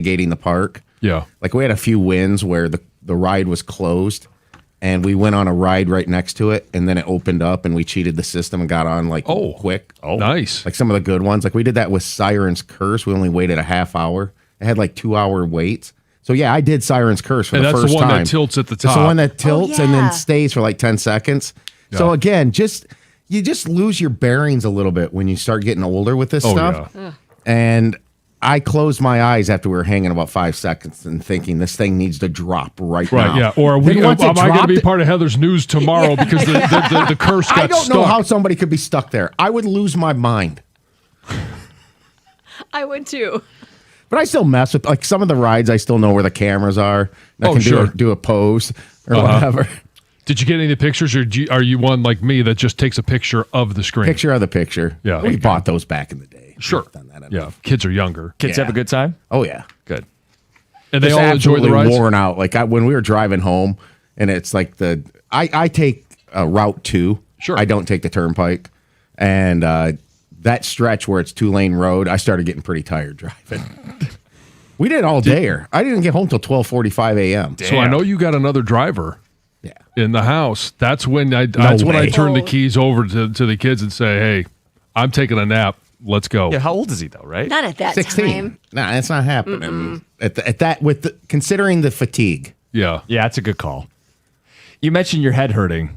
gating the park. Yeah. Like we had a few wins where the ride was closed and we went on a ride right next to it and then it opened up and we cheated the system and got on like quick. Oh, nice. Like some of the good ones. Like we did that with Siren's Curse. We only waited a half hour. It had like 2-hour waits. So yeah, I did Siren's Curse for the first time. And that's the one that tilts at the top. It's the one that tilts and then stays for like 10 seconds. Yeah. So again, you just lose your bearings a little bit when you start getting older with this stuff. Yeah. And I closed my eyes after we were hanging about 5 seconds and thinking this thing needs to drop right now. Right, yeah. Or am I going to be part of Heather's news tomorrow because the curse got stuck? I don't know how somebody could be stuck there. I would lose my mind. I would too. But I still mess with, like, some of the rides, I still know where the cameras are. I can do a pose or whatever. Did you get any of the pictures, or are you one like me that just takes a picture of the screen? Picture of the picture. Yeah. We bought those back in the day. Sure. Done that yeah. Kids are younger. Kids have a good time? Oh, yeah. Good. And they all enjoy the rides? Worn out. Like, when we were driving home, and it's like I take Route 2. Sure. I don't take the Turnpike. And that stretch where it's 2-lane road, I started getting pretty tired driving. We did all day. I didn't get home till 12:45 a.m. So I know you got another driver in the house. That's when I turn the keys over to the kids and say, hey, I'm taking a nap. Let's go. Yeah, how old is he though, right? Not at that 16. time. Nah, that's not happening. At that, considering the fatigue. Yeah. Yeah, that's a good call. You mentioned your head hurting.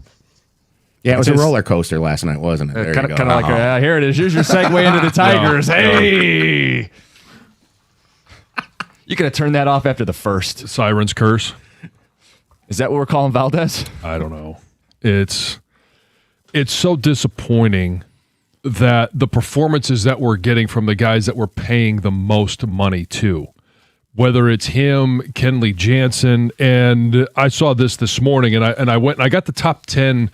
Yeah, it was a roller coaster last night, wasn't it? Kind of like, here it is. Here's your segue into the Tigers. Hey! You could have turned that off after the first. Siren's Curse. Is that what we're calling Valdez? I don't know. It's so disappointing that the performances that we're getting from the guys that we're paying the most money to, whether it's him, Kenley Jansen, and I saw this morning, and I went and I got the top 10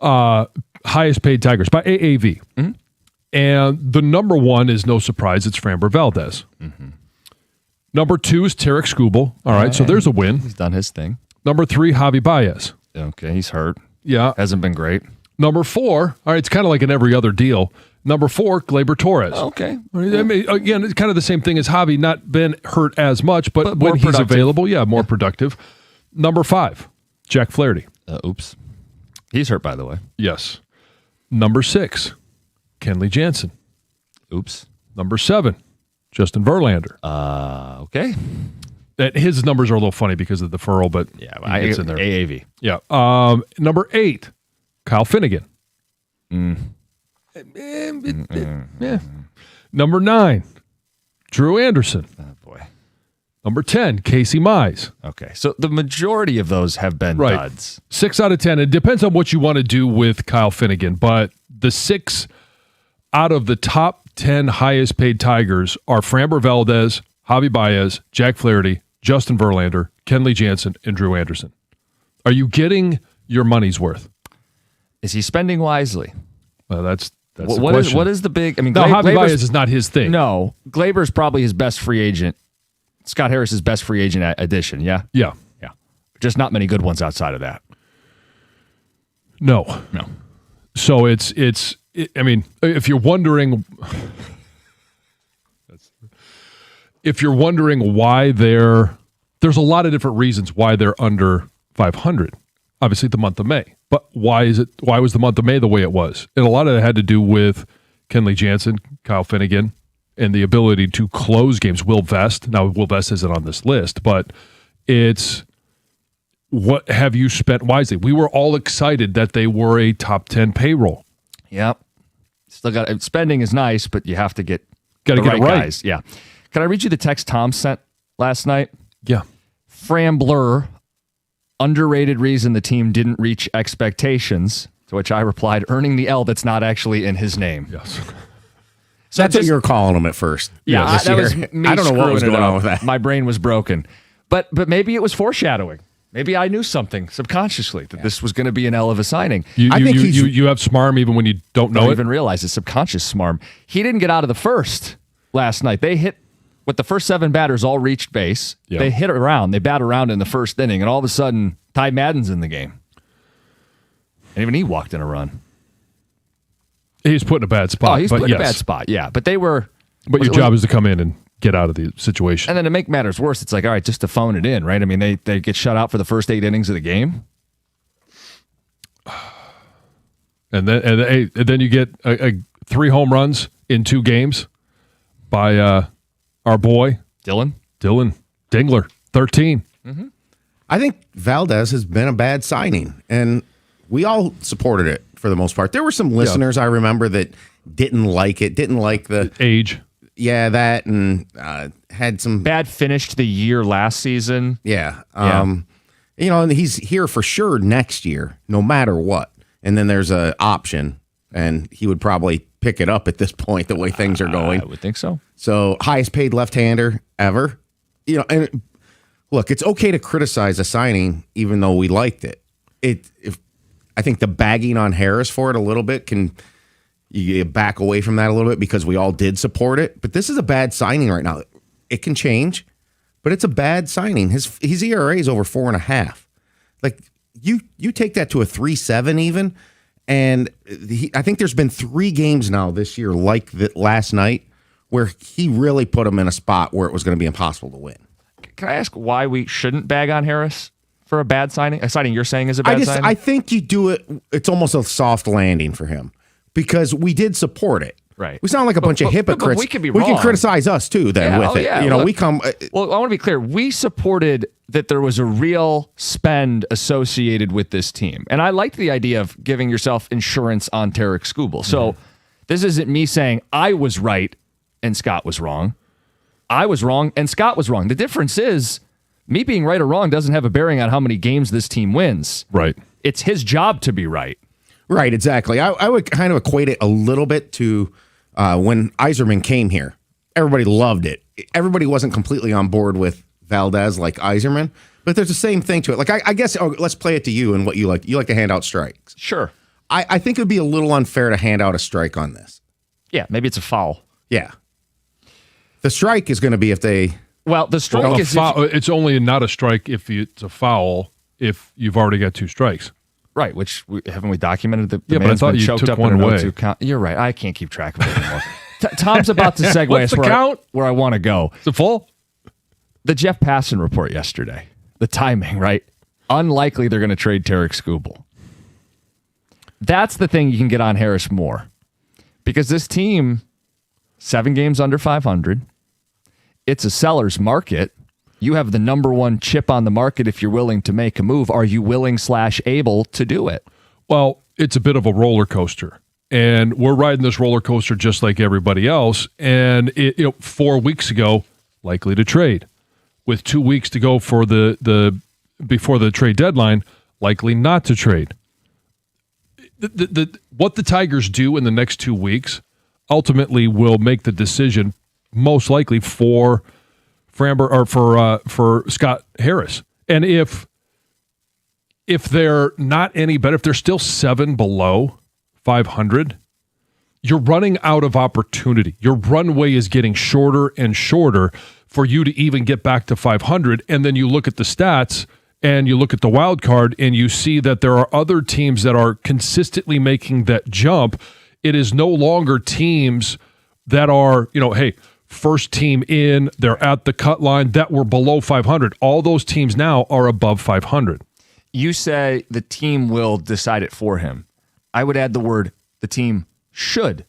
highest paid Tigers by AAV. Mm-hmm. And the number one is no surprise. It's Framber Valdez. Mm-hmm. Number 2 is Tarek Skubal. All right, so there's a win. He's done his thing. Number 3, Javi Baez. Okay, he's hurt. Yeah. Hasn't been great. Number 4, all right, it's kind of like in every other deal. Number 4, Gleyber Torres. Okay. I mean, again, it's kind of the same thing as Javi, not been hurt as much, but when he's available, more productive. Number 5, Jack Flaherty. Oops. He's hurt, by the way. Yes. Number 6, Kenley Jansen. Oops. Number 7, Justin Verlander. Okay. His numbers are a little funny because of the deferral, but it's in there. AAV. Yeah. Number 8, Kyle Finnegan. Number 9, Drew Anderson. Oh, boy. Number 10, Casey Mize. Okay. So the majority of those have been duds. 6 out of 10. It depends on what you want to do with Kyle Finnegan, but the 6 out of the top 10 highest paid Tigers are Framber Valdez, Javi Baez, Jack Flaherty, Justin Verlander, Kenley Jansen, and Drew Anderson. Are you getting your money's worth? Is he spending wisely? Well, that's the what question. What is the big? I mean, no, Javi Baez is not his thing. No, Gleyber's probably his best free agent. Scott Harris's best free agent addition. Yeah, yeah. Just not many good ones outside of that. No. So it's. I mean, if you're wondering why there's a lot of different reasons why they're under 500. Obviously, the month of May, but why was the month of May the way it was? And a lot of it had to do with Kenley Jansen, Kyle Finnegan, and the ability to close games. Will Vest. Now, Will Vest isn't on this list, but it's what have you spent wisely? We were all excited that they were a top 10 payroll. Yep. Still got spending is nice, but you have to get the right it right. Guys. Yeah. Can I read you the text Tom sent last night? Yeah. Frambler, underrated reason the team didn't reach expectations. To which I replied, earning the L that's not actually in his name. Yes. So that's what you were calling him at first. Yeah, that was me. I don't know what was going on with that. My brain was broken, but maybe it was foreshadowing. Maybe I knew something subconsciously that this was going to be an L of a signing. You have smarm even when you don't know it. Don't even realize it's subconscious smarm. He didn't get out of the first last night. They hit with the first 7 batters all reached base. Yep. They hit around. They bat around in the first inning, and all of a sudden, Ty Madden's in the game. And even he walked in a run. He's put in a bad spot. Oh, he's put in a bad spot, yeah. But they were... But your job is to come in and get out of the situation. And then to make matters worse, it's like, all right, just to phone it in, right? I mean, they get shut out for the first 8 innings of the game. And then you get 3 home runs in 2 games by our boy Dylan Dingler, 13. Mm-hmm. I think Valdez has been a bad signing, and we all supported it for the most part. There were some listeners I remember that didn't like it, didn't like the age. Yeah, that, and had some bad finish to the year last season. Yeah. And he's here for sure next year, no matter what. And then there's an option, and he would probably pick it up at this point, the way things are going. I would think so. So highest paid left-hander ever. And look, it's okay to criticize a signing, even though we liked it. I think the bagging on Harris for it a little bit you back away from that a little bit because we all did support it. But this is a bad signing right now. It can change, but it's a bad signing. His ERA is over 4.5. Like you take that to a 3.7 even, and I think there's been 3 games now this year like that last night where he really put him in a spot where it was going to be impossible to win. Can I ask why we shouldn't bag on Harris for a bad signing? A signing you're saying is a bad signing? I think you do it. It's almost a soft landing for him because we did support it. Right. We sound like a bunch of hypocrites. But we could be wrong. We can criticize us too then with it. Yeah. Look, we come. Well, I want to be clear. We supported that there was a real spend associated with this team. And I liked the idea of giving yourself insurance on Tarik Skubal. So this isn't me saying I was right and Scott was wrong. I was wrong and Scott was wrong. The difference is me being right or wrong doesn't have a bearing on how many games this team wins. Right. It's his job to be right. Right, exactly. I would kind of equate it a little bit to when Yzerman came here. Everybody loved it. Everybody wasn't completely on board with Valdez like Yzerman, but there's the same thing to it. Like I guess let's play it to you and what you like. You like to hand out strikes. Sure. I think it would be a little unfair to hand out a strike on this. Yeah, maybe it's a foul. Yeah. The strike is going to be if they... Well, the strike is... It's only not a strike if it's a foul if you've already got 2 strikes. Right, which haven't we documented? The but I thought you choked took up one in away. You're right. I can't keep track of it anymore. Tom's about to segue What's us the count? where I want to go. Is it full? The Jeff Passan report yesterday. The timing, right? Unlikely they're going to trade Tarik Skubal. That's the thing you can get on Harris more. Because this team, 7 games under 500. It's a seller's market. You have the number 1 chip on the market if you're willing to make a move. Are you willing/able to do it? Well, it's a bit of a roller coaster. And we're riding this roller coaster just like everybody else. And 4 weeks ago, likely to trade. With 2 weeks to go for the before the trade deadline, likely not to trade. What the Tigers do in the next 2 weeks ultimately will make the decision most likely for Framber or for Scott Harris. And if they're not any better, if they're still 7 below 500, you're running out of opportunity. Your runway is getting shorter and shorter for you to even get back to 500. And then you look at the stats and you look at the wild card and you see that there are other teams that are consistently making that jump. It is no longer teams that are, hey, first team in, they're at the cut line, that were below 500. All those teams now are above 500. You say the team will decide it for him. I would add the word the team should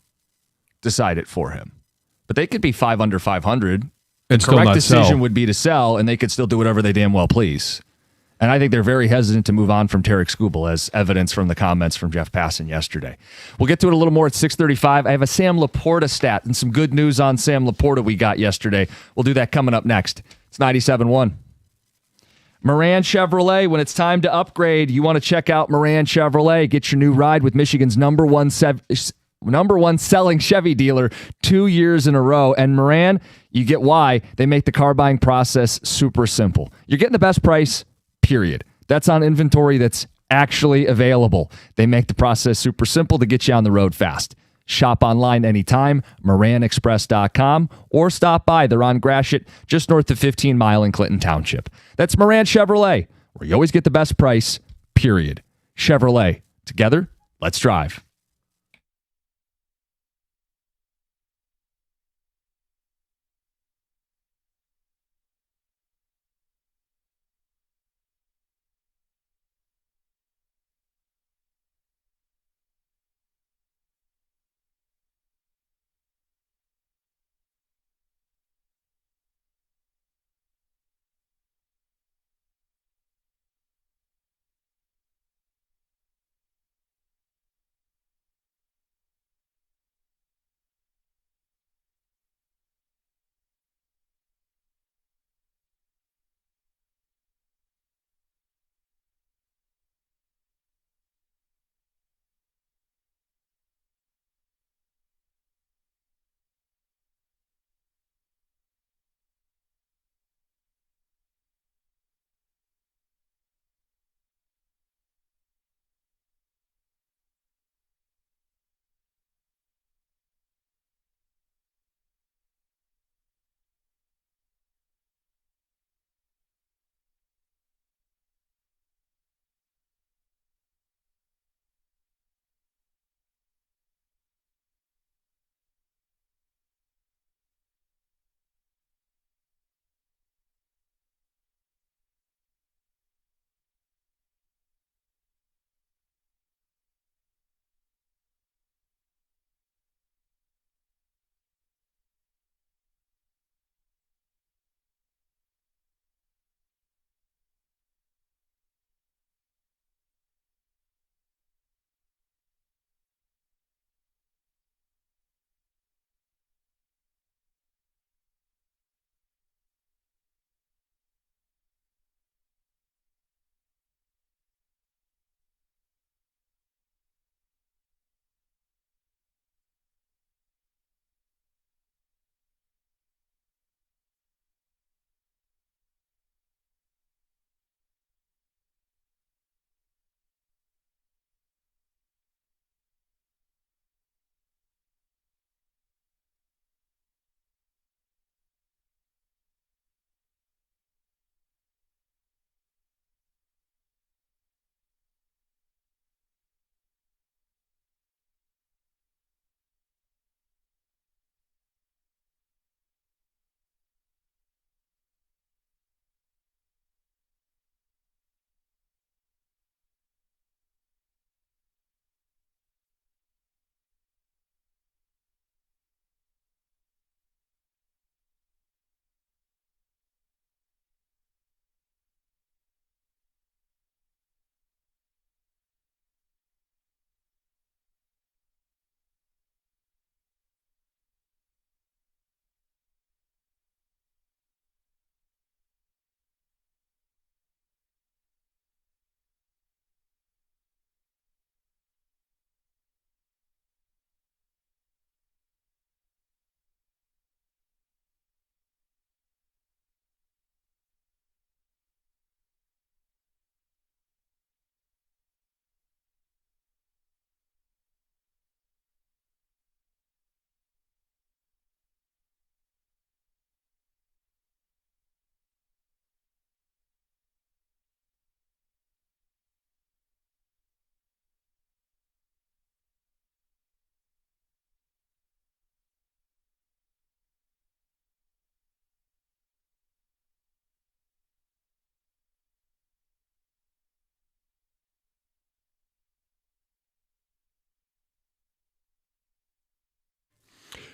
decide it for him. But they could be 5 under 500. And the still correct not decision sell. would be to sell, and they could still do whatever they damn well please. And I think they're very hesitant to move on from Tarik Skubal, as evidence from the comments from Jeff Passan yesterday. We'll get to it a little more at 6:35. I have a Sam Laporta stat and some good news on Sam Laporta we got yesterday. We'll do that coming up next. It's 97.1. Moran Chevrolet, when it's time to upgrade, you want to check out Moran Chevrolet. Get your new ride with Michigan's number one selling Chevy dealer 2 years in a row. And Moran, you get why. They make the car buying process super simple. You're getting the best price, period. That's on inventory that's actually available. They make the process super simple to get you on the road fast. Shop online anytime, MoranExpress.com, or stop by. They're on Gratiot, just north of 15 Mile in Clinton Township. That's Moran Chevrolet, where you always get the best price, period. Chevrolet. Together, let's drive.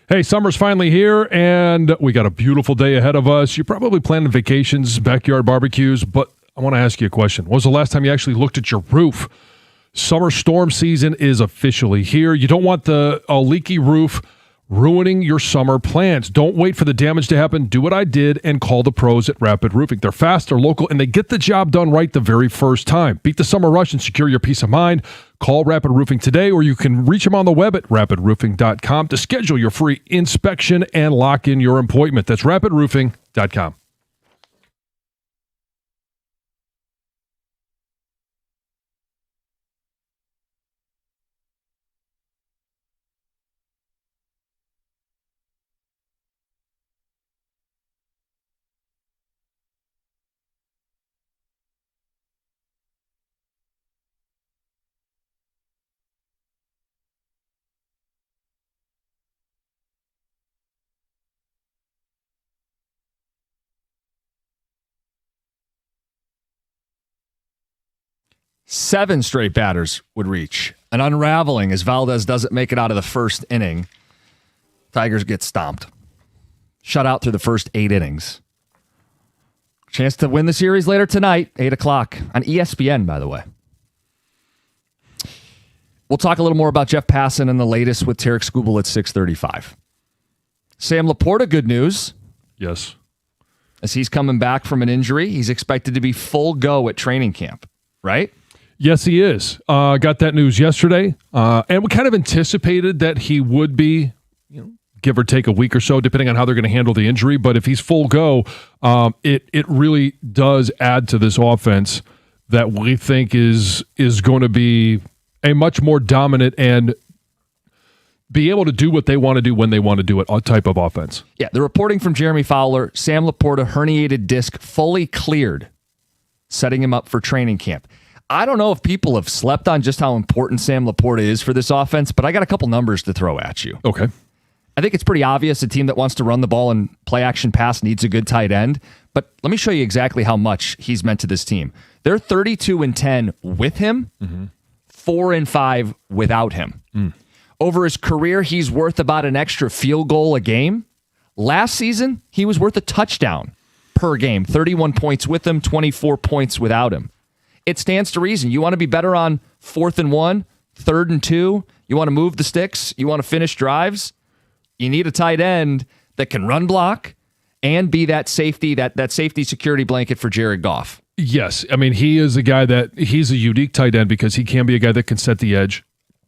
Hey, summer's finally here, and we got a beautiful day ahead of us. You're probably planning vacations, backyard barbecues, but I want to ask you a question. When was the last time you actually looked at your roof? Summer storm season is officially here. You don't want a leaky roof ruining your summer plans. Don't wait for the damage to happen. Do what I did and call the pros at Rapid Roofing. They're fast, they're local, and they get the job done right the very first time. Beat the summer rush and secure your peace of mind. Call Rapid Roofing today, or you can reach them on the web at rapidroofing.com to schedule your free inspection and lock in your appointment. That's rapidroofing.com. Seven straight batters would reach. An unraveling as Valdez doesn't make it out of the first inning. Tigers get stomped. Shut out through the first 8 innings. Chance to win the series later tonight, 8 o'clock on ESPN, by the way. We'll talk a little more about Jeff Passan and the latest with Tarek Skubal at 6:35. Sam Laporta, good news. Yes. As he's coming back from an injury, he's expected to be full go at training camp, right? Yes, he is. Got that news yesterday. And we kind of anticipated that he would be, give or take a week or so, depending on how they're going to handle the injury. But if he's full go, it really does add to this offense that we think is going to be a much more dominant and be able to do what they want to do when they want to do it type of offense. Yeah, the reporting from Jeremy Fowler, Sam Laporta herniated disc fully cleared, setting him up for training camp. I don't know if people have slept on just how important Sam Laporta is for this offense, but I got a couple numbers to throw at you. Okay. I think it's pretty obvious a team that wants to run the ball and play action pass needs a good tight end, but let me show you exactly how much he's meant to this team. They're 32-10 with him, 4-5 without him. Over his career, he's worth about an extra field goal a game. Last season, he was worth a touchdown per game, 31 points with him, 24 points without him. It stands to reason. You want to be better on 4th and 1, 3rd and 2. You want to move the sticks. You want to finish drives. You need a tight end that can run block and be that safety, that safety security blanket for Jared Goff. Yes. I mean, he is a guy he's a unique tight end because he can be a guy that can set the edge.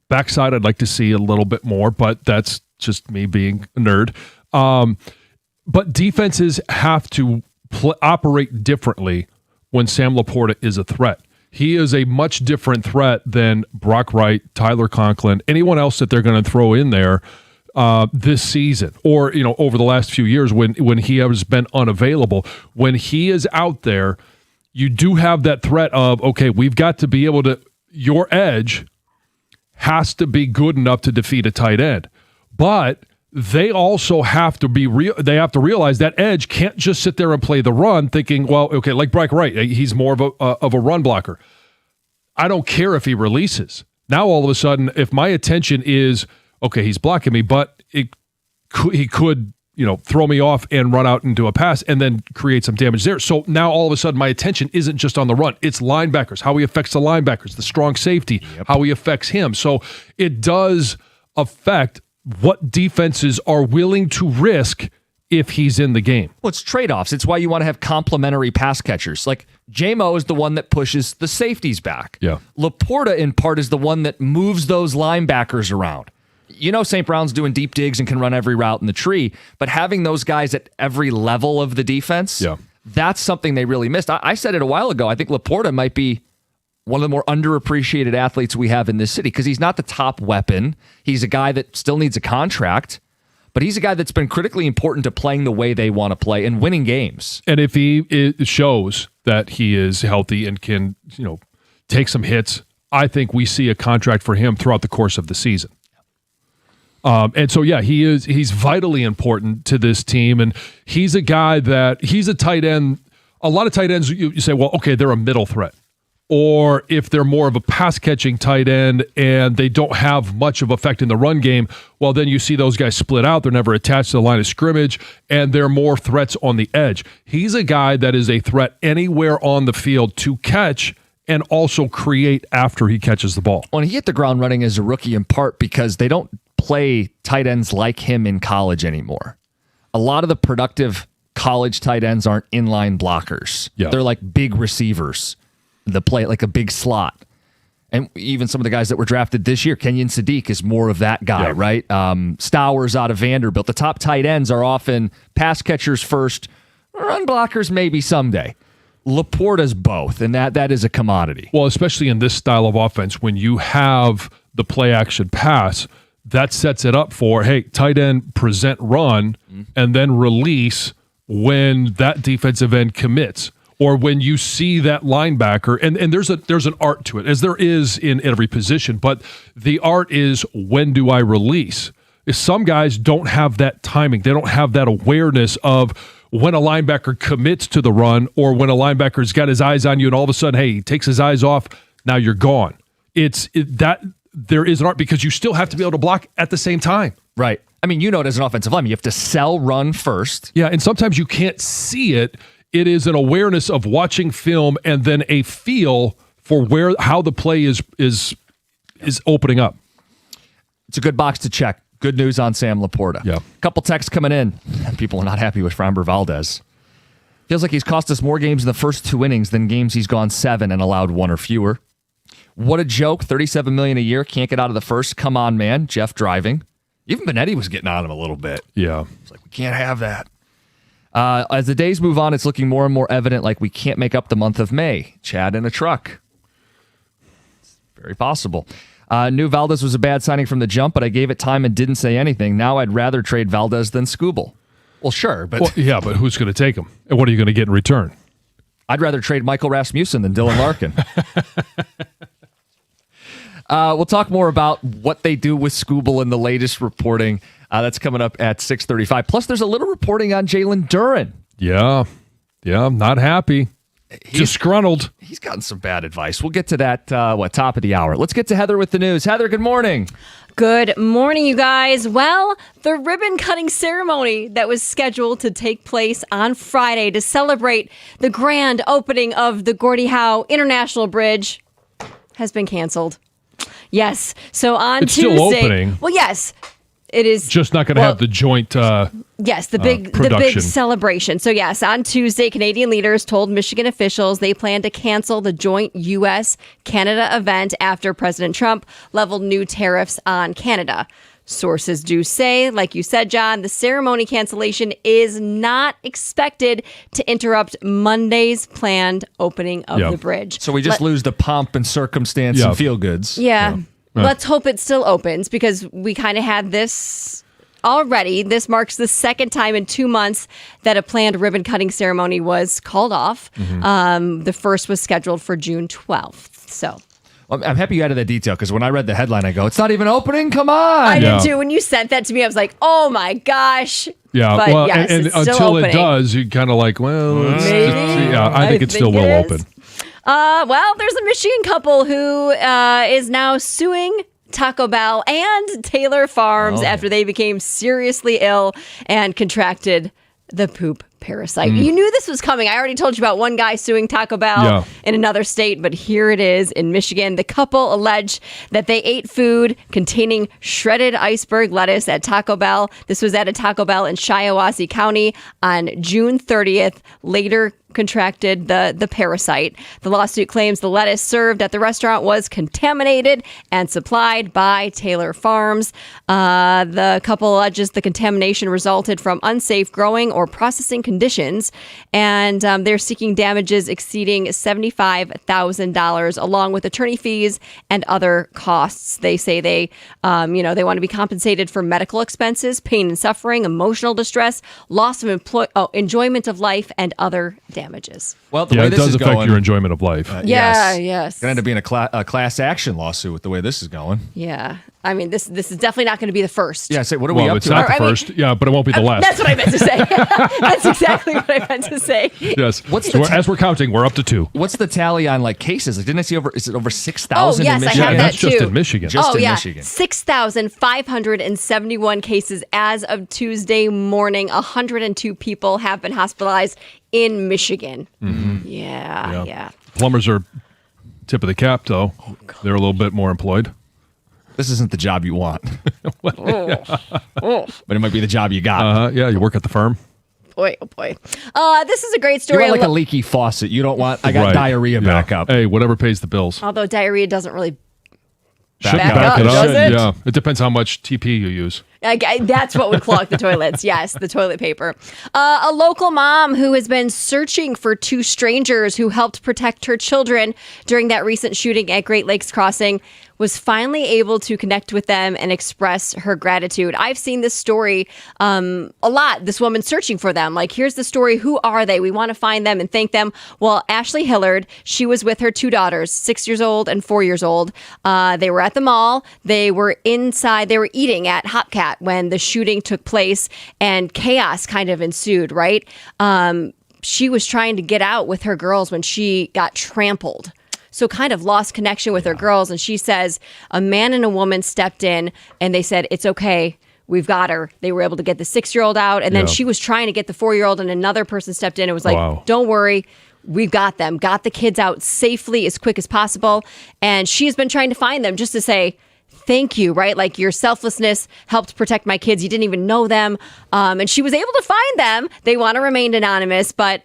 Backside, I'd like to see a little bit more, but that's just me being a nerd. But defenses have to operate differently when Sam Laporta is a threat. He is a much different threat than Brock Wright, Tyler Conklin, anyone else that they're going to throw in there this season or over the last few years when he has been unavailable. When he is out there, you do have that threat of, okay, we've got to be able to, your edge has to be good enough to defeat a tight end. But they also have to they have to realize that edge can't just sit there and play the run thinking, well, okay, like Brock Wright, he's more of a run blocker. I don't care if he releases. Now, all of a sudden, if my attention is, okay, he's blocking me, but he could, throw me off and run out into a pass and then create some damage there. So now all of a sudden my attention isn't just on the run. It's linebackers, how he affects the linebackers, the strong safety, how he affects him. So it does affect what defenses are willing to risk if he's in the game. Well, it's trade-offs. It's why you want to have complementary pass catchers. Like J-Mo is the one that pushes the safeties back. Yeah. Laporta, in part, is the one that moves those linebackers around. St. Brown's doing deep digs and can run every route in the tree, but having those guys at every level of the defense, that's something they really missed. I said it a while ago. I think Laporta might be one of the more underappreciated athletes we have in this city because he's not the top weapon. He's a guy that still needs a contract, but he's a guy that's been critically important to playing the way they want to play and winning games. And if he shows that he is healthy and can, take some hits, I think we see a contract for him throughout the course of the season. And so, he's vitally important to this team. And he's a guy he's a tight end. A lot of tight ends, you say, well, okay, they're a middle threat. or if they're more of a pass-catching tight end and they don't have much of effect in the run game, well, then you see those guys split out. They're never attached to the line of scrimmage, and they're more threats on the edge. He's a guy that is a threat anywhere on the field to catch and also create after he catches the ball. When he hit the ground running as a rookie, in part because they don't play tight ends like him in college anymore. A lot of the productive college tight ends aren't inline blockers. Yeah. They're like big receivers. The play like a big slot. And even some of the guys that were drafted this year, Kenyon Sadiq is more of that guy, right? Stowers out of Vanderbilt. The top tight ends are often pass catchers first, run blockers maybe someday. Laporta's both, and that is a commodity. Well, especially in this style of offense, when you have the play action pass, that sets it up for, hey, tight end present run and then release when that defensive end commits. Or when you see that linebacker, and there's an art to it, as there is in every position, but the art is, when do I release? Some guys don't have that timing. They don't have that awareness of when a linebacker commits to the run, or when a linebacker's got his eyes on you and all of a sudden, hey, he takes his eyes off, now you're gone. There is an art, because you still have to be able to block at the same time. Right. I mean, you know it as an offensive lineman, you have to sell run first. Yeah, and sometimes you can't see it. It is an awareness of watching film and then a feel for how the play is opening up. It's a good box to check. Good news on Sam Laporta. Yeah. Couple texts coming in. People are not happy with Framber Valdez. Feels like he's cost us more games in the first 2 innings than games he's gone 7 and allowed 1 or fewer. What a joke. $37 million a year. Can't get out of the first. Come on, man. Jeff driving. Even Benetti was getting on him a little bit. Yeah. It's like, we can't have that. As the days move on, it's looking more and more evident like we can't make up the month of May. Chad in a truck. It's very possible. Knew Valdez was a bad signing from the jump, but I gave it time and didn't say anything. Now I'd rather trade Valdez than Skubal. Well, sure, but... Well, yeah, but who's going to take him? And what are you going to get in return? I'd rather trade Michael Rasmussen than Dylan Larkin. We'll talk more about what they do with Skubal in the latest reporting. That's coming up at 6:35. Plus, there's a little reporting on Jalen Duren. Yeah, I'm not happy. Disgruntled. He's gotten some bad advice. We'll get to that, top of the hour. Let's get to Heather with the news. Heather, good morning. Good morning, you guys. Well, the ribbon-cutting ceremony that was scheduled to take place on Friday to celebrate the grand opening of the Gordie Howe International Bridge has been canceled. Yes. So on it's Tuesday... still opening. Well, yes. It is just not going to have the joint yes, the big celebration. So yes, on Tuesday, Canadian leaders told Michigan officials they plan to cancel the joint U.S.-Canada event after President Trump leveled new tariffs on Canada. Sources do say, like you said, John, the ceremony cancellation is not expected to interrupt Monday's planned opening of the bridge. So we just lose the pomp and circumstance and feel goods. Yeah. Let's hope it still opens, because we kind of had this already. This marks the second time in 2 months that a planned ribbon cutting ceremony was called off. Mm-hmm. The first was scheduled for June 12th. So I'm happy you added that detail, because when I read the headline, I go, it's not even opening? Come on. I did too. When you sent that to me, I was like, oh my gosh. Yeah, but well, yes, and until it does, you kind of like, well, I think it still will open. Well, there's a Michigan couple who is now suing Taco Bell and Taylor Farms after they became seriously ill and contracted the poop parasite. You knew this was coming. I already told you about one guy suing Taco Bell in another state, but here it is in Michigan. The couple alleged that they ate food containing shredded iceberg lettuce at Taco Bell. This was at a Taco Bell in Shiawassee County on June 30th. Later contracted the parasite. The lawsuit claims the lettuce served at the restaurant was contaminated and supplied by Taylor Farms. The couple alleges the contamination resulted from unsafe growing or processing conditions, and they're seeking damages exceeding $75,000 along with attorney fees and other costs. They say they want to be compensated for medical expenses, pain and suffering, emotional distress, loss of enjoyment of life, and other damages. Well, the way it this does is affect going, your enjoyment of life. Yes. It's going to end up being a class action lawsuit with the way this is going. Yeah. I mean, this is definitely not going to be the first. Yeah, what are we up it's to? not the first. Yeah, but it won't be the last. That's what I meant to say. That's exactly what I meant to say. Yes. As we're counting, we're up to 2. What's the tally on like cases? Like, didn't I see is it over 6,000 yes, in I Michigan? have That's that just too. in Michigan. Just in yeah. Michigan. 6,571 cases as of Tuesday morning. 102 people have been hospitalized in Michigan. Mm-hmm. Yeah. Plumbers are tip of the cap, though. They're a little bit more employed. This isn't the job you want. But it might be the job you got. Yeah, you work at the firm. Boy, oh boy. This is a great You story. want like a leaky faucet. You don't want, I got Right. diarrhea Yeah. back up. Hey, whatever pays the bills. Although diarrhea doesn't really Should back back up, it up. does it? Yeah, it depends how much TP you use. That's what would clog the toilets. Yes, the toilet paper. A local mom who has been searching for 2 strangers who helped protect her children during that recent shooting at Great Lakes Crossing was finally able to connect with them and express her gratitude. I've seen this story a lot. This woman searching for them. Like, here's the story. Who are they? We want to find them and thank them. Well, Ashley Hillard, she was with her 2 daughters, 6 years old and 4 years old. They were at the mall. They were inside. They were eating at Hopcat when the shooting took place, and chaos kind of ensued, right? She was trying to get out with her girls when she got trampled. So kind of lost connection with her girls. And she says a man and a woman stepped in and they said, it's okay. We've got her. They were able to get the 6-year-old out. And then she was trying to get the 4-year-old, and another person stepped in and was like, don't worry. We've got them. Got the kids out safely as quick as possible. And she has been trying to find them just to say, thank you, right? Like, your selflessness helped protect my kids. You didn't even know them. And she was able to find them. They want to remain anonymous, but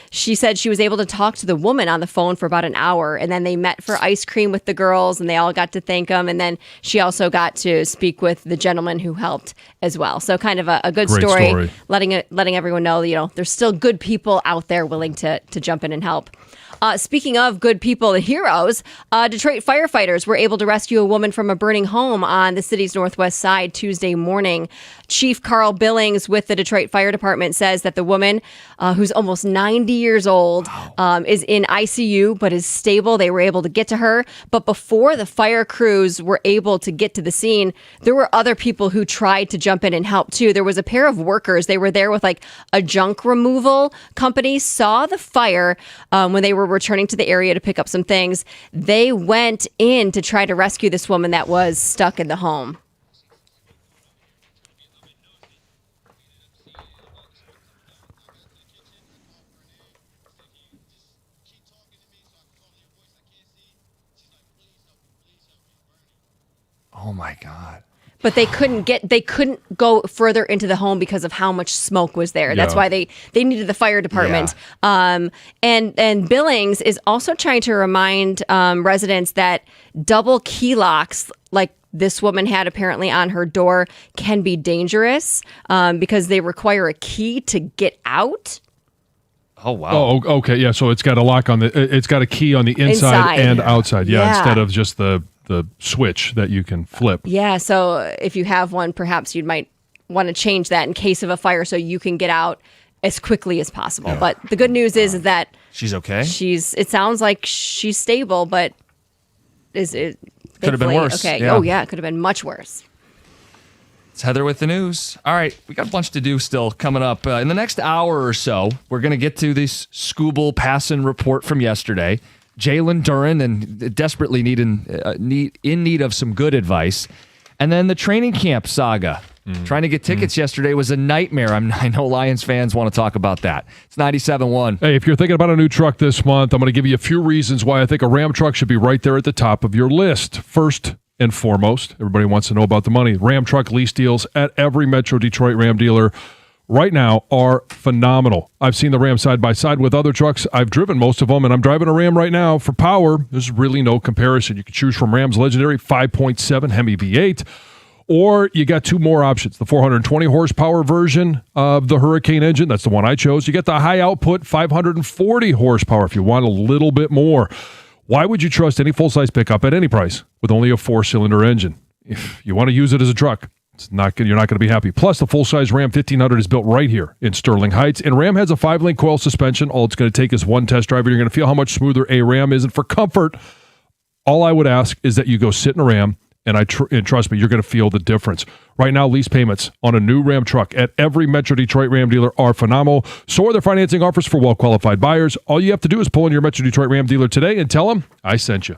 she said she was able to talk to the woman on the phone for about an hour. And then they met for ice cream with the girls, and they all got to thank them. And then she also got to speak with the gentleman who helped as well. So kind of a good Great story. letting everyone know, there's still good people out there willing to jump in and help. Speaking of good people and heroes, Detroit firefighters were able to rescue a woman from a burning home on the city's northwest side Tuesday morning. Chief Carl Billings with the Detroit Fire Department says that the woman, who's almost 90 years old, is in ICU but is stable. They were able to get to her. But before the fire crews were able to get to the scene, there were other people who tried to jump in and help too. There was a pair of workers. They were there with like a junk removal company, saw the fire when they were returning to the area to pick up some things. They went in to try to rescue this woman that was stuck in the home. Oh my God. But they couldn't go further into the home because of how much smoke was there. That's why they needed the fire department. And Billings is also trying to remind residents that double key locks, like this woman had apparently on her door, can be dangerous because they require a key to get out. Oh wow. Oh, okay. Yeah. So it's got a lock on it's got a key on the inside and outside. Yeah. Instead of just the switch that you can flip. Yeah. So if you have one, perhaps you might want to change that in case of a fire so you can get out as quickly as possible. Yeah. But the good news is that she's okay. It sounds like she's stable, but is it could have been worse? Okay. Yeah. Oh yeah, it could have been much worse. It's Heather with the news. All right, we got a bunch to do still coming up. In the next hour or so, we're going to get to this Scooble Passon report from yesterday. Jalen Duren, and desperately in need of some good advice. And then the training camp saga. Trying to get tickets yesterday was a nightmare. I know Lions fans want to talk about that. It's 97.1. Hey, if you're thinking about a new truck this month, I'm going to give you a few reasons why I think a Ram truck should be right there at the top of your list. First and foremost, everybody wants to know about the money. Ram truck lease deals at every Metro Detroit Ram dealer right now are phenomenal. I've seen the Ram side by side with other trucks. I've driven most of them, and I'm driving a Ram right now. For power, there's really no comparison. You can choose from Ram's legendary 5.7 Hemi V8, or you got 2 more options. The 420 horsepower version of the Hurricane engine, that's the one I chose. You get the high output 540 horsepower if you want a little bbit more. Why would you trust any full-size pickup at any price with only a 4-cylinder engine? If you want to use it as a truck, you're not going to be happy. Plus, the full-size Ram 1500 is built right here in Sterling Heights, and Ram has a 5-link coil suspension. All it's going to take is one test drive, and you're going to feel how much smoother a Ram is. And for comfort, all I would ask is that you go sit in a Ram and trust me, you're going to feel the difference. Right now, lease payments on a new Ram truck at every Metro Detroit Ram dealer are phenomenal. So are their financing offers for well-qualified buyers. All you have to do is pull in your Metro Detroit Ram dealer today and tell them I sent you.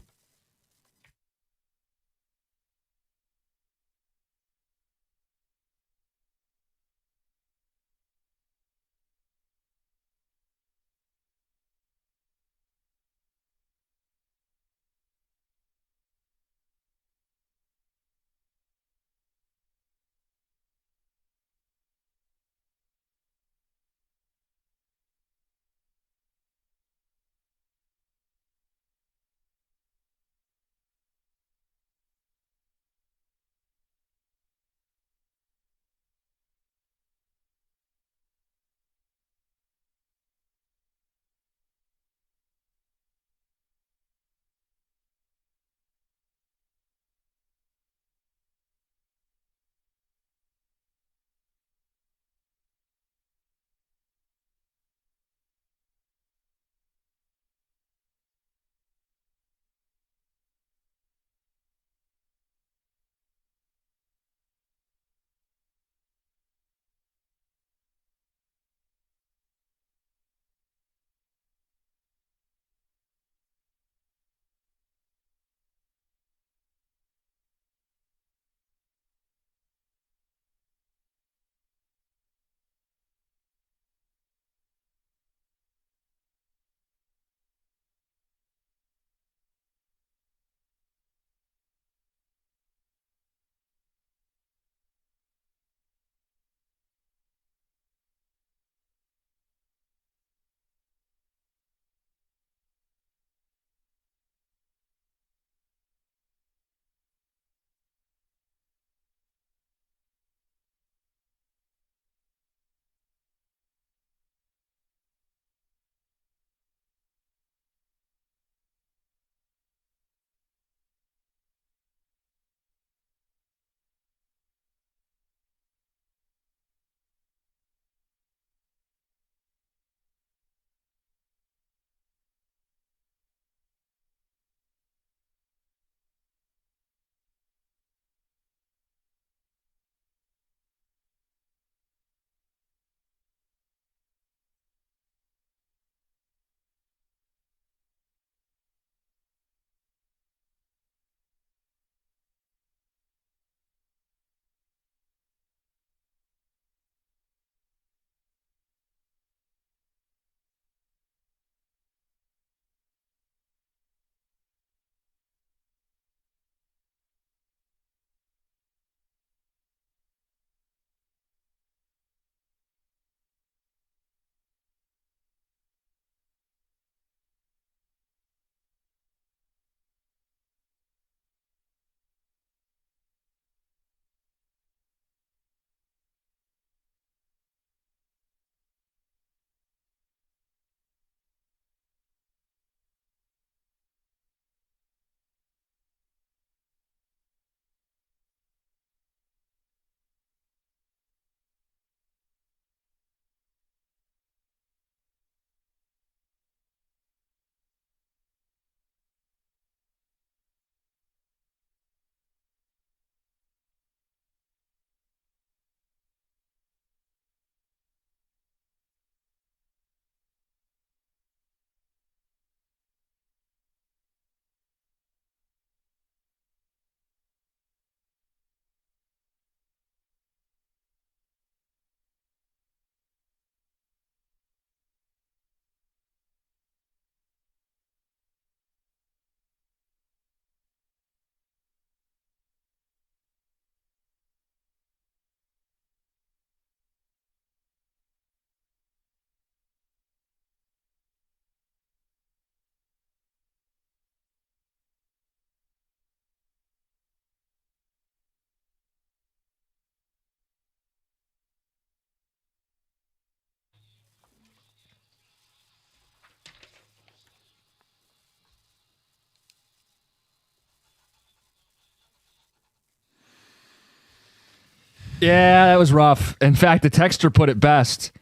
Yeah, that was rough. In fact, the texter put it best.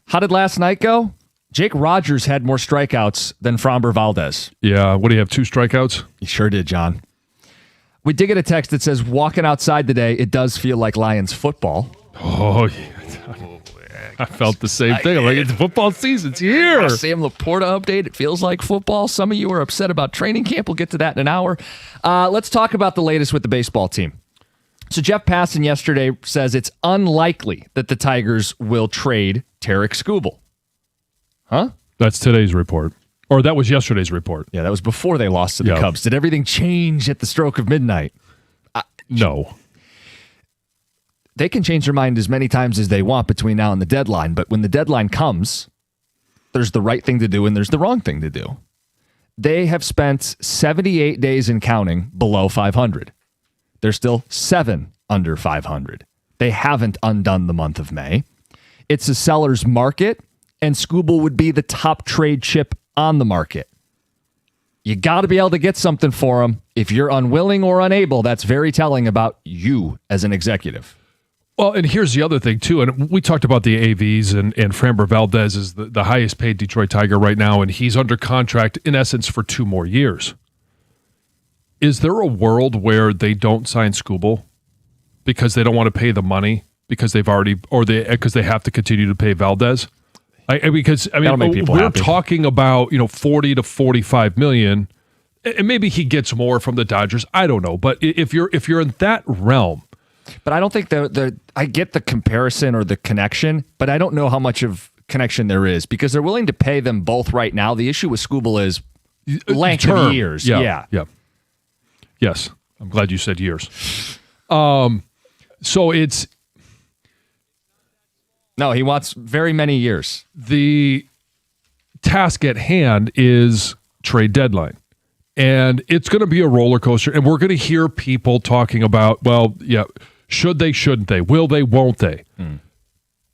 How did last night go? Jake Rogers had more strikeouts than Framber Valdez. Yeah, what do you have, 2 strikeouts? He sure did, John. We did get a text that says, walking outside today, it does feel like Lions football. Oh, yeah. I felt the same thing. I'm like, it's football season. It's here. Sam Laporta update. It feels like football. Some of you are upset about training camp. We'll get to that in an hour. Let's talk about the latest with the baseball team. So Jeff Passan yesterday says it's unlikely that the Tigers will trade Tarek Skubal. Huh? That's today's report. Or that was yesterday's report. Yeah, that was before they lost to the Cubs. Did everything change at the stroke of midnight? No. They can change their mind as many times as they want between now and the deadline, but when the deadline comes, there's the right thing to do and there's the wrong thing to do. They have spent 78 days and counting below 500. They're still 7 under 500. They haven't undone the month of May. It's a seller's market, and Skubal would be the top trade chip on the market. You got to be able to get something for him. If you're unwilling or unable, that's very telling about you as an executive. Well, and here's the other thing, too. And we talked about the AVs, and Framber Valdez is the highest paid Detroit Tiger right now, and he's under contract, in essence, for 2 more years. Is there a world where they don't sign Skubal because they don't want to pay the money because they've already, or because they have to continue to pay Valdez? Because we're talking about 40 to 45 million, and maybe he gets more from the Dodgers. I don't know, but if you're in that realm, but I don't think I get the comparison or the connection, but I don't know how much of connection there is because they're willing to pay them both right now. The issue with Skubal is length of years. Yeah. Yes, I'm glad you said years. So it's. No, he wants very many years. The task at hand is trade deadline. And it's going to be a roller coaster. And we're going to hear people talking about, should they, shouldn't they? Will they, won't they?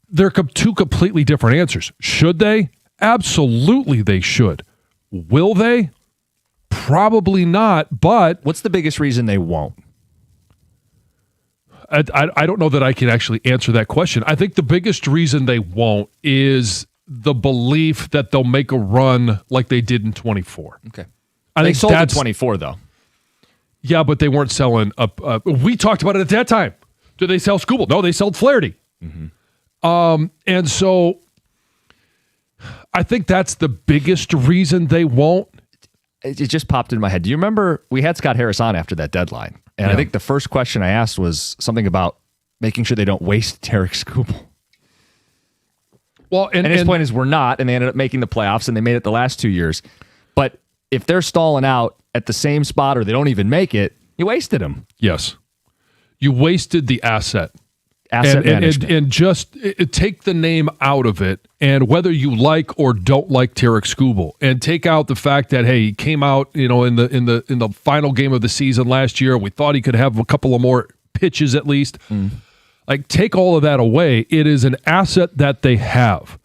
They're 2 completely different answers. Should they? Absolutely they should. Will they? Probably not, but... What's the biggest reason they won't? I don't know that I can actually answer that question. I think the biggest reason they won't is the belief that they'll make a run like they did in 24. Okay. They sold in 24, though. Yeah, but they weren't selling up. We talked about it at that time. Did they sell Skubal? No, they sold Flaherty. Mm-hmm. And so I think that's the biggest reason they won't. It just popped in my head. Do you remember we had Scott Harris on after that deadline? And I think the first question I asked was something about making sure they don't waste Tarek Skubal. Well, and his point is we're not, and they ended up making the playoffs, and they made it the last 2 years. But if they're stalling out at the same spot or they don't even make it, you wasted them. Yes. You wasted the asset. Management. And just take the name out of it, and whether you like or don't like Tarek Skubal, and take out the fact that he came out, in the final game of the season last year. We thought he could have a couple of more pitches at least. Like, take all of that away. It is an asset that they have.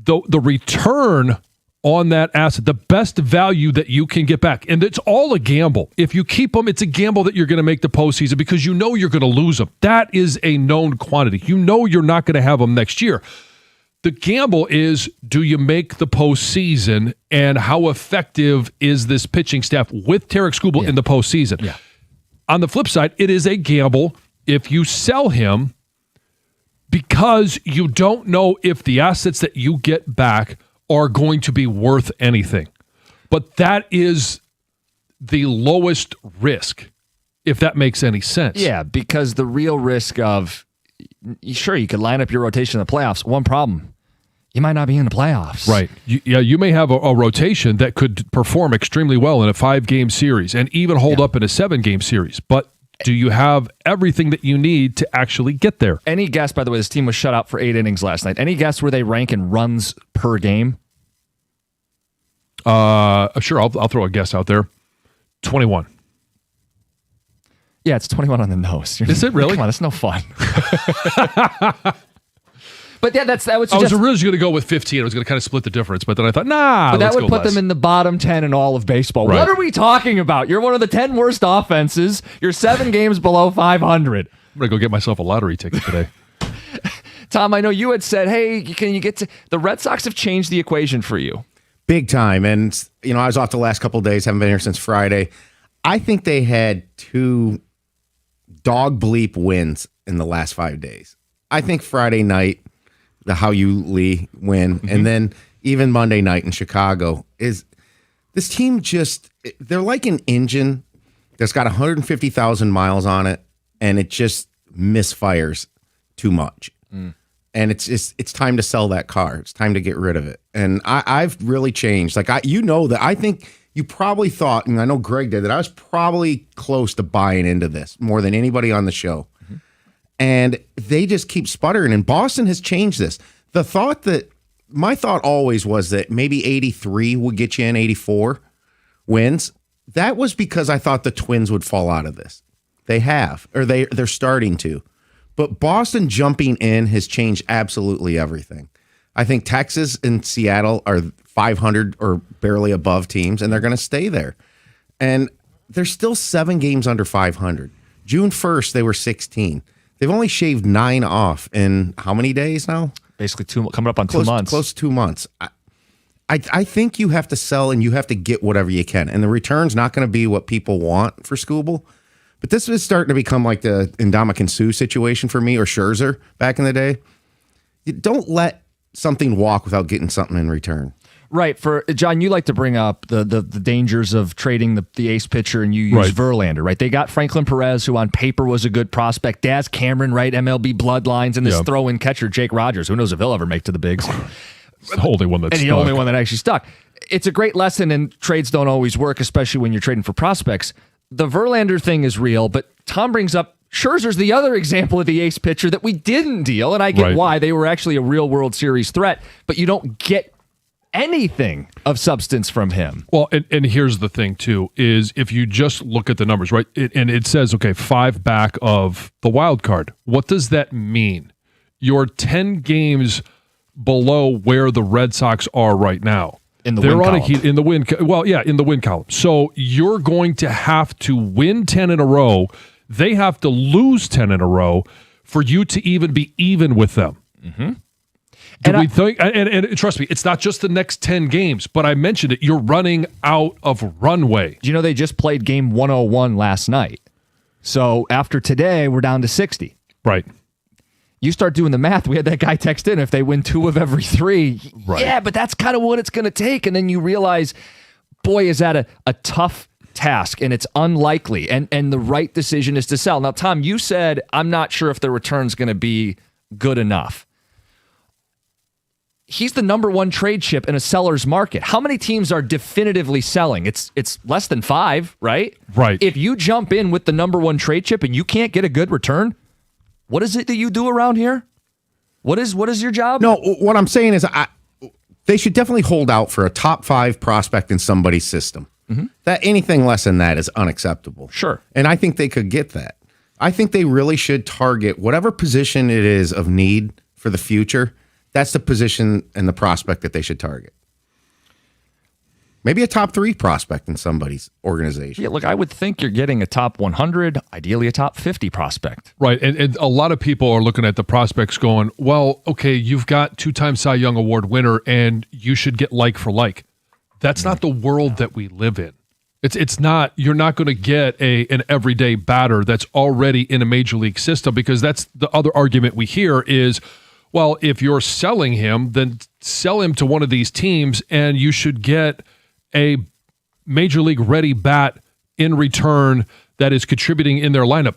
The return on that asset, the best value that you can get back. And it's all a gamble. If you keep them, it's a gamble that you're going to make the postseason because you know you're going to lose them. That is a known quantity. You know you're not going to have them next year. The gamble is, do you make the postseason, and how effective is this pitching staff with Tarek Skubal in the postseason? Yeah. On the flip side, it is a gamble if you sell him because you don't know if the assets that you get back are going to be worth anything. But that is the lowest risk, if that makes any sense. Yeah, because the real risk of, sure, you could line up your rotation in the playoffs. One problem, you might not be in the playoffs. Right. You may have a rotation that could perform extremely well in a 5-game series and even hold up in a 7-game series. But do you have everything that you need to actually get there? Any guess, by the way, this team was shut out for 8 innings last night. Any guess where they rank in runs per game? Sure, I'll throw a guess out there. 21. Yeah, it's 21 on the nose. Is it really? Come on, it's no fun. But yeah, that was. I was originally going to go with 15. I was going to kind of split the difference, but then I thought, but that would put less. them in the bottom 10 in all of baseball. Right. What are we talking about? You're one of the 10 worst offenses. You're 7 games below 500. I'm going to go get myself a lottery ticket today. Tom, I know you had said, hey, can you get to... The Red Sox have changed the equation for you. Big time. And, I was off the last couple of days, haven't been here since Friday. I think they had 2 dog bleep wins in the last 5 days. I think Friday night, the How You Lee win, and then even Monday night in Chicago is this team they're like an engine that's got 150,000 miles on it, and it just misfires too much. And it's time to sell that car. It's time to get rid of it. And I've really changed. Like that I think you probably thought, and I know Greg did, that I was probably close to buying into this more than anybody on the show. And they just keep sputtering. And Boston has changed this. My thought always was that maybe 83 would get you in 84 wins. That was because I thought the Twins would fall out of this. They have, or they're starting to. But Boston jumping in has changed absolutely everything. I think Texas and Seattle are 500 or barely above teams, and they're going to stay there. And they're still 7 games under 500. June 1st, they were 16. They've only shaved 9 off in how many days now? Basically coming up on 2 months. Close to 2 months. I think you have to sell and you have to get whatever you can. And the return's not going to be what people want for Skubal. But this is starting to become like the Ndamukong Suh situation for me, or Scherzer back in the day. You don't let something walk without getting something in return. Right. For John, you like to bring up the dangers of trading the ace pitcher, and you use Verlander, right? They got Franklin Perez, who on paper was a good prospect. Daz Cameron, right? MLB bloodlines, and this throw-in catcher, Jake Rogers. Who knows if he'll ever make to the bigs? The only one that's stuck. The only one that actually stuck. It's a great lesson, and trades don't always work, especially when you're trading for prospects. The Verlander thing is real, but Tom brings up Scherzer's the other example of the ace pitcher that we didn't deal, and I get why. They were actually a real World Series threat, but you don't get anything of substance from him. Well, and here's the thing, too, is if you just look at the numbers, right, and it says, 5 back of the wild card. What does that mean? You're 10 games below where the Red Sox are right now. In the win column. In the win column. So you're going to have to win 10 in a row. They have to lose 10 in a row for you to even be even with them. And trust me, it's not just the next 10 games, but I mentioned it. You're running out of runway. Do you know they just played game 101 last night? So after today, we're down to 60. Right. You start doing the math. We had that guy text in, if they win 2 of every 3. Right. Yeah, but that's kind of what it's going to take. And then you realize, boy, is that a tough task, and it's unlikely. And the right decision is to sell. Now, Tom, you said, I'm not sure if the return's going to be good enough. He's the number 1 trade chip in a seller's market. How many teams are definitively selling? It's less than 5, right? Right. If you jump in with the number 1 trade chip and you can't get a good return, what is it that you do around here? What is your job? No, what I'm saying is they should definitely hold out for a top 5 prospect in somebody's system. That anything less than that is unacceptable. Sure. And I think they could get that. I think they really should target whatever position it is of need for the future. That's the position and the prospect that they should target. Maybe a top 3 prospect in somebody's organization. Yeah, look, I would think you're getting a top 100, ideally a top 50 prospect. Right, and a lot of people are looking at the prospects going, well, okay, you've got 2-time Cy Young Award winner, and you should get like for like. That's not the world that we live in. It's not. You're not going to get an everyday batter that's already in a major league system, because that's the other argument we hear is, well, if you're selling him, then sell him to one of these teams, and you should get a major league ready bat in return that is contributing in their lineup.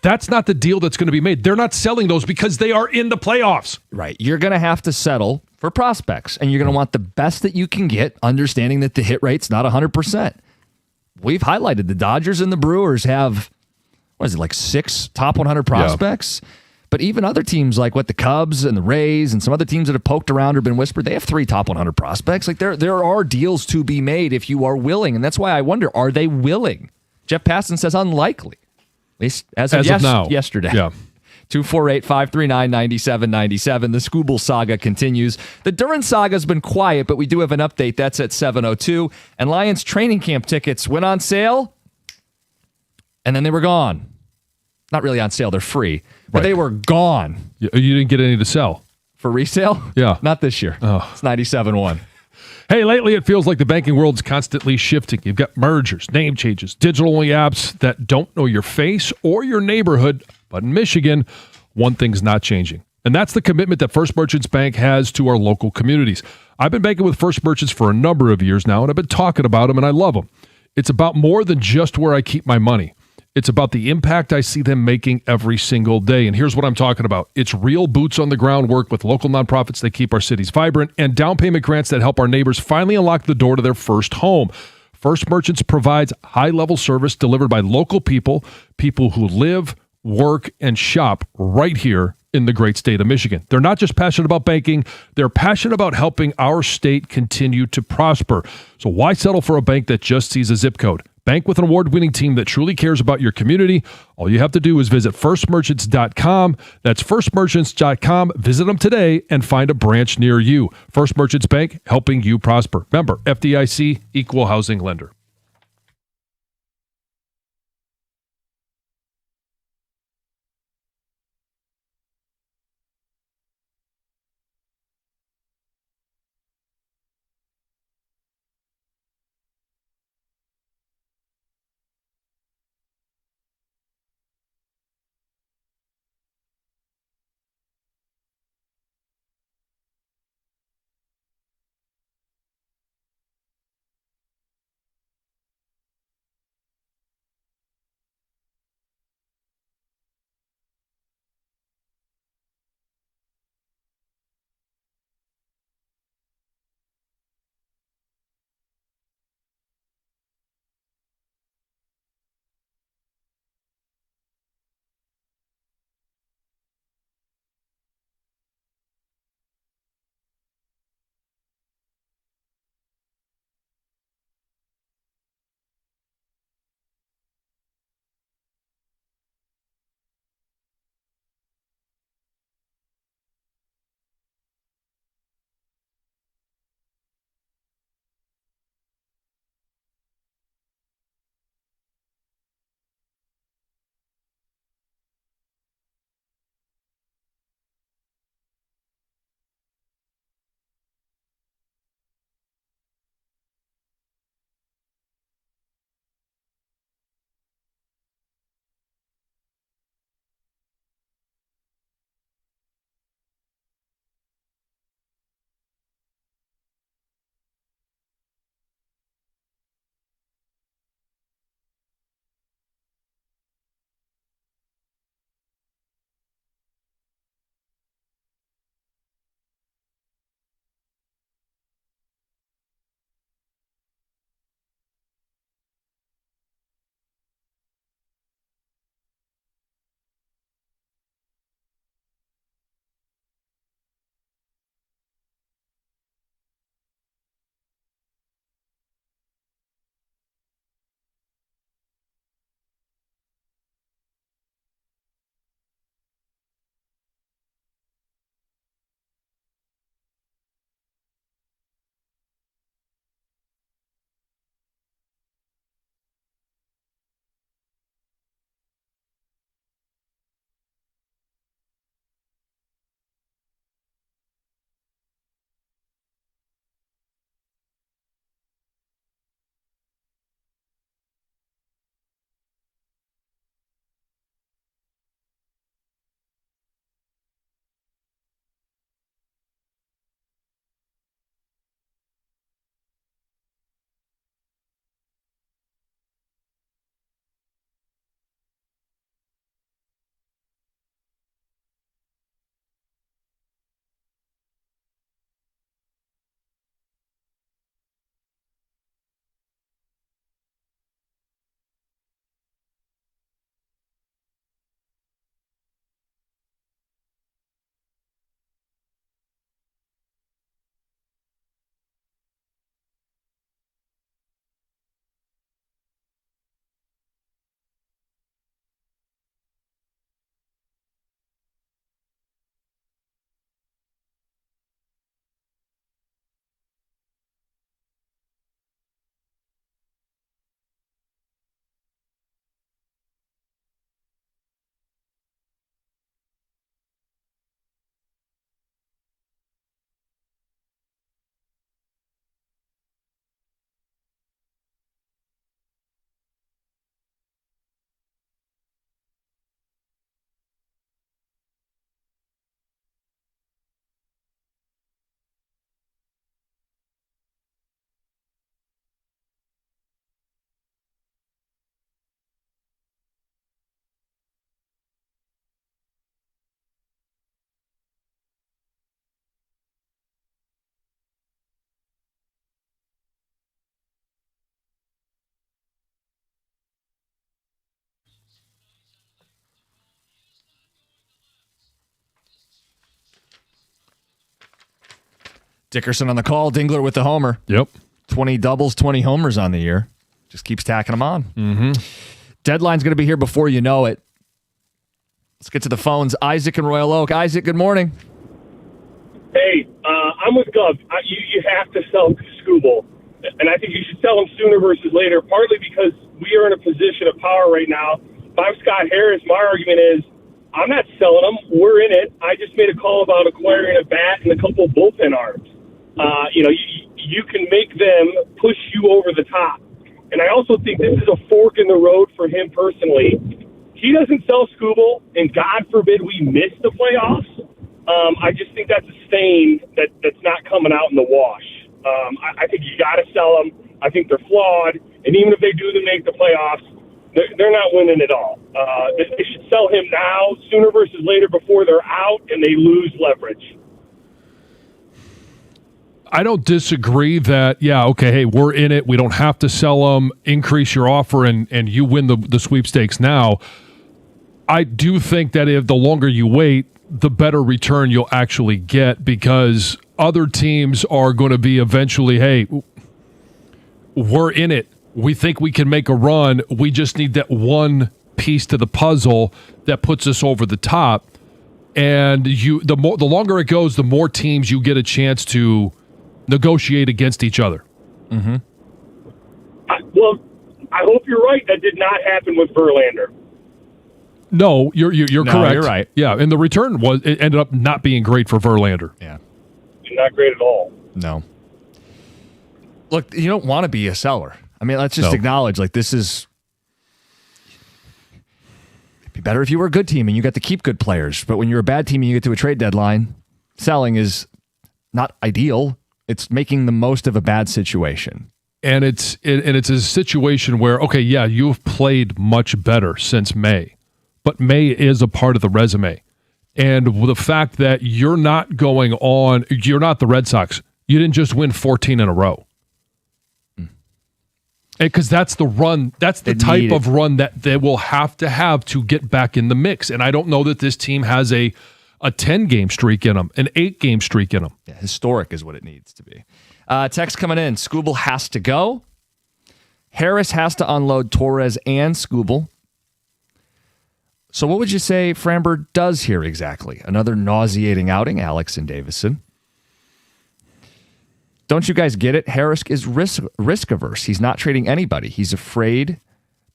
That's not the deal that's going to be made. They're not selling those because they are in the playoffs. Right. You're going to have to settle for prospects, and you're going to want the best that you can get, understanding that the hit rate's not 100%. We've highlighted the Dodgers and the Brewers have, 6 top 100 prospects? Yeah. But even other teams like the Cubs and the Rays and some other teams that have poked around or been whispered, they have 3 top 100 prospects. There are deals to be made if you are willing. And that's why I wonder, are they willing? Jeff Passan says unlikely. At least as of now. Yesterday. Yeah. 248-539-9797. The Skubal saga continues. The Duran saga has been quiet, but we do have an update. That's at 7:02. And Lions training camp tickets went on sale, and then they were gone. Not really on sale. They're free. But they were gone. You didn't get any to sell. For resale? Yeah. Not this year. Oh. It's 97.1. Hey, lately it feels like the banking world's constantly shifting. You've got mergers, name changes, digital-only apps that don't know your face or your neighborhood. But in Michigan, one thing's not changing, and that's the commitment that First Merchants Bank has to our local communities. I've been banking with First Merchants for a number of years now, and I've been talking about them, and I love them. It's about more than just where I keep my money. It's about the impact I see them making every single day. And here's what I'm talking about. It's real boots on the ground work with local nonprofits that keep our cities vibrant and down payment grants that help our neighbors finally unlock the door to their first home. First Merchants provides high-level service delivered by local people who live, work, and shop right here in the great state of Michigan. They're not just passionate about banking, they're passionate about helping our state continue to prosper. So why settle for a bank that just sees a zip code? Bank with an award-winning team that truly cares about your community. All you have to do is visit firstmerchants.com. That's firstmerchants.com. Visit them today and find a branch near you. First Merchants Bank, helping you prosper. Member FDIC, Equal Housing Lender. Dickerson on the call. Dingler with the homer. Yep. 20 doubles, 20 homers on the year. Just keeps tacking them on. Mm-hmm. Deadline's going to be here before you know it. Let's get to the phones. Isaac in Royal Oak. Isaac, good morning. Hey, I'm with Gov. You have to sell Skubal, and I think you should sell him sooner versus later, partly because we are in a position of power right now. If I'm Scott Harris, my argument is I'm not selling him. We're in it. I just made a call about acquiring a bat and a couple bullpen arms. You can make them push you over the top. And I also think this is a fork in the road for him personally. He doesn't sell Skubal, and God forbid we miss the playoffs. I just think that's a stain that's not coming out in the wash. I think you got to sell them. I think they're flawed, and even if they do make the playoffs, they're not winning at all. They should sell him now, sooner versus later, before they're out and they lose leverage. I don't disagree that, hey, we're in it. We don't have to sell them. Increase your offer, and you win the sweepstakes now. I do think that if the longer you wait, the better return you'll actually get, because other teams are going to be eventually, hey, we're in it. We think we can make a run. We just need that one piece to the puzzle that puts us over the top. And the longer it goes, the more teams you get a chance to negotiate against each other. Mm-hmm. Well, I hope you're right. That did not happen with Verlander. No, you're correct. You're right. Yeah, and the return ended up not being great for Verlander. Yeah, not great at all. No. Look, you don't want to be a seller. I mean, let's just acknowledge, this is. It'd be better if you were a good team and you got to keep good players. But when you're a bad team and you get to a trade deadline, selling is not ideal. It's making the most of a bad situation. And it's a situation where, you've played much better since May, but May is a part of the resume. And the fact that you're not you're not the Red Sox. You didn't just win 14 in a row. Because that's the run, that's the type of run that they will have to get back in the mix. And I don't know that this team has a 10-game streak in them, an 8-game streak in them. Yeah, historic is what it needs to be. Text coming in. Skubal has to go. Harris has to unload Torres and Skubal. So what would you say Framber does here exactly? Another nauseating outing, Alex and Davison. Don't you guys get it? Harris is risk averse. He's not trading anybody. He's afraid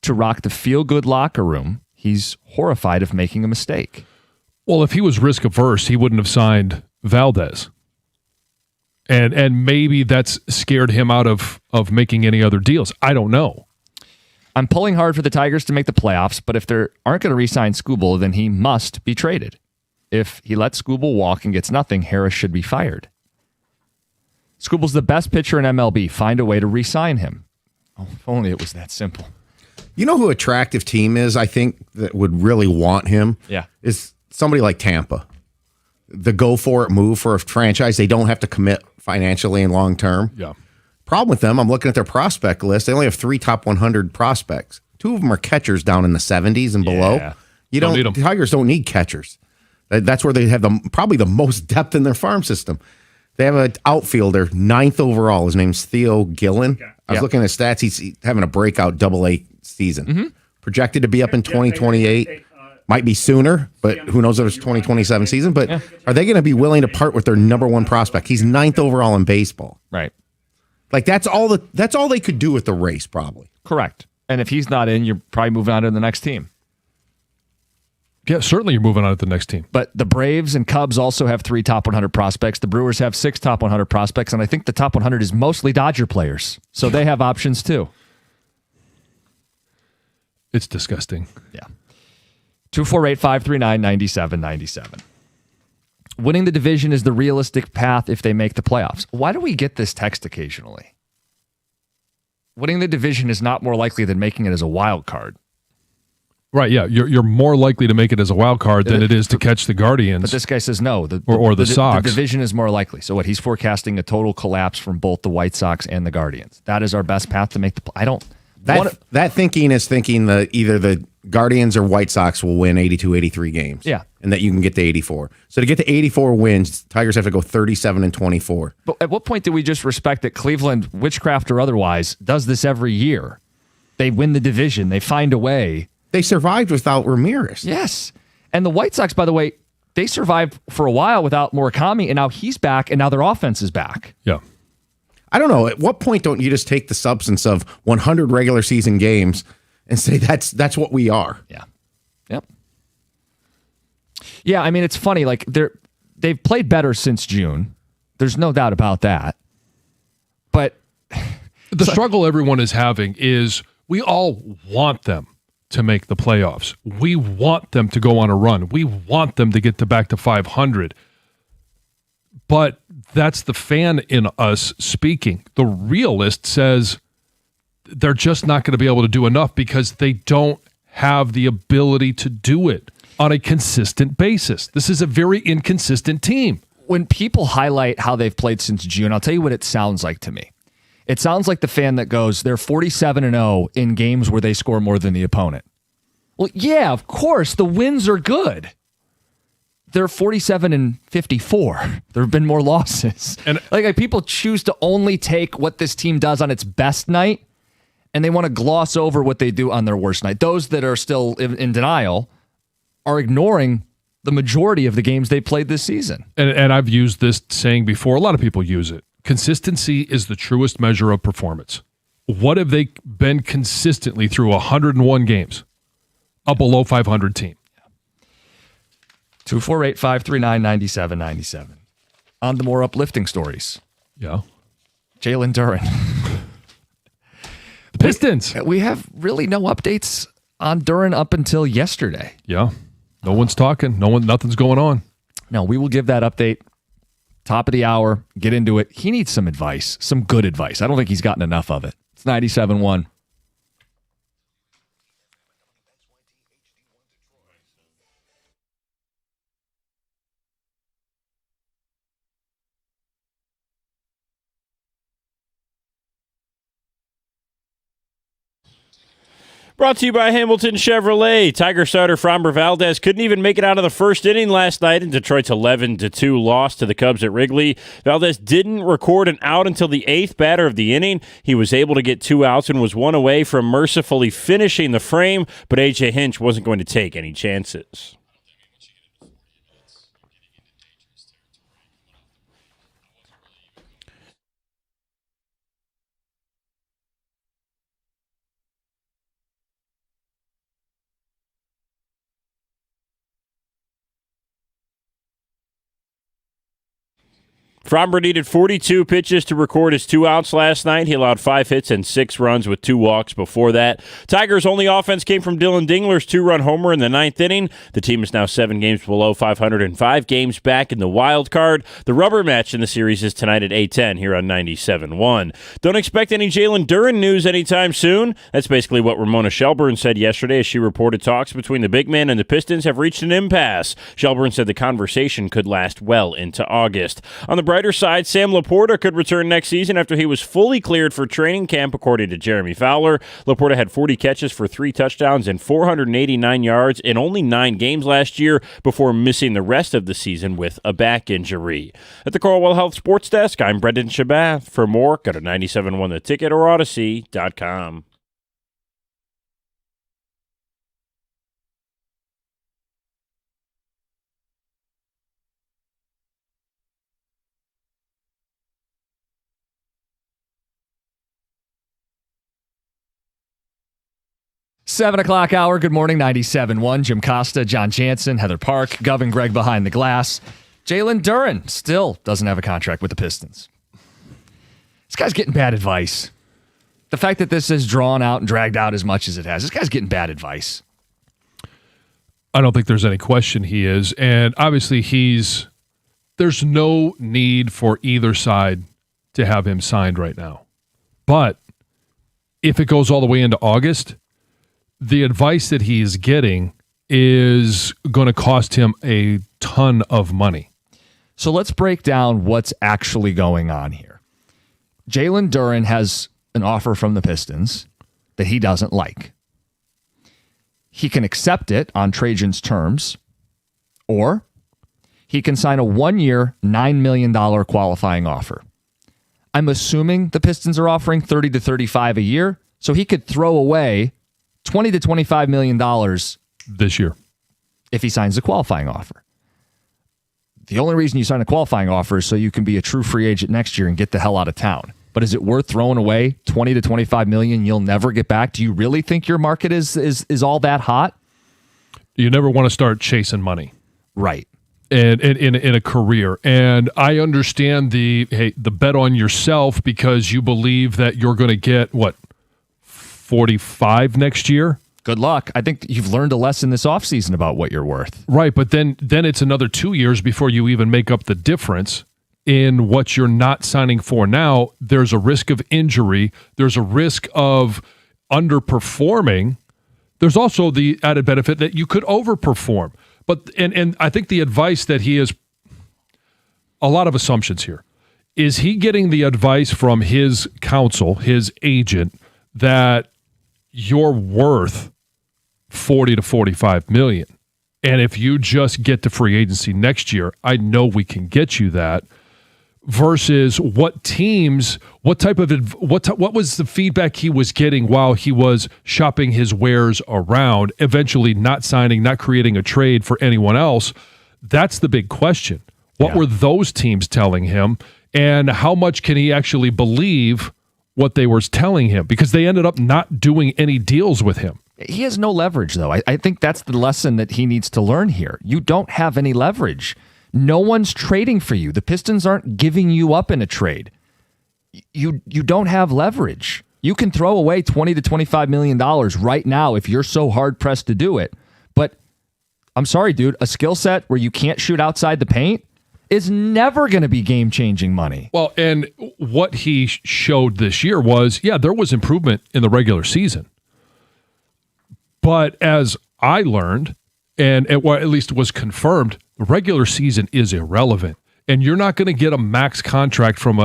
to rock the feel-good locker room. He's horrified of making a mistake. Well, if he was risk averse, he wouldn't have signed Valdez. And maybe that's scared him out of making any other deals. I don't know. I'm pulling hard for the Tigers to make the playoffs, but if they aren't going to re-sign Skubal, then he must be traded. If he lets Skubal walk and gets nothing, Harris should be fired. Skubal's the best pitcher in MLB. Find a way to re-sign him. Oh, if only it was that simple. You know who attractive team is, I think, that would really want him? Yeah. Is somebody like Tampa. The go-for-it move for a franchise. They don't have to commit financially and long-term. Yeah. Problem with them, I'm looking at their prospect list. They only have 3 top 100 prospects. 2 of them are catchers down in the 70s and below. Yeah. You Don't need 'em. Tigers don't need catchers. That's where they have probably the most depth in their farm system. They have an outfielder, 9th overall. His name's Theo Gillen. I was looking at his stats. He's having a breakout AA season. Mm-hmm. Projected to be up in 2028. Might be sooner, but who knows if it's 2027 season. But are they going to be willing to part with their number 1 prospect? He's 9th overall in baseball. Right. That's all they could do with the race, probably. Correct. And if he's not in, you're probably moving on to the next team. Yeah, certainly you're moving on to the next team. But the Braves and Cubs also have 3 top 100 prospects. The Brewers have 6 top 100 prospects, and I think the top 100 is mostly Dodger players. So they have options too. It's disgusting. Yeah. 248-539-9797. Winning the division is the realistic path if they make the playoffs. Why do we get this text occasionally? Winning the division is not more likely than making it as a wild card. Right, yeah. You're more likely to make it as a wild card than it is to catch the Guardians. But this guy says no. Or the Sox. The division is more likely. So what? He's forecasting a total collapse from both the White Sox and the Guardians. That is our best path to make the I don't... That thinking is thinking either the Guardians or White Sox will win 82, 83 games. Yeah. And that you can get to 84. So to get to 84 wins, Tigers have to go 37-24. But at what point do we just respect that Cleveland, witchcraft or otherwise, does this every year? They win the division. They find a way. They survived without Ramirez. Yes. And the White Sox, by the way, they survived for a while without Murakami, and now he's back, and now their offense is back. Yeah. I don't know. At what point don't you just take the substance of 100 regular season games and say that's what we are? Yeah. Yep. Yeah, I mean, it's funny. Like they've played better since June. There's no doubt about that. But the struggle everyone is having is we all want them to make the playoffs. We want them to go on a run. We want them to get back to 500. But that's the fan in us speaking. The realist says they're just not going to be able to do enough because they don't have the ability to do it on a consistent basis. This is a very inconsistent team. When people highlight how they've played since June, I'll tell you what it sounds like to me. It sounds like the fan that goes, they're 47-0 in games where they score more than the opponent. Well, yeah, of course, the wins are good. They're 47-54. There have been more losses. And like people choose to only take what this team does on its best night, and they want to gloss over what they do on their worst night. Those that are still in denial are ignoring the majority of the games they played this season. And I've used this saying before. A lot of people use it. Consistency is the truest measure of performance. What have they been consistently through 101 games? A below 500 team. 248-539-9797. On to more uplifting stories. Yeah. Jalen Duren. The Pistons. We have really no updates on Duren up until yesterday. Yeah. No one's talking. Nothing's going on. No, we will give that update. Top of the hour. Get into it. He needs some advice, some good advice. I don't think he's gotten enough of it. It's 97.1. Brought to you by Hamilton Chevrolet. Tiger starter Framber Valdez couldn't even make it out of the first inning last night in Detroit's 11-2 loss to the Cubs at Wrigley. Valdez didn't record an out until the eighth batter of the inning. He was able to get 2 outs and was 1 away from mercifully finishing the frame, but A.J. Hinch wasn't going to take any chances. Framber needed 42 pitches to record his 2 outs last night. He allowed 5 hits and 6 runs with 2 walks before that. Tigers' only offense came from Dylan Dingler's 2-run homer in the 9th inning. The team is now 7 games below 500 and 5 games back in the wild card. The rubber match in the series is tonight at 8:10 here on 97.1. Don't expect any Jalen Duren news anytime soon. That's basically what Ramona Shelburne said yesterday as she reported talks between the big man and the Pistons have reached an impasse. Shelburne said the conversation could last well into August. On the brighter side, Sam Laporta could return next season after he was fully cleared for training camp, according to Jeremy Fowler. Laporta had 40 catches for 3 touchdowns and 489 yards in only 9 games last year before missing the rest of the season with a back injury. At the Cornwall Health Sports Desk, I'm Brendan Shabath. For more, go to 971theticket or Odyssey.com. Seven o'clock hour. Good morning, 97.1. Jim Costa, John Jansen, Heather Park, Gov and Greg behind the glass. Jalen Duren still doesn't have a contract with the Pistons. This guy's getting bad advice. The fact that this is drawn out and dragged out as much as it has, this guy's getting bad advice. I don't think there's any question he is. And obviously there's no need for either side to have him signed right now. But if it goes all the way into August, the advice that he's getting is going to cost him a ton of money. So let's break down what's actually going on here. Jalen Duren has an offer from the Pistons that he doesn't like. he can accept it on Trajan's terms, or he can sign a 1-year, $9 million qualifying offer. I'm assuming the Pistons are offering $30 to $35 a year, so he could throw away $20 to $25 million this year if he signs a qualifying offer. The only reason you sign a qualifying offer is so you can be a true free agent next year and get the hell out of town. But is it worth throwing away $20 to $25 million you'll never get back? Do you really think your market is all that hot? You never want to start chasing money. Right. And in a career. And I understand the bet on yourself because you believe that you're going to get, 45 next year? Good luck. I think you've learned a lesson this offseason about what you're worth. Right, but then it's another 2 years before you even make up the difference in what you're not signing for now. There's a risk of injury. There's a risk of underperforming. There's also the added benefit that you could overperform. But and I think the advice that he is, a lot of assumptions here. Is he getting the advice from his counsel, his agent, that you're worth $40 to $45 million? And if you just get to free agency next year, I know we can get you that. Versus what teams, what was the feedback he was getting while he was shopping his wares around, eventually not signing, not creating a trade for anyone else? That's the big question. What were those teams telling him, and how much can he actually believe what they were telling him? Because they ended up not doing any deals with him. He has no leverage, though. I think that's the lesson that he needs to learn here. You don't have any leverage. No one's trading for you. The Pistons aren't giving you up in a trade. You don't have leverage. You can throw away $20 to $25 million right now if you're so hard-pressed to do it. But I'm sorry, dude, a skill set where you can't shoot outside the paint is never going to be game-changing money. Well, and what he showed this year was, there was improvement in the regular season. But as I learned, and at least was confirmed, the regular season is irrelevant. And you're not going to get a max contract from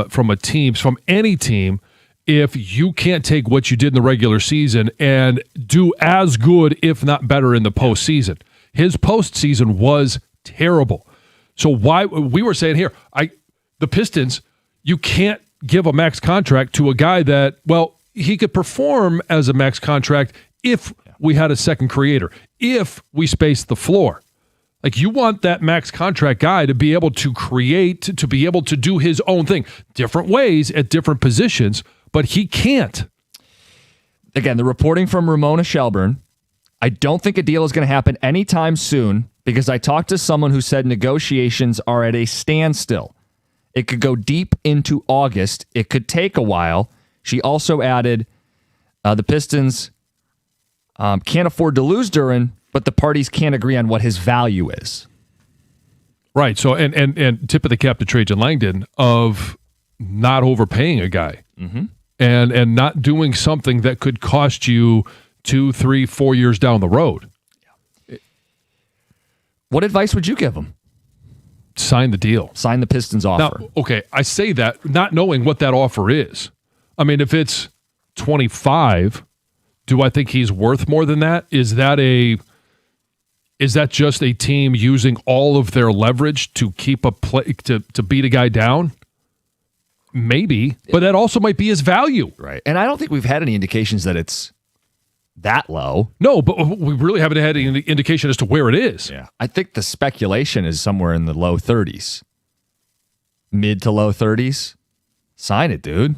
any team, if you can't take what you did in the regular season and do as good, if not better, in the postseason. His postseason was terrible. So why we were saying here, the Pistons, you can't give a max contract to a guy that, he could perform as a max contract if we had a second creator, if we spaced the floor. Like, you want that max contract guy to be able to create, to be able to do his own thing, different ways at different positions, but he can't. Again, the reporting from Ramona Shelburne, I don't think a deal is going to happen anytime soon, because I talked to someone who said negotiations are at a standstill. It could go deep into August. It could take a while. She also added, the Pistons can't afford to lose Duren, but the parties can't agree on what his value is. Right. So, and tip of the cap to Trajan Langdon of not overpaying a guy, and not doing something that could cost you 2, 3, 4 years down the road. What advice would you give him? Sign the deal. Sign the Pistons offer. Now, okay, I say that not knowing what that offer is. I mean, if it's 25, do I think he's worth more than that? Is that just a team using all of their leverage to keep a play to beat a guy down? Maybe, but that also might be his value. Right. And I don't think we've had any indications that it's that low. No, but we really haven't had any indication as to where it is. Yeah. I think the speculation is somewhere in the low 30s. Mid to low 30s. Sign it, dude.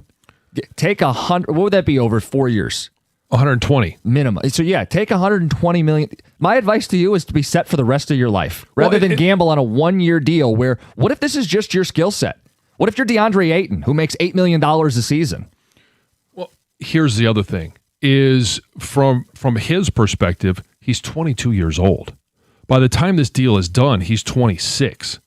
Take 100. What would that be over 4 years? 120 minimum. So take 120 million. My advice to you is to be set for the rest of your life, rather than gamble on a 1-year deal where, what if this is just your skill set? What if you're DeAndre Ayton, who makes $8 million a season? Well, here's the other thing, is from his perspective, he's 22 years old. By the time this deal is done, he's 26.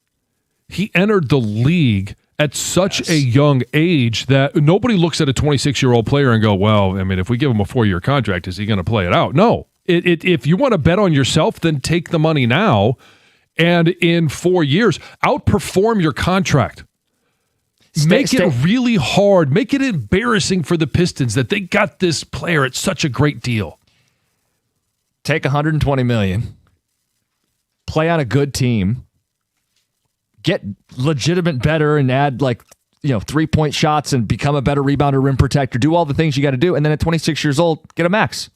He entered the league at such a young age that nobody looks at a 26-year-old player and go, well, I mean, if we give him a 4-year contract, is he going to play it out? No. If you want to bet on yourself, then take the money now, and in 4 years, outperform your contract. Make it really hard. Make it embarrassing for the Pistons that they got this player at such a great deal. take $120 million, play on a good team, get legitimate better and add 3-point shots and become a better rebounder, rim protector, do all the things you got to do. And then at 26 years old, get a max.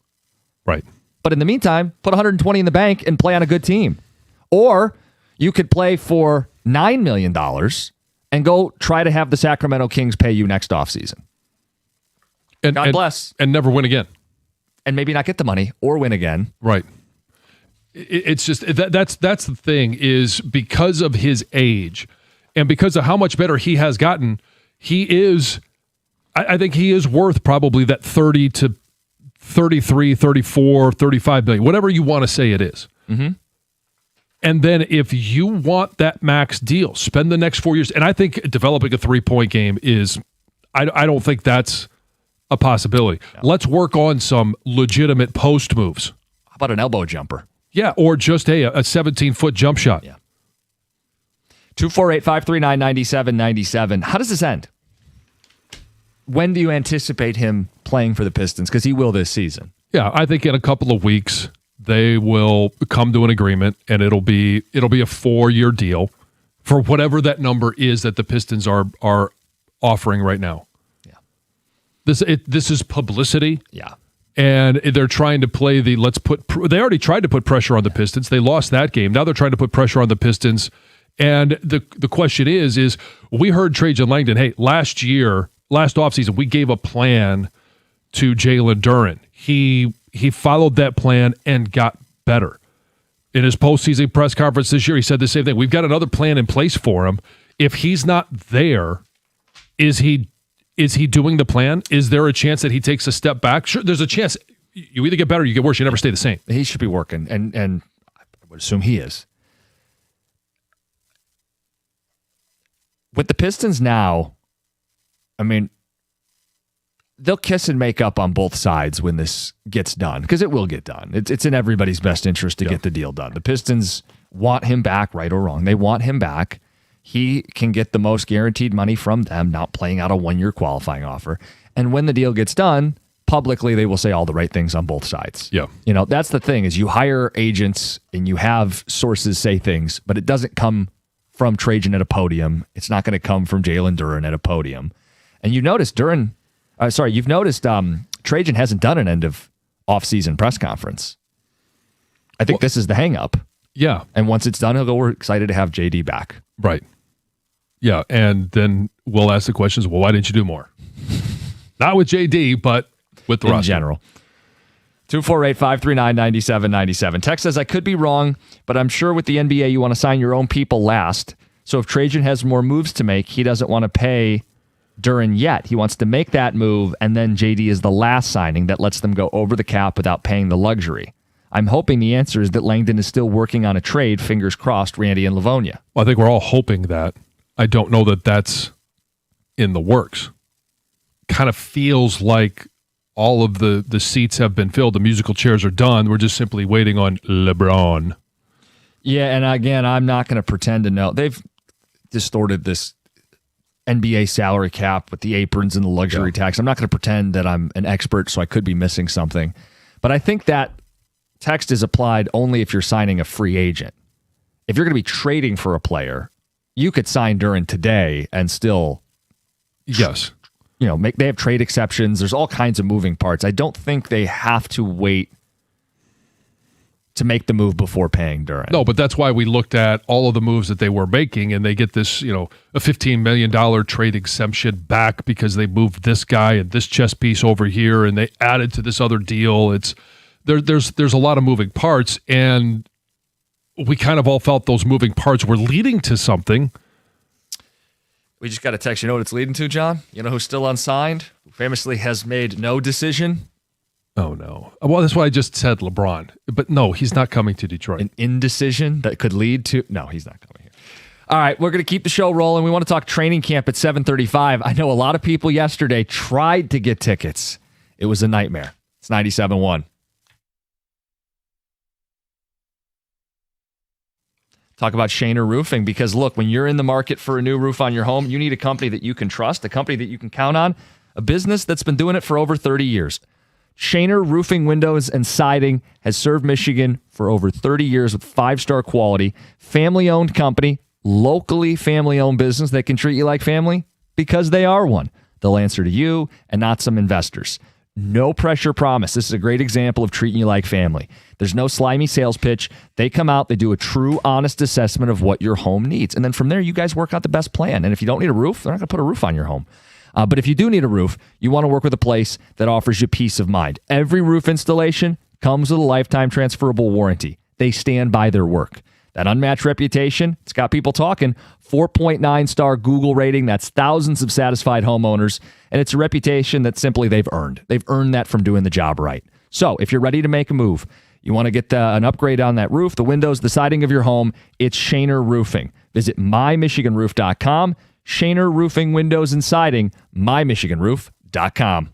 Right. But in the meantime, put 120 in the bank and play on a good team. Or you could play for $9 million and go try to have the Sacramento Kings pay you next offseason. God bless. And never win again. And maybe not get the money or win again. Right. It's just that's the thing, is because of his age and because of how much better he has gotten, I think he is worth probably that 30 to 33, 34, 35 million, whatever you want to say it is. Mm-hmm. And then if you want that max deal, spend the next 4 years. And I think developing a 3-point game is, I don't think that's a possibility. No. Let's work on some legitimate post moves. How about an elbow jumper? Yeah, or just a 17-foot jump shot. Yeah. 248-539-9797. How does this end? When do you anticipate him playing for the Pistons? Because he will this season. Yeah, I think in a couple of weeks they will come to an agreement, and it'll be a 4-year deal for whatever that number is that the Pistons are offering right now. Yeah. This is publicity. Yeah. And they're trying to play they already tried to put pressure on the Pistons. They lost that game. Now they're trying to put pressure on the Pistons. And the question is we heard Trajan Langdon, hey, last offseason, we gave a plan to Jalen Duren. He followed that plan and got better. In his postseason press conference this year, he said the same thing. We've got another plan in place for him. If he's not there, is he doing the plan? Is there a chance that he takes a step back? Sure, there's a chance. You either get better or you get worse. You never stay the same. He should be working, and I would assume he is. With the Pistons now, I mean, they'll kiss and make up on both sides when this gets done, because it will get done. It's in everybody's best interest to get the deal done. The Pistons want him back, right or wrong. They want him back. He can get the most guaranteed money from them, not playing out a 1-year qualifying offer. And when the deal gets done, publicly they will say all the right things on both sides. Yeah. That's the thing, is you hire agents and you have sources say things, but it doesn't come from Trajan at a podium. It's not going to come from Jalen Duren at a podium. And you've noticed Trajan hasn't done an end of off-season press conference. I think this is the hang-up. Yeah. And once it's done, he'll go, we're excited to have JD back. Right. Yeah. And then we'll ask the questions, well, why didn't you do more? Not with JD, but with the roster. In general. 248-539-9797. Text says, I could be wrong, but I'm sure with the NBA you want to sign your own people last. So if Trajan has more moves to make, he doesn't want to pay Duren yet. He wants to make that move, and then JD is the last signing that lets them go over the cap without paying the luxury. I'm hoping the answer is that Langdon is still working on a trade, fingers crossed, Randy and Livonia. Well, I think we're all hoping that. I don't know that that's in the works. Kind of feels like all of the seats have been filled. The musical chairs are done. We're just simply waiting on LeBron. Yeah, and again, I'm not going to pretend to know. They've distorted this NBA salary cap with the aprons and the luxury tax. I'm not going to pretend that I'm an expert, so I could be missing something. But I think that text is applied only if you're signing a free agent. If you're going to be trading for a player, you could sign Duren today and still... Yes. They have trade exceptions. There's all kinds of moving parts. I don't think they have to wait to make the move before paying Duren. No, but that's why we looked at all of the moves that they were making, and they get this, a $15 million trade exemption back because they moved this guy and this chess piece over here, and they added to this other deal. It's there's a lot of moving parts, and we kind of all felt those moving parts were leading to something. We just got a text. You know what it's leading to, John? You know who's still unsigned? Who famously has made no decision? Oh, no. Well, that's what I just said, LeBron. But no, he's not coming to Detroit. An indecision that could lead to... No, he's not coming here. All right, we're going to keep the show rolling. We want to talk training camp at 7:35. I know a lot of people yesterday tried to get tickets. It was a nightmare. It's 97.1. Talk about Shaner Roofing, because look, when you're in the market for a new roof on your home, you need a company that you can trust, a company that you can count on, a business that's been doing it for over 30 years. Shaner Roofing Windows and Siding has served Michigan for over 30 years with 5-star quality. Family-owned company, locally family-owned business that can treat you like family because they are one. They'll answer to you and not some investors. No pressure promise. This is a great example of treating you like family. There's no slimy sales pitch. They come out, they do a true, honest assessment of what your home needs. And then from there, you guys work out the best plan. And if you don't need a roof, they're not going to put a roof on your home. But if you do need a roof, you want to work with a place that offers you peace of mind. Every roof installation comes with a lifetime transferable warranty. They stand by their work. That unmatched reputation, it's got people talking. 4.9-star Google rating. That's thousands of satisfied homeowners. And it's a reputation that simply they've earned. They've earned that from doing the job right. So if you're ready to make a move, you want to get an upgrade on that roof, the windows, the siding of your home, it's Shaner Roofing. Visit mymichiganroof.com. Shaner Roofing, Windows, and Siding, mymichiganroof.com.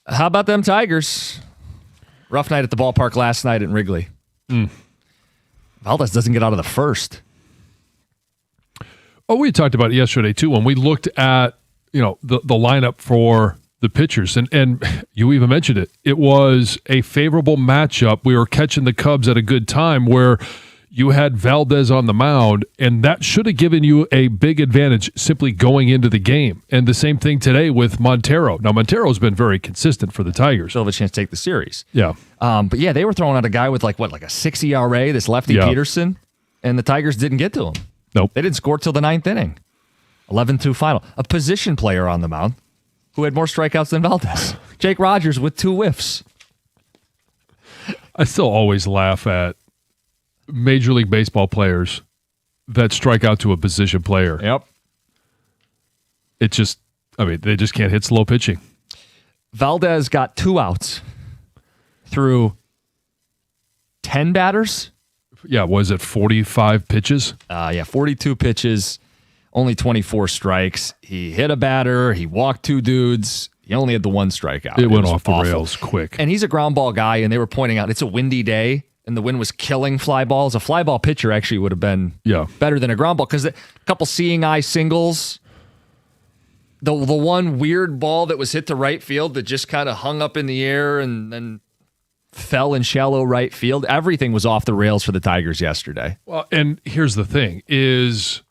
How about them Tigers? Rough night at the ballpark last night in Wrigley. Valdez doesn't get out of the first. Oh, we talked about it yesterday too when we looked at the lineup for the pitchers, and you even mentioned it. It was a favorable matchup. We were catching the Cubs at a good time where you had Valdez on the mound, and that should have given you a big advantage simply going into the game. And the same thing today with Montero. Now, Montero's been very consistent for the Tigers. Still have a chance to take the series. Yeah. But yeah, they were throwing out a guy with like a 6 ERA, this lefty Peterson, and the Tigers didn't get to him. Nope. They didn't score till the 9th inning. 11-2 final. A position player on the mound who had more strikeouts than Valdez. Jake Rogers with 2 whiffs. I still always laugh at Major League Baseball players that strike out to a position player. Yep. It just, they just can't hit slow pitching. Valdez got 2 outs through 10 batters. Yeah, was it 45 pitches? 42 pitches, only 24 strikes. He hit a batter. He walked 2 dudes. He only had the 1 strikeout. It went off awful. the rails quick. And he's a ground ball guy, and they were pointing out it's a windy day, and the wind was killing fly balls. A fly ball pitcher actually would have been better than a ground ball because a couple seeing eye singles. The one weird ball that was hit to right field that just kind of hung up in the air and then fell in shallow right field. Everything was off the rails for the Tigers yesterday. Well, and here's the thing is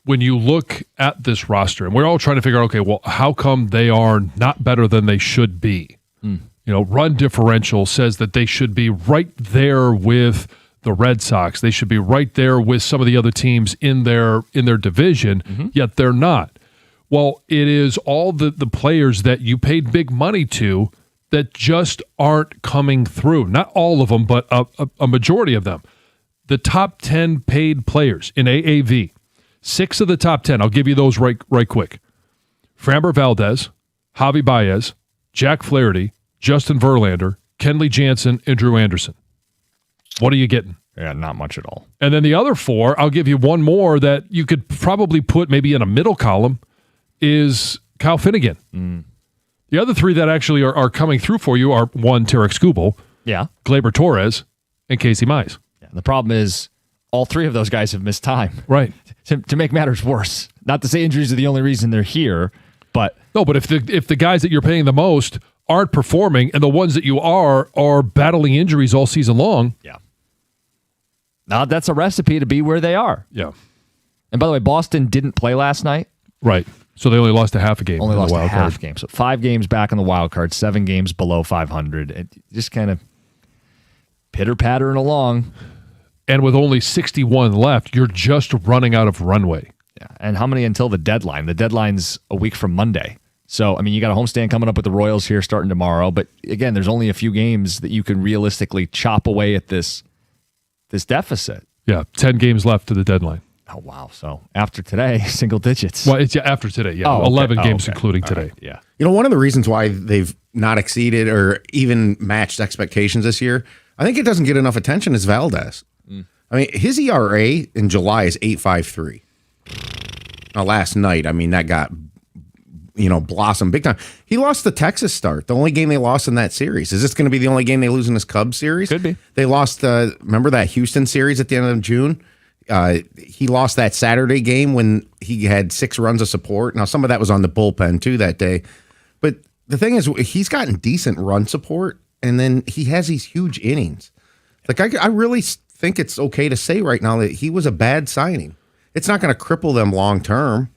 when you look at this roster, and we're all trying to figure out, okay, well, how come they are not better than they should be? Run differential says that they should be right there with the Red Sox. They should be right there with some of the other teams in their division, yet they're not. Well, it is all the players that you paid big money to that just aren't coming through. Not all of them, but a majority of them. The top 10 paid players in AAV, 6 of the top 10, I'll give you those right quick. Framber Valdez, Javi Baez, Jack Flaherty, Justin Verlander, Kenley Jansen, and Drew Anderson. What are you getting? Yeah, not much at all. And then the other 4, I'll give you one more that you could probably put maybe in a middle column, is Kyle Finnegan. The other 3 that actually are coming through for you are 1, Tarek Skubal, Gleyber Torres, and Casey Mize. Yeah, the problem is all 3 of those guys have missed time. Right. To make matters worse. Not to say injuries are the only reason they're here, but... No, but if the guys that you're paying the most aren't performing and the ones that you are battling injuries all season long. Yeah. Now that's a recipe to be where they are. Yeah. And by the way, Boston didn't play last night. Right. So they only lost a half a game. Only lost a half game. So 5 games back on the wild card, 7 games below 500. It just kind of pitter-pattering along. And with only 61 left, you're just running out of runway. Yeah. And how many until the deadline? The deadline's a week from Monday. So, you got a homestand coming up with the Royals here starting tomorrow. But again, there's only a few games that you can realistically chop away at this deficit. Yeah, 10 games left to the deadline. Oh, wow. So after today, single digits. Well, it's after today, yeah. Oh, okay. 11 games including today. Right. Yeah. One of the reasons why they've not exceeded or even matched expectations this year, I think it doesn't get enough attention, is Valdez. His ERA in July is 8.53. Now, last night, that got blossom big time. He lost the Texas start, the only game they lost in that series. Is this going to be the only game they lose in this Cubs series? Could be. They lost, remember that Houston series at the end of June? He lost that Saturday game when he had 6 runs of support. Now, some of that was on the bullpen, too, that day. But the thing is, he's gotten decent run support, and then he has these huge innings. I really think it's okay to say right now that he was a bad signing. It's not going to cripple them long term,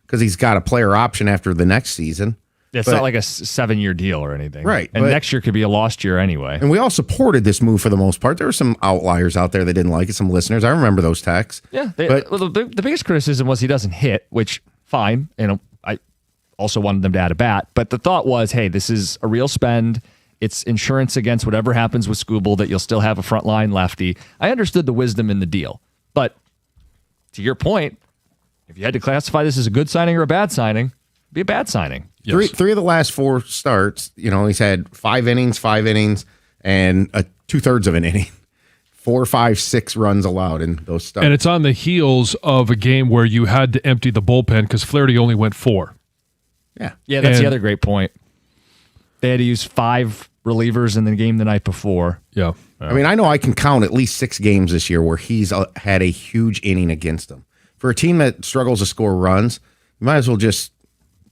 because he's got a player option after the next season. It's not like a 7-year deal or anything. Right. And next year could be a lost year anyway. And we all supported this move for the most part. There were some outliers out there that didn't like it, some listeners. I remember those texts. Yeah. The biggest criticism was he doesn't hit, which, fine. I also wanted them to add a bat. But the thought was, hey, this is a real spend. It's insurance against whatever happens with Skubal, that you'll still have a frontline lefty. I understood the wisdom in the deal. But to your point, if you had to classify this as a good signing or a bad signing, it'd be a bad signing. Yes. Three of the last 4 starts, he's had 5 innings, and 2/3 of an inning. 4, 5, 6 runs allowed in those starts. And it's on the heels of a game where you had to empty the bullpen because Flaherty only went 4. Yeah. Yeah, that's the other great point. They had to use 5 relievers in the game the night before. Yeah. I mean, I know I can count at least 6 games this year where he's had a huge inning against him. For a team that struggles to score runs, you might as well just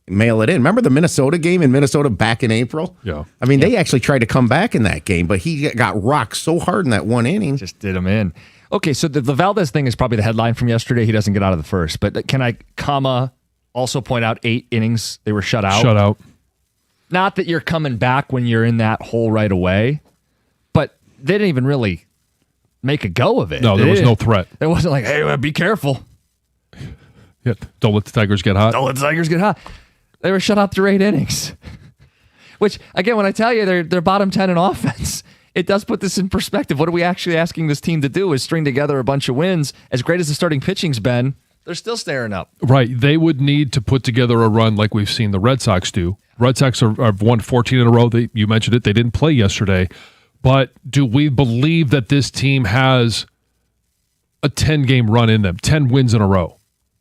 mail it in. Remember the Minnesota game in Minnesota back in April? Yeah. I mean, they actually tried to come back in that game, but he got rocked so hard in that one inning. Just did him in. Okay, so the Valdez thing is probably the headline from yesterday. He doesn't get out of the first. But can I, also point out 8 innings they were shut out? Shut out. Not that you're coming back when you're in that hole right away, but they didn't even really make a go of it. No, there was no threat. It wasn't like, hey, be careful. Yeah. Don't let the Tigers get hot. Don't let the Tigers get hot. They were shut out through 8 innings. Which, again, when I tell you they're bottom 10 in offense, it does put this in perspective. What are we actually asking this team to do is string together a bunch of wins. As great as the starting pitching's been, they're still staring up. Right. They would need to put together a run like we've seen the Red Sox do. Red Sox have won 14 in a row. You mentioned it. They didn't play yesterday. But do we believe that this team has a 10-game run in them, 10 wins in a row,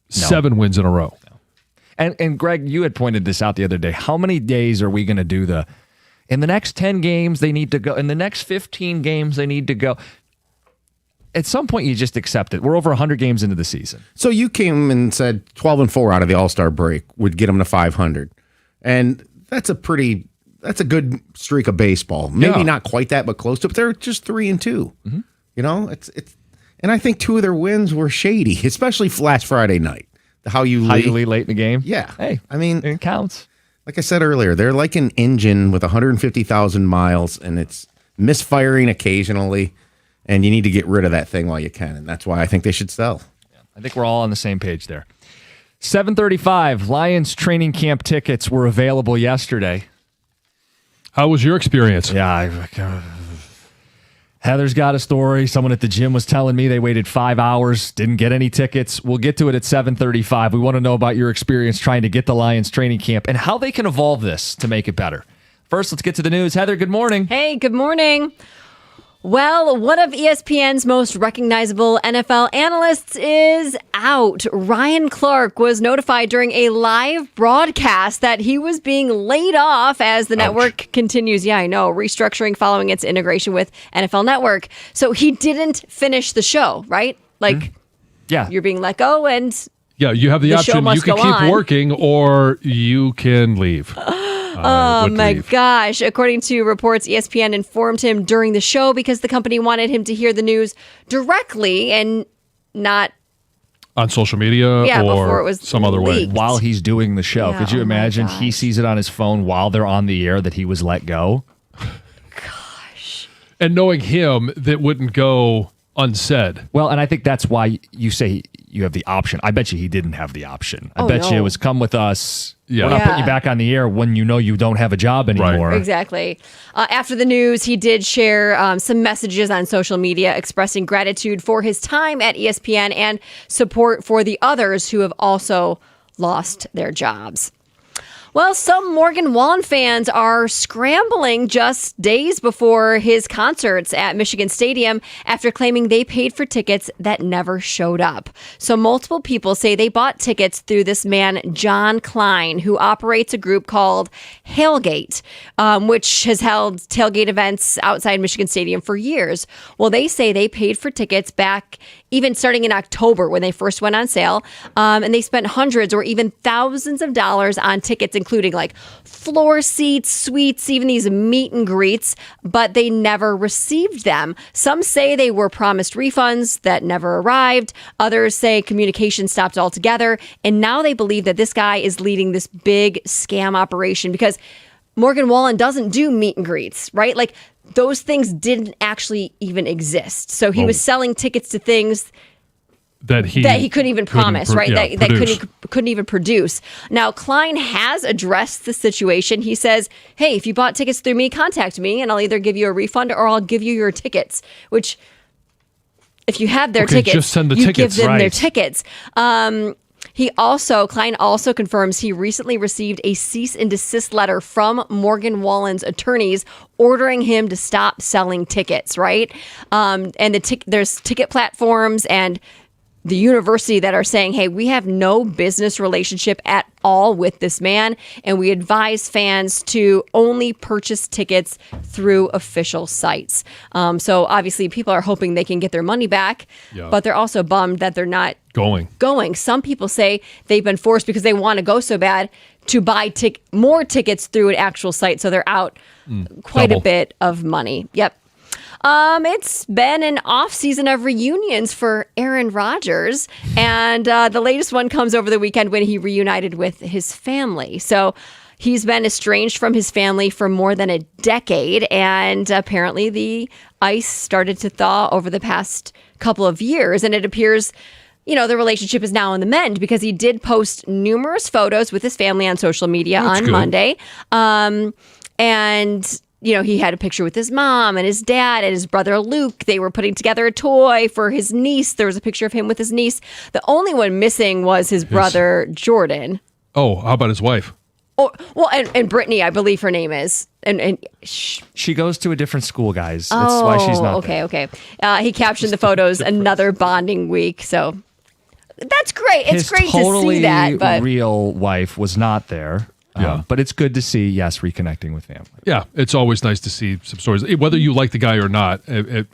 7 wins in a row? And Greg, you had pointed this out the other day. How many days are we going to do in the next 10 games they need to go, in the next 15 games they need to go? At some point you just accept it. We're over 100 games into the season. So you came and said 12-4 out of the All-Star break would get them to 500. And that's a good streak of baseball. Maybe not quite that, but close to it. They're just 3-2. Mm-hmm. You know, and I think 2 of their wins were shady, especially last Friday night. How you lead late in the game? Yeah. Hey, I mean, it counts. Like I said earlier, they're like an engine with 150,000 miles, and it's misfiring occasionally, and you need to get rid of that thing while you can, and that's why I think they should sell. I think we're all on the same page there. 7:35, Lions training camp tickets were available yesterday. How was your experience? Yeah, Heather's got a story. Someone at the gym was telling me they waited 5 hours, didn't get any tickets. We'll get to it at 7:35. We want to know about your experience trying to get the Lions training camp and how they can evolve this to make it better. First, let's get to the news. Heather, good morning. Hey, good morning. Well, one of ESPN's most recognizable NFL analysts is out. Ryan Clark was notified during a live broadcast that he was being laid off as the network continues, restructuring following its integration with NFL Network. So he didn't finish the show, right? Like, you're being let go and you have the option. You can keep working or you can leave. Oh my gosh. According to reports, ESPN informed him during the show because the company wanted him to hear the news directly and not on social media before it was some other way. While he's doing the show. Could you imagine he sees it on his phone while they're on the air that he was let go? Gosh. And knowing him, that wouldn't go unsaid. Well, and I think that's why you say you have the option. I bet you he didn't have the option. I bet you it was come with us. Yeah. We're not putting you back on the air when you know you don't have a job anymore. Right. Exactly. After the news, he did share some messages on social media expressing gratitude for his time at ESPN and support for the others who have also lost their jobs. Well, some Morgan Wallen fans are scrambling just days before his concerts at Michigan Stadium after claiming they paid for tickets that never showed up. So multiple people say they bought tickets through this man, John Klein, who operates a group called Hailgate, which has held tailgate events outside Michigan Stadium for years. Well, they say they paid for tickets back even starting in October when they first went on sale. And they spent hundreds or even thousands of dollars on tickets, including like floor seats, suites, even these meet and greets, but they never received them. Some say they were promised refunds that never arrived. Others say communication stopped altogether. And now they believe that this guy is leading this big scam operation because Morgan Wallen doesn't do meet and greets, right? Like those things didn't actually even exist. So he was selling tickets to things that he couldn't even promise, right? That couldn't even produce. Now, Klein has addressed the situation. He says, hey, if you bought tickets through me, contact me and I'll either give you a refund or I'll give you your tickets, which if you have their tickets, just send the you tickets, give them right. their tickets. Klein also confirms he recently received a cease and desist letter from Morgan Wallen's attorneys ordering him to stop selling tickets, right? And there's ticket platforms and the university that are saying, hey, we have no business relationship at all with this man, and we advise fans to only purchase tickets through official sites. So obviously people are hoping they can get their money back, but they're also bummed that they're not going. Some people say they've been forced because they want to go so bad to buy more tickets through an actual site. So they're out quite a bit of money. Yep. It's been an off season of reunions for Aaron Rodgers, and the latest one comes over the weekend when he reunited with his family. So he's been estranged from his family for more than a decade, and apparently the ice started to thaw over the past couple of years, and it appears the relationship is now on the mend because he did post numerous photos with his family on social media on Monday. And he had a picture with his mom and his dad and his brother Luke. They were putting together a toy for his niece. There was a picture of him with his niece. The only one missing was his brother Jordan. Oh, how about his wife? Oh, well, and Brittany, I believe her name is. And she goes to a different school, guys. That's why she's not there. Okay. He captioned the photos, another bonding week. So that's great. It's great to see that. But real wife was not there. But it's good to see, reconnecting with family. Yeah, it's always nice to see some stories. Whether you like the guy or not,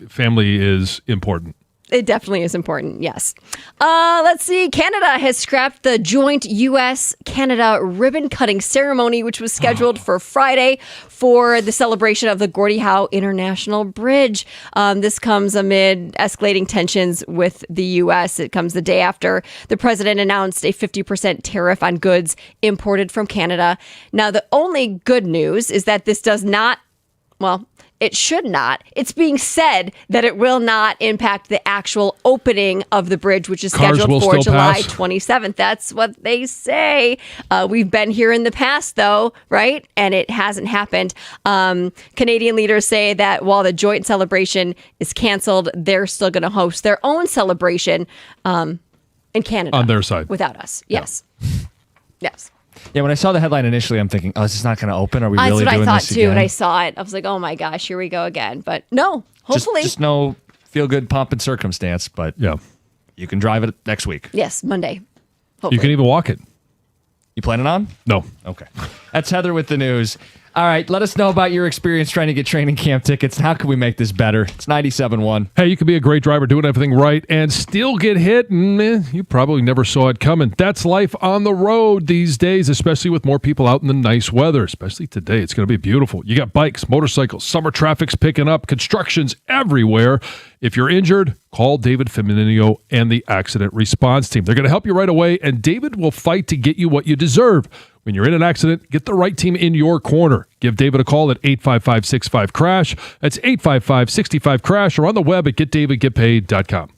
family is important. It definitely is important, yes. Let's see. Canada has scrapped the joint U.S.-Canada ribbon-cutting ceremony, which was scheduled for Friday for the celebration of the Gordie Howe International Bridge. This comes amid escalating tensions with the U.S. It comes the day after the president announced a 50% tariff on goods imported from Canada. Now, the only good news is that this does not, it should not. It's being said that it will not impact the actual opening of the bridge, which is scheduled for July 27th. That's what they say. We've been here in the past, though, right? And it hasn't happened. Canadian leaders say that while the joint celebration is canceled, they're still going to host their own celebration in Canada. On their side. Without us. Yes. Yes. Yeah, when I saw the headline initially, I'm thinking, this is not going to open. Are we really doing this again? That's what I thought, too. When I saw it, I was like, oh, my gosh, here we go again. But no, hopefully. Just no feel-good pomp and circumstance, but you can drive it next week. Yes, Monday. Hopefully. You can even walk it. You planning on? No. Okay. That's Heather with the news. All right, let us know about your experience trying to get training camp tickets. How can we make this better? It's 97.1. Hey, you could be a great driver doing everything right and still get hit, and you probably never saw it coming. That's life on the road these days, especially with more people out in the nice weather, especially today. It's going to be beautiful. You got bikes, motorcycles, summer traffic's picking up, construction's everywhere. If you're injured, call David Feminino and the Accident Response Team. They're going to help you right away, and David will fight to get you what you deserve. When you're in an accident, get the right team in your corner. Give David a call at 855-65-CRASH. That's 855-65-CRASH, or on the web at getdavidgetpaid.com.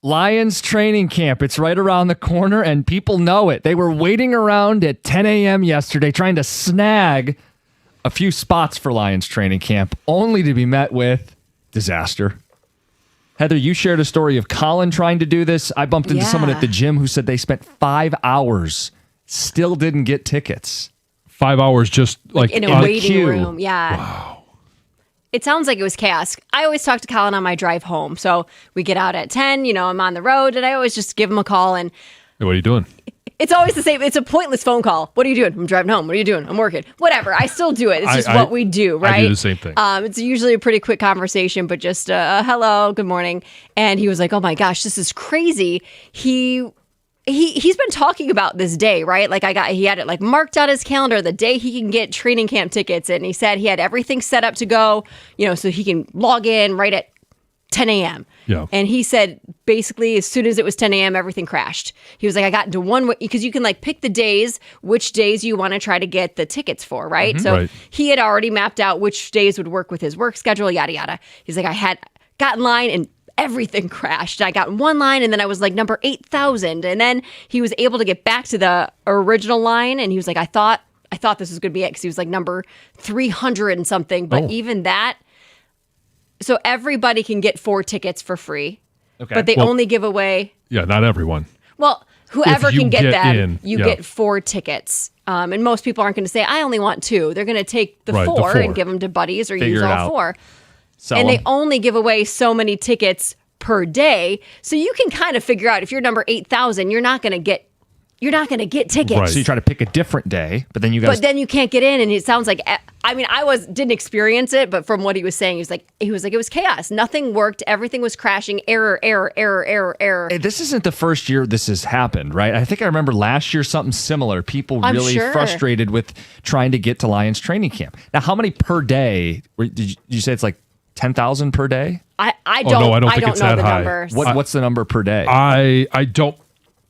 Lions training camp. It's right around the corner, and people know it. They were waiting around at 10 a.m. yesterday trying to snag a few spots for Lions training camp, only to be met with disaster. Heather, you shared a story of Colin trying to do this. I bumped into someone at the gym who said they spent 5 hours, still didn't get tickets. 5 hours just like in a waiting room. Yeah. Wow. It sounds like it was chaos. I always talk to Colin on my drive home. So we get out at 10, I'm on the road, and I always just give him a call. And hey, what are you doing? It's always the same. It's a pointless phone call. What are you doing? I'm driving home. What are you doing? I'm working. Whatever. I still do it. It's just what we do, right? I do the same thing. It's usually a pretty quick conversation, but just hello, good morning. And he was like, oh my gosh, this is crazy. He's been talking about this day, right? Like he had it like marked on his calendar the day he can get training camp tickets. And he said he had everything set up to go, so he can log in right at 10 a.m. Yeah. And he said basically as soon as it was 10 a.m., everything crashed. He was like, I got into one, because you can like pick the days, which days you want to try to get the tickets for, right? Mm-hmm. So he had already mapped out which days would work with his work schedule, yada, yada. He's like, I had got in line and everything crashed. I got in one line and then I was like number 8,000. And then he was able to get back to the original line. And he was like, I thought this was going to be it, because he was like number 300 and something. But even that, so everybody can get 4 tickets for free. Okay. But they only give away. Yeah, not everyone. Well, whoever can get them, you yeah. get 4 tickets. And most people aren't going to say, I only want 2. They're going to take the 4 and give them to buddies or use all 4. And they only give away so many tickets per day. So you can kind of figure out if you're number 8,000, you're not going to get tickets. Right. So you try to pick a different day, but then you can't get in. And it sounds like, I mean, didn't experience it, but from what he was saying, he was like, it was chaos. Nothing worked. Everything was crashing. Error. Hey, this isn't the first year this has happened, right? I think I remember last year something similar. People really frustrated with trying to get to Lions training camp. Now, how many per day? Did you say it's like 10,000 per day? I don't think it's that high. Numbers. What's the number per day? I don't.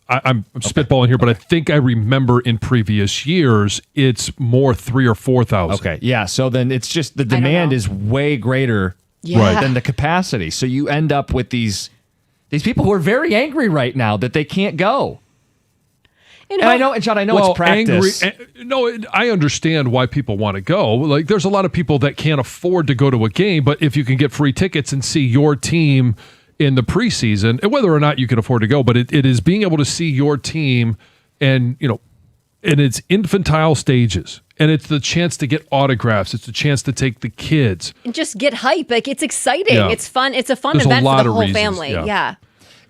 I'm spitballing here, but I think I remember in previous years it's more 3,000 or 4,000. Okay, yeah. So then it's just the demand is way greater than the capacity. So you end up with these people who are very angry right now that they can't go. And I know, John, it's practice. I understand why people want to go. Like, there's a lot of people that can't afford to go to a game, but if you can get free tickets and see your team in the preseason, and whether or not you can afford to go, but it is being able to see your team and, in its infantile stages. And it's the chance to get autographs. It's the chance to take the kids. And just get hype. Like, it's exciting. Yeah. It's fun. It's a fun There's event for the whole reasons. family. Yeah.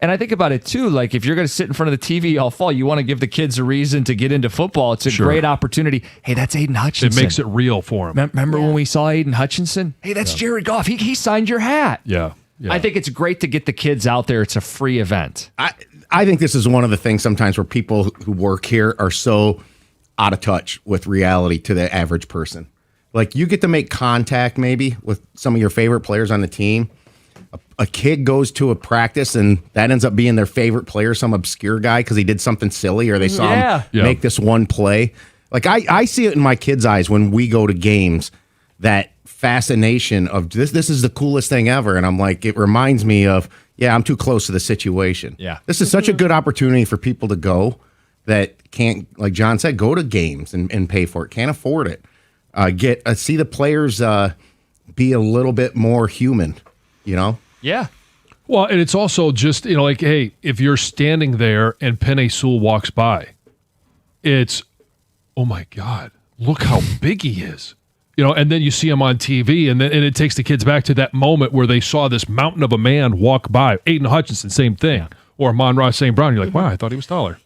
And I think about it, too. Like, if you're going to sit in front of the TV all fall, you want to give the kids a reason to get into football. It's a great opportunity. Hey, that's Aiden Hutchinson. It makes it real for them. Remember when we saw Aiden Hutchinson? Hey, that's Jared Goff. He signed your hat. Yeah. I think it's great to get the kids out there. It's a free event. I think this is one of the things sometimes where people who work here are so out of touch with reality to the average person. Like, you get to make contact maybe with some of your favorite players on the team. A kid goes to a practice and that ends up being their favorite player, some obscure guy because he did something silly or they saw him make this one play. Like, I see it in my kids' eyes when we go to games, that fascination of this is the coolest thing ever. And I'm like, it reminds me of, I'm too close to the situation. Yeah. This is such a good opportunity for people to go that can't, like John said, go to games and pay for it, can't afford it. See the players be a little bit more human, Yeah. Well, and it's also just, like, hey, if you're standing there and Penei Sewell walks by, it's, oh my God, look how big he is. And then you see him on TV, and it takes the kids back to that moment where they saw this mountain of a man walk by. Aiden Hutchinson, same thing. Yeah. Or Amon-Ra St. Brown. You're like, wow, I thought he was taller.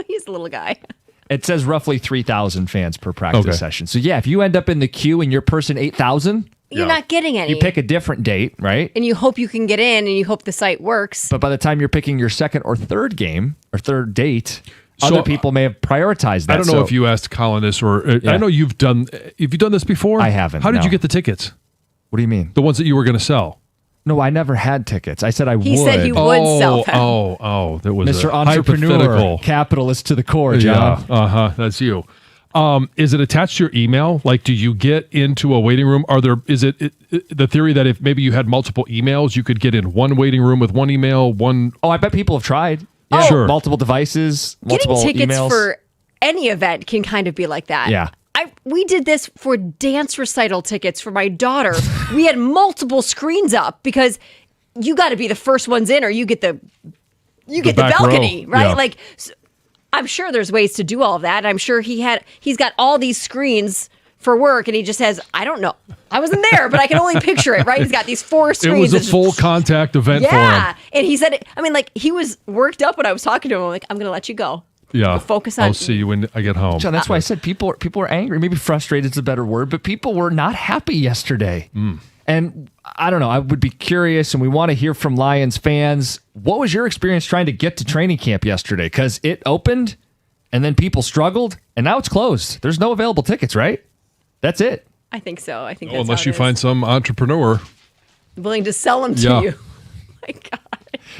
He's a little guy. It says roughly 3,000 fans per practice session. So, if you end up in the queue and you're person 8,000, you're not getting any. You pick a different date, right? And you hope you can get in, and you hope the site works. But by the time you're picking your second or third game or third date, other people may have prioritized that. I don't know if you asked Colin this or I know you've done. Have you done this before? I haven't. How did you get the tickets? What do you mean? The ones that you were going to sell. No, I never had tickets. I said I would. He said he would sell them. That was Mr. Entrepreneur, capitalist to the core, John. Yeah, that's you. Is it attached to your email? Like, do you get into a waiting room? Is it the theory that if maybe you had multiple emails, you could get in one waiting room with one email, one? Oh, I bet people have tried. Yeah. Sure. Multiple devices, multiple Getting tickets emails. for any event can kind of be like that. Yeah. We did this for dance recital tickets for my daughter. We had multiple screens up because you got to be the first ones in, or you get the balcony, row. right? Yeah. Like, I'm sure there's ways to do all of that. I'm sure he's got all these screens for work, and he just has, I don't know. I wasn't there, but I can only picture it, right? He's got these 4 It screens. was a full contact event for him. Yeah. And he said, he was worked up when I was talking to him. I'm like, I'm going to let you go. Yeah. Focus on. I'll see you when I get home. John, that's why I said people are angry. Maybe frustrated is a better word, but people were not happy yesterday. And I don't know. I would be curious, and we want to hear from Lions fans. What was your experience trying to get to training camp yesterday? Because it opened, and then people struggled, and now it's closed. There's no available tickets, right? That's it. I think so. I think that's Unless how you it is. find some entrepreneur. Willing to sell them to Yeah. you. My God.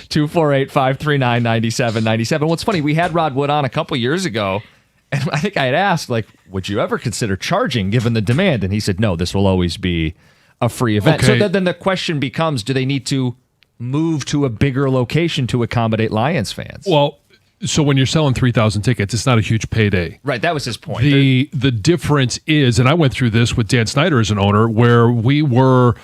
248-539-9797. What's funny, we had Rod Wood on a couple years ago, and I think I had asked, like, would you ever consider charging given the demand? And he said, no, this will always be a free event. Okay. So then the question becomes, do they need to move to a bigger location to accommodate Lions fans? Well, so when you're selling 3,000 tickets, it's not a huge payday. Right, that was his point. The difference is, and I went through this with Dan Snyder as an owner, where we were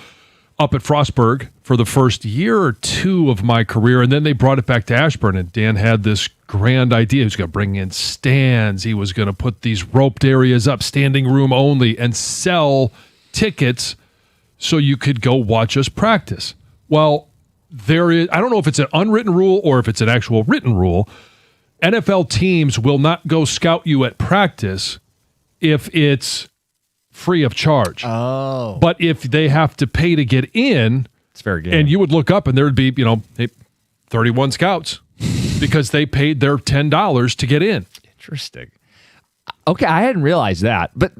up at Frostburg for the first year or two of my career, and then they brought it back to Ashburn, and Dan had this grand idea. He was going to bring in stands. He was going to put these roped areas up, standing room only, and sell tickets so you could go watch us practice. Well, there is, I don't know if it's an unwritten rule or if it's an actual written rule. NFL teams will not go scout you at practice if it's free of charge. Oh. But if they have to pay to get in, It's fair game. and you would look up and there would be, 31 scouts because they paid their $10 to get in. Interesting. Okay, I hadn't realized that, but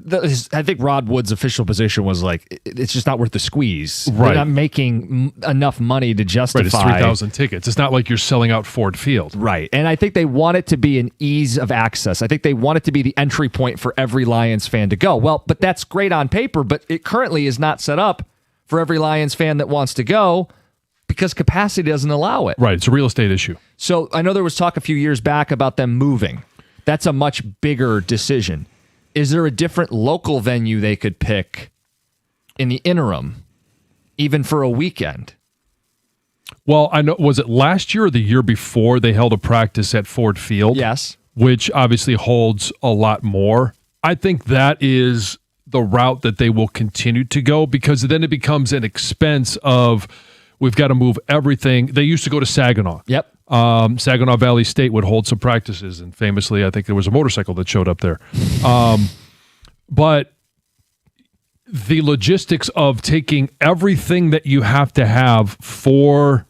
I think Rod Wood's official position was like, it's just not worth the squeeze. Right. They're not making enough money to justify. Right, it's 3,000 tickets. It's not like you're selling out Ford Field. Right. And I think they want it to be an ease of access. I think they want it to be the entry point for every Lions fan to go. Well, but that's great on paper, but it currently is not set up for every Lions fan that wants to go because capacity doesn't allow it. Right, it's a real estate issue. So I know there was talk a few years back about them moving. That's a much bigger decision. Is there a different local venue they could pick in the interim, even for a weekend? Well, I know, was it last year or the year before they held a practice at Ford Field? Yes. Which obviously holds a lot more. I think that is the route that they will continue to go because then it becomes an expense of we've got to move everything. They used to go to Saginaw. Yep. Saginaw Valley State would hold some practices, and famously, I think there was a motorcycle that showed up there. But the logistics of taking everything that you have to have for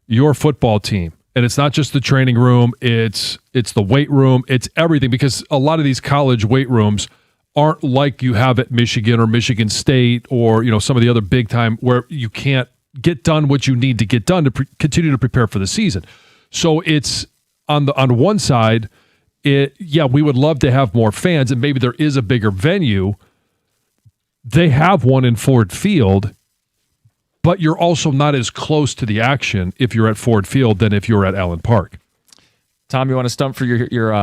your football team, and it's not just the training room, it's the weight room, it's everything, because a lot of these college weight rooms aren't like you have at Michigan or Michigan State or some of the other big time where you can't get done what you need to get done to continue to prepare for the season. So it's on one side, we would love to have more fans, and maybe there is a bigger venue. They have one in Ford Field, but you're also not as close to the action if you're at Ford Field than if you're at Allen Park. Tom, you want to stump for your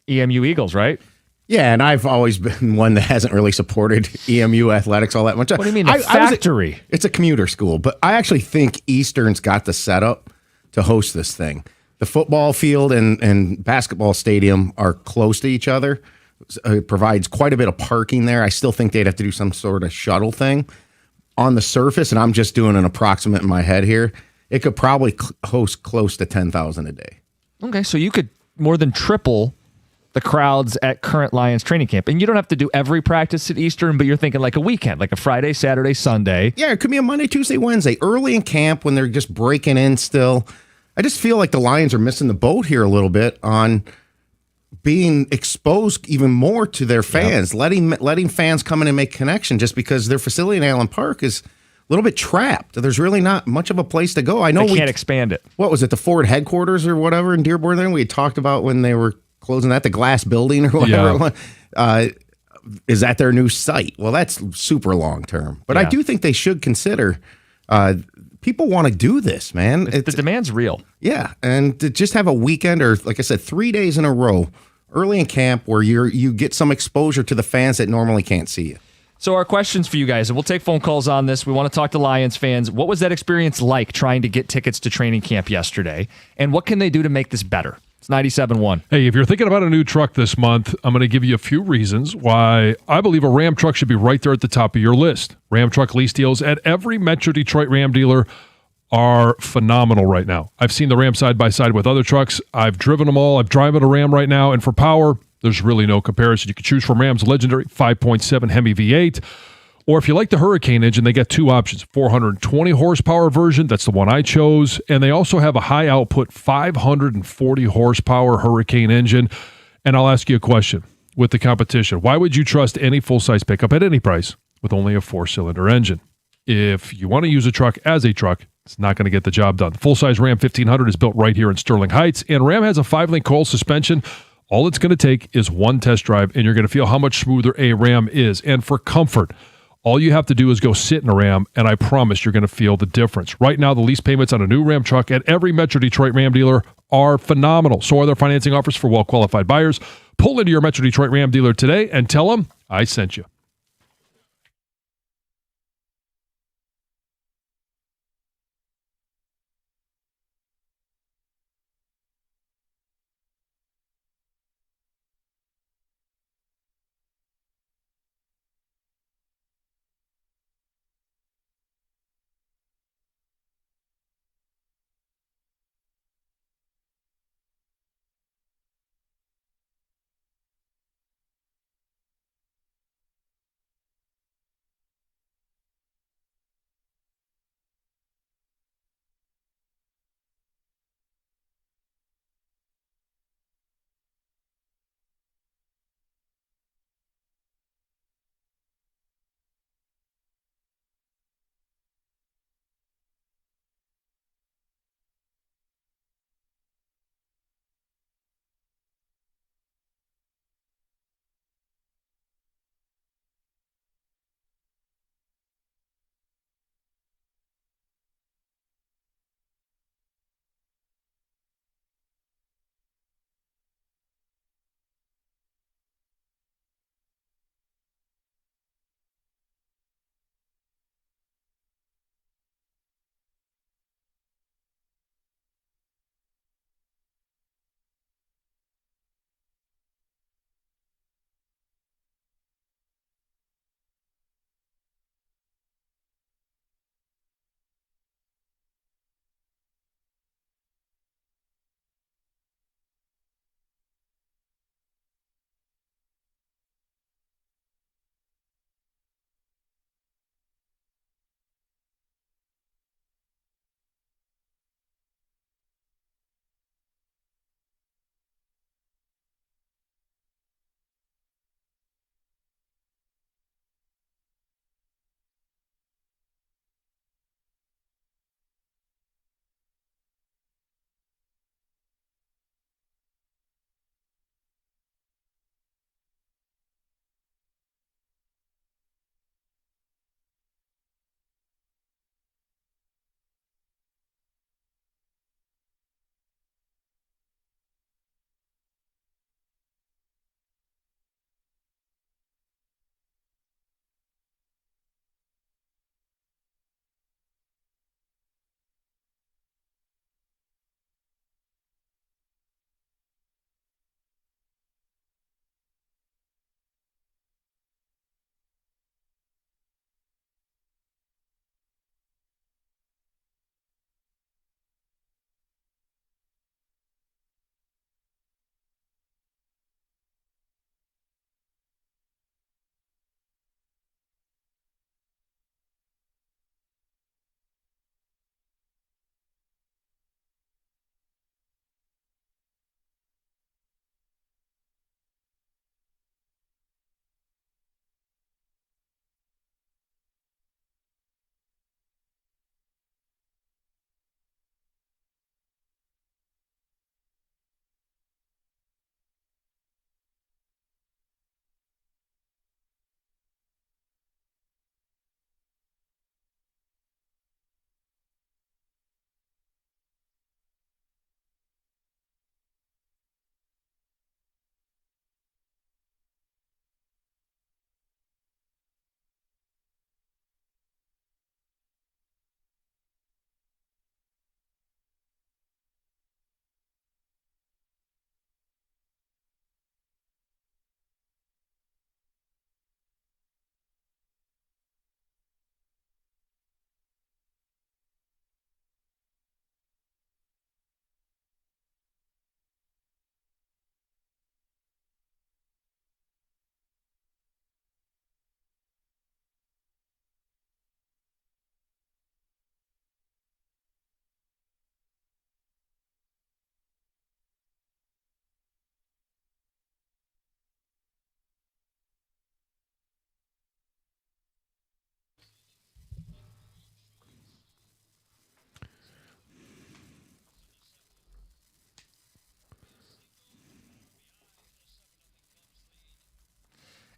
EMU Eagles, right? Yeah, and I've always been one that hasn't really supported EMU athletics all that much. What do you mean, a factory? It's a commuter school, but I actually think Eastern's got the setup to host this thing. The football field and basketball stadium are close to each other. It provides quite a bit of parking there. I still think they'd have to do some sort of shuttle thing. On the surface, and I'm just doing an approximate in my head here, it could probably host close to 10,000 a day. Okay, so you could more than triple the crowds at current Lions training camp. And you don't have to do every practice at Eastern, but you're thinking like a weekend, like a Friday, Saturday, Sunday. Yeah, it could be a Monday, Tuesday, Wednesday, early in camp when they're just breaking in still. I just feel like the Lions are missing the boat here a little bit on being exposed even more to their fans, letting fans come in and make connection just because their facility in Allen Park is a little bit trapped. There's really not much of a place to go. I know they can't expand it. What was it, the Ford headquarters or whatever in Dearborn there? We had talked about when they were closing that, the glass building or whatever. Yeah. is that their new site? Well, that's super long term. But I do think they should consider. People want to do this, man. The demand's real. Yeah, and to just have a weekend or, like I said, 3 days in a row early in camp where you get some exposure to the fans that normally can't see you. So our questions for you guys, and we'll take phone calls on this. We want to talk to Lions fans. What was that experience like trying to get tickets to training camp yesterday? And what can they do to make this better? It's 97.1. Hey, if you're thinking about a new truck this month, I'm going to give you a few reasons why I believe a Ram truck should be right there at the top of your list. Ram truck lease deals at every Metro Detroit Ram dealer are phenomenal right now. I've seen the Ram side by side with other trucks. I've driven them all. I've driven a Ram right now, and for power, there's really no comparison. You can choose from Ram's legendary 5.7 Hemi V8, or if you like the Hurricane engine, they got two options. 420 horsepower version, that's the one I chose, and they also have a high output 540 horsepower Hurricane engine. And I'll ask you a question with the competition. Why would you trust any full-size pickup at any price with only a 4-cylinder engine? If you want to use a truck as a truck, it's not going to get the job done. The full-size Ram 1500 is built right here in Sterling Heights, and Ram has a 5-link coil suspension. All it's going to take is one test drive, and you're going to feel how much smoother a Ram is. And for comfort, all you have to do is go sit in a Ram, and I promise you're going to feel the difference. Right now, the lease payments on a new Ram truck at every Metro Detroit Ram dealer are phenomenal. So are their financing offers for well-qualified buyers. Pull into your Metro Detroit Ram dealer today and tell them I sent you.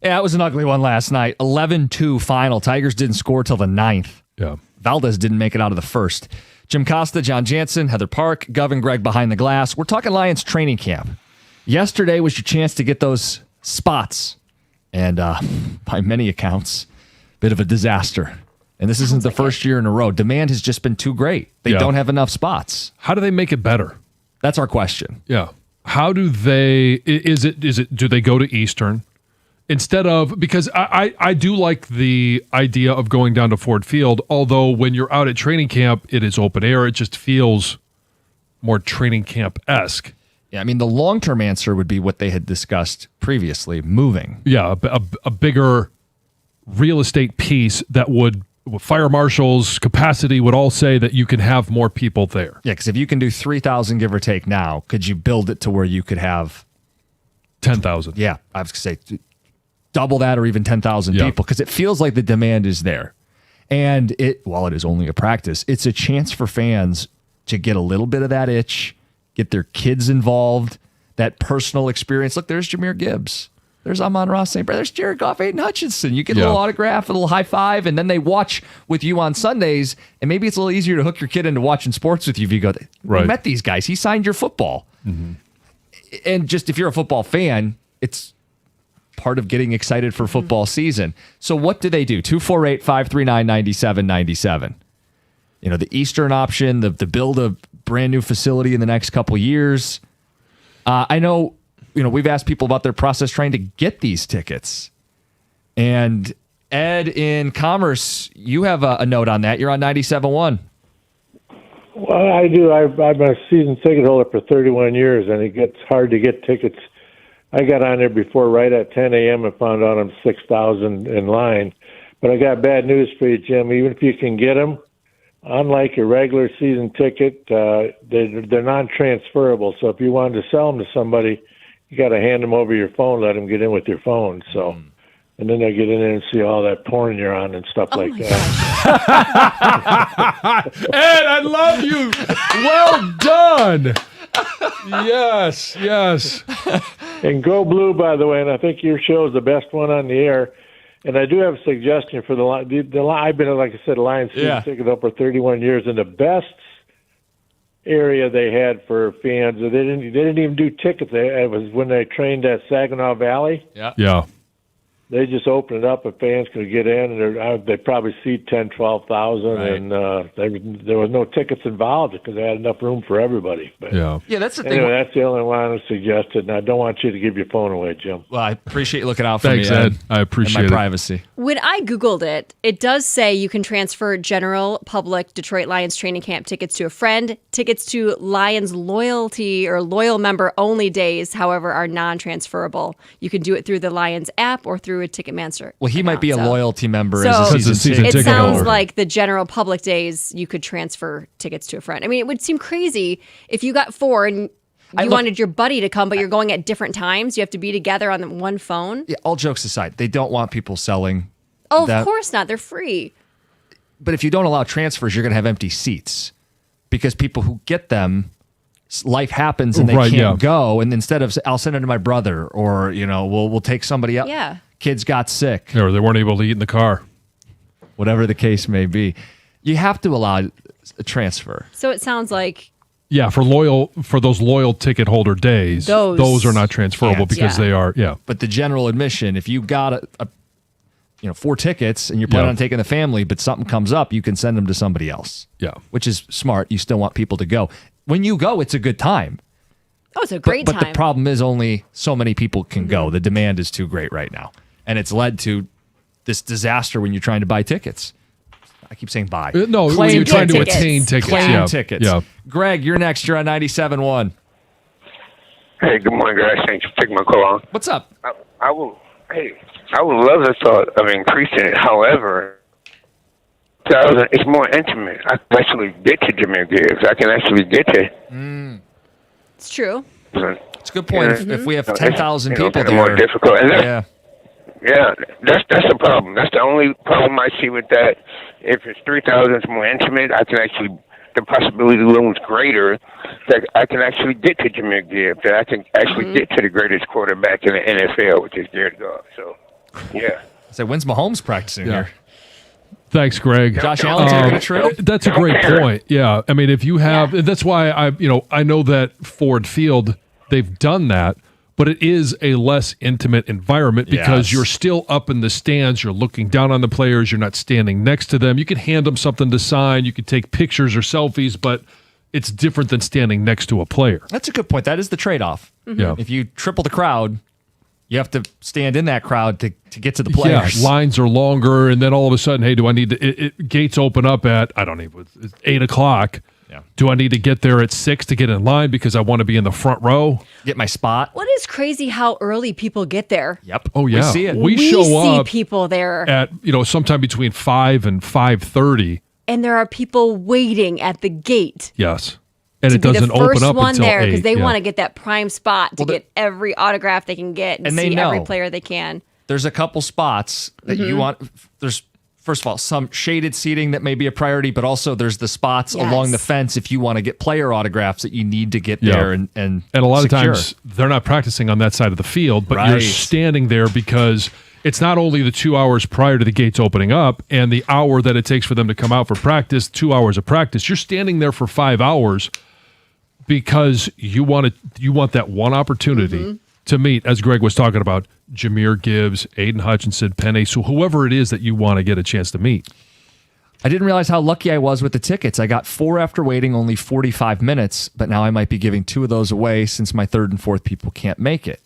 Yeah, it was an ugly one last night. 11-2 final. Tigers didn't score till the 9th. Yeah. Valdez didn't make it out of the first. Jim Costa, John Jansen, Heather Park, Gov and Greg behind the glass. We're talking Lions training camp. Yesterday was your chance to get those spots. And by many accounts, bit of a disaster. And this isn't the first year in a row. Demand has just been too great. They don't have enough spots. How do they make it better? That's our question. Yeah. How do they, do they go to Eastern? Instead of, because I do like the idea of going down to Ford Field, although when you're out at training camp, it is open air. It just feels more training camp-esque. Yeah, I mean, the long-term answer would be what they had discussed previously, moving. Yeah, a bigger real estate piece that would, fire marshals, capacity would all say that you can have more people there. Yeah, because if you can do 3,000, give or take now, could you build it to where you could have 10,000? Yeah, I was going to say double that or even 10,000 people, because it feels like the demand is there. And while it is only a practice, it's a chance for fans to get a little bit of that itch, get their kids involved, that personal experience. Look, there's Jahmyr Gibbs. There's Amon-Ra St. Brown. There's Jared Goff, Aiden Hutchinson. You get a little autograph, a little high five, and then they watch with you on Sundays. And maybe it's a little easier to hook your kid into watching sports with you if you go, we met these guys. He signed your football. Mm-hmm. And just if you're a football fan, it's part of getting excited for football season. So what do they do? 248-539-9797. You know, the Eastern option, the build a brand new facility in the next couple years. I know, we've asked people about their process trying to get these tickets. And Ed in Commerce, you have a note on that. You're on 97.1. Well, I do. I'm a season ticket holder for 31 years, and it gets hard to get tickets. I got on there before right at 10 a.m. and found out I'm 6,000 in line. But I got bad news for you, Jim. Even if you can get them, unlike a regular season ticket, they're non-transferable. So if you wanted to sell them to somebody, you got to hand them over your phone, let them get in with your phone. So, and then they get in there and see all that porn you're on and stuff like that. Ed, I love you. Well done. Yes. And go blue, by the way. And I think your show is the best one on the air. And I do have a suggestion for the I've been, like I said, Lions season ticket up for 31 years, and the best area they had for fans, they didn't even do tickets. It was when they trained at Saginaw Valley. Yeah. They just opened it up and fans could get in, and they probably seat 10, 12,000, and there was no tickets involved because they had enough room for everybody. But that's the thing. Anyway, that's the only one I suggested, and I don't want you to give your phone away, Jim. Well, I appreciate you looking out for Thanks, me, Ed. I appreciate my privacy. When I Googled it, it does say you can transfer general public Detroit Lions training camp tickets to a friend. Tickets to Lions loyalty or loyal member only days, however, are non-transferable. You can do it through the Lions app or through a Ticketmaster. Well, he might be a loyalty member as a season ticket It sounds holder. like the general public days you could transfer tickets to a friend. I mean, it would seem crazy if you got 4 and you wanted your buddy to come, but you're going at different times. You have to be together on one phone. Yeah, all jokes aside, they don't want people selling. Oh, of course not. They're free. But if you don't allow transfers, you're going to have empty seats because people who get them, life happens and they can't go. And instead of, I'll send it to my brother, or we'll take somebody else. Yeah. Kids got sick. Or they weren't able to eat in the car. Whatever the case may be. You have to allow a transfer. So it sounds like... Yeah, for those loyal ticket holder days, those are not transferable because they are, But the general admission, if you got 4 tickets and you're planning on taking the family, but something comes up, you can send them to somebody else. Yeah. Which is smart. You still want people to go. When you go, it's a good time. Oh, it's a great time. But the problem is only so many people can go. The demand is too great right now. And it's led to this disaster when you're trying to buy tickets. I keep saying buy. No, when you're trying to attain tickets. Claim tickets. Yeah. Greg, you're next. You're on 97.1. Hey, good morning, guys. Thanks for taking my call on. What's up? I would love the thought of increasing it. However, it's more intimate. I can actually get to Jahmyr Gibbs. I can actually get to. It's true. It's a good point. If we have 10,000 people there, more difficult. And yeah. Yeah, that's the problem. That's the only problem I see with that. If it's 3,000, it's more intimate. The possibility looms greater that I can actually get to Jahmyr Gibbs, that I can actually get to the greatest quarterback in the NFL, which is Jared Goff. So Yeah. So when's Mahomes practicing here? Thanks, Greg. Josh Allen taking a trip? That's a great point. Yeah. I mean, if you have, that's why I know that Ford Field, they've done that, but it is a less intimate environment because you're still up in the stands. You're looking down on the players. You're not standing next to them. You can hand them something to sign. You can take pictures or selfies, but it's different than standing next to a player. That's a good point. That is the trade-off. Yeah. If you triple the crowd, you have to stand in that crowd to get to the players. Yeah, lines are longer, and then all of a sudden, hey, do I need to? Gates open up at it's 8:00. Yeah. Do I need to get there at 6 to get in line because I want to be in the front row? Get my spot. What is crazy how early people get there? Yep. Oh yeah, We see it. We show see up people there, at sometime between 5 and 5:30. and there are people waiting at the gate. Yes, and To it be doesn't the first open up one until there 8. they want to get that prime spot to Well, get every autograph they can get and And they see every know. player they can. There's a couple spots that you want. There's, first of all, some shaded seating that may be a priority, but also there's the spots Yes. along the fence if you want to get player autographs that you need to get there and a lot secure. of times they're not practicing on that side of the field, but you're Right. standing there because it's not only the 2 hours prior to the gates opening up and the hour that it takes for them to come out for practice, 2 hours of practice. You're standing there for 5 hours because you want that one opportunity to meet, as Greg was talking about, Jahmyr Gibbs, Aiden Hutchinson, Penny, so whoever it is that you want to get a chance to meet. I didn't realize how lucky I was with the tickets. I got 4 after waiting only 45 minutes, but now I might be giving 2 of those away since my third and fourth people can't make it.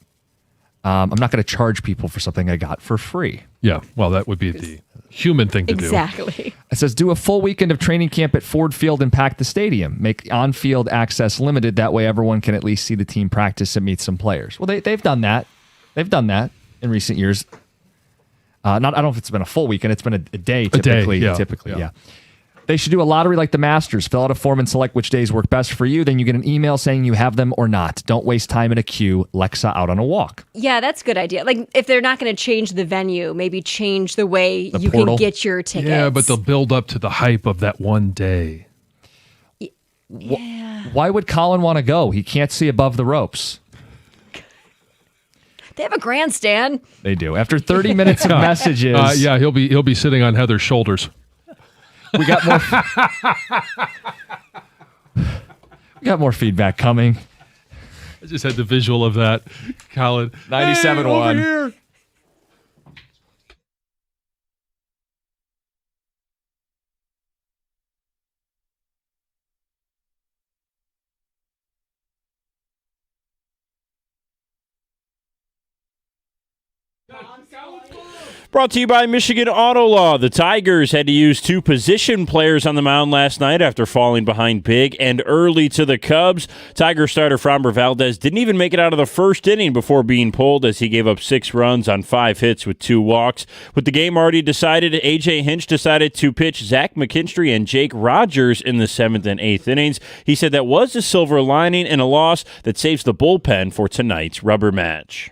I'm not going to charge people for something I got for free. Yeah, well, that would be the human thing to do. Exactly. It says, do a full weekend of training camp at Ford Field and pack the stadium. Make on-field access limited. That way everyone can at least see the team practice and meet some players. Well, they've done that. They've done that in recent years. I don't know if it's been a full weekend. It's been a day typically. Yeah. They should do a lottery like the Masters. Fill out a form and select which days work best for you. Then you get an email saying you have them or not. Don't waste time in a queue. Lexa out on a walk. Yeah, that's a good idea. Like, if they're not going to change the venue, maybe change the way you portal. can get your tickets. Yeah, but they'll build up to the hype of that one day. Why would Colin want to go? He can't see above the ropes. They have a grandstand. They do. After 30 minutes of messages. Yeah, he'll be sitting on Heather's shoulders. We got more feedback coming. I just had the visual of that, Colin. 97-1. Over here. Brought to you by Michigan Auto Law. The Tigers had to use 2 position players on the mound last night after falling behind big and early to the Cubs. Tiger starter Framber Valdez didn't even make it out of the first inning before being pulled as he gave up 6 runs on 5 hits with 2 walks. With the game already decided, A.J. Hinch decided to pitch Zach McKinstry and Jake Rogers in the 7th and 8th innings. He said that was a silver lining in a loss that saves the bullpen for tonight's rubber match.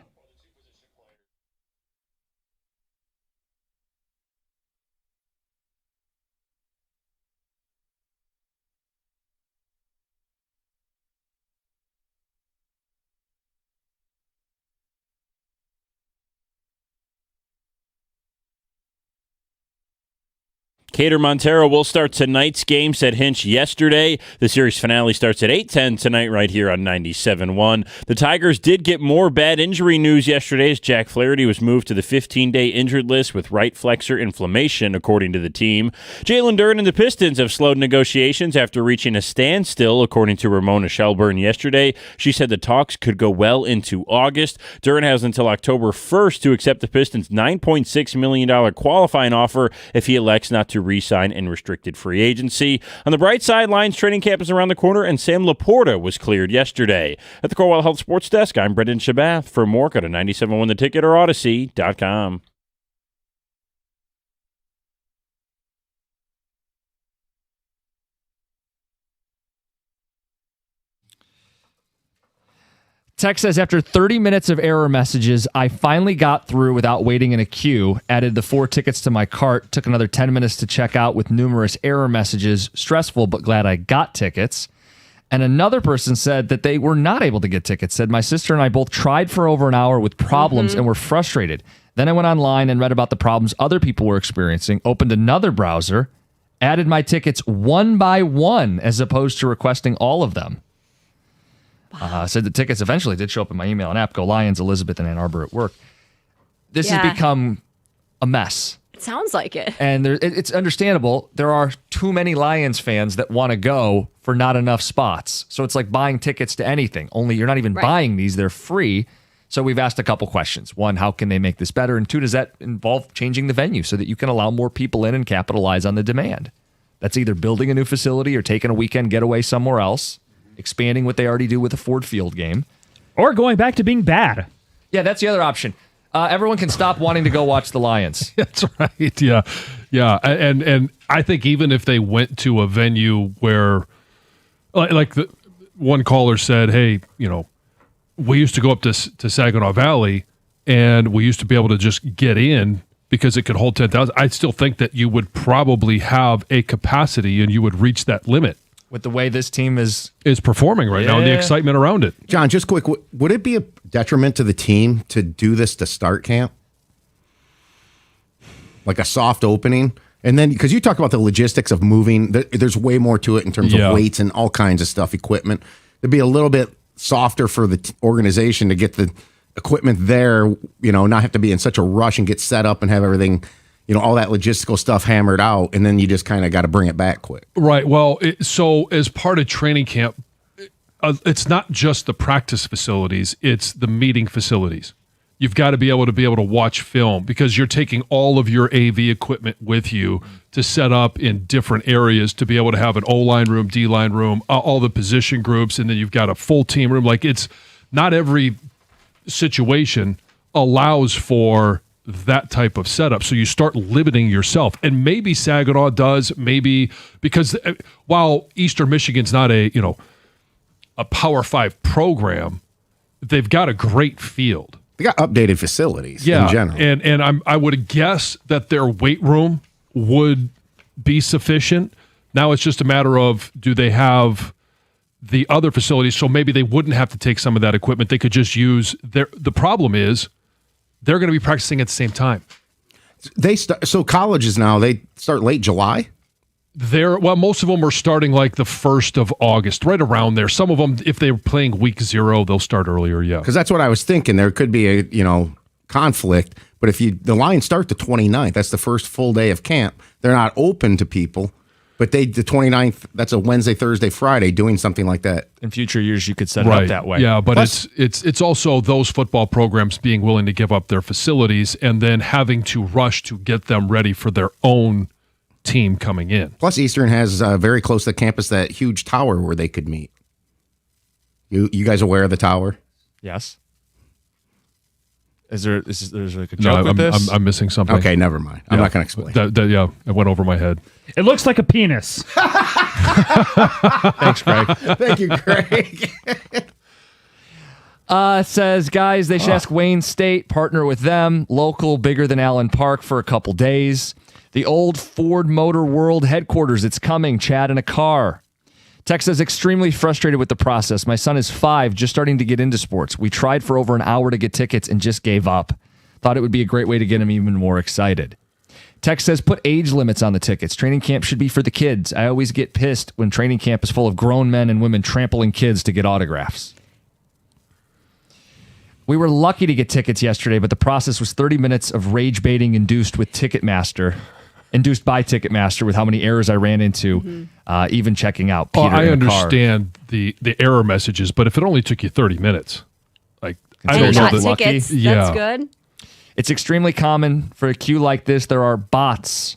Cater Montero will start tonight's game, said Hinch yesterday. The series finale starts at 8:10 tonight right here on 97.1. The Tigers did get more bad injury news yesterday as Jack Flaherty was moved to the 15-day injured list with right flexor inflammation, according to the team. Jalen Duren and the Pistons have slowed negotiations after reaching a standstill, according to Ramona Shelburne yesterday. She said the talks could go well into August. Duren has until October 1st to accept the Pistons' $9.6 million qualifying offer if he elects not to re-sign in restricted free agency. On the bright side, Lions training camp is around the corner, and Sam Laporta was cleared yesterday. At the Corewell Health Sports Desk, I'm Brendan Shabath. For more, go to 97.1 The Ticket or Odyssey.com. Text says, after 30 minutes of error messages, I finally got through without waiting in a queue, added the 4 tickets to my cart, took another 10 minutes to check out with numerous error messages. Stressful, but glad I got tickets. And another person said that they were not able to get tickets, said my sister and I both tried for over an hour with problems and were frustrated. Then I went online and read about the problems other people were experiencing, opened another browser, added my tickets one by one as opposed to requesting all of them. Said the tickets eventually did show up in my email and app. Go Lions, Elizabeth, and Ann Arbor at work. This has become a mess. It sounds like it. And it's understandable. There are too many Lions fans that want to go for not enough spots. So it's like buying tickets to anything, only you're not even buying these. They're free. So we've asked a couple questions. One, how can they make this better? And two, does that involve changing the venue so that you can allow more people in and capitalize on the demand? That's either building a new facility or taking a weekend getaway somewhere else, expanding what they already do with a Ford Field game. Or going back to being bad. Yeah, that's the other option. Everyone can stop wanting to go watch the Lions. That's right. Yeah. And I think even if they went to a venue where, like the one caller said, hey, we used to go up to Saginaw Valley and we used to be able to just get in because it could hold 10,000. I still think that you would probably have a capacity and you would reach that limit. With the way this team is performing right now and the excitement around it. John, just quick, would it be a detriment to the team to do this to start camp? Like a soft opening? And then, because you talk about the logistics of moving, there's way more to it in terms of weights and all kinds of stuff, equipment. It'd be a little bit softer for the organization to get the equipment there, not have to be in such a rush and get set up and have everything, all that logistical stuff hammered out, and then you just kind of got to bring it back quick. Right. Well, so as part of training camp, it's not just the practice facilities, it's the meeting facilities. You've got to be able to watch film because you're taking all of your AV equipment with you to set up in different areas to be able to have an O-line room, D-line room, all the position groups, and then you've got a full team room. Like, it's not every situation allows for that type of setup. So you start limiting yourself. And maybe Saginaw does, maybe because while Eastern Michigan's not a Power 5 program, they've got a great field. They got updated facilities in general. And I would guess that their weight room would be sufficient. Now it's just a matter of, do they have the other facilities? So maybe they wouldn't have to take some of that equipment. They could just use the problem is they're going to be practicing at the same time. So colleges now, they start late July? Most of them are starting like the 1st of August, right around there. Some of them, if they're playing week 0, they'll start earlier, yeah. Because that's what I was thinking. There could be a, conflict, but if the Lions start the 29th, that's the first full day of camp. They're not open to people, but the 29th, that's a Wednesday, Thursday, Friday, doing something like that. In future years, you could set it up that way. Yeah, but plus, it's also those football programs being willing to give up their facilities and then having to rush to get them ready for their own team coming in. Plus, Eastern has very close to the campus that huge tower where they could meet. You guys aware of the tower? Yes. Is there like a joke with this? I'm missing something. Okay, never mind. I'm not going to explain. It went over my head. It looks like a penis. Thanks, Greg. Thank you, Greg. It says, guys, they should ask Wayne State, partner with them, local, bigger than Allen Park for a couple days. The old Ford Motor World headquarters, it's coming, Chad in a car. Tex says, extremely frustrated with the process. My son is 5, just starting to get into sports. We tried for over an hour to get tickets and just gave up. Thought it would be a great way to get him even more excited. Tex says, put age limits on the tickets. Training camp should be for the kids. I always get pissed when training camp is full of grown men and women trampling kids to get autographs. We were lucky to get tickets yesterday, but the process was 30 minutes of rage baiting induced by Ticketmaster with how many errors I ran into, even checking out Peter I in the car. understand the error messages, but if it only took you 30 minutes, like I don't got know that tickets. lucky. That's good. It's extremely common for a queue like this. There are bots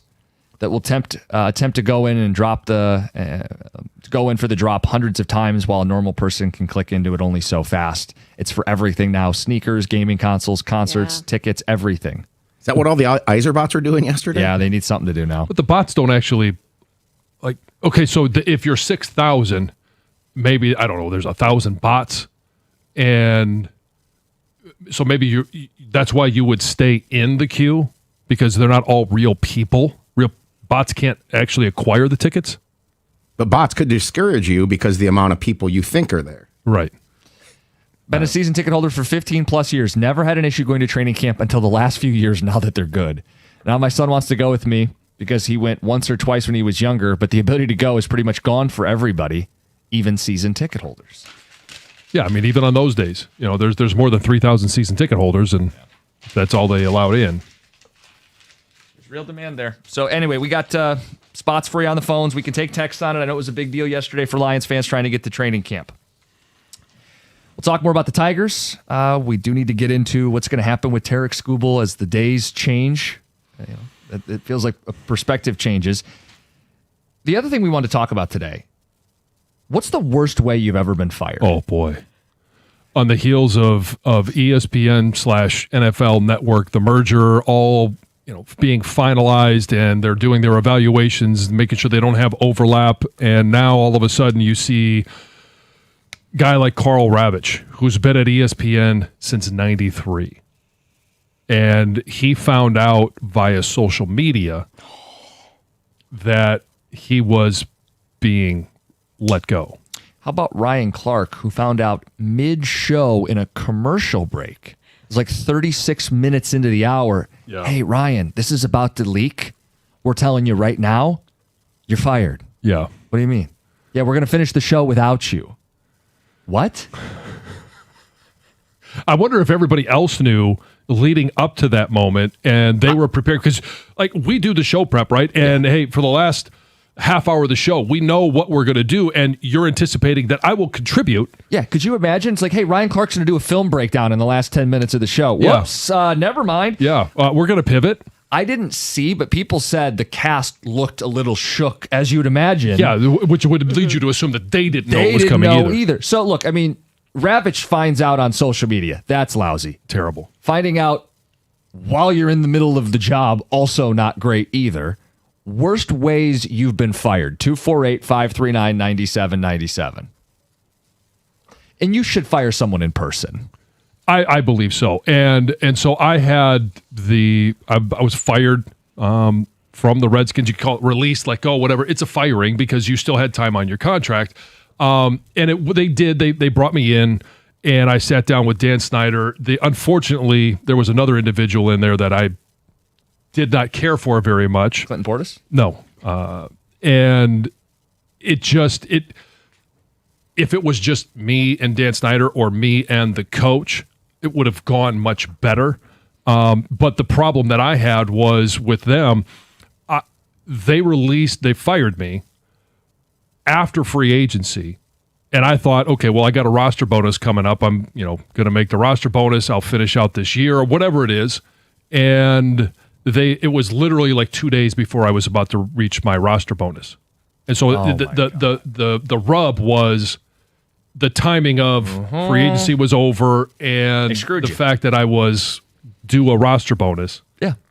that will attempt to go in and drop for the drop hundreds of times, while a normal person can click into it only so fast. It's for everything now: sneakers, gaming consoles, concerts, tickets, everything. Is that what all the Iser bots were doing yesterday? Yeah, they need something to do now. But the bots don't actually okay, so if you're 6,000, maybe, I don't know, there's 1,000 bots. And so maybe that's why you would stay in the queue, because they're not all real people. Real bots can't actually acquire the tickets. But bots could discourage you because of the amount of people you think are there. Right. Been a season ticket holder for 15 plus years. Never had an issue going to training camp until the last few years now that they're good. Now my son wants to go with me because he went once or twice when he was younger, but the ability to go is pretty much gone for everybody, even season ticket holders. Yeah, I mean, even on those days, there's more than 3,000 season ticket holders, and that's all they allowed in. There's real demand there. So anyway, we got spots for you on the phones. We can take texts on it. I know it was a big deal yesterday for Lions fans trying to get to training camp. We'll talk more about the Tigers. We do need to get into what's going to happen with Tarek Skubal as the days change. It feels like a perspective changes. The other thing we want to talk about today, what's the worst way you've ever been fired? Oh, boy. On the heels of ESPN/NFL Network, the merger, all being finalized, and they're doing their evaluations, making sure they don't have overlap, and now all of a sudden you see a guy like Carl Ravitch, who's been at ESPN since '93, and he found out via social media that he was being let go. How about Ryan Clark, who found out mid-show in a commercial break? It was like 36 minutes into the hour. Yeah. Hey, Ryan, this is about to leak. We're telling you right now, you're fired. Yeah. What do you mean? Yeah, we're going to finish the show without you. What? I wonder if everybody else knew leading up to that moment and they were prepared, because we do the show prep, right? And hey, for the last half hour of the show, we know what we're going to do, and you're anticipating that I will contribute. Yeah, could you imagine? It's like, hey, Ryan Clark's going to do a film breakdown in the last 10 minutes of the show. Whoops, never mind. Yeah, we're going to pivot. I didn't see, but people said the cast looked a little shook, as you'd imagine. Yeah, which would lead you to assume that they didn't know it was coming either. So look, I mean, Ravitch finds out on social media. That's lousy. Terrible. Finding out while you're in the middle of the job, also not great either. Worst ways you've been fired, 248-539-9797. And you should fire someone in person. I believe so. And so I had I was fired from the Redskins. You call it released, let go, whatever. It's a firing because you still had time on your contract. And they brought me in, and I sat down with Dan Snyder. Unfortunately, there was another individual in there that I did not care for very much. Clinton Portis? No. And if it was just me and Dan Snyder or me and the coach, it would have gone much better. But the problem that I had was with them, they fired me after free agency. And I thought, okay, well, I got a roster bonus coming up. I'm, going to make the roster bonus. I'll finish out this year or whatever it is. And it was literally like 2 days before I was about to reach my roster bonus. And so the rub was the timing of free agency was over, and the fact that I was due a roster bonus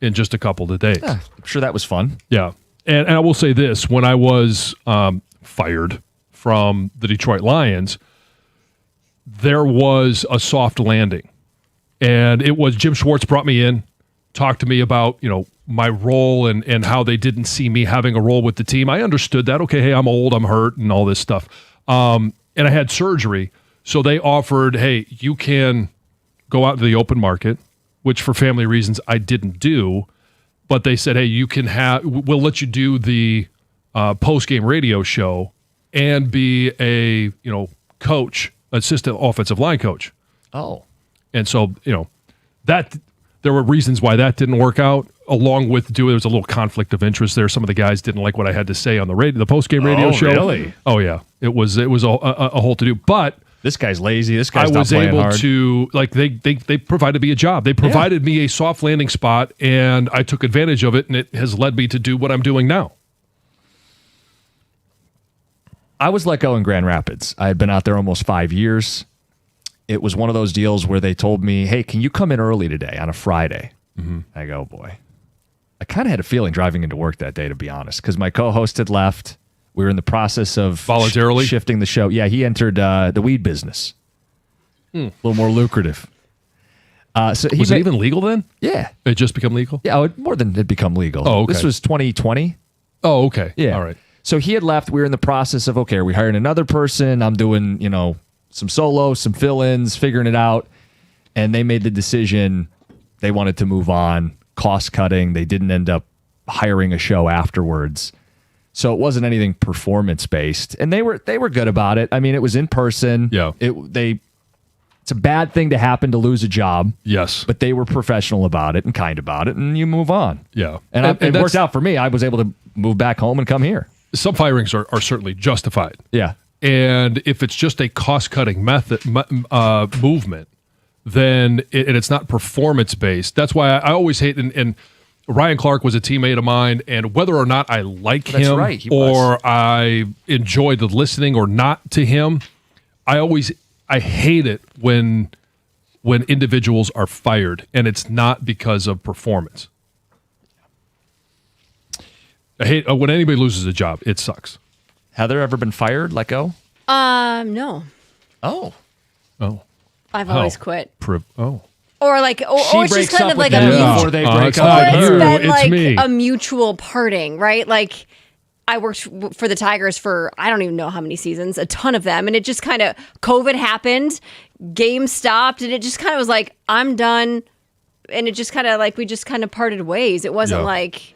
in just a couple of days. Yeah, I'm sure that was fun. Yeah. And I will say this, when I was fired from the Detroit Lions, there was a soft landing. And it was Jim Schwartz brought me in, talked to me about, my role and how they didn't see me having a role with the team. I understood that. Okay, hey, I'm old, I'm hurt, and all this stuff. And I had surgery. So they offered, hey, you can go out to the open market, which for family reasons I didn't do. But they said, hey, we'll let you do the post-game radio show and be a, coach, assistant offensive line coach. Oh. And so, that there were reasons why that didn't work out, along with there was a little conflict of interest there. Some of the guys didn't like what I had to say on the post-game radio show. Really? Oh, yeah. It was a whole to-do. But this guy's lazy. This guy's not playing hard. I was able to, they provided me a job. They provided me a soft landing spot, and I took advantage of it, and it has led me to do what I'm doing now. I was let go in Grand Rapids. I had been out there almost 5 years. It was one of those deals where they told me, hey, can you come in early today on a Friday? Mm-hmm. I go, boy. I kind of had a feeling driving into work that day, to be honest, because my co-host had left. We were in the process of voluntarily shifting the show. Yeah, he entered the weed business. A little more lucrative. Was it even legal then? Yeah. It just become legal? Yeah, more than it become legal. Oh, okay. This was 2020. Oh, okay. Yeah. All right. So he had left. We were in the process of, okay, are we hiring another person? I'm doing, some solo, some fill-ins, figuring it out. And they made the decision they wanted to move on, cost cutting. They didn't end up hiring a show afterwards. So it wasn't anything performance-based. And they were good about it. I mean, it was in person. Yeah. It's a bad thing to happen to lose a job. Yes. But they were professional about it and kind about it, and you move on. Yeah. And it worked out for me. I was able to move back home and come here. Some firings are certainly justified. Yeah. And if it's just a cost-cutting movement, then it's not performance-based. That's why I always hate, and Ryan Clark was a teammate of mine, and whether or not I like him right, or I enjoy the listening or not to him, I hate it when individuals are fired, and it's not because of performance. I hate when anybody loses a job. It sucks. Heather, ever been fired, let go? No. Oh. I've always quit. Or like, or it's just kind of like a mutual, before they break it's up. not it's you, been it's like me. a mutual parting, right? Like I worked for the Tigers for I don't even know how many seasons, a ton of them, and it just kind of COVID happened, games stopped, and it just kind of was like I'm done, and it just kind of like we just kind of parted ways. It wasn't like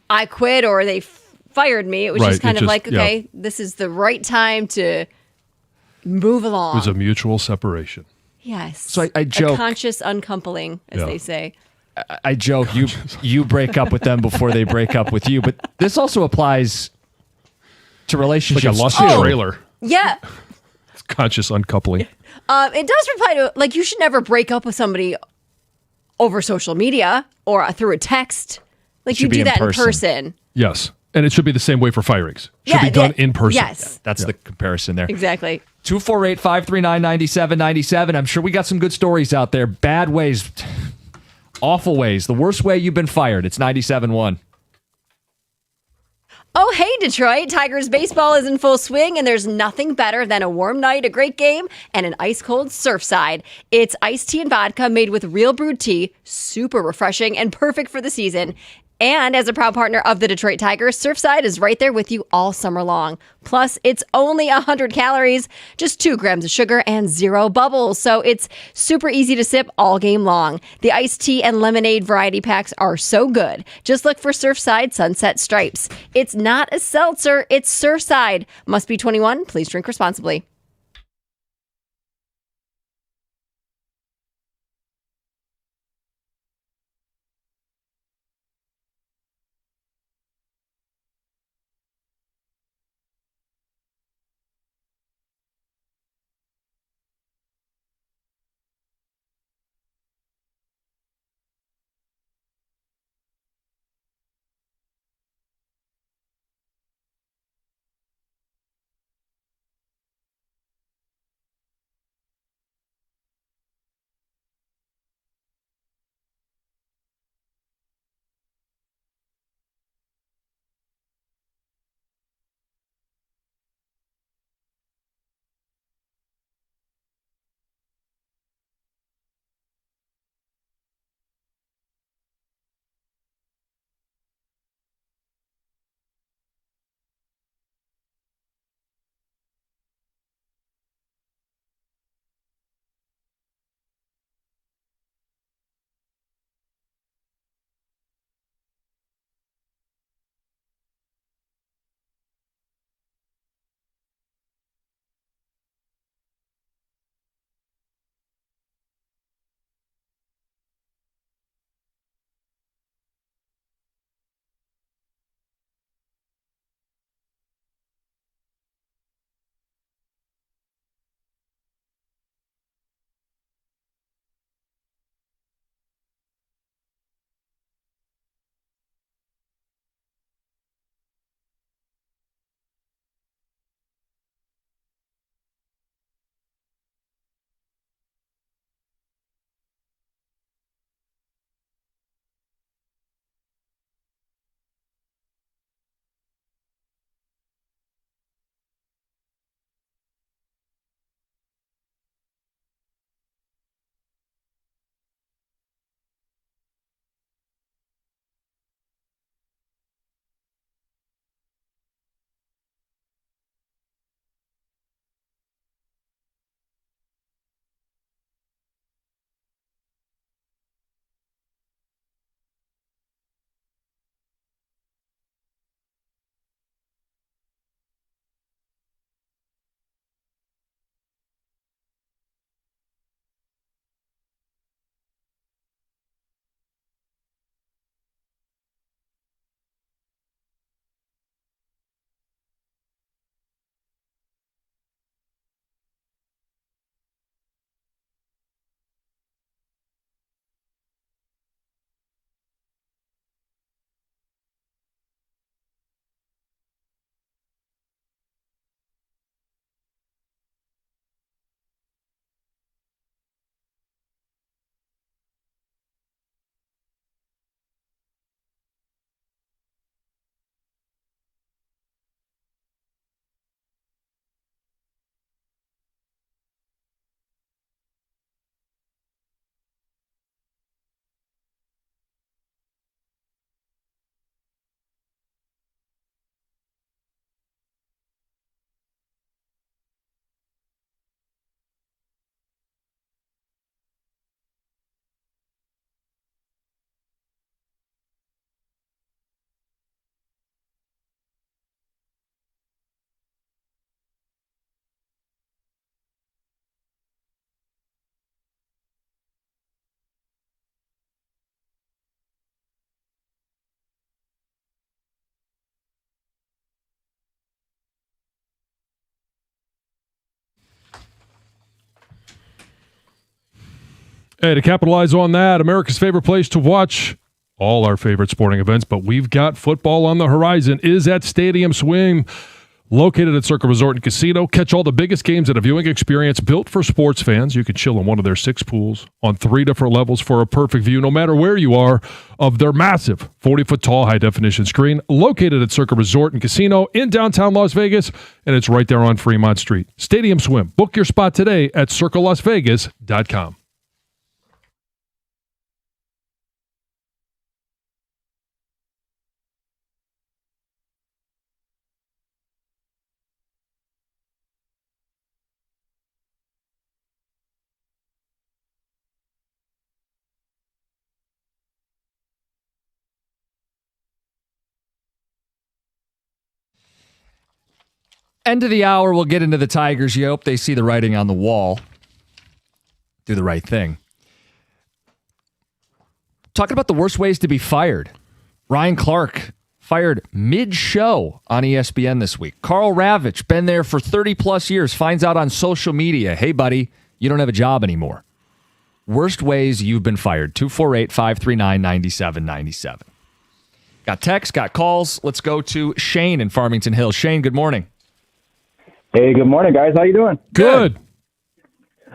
I quit or they fired me. It was just kind of like okay, this is the right time to move along. It was a mutual separation. Yes. So I joke. A conscious uncoupling, as they say. I joke you break up with them before they break up with you, but this also applies to relationships. Like I lost a trailer. Yeah. It's conscious uncoupling. It does reply to like you should never break up with somebody over social media or through a text. Like you do that in person. Yes. And it should be the same way for firings. Should be done in person. Yes. That's the comparison there. Exactly. 248-539-9797. I'm sure we got some good stories out there. Bad ways, awful ways. The worst way you've been fired. It's 97.1. Oh, hey, Detroit. Tigers baseball is in full swing, and there's nothing better than a warm night, a great game, and an ice-cold Surfside. It's iced tea and vodka made with real brewed tea, super refreshing and perfect for the season. And as a proud partner of the Detroit Tigers, Surfside is right there with you all summer long. Plus, it's only 100 calories, just 2 grams of sugar, and 0 bubbles. So it's super easy to sip all game long. The iced tea and lemonade variety packs are so good. Just look for Surfside Sunset Stripes. It's not a seltzer, it's Surfside. Must be 21. Please drink responsibly. Hey, to capitalize on that, America's favorite place to watch all our favorite sporting events, but we've got football on the horizon, is at Stadium Swim. Located at Circa Resort and Casino, catch all the biggest games at a viewing experience built for sports fans. You can chill in one of their 6 pools on 3 different levels for a perfect view, no matter where you are, of their massive 40-foot tall high-definition screen. Located at Circa Resort and Casino in downtown Las Vegas, and it's right there on Fremont Street. Stadium Swim. Book your spot today at circalasvegas.com. End of the hour, we'll get into the Tigers. You hope they see the writing on the wall. Do the right thing. Talking about the worst ways to be fired. Ryan Clark fired mid-show on ESPN this week. Carl Ravitch, been there for 30-plus years, finds out on social media, hey, buddy, you don't have a job anymore. Worst ways you've been fired. 248-539-9797. Got texts, got calls. Let's go to Shane in Farmington Hills. Shane, good morning. Hey, good morning, guys. How you doing? Good.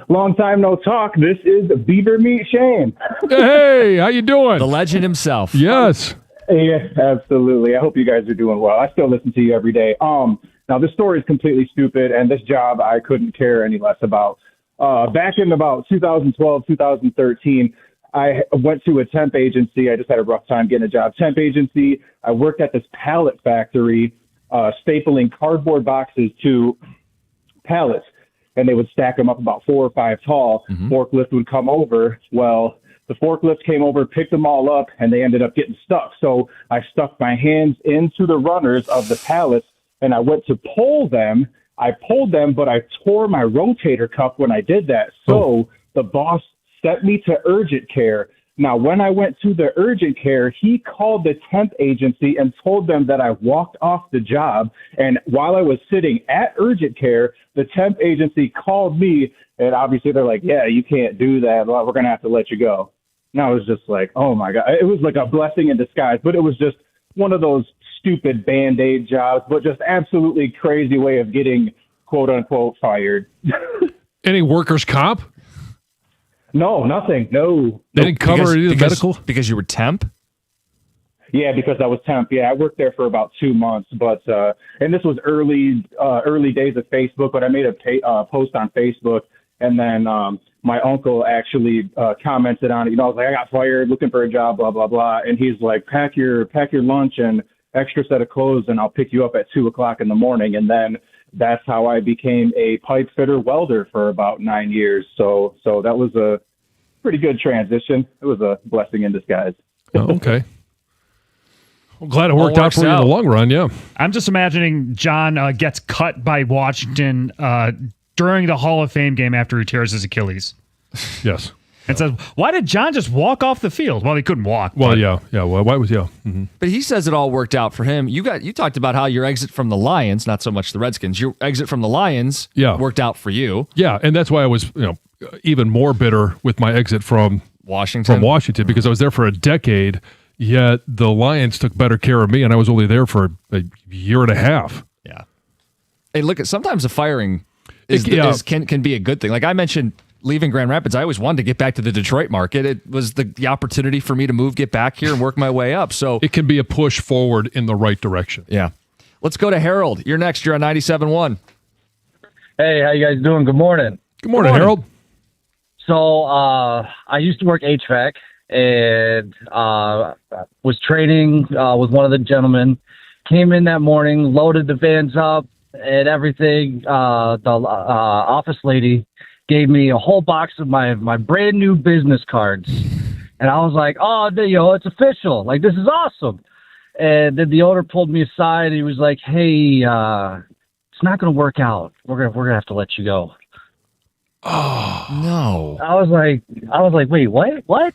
Long time no talk. This is Beaver Meat Shane. Hey, how you doing? The legend himself. Yes. Yeah, absolutely. I hope you guys are doing well. I still listen to you every day. Now, this story is completely stupid, and this job I couldn't care any less about. Back in about 2012, 2013, I went to a temp agency. I just had a rough time getting a job. Temp agency. I worked at this pallet factory, stapling cardboard boxes to pallets, and they would stack them up about 4 or 5 tall. Forklift would come over. Well, the forklift came over, picked them all up, and they ended up getting stuck. So I stuck my hands into the runners of the pallets, and I went to pull them. I pulled them, but I tore my rotator cuff when I did that. So the boss sent me to urgent care. Now, when I went to the urgent care, he called the temp agency and told them that I walked off the job. And while I was sitting at urgent care, the temp agency called me, and obviously they're like, yeah, you can't do that. Well, we're going to have to let you go. And I was just like, oh, my God. It was like a blessing in disguise, but it was just one of those stupid Band-Aid jobs, but just absolutely crazy way of getting, quote-unquote, fired. Any workers' comp? No, nothing. No. They didn't cover any of the medical? Because you were temp? Yeah, because I was temp. Yeah, I worked there for about 2 months, but and this was early days of Facebook. But I made a post on Facebook, and then my uncle actually commented on it. You know, I was like, I got fired, looking for a job, blah blah blah, and he's like, pack your lunch and extra set of clothes, and I'll pick you up at 2:00 in the morning. And then that's how I became a pipe fitter welder for about 9 years. So that was a pretty good transition. It was a blessing in disguise. Oh, okay. I'm glad it worked out for you in the long run, yeah. I'm just imagining John gets cut by Washington during the Hall of Fame game after he tears his Achilles. Yes. And says, why did John just walk off the field? Well, he couldn't walk. Well, yeah. Well, why was, yeah. Mm-hmm. But he says it all worked out for him. You talked about how your exit from the Lions, not so much the Redskins, your exit from the Lions worked out for you. Yeah, and that's why I was, even more bitter with my exit from Washington. Because I was there for a decade, yet the Lions took better care of me, and I was only there for a year and a half. Yeah. Hey, look, sometimes a firing can be a good thing. Like I mentioned, leaving Grand Rapids, I always wanted to get back to the Detroit market. It was the opportunity for me to move, get back here, and work my way up. So it can be a push forward in the right direction. Yeah. Let's go to Harold. You're next. You're on 97.1. Hey, how you guys doing? Good morning. Good morning, Harold. So I used to work HVAC and was training with one of the gentlemen. Came in that morning, loaded the vans up and everything. The office lady gave me a whole box of my brand new business cards. And I was like, oh, it's official. Like, this is awesome. And then the owner pulled me aside. And he was like, hey, it's not going to work out. We're gonna have to let you go. Oh, no. I was like, wait, what?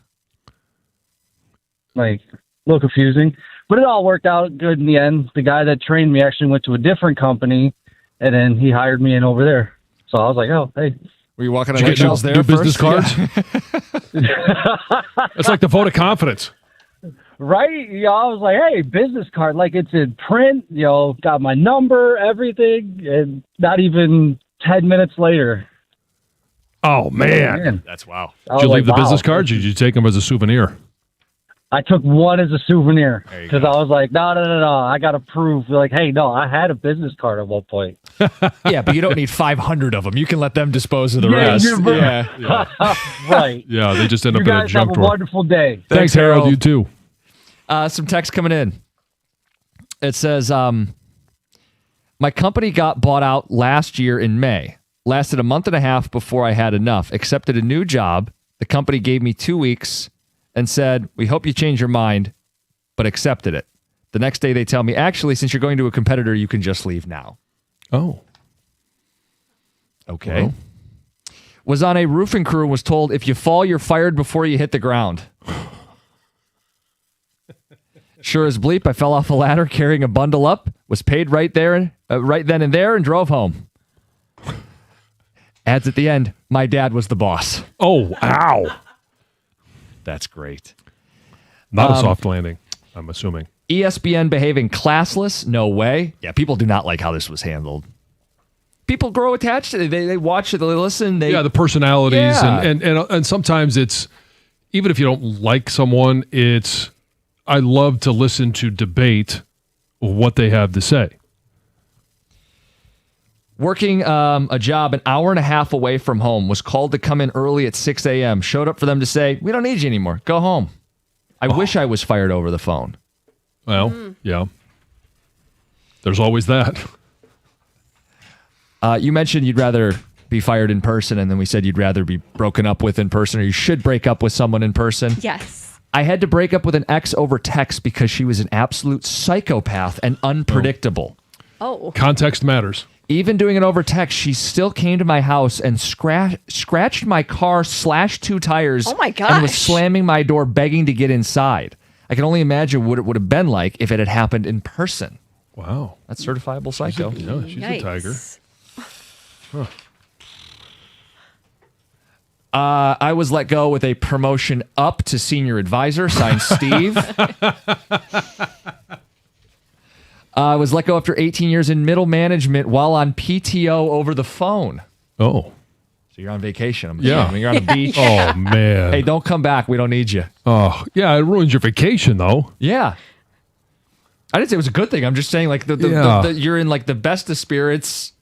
Like, a little confusing. But it all worked out good in the end. The guy that trained me actually went to a different company, and then he hired me in over there. So I was like, oh, hey. Were you walking on eggshells there? Business cards? It's like the vote of confidence. Right? You know, I was like, hey, business card, like it's in print, you know, got my number, everything, and not even 10 minutes later. Oh, man. That's wow. Did you leave the business cards or did you take them as a souvenir? I took one as a souvenir because I was like, no, I got to prove, like, hey, no, I had a business card at one point. Yeah, but you don't need 500 of them. You can let them dispose of the rest. Right. Yeah, they just end You up in a guys junk have a drawer. wonderful day. Thanks, Harold. You too. Some text coming in. It says, my company got bought out last year in May. Lasted a month and a half before I had enough. Accepted a new job. The company gave me 2 weeks and said, we hope you change your mind, but accepted it. The next day they tell me, actually, since you're going to a competitor, you can just leave now. Oh. Okay. Well. Was on a roofing crew and was told, if you fall, you're fired before you hit the ground. Sure as bleep, I fell off a ladder carrying a bundle up, was paid right then and there, and drove home. Adds at the end, my dad was the boss. Oh, ow. That's great. Not a soft landing, I'm assuming. ESPN behaving classless? No way. Yeah, people do not like how this was handled. People grow attached to it. They watch it, they listen. The personalities. Yeah. And sometimes it's, even if you don't like someone, I love to listen to debate what they have to say. Working a job an hour and a half away from home, was called to come in early at 6 a.m., showed up for them to say, we don't need you anymore. Go home. I wish I was fired over the phone. Well, yeah. There's always that. You mentioned you'd rather be fired in person, and then we said you'd rather be broken up with in person, or you should break up with someone in person. Yes. I had to break up with an ex over text because she was an absolute psychopath and unpredictable. Oh. Context matters. Even doing it over text, she still came to my house and scratched my car, slashed 2 tires. Oh my gosh. And was slamming my door, begging to get inside. I can only imagine what it would have been like if it had happened in person. Wow. That's certifiable psycho. She's a tiger. Huh. I was let go with a promotion up to senior advisor, signed Steve. I was let go after 18 years in middle management while on PTO over the phone. Oh. So you're on vacation. Yeah. You're on the beach. Oh, man. Hey, don't come back. We don't need you. Oh, yeah. It ruins your vacation, though. Yeah. I didn't say it was a good thing. I'm just saying, like, you're in, like, the best of spirits,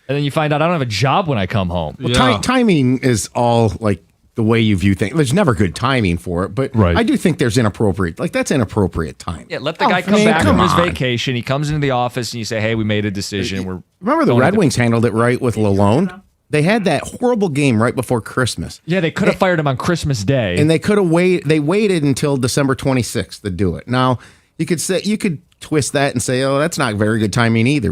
and then you find out I don't have a job when I come home. Well, timing is all, like, the way you view things. There's never good timing for it, but I do think there's inappropriate. Like, that's inappropriate time. Yeah, let the guy come back from his vacation. He comes into the office, and you say, hey, we made a decision. Remember the Red Wings handled it right with Lalonde? They had that horrible game right before Christmas. Yeah, they could have fired him on Christmas Day. And they could have waited until December 26th to do it. Now, you could twist that and say, oh, that's not very good timing either.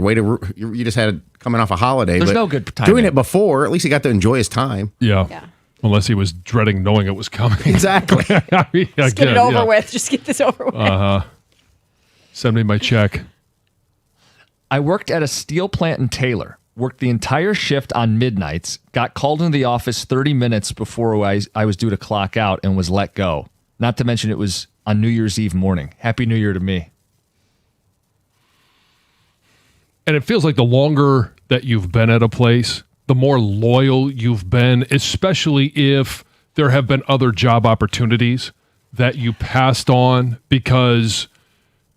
You just had it coming off a holiday. There's but no good timing. Doing it before, at least he got to enjoy his time. Yeah. Unless he was dreading knowing it was coming. Exactly. I mean, Just get it over with. Just get this over with. Send me my check. I worked at a steel plant in Taylor. Worked the entire shift on midnights. Got called into the office 30 minutes before I was due to clock out and was let go. Not to mention it was on New Year's Eve morning. Happy New Year to me. And it feels like the longer that you've been at a place, the more loyal you've been, especially if there have been other job opportunities that you passed on because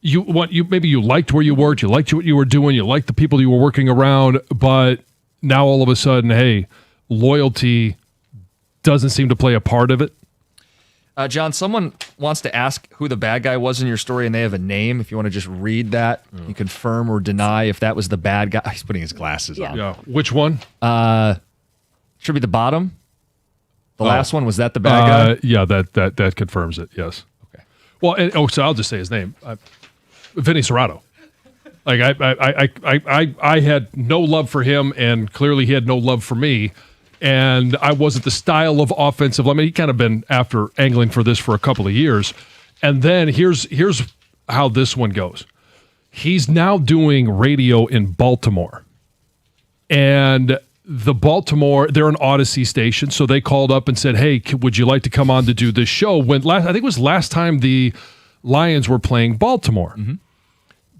maybe you liked where you worked, you liked what you were doing, you liked the people you were working around, but now all of a sudden, hey, loyalty doesn't seem to play a part of it. John, someone wants to ask who the bad guy was in your story, and they have a name. If you want to just read that, you confirm or deny if that was the bad guy. He's putting his glasses on. Yeah. Which one? Should be the bottom. The last one, was that the bad guy? Yeah, that confirms it, yes. Okay. Well, so I'll just say his name. Vinny Serrato. Like, I had no love for him, and clearly he had no love for me. And I wasn't the style of offensive. I mean, he kind of been angling for this for a couple of years. And then here's how this one goes. He's now doing radio in Baltimore. And the Baltimore, they're an Odyssey station, so they called up and said, "Hey, would you like to come on to do this show?" I think it was last time the Lions were playing Baltimore,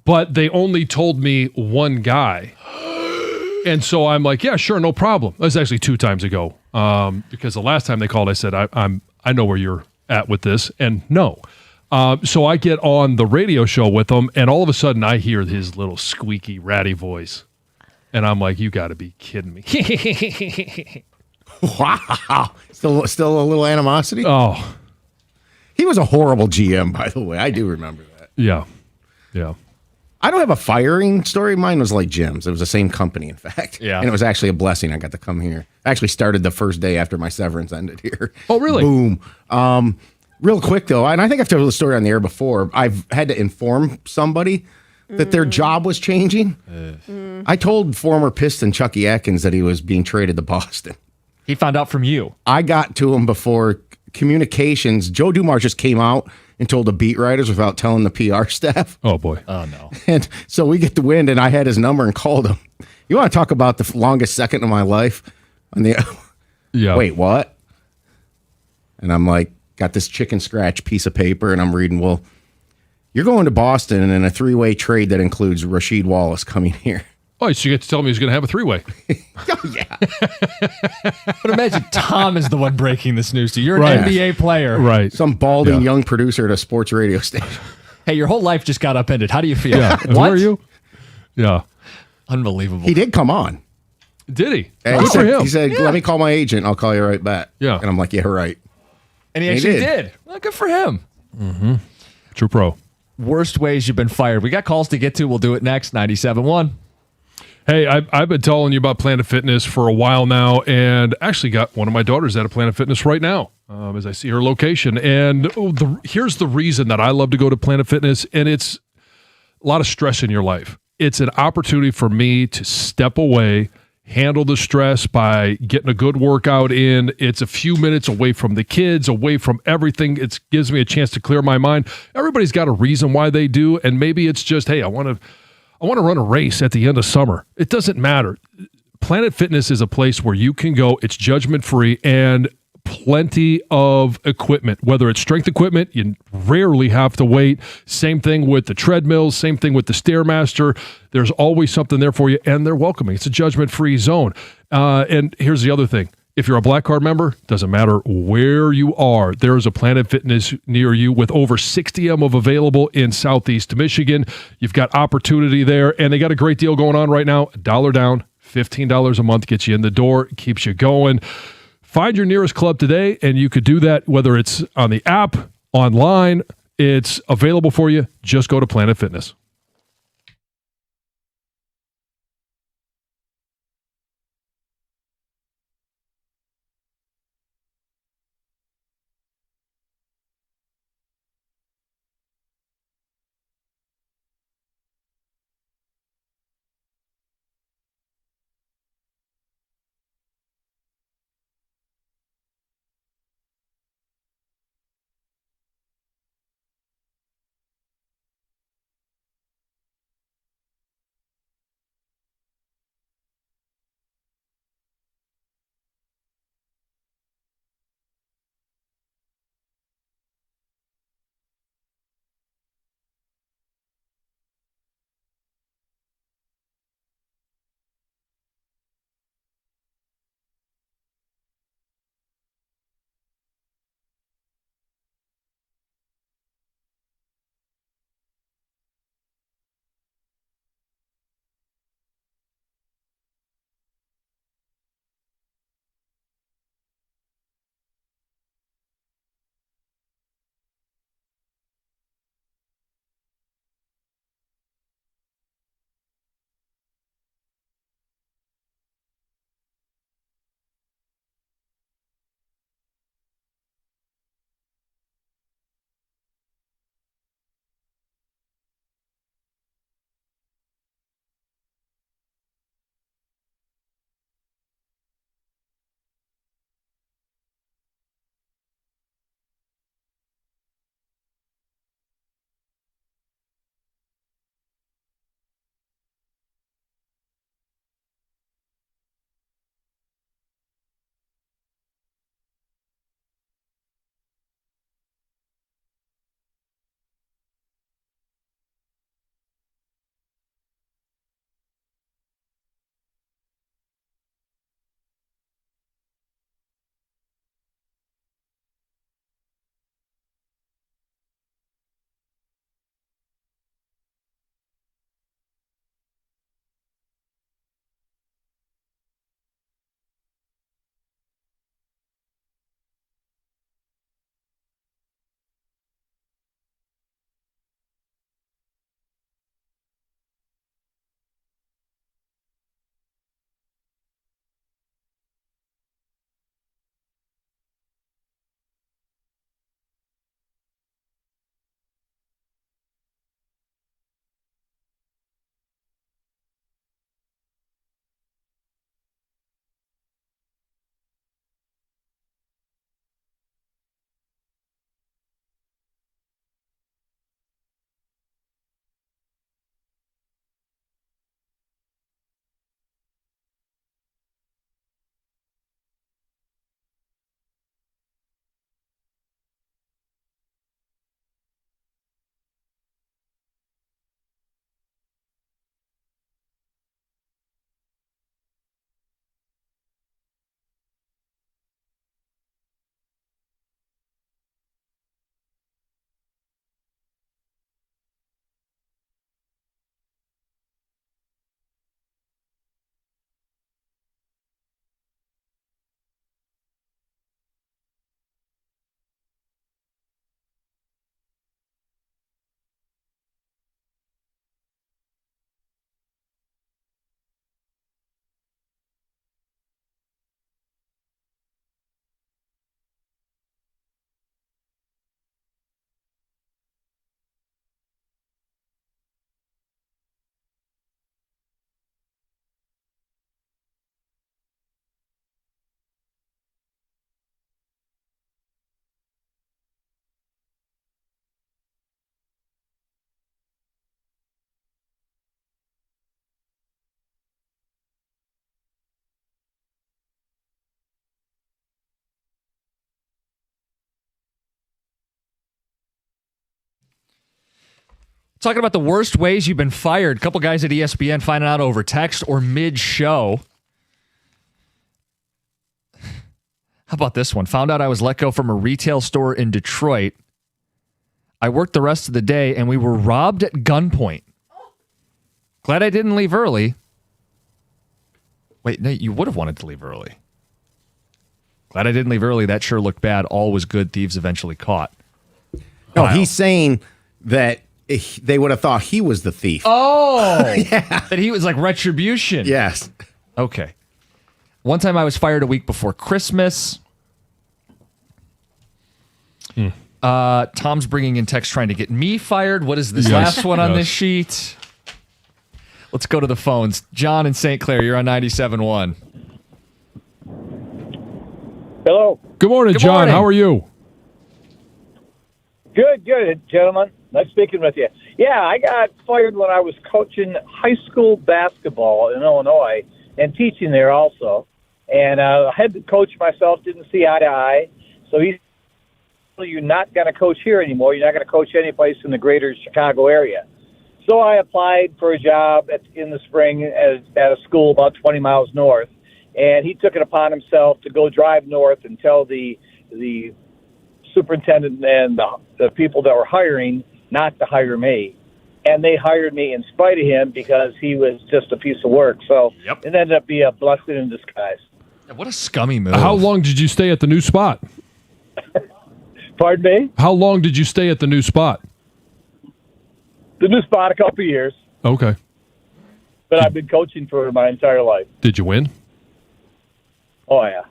but they only told me one guy, and so I'm like, "Yeah, sure, no problem." It was actually 2 times ago, because the last time they called, I said, "I know where you're at with this," and no. So I get on the radio show with him, and all of a sudden I hear his little squeaky, ratty voice. And I'm like, you got to be kidding me. Wow. Still a little animosity? Oh. He was a horrible GM, by the way. I do remember that. Yeah. I don't have a firing story. Mine was like Jim's. It was the same company, in fact. Yeah. And it was actually a blessing I got to come here. I actually started the first day after my severance ended here. Oh, really? Boom. Real quick, though, and I think I've told the story on the air before, I've had to inform somebody that their job was changing. I told former Piston Chucky Atkins that he was being traded to Boston. He found out from you. I got to him before communications. Joe Dumars just came out and told the beat writers without telling the PR staff. Oh, boy. Oh, no. And so we get the wind, and I had his number and called him. You want to talk about the longest second of my life? Yeah. Wait, what? And I'm like, got this chicken scratch piece of paper, and I'm reading, well, you're going to Boston in a 3-way trade that includes Rasheed Wallace coming here. Oh, so you get to tell me he's going to have a 3-way. Oh, yeah. But imagine Tom is the one breaking this news to you. You're an Right. NBA player. Right. Some balding young producer at a sports radio station. Hey, your whole life just got upended. How do you feel? Yeah. What? Who are you? Yeah. Unbelievable. He did come on. Did he? And Good for him. he said, let me call my agent. I'll call you right back. Yeah. And I'm like, yeah, right. And he He actually did. did. Well, good for him. True pro. Worst ways you've been fired. We got calls to get to. We'll do it next. 97.1. Hey, I've been telling you about Planet Fitness for a while now, and actually got one of my daughters at a Planet Fitness right now, as I see her location. And here's the reason that I love to go to Planet Fitness, and it's a lot of stress in your life. It's an opportunity for me to step away, handle the stress by getting a good workout in. It's a few minutes away from the kids, away from everything. It gives me a chance to clear my mind. Everybody's got a reason why they do, and maybe it's just, hey, I want to run a race at the end of summer. It doesn't matter. Planet Fitness is a place where you can go. It's judgment-free and plenty of equipment, whether it's strength equipment, you rarely have to wait. Same thing with the treadmills, same thing with the Stairmaster. There's always something there for you, and they're welcoming. It's a judgment-free zone. And here's the other thing. If you're a Black Card member, doesn't matter where you are, there is a Planet Fitness near you with over 60 of them available in Southeast Michigan. You've got opportunity there, and they got a great deal going on right now. $1 down, $15 a month gets you in the door, keeps you going. Find your nearest club today, and you could do that whether it's on the app, online. It's available for you. Just go to Planet Fitness. Talking about the worst ways you've been fired. A couple guys at ESPN finding out over text or mid-show. How about this one? Found out I was let go from a retail store in Detroit. I worked the rest of the day and we were robbed at gunpoint. Glad I didn't leave early. Wait, no, you would have wanted to leave early. Glad I didn't leave early. That sure looked bad. All was good. Thieves eventually caught. No, he's saying that they would have thought he was the thief. Oh, yeah. That he was like retribution. Yes. Okay. One time I was fired a week before Christmas. Tom's bringing in text trying to get me fired. What is this last one on this sheet? Let's go to the phones. John in St. Clair, you're on 97.1. Hello. Good morning, John. morning. How are you? Good, gentlemen. Nice speaking with you. Yeah, I got fired when I was coaching high school basketball in Illinois and teaching there also. And I had to coach myself, didn't see eye to eye. So he's you're not going to coach here anymore. You're not going to coach any place in the greater Chicago area. So I applied for a job in the spring at a school about 20 miles north. And he took it upon himself to go drive north and tell the superintendent and the people that were hiring not to hire me. And they hired me in spite of him because he was just a piece of work. So it ended up being a blessing in disguise. What a scummy move. How long did you stay at the new spot? Pardon me? How long did you stay at the new spot? The new spot, a couple of years. Okay. But I've been coaching for my entire life. Did you win? Oh, yeah.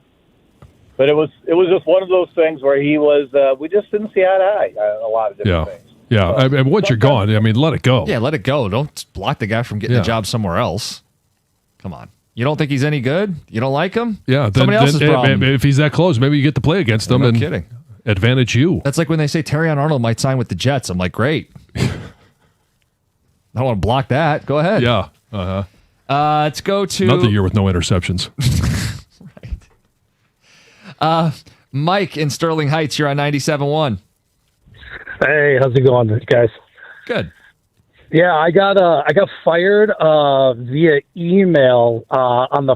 But it was just one of those things where he was, we just didn't see eye to eye a lot of different things. Yeah. I mean, once you're gone, I mean, let it go. Yeah, let it go. Don't block the guy from getting a job somewhere else. Come on. You don't think he's any good? You don't like him? Yeah. Somebody else's problem. If he's that close, maybe you get to play against him. No and kidding. Advantage you. That's like when they say Terrion Arnold might sign with the Jets. I'm like, great. I don't want to block that. Go ahead. Yeah. Uh-huh. Let's go to... Another year with no interceptions. Mike in Sterling Heights, you're on 97.1. Hey, how's it going, guys? Good. Yeah, I got fired via email on the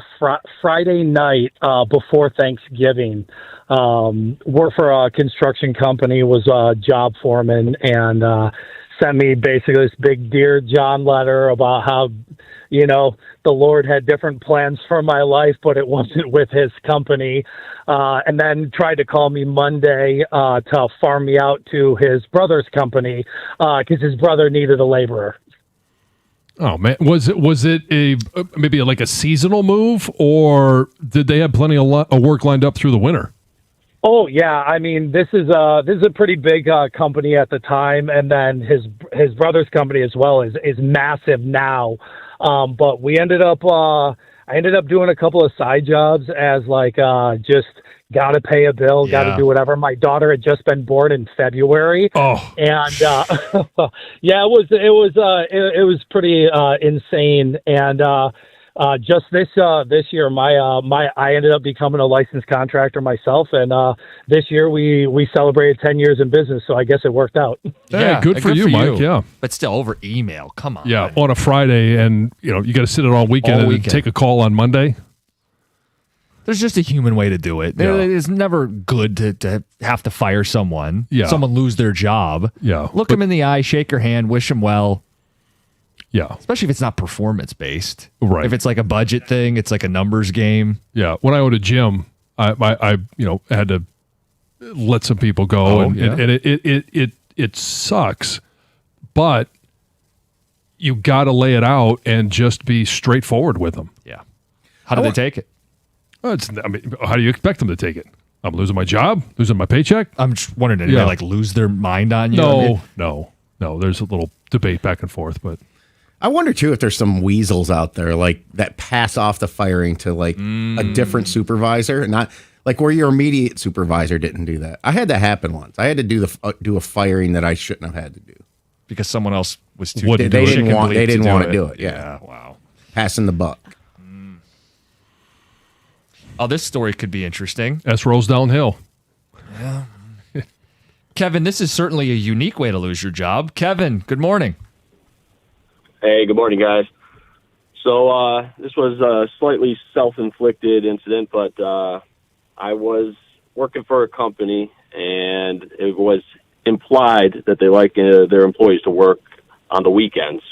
Friday night before Thanksgiving. Worked for a construction company, was a job foreman, and sent me basically this big Dear John letter about how, the Lord had different plans for my life, but it wasn't with his company. And then tried to call me Monday to farm me out to his brother's company because his brother needed a laborer. Oh man, was it maybe like a seasonal move, or did they have plenty of work lined up through the winter? Oh yeah, I mean this is a pretty big company at the time, and then his brother's company as well is massive now. But we ended up I ended up doing a couple of side jobs as just got to pay a bill, got to do whatever. My daughter had just been born in February. Oh, and yeah, it was pretty insane. And just this year, I ended up becoming a licensed contractor myself, and this year we celebrated 10 years in business. So I guess it worked out. Hey, good for you, Mike. Yeah, but still over email. Come on. Yeah, on a Friday, and you got to sit it all weekend and take a call on Monday. There's just a human way to do it. Yeah. It is never good to have to fire someone. Yeah. Someone lose their job. Yeah. Look them in the eye, shake your hand, wish them well. Yeah. Especially if it's not performance based. Right. If it's like a budget thing, it's like a numbers game. Yeah. When I owned a gym, I had to let some people go, and it sucks, but you got to lay it out and just be straightforward with them. Yeah. How do they take it? How do you expect them to take it? I'm losing my job, losing my paycheck. I'm just wondering, did they lose their mind on you? No. There's a little debate back and forth, but I wonder too if there's some weasels out there that pass off the firing to a different supervisor, not like where your immediate supervisor didn't do that. I had that happen once. I had to do a firing that I shouldn't have had to do because someone else was too. They didn't want to do it. Yeah. Wow. Passing the buck. Oh, this story could be interesting. S rolls downhill. Yeah. Kevin, this is certainly a unique way to lose your job. Kevin, good morning. Hey, good morning, guys. So this was a slightly self-inflicted incident, but I was working for a company, and it was implied that they like their employees to work on the weekends.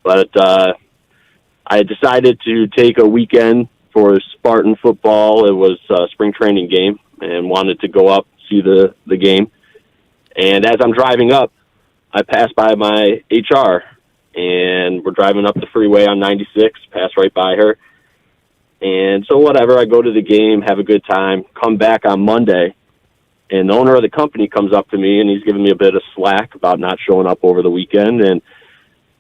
But I decided to take a weekend for Spartan football. It was a spring training game, and wanted to go up, see the game. And as I'm driving up, I passed by my HR, and we're driving up the freeway on 96, pass right by her. And so whatever, I go to the game, have a good time, come back on Monday, and the owner of the company comes up to me, and he's giving me a bit of slack about not showing up over the weekend. And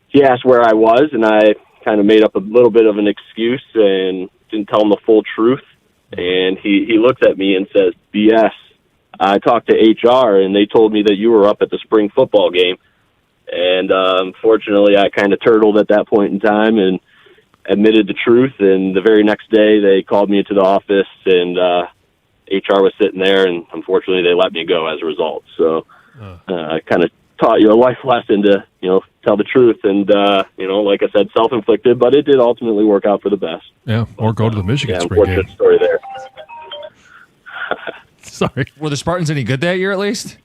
he asked where I was, and I kind of made up a little bit of an excuse and didn't tell him the full truth. And he looks at me and says, BS. I talked to HR, and they told me that you were up at the spring football game. And unfortunately, I kind of turtled at that point in time and admitted the truth. And the very next day, they called me into the office, and HR was sitting there, and unfortunately, they let me go as a result. So I kind of taught you a life lesson to, tell the truth. And, like I said, self-inflicted, but it did ultimately work out for the best. Yeah, or go to the Michigan spring game. Unfortunate story there. Sorry. Were the Spartans any good that year at least?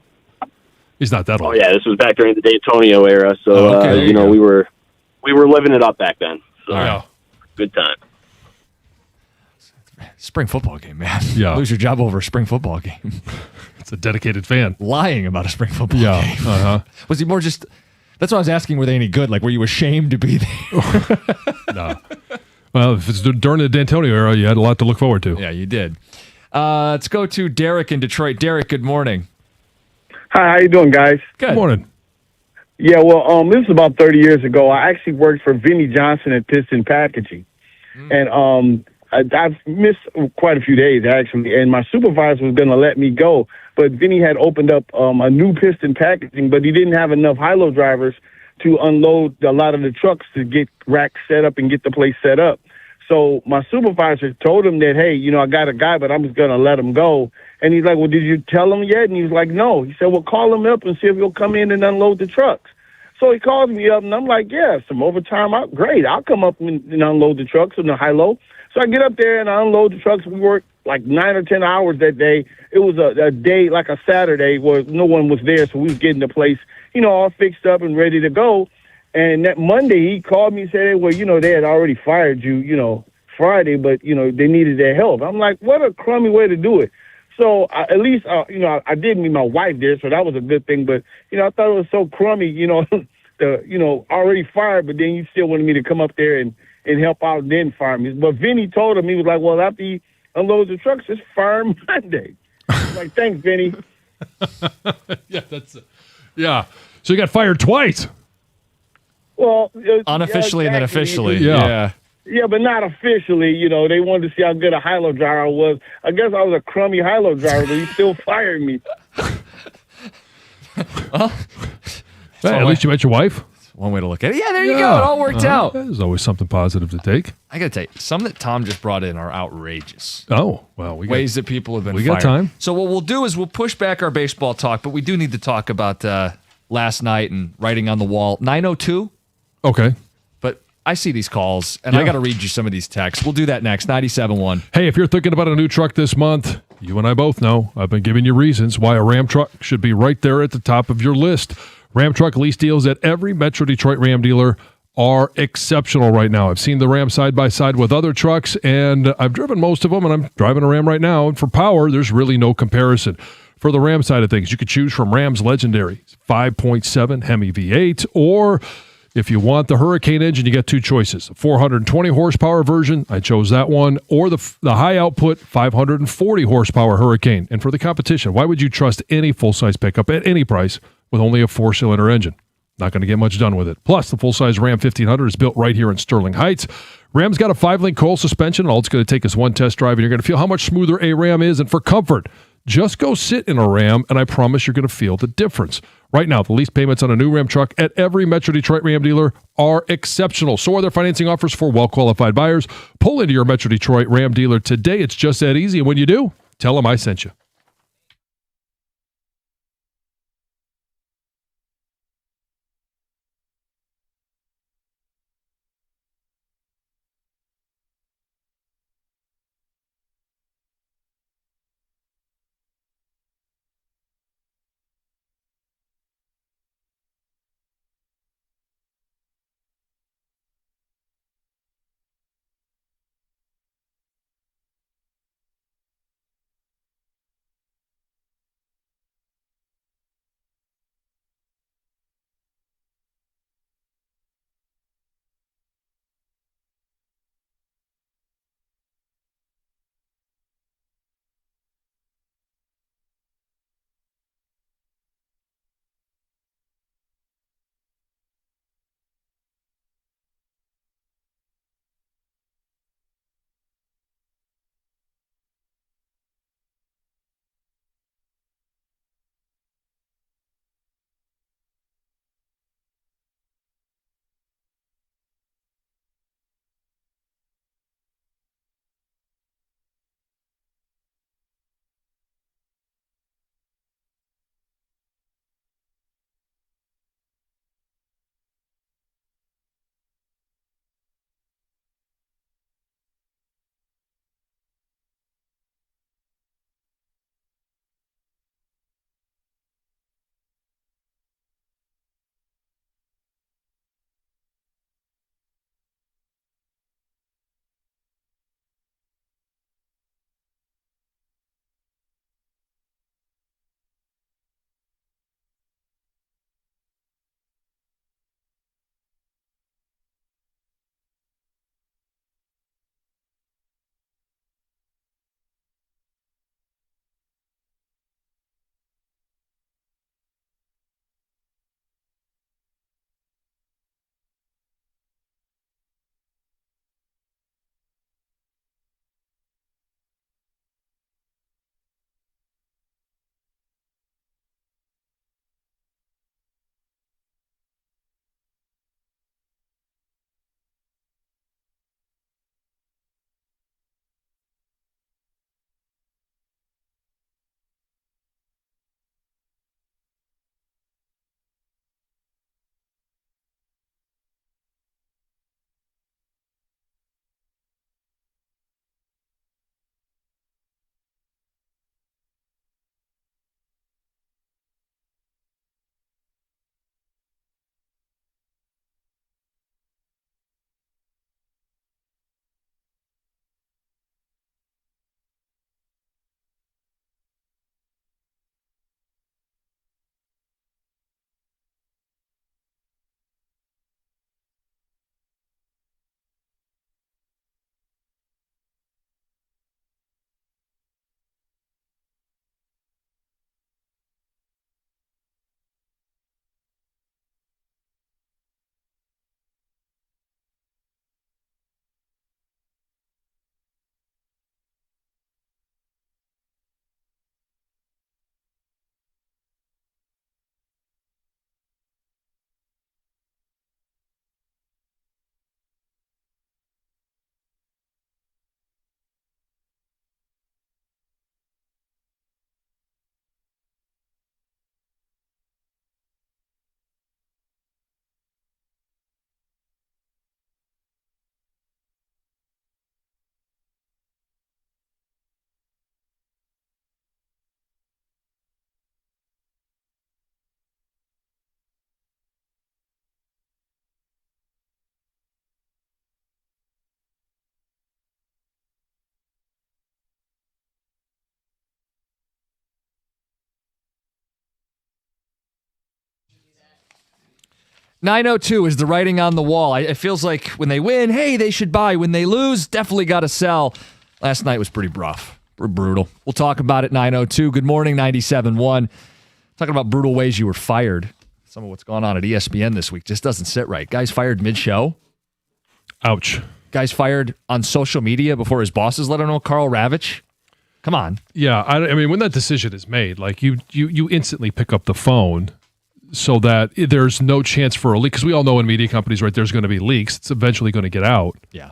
He's not that old. Oh, yeah, this was back during the D'Antonio era. So, we were living it up back then. So, good time. Spring football game, man. Yeah. Lose your job over a spring football game. It's a dedicated fan. Lying about a spring football game. Uh-huh. Was he more just... That's why I was asking, were they any good? Like, were you ashamed to be there? No. Well, if it's during the D'Antonio era, you had a lot to look forward to. Yeah, you did. Let's go to Derek in Detroit. Derek, good morning. Hi, how you doing, guys? Good morning. Yeah, well, this was about 30 years ago. I actually worked for Vinnie Johnson at Piston Packaging. And I've missed quite a few days, actually, and my supervisor was going to let me go. But Vinny had opened up a new Piston Packaging, but he didn't have enough high-low drivers to unload a lot of the trucks to get racks set up and get the place set up. So my supervisor told him that, hey, I got a guy, but I'm just going to let him go. And he's like, well, did you tell him yet? And he was like, no. He said, well, call him up and see if he'll come in and unload the trucks. So he calls me up, and I'm like, yeah, some overtime. Great. I'll come up and unload the trucks in the high-low. So I get up there and I unload the trucks. We worked like 9 or 10 hours that day. It was a day, like a Saturday, where no one was there, so we was getting the place, all fixed up and ready to go. And that Monday, he called me and said, hey, well, they had already fired you, Friday, but, they needed their help. I'm like, what a crummy way to do it. So at least, I did meet my wife there, so that was a good thing. But, I thought it was so crummy, already fired, but then you still wanted me to come up there and help out and then fire me. But Vinny told him, he was like, well, after he unloads the trucks, just fire him Monday. I was like, thanks, Vinny. Yeah. So you got fired twice. Well, unofficially and then officially. Yeah. Yeah, but not officially. They wanted to see how good a high-low driver I was. I guess I was a crummy high-low driver, but he still fired me. Hey, at least you met your wife. One way to look at it. Yeah, there you go. It all worked out. There's always something positive to take. I got to tell you, some that Tom just brought in are outrageous. Oh, well. Ways that people have been We fired. got time. So what we'll do is we'll push back our baseball talk, but we do need to talk about last night and writing on the wall. 9:02. Okay. But I see these calls, and I got to read you some of these texts. We'll do that next. 97.1. Hey, if you're thinking about a new truck this month, you and I both know I've been giving you reasons why a Ram truck should be right there at the top of your list. Ram truck lease deals at every Metro Detroit Ram dealer are exceptional right now. I've seen the Ram side by side with other trucks, and I've driven most of them, and I'm driving a Ram right now. And for power, there's really no comparison. For the Ram side of things, you could choose from Ram's legendary 5.7 Hemi V8, or if you want the Hurricane engine, you get two choices. A 420 horsepower version, I chose that one, or the high output 540 horsepower Hurricane. And for the competition, why would you trust any full-size pickup at any price with only a 4-cylinder engine? Not going to get much done with it. Plus, the full-size Ram 1500 is built right here in Sterling Heights. Ram's got a 5-link coil suspension. All it's going to take is one test drive, and you're going to feel how much smoother a Ram is. And for comfort, just go sit in a Ram, and I promise you're going to feel the difference. Right now, the lease payments on a new Ram truck at every Metro Detroit Ram dealer are exceptional. So are their financing offers for well-qualified buyers. Pull into your Metro Detroit Ram dealer today. It's just that easy. And when you do, tell them I sent you. 902 is the writing on the wall. It feels like when they win, hey, they should buy. When they lose, definitely got to sell. Last night was pretty rough. Brutal. We'll talk about it 902. Good morning, 97.1. Talking about brutal ways you were fired. Some of what's going on at ESPN this week just doesn't sit right. Guys fired mid-show. Ouch. Guys fired on social media before his bosses let him know. Karl Ravech. Come on. Yeah, I mean, when that decision is made, like you instantly pick up the phone so that there's no chance for a leak. Because we all know in media companies, right, there's going to be leaks. It's eventually going to get out. Yeah.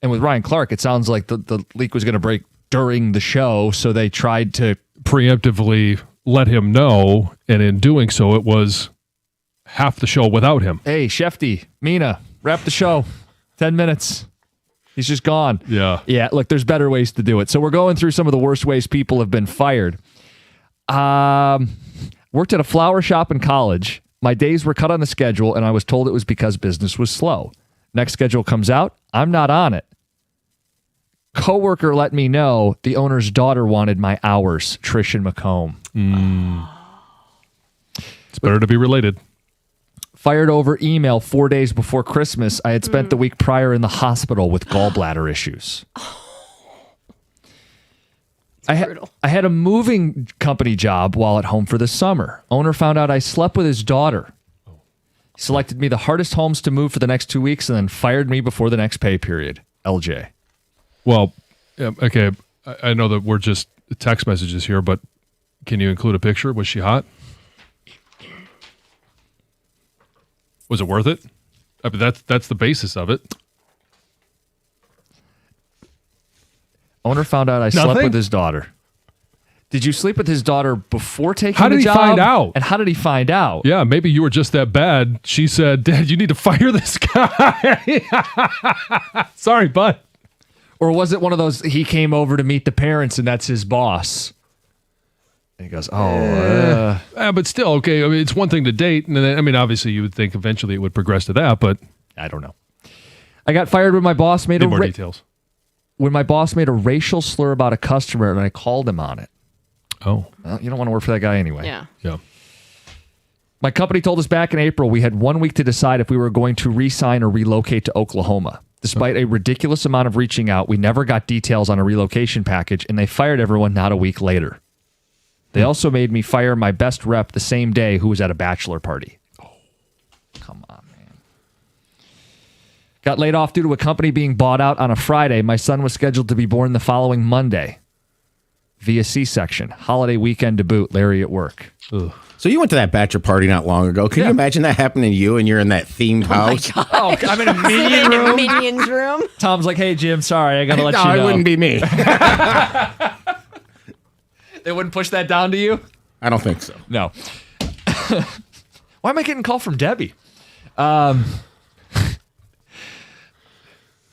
And with Ryan Clark, it sounds like the leak was going to break during the show, so they tried to preemptively let him know, and in doing so, it was half the show without him. Hey, Shefty, Mina, wrap the show. 10 minutes. He's just gone. Yeah. Yeah, look, there's better ways to do it. So we're going through some of the worst ways people have been fired. Worked at a flower shop in college. My days were cut on the schedule, and I was told it was because business was slow. Next schedule comes out. I'm not on it. Coworker let me know the owner's daughter wanted my hours. Trish and Macomb. It's better to be related. Fired over email 4 days before Christmas. I had spent the week prior in the hospital with gallbladder issues. I had a moving company job while at home for the summer. Owner found out I slept with his daughter. He selected me the hardest homes to move for the next 2 weeks and then fired me before the next pay period. LJ. Well, okay, I know that we're just text messages here, but can you include a picture? Was she hot? Was it worth it? I mean, that's the basis of it. Owner found out I slept with his daughter. Did you sleep with his daughter before taking the job? How did he find out? And how did he find out? Yeah, maybe you were just that bad. She said, Dad, you need to fire this guy. Sorry, bud. Or was it one of those, he came over to meet the parents and that's his boss? And he goes, but still, okay, I mean, it's one thing to date. And then, I mean, obviously you would think eventually it would progress to that, but I don't know. I got fired when my boss made more details. When my boss made a racial slur about a customer and I called him on it. Oh. Well, you don't want to work for that guy anyway. Yeah. My company told us back in April we had 1 week to decide if we were going to re-sign or relocate to Oklahoma. Despite a ridiculous amount of reaching out, we never got details on a relocation package, and they fired everyone not a week later. They also made me fire my best rep the same day who was at a bachelor party. Oh, come on, man. Got laid off due to a company being bought out on a Friday. My son was scheduled to be born the following Monday via C-section. Holiday weekend to boot. Larry at work. Ugh. So you went to that bachelor party not long ago. Can you imagine that happening to you and you're in that themed house? Oh, I'm in a minion room. Minions room. Tom's like, hey, Jim, sorry, I got to let you know. No, it wouldn't be me. They wouldn't push that down to you? I don't think so. No. Why am I getting a call from Debbie?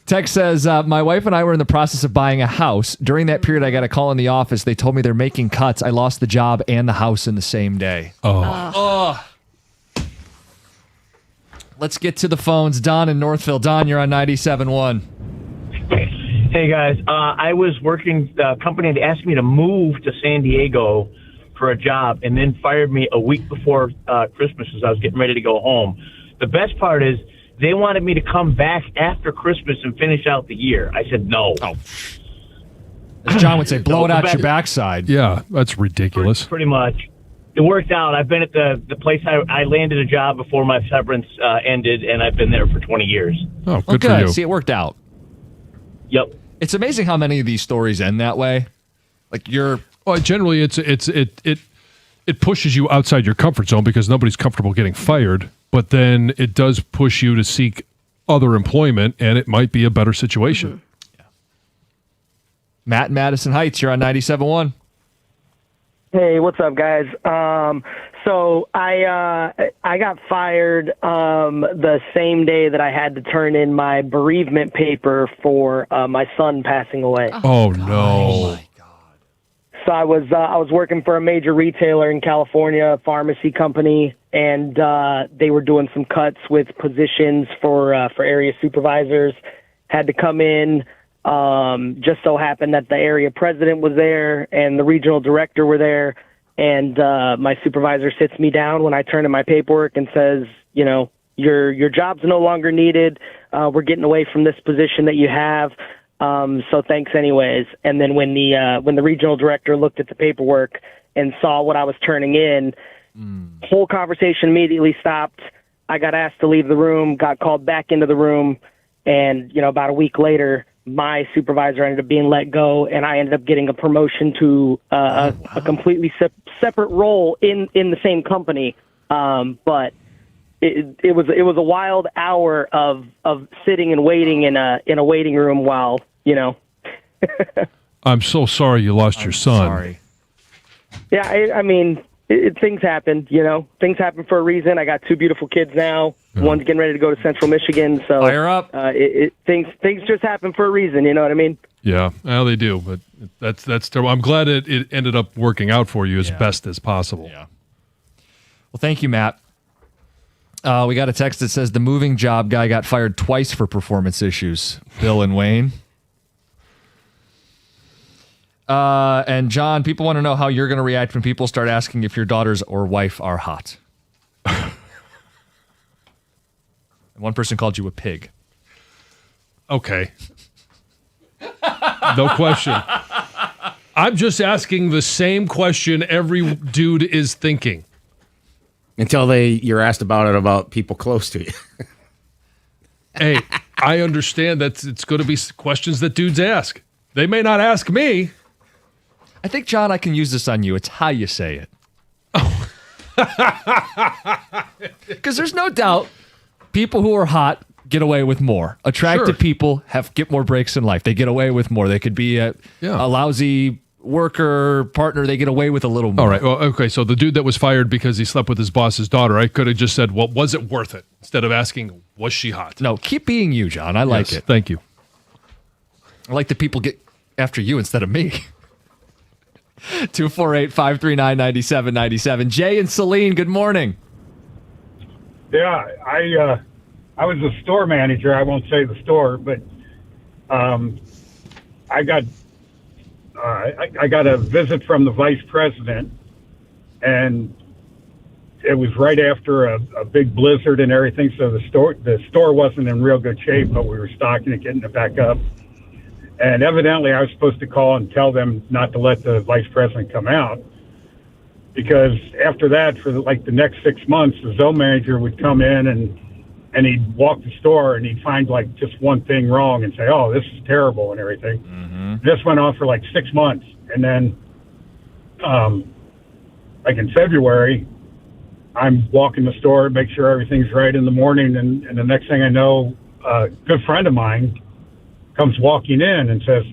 Text says, my wife and I were in the process of buying a house. During that period, I got a call in the office. They told me they're making cuts. I lost the job and the house in the same day. Oh. Let's get to the phones. Don in Northville. Don, you're on 97.1. Hey, guys. I was working, the company had asked me to move to San Diego for a job and then fired me a week before Christmas as I was getting ready to go home. The best part is they wanted me to come back after Christmas and finish out the year. I said no. Oh. As John would say, blow it out your backside. Yeah, that's ridiculous. Pretty much. It worked out. I've been at the place I landed a job before my severance ended, and I've been there for 20 years. Oh, good for you. See, it worked out. Yep. It's amazing how many of these stories end that way. Like Well, generally, it pushes you outside your comfort zone because nobody's comfortable getting fired. But then it does push you to seek other employment, and it might be a better situation. Mm-hmm. Yeah. Matt in Madison Heights, you're on 97.1. Hey, what's up, guys? So I got fired the same day that I had to turn in my bereavement paper for my son passing away. Oh no! So I was working for a major retailer in California, a pharmacy company, and they were doing some cuts with positions for area supervisors. Had to come in. Just so happened that the area president was there and the regional director were there. And my supervisor sits me down when I turn in my paperwork and says, you know, your job's no longer needed. We're getting away from this position that you have. So thanks anyways. And then when the regional director looked at the paperwork and saw what I was turning in, whole conversation immediately stopped. I got asked to leave the room, got called back into the room, and about a week later, my supervisor ended up being let go, and I ended up getting a promotion to a completely separate role in the same company. But it was a wild hour of sitting and waiting in a waiting room while I'm so sorry you lost your son. Sorry. Yeah, I mean, things happen. Things happen for a reason. I got 2 beautiful kids now. One's getting ready to go to Central Michigan. So fire up. Things just happen for a reason. You know what I mean? Yeah, well, they do, but that's terrible. I'm glad it ended up working out for you as best as possible. Yeah. Well, thank you, Matt. We got a text that says the moving job guy got fired twice for performance issues. Bill and Wayne. And John, people want to know how you're going to react when people start asking if your daughters or wife are hot. One person called you a pig. Okay. No question. I'm just asking the same question every dude is thinking. Until you're asked about people close to you. Hey, I understand that it's going to be questions that dudes ask. They may not ask me. I think, John, I can use this on you. It's how you say it. Because there's no doubt people who are hot get away with more. Attractive people get more breaks in life. They get away with more. They could be a lousy worker, partner. They get away with a little more. All right. Well, okay. So the dude that was fired because he slept with his boss's daughter, I could have just said, well, was it worth it? Instead of asking, was she hot? No, keep being you, John. I like it. Thank you. I like that people get after you instead of me. 248-539-9797. Jay and Celine, good morning. Yeah, I was a store manager. I won't say the store, but I got a visit from the vice president, and it was right after a big blizzard and everything. So the store wasn't in real good shape, but we were stocking it, getting it back up. And evidently, I was supposed to call and tell them not to let the vice president come out, because after that, for the next 6 months, the zone manager would come in and he'd walk the store and he'd find just one thing wrong and say, "Oh, this is terrible," and everything. Mm-hmm. This went on for 6 months, and then, in February, I'm walking the store, make sure everything's right in the morning, and the next thing I know, a good friend of mine comes walking in and says,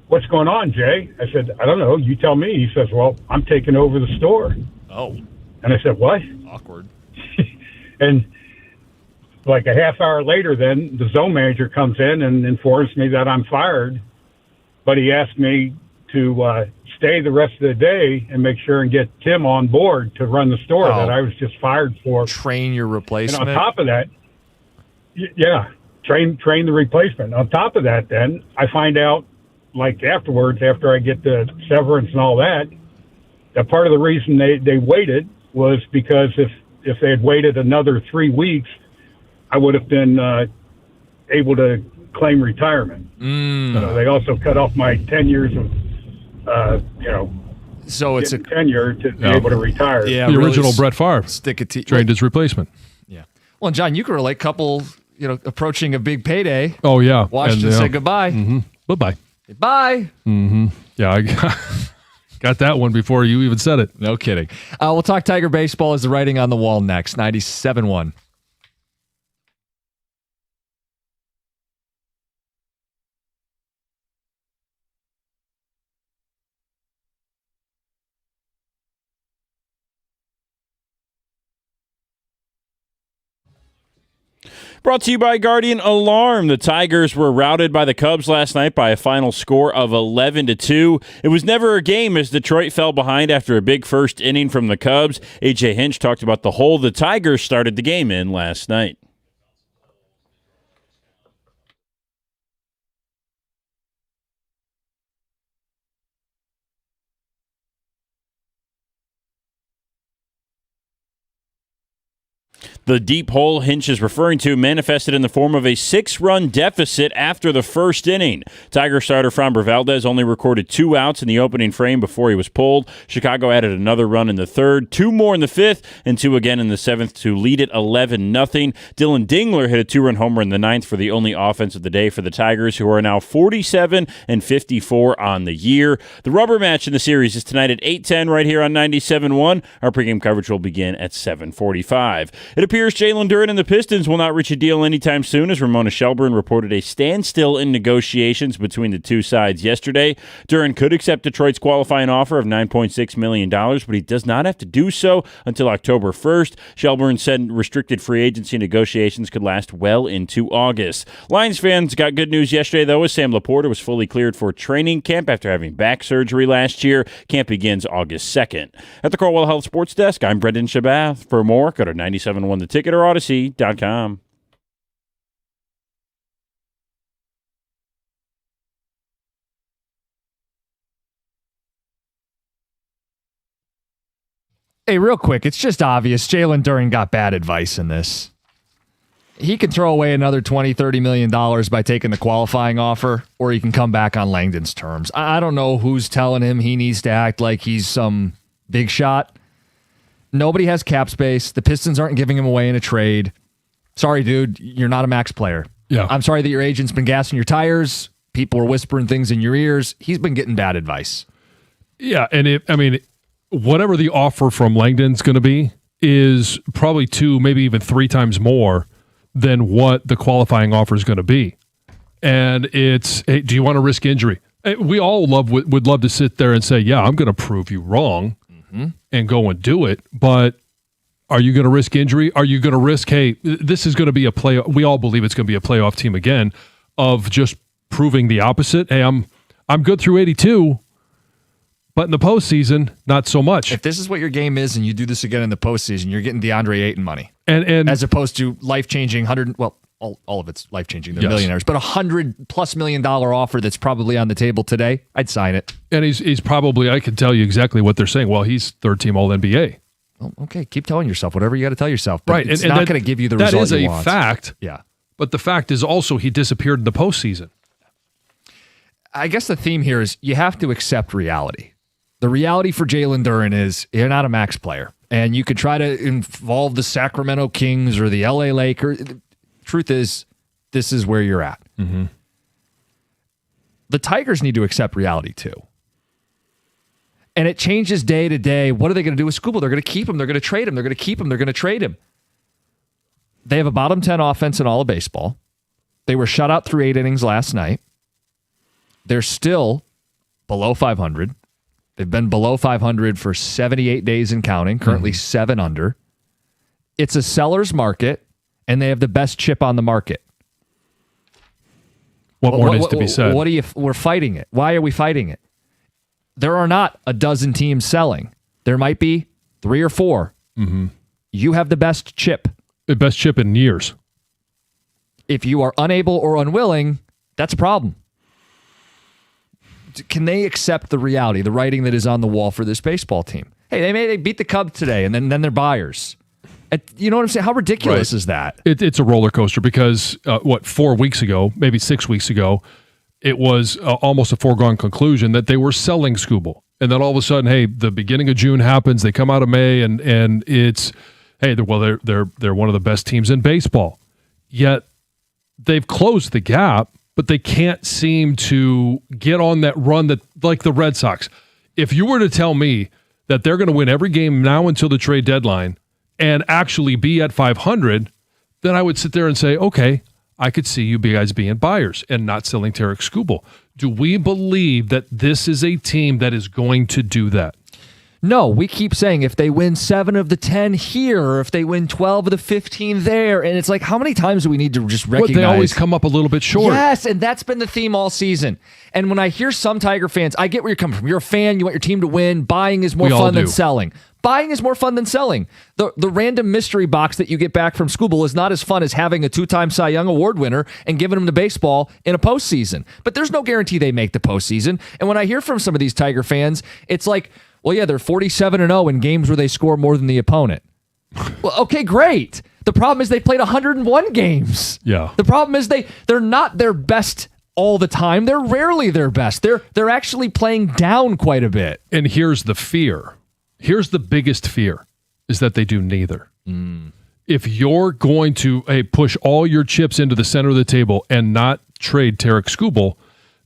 "What's going on, Jay?" I said, "I don't know. You tell me." He says, "Well, I'm taking over the store." Oh. And I said, "What?" Awkward. And a half hour later, then the zone manager comes in and informs me that I'm fired, but he asked me to stay the rest of the day and make sure and get Tim on board to run the store that I was just fired for. Train your replacement. And on top of that, train the replacement. On top of that, then I find out afterwards, after I get the severance and all that part of the reason they waited was because if they had waited another 3 weeks, I would have been able to claim retirement. They also cut off my 10 years of so it's a tenure to be able to retire. Yeah, the original Brett Favre trained his replacement. Yeah. Well, John, you could relate couple, approaching a big payday. Oh yeah, Washington said goodbye. Mm-hmm. Bye. Bye. Mm-hmm. Yeah, I got that one before you even said it. No kidding. We'll talk Tiger baseball as the writing on the wall next. 97.1. Brought to you by Guardian Alarm. The Tigers were routed by the Cubs last night by a final score of 11-2. It was never a game as Detroit fell behind after a big first inning from the Cubs. A.J. Hinch talked about the hole the Tigers started the game in last night. The deep hole Hinch is referring to manifested in the form of a 6-run deficit after the first inning. Tiger starter Framber Valdez only recorded 2 outs in the opening frame before he was pulled. Chicago added another run in the third, 2 more in the fifth, and 2 again in the seventh to lead it 11-0. Dylan Dingler hit a 2-run homer in the ninth for the only offense of the day for the Tigers, who are now 47-54 on the year. The rubber match in the series is tonight at 8:10 right here on 97.1. Our pregame coverage will begin at 7:45. It appears Jalen Duren and the Pistons will not reach a deal anytime soon, as Ramona Shelburne reported a standstill in negotiations between the two sides yesterday. Duren could accept Detroit's qualifying offer of $9.6 million, but he does not have to do so until October 1st. Shelburne said restricted free agency negotiations could last well into August. Lions fans got good news yesterday, though, as Sam Laporta was fully cleared for training camp after having back surgery last year. Camp begins August 2nd. At the Corwell Health Sports Desk, I'm Brendan Shabath. For more, go to 97.1theticket or Odyssey.com. Hey, real quick, it's just obvious Jalen Duren got bad advice in this. He can throw away another $20, $30 million by taking the qualifying offer, or he can come back on Langdon's terms. I don't know who's telling him he needs to act like he's some big shot. Nobody has cap space. The Pistons aren't giving him away in a trade. Sorry, dude, you're not a max player. Yeah. I'm sorry that your agent's been gassing your tires. People are whispering things in your ears. He's been getting bad advice. Yeah, and whatever the offer from Langdon's going to be is probably 2, maybe even 3 times more than what the qualifying offer is going to be. And it's, hey, do you want to risk injury? We all would love to sit there and say, yeah, I'm going to prove you wrong and go and do it. But are you going to risk injury? Are you going to risk, hey, this is going to be a playoff? We all believe it's going to be a playoff team again, of just proving the opposite. Hey, I'm good through 82. But in the postseason, not so much. If this is what your game is and you do this again in the postseason, you're getting DeAndre Ayton money. And as opposed to life-changing all of it's life-changing. They're millionaires. But $100+ million offer that's probably on the table today, I'd sign it. And he's probably, I can tell you exactly what they're saying. Well, he's third-team All-NBA. Oh, okay, keep telling yourself whatever you got to tell yourself. But right. It's not going to give you the result you want. That is a fact. Yeah. But the fact is also he disappeared in the postseason. I guess the theme here is you have to accept reality. The reality for Jalen Duren is you're not a max player. And you could try to involve the Sacramento Kings or the LA Lakers. The truth is, this is where you're at. Mm-hmm. The Tigers need to accept reality too. And it changes day to day. What are they going to do with Skubal? They're going to keep him. They're going to trade him. They're going to keep him. They're going to trade him. They have a bottom 10 offense in all of baseball. They were shut out through 8 innings last night. They're still below 500. They've been below 500 for 78 days and counting, currently 7 under. It's a seller's market, and they have the best chip on the market. What more needs to be said? We're fighting it. Why are we fighting it? There are not a dozen teams selling. There might be 3 or 4. Mm-hmm. You have the best chip. The best chip in years. If you are unable or unwilling, that's a problem. Can they accept the reality, the writing that is on the wall for this baseball team? Hey, they beat the Cubs today, and then they're buyers. You know what I'm saying? How ridiculous is that? It's a roller coaster because, 4 weeks ago, maybe 6 weeks ago, it was almost a foregone conclusion that they were selling Skubal. And then all of a sudden, hey, the beginning of June happens, they come out of May, and it's, hey, they're one of the best teams in baseball. Yet they've closed the gap, but they can't seem to get on that run that, like the Red Sox. If you were to tell me that they're going to win every game now until the trade deadline and actually be at 500, then I would sit there and say, okay, I could see you guys being buyers and not selling Tarik Skubal. Do we believe that this is a team that is going to do that? No, we keep saying if they win 7 of the 10 here, or if they win 12 of the 15 there, and it's like, how many times do we need to just recognize? They always come up a little bit short. Yes, and that's been the theme all season. And when I hear some Tiger fans, I get where you're coming from. You're a fan, you want your team to win. Buying is more fun than selling. Buying is more fun than selling. The random mystery box that you get back from Skubal is not as fun as having a 2-time Cy Young Award winner and giving him the baseball in a postseason. But there's no guarantee they make the postseason. And when I hear from some of these Tiger fans, it's like, well, yeah, they're 47-0 in games where they score more than the opponent. Well, okay, great. The problem is they played 101 games. Yeah. The problem is they're not their best all the time. They're rarely their best. They're actually playing down quite a bit. And here's the fear. Here's the biggest fear is that they do neither. If you're going to push all your chips into the center of the table and not trade Tarik Skubal,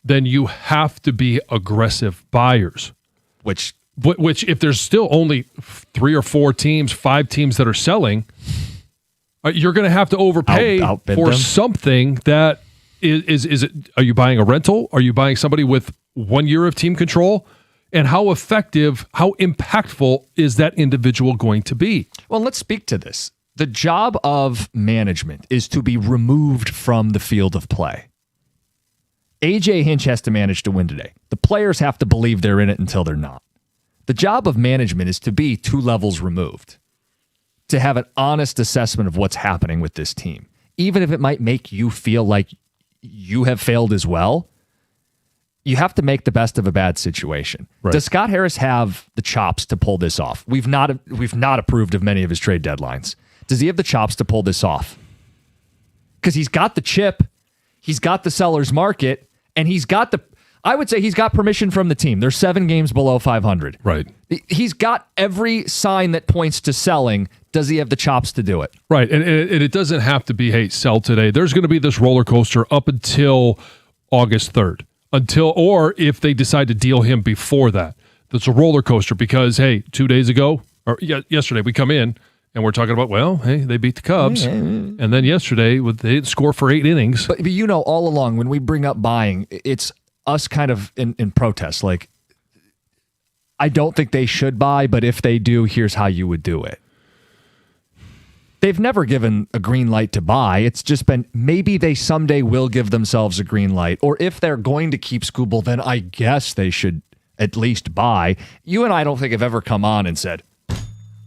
then you have to be aggressive buyers. Which if there's still only 3 or 4 teams, 5 teams that are selling, you're going to have to overpay for them. Something that is it? Are you buying a rental? Are you buying somebody with 1 year of team control? And how effective, how impactful is that individual going to be? Well, let's speak to this. The job of management is to be removed from the field of play. AJ Hinch has to manage to win today. The players have to believe they're in it until they're not. The job of management is to be 2 levels removed, to have an honest assessment of what's happening with this team. Even if it might make you feel like you have failed as well, you have to make the best of a bad situation. Right. Does Scott Harris have the chops to pull this off? We've not approved of many of his trade deadlines. Does he have the chops to pull this off? Because he's got the chip, he's got the seller's market, and I would say he's got permission from the team. They're 7 games below 500. Right. He's got every sign that points to selling. Does he have the chops to do it? Right. And it doesn't have to be, hey, sell today. There's going to be this roller coaster up until August 3rd. Or if they decide to deal him before that. That's a roller coaster because, hey, 2 days ago, or yesterday, we come in and we're talking about, well, hey, they beat the Cubs. And then yesterday, they didn't score for 8 innings. But you know, all along, when we bring up buying, it's us kind of in protest. Like, I don't think they should buy, but if they do, here's how you would do it. They've never given a green light to buy. It's just been maybe they someday will give themselves a green light. Or if they're going to keep Skubal, then I guess they should at least buy. You and I don't think have ever come on and said,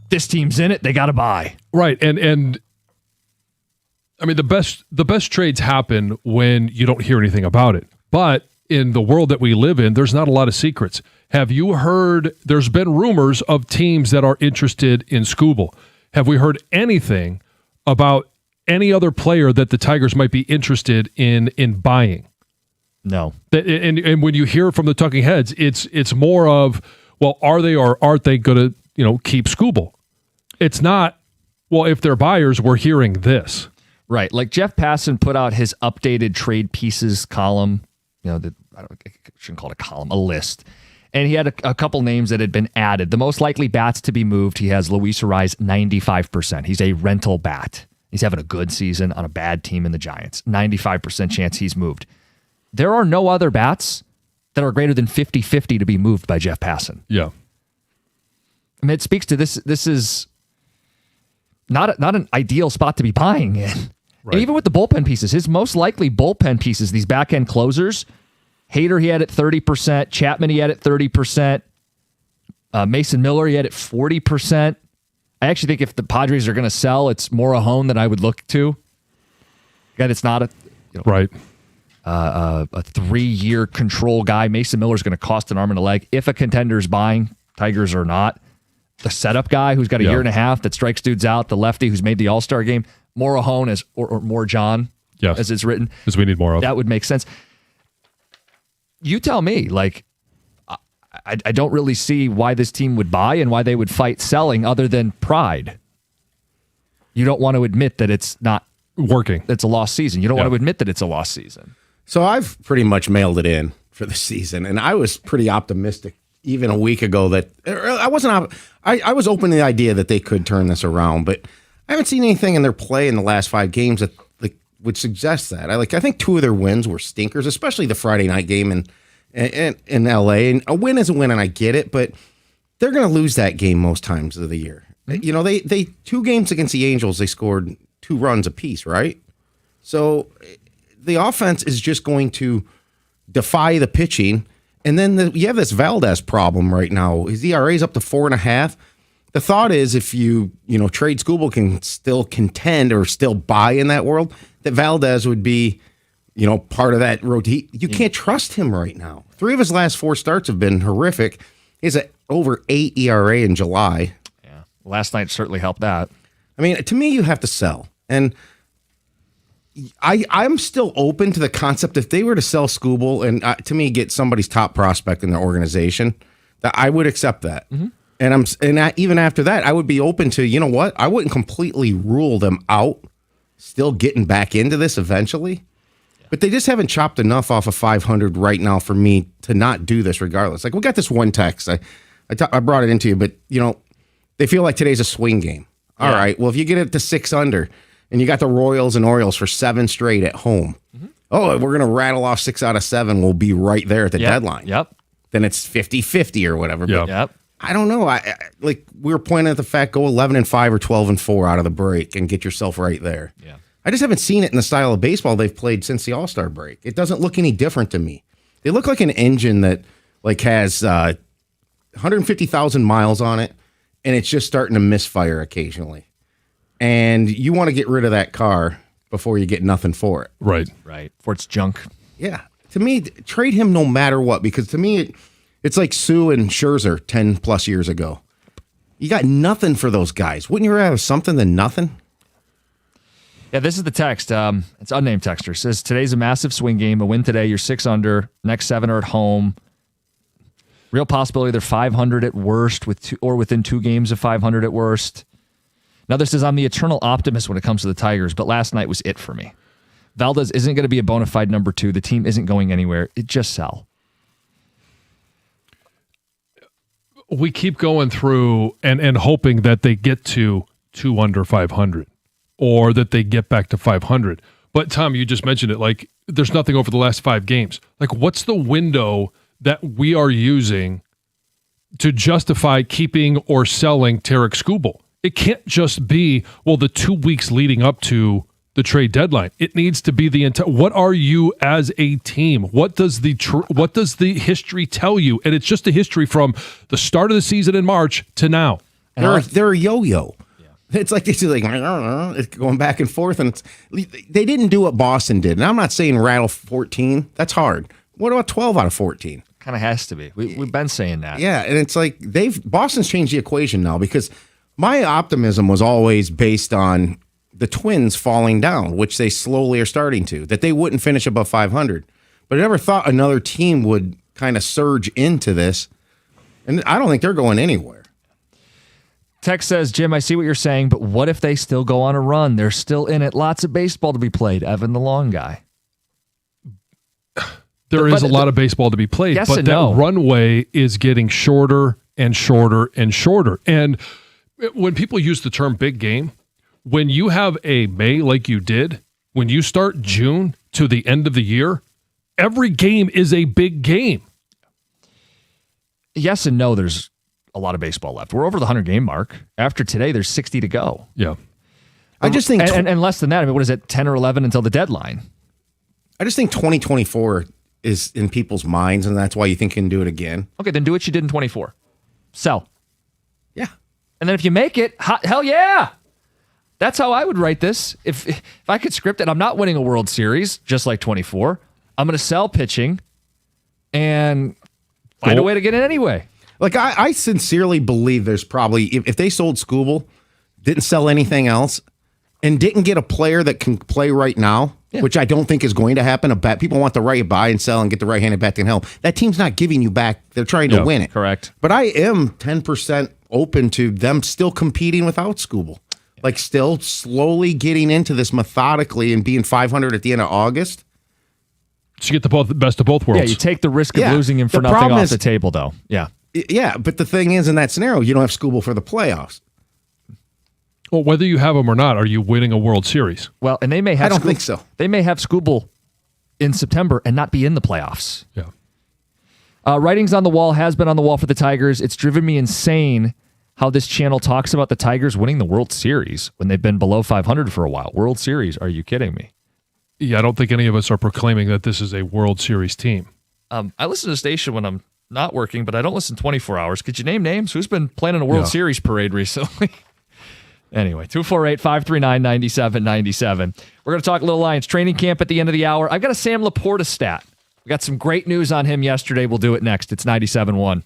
this team's in it, they got to buy. Right. And I mean, the best trades happen when you don't hear anything about it. But in the world that we live in, there's not a lot of secrets. Have you heard, there's been rumors of teams that are interested in Skubal. Have we heard anything about any other player that the Tigers might be interested in buying? No. And when you hear from the talking heads, it's more of, well, are they or aren't they going to keep Skubal? It's not, well, if they're buyers, we're hearing this. Right. Like Jeff Passan put out his updated trade pieces column. I shouldn't call it a column, a list. And he had a couple names that had been added. The most likely bats to be moved, he has Luis Arraez, 95%. He's a rental bat. He's having a good season on a bad team in the Giants. 95% chance he's moved. There are no other bats that are greater than 50-50 to be moved by Jeff Passan. Yeah. I mean, it speaks to this. This is not an ideal spot to be buying in. Right. And even with the bullpen pieces, his most likely bullpen pieces, these back-end closers, Hader, he had at 30%. Chapman, he had at 30%. Mason Miller, he had at 40%. I actually think if the Padres are going to sell, it's Morejon that I would look to. Again, it's not a 3-year control guy. Mason Miller's going to cost an arm and a leg. If a contender's buying, Tigers or not, the setup guy who's got a year and a half that strikes dudes out, the lefty who's made the All-Star game, Morejon or Morejon, as it's written. Because we need more of. That would make sense. You tell me, I don't really see why this team would buy and why they would fight selling other than pride. You don't want to admit that it's not working. It's a lost season. You don't want to admit that it's a lost season. So I've pretty much mailed it in for the season, and I was pretty optimistic even a week ago that I wasn't. I was open to the idea that they could turn this around, but I haven't seen anything in their play in the last 5 games that would suggest that. I think 2 of their wins were stinkers, especially the Friday night game in LA. And a win is a win, and I get it, but they're going to lose that game most times of the year. Mm-hmm. They 2 games against the Angels, they scored 2 runs apiece, right? So the offense is just going to defy the pitching. And then you have this Valdez problem right now. His ERA is up to 4.5. The thought is if you trade Skubal can still contend or still buy in that world, that Valdez would be, part of that rotation. You can't trust him right now. 3 of his last 4 starts have been horrific. He has an over 8 ERA in July. Yeah. Last night certainly helped that. I mean, to me, you have to sell. And I'm still open to the concept if they were to sell Skubal and to me get somebody's top prospect in their organization, that I would accept that. Mm-hmm. And even after that, I would be open to, you know what? I wouldn't completely rule them out, still getting back into this eventually. But they just haven't chopped enough off of 500 right now for me to not do this regardless. Like, we got this one text. I brought it into you, but, you know, they feel like today's a swing game. All right, well, if you get it to 6 under and you got the Royals and Orioles for 7 straight at home, oh, we're going to rattle off 6 out of 7. We'll be right there at the deadline. Yep. Then it's 50-50 or whatever. Yep. But I don't know. Like we were pointing at the fact, go 11-5 or 12-4 out of the break and get yourself right there. Yeah. I just haven't seen it in the style of baseball they've played since the All-Star break. It doesn't look any different to me. They look like an engine that like has 150,000 miles on it, and it's just starting to misfire occasionally. And you want to get rid of that car before you get nothing for it. Right. For its junk. Yeah. To me, trade him no matter what, because to me, it's like Sue and Scherzer 10 plus years ago. You got nothing for those guys. Wouldn't you rather have something than nothing? Yeah, this is the text. It's unnamed texter. It says, today's a massive swing game. A win today, you're 6 under. Next 7 are at home. Real possibility they're 500 at worst, or within 2 games of 500 at worst. Another says, I'm the eternal optimist when it comes to the Tigers, but last night was it for me. Valdez isn't going to be a bona fide number 2. The team isn't going anywhere. It just sell. We keep going through and hoping that they get to 2 under 500 or that they get back to 500. But Tom, you just mentioned it. Like, there's nothing over the last 5 games. Like, what's the window that we are using to justify keeping or selling Tarik Skubal? It can't just be, well, the 2 weeks leading up to the trade deadline. It needs to be the entire. What are you as a team? What does the history tell you? And it's just a history from the start of the season in March to now. They're a yo-yo. Yeah. It's like this is like it's going back and forth, and they didn't do what Boston did. And I'm not saying rattle 14. That's hard. What about 12 out of 14? Kind of has to be. We've been saying that. Yeah, and it's like Boston's changed the equation now, because my optimism was always based on the Twins falling down, which they slowly are starting to, that they wouldn't finish above 500. But I never thought another team would kind of surge into this. And I don't think they're going anywhere. Tex says, Jim, I see what you're saying, but what if they still go on a run? They're still in it. Lots of baseball to be played. Evan, the long guy. There is a lot of baseball to be played, yes but and that no. runway is getting shorter and shorter and shorter. And when people use the term big game, when you have a May like you did, when you start June to the end of the year, every game is a big game. Yes and no, there's a lot of baseball left. We're over the 100-game mark. After today, there's 60 to go. Yeah. I just think... And less than that, I mean, what is it, 10 or 11 until the deadline? I just think 2024 is in people's minds, and that's why you think you can do it again. Okay, then do what you did in 24. Sell. Yeah. And then if you make it, hell yeah! That's how I would write this. If I could script it, I'm not winning a World Series, just like 24. I'm going to sell pitching and find a way to get in anyway. Like, I sincerely believe there's probably, if they sold Skubal, didn't sell anything else, and didn't get a player that can play right now, which I don't think is going to happen. People want the right buy and sell and get the right-handed bat that can help. That team's not giving you back. They're trying to win it. Correct. But I am 10% open to them still competing without Skubal. Like, still slowly getting into this methodically and being 500 at the end of August. So you get the best of both worlds. Yeah, you take the risk of losing him for nothing off the table, though. Yeah. Yeah, but the thing is, in that scenario, you don't have Skubal for the playoffs. Well, whether you have him or not, are you winning a World Series? Well, and they may have. I don't think so. They may have Skubal in September and not be in the playoffs. Yeah. Writings on the wall has been on the wall for the Tigers. It's driven me insane how this channel talks about the Tigers winning the World Series when they've been below 500 for a while. World Series? Are you kidding me? Yeah, I don't think any of us are proclaiming that this is a World Series team. I listen to the station when I'm not working, but I don't listen 24 hours. Could you name names? Who's been playing in a World Series parade recently? Anyway, 248-539-9797. We're going to talk a little Lions training camp at the end of the hour. I've got a Sam Laporta stat. We got some great news on him yesterday. We'll do it next. It's 97.1.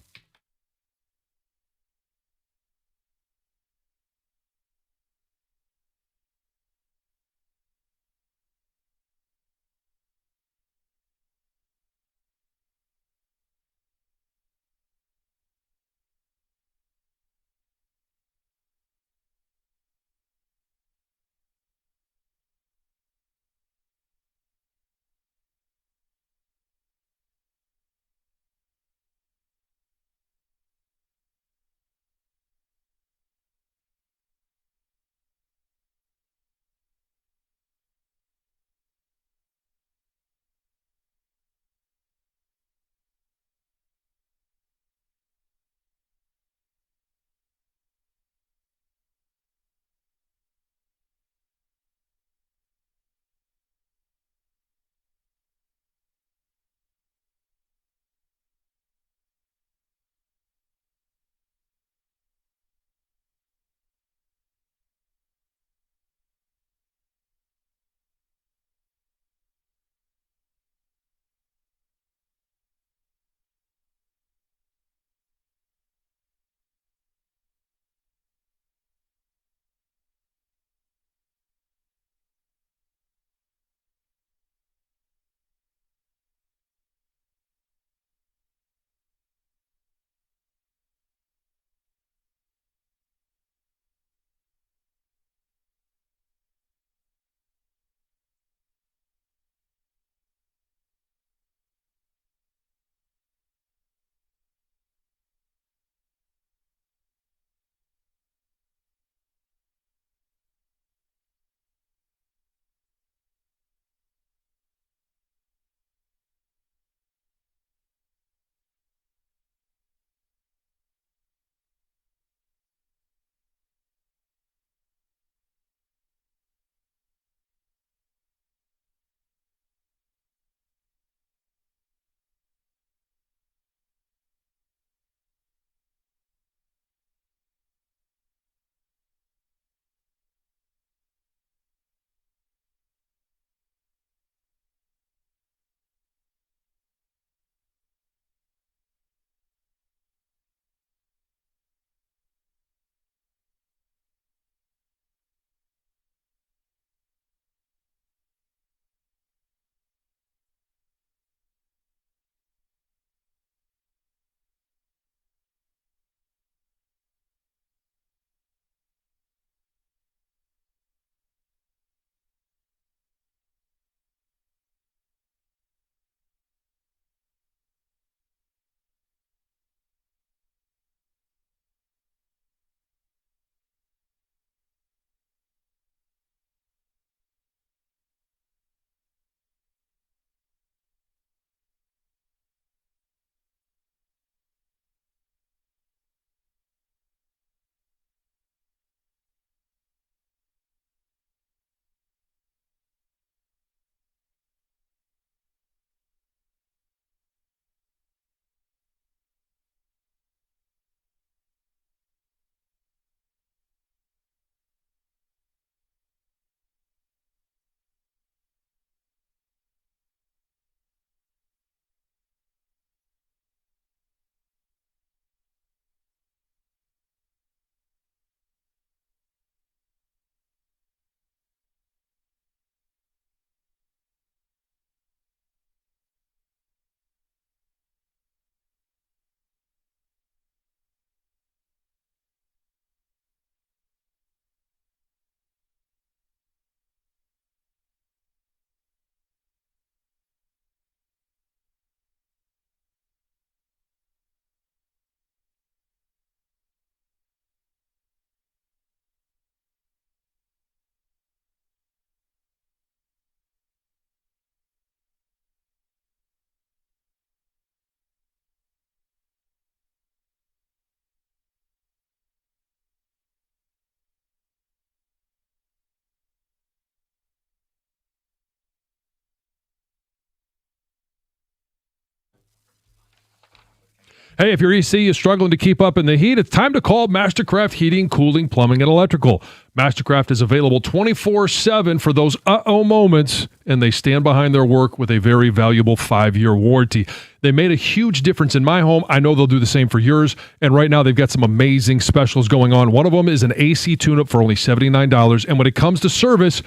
Hey, if your EC is struggling to keep up in the heat, it's time to call Mastercraft Heating, Cooling, Plumbing, and Electrical. Mastercraft is available 24/7 for those moments, and they stand behind their work with a very valuable 5-year warranty. They made a huge difference in my home. I know they'll do the same for yours, and right now they've got some amazing specials going on. One of them is an AC tune-up for only $79, and when it comes to service,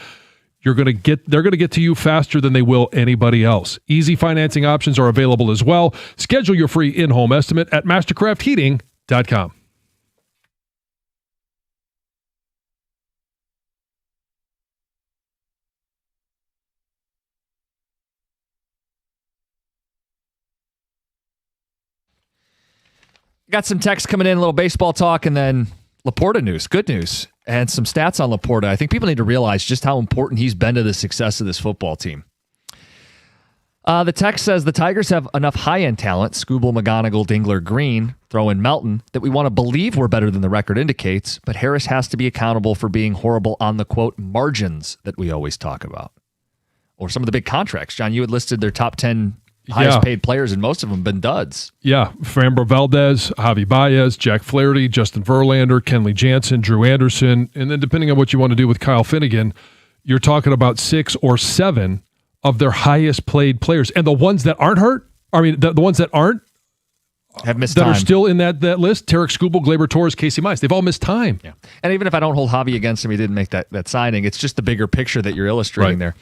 they're going to get to you faster than they will anybody else. Easy financing options are available as well. Schedule your free in-home estimate at mastercraftheating.com. Got some text coming in, a little baseball talk, and then Laporta news, good news, and some stats on Laporta. I think people need to realize just how important he's been to the success of this football team. The text says the Tigers have enough high-end talent, Skubal, McGonigal, Dingler, Green, throw in Melton, that we want to believe we're better than the record indicates, but Harris has to be accountable for being horrible on the, quote, margins that we always talk about. Or some of the big contracts. John, you had listed their top 10 highest paid players, and most of them have been duds. Yeah, Framber Valdez, Javi Baez, Jack Flaherty, Justin Verlander, Kenley Jansen, Drew Anderson, and then depending on what you want to do with Kyle Finnegan, you're talking about 6 or 7 of their highest paid players. And the ones that aren't hurt, the ones that aren't, have missed that time. Are still in that list, Tarek Skubal, Gleyber Torres, Casey Mize, they've all missed time. Yeah. And even if I don't hold Javi against him, he didn't make that signing, it's just the bigger picture that you're illustrating there.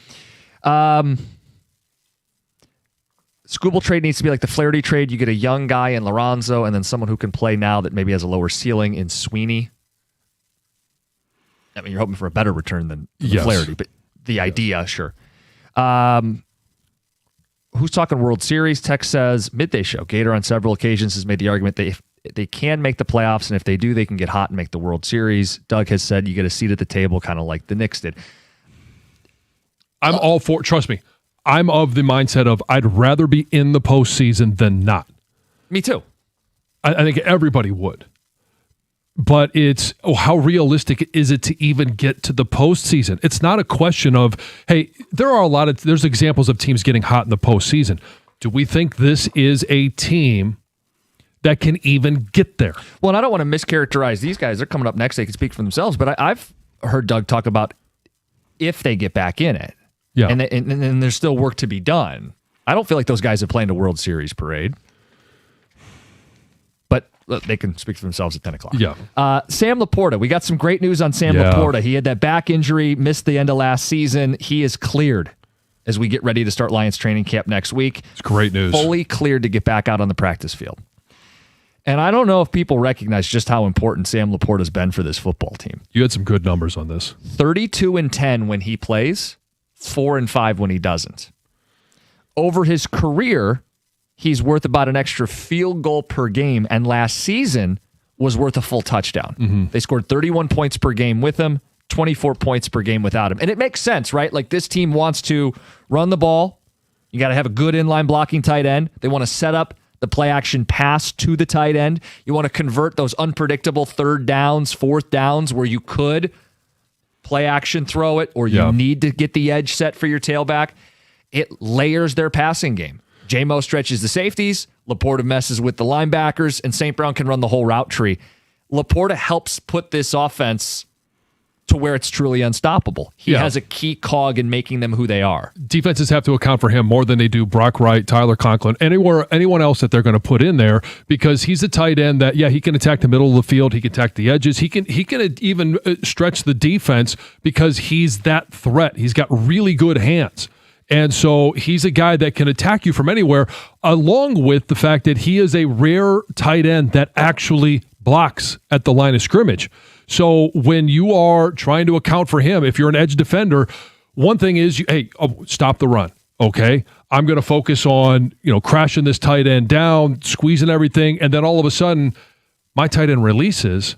Skubal trade needs to be like the Flaherty trade. You get a young guy in Lorenzo and then someone who can play now that maybe has a lower ceiling in Sweeney. I mean, you're hoping for a better return than Flaherty, but the idea, sure. Who's talking World Series? Text says, midday show. Gator on several occasions has made the argument that if they can make the playoffs, and if they do, they can get hot and make the World Series. Doug has said you get a seat at the table, kind of like the Knicks did. I'm all for, trust me, I'm of the mindset of I'd rather be in the postseason than not. Me too. I think everybody would. But it's, how realistic is it to even get to the postseason? It's not a question of, hey, there's examples of teams getting hot in the postseason. Do we think this is a team that can even get there? Well, and I don't want to mischaracterize these guys. They're coming up next. They can speak for themselves. But I've heard Doug talk about if they get back in it. Yeah. And there's still work to be done. I don't feel like those guys have planned a World Series parade. But they can speak for themselves at 10 o'clock. Yeah. Sam Laporta. We got some great news on Sam Laporta. He had that back injury, missed the end of last season. He is cleared as we get ready to start Lions training camp next week. It's great news. Fully cleared to get back out on the practice field. And I don't know if people recognize just how important Sam Laporta's been for this football team. You had some good numbers on this. 32-10 when he plays, 4-5 when he doesn't. Over his career, he's worth about an extra field goal per game, and last season was worth a full touchdown. Mm-hmm. They scored 31 points per game with him, 24 points per game without him. And it makes sense, right? Like, this team wants to run the ball. You got to have a good inline blocking tight end. They want to set up the play action pass to the tight end. You want to convert those unpredictable third downs, fourth downs where you could play action throw it, or you need to get the edge set for your tailback. It layers their passing game. J-Mo stretches the safeties, Laporta messes with the linebackers, and St. Brown can run the whole route tree. Laporta helps put this offense to where it's truly unstoppable. He has a key cog in making them who they are. Defenses have to account for him more than they do Brock Wright, Tyler Conklin, anyone else that they're going to put in there, because he's a tight end that, he can attack the middle of the field, he can attack the edges, he can even stretch the defense because he's that threat. He's got really good hands. And so he's a guy that can attack you from anywhere, along with the fact that he is a rare tight end that actually blocks at the line of scrimmage. So when you are trying to account for him, if you're an edge defender, one thing is, stop the run. Okay, I'm going to focus on, crashing this tight end down, squeezing everything, and then all of a sudden, my tight end releases,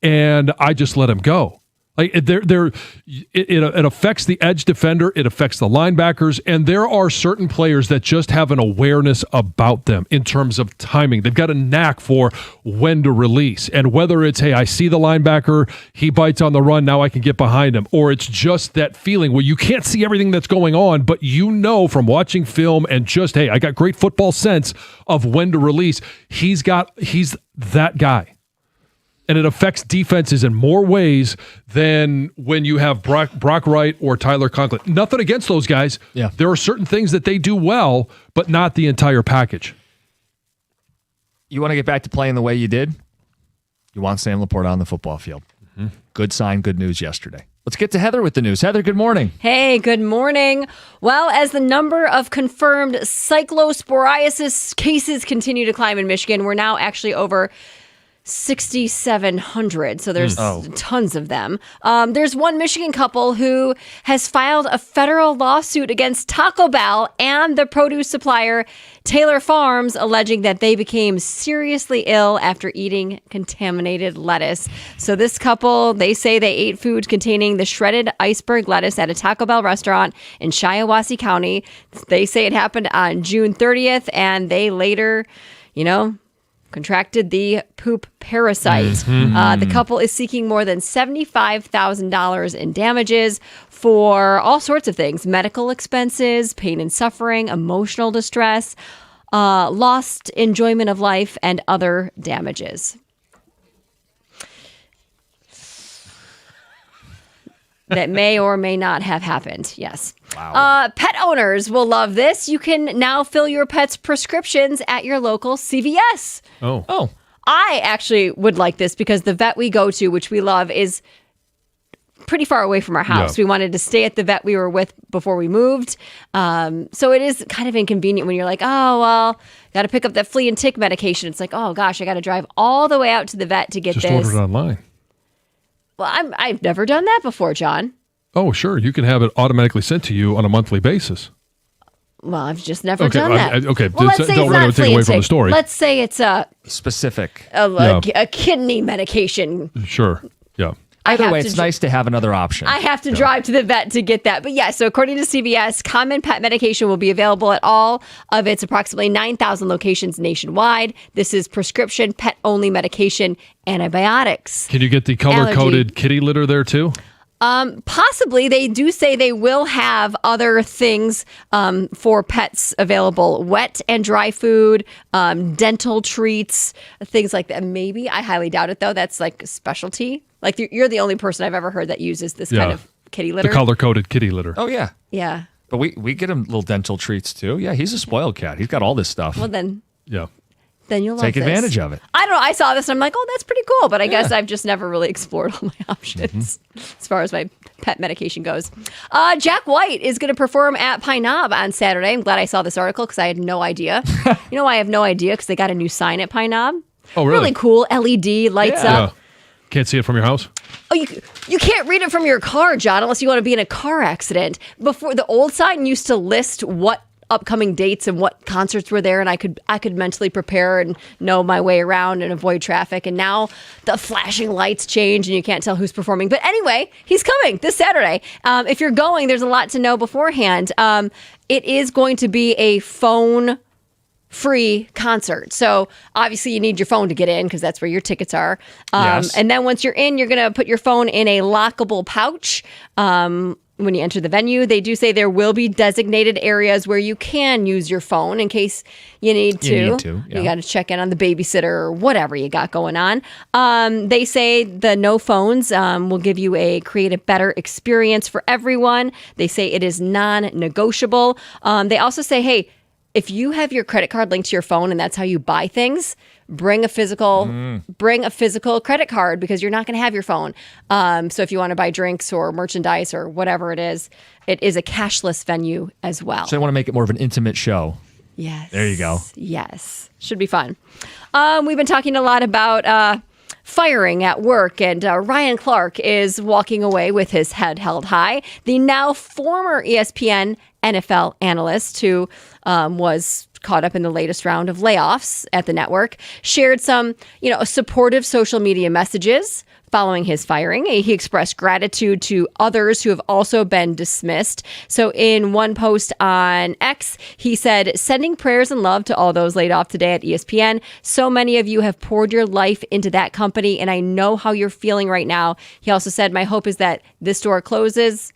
and I just let him go. Like it affects the edge defender, it affects the linebackers, and there are certain players that just have an awareness about them in terms of timing. They've got a knack for when to release, and whether it's, hey, I see the linebacker, he bites on the run, now I can get behind him, or it's just that feeling where you can't see everything that's going on, but you know from watching film and just, hey, I got great football sense of when to release. He's that guy. And it affects defenses in more ways than when you have Brock Wright or Tyler Conklin. Nothing against those guys. Yeah. There are certain things that they do well, but not the entire package. You want to get back to playing the way you did? You want Sam Laporta on the football field. Mm-hmm. Good sign, good news yesterday. Let's get to Heather with the news. Heather, good morning. Hey, good morning. Well, as the number of confirmed cyclosporiasis cases continue to climb in Michigan, we're now actually over 6,700. So there's tons of them. There's one Michigan couple who has filed a federal lawsuit against Taco Bell and the produce supplier Taylor Farms, alleging that they became seriously ill after eating contaminated lettuce. So this couple, they say they ate food containing the shredded iceberg lettuce at a Taco Bell restaurant in Shiawassee County. They say it happened on June 30th, and they later, contracted the poop parasite. The couple is seeking more than $75,000 in damages for all sorts of things: medical expenses, pain and suffering, emotional distress, lost enjoyment of life, and other damages. That may or may not have happened. Yes. Wow. Pet owners will love this. You can now fill your pet's prescriptions at your local CVS. Oh. I actually would like this because the vet we go to, which we love, is pretty far away from our house. Yeah. We wanted to stay at the vet we were with before we moved. So it is kind of inconvenient when you're like, oh, well, got to pick up that flea and tick medication. It's like, oh, gosh, I got to drive all the way out to the vet to get Just this. order it online. Well, I've never done that before, John. Oh, sure. You can have it automatically sent to you on a monthly basis. Well, I've just never done that. Okay, well, let's say don't it's want not to take away from the tick. story. Let's say it's a Specific. kidney medication. Sure. Yeah. Either way, it's nice to have another option. I have to drive to the vet to get that. But yeah, so according to CVS, common pet medication will be available at all of its approximately 9,000 locations nationwide. This is prescription pet-only medication, antibiotics. Can you get the color-coded kitty litter there too? Possibly. They do say they will have other things for pets available: wet and dry food, dental treats, things like that. Maybe. I highly doubt it, though. That's like a specialty. Like, you're the only person I've ever heard that uses this kind of kitty litter. The color-coded kitty litter. Oh, yeah. Yeah. But we get him little dental treats, too. Yeah, he's a spoiled cat. He's got all this stuff. Well, then you'll love Take this. advantage of it. I don't know. I saw this and I'm like, oh, that's pretty cool. But I guess I've just never really explored all my options as far as my pet medication goes. Jack White is going to perform at Pine Knob on Saturday. I'm glad I saw this article because I had no idea. You know why I have no idea? Because they got a new sign at Pine Knob. Oh, really? Really cool. LED lights up. Yeah. Can't see it from your house? Oh, you can't read it from your car, John, unless you want to be in a car accident. Before, the old sign used to list what upcoming dates and what concerts were there, and I could mentally prepare and know my way around and avoid traffic. And now the flashing lights change and you can't tell who's performing. But anyway, he's coming this Saturday. If you're going, there's a lot to know beforehand. It is going to be a phone free concert. So obviously you need your phone to get in because that's where your tickets are. Yes. And then once you're in, you're going to put your phone in a lockable pouch. When you enter the venue, they do say there will be designated areas where you can use your phone in case you need to. You got to check in on the babysitter or whatever you got going on. They say the no phones will give you create a better experience for everyone. They say it is non-negotiable. They also say, hey, if you have your credit card linked to your phone and that's how you buy things, bring a physical credit card because you're not going to have your phone. So if you want to buy drinks or merchandise or whatever it is a cashless venue as well. So they want to make it more of an intimate show. Yes. There you go. Yes. Should be fun. We've been talking a lot about firing at work, and Ryan Clark is walking away with his head held high. The now former ESPN NFL analyst who was caught up in the latest round of layoffs at the network shared some, supportive social media messages following his firing. He expressed gratitude to others who have also been dismissed. So in one post on X, he said, sending prayers and love to all those laid off today at ESPN. So many of you have poured your life into that company, and I know how you're feeling right now. He also said, my hope is that this door closes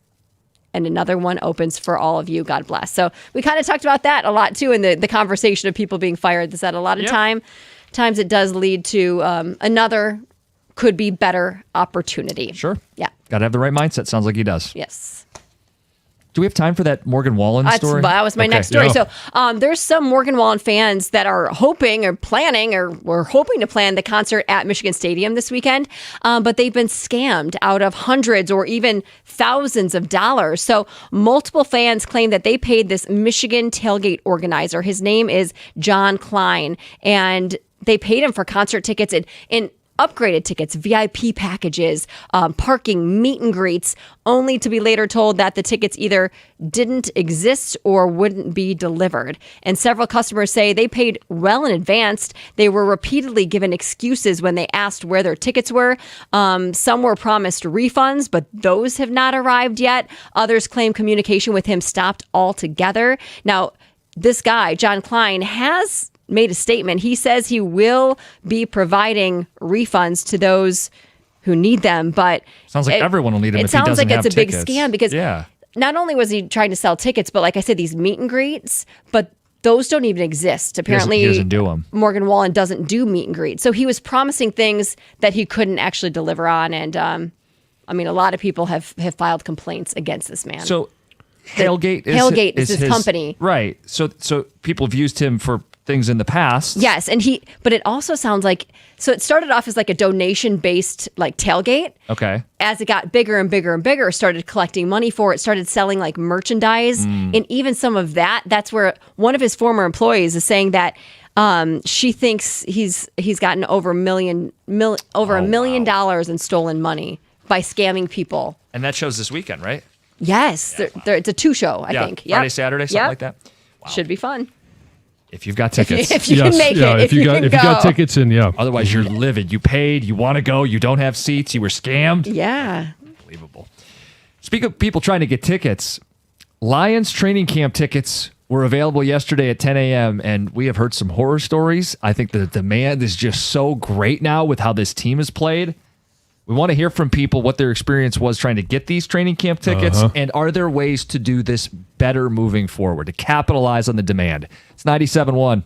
and another one opens for all of you. God bless. So we kind of talked about that a lot too in the conversation of people being fired. Is that a lot of times it does lead to another could be better opportunity. Sure. Yeah. Got to have the right mindset. Sounds like he does. Yes. Do we have time for that Morgan Wallen story? That was my next story. So there's some Morgan Wallen fans that are hoping or planning or were hoping to plan the concert at Michigan Stadium this weekend, but they've been scammed out of hundreds or even thousands of dollars. So multiple fans claim that they paid this Michigan tailgate organizer. His name is John Klein, and they paid him for concert tickets and upgraded tickets, VIP packages, parking, meet and greets, only to be later told that the tickets either didn't exist or wouldn't be delivered. And several customers say they paid well in advance. They were repeatedly given excuses when they asked where their tickets were. Some were promised refunds, but those have not arrived yet. Others claim communication with him stopped altogether. Now, this guy, John Klein, has made a statement. He says he will be providing refunds to those who need them, but sounds like everyone will need them. It if he sounds doesn't like it's have a big tickets. scam because not only was he trying to sell tickets, but like I said, these meet and greets, but those don't even exist. Apparently, he doesn't do them. Morgan Wallen doesn't do meet and greets, so he was promising things that he couldn't actually deliver on. And I mean, a lot of people have filed complaints against this man. So Tailgate is his company, right? So people have used him for things in the past. Yes, but it also sounds like, so it started off as like a donation-based like tailgate. Okay. As it got bigger and bigger and bigger, started collecting money for it, started selling like merchandise, and even some of that's where one of his former employees is saying that she thinks he's gotten over $1 million in stolen money by scamming people. And that shows this weekend, right? Yes, it's a 2 show, I think. Friday, Saturday, something like that. Wow. Should be fun. If you've got tickets. If you can make it. If you got tickets in, Otherwise, you're livid. You paid. You want to go. You don't have seats. You were scammed. Yeah. Unbelievable. Speaking of people trying to get tickets, Lions training camp tickets were available yesterday at 10 a.m., and we have heard some horror stories. I think the demand is just so great now with how this team has played. We want to hear from people what their experience was trying to get these training camp tickets, and are there ways to do this better moving forward, to capitalize on the demand? It's 97.1.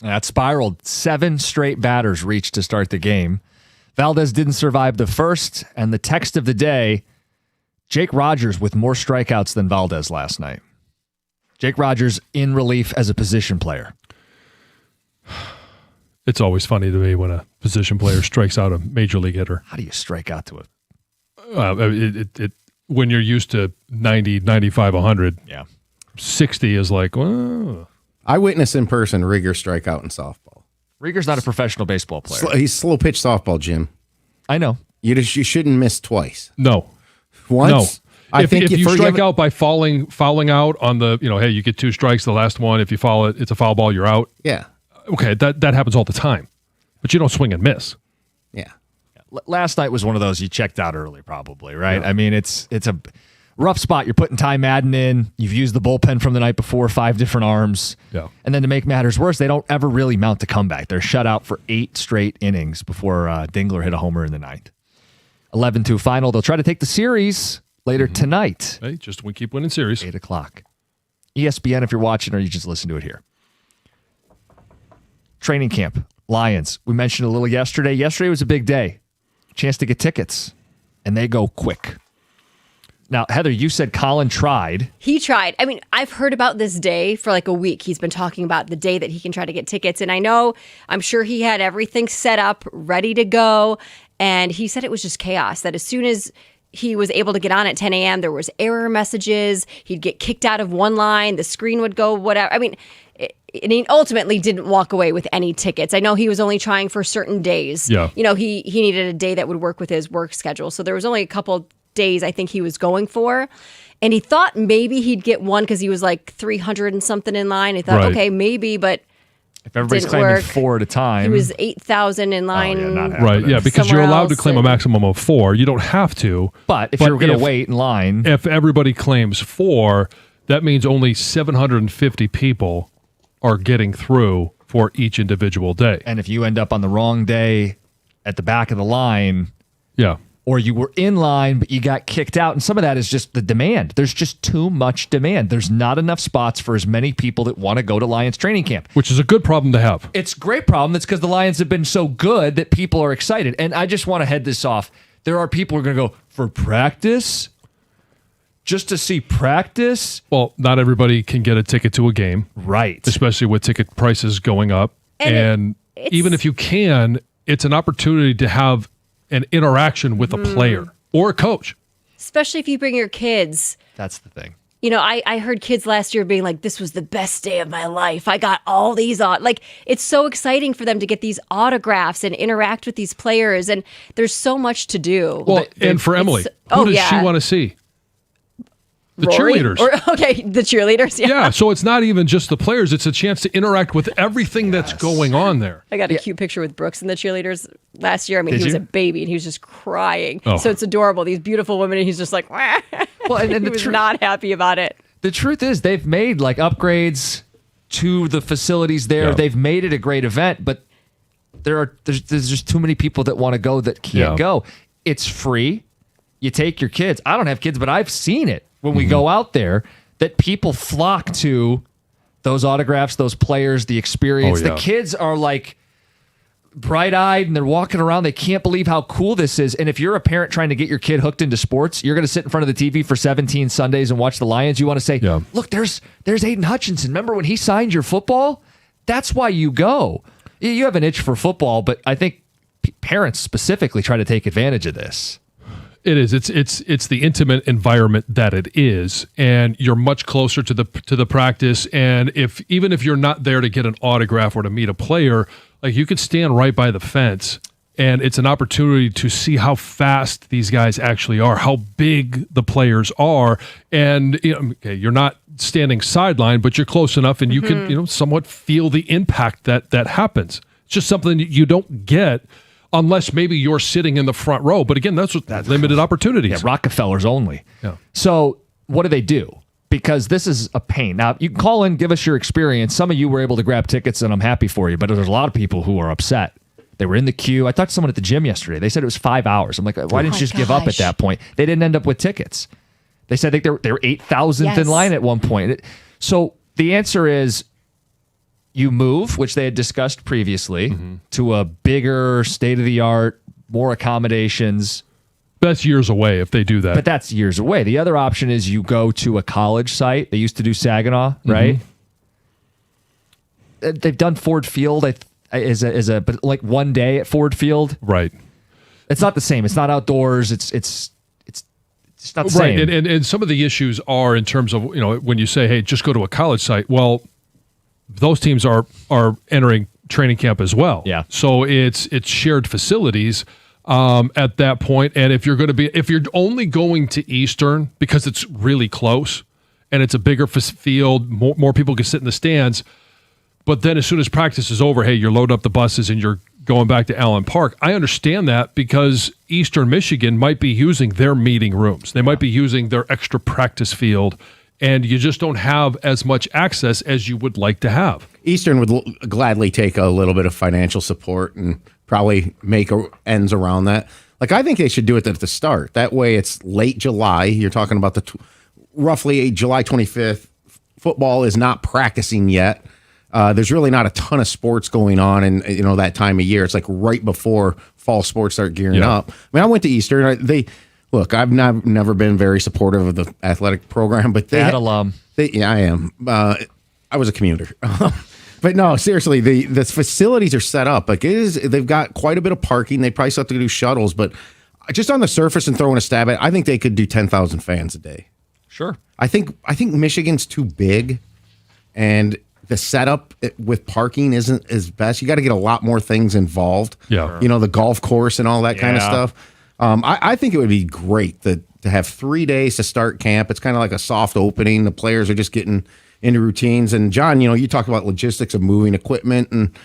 That spiraled. 7 straight batters reached to start the game. Valdez didn't survive the first, and the text of the day, Jake Rogers with more strikeouts than Valdez last night. Jake Rogers in relief as a position player. It's always funny to me when a position player strikes out a major league hitter. How do you strike out to it? When you're used to 90, 95, 100, 60 is like, well. I witnessed in person Rieger strike out in softball. Rieger's not a professional baseball player. He's slow pitch softball, Jim. I know. You shouldn't miss twice. No. Once. No. If you strike out by fouling out on the, hey, you get 2 strikes. The last one, if you foul it, it's a foul ball. You're out. Yeah. Okay, that happens all the time, but you don't swing and miss. Yeah. Last night was one of those you checked out early, probably, right? Yeah. I mean, it's a rough spot. You're putting Ty Madden in. You've used the bullpen from the night before, 5 different arms. Yeah. And then to make matters worse, they don't ever really mount a comeback. They're shut out for 8 straight innings before Dingler hit a homer in the 9th. 11-2 final. They'll try to take the series later tonight. Hey, we keep winning series. 8 o'clock. ESPN if you're watching, or you just listen to it here. Training camp. Lions. We mentioned a little yesterday. Yesterday was a big day. Chance to get tickets. And they go quick. Now, Heather, you said Colin tried. He tried. I mean, I've heard about this day for like a week. He's been talking about the day that he can try to get tickets. And I'm sure he had everything set up, ready to go. And he said it was just chaos, that as soon as he was able to get on at 10 a.m., there was error messages. He'd get kicked out of one line. The screen would go whatever. I mean, and he ultimately didn't walk away with any tickets. I know he was only trying for certain days. Yeah. He needed a day that would work with his work schedule. So there was only a couple days I think he was going for. And he thought maybe he'd get one because he was like 300 and something in line. He thought, okay, maybe, but if everybody's claiming work. 4 at a time. He was 8,000 in line. Right, yeah, because you're allowed to claim a maximum of 4. You don't have to. But if you're going to wait in line. If everybody claims 4, that means only 750 people are getting through for each individual day. And if you end up on the wrong day at the back of the line. Yeah. Or you were in line, but you got kicked out. And some of that is just the demand. There's just too much demand. There's not enough spots for as many people that want to go to Lions training camp. Which is a good problem to have. It's a great problem. It's because the Lions have been so good that people are excited. And I just want to head this off. There are people who are going to go, for practice? Just to see practice? Well, not everybody can get a ticket to a game. Right. Especially with ticket prices going up. And even if you can, it's an opportunity to have an interaction with a player or a coach. Especially if you bring your kids. That's the thing. I heard kids last year being like, this was the best day of my life. I got all these it's so exciting for them to get these autographs and interact with these players. And there's so much to do. Well, and for Emily, who does she want to see? The Rory? cheerleaders. The cheerleaders. Yeah, so it's not even just the players. It's a chance to interact with everything that's going on there. I got a cute picture with Brooks and the cheerleaders last year. I mean, Did he was you? a baby and he was just crying. Oh. So it's adorable. These beautiful women and he's just like, wah. Well, and he was not happy about it. The truth is they've made upgrades to the facilities there. Yeah. They've made it a great event, but there's just too many people that want to go that can't go. It's free. You take your kids. I don't have kids, but I've seen it when we go out there that people flock to those autographs, those players, the experience. Oh, yeah. The kids are like bright-eyed and they're walking around. They can't believe how cool this is. And if you're a parent trying to get your kid hooked into sports, you're going to sit in front of the TV for 17 Sundays and watch the Lions. You want to say, look, there's Aiden Hutchinson. Remember when he signed your football? That's why you go. You have an itch for football, but I think parents specifically try to take advantage of this. It is. It's the intimate environment that it is, and you're much closer to the practice. And even if you're not there to get an autograph or to meet a player, like you could stand right by the fence, and it's an opportunity to see how fast these guys actually are, how big the players are, and you're not standing sideline, but you're close enough, and you can somewhat feel the impact that happens. It's just something you don't get unless maybe you're sitting in the front row. But again, that's limited opportunities. Yeah, Rockefellers only. Yeah. So what do? Because this is a pain. Now, you can call in, give us your experience. Some of you were able to grab tickets, and I'm happy for you. But there's a lot of people who are upset. They were in the queue. I talked to someone at the gym yesterday. They said it was 5 hours. I'm like, why didn't you just give up at that point? They didn't end up with tickets. They said they were 8,000th in line at one point. So the answer is, you move, which they had discussed previously, to a bigger, state-of-the-art, more accommodations. That's years away if they do that. But that's years away. The other option is you go to a college site. They used to do Saginaw, right? They've done Ford Field but like one day at Ford Field. Right. It's not the same. It's not outdoors. It's not the same. Right. And some of the issues are in terms of, when you say, hey, just go to a college site. Well, those teams are entering training camp as well. Yeah. So it's shared facilities at that point. And if you're only going to Eastern because it's really close and it's a bigger field, more people can sit in the stands. But then as soon as practice is over, hey, you're loading up the buses and you're going back to Allen Park. I understand that because Eastern Michigan might be using their meeting rooms. They might be using their extra practice field, and you just don't have as much access as you would like to have. Eastern would gladly take a little bit of financial support and probably make ends around that. Like, I think they should do it at the start. That way it's late July. You're talking about roughly July 25th. Football is not practicing yet. There's really not a ton of sports going on in that time of year. It's like right before fall sports start gearing up. I mean, I went to Eastern. I've never been very supportive of the athletic program, but Bad alum. I am. I was a commuter. But no, seriously, the facilities are set up. Like they've got quite a bit of parking. They probably still have to do shuttles, but just on the surface and throwing a stab at it, I think they could do 10,000 fans a day. Sure. I think Michigan's too big, and the setup with parking isn't as best. You got to get a lot more things involved. Yeah. The golf course and all that kind of stuff. I think it would be great to have 3 days to start camp. It's kind of like a soft opening. The players are just getting into routines. And John, you talk about logistics of moving equipment and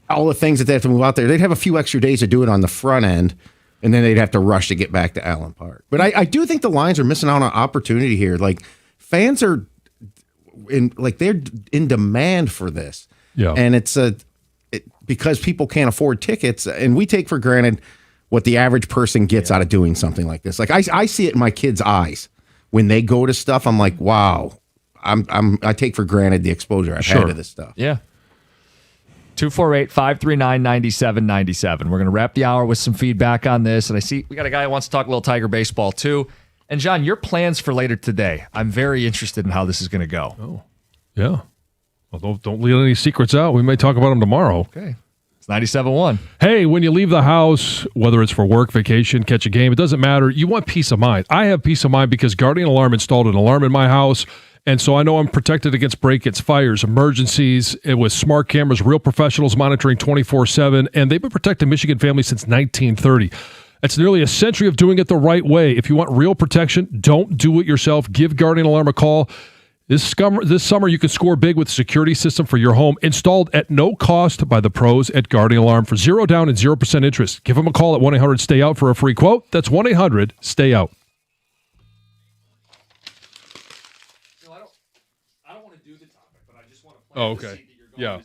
all the things that they have to move out there. They'd have a few extra days to do it on the front end, and then they'd have to rush to get back to Allen Park. But I do think the Lions are missing out on an opportunity here. Like, fans are they're in demand for this. Yeah. And it's because people can't afford tickets, and we take for granted what the average person gets out of doing something like this. Like I see it in my kids' eyes when they go to stuff. I'm like, wow, I take for granted the exposure I've had to this stuff. Yeah. 248-539-9797. We're going to wrap the hour with some feedback on this. And I see we got a guy who wants to talk a little Tiger baseball too. And John, your plans for later today. I'm very interested in how this is going to go. Oh, yeah. Well, don't leave any secrets out. We may talk about them tomorrow. Okay. It's 97.1. Hey, when you leave the house, whether it's for work, vacation, catch a game, it doesn't matter. You want peace of mind. I have peace of mind because Guardian Alarm installed an alarm in my house. And so I know I'm protected against break-ins, fires, emergencies. With smart cameras, real professionals monitoring 24/7. And they've been protecting Michigan families since 1930. It's nearly a century of doing it the right way. If you want real protection, don't do it yourself. Give Guardian Alarm a call. This summer, you can score big with a security system for your home installed at no cost by the pros at Guardian Alarm for 0 down and 0% interest. Give them a call at 1-800-STAY-OUT for a free quote. That's 1-800-STAY-OUT. I don't want to do the topic, but I just want to play. Oh, okay. Yeah.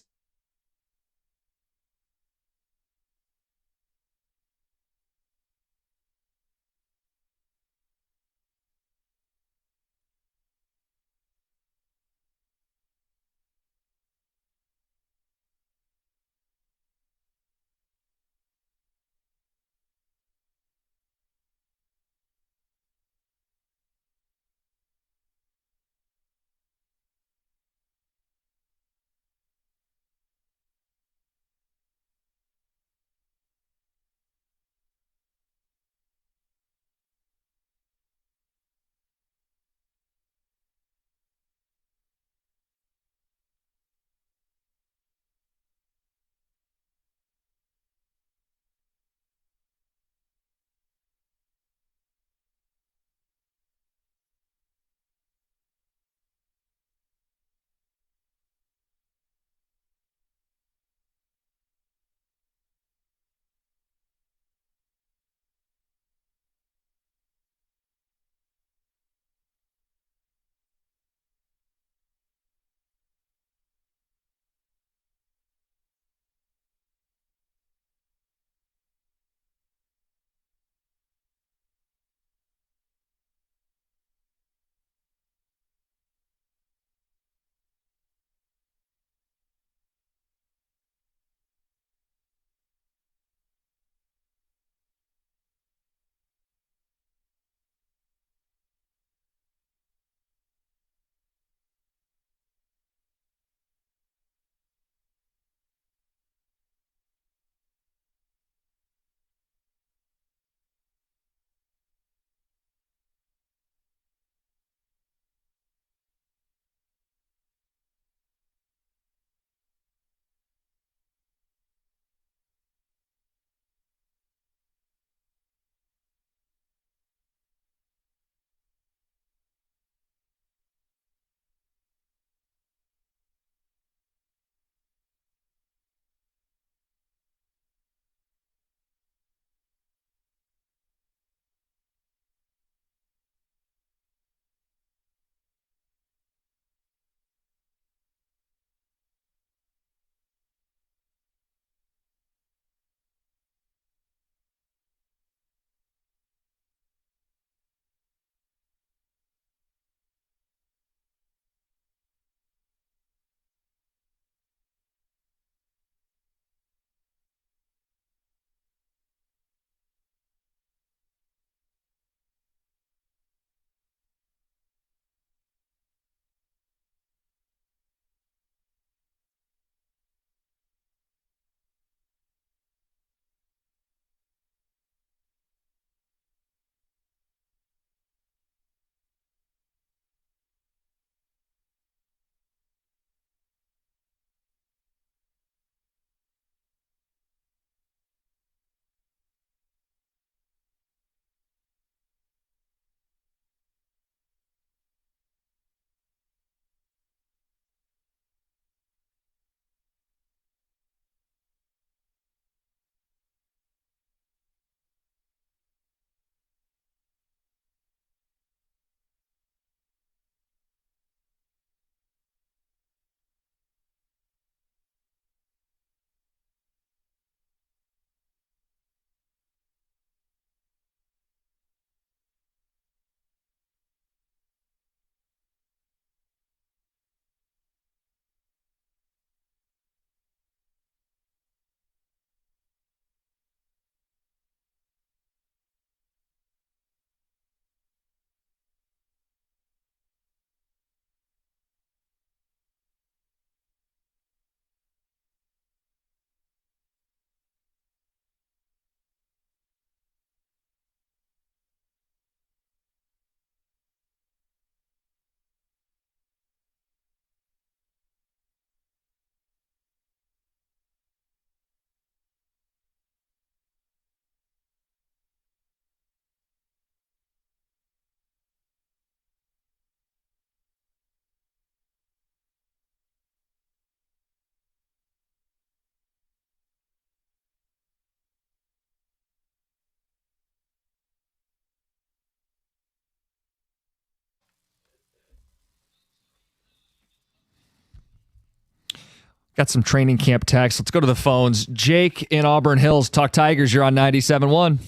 Got some training camp texts. Let's go to the phones. Jake in Auburn Hills, Talk Tigers. You're on 97.1.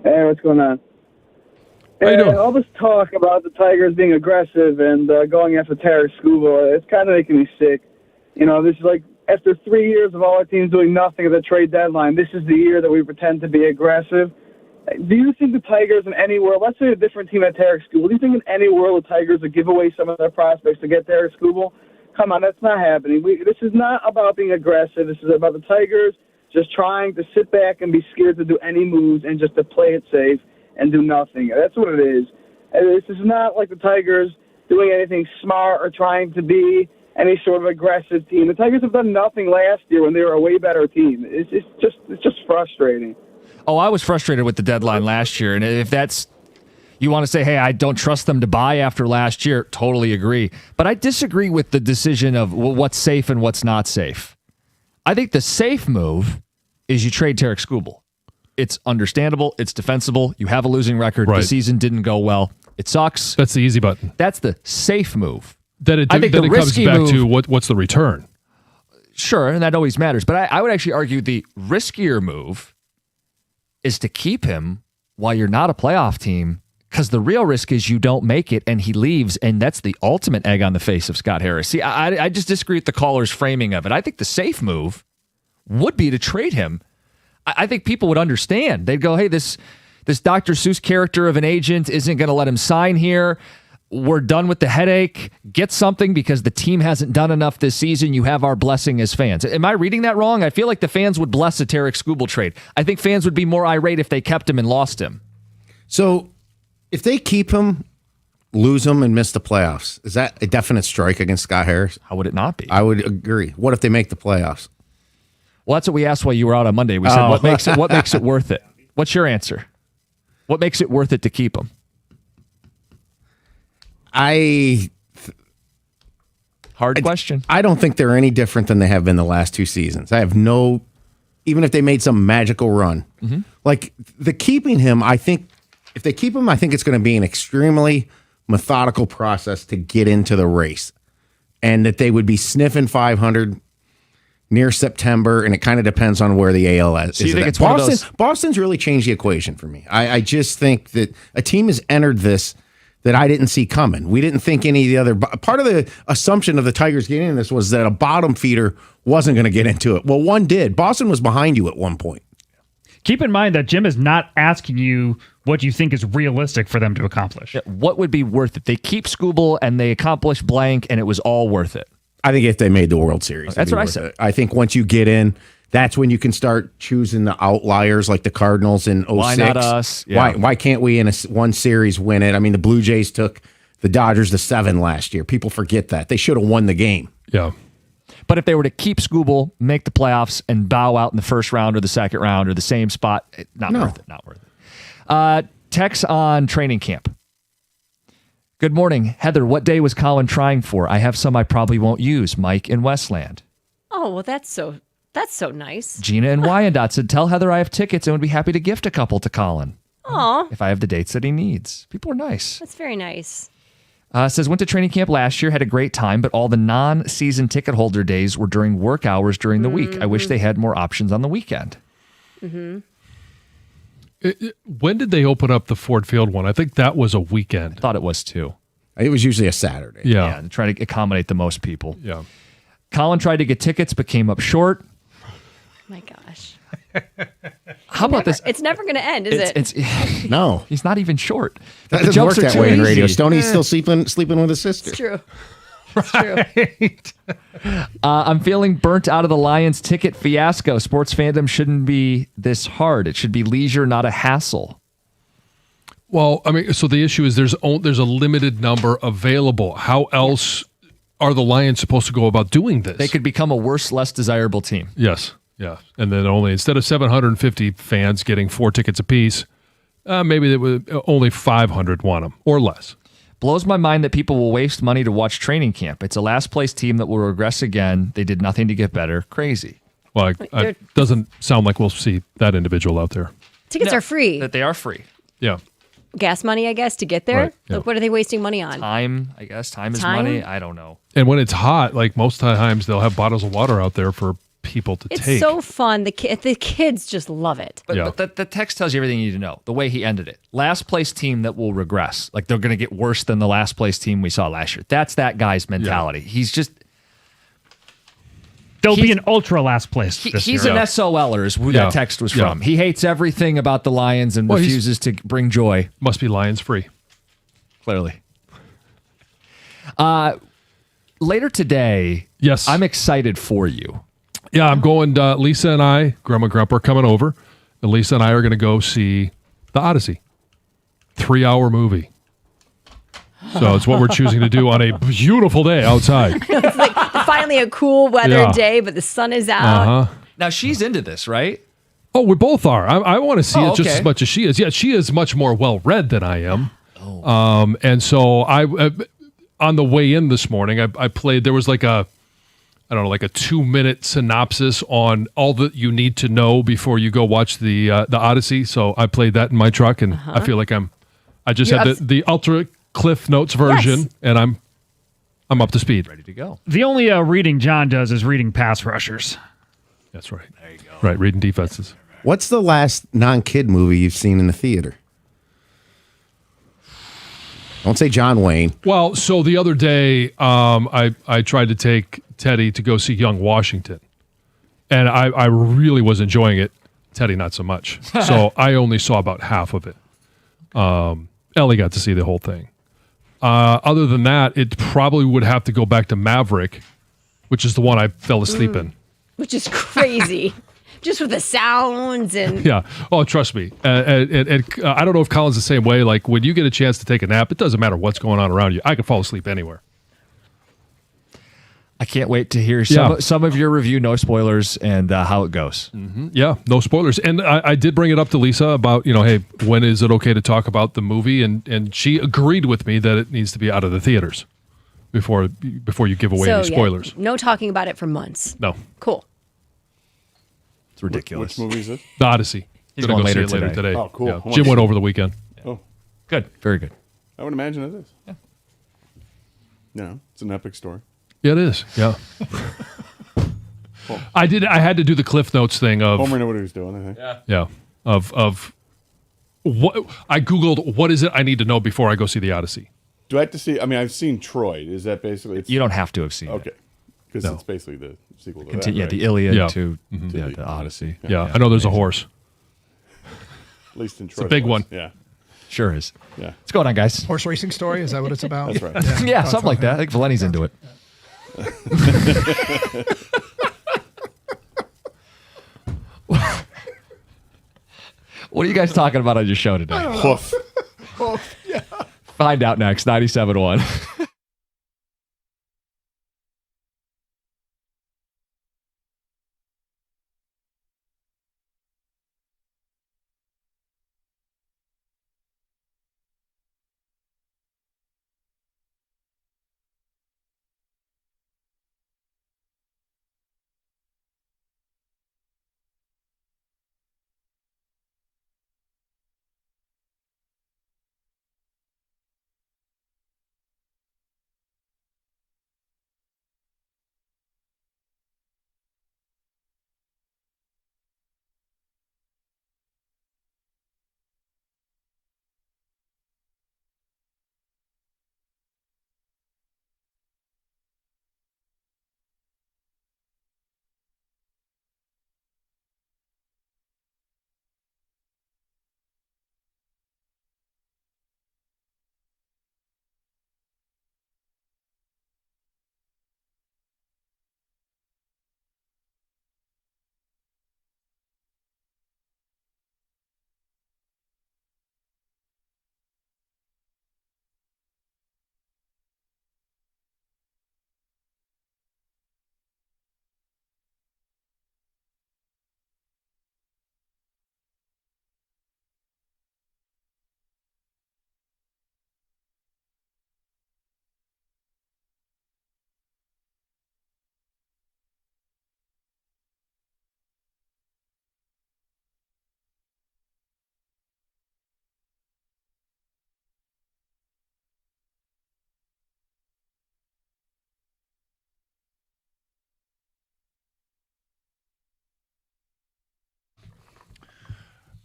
Hey, what's going on? How you doing? All this talk about the Tigers being aggressive and going after Tarek Skubal, it's kind of making me sick. You know, this is like after 3 years of all our teams doing nothing at the trade deadline, this is the year that we pretend to be aggressive. Do you think the Tigers in any world, let's say a different team at Tarek Skubal, do you think in any world the Tigers would give away some of their prospects to get Tarek Skubal? Come on, that's not happening. This is not about being aggressive. This is about the Tigers just trying to sit back and be scared to do any moves and just to play it safe and do nothing. That's what it is. And this is not like the Tigers doing anything smart or trying to be any sort of aggressive team. The Tigers have done nothing last year when they were a way better team. It's just frustrating. Oh, I was frustrated with the deadline last year. And if that's, you want to say, hey, I don't trust them to buy after last year, totally agree. But I disagree with the decision of what's safe and what's not safe. I think the safe move is you trade Tarek Skubal. It's understandable. It's defensible. You have a losing record. Right. The season didn't go well. It sucks. That's the easy button. That's the safe move. Then it I think comes risky back move, to what's the return? Sure, and that always matters. But I would actually argue the riskier move is to keep him while you're not a playoff team, because the real risk is you don't make it and he leaves, and that's the ultimate egg on the face of Scott Harris. See, I just disagree with the caller's framing of it. I think the safe move would be to trade him. I think people would understand. They'd go, hey, this Dr. Seuss character of an agent isn't going to let him sign here. We're done with the headache. Get something because the team hasn't done enough this season. You have our blessing as fans. Am I reading that wrong? I feel like the fans would bless a Tarek Skubal trade. I think fans would be more irate if they kept him and lost him. So if they keep him, lose him, and miss the playoffs, is that a definite strike against Scott Harris? How would it not be? I would agree. What if they make the playoffs? Well, that's what we asked while you were out on Monday. We said, what makes it worth it? What's your answer? What makes it worth it to keep him? Hard question. I don't think they're any different than they have been the last two seasons. I have no, even if they made some magical run, like the keeping him, I think if they keep him, I think it's going to be an extremely methodical process to get into the race, and that they would be sniffing 500 near September, and it kind of depends on where the AL is. So you think it's one of those? Boston's really changed the equation for me. I just think that a team has entered this that I didn't see coming. We didn't think any of the other. Part of the assumption of the Tigers getting in this was that a bottom feeder wasn't going to get into it. Well, one did. Boston was behind you at one point. Keep in mind that Jim is not asking you what you think is realistic for them to accomplish. Yeah, what would be worth it? They keep Skubal and they accomplish blank, and it was all worth it. I think if they made the World Series. That's what I said. I think once you get in, that's when you can start choosing the outliers like the Cardinals in 06. Why not us? Yeah. Why can't we in one series win it? I mean, the Blue Jays took the Dodgers to 7 last year. People forget that. They should have won the game. Yeah. But if they were to keep Skubal, make the playoffs, and bow out in the first round or the second round or the same spot, worth it. Not worth it. Text on training camp. Good morning. Heather, what day was Colin trying for? I have some I probably won't use. Mike in Westland. Oh, well, that's so nice. Gina in Wyandotte said, tell Heather I have tickets and would be happy to gift a couple to Colin. Aw, If I have the dates that he needs. People are nice. that's very nice. Says, went to training camp last year, had a great time, but all the non-season ticket holder days were during work hours during the week. I wish they had more options on the weekend. Mm-hmm. When did they open up the Ford Field one? I think that was a weekend. I thought it was too. It was usually a Saturday. Yeah. To try to accommodate the most people. Yeah. Colin tried to get tickets, but came up short. My gosh. How about this? It's never going to end, is it? No. He's not even short. That The doesn't jokes work are that too way in radio. easy. Stoney's still sleeping with his sister. It's true. It's true. I'm feeling burnt out of the Lions ticket fiasco. Sports fandom shouldn't be this hard. It should be leisure, not a hassle. Well, I mean, so the issue is there's a limited number available. How else are the Lions supposed to go about doing this? They could become a worse, less desirable team. Yes. Yeah. And then instead of 750 fans getting 4 tickets apiece, maybe only 500 want them or less. Blows my mind that people will waste money to watch training camp. It's a last place team that will regress again. They did nothing to get better. Crazy. Well, it doesn't sound like we'll see that individual out there. Tickets are free. That they are free. Yeah. gas money, I guess, to get there. Right, yeah. Like, what are they wasting money on? Time, I guess. Time is Time? money. I don't know. And when it's hot, like most times they'll have bottles of water out there for people to It's take. so fun. The kids just love it. But the text tells you everything you need to know. The way he ended it. Last place team that will regress. Like they're going to get worse than the last place team we saw last year. That's that guy's mentality. He's just... There'll be an ultra last place this He's year. an SOLer is who that text was from. He hates everything about the Lions and Well, refuses to bring joy. Must be Lions free. Clearly. Later today, yes, I'm excited for you. Yeah, I'm going. Lisa and I, Grandma and Grandpa are coming over. And Lisa and I are going to go see The Odyssey. 3-hour movie. So it's what we're choosing to do on a beautiful day outside. It's like finally a cool weather Yeah. day, but the sun is out. Now she's into this, right? Oh, we both are. I want to see Oh, it just okay. as much as she is. Yeah, she is much more well-read than I am. And so I on the way in this morning, I played, there was like a 2-minute synopsis on all that you need to know before you go watch the Odyssey. So I played that in my truck, and I feel like I just You're had the ultra Cliff Notes version, Yes. and I'm up to speed. Ready to go. The only reading John does is reading pass rushers. That's right. There you go. Right, reading defenses. What's the last non-kid movie you've seen in the theater? Don't say John Wayne. Well, so the other day, I tried to take Teddy to go see Young Washington, and I really was enjoying it. Teddy, not so much. So I only saw about half of it. Ellie got to see the whole thing. Other than that, it probably would have to go back to Maverick, which is the one I fell asleep in. Which is crazy. Just with the sounds and Yeah. Oh, trust me. And I don't know if Colin's the same way. Like when you get a chance to take a nap, it doesn't matter what's going on around you. I can fall asleep anywhere. I can't wait to hear some of your review, no spoilers, and how it goes. Yeah, no spoilers. And I did bring it up to Lisa about, hey, when is it okay to talk about the movie? And she agreed with me that it needs to be out of the theaters before you give away any spoilers. no talking about it for months. No. Cool. It's ridiculous. Which movie is it? The Odyssey. He's Gonna going go later see it today. Oh, cool. Yeah. How Jim much? went over the weekend. Oh, Good. Very good. I would imagine it is. Yeah. Yeah, it's an epic story. Yeah, it is. Yeah. I had to do the Cliff Notes thing of Homer knew what he was doing, I think. Yeah. Of what I Googled, what is it I need to know before I go see the Odyssey? Do I have to see? I mean, I've seen Troy. Is that basically? You don't have to have seen it. Okay, because No. it's basically the sequel to Continue, that. the right? Iliad Yeah. to Mhm. the Odyssey. Yeah. I know there's a horse. At least in It's a Troy. big one. Yeah. Sure is. Yeah. What's going on, guys? Horse racing story? Is that what it's about? That's right. Yeah, something like that. I think Valenti's into it. What are you guys talking about on your show today? Hoof. Yeah. Find out next. 97.1.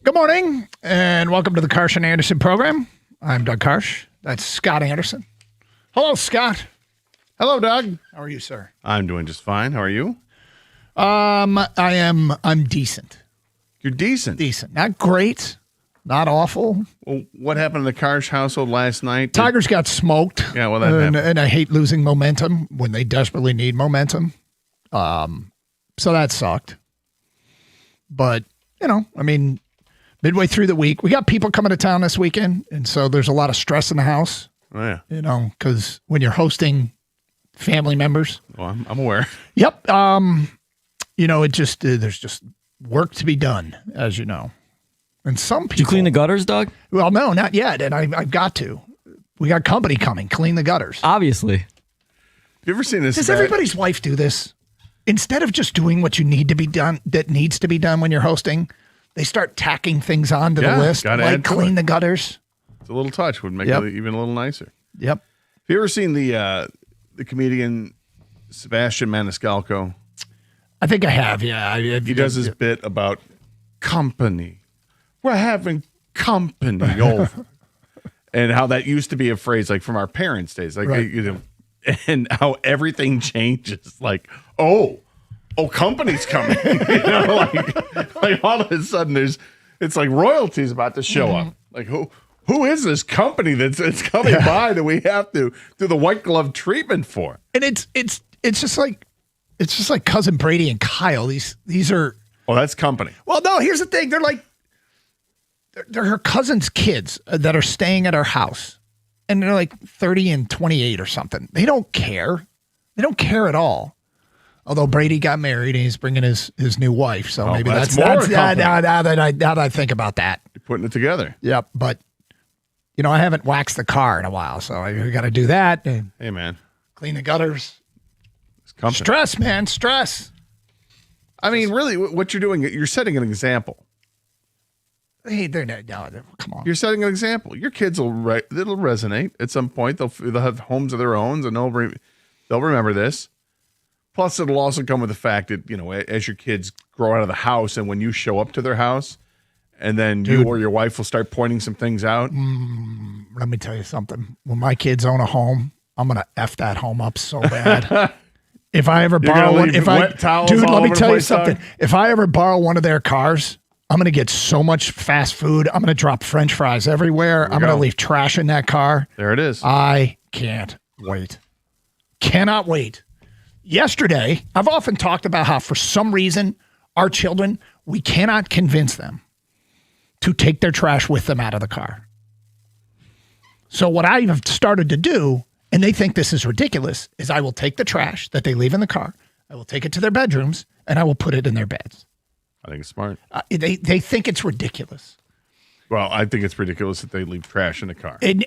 Good morning, and welcome to the Karsh and Anderson program. I'm Doug Karsh. That's Scott Anderson. Hello, Scott. Hello, Doug. How are you, sir? I'm doing just fine. How are you? I'm decent. You're decent. Decent. Not great. Not awful. Well, what happened in the Karsh household last night? Tigers got smoked. Yeah, well, that happened. And I hate losing momentum when they desperately need momentum. So that sucked. But, midway through the week, we got people coming to town this weekend, and so there's a lot of stress in the house. Oh, yeah. Because when you're hosting family members. Well, I'm aware. Yep. There's just work to be done, as you know. And some people. Did you clean the gutters, Doug? Well, no, not yet. And I've got to. We got company coming. Clean the gutters. Obviously. Have you ever seen this? Does everybody's wife do this? Instead of just doing what you need to be done, that needs to be done when you're hosting, they start tacking things onto the list, like clean the gutters. It's a little touch would make it even a little nicer. Yep. Have you ever seen the comedian Sebastian Maniscalco? I think I have, yeah. He does this bit about company. We're having company over. And how that used to be a phrase like from our parents' days. Like, and how everything changes. Like, oh, company's coming. like all of a sudden it's like royalty's about to show up. Like who is this company that's coming by that we have to do the white glove treatment for? And it's just like Cousin Brady and Kyle. These are that's company. Well, no, here's the thing. They're her cousin's kids that are staying at our house. And they're like 30 and 28 or something. They don't care. They don't care at all. Although Brady got married and he's bringing his new wife. So maybe that's now that I think about that. You're putting it together. Yep. But, I haven't waxed the car in a while. So I got to do that. And hey, man. Clean the gutters. It's stress, man. Stress. I mean, really, what you're doing, you're setting an example. Hey, come on. You're setting an example. Your kids it'll resonate at some point. They'll have homes of their own, and they'll remember this. Plus, it'll also come with the fact that as your kids grow out of the house, and when you show up to their house, and then you or your wife will start pointing some things out. Let me tell you something. When my kids own a home, I'm gonna F that home up so bad. If I ever borrow one, let me tell you something. If I ever borrow one of their cars, I'm going to get so much fast food. I'm going to drop French fries everywhere. I'm going to leave trash in that car. There it is. I can't wait. Cannot wait. Yesterday, I've often talked about how for some reason, our children, we cannot convince them to take their trash with them out of the car. So what I have started to do, and they think this is ridiculous, is I will take the trash that they leave in the car, I will take it to their bedrooms, and I will put it in their beds. I think it's smart. They think it's ridiculous. Well, I think it's ridiculous that they leave trash in the car. And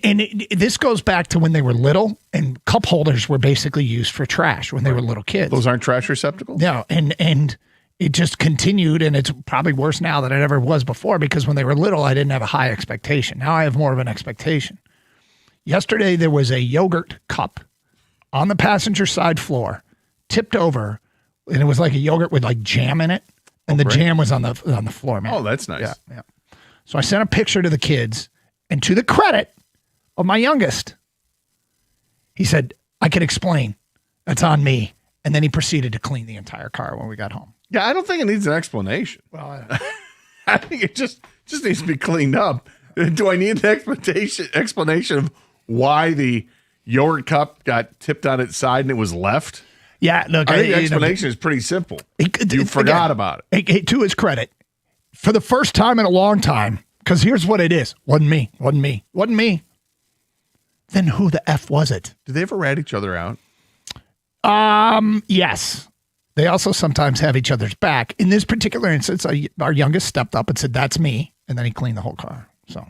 this goes back to when they were little, and cup holders were basically used for trash when they were little kids. Those aren't trash receptacles? No, and it just continued, and it's probably worse now than it ever was before because when they were little, I didn't have a high expectation. Now I have more of an expectation. Yesterday, there was a yogurt cup on the passenger side floor, tipped over, and it was like a yogurt with like jam in it. And the jam was on the floor, man. Oh, that's nice. Yeah. So I sent a picture to the kids, and to the credit of my youngest, he said, I can explain. That's on me. And then he proceeded to clean the entire car when we got home. Yeah, I don't think it needs an explanation. Well, I think it just needs to be cleaned up. Do I need an explanation of why the yogurt cup got tipped on its side and it was left? Yeah, look, I think the explanation is pretty simple. You forgot about it. To his credit, for the first time in a long time, because here's what it is. Wasn't me. Then who the F was it? Did they ever rat each other out? Yes. They also sometimes have each other's back. In this particular instance, our youngest stepped up and said, that's me. And then he cleaned the whole car. So.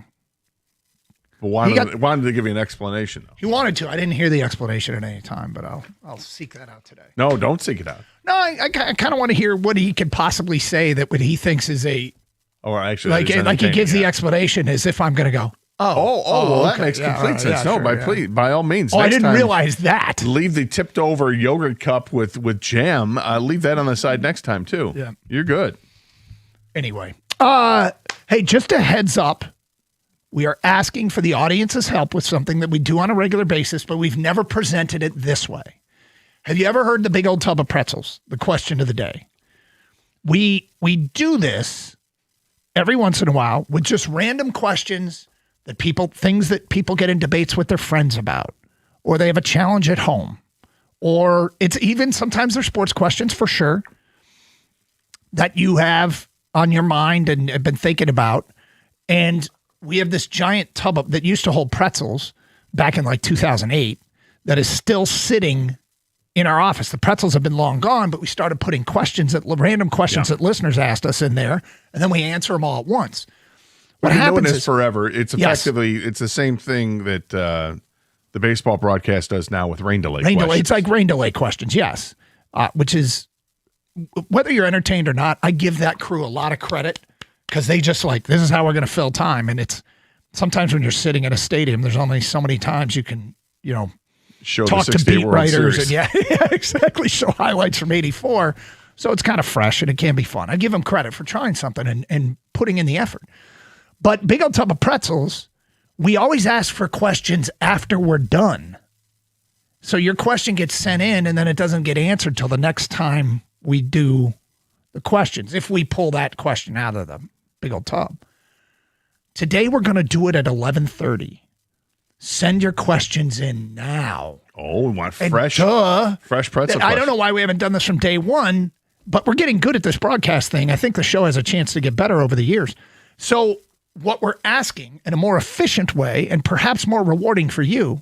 But wanted to give you an explanation, though. He wanted to. I didn't hear the explanation at any time, but I'll seek that out today. No, don't seek it out. No, I kind of want to hear what he could possibly say that what he thinks is a. Or actually, like he gives the explanation as if I'm going to go. Well, that makes complete sense. No, by all means. I didn't realize that. Leave the tipped over yogurt cup with jam. Leave that on the side next time too. Yeah, you're good. Anyway, Hey, just a heads up. We are asking for the audience's help with something that we do on a regular basis, but we've never presented it this way. Have you ever heard the big old tub of pretzels? The question of the day. We do this every once in a while with just random questions things that people get in debates with their friends about, or they have a challenge at home, or it's even sometimes they're sports questions for sure that you have on your mind and have been thinking about. And we have this giant tub that used to hold pretzels back in like 2008 that is still sitting in our office. The pretzels have been long gone, but we started putting random questions that listeners asked us in there, and then we answer them all at once. What We've been happens doing this is forever. It's effectively it's the same thing that the baseball broadcast does now with rain delay. It's like rain delay questions, yes. Which is, whether you're entertained or not, I give that crew a lot of credit because they just this is how we're going to fill time. And it's sometimes when you're sitting at a stadium, there's only so many times you can, show talk the to beat World writers Series. and exactly. Show highlights from 84. So it's kind of fresh and it can be fun. I give them credit for trying something and putting in the effort. But Big Old Tub of Pretzels, we always ask for questions after we're done. So your question gets sent in and then it doesn't get answered till the next time we do the questions, if we pull that question out of the Big Old Tub. Today we're going to do it at 11:30. Send your questions in now. Oh, we want fresh pretzel. I don't know why we haven't done this from day one, but we're getting good at this broadcast thing. I think the show has a chance to get better over the years. So what we're asking in a more efficient way and perhaps more rewarding for you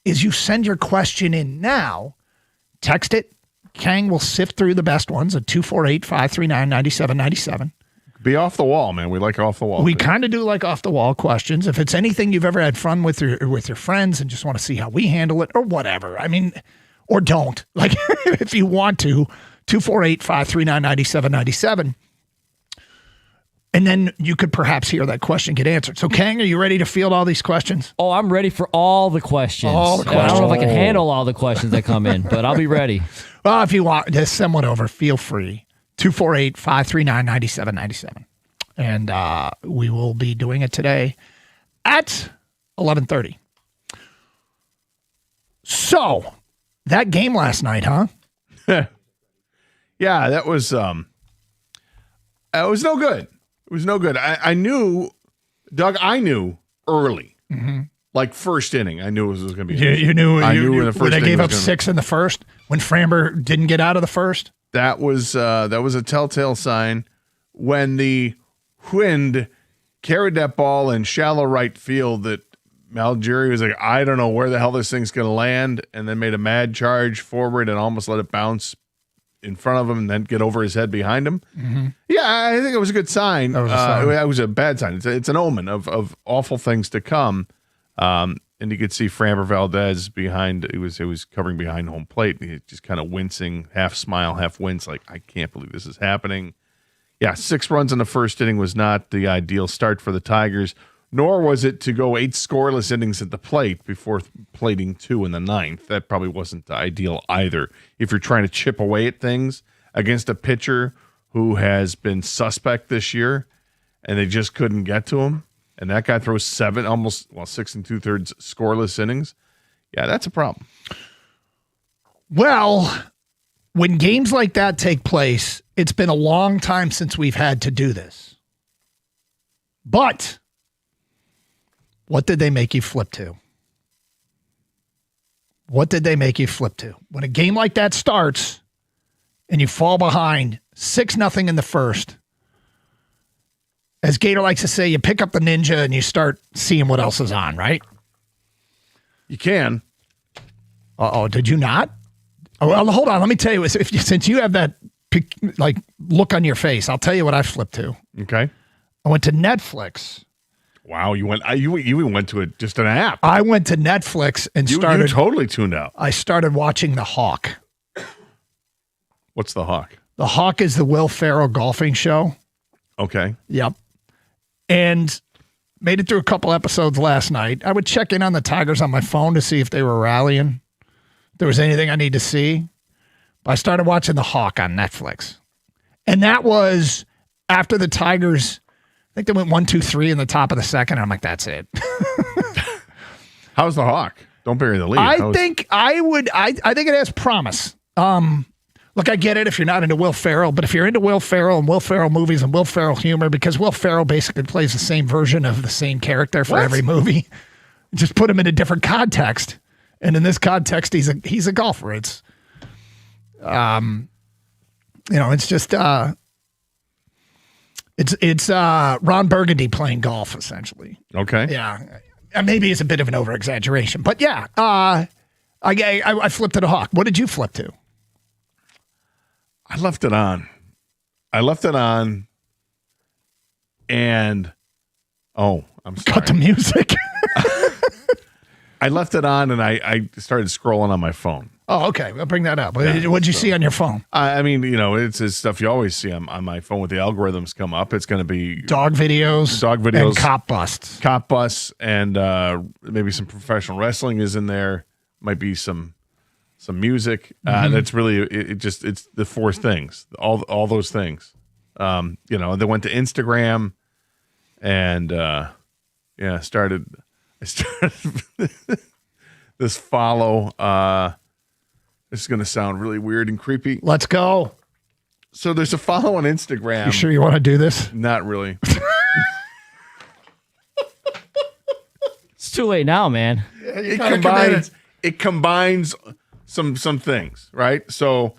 is you send your question in now, text it. Kang will sift through the best ones at 248-539-9797. Be off the wall, man. We like off the wall. We kind of do like off the wall questions. If it's anything you've ever had fun with your friends and just want to see how we handle it or whatever. I mean, or don't. Like if you want to, 248-539-9797. And then you could perhaps hear that question get answered. So, Kang, are you ready to field all these questions? Oh, I'm ready for all the questions. All the questions. I don't know if I can handle all the questions that come in, but I'll be ready. Well, if you want, just send one over. Feel free. 248-539-9797. And we will be doing it today at 11:30. So, that game last night, huh? Yeah, that was it was no good. It was no good. I knew, Doug, early. Mm-hmm. Like first inning, I knew it was going to be. You knew. I knew in the first when they inning gave was up gonna, 6 in the first, when Framber didn't get out of the first. That was a telltale sign when the wind carried that ball in shallow right field that Malgeri was like, I don't know where the hell this thing's going to land, and then made a mad charge forward and almost let it bounce in front of him and then get over his head behind him. Mm-hmm. Yeah, I think it was a good sign. That was a sign. It was a bad sign. It's an omen of awful things to come. And you could see Framber Valdez behind. It was covering behind home plate. He just kind of wincing, half smile, half wince, like I can't believe this is happening. Yeah, 6 runs in the first inning was not the ideal start for the Tigers, nor was it to go 8 scoreless innings at the plate before plating 2 in the 9th. That probably wasn't the ideal either. If you're trying to chip away at things against a pitcher who has been suspect this year, and they just couldn't get to him, and that guy throws 6 2/3 scoreless innings, yeah, that's a problem. Well, when games like that take place, it's been a long time since we've had to do this. But what did they make you flip to? What did they make you flip to? When a game like that starts and you fall behind 6-0 in the first, as Gator likes to say, you pick up the ninja and you start seeing what else is on, right? You can. Uh-oh, did you not? Oh, well, hold on. Let me tell you, since you have that look on your face, I'll tell you what I flipped to. Okay. I went to Netflix. Wow, you went to just an app. I went to Netflix and started. You totally tuned out. I started watching The Hawk. What's The Hawk? The Hawk is the Will Ferrell golfing show. Okay. Yep. And made it through a couple episodes last night. I would check in on the Tigers on my phone to see if they were rallying. If there was anything I need to see. But I started watching The Hawk on Netflix. And that was after the Tigers think they went 1-2-3 in the top of the second. I'm like, that's it. How's the Hawk? Don't bury the lead. I think it has promise. Look, I get it if you're not into Will Ferrell, but if you're into Will Ferrell and Will Ferrell movies and Will Ferrell humor, because Will Ferrell basically plays the same version of the same character for every movie, just put him in a different context. And in this context, he's a golfer. It's, it's just it's Ron Burgundy playing golf essentially. Okay. Yeah, maybe it's a bit of an over exaggeration, but yeah, I flipped to the Hawk. What did you flip to? I left it on. And I'm sorry. Cut the music. I left it on and I started scrolling on my phone. Oh, okay. We'll bring that up. What'd you see on your phone? I mean, it's stuff you always see on my phone with the algorithms come up. It's going to be dog videos, and cop busts, and maybe some professional wrestling is in there. Might be some music. That's really it's the four things, all those things. They went to Instagram, and I started this follow. This is going to sound really weird and creepy. Let's go. So there's a follow on Instagram. You sure you want to do this? Not really. It's too late now, man. It combines some things, right? So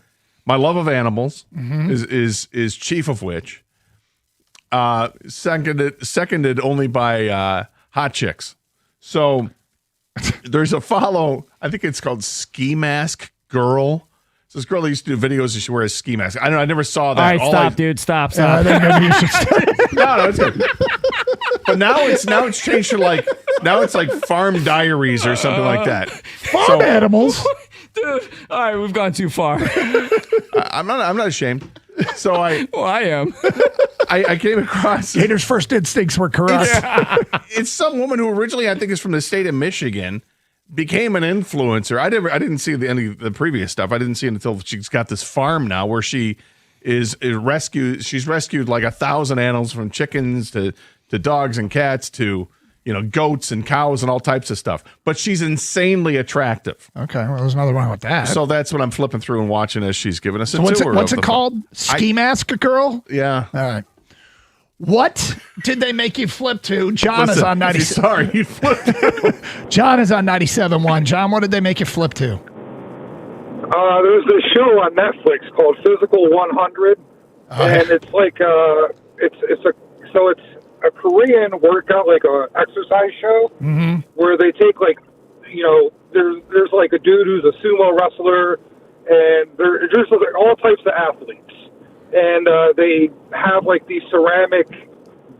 my love of animals is chief of which. Seconded only by hot chicks. So there's a follow. I think it's called Ski Mask Girl. So this girl that used to do videos, she wears a ski mask. I don't know. I never saw that. All right, stop, dude. Stop. I think maybe you should stop. No, it's good. But now it's changed to now it's like Farm Diaries or something like that. Farm animals. Dude, all right, we've gone too far. I'm not ashamed. So I am. I came across Gator's first instincts were correct. It's some woman who originally I think is from the state of Michigan, became an influencer. I didn't see any of the previous stuff. I didn't see it until she's got this farm now where she is rescued. She's rescued like 1,000 animals, from chickens to dogs and cats to goats and cows and all types of stuff. But she's insanely attractive. Okay, well, there's nothing wrong with that. So that's what I'm flipping through and watching as she's giving us a tour. What's it called? Ski Mask Girl? Yeah. All right. What did they make you flip to? John is on 97. Sorry, you flipped to. John is on 97.1. John, what did they make you flip to? There's this show on Netflix called Physical 100, and it's like it's a Korean workout, like a exercise show, where they take there's like a dude who's a sumo wrestler, and there's like all types of athletes. And they have like these ceramic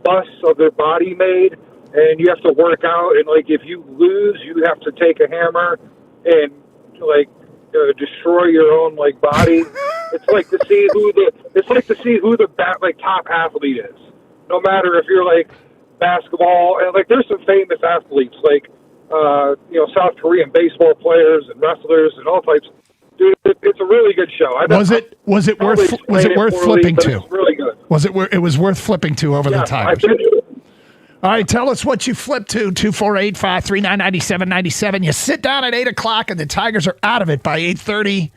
busts of their body made, and you have to work out. And like if you lose, you have to take a hammer and destroy your own body. It's like to see who the top athlete is. No matter if you're basketball, and there's some famous athletes South Korean baseball players and wrestlers and all types. Dude, it's a really good show. Was it worth flipping to? It's really good. It was worth flipping to over the Tigers. All right, tell us what you flipped to. 248-539-9797. You sit down at 8 o'clock and the Tigers are out of it by 8:30.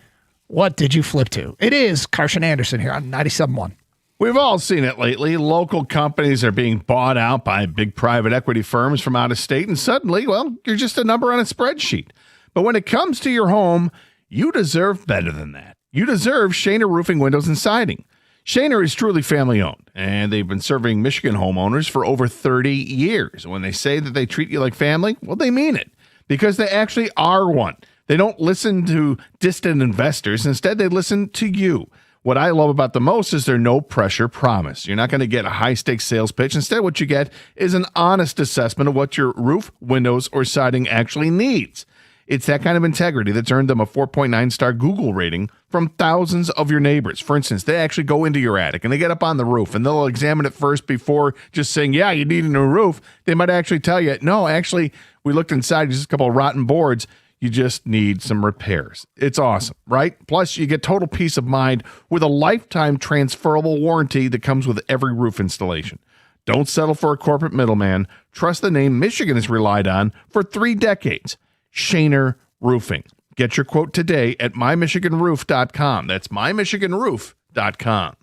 What did you flip to? It is Carson Anderson here on 97.1. We've all seen it lately. Local companies are being bought out by big private equity firms from out of state, and suddenly, you're just a number on a spreadsheet. But when it comes to your home, you deserve better than that. You deserve Shaner Roofing Windows and Siding. Shaner is truly family-owned, and they've been serving Michigan homeowners for over 30 years. When they say that they treat you like family, well, they mean it, because they actually are one. They don't listen to distant investors. Instead, they listen to you. What I love about the most is their no-pressure promise. You're not going to get a high-stakes sales pitch. Instead, what you get is an honest assessment of what your roof, windows, or siding actually needs. It's that kind of integrity that's earned them a 4.9-star Google rating from thousands of your neighbors. For instance, they actually go into your attic and they get up on the roof and they'll examine it first before just saying, yeah, you need a new roof. They might actually tell you, no, actually, we looked inside, just a couple of rotten boards. You just need some repairs. It's awesome, right? Plus, you get total peace of mind with a lifetime transferable warranty that comes with every roof installation. Don't settle for a corporate middleman. Trust the name Michigan has relied on for 3 decades. Shaner Roofing. Get your quote today at mymichiganroof.com. That's mymichiganroof.com.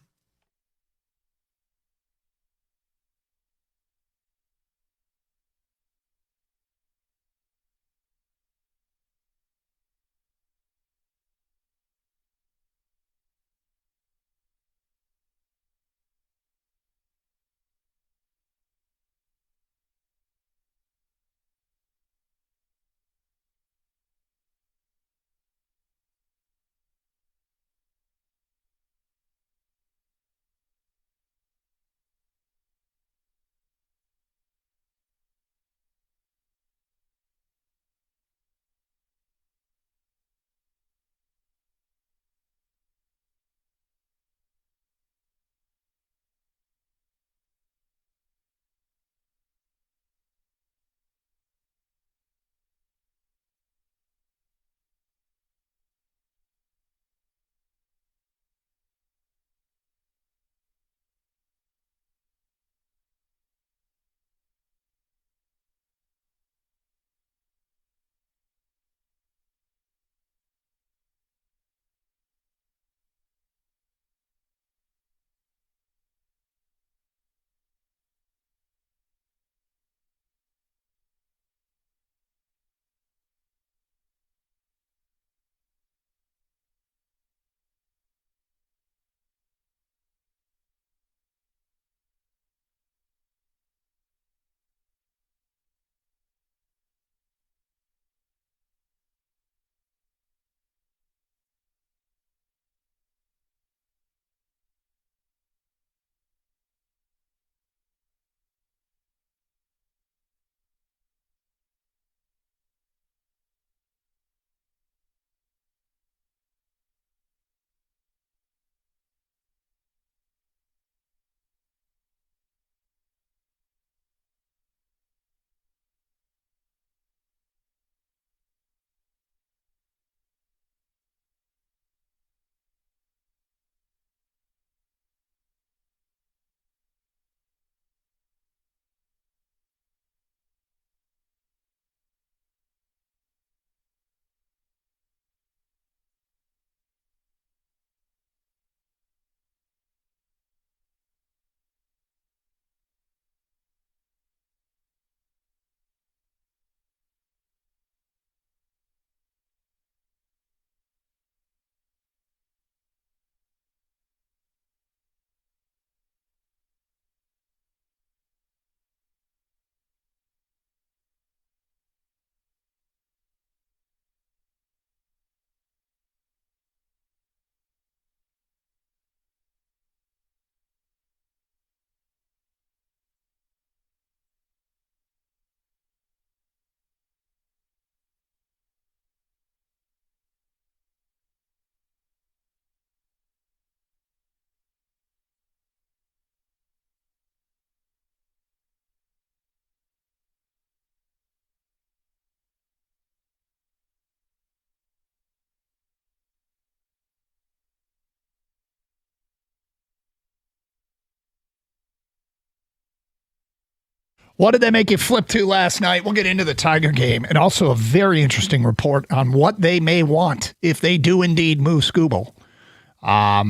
What did they make you flip to last night? We'll get into the Tiger game and also a very interesting report on what they may want if they do indeed move Skubal. I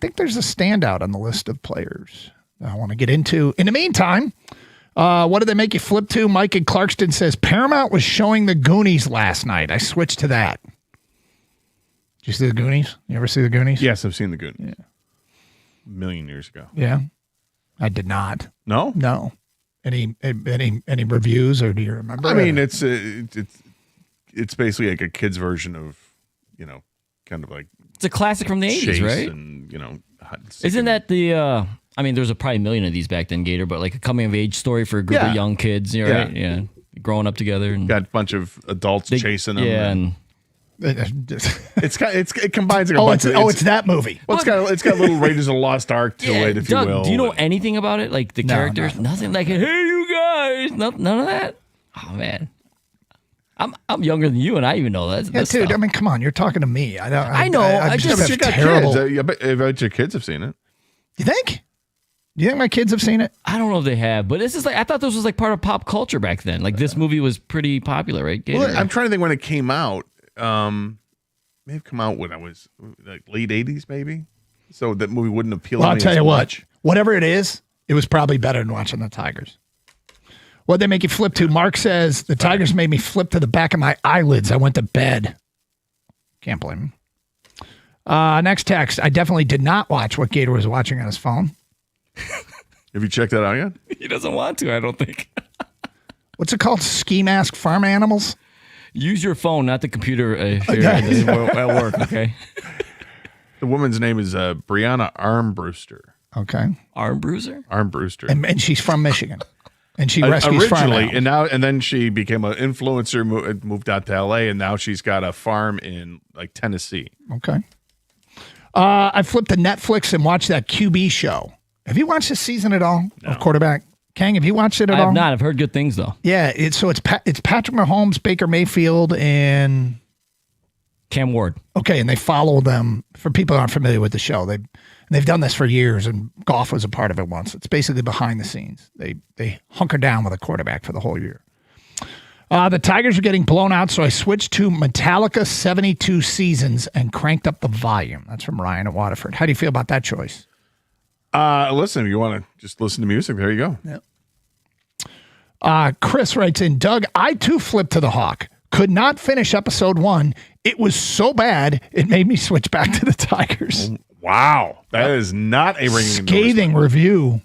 think there's a standout on the list of players I want to get into. In the meantime, what did they make you flip to? Mike in Clarkston says Paramount was showing the Goonies last night. I switched to that. Did you see the Goonies? You ever see the Goonies? Yes, I've seen the Goonies. Yeah. A million years ago. Yeah. I did not. No? No. Any reviews, or do you remember? I mean, it's basically like a kid's version of, kind of like it's a classic from the 80s, right? And isn't that the? I mean, there's probably a million of these back then, Gator, but like a coming of age story for a group of young kids, right? Yeah, growing up together and got a bunch of adults chasing them. Yeah, and it combines. It's that movie. Well, it's got little Raiders of the Lost Ark to it, if Doug, you will. Do you know anything about it? Like the characters? Nothing. Like, hey, you guys, none of that. Oh man, I'm younger than you, and I even know that. Yeah, dude. Stuff. I mean, come on, you're talking to me. I know. I just you got terrible. Kids. I bet your kids have seen it. You think? Do you think my kids have seen it? I don't know if they have, but this is like I thought this was like part of pop culture back then. Like this movie was pretty popular, right? Well, I'm trying to think when it came out. May have come out when I was like late 80s, maybe. So that movie wouldn't appeal. Well, to I'll me tell as you much. what. Whatever it is, it was probably better than watching the Tigers. What'd they make you flip to? Mark says the Tigers made me flip to the back of my eyelids. I went to bed. Can't blame him. Next text. I definitely did not watch what Gator was watching on his phone. Have you checked that out yet? He doesn't want to, I don't think. What's it called? Ski mask farm animals? Use your phone, not the computer at work, okay? The woman's name is Brianna Armbruster. Okay. Armbruster? Armbruster. And she's from Michigan. And she rescues farm originally, animals. and then she became an influencer, moved out to LA, and now she's got a farm in like Tennessee. Okay. I flipped to Netflix and watched that QB show. Have you watched this season at all of quarterback? Kang, have you watched it at I all? have not. I've heard good things though. Yeah, it's Patrick Mahomes, Baker Mayfield, and Cam Ward. Okay, and they follow them. For people who aren't familiar with the show, they've done this for years, and golf was a part of it once. It's basically behind the scenes. They hunker down with a quarterback for the whole year. The Tigers are getting blown out, so I switched to Metallica 72 Seasons and cranked up the volume. That's from Ryan at Waterford. How do you feel about that choice? Listen, if you want to just listen to music, there you go. Yep. Chris writes in, Doug, I too flipped to the Hawk. Could not finish episode 1. It was so bad, it made me switch back to the Tigers. Wow. That is not a ringing scathing review.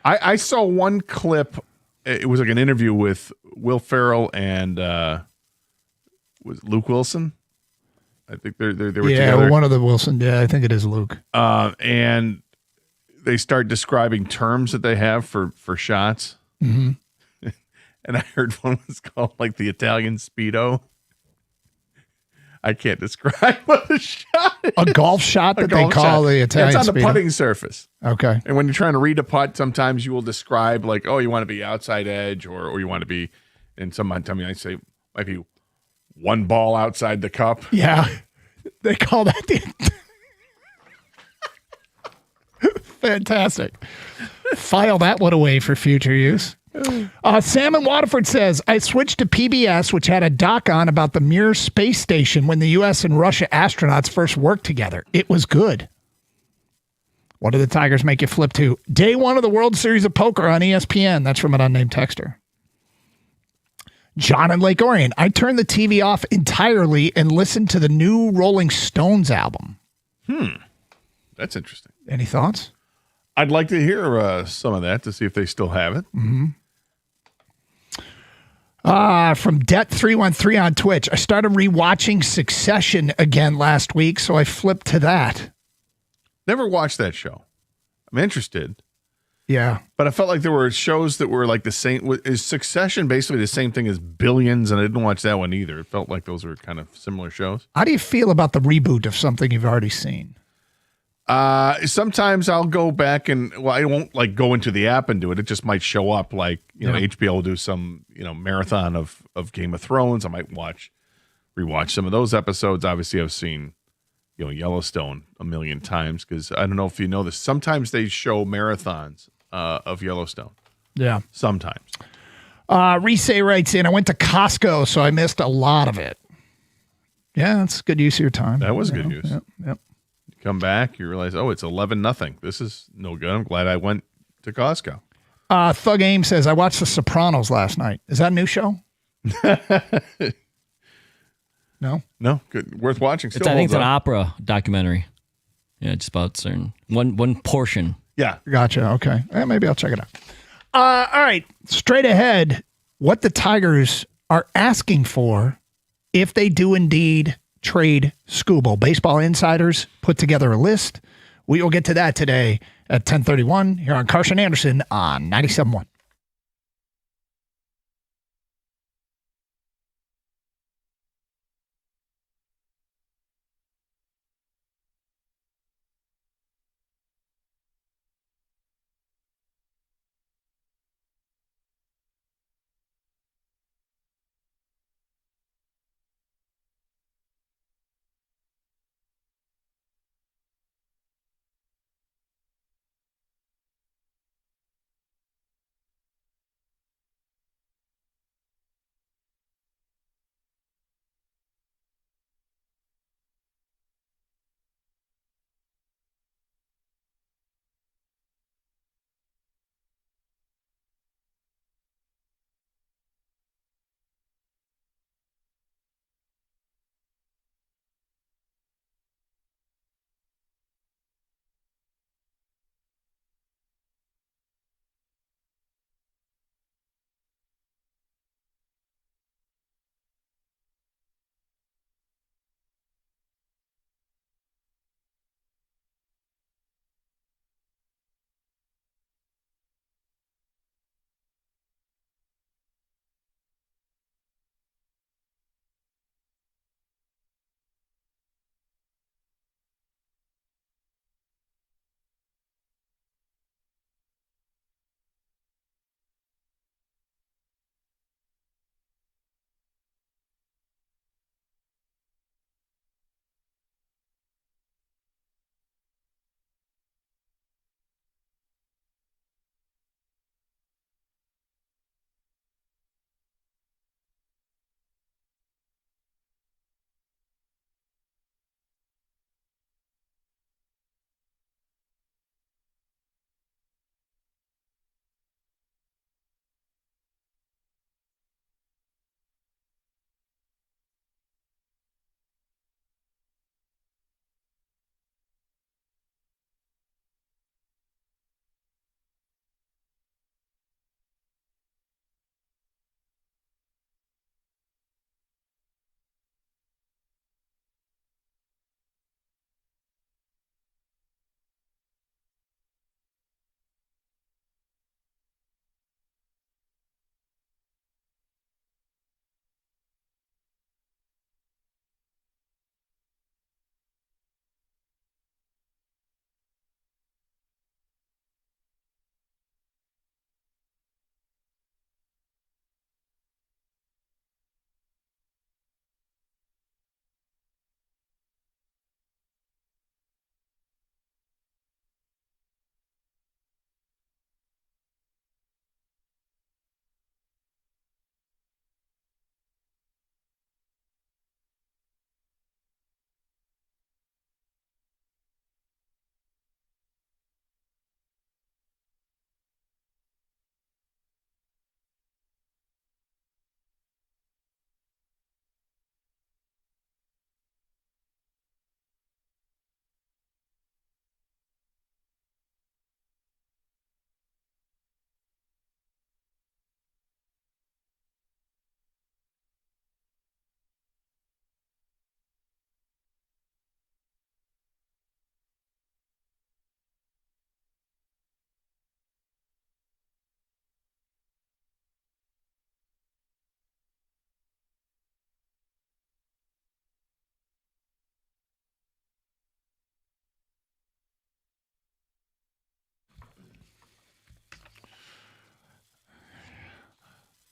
I saw one clip. It was like an interview with Will Ferrell and was Luke Wilson. I think they were together. One of the Wilson. Yeah, I think it is Luke. And they start describing terms that they have for shots. Mm-hmm. And I heard one was called like the Italian Speedo. I can't describe what a shot is. A golf shot that they call the Italian It's on the Speedo? putting surface. Okay. And when you're trying to read a putt, sometimes you will describe like, oh, you want to be outside edge or you want to be, and sometimes I say might be one ball outside the cup. Yeah. They call that the fantastic. File that one away for future use. Sam in Waterford says, I switched to PBS, which had a doc on about the Mir space station when the U.S. and Russia astronauts first worked together. It was good. What did the Tigers make you flip to? Day 1 of the World Series of Poker on ESPN. That's from an unnamed texter. John in Lake Orion. I turned the TV off entirely and listened to the new Rolling Stones album. That's interesting. Any thoughts? I'd like to hear some of that to see if they still have it. Mm-hmm. From Det313 on Twitch. I started rewatching Succession again last week, so I flipped to that. Never watched that show. I'm interested. Yeah. But I felt like there were shows that were like the same. Is Succession basically the same thing as Billions? And I didn't watch that one either. It felt like those were kind of similar shows. How do you feel about the reboot of something you've already seen? Sometimes I'll go back and, well, I won't like go into the app and do it. It just might show up like, HBO will do some, marathon of Game of Thrones. I might rewatch some of those episodes. Obviously I've seen, Yellowstone a million times because I don't know if you know this. Sometimes they show marathons of Yellowstone. Yeah. Sometimes. Reese writes in, I went to Costco, so I missed a lot of it. Yeah, that's good use of your time. That was good use. Yep. Come back, you realize, it's 11-0. This is no good. I'm glad I went to Costco. Thug Aim says, I watched The Sopranos last night. Is that a new show? No? No, good. Worth watching. I think it's an opera documentary. Yeah, just about certain one portion. Yeah. Gotcha. Okay. Maybe I'll check it out. All right. Straight ahead, what the Tigers are asking for if they do indeed trade Skubal. Baseball Insiders put together a list. We will get to that today at 10:31 here on Carson Anderson on 97.1.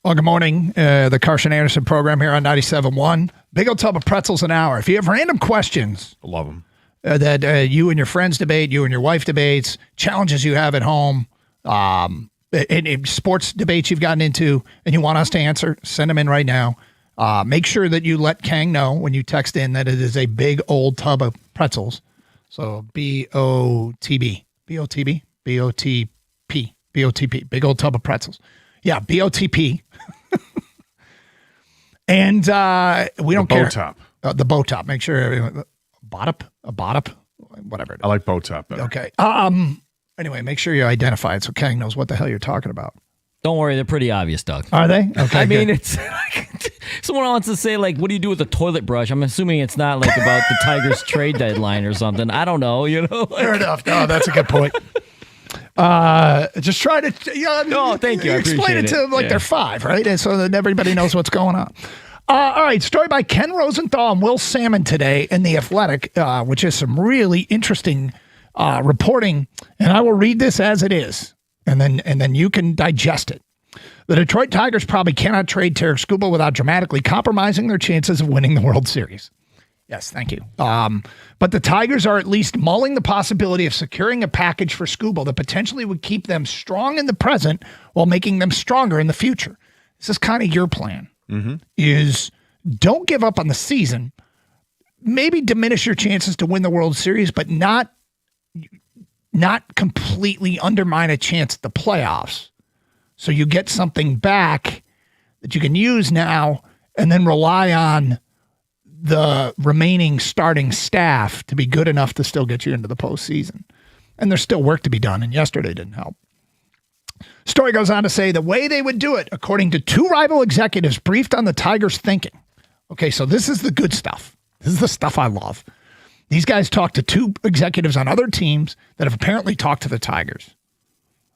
Well, good morning. The Carson Anderson program here on 97.1. Big old tub of pretzels an hour. If you have random questions, love them. That you and your friends debate, you and your wife debates, challenges you have at home, and sports debates you've gotten into, and you want us to answer, send them in right now. Make sure that you let Kang know when you text in that it is a big old tub of pretzels. So BOTB, BOTB, BOTP, BOTP, big old tub of pretzels. Yeah, BOTP. And we don't care. The bow top. Make sure a bottom, whatever. I like bow top better. Okay. Anyway, make sure you identify it so Kang knows what the hell you're talking about. Don't worry, they're pretty obvious, Doug. Are they? Okay. I mean, it's like, someone wants to say, like, what do you do with a toilet brush? I'm assuming it's not like about the Tigers trade deadline or something. I don't know, Like, fair enough. No, that's a good point. Just try to thank you. I explain it to them like they're 5, right? And so that everybody knows what's going on. All right, story by Ken Rosenthal and Will Salmon today in The Athletic, which is some really interesting reporting. And I will read this as it is, and then you can digest it. The Detroit Tigers probably cannot trade Tarik Skubal without dramatically compromising their chances of winning the World Series. Yes, thank you. But the Tigers are at least mulling the possibility of securing a package for Skubal that potentially would keep them strong in the present while making them stronger in the future. This is kind of your plan. Is don't give up on the season, maybe diminish your chances to win the World Series, but not completely undermine a chance at the playoffs. So you get something back that you can use now and then rely on the remaining starting staff to be good enough to still get you into the postseason. And there's still work to be done, and yesterday didn't help. Story goes on to say the way they would do it, according to 2 rival executives briefed on the Tigers' thinking. Okay, so this is the good stuff. This is the stuff I love. These guys talked to 2 executives on other teams that have apparently talked to the Tigers.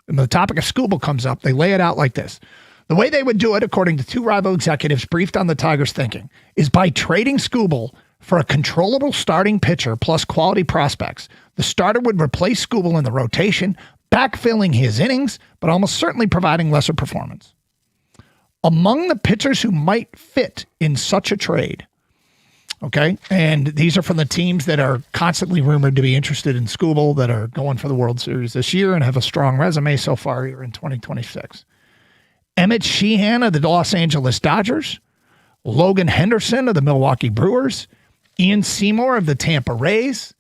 And the topic of Skubal comes up. They lay it out like this. The way they would do it, according to 2 rival executives briefed on the Tigers' thinking, is by trading Skubal for a controllable starting pitcher plus quality prospects. The starter would replace Skubal in the rotation, backfilling his innings, but almost certainly providing lesser performance. Among the pitchers who might fit in such a trade, okay, and these are from the teams that are constantly rumored to be interested in Skubal, that are going for the World Series this year and have a strong resume so far here in 2026. Emmett Sheehan of the Los Angeles Dodgers, Logan Henderson of the Milwaukee Brewers, Ian Seymour of the Tampa Rays,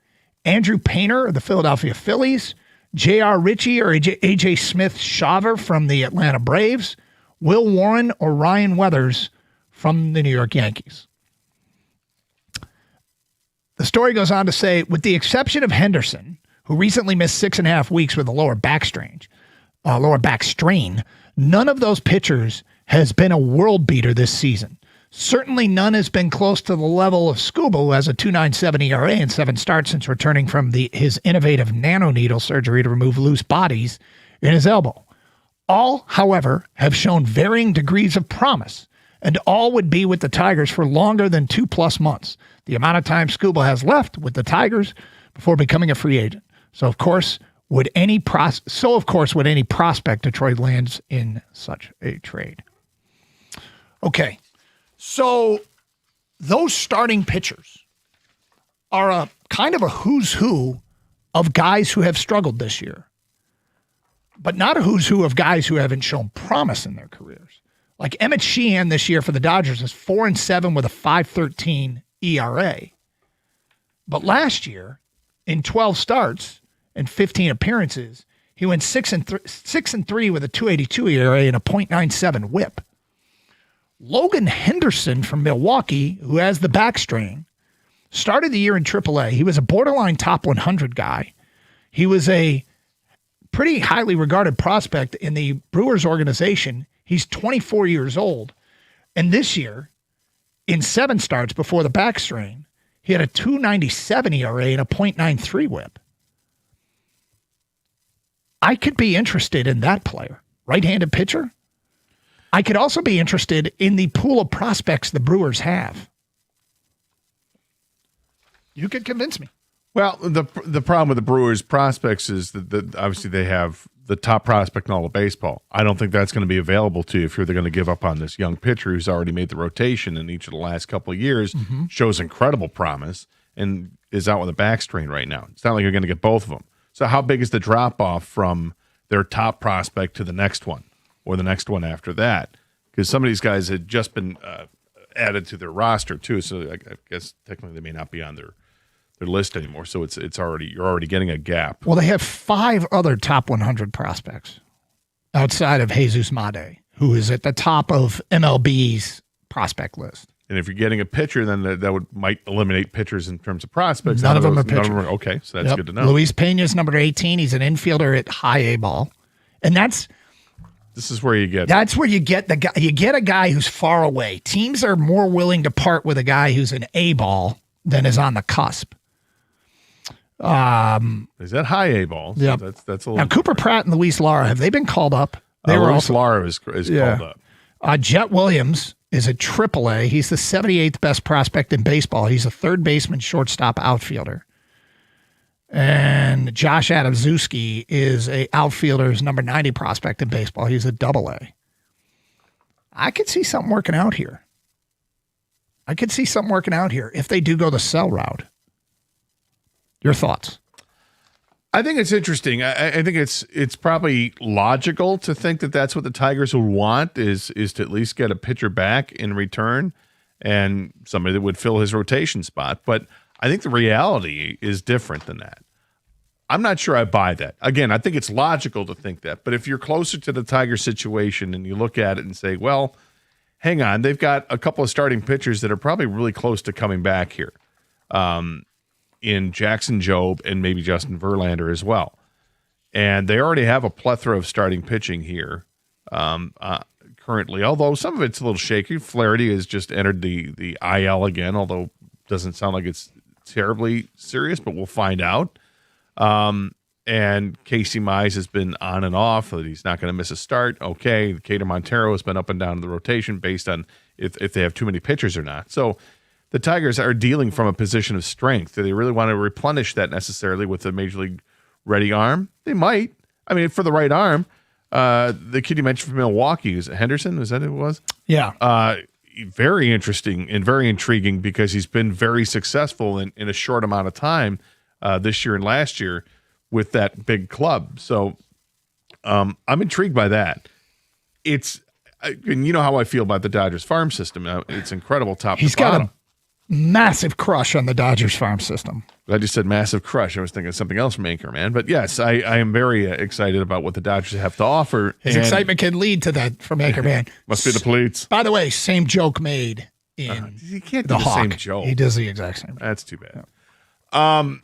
Andrew Painter of the Philadelphia Phillies, J.R. Ritchie or A.J. Smith-Shawver from the Atlanta Braves, Will Warren or Ryan Weathers from the New York Yankees. The story goes on to say, with the exception of Henderson, who recently missed 6.5 weeks with a lower back strain, none of those pitchers has been a world beater this season. Certainly none has been close to the level of Skubal, who has a 2.97 ERA and 7 starts since returning from his innovative nanoneedle surgery to remove loose bodies in his elbow. All, however, have shown varying degrees of promise, and all would be with the Tigers for longer than 2+ months, the amount of time Skubal has left with the Tigers before becoming a free agent. So, of course, would any prospect Detroit lands in such a trade. Okay. So those starting pitchers are a kind of a who's who of guys who have struggled this year, but not a who's who of guys who haven't shown promise in their careers. Like Emmett Sheehan this year for the Dodgers is 4-7 with a 5.13 ERA. But last year, in 12 starts and 15 appearances, he went 6-3 with a 2.82 ERA and a .97 WHIP. Logan Henderson from Milwaukee, who has the back strain, started the year in AAA. He was a borderline top 100 guy. He was a pretty highly regarded prospect in the Brewers organization. He's 24 years old. And this year, in 7 starts before the back strain, he had a 2.97 ERA and a .93 WHIP. I could be interested in that player. Right-handed pitcher. I could also be interested in the pool of prospects the Brewers have. You could convince me. Well, the problem with the Brewers prospects is that obviously they have the top prospect in all of baseball. I don't think that's going to be available to you if you're going to give up on this young pitcher who's already made the rotation in each of the last couple of years, shows incredible promise, and is out with a back strain right now. It's not like you're going to get both of them. So how big is the drop-off from their top prospect to the next one or the next one after that? Because some of these guys had just been added to their roster too, so I guess technically they may not be on their list anymore. So you're already getting a gap. Well, they have 5 other top 100 prospects outside of Jesus Made, who is at the top of MLB's prospect list. And if you're getting a pitcher, then that might eliminate pitchers in terms of prospects. None of them are pitchers. Okay, so that's good to know. Luis Pena's number 18. He's an infielder at high A ball, and this is where you get. That's where you get the guy. You get a guy who's far away. Teams are more willing to part with a guy who's an A ball than is on the cusp. Is that high A ball? Yeah, that's a little. Now Cooper Pratt and Luis Lara, have they been called up? Luis Lara is called up. Jet Williams is at AAA. He's the 78th best prospect in baseball. He's a third baseman, shortstop, outfielder. And Josh Adamczewski is a outfielder's number 90 prospect in baseball. He's a AA. I could see something working out here. If they do go the sell route. Your thoughts? I think it's interesting. I think it's probably logical to think that that's what the Tigers would want is to at least get a pitcher back in return and somebody that would fill his rotation spot. But I think the reality is different than that. I'm not sure I buy that. Again, I think it's logical to think that. But if you're closer to the Tiger situation and you look at it and say, well, hang on, they've got a couple of starting pitchers that are probably really close to coming back here. In Jackson Jobe and maybe Justin Verlander as well. And they already have a plethora of starting pitching here currently, although some of it's a little shaky. Flaherty has just entered the IL again, although doesn't sound like it's terribly serious, but we'll find out. And Casey Mize has been on and off, that he's not going to miss a start. Okay, Cater Montero has been up and down in the rotation based on if they have too many pitchers or not. So the Tigers are dealing from a position of strength. Do they really want to replenish that necessarily with a major league ready arm? They might. I mean, for the right arm, the kid you mentioned from Milwaukee, is it Henderson? Was that who it was? Yeah. Very interesting and very intriguing because he's been very successful in a short amount of time this year and last year with that big club. So I'm intrigued by that. And you know how I feel about the Dodgers farm system. It's incredible top to bottom. Got a massive crush on the Dodgers farm system. I just said massive crush. I was thinking of something else from Anchorman. But yes, I am very excited about what the Dodgers have to offer. His excitement can lead to that from Anchorman. Must be the plates. By the way, same joke made in you can't do the Hawk. same joke. He does the exact same. That's too bad. Yeah.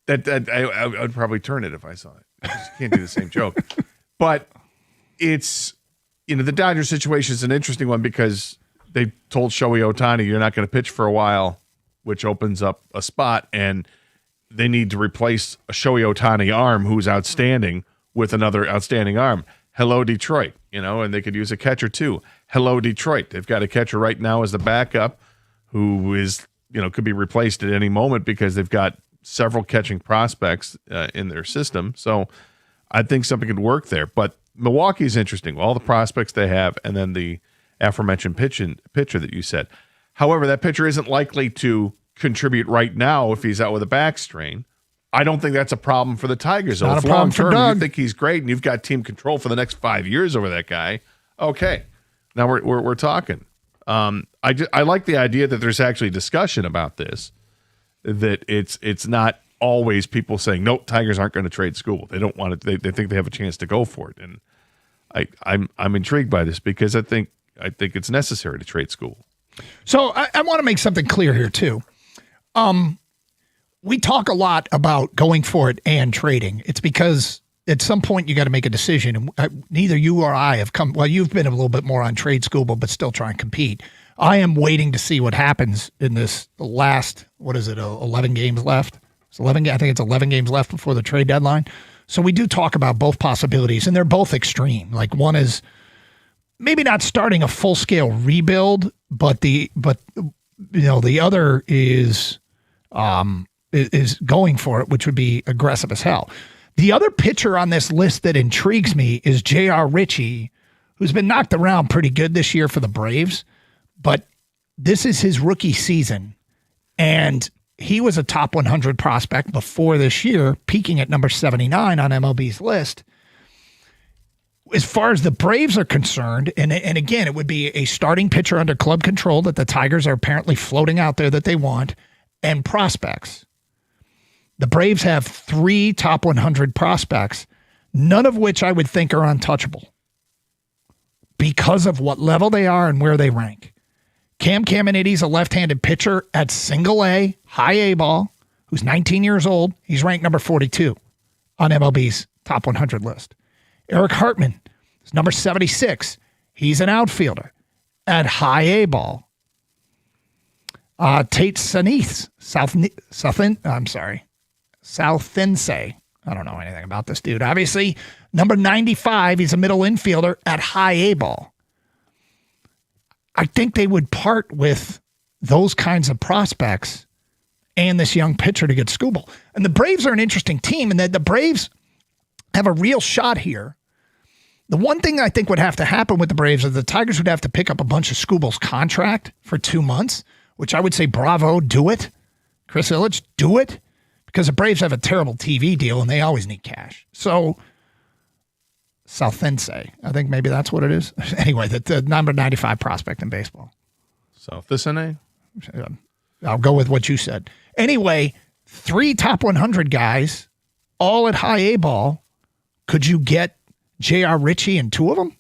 I would probably turn it if I saw it. You can't do the same joke. But it's, the Dodgers situation is an interesting one because they told Shohei Ohtani, you're not going to pitch for a while, which opens up a spot, and they need to replace a Shohei Ohtani arm who's outstanding with another outstanding arm. Hello, Detroit, and they could use a catcher too. Hello, Detroit. They've got a catcher right now as the backup who is, could be replaced at any moment because they've got several catching prospects in their system. So I think something could work there. But Milwaukee's interesting. All the prospects they have, and then the aforementioned pitcher that you said. However, that pitcher isn't likely to contribute right now if he's out with a back strain. I don't think that's a problem for the Tigers. Not if a problem for Doug. You think he's great and you've got team control for the next 5 years over that guy. Okay, now we're talking. I like the idea that there's actually discussion about this. That it's not always people saying nope, Tigers aren't going to trade Skubal. They don't want it. They think they have a chance to go for it, and I'm intrigued by this because I think it's necessary to trade Skubal. So I want to make something clear here too. We talk a lot about going for it and trading. It's because at some point you got to make a decision. And neither you or I have come. Well, you've been a little bit more on trade Skubal, but still try and compete. I am waiting to see what happens in this last. 11 games left. It's 11. I think it's 11 games left before the trade deadline. So we do talk about both possibilities, and they're both extreme. Like one is maybe not starting a full scale rebuild, but the other is going for it, which would be aggressive as hell. The other pitcher on this list that intrigues me is J.R. Ritchie, who's been knocked around pretty good this year for the Braves, but this is his rookie season, and he was a top 100 prospect before this year, peaking at number 79 on MLB's list. As far as the Braves are concerned, and again, it would be a starting pitcher under club control that the Tigers are apparently floating out there that they want, and prospects. The Braves have 3 top 100 prospects, none of which I would think are untouchable because of what level they are and where they rank. Cam Caminiti's a left-handed pitcher at single A, high A ball, who's 19 years old. He's ranked number 42 on MLB's top 100 list. Eric Hartman is number 76. He's an outfielder at high A ball. Tate Sanith, Southense. I don't know anything about this dude. Obviously, number 95, he's a middle infielder at high A ball. I think they would part with those kinds of prospects and this young pitcher to get Skubal. And the Braves are an interesting team, and that the Braves have a real shot here. The one thing I think would have to happen with the Braves is the Tigers would have to pick up a bunch of Skubal's contract for 2 months, which I would say, bravo, do it. Chris Ilitch, do it. Because the Braves have a terrible TV deal and they always need cash. So, Southense, I think maybe that's what it is. Anyway, the number 95 prospect in baseball. Southense? I'll go with what you said. Anyway, 3 top 100 guys, all at high A ball. Could you get J.R. Ritchie and 2 of them?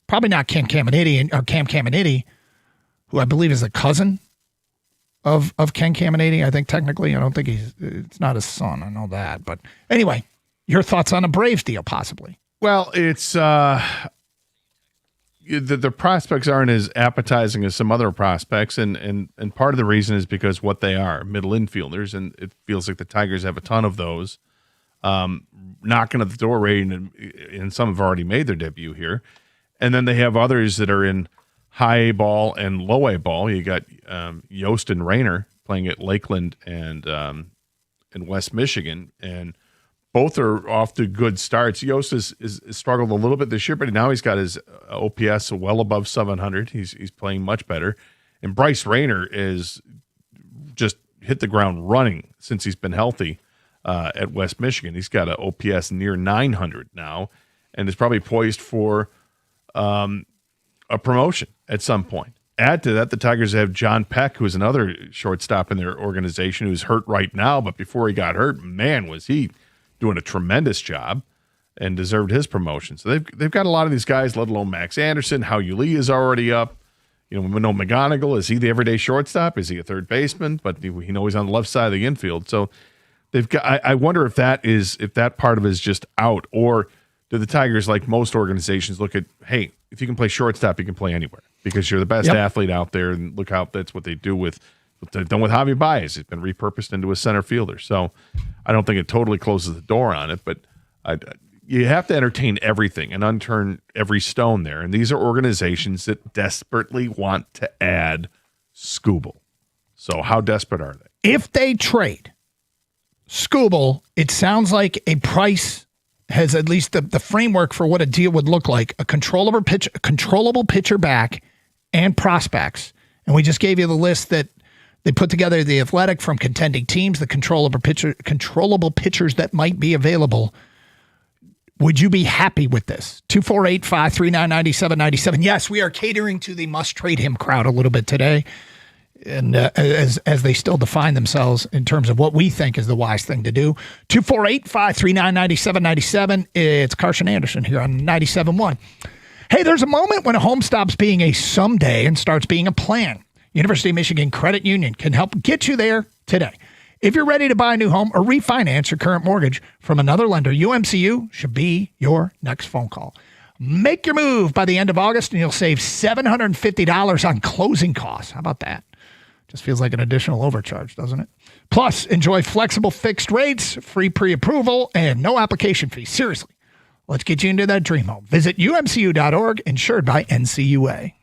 Probably not Cam Caminiti, who I believe is a cousin of Ken Caminiti. I think technically, I don't think it's not his son. I know that. But anyway, your thoughts on a Braves deal, possibly? Well, it's the prospects aren't as appetizing as some other prospects, and part of the reason is because what they are, middle infielders, and it feels like the Tigers have a ton of those knocking at the door, and some have already made their debut here. And then they have others that are in high A ball and low A ball. You got Yost and Rayner playing at Lakeland and in West Michigan, and both are off to good starts. Yost is struggled a little bit this year, but now he's got his OPS well above 700. He's playing much better. And Bryce Rayner is just hit the ground running since he's been healthy at West Michigan. He's got an OPS near 900 now, and is probably poised for a promotion at some point. Add to that, the Tigers have John Peck, who is another shortstop in their organization, who's hurt right now, but before he got hurt, man, was he doing a tremendous job and deserved his promotion. So they've got a lot of these guys, let alone Max Anderson. Hao Yuli is already up. You know, we know McGonigal. Is he the everyday shortstop? Is he a third baseman? But he's on the left side of the infield. So they've got. I wonder if that part of it is just out, or do the Tigers, like most organizations, look at, hey, if you can play shortstop, you can play anywhere because you're the best athlete out there, and look how that's what they do with what they've done with Javi Baez. It's been repurposed into a center fielder. So I don't think it totally closes the door on it, but you have to entertain everything and unturn every stone there. And these are organizations that desperately want to add Skubal. So how desperate are they? If they trade Skubal, it sounds like a price has at least the framework for what a deal would look like: a controllable pitcher back and prospects. And we just gave you the list that they put together, the Athletic, from contending teams, the controllable pitchers that might be available. Would you be happy with this? 248-539-9797. Yes, we are catering to the must trade him crowd a little bit today. And as they still define themselves in terms of what we think is the wise thing to do. 248-539-9797. It's Carson Anderson here on 97.1. Hey, there's a moment when a home stops being a someday and starts being a plan. University of Michigan Credit Union can help get you there today. If you're ready to buy a new home or refinance your current mortgage from another lender, UMCU should be your next phone call. Make your move by the end of August and you'll save $750 on closing costs. How about that? Just feels like an additional overcharge, doesn't it? Plus, enjoy flexible fixed rates, free pre-approval, and no application fee. Seriously, let's get you into that dream home. Visit umcu.org, insured by NCUA.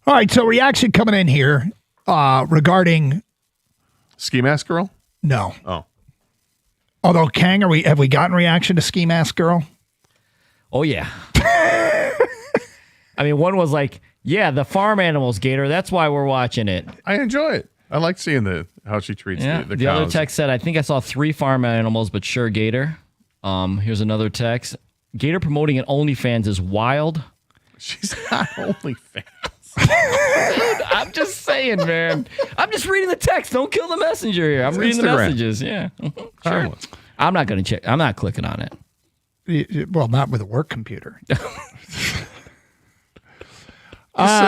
All right, so reaction coming in here regarding Ski Mask Girl? No. Oh. Although Kang, have we gotten reaction to Ski Mask Girl? Oh yeah. I mean, one was like, "Yeah, the farm animals, Gator. That's why we're watching it." I enjoy it. I like seeing how she treats the The cows. other text said, "I think I saw 3 farm animals, but sure, Gator." Here's another text. Gator promoting an OnlyFans is wild. She's not OnlyFans. Dude, I'm just saying, man. I'm just reading the text. Don't kill the messenger here. I'm reading the Instagram. messages. Yeah. Sure. I'm not going to check. I'm not clicking on it. Well, not with a work computer.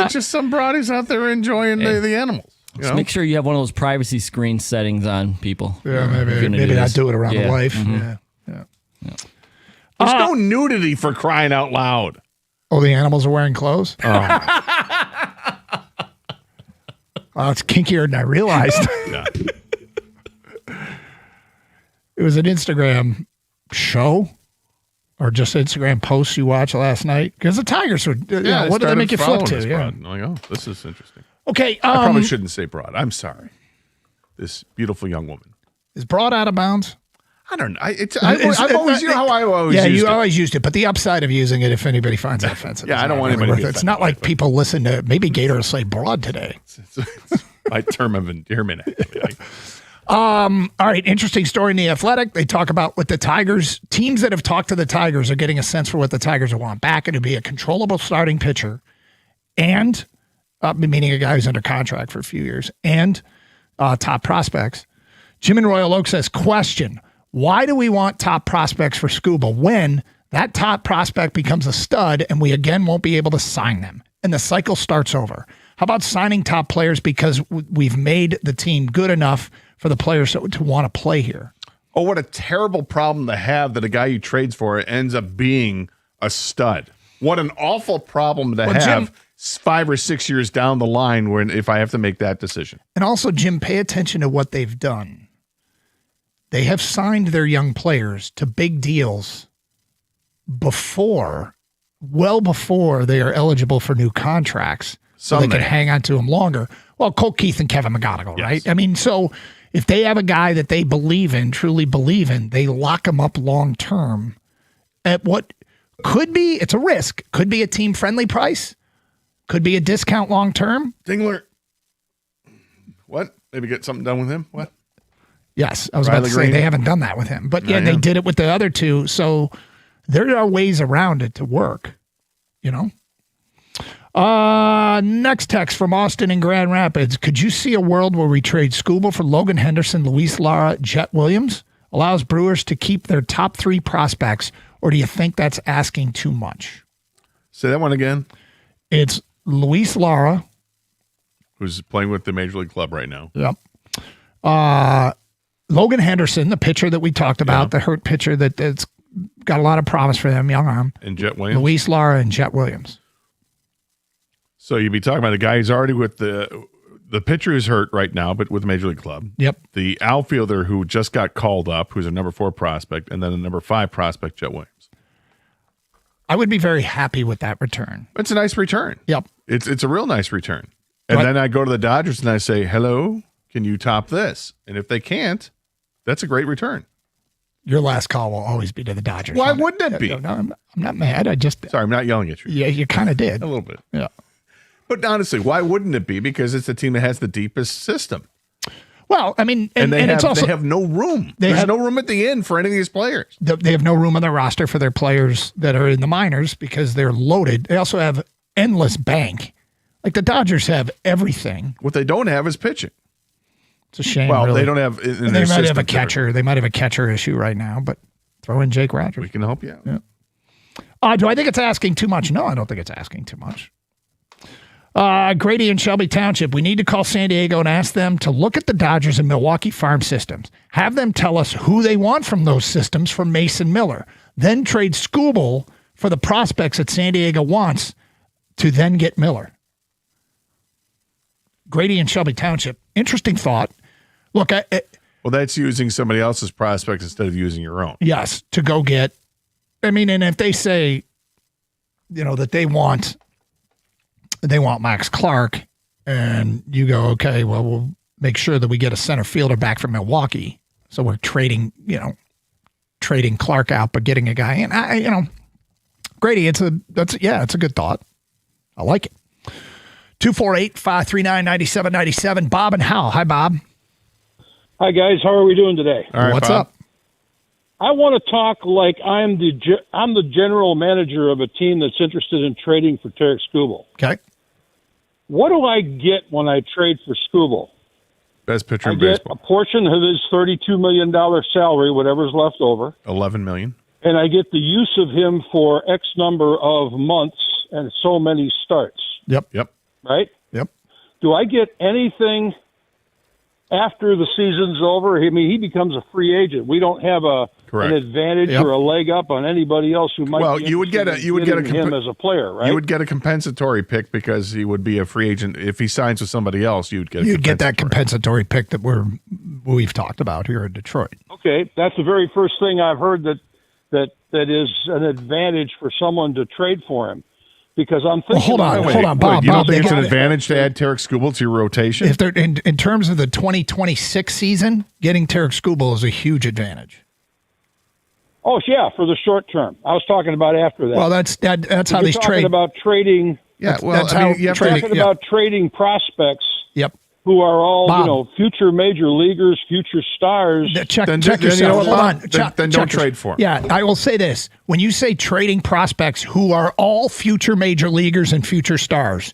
Just some broad who's out there enjoying the animals. Just make sure you have one of those privacy screen settings on, people. Yeah, If you're gonna maybe not this. do it around the wife. Mhm. Yeah. There's no nudity for crying out loud. Oh, the animals are wearing clothes? Oh. Well, it's kinkier than I realized. Yeah. It was an Instagram show or just Instagram posts you watched last night? Because the Tigers would, what did they make you flip to? Yeah. I'm like, oh, this is interesting. Okay. I probably shouldn't say broad. I'm sorry. This beautiful young woman. Is broad out of bounds? I don't know. I've always, you know how I always yeah, used you it. always used it. But the upside of using it, if anybody finds it offensive. Yeah, is I don't not want really anybody to worth be it. It's not like people listen to, maybe Gator will say broad today. It's my term of endearment, actually. All right, interesting story in The Athletic. They talk about what the Tigers, teams that have talked to the Tigers are getting a sense for what the Tigers want back, and to be a controllable starting pitcher and, meaning a guy who's under contract for a few years, and top prospects. Jim in Royal Oak says, question, why do we want top prospects for Scuba when that top prospect becomes a stud and we again won't be able to sign them and the cycle starts over? How about signing top players because we've made the team good enough for the players to want to play here? Oh, what a terrible problem to have that a guy you trades for ends up being a stud. What an awful problem to have Jim, 5 or 6 years down the line when if I have to make that decision. And also, Jim, pay attention to what they've done. They have signed their young players to big deals well before they are eligible for new contracts. So they can hang on to them longer. Well, Colt Keith and Kevin McGonigal, right? I mean, so if they have a guy that they believe in, truly believe in, they lock him up long term at what could be, it's a risk, could be a team-friendly price, could be a discount long term. Dingler. What? Maybe get something done with him? What? Yes, I was about to say they haven't done that with him. But yeah, they did it with the other two. So there are ways around it to work, you know? Next text from Austin in Grand Rapids. Could you see a world where we trade Skubal for Logan Henderson, Luis Lara, Jet Williams? Allows Brewers to keep their top 3 prospects, or do you think that's asking too much? Say that one again. It's Luis Lara. Who's playing with the Major League Club right now. Yep. Logan Henderson, the pitcher that we talked about, the hurt pitcher that's got a lot of promise for them, young arm. And Jet Williams. Luis Lara and Jet Williams. So you'd be talking about a guy who's already with the pitcher who's hurt right now, but with the Major League Club. Yep. The outfielder who just got called up, who's a number 4 prospect, and then a number 5 prospect, Jet Williams. I would be very happy with that return. It's a nice return. Yep. It's a real nice return. And then I go to the Dodgers and I say, hello, can you top this? And if they can't, that's a great return. Your last call will always be to the Dodgers. Why wouldn't it be? No, I'm not mad. Sorry, I'm not yelling at you. Yeah, you kind of did. A little bit. Yeah. But honestly, why wouldn't it be? Because it's the team that has the deepest system. Well, I mean, and they it's also, have no room. There's no room at the end for any of these players. They have no room on their roster for their players that are in the minors because they're loaded. They also have endless bank. Like the Dodgers have everything. What they don't have is pitching. It's a shame. Well, really. they don't have. They might have a catcher. They might have a catcher issue right now, but throw in Jake Rogers. We can help you out. Yeah. Do I think it's asking too much? No, I don't think it's asking too much. Grady in Shelby Township. We need to call San Diego and ask them to look at the Dodgers and Milwaukee farm systems. Have them tell us who they want from those systems for Mason Miller. Then trade Skubal for the prospects that San Diego wants to then get Miller. Grady in Shelby Township. Interesting thought. Look, well, that's using somebody else's prospects instead of using your own. Yes, to go get. I mean, and if they say, that they want they want Max Clark, and you go, okay, well, we'll make sure that we get a center fielder back from Milwaukee. So we're trading Clark out, but getting a guy in. Grady, it's a good thought. I like it. 248-539-9797. Bob and Hal. Hi, Bob. Hi, guys. How are we doing today? All right, what's up? I want to talk like I'm the general manager of a team that's interested in trading for Tarek Skubal. Okay. What do I get when I trade for Skubal? Best pitcher I in get baseball. a portion of his $32 million salary, whatever's left over. $11 million. And I get the use of him for X number of months and so many starts. Yep. Right? Yep. Do I get anything after the season's over? I mean, he becomes a free agent. We don't have an advantage or a leg up on anybody else who might. Well, be you would get him as a player, right? You would get a compensatory pick because he would be a free agent. If he signs with somebody else, you'd get that compensatory pick that we've talked about here in Detroit. Okay, that's the very first thing I've heard that is an advantage for someone to trade for him. Because I'm thinking. Hold on, Bob. You don't think it's an advantage to add Tarek Skubal to your rotation? If they're in terms of the 2026 season, getting Tarek Skubal is a huge advantage. Oh yeah, for the short term. I was talking about after that. Well, that's how these trade. Talking about trading. Yeah, well, about trading prospects. Yep. Who are all future major leaguers, future stars. Check yourself. Hold on. Then don't trade for him. Yeah, I will say this: when you say trading prospects who are all future major leaguers and future stars,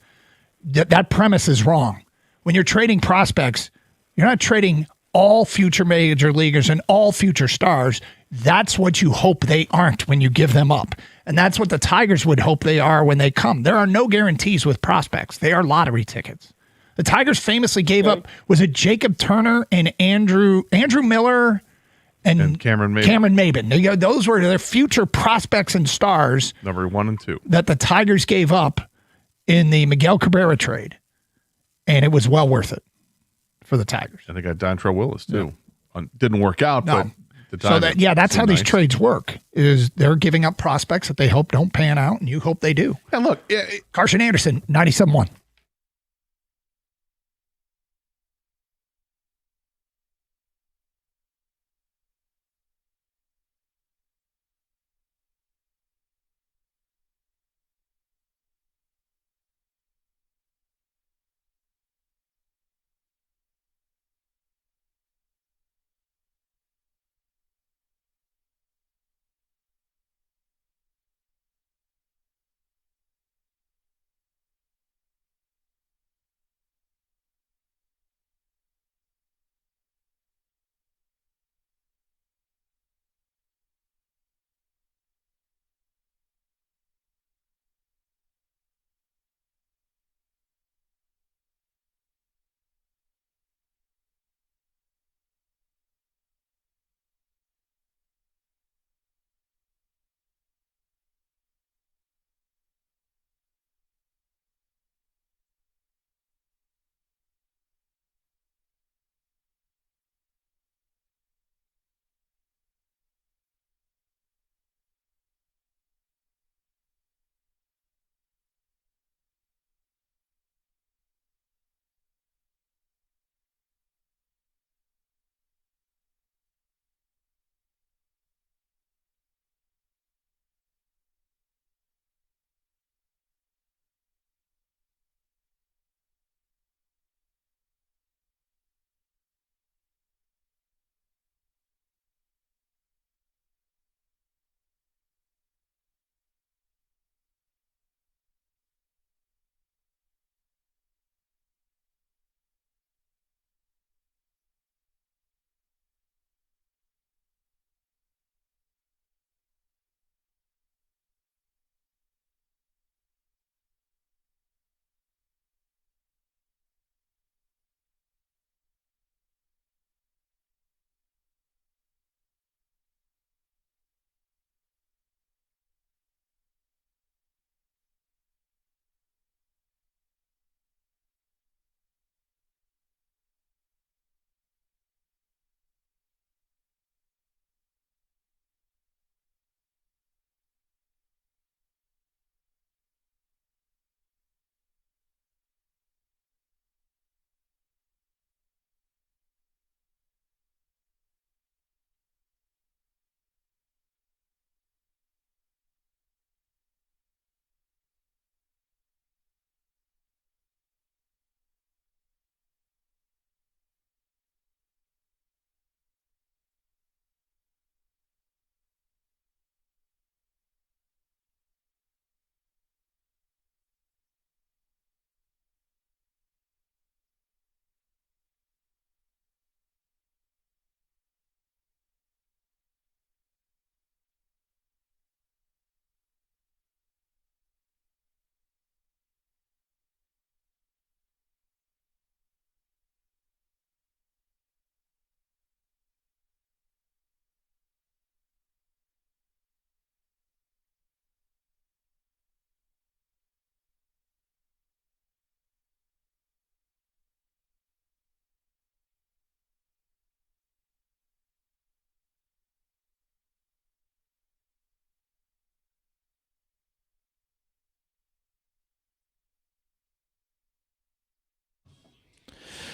that premise is wrong. When you're trading prospects, you're not trading all future major leaguers and all future stars. That's what you hope they aren't when you give them up. And that's what the Tigers would hope they are when they come. There are no guarantees with prospects. They are lottery tickets. The Tigers famously gave up, was it Jacob Turner and Andrew Miller and Cameron Maybin. Cameron Maybin. Those were their future prospects and stars. Number 1 and 2. That the Tigers gave up in the Miguel Cabrera trade. And it was well worth it for the Tigers. And they got Dontrell Willis, too. Yeah. Didn't work out, but the time. So that's how these trades work, is they're giving up prospects that they hope don't pan out, and you hope they do. And look, Carson Anderson, 97.1.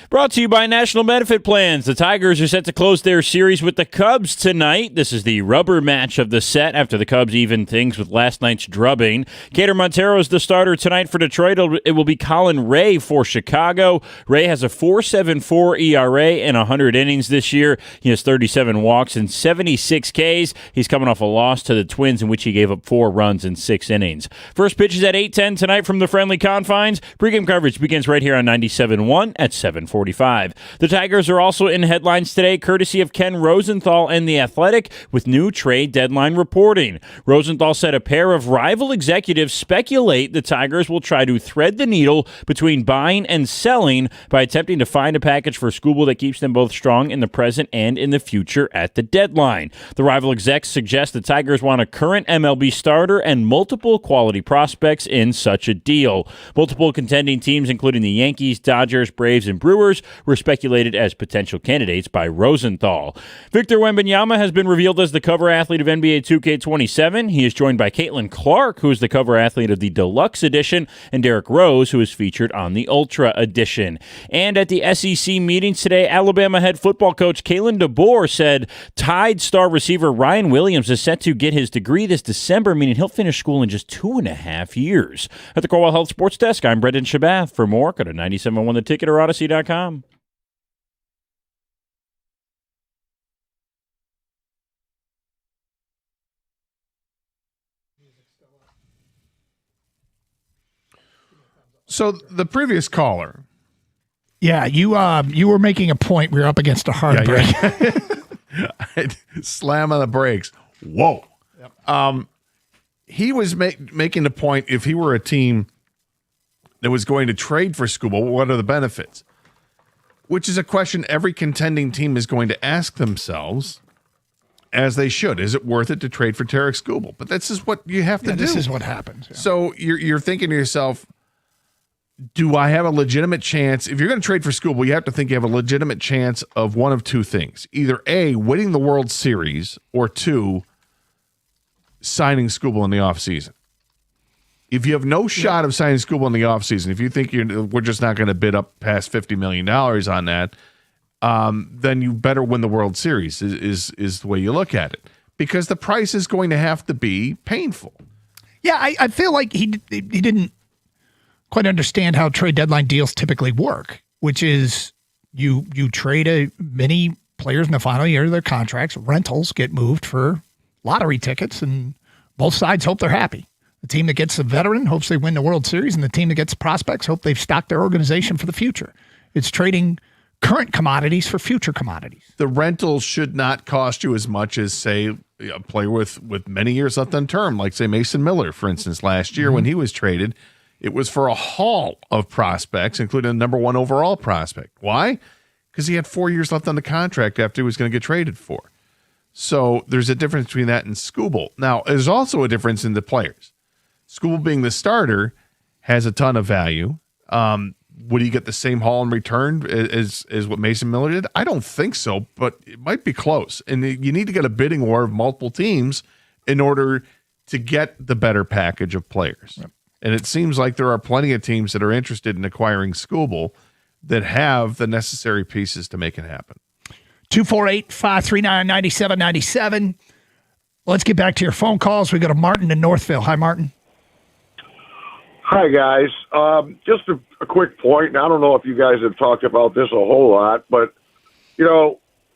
Brought to you by National Benefit Plans. The Tigers are set to close their series with the Cubs tonight. This is the rubber match of the set after the Cubs evened things with last night's drubbing. Kader Montero is the starter tonight for Detroit. It will be Colin Ray for Chicago. Ray has a 4.74 ERA in 100 innings this year. He has 37 walks and 76 Ks. He's coming off a loss to the Twins in which he gave up 4 runs in 6 innings. First pitch is at 8:10 tonight from the friendly confines. Pre-game coverage begins right here on 97.1 at 7:45. The Tigers are also in headlines today, courtesy of Ken Rosenthal and The Athletic, with new trade deadline reporting. Rosenthal said a pair of rival executives speculate the Tigers will try to thread the needle between buying and selling by attempting to find a package for Skubal that keeps them both strong in the present and in the future at the deadline. The rival execs suggest the Tigers want a current MLB starter and multiple quality prospects in such a deal. Multiple contending teams, including the Yankees, Dodgers, Braves, and Brewers, were speculated as potential candidates by Rosenthal. Victor Wembanyama has been revealed as the cover athlete of NBA 2K27. He is joined by Caitlin Clark, who is the cover athlete of the Deluxe Edition, and Derrick Rose, who is featured on the Ultra Edition. And at the SEC meetings today, Alabama head football coach Kalen DeBoer said Tide star receiver Ryan Williams is set to get his degree this December, meaning he'll finish school in just 2.5 years. At the Corewell Health Sports Desk, I'm Brendan Shabath. For more, go to 97.1 The Ticket or Odyssey.com. So the previous caller. Yeah, you were making a point. We were up against a hard break. Slam on the brakes. Whoa. Yep. He was making the point, if he were a team that was going to trade for Skubal, what are the benefits? Which is a question every contending team is going to ask themselves, as they should. Is it worth it to trade for Tarik Skubal? But this is what you have to do. This is what happens. Yeah. So you're thinking to yourself, do I have a legitimate chance? If you're going to trade for Skubal, you have to think you have a legitimate chance of one of two things. Either A, winning the World Series, or 2, signing Skubal in the offseason. If you have no shot of signing Skubal in the offseason, if you think we're just not going to bid up past $50 million on that, then you better win the World Series is the way you look at it. Because the price is going to have to be painful. Yeah, I feel like he didn't quite understand how trade deadline deals typically work, which is you trade many players in the final year of their contracts. Rentals get moved for lottery tickets, and both sides hope they're happy. The team that gets a veteran hopes they win the World Series, and the team that gets prospects hope they've stocked their organization for the future. It's trading current commodities for future commodities. The rentals should not cost you as much as, say, a player with many years left on term, like, say, Mason Miller, for instance, last year when he was traded. It was for a haul of prospects, including the number 1 overall prospect. Why? Because he had 4 years left on the contract after he was going to get traded for. So there's a difference between that and Skubal. Now, there's also a difference in the players. Skubal being the starter has a ton of value. Would he get the same haul in return as what Mason Miller did? I don't think so, but it might be close. And you need to get a bidding war of multiple teams in order to get the better package of players. Yep. And it seems like there are plenty of teams that are interested in acquiring Skubal that have the necessary pieces to make it happen. 248-539-9797. Let's get back to your phone calls. We go to Martin in Northville. Hi, Martin. Hi, guys. Just a quick point, and I don't know if you guys have talked about this a whole lot, but,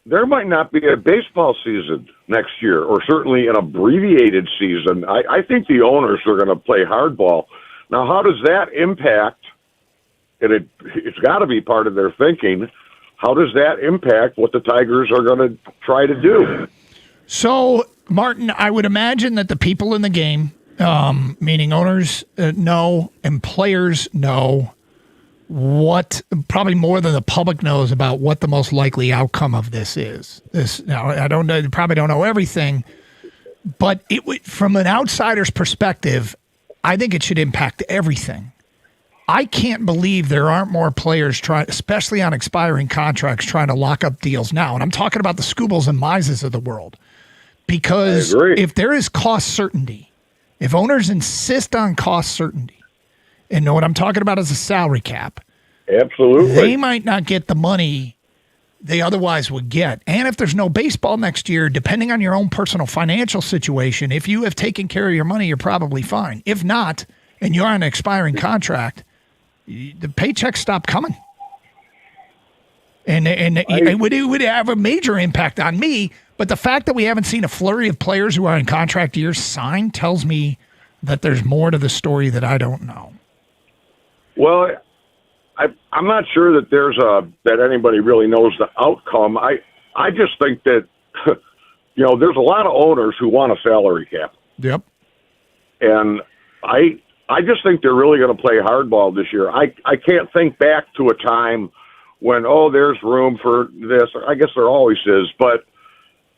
there might not be a baseball season next year, or certainly an abbreviated season. I think the owners are going to play hardball. Now, how does that impact, and it's got to be part of their thinking, how does that impact what the Tigers are going to try to do? So, Martin, I would imagine that the people in the game, meaning owners know and players know what, probably more than the public knows, about what the most likely outcome of this is. Now, I don't know, you probably don't know everything, but from an outsider's perspective, I think it should impact everything. I can't believe there aren't more players trying, especially on expiring contracts, trying to lock up deals now. And I'm talking about the Skubals and Mizes of the world. Because if there is cost certainty, if owners insist on cost certainty, and what I'm talking about is a salary cap, Absolutely. They might not get the money they otherwise would get. And if there's no baseball next year, depending on your own personal financial situation, if you have taken care of your money, you're probably fine. If not, and you're on an expiring contract, the paychecks stop coming. And it would have a major impact on me. But the fact that we haven't seen a flurry of players who are in contract years sign tells me that there's more to the story that I don't know. Well, I'm not sure that that anybody really knows the outcome. I just think that there's a lot of owners who want a salary cap. Yep. And I just think they're really going to play hardball this year. I can't think back to a time when there's room for this. I guess there always is, but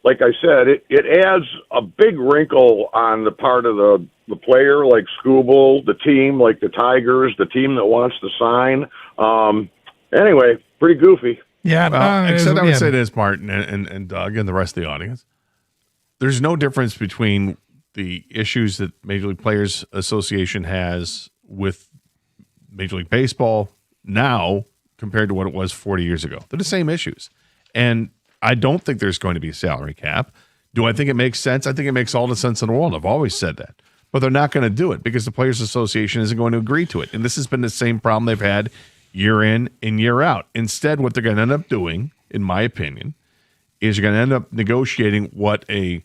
like I said, it adds a big wrinkle on the part of the player, like Skubal, the team, like the Tigers, the team that wants to sign. Anyway, pretty goofy. Yeah. Except I would say this, Martin and Doug and the rest of the audience. There's no difference between the issues that Major League Players Association has with Major League Baseball now compared to what it was 40 years ago. They're the same issues. And I don't think there's going to be a salary cap. Do I think it makes sense? I think it makes all the sense in the world. I've always said that. But they're not going to do it because the Players Association isn't going to agree to it. And this has been the same problem they've had year in and year out. Instead, what they're going to end up doing, in my opinion, is you're going to end up negotiating what a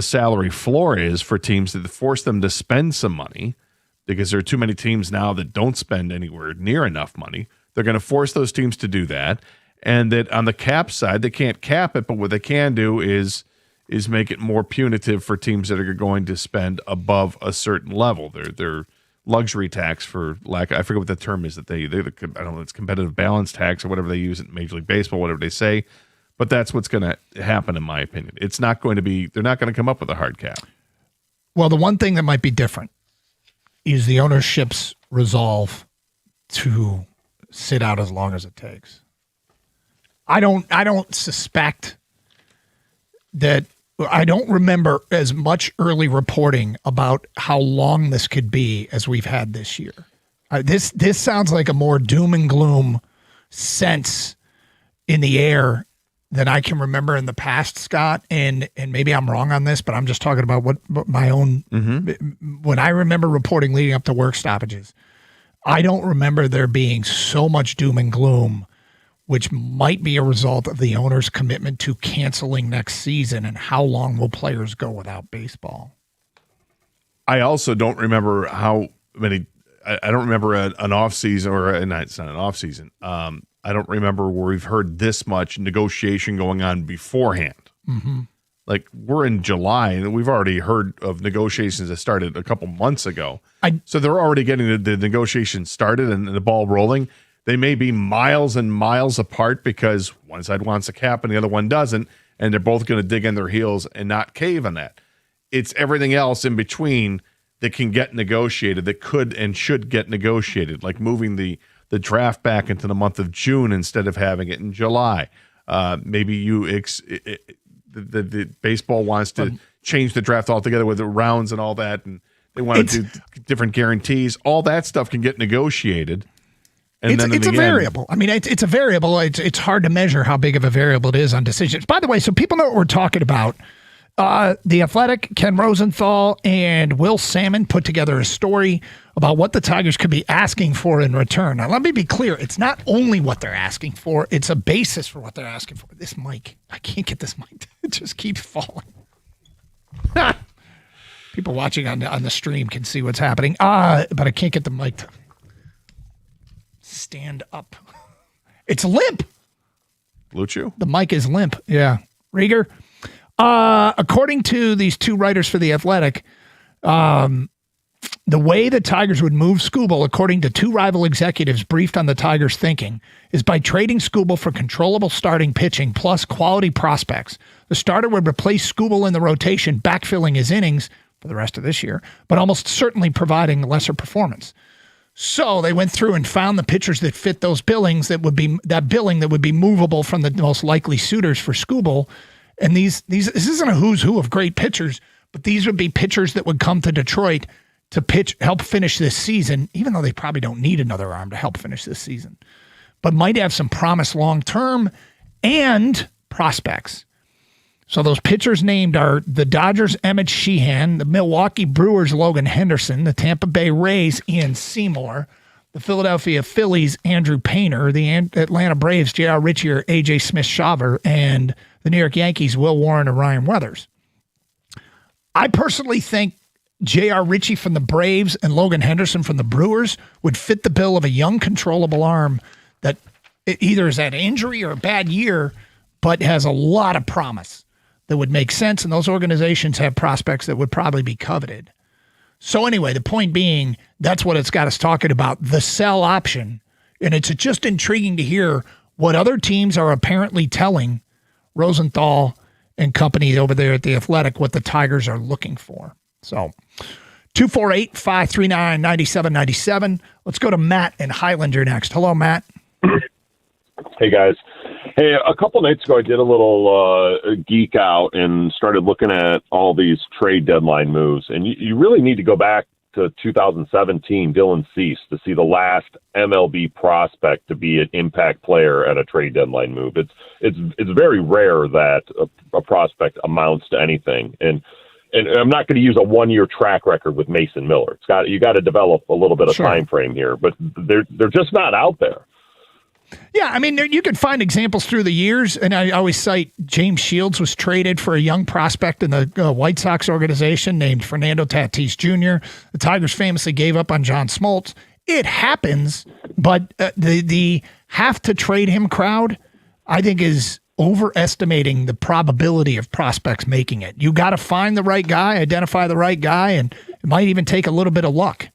salary floor is for teams that force them to spend some money, because there are too many teams now that don't spend anywhere near enough money. They're going to force those teams to do that. And that on the cap side, they can't cap it, but what they can do is make it more punitive for teams that are going to spend above a certain level. Their luxury tax, for lack, I forget what the term is that I don't know, it's competitive balance tax or whatever they use in Major League Baseball, whatever they say. But that's what's going to happen, in my opinion. It's not going to be. They're not going to come up with a hard cap. Well, the one thing that might be different is the ownership's resolve to sit out as long as it takes. I don't suspect that. I don't remember as much early reporting about how long this could be as we've had this year. This sounds like a more doom and gloom sense in the air than I can remember in the past, Scott. And maybe I'm wrong on this, but I'm just talking about what my own. When I remember reporting leading up to work stoppages, I don't remember there being so much doom and gloom, which might be a result of the owner's commitment to canceling next season. And how long will players go without baseball? I also don't remember how many. I don't remember an offseason, or it's not an offseason. I don't remember where we've heard this much negotiation going on beforehand. Mm-hmm. Like, we're in July, and we've already heard of negotiations that started a couple months ago. So they're already getting the negotiations started and the ball rolling. They may be miles and miles apart because one side wants a cap and the other one doesn't, and they're both going to dig in their heels and not cave on that. It's everything else in between that can get negotiated, that could and should get negotiated, like moving the draft back into the month of June instead of having it in July. Maybe the baseball wants to change the draft altogether with the rounds and all that, and they want to do different guarantees. All that stuff can get negotiated. And it's a variable. I mean, it's a variable. It's hard to measure how big of a variable it is on decisions. By the way, so people know what we're talking about. The Athletic, Ken Rosenthal, and Will Salmon put together a story about what the Tigers could be asking for in return. Now, let me be clear. It's not only what they're asking for. It's a basis for what they're asking for. This mic, I can't get this mic. It just keeps falling. People watching on the stream can see what's happening. But I can't get the mic to stand up. It's limp. Blue Chew? The mic is limp. Yeah. Rieger? According to these two writers for The Athletic, the way the Tigers would move Skubal, according to two rival executives briefed on the Tigers' thinking, is by trading Skubal for controllable starting pitching plus quality prospects. The starter would replace Skubal in the rotation, backfilling his innings for the rest of this year, but almost certainly providing lesser performance. So they went through and found the pitchers that fit those billings that would be movable from the most likely suitors for Skubal. And this isn't a who's who of great pitchers, but these would be pitchers that would come to Detroit to pitch, help finish this season, even though they probably don't need another arm to help finish this season, but might have some promise long-term and prospects. So those pitchers named are the Dodgers' Emmett Sheehan, the Milwaukee Brewers' Logan Henderson, the Tampa Bay Rays' Ian Seymour, the Philadelphia Phillies' Andrew Painter, the Atlanta Braves' J.R. Ritchie or A.J. Smith-Shawver, and the New York Yankees' Will Warren or Ryan Weathers. I personally think J.R. Ritchie from the Braves and Logan Henderson from the Brewers would fit the bill of a young, controllable arm that either is at injury or a bad year, but has a lot of promise that would make sense, and those organizations have prospects that would probably be coveted. So anyway, the point being, that's what it's got us talking about, the sell option. And it's just intriguing to hear what other teams are apparently telling Rosenthal and company over there at The Athletic what the Tigers are looking for. So 248-539-9797. Let's go to Matt in Highlander next. Hello, Matt. Hey, guys. Hey, a couple nights ago, I did a little geek out and started looking at all these trade deadline moves. And you really need to go back to 2017, Dylan Cease, to see the last MLB prospect to be an impact player at a trade deadline move. It's very rare that a prospect amounts to anything. And I'm not going to use a one-year track record with Mason Miller. You got to develop a little bit of time frame here, but they're just not out there. Yeah, I mean, you can find examples through the years, and I always cite James Shields was traded for a young prospect in the White Sox organization named Fernando Tatis Jr. The Tigers famously gave up on John Smoltz. It happens, but the have to trade him crowd, I think, is overestimating the probability of prospects making it. You got to find the right guy, identify the right guy, and it might even take a little bit of luck.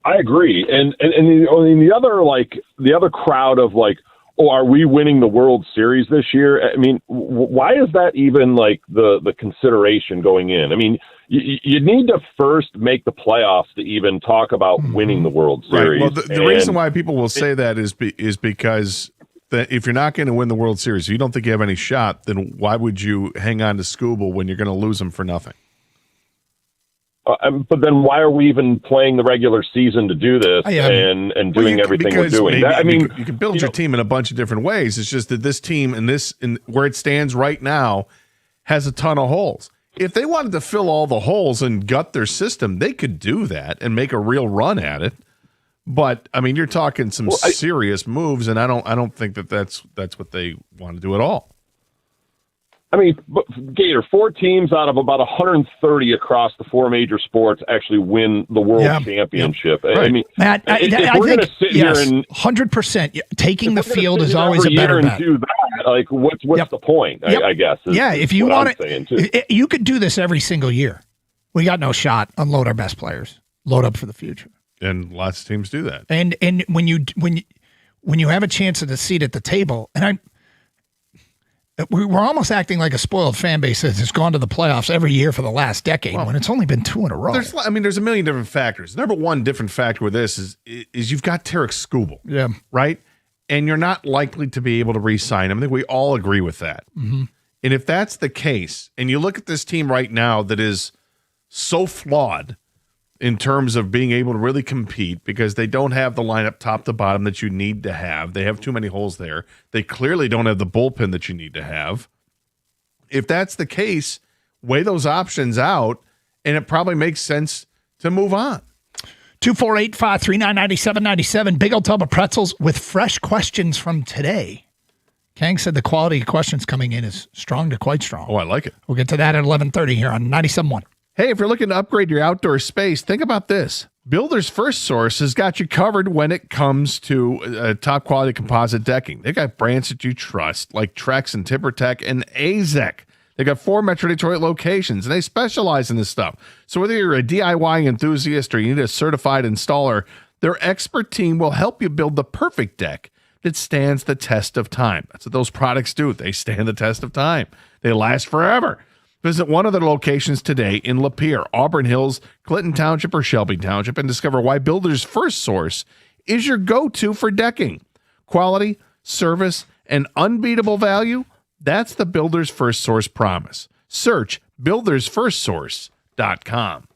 I agree, and the other crowd of like, oh, are we winning the World Series this year? I mean, why is that even like the consideration going in? I mean, you need to first make the playoffs to even talk about winning the World Series. Right. Well, the reason why people will say that is because that if you're not going to win the World Series, if you don't think you have any shot, then why would you hang on to Skubal when you're going to lose him for nothing? But then why are we even playing the regular season to do this and doing everything we're doing? You can build your team in a bunch of different ways. It's just that this team in where it stands right now has a ton of holes. If they wanted to fill all the holes and gut their system, they could do that and make a real run at it. But I mean, you're talking some serious moves, and I don't think that's what they want to do at all. I mean, Gator, 4 teams out of about 130 across the 4 major sports actually win the World Championship. Right. I mean, Matt, I think here and 100%. Taking the field is always a better bet. Do that, like, what's the point? I guess. If you want it, you could do this every single year. We got no shot. Unload our best players. Load up for the future. And lots of teams do that. And when you have a chance at a seat at the table, and we're almost acting like a spoiled fan base that has gone to the playoffs every year for the last decade when it's only been 2 in a row. There's a million different factors. Number one different factor with this is you've got Tarek Skubal. Yeah. Right? And you're not likely to be able to re-sign him. I think we all agree with that. Mm-hmm. And if that's the case, and you look at this team right now that is so flawed in terms of being able to really compete because they don't have the lineup top to bottom that you need to have. They have too many holes there. They clearly don't have the bullpen that you need to have. If that's the case, weigh those options out, and it probably makes sense to move on. 248-539-9797. Big old tub of pretzels with fresh questions from today. Kang said the quality of questions coming in is strong to quite strong. Oh, I like it. We'll get to that at 11:30 here on 97.1. Hey, if you're looking to upgrade your outdoor space, think about this. Builders First Source has got you covered when it comes to top quality composite decking. They've got brands that you trust, like Trex and TimberTech and AZEK. They've got 4 Metro Detroit locations, and they specialize in this stuff. So whether you're a DIY enthusiast or you need a certified installer, their expert team will help you build the perfect deck that stands the test of time. That's what those products do. They stand the test of time. They last forever. Visit one of their locations today in Lapeer, Auburn Hills, Clinton Township, or Shelby Township and discover why Builders First Source is your go-to for decking. Quality, service, and unbeatable value, that's the Builders First Source promise. Search buildersfirstsource.com.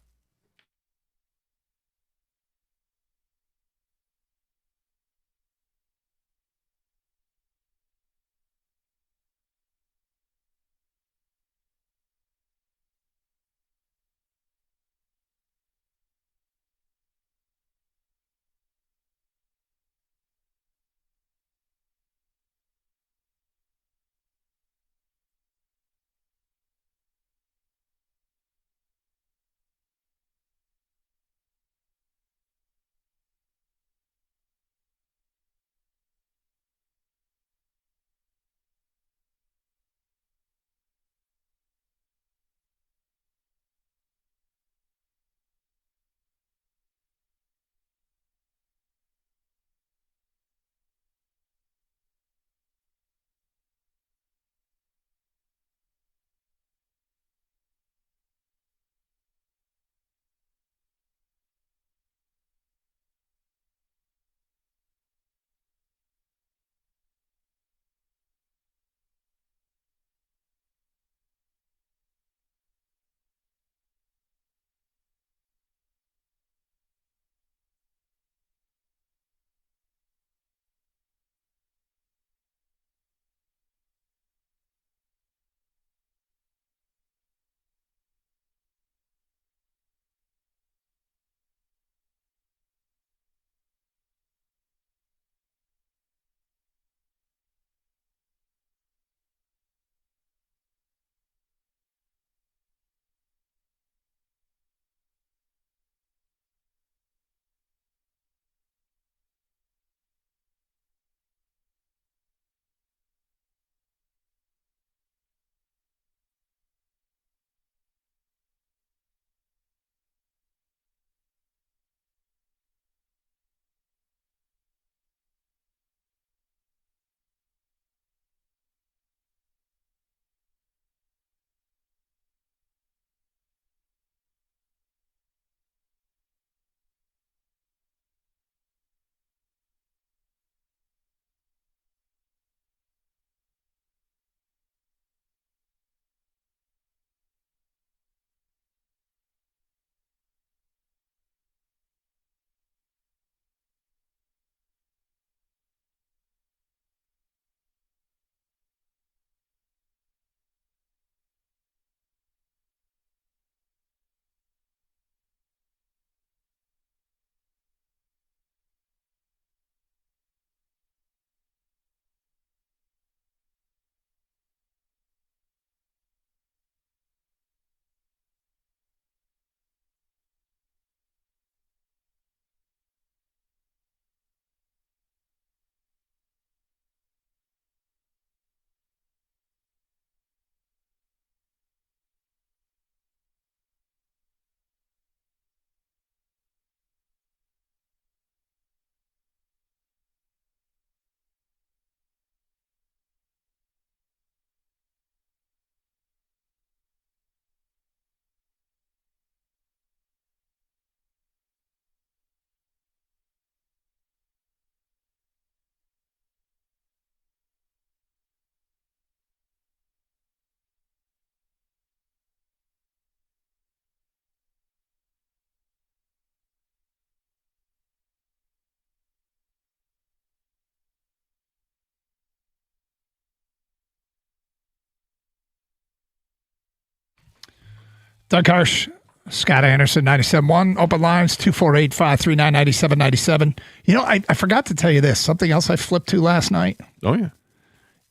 Doug Harsh, Scott Anderson, 97.1. Open lines, 248-539-9797. You know, I forgot to tell you this. Something else I flipped to last night. Oh, yeah.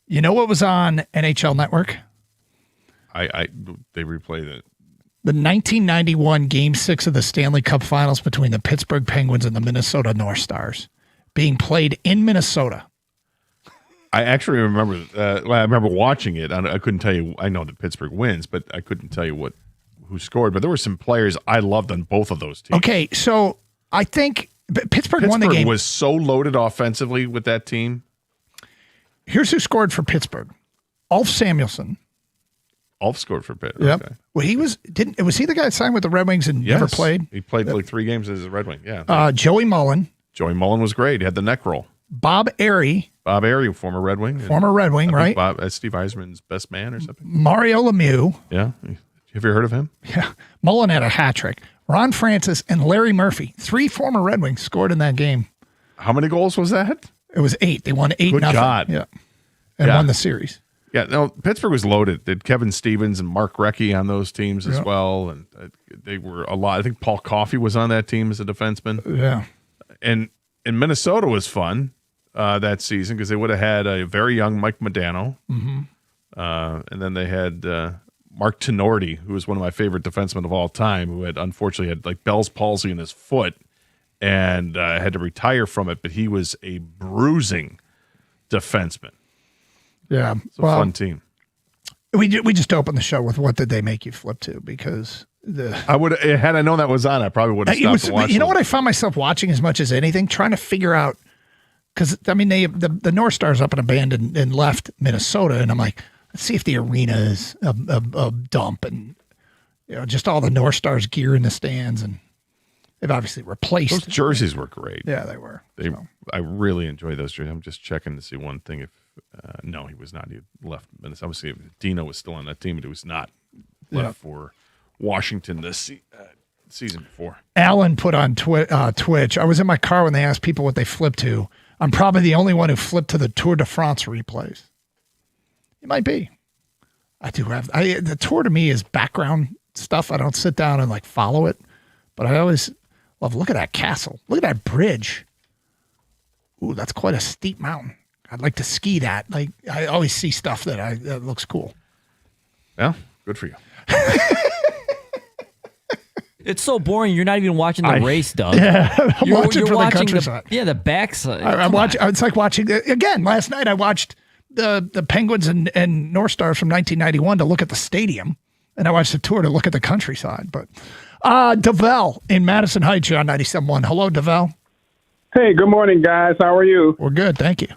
You know what was on NHL Network? They replayed it. The 1991 Game 6 of the Stanley Cup Finals between the Pittsburgh Penguins and the Minnesota North Stars being played in Minnesota. I actually remember. I remember watching it. I couldn't tell you. I know that Pittsburgh wins, but I couldn't tell you who scored. But there were some players I loved on both of those teams. Okay, so I think Pittsburgh won the game. Was so loaded offensively with that team. Here's who scored for Pittsburgh: Ulf Samuelsson. Ulf scored for Pitt. Yep. Okay. Well, was he the guy that signed with the Red Wings and never played? He played like 3 games as a Red Wing. Yeah. Joey Mullen. Joey Mullen was great. He had the neck roll. Bob Airey. Bob Airey, former Red Wing. Right? Steve Eisman's best man or something. Mario Lemieux. Yeah. Have you heard of him? Yeah. Mullen had a hat trick. Ron Francis and Larry Murphy, 3 former Red Wings, scored in that game. How many goals was that? It was 8. They won 8-0. Good God. Yeah. And won the series. Yeah, no, Pittsburgh was loaded. They had Kevin Stevens and Mark Recchi on those teams as well. And they were a lot. I think Paul Coffey was on that team as a defenseman. Yeah. And Minnesota was fun that season because they would have had a very young Mike Modano. Mm-hmm. And then they had Mark Tenorti, who was one of my favorite defensemen of all time, who had unfortunately had like Bell's palsy in his foot and had to retire from it. But he was a bruising defenseman. Yeah, it's a fun team. We just opened the show with what did they make you flip to? Because I would had I known that was on, I probably would have stopped and watched. You know what I found myself watching as much as anything, trying to figure out because I mean the North Stars up and abandoned and left Minnesota, and I'm like, let's see if the arena is a dump and just all the North Stars gear in the stands, and they've obviously replaced. Those jerseys were great. Yeah, they were. I really enjoy those jerseys. I'm just checking to see one thing if. No, he was not. He left Minnesota. Obviously, Dino was still on that team, but he was not left for Washington this season before. Alan put on Twitch, I was in my car when they asked people what they flipped to. I'm probably the only one who flipped to the Tour de France replays. It might be. I do have. The Tour to me is background stuff. I don't sit down and like follow it, but I always love. Look at that castle. Look at that bridge. Ooh, that's quite a steep mountain. I'd like to ski that. Like I always see stuff that looks cool. Yeah, good for you. It's so boring. You're not even watching the race, Doug. Yeah, I'm watching for the countryside. The backside. I'm watching. It's like watching again. Last night I watched the Penguins and North Stars from 1991 to look at the stadium, and I watched the Tour to look at the countryside. But DeVell in Madison Heights, you're on 97.1. Hello, DeVell. Hey, good morning, guys. How are you? We're good, thank you.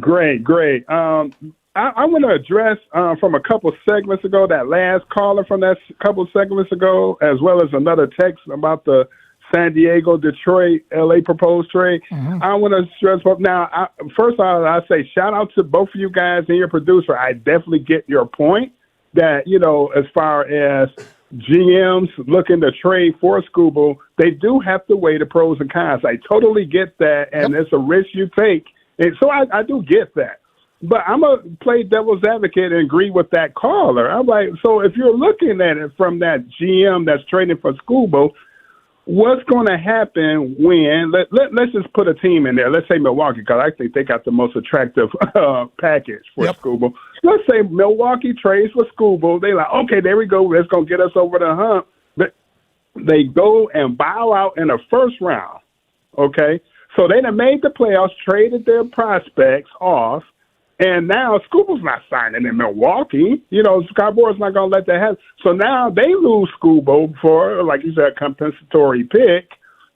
Great. I want to address from a couple segments ago, that last caller from that couple segments ago, as well as another text about the San Diego, Detroit, LA proposed trade. Mm-hmm. I want to stress both. Now, first of all, I say shout out to both of you guys and your producer. I definitely get your point that, as far as GMs looking to trade for Skubal, they do have to weigh the pros and cons. I totally get that, and it's a risk you take. And so I do get that. But I'm going to play devil's advocate and agree with that caller. I'm like, so if you're looking at it from that GM that's trading for Skubal, what's going to happen when, let's just put a team in there. Let's say Milwaukee, because I think they got the most attractive package for Skubal. Let's say Milwaukee trades for Skubal. They're like, okay, there we go. That's going to get us over the hump. But they go and bow out in the first round, okay? So they done made the playoffs, traded their prospects off, and now Skubal's not signing in Milwaukee. Scott Boras not going to let that happen. So now they lose Skubal for, like you said, a compensatory pick.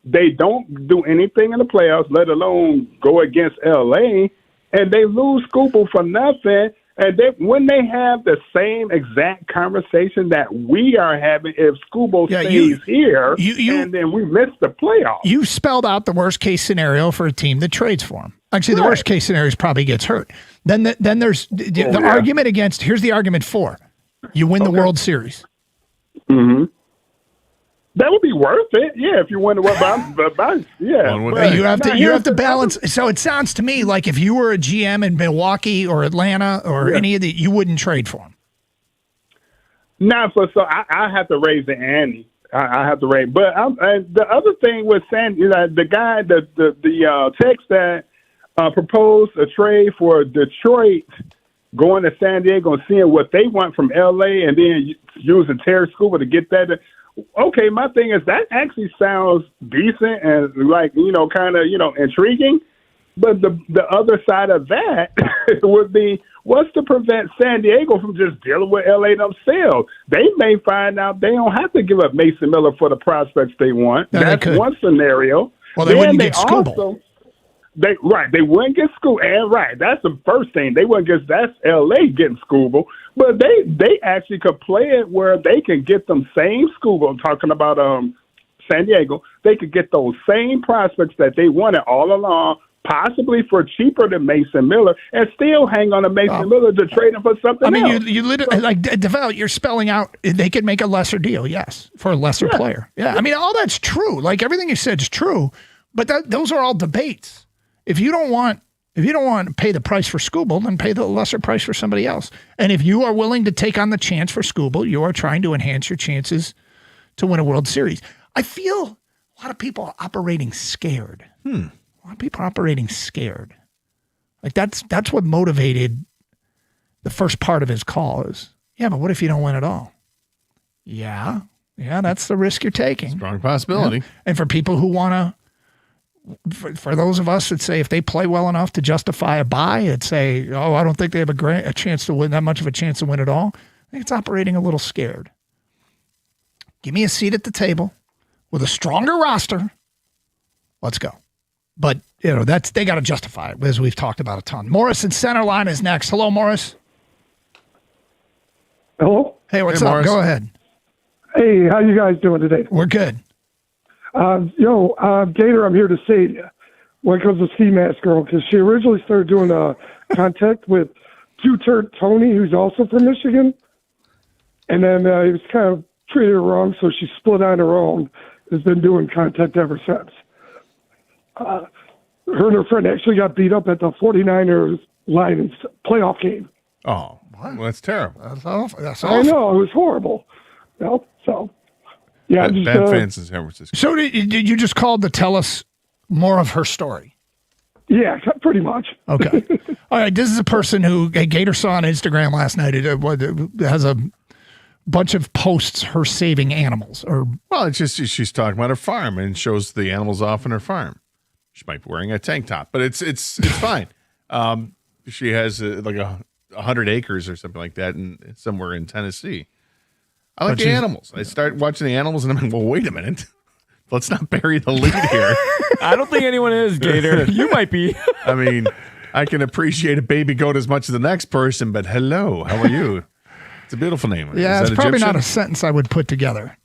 They don't do anything in the playoffs, let alone go against LA, and they lose Skubal for nothing. And when they have the same exact conversation that we are having, if Skubal stays here, and then we miss the playoffs. You spelled out the worst case scenario for a team that trades for him. Actually, the worst case scenario is probably gets hurt. Then there's the argument against. Here's the argument for: you win the World Series. Mm-hmm. That would be worth it, yeah. If you win the World, yeah. You have to balance. So it sounds to me like if you were a GM in Milwaukee or Atlanta or any of the, you wouldn't trade for him. Not for so I have to raise the ante. I have to raise, but the other thing with the guy, the text that proposed a trade for Detroit going to San Diego and seeing what they want from LA, and then using Terry Scuba to get that. Okay, my thing is that actually sounds decent and kind of intriguing. But the other side of that would be, what's to prevent San Diego from just dealing with LA themselves? They may find out they don't have to give up Mason Miller for the prospects they want. No, that's one scenario. Well, they wouldn't get Skubal. They wouldn't get Skubal, and that's the first thing. They wouldn't get, that's LA getting Skubal, but they actually could play it where they can get them same Skubal. I'm talking about San Diego. They could get those same prospects that they wanted all along, possibly for cheaper than Mason Miller, and still hang on to Mason Miller to trade him for something else. I mean, you literally, like, DeVal, you're spelling out they could make a lesser deal, yes, for a lesser player. Yeah, I mean, all that's true. Like, everything you said is true, but those are all debates. If you don't want to pay the price for Skubal, then pay the lesser price for somebody else. And if you are willing to take on the chance for Skubal, you are trying to enhance your chances to win a World Series. I feel a lot of people are operating scared. A lot of people are operating scared. Like that's what motivated the first part of his call is, yeah, but what if you don't win at all? Yeah, that's the risk you're taking. Strong possibility. Yeah. And for people who want to, for those of us that say if they play well enough to justify a buy, and say, oh, I don't think they have a chance to win, that much of a chance to win at all. I think it's operating a little scared. Give me a seat at the table with a stronger roster. Let's go. But, they got to justify it, as we've talked about a ton. Morris in center line is next. Hello, Morris. Hello? Hey, what's up? Morris. Go ahead. Hey, how you guys doing today? We're good. Gator, I'm here to say, when it comes to Ski Mask Girl, because she originally started doing contact with Two-Turd Tony, who's also from Michigan. And then he was kind of treated her wrong, so she split on her own, has been doing contact ever since. Her and her friend actually got beat up at the 49ers Lions playoff game. Oh, well, that's terrible. That's awful. I know, it was horrible. Yeah, bad fans in San Francisco. So did you just called to tell us more of her story? Yeah, pretty much. Okay. All right. This is a person who Gator saw on Instagram last night. It has a bunch of posts her saving animals. Well, it's just she's talking about her farm and shows the animals off in her farm. She might be wearing a tank top, but it's fine. She has like 100 acres or something like that, somewhere in Tennessee. I like the animals. I start watching the animals, and I'm like, well, wait a minute. Let's not bury the lead here. I don't think anyone is, Gator. You might be. I mean, I can appreciate a baby goat as much as the next person, but hello, how are you? It's a beautiful name. Yeah, it's probably not a sentence I would put together.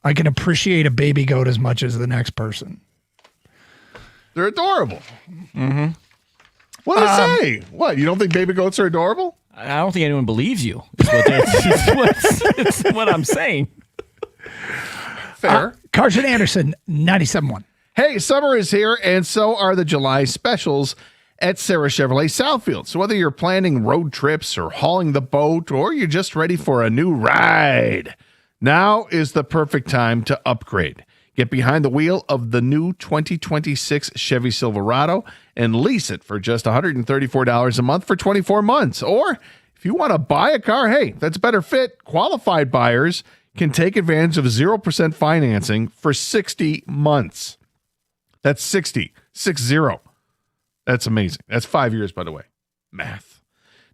I can appreciate a baby goat as much as the next person. They're adorable. Mm-hmm. What did I say? What, you don't think baby goats are adorable? I don't think anyone believes you. It's what I'm saying. Fair. Carson Anderson, 97.1. Hey, summer is here, and so are the July specials at Sarah Chevrolet Southfield. So whether you're planning road trips or hauling the boat, or you're just ready for a new ride, now is the perfect time to upgrade. Get behind the wheel of the new 2026 Chevy Silverado and lease it for just $134 a month for 24 months. Or if you want to buy a car, hey, that's a better fit. Qualified buyers can take advantage of 0% financing for 60 months. That's 60. That's amazing. That's 5 years, by the way. Math.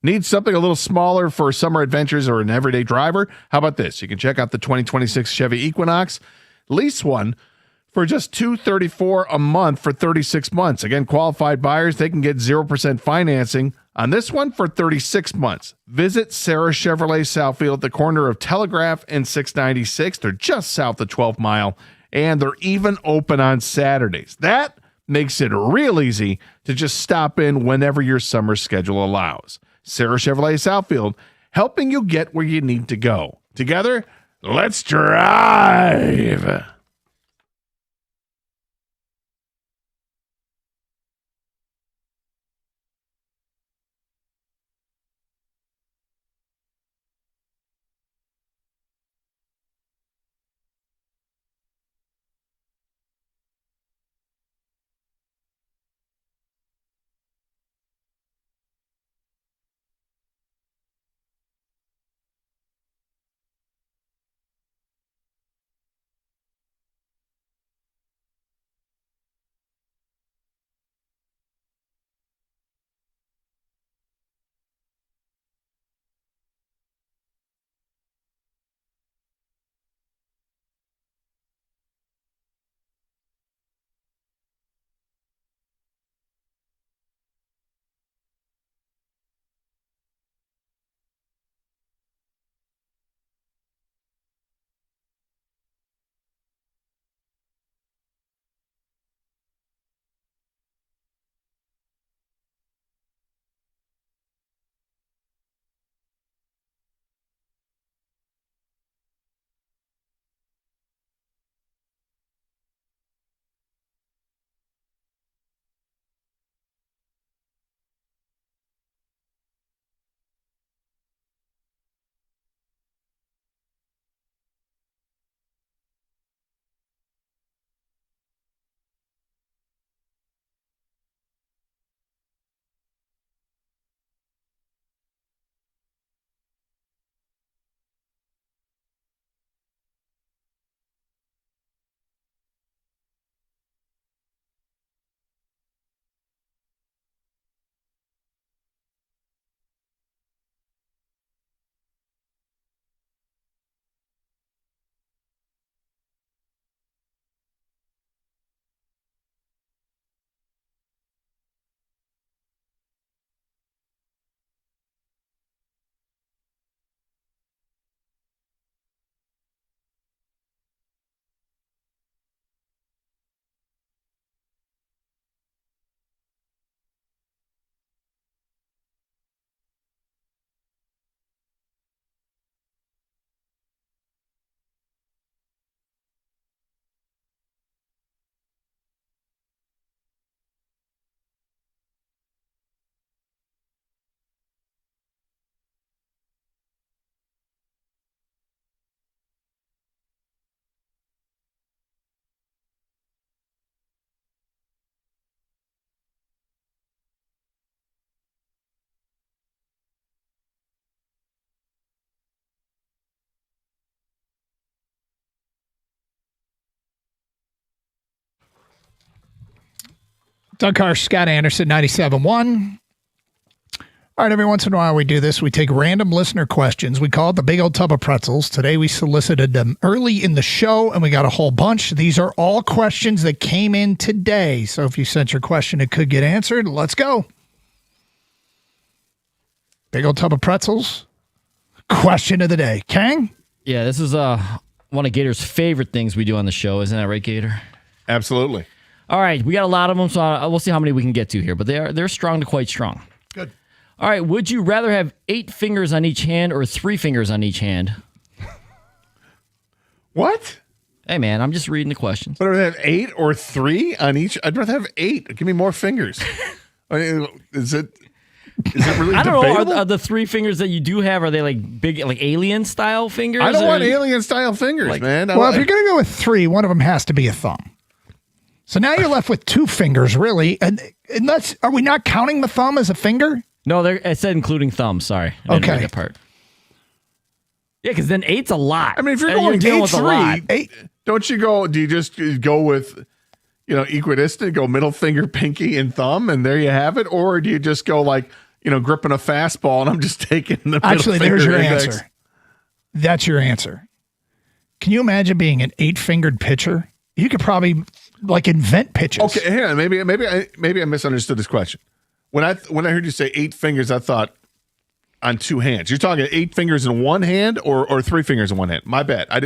Need something a little smaller for summer adventures or an everyday driver? How about this? You can check out the 2026 Chevy Equinox. Lease one for just $234 a month for 36 months. Again, qualified buyers, they can get 0% financing on this one for 36 months. Visit Sarah Chevrolet Southfield at the corner of Telegraph and 696. They're just south of 12 Mile, and they're even open on Saturdays. That makes it real easy to just stop in whenever your summer schedule allows. Sarah Chevrolet Southfield, helping you get where you need to go. Together, let's drive. Doug Harsh, Scott Anderson, 97.1. All right, every once in a while we do this. We take random listener questions. We call it the Big Old Tub of Pretzels. Today we solicited them early in the show, and we got a whole bunch. These are all questions that came in today. So if you sent your question, it could get answered. Let's go. Big Old Tub of Pretzels. Question of the day. Kang? Yeah, this is one of Gator's favorite things we do on the show. Isn't that right, Gator? Absolutely. All right, we got a lot of them, so we'll see how many we can get to here. But they're strong to quite strong. Good. All right, would you rather have 8 fingers on each hand or 3 fingers on each hand? What? Hey, man, I'm just reading the questions. Would I rather have 8 or 3 on each? I'd rather have 8. Give me more fingers. I mean, is it really I don't debatable? know. Are the 3 fingers that you do have, are they like big, like alien style fingers? I don't want alien style fingers, man. Well, if you're going to go with 3, one of them has to be a thumb. So now you're left with 2 fingers, really. And are we not counting the thumb as a finger? No, it said including thumbs. Sorry. I didn't read that part. Yeah, because then 8's a lot. I mean, if you're And going dealing 8, with a lot. 3, don't you go? Do you just go with, equidistant? Go middle finger, pinky, and thumb, and there you have it, or do you just go like, gripping a fastball, and I'm just taking the middle Actually, finger there's your index? answer. That's your answer. Can you imagine being an 8-fingered pitcher? You could probably invent pitches. Okay, yeah, maybe I misunderstood this question. When I heard you say 8 fingers, I thought on 2 hands. You're talking 8 fingers in one hand or 3 fingers in one hand. My bad. I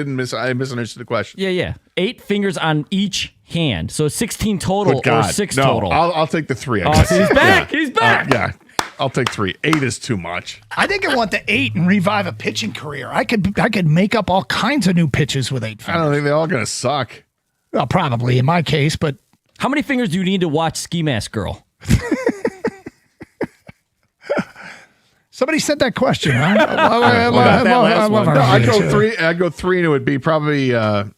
misunderstood the question. Yeah. 8 fingers on each hand. So 16 total or 6 total. I'll take the 3. Oh, so he's back. He's back. Yeah. I'll take 3. 8 is too much. I think I want the 8 and revive a pitching career. I could make up all kinds of new pitches with 8 fingers. I don't think they're all going to suck. Well, probably in my case, but how many fingers do you need to watch Ski Mask Girl? Somebody said that question, huh? I'd go 3. I'd go 3, and it would be probably. I'd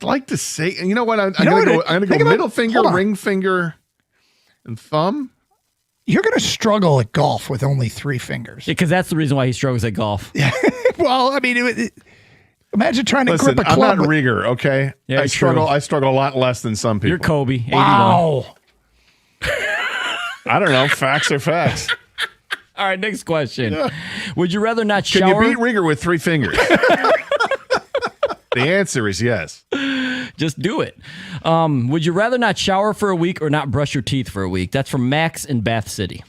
like to say, you know what? I'm going to go middle finger, ring finger, and thumb. You're going to struggle at golf with only 3 fingers. Yeah, because that's the reason why he struggles at golf. Well, I mean, imagine trying to grip a club. I'm not Rieger, okay? Yeah, I struggle a lot less than some people. You're Kobe. 81. Wow. I don't know. Facts are facts. All right, next question. Yeah. Would you rather not shower? Can you beat Rieger with 3 fingers? The answer is yes. Just do it. Would you rather not shower for a week or not brush your teeth for a week? That's from Max in Bath City.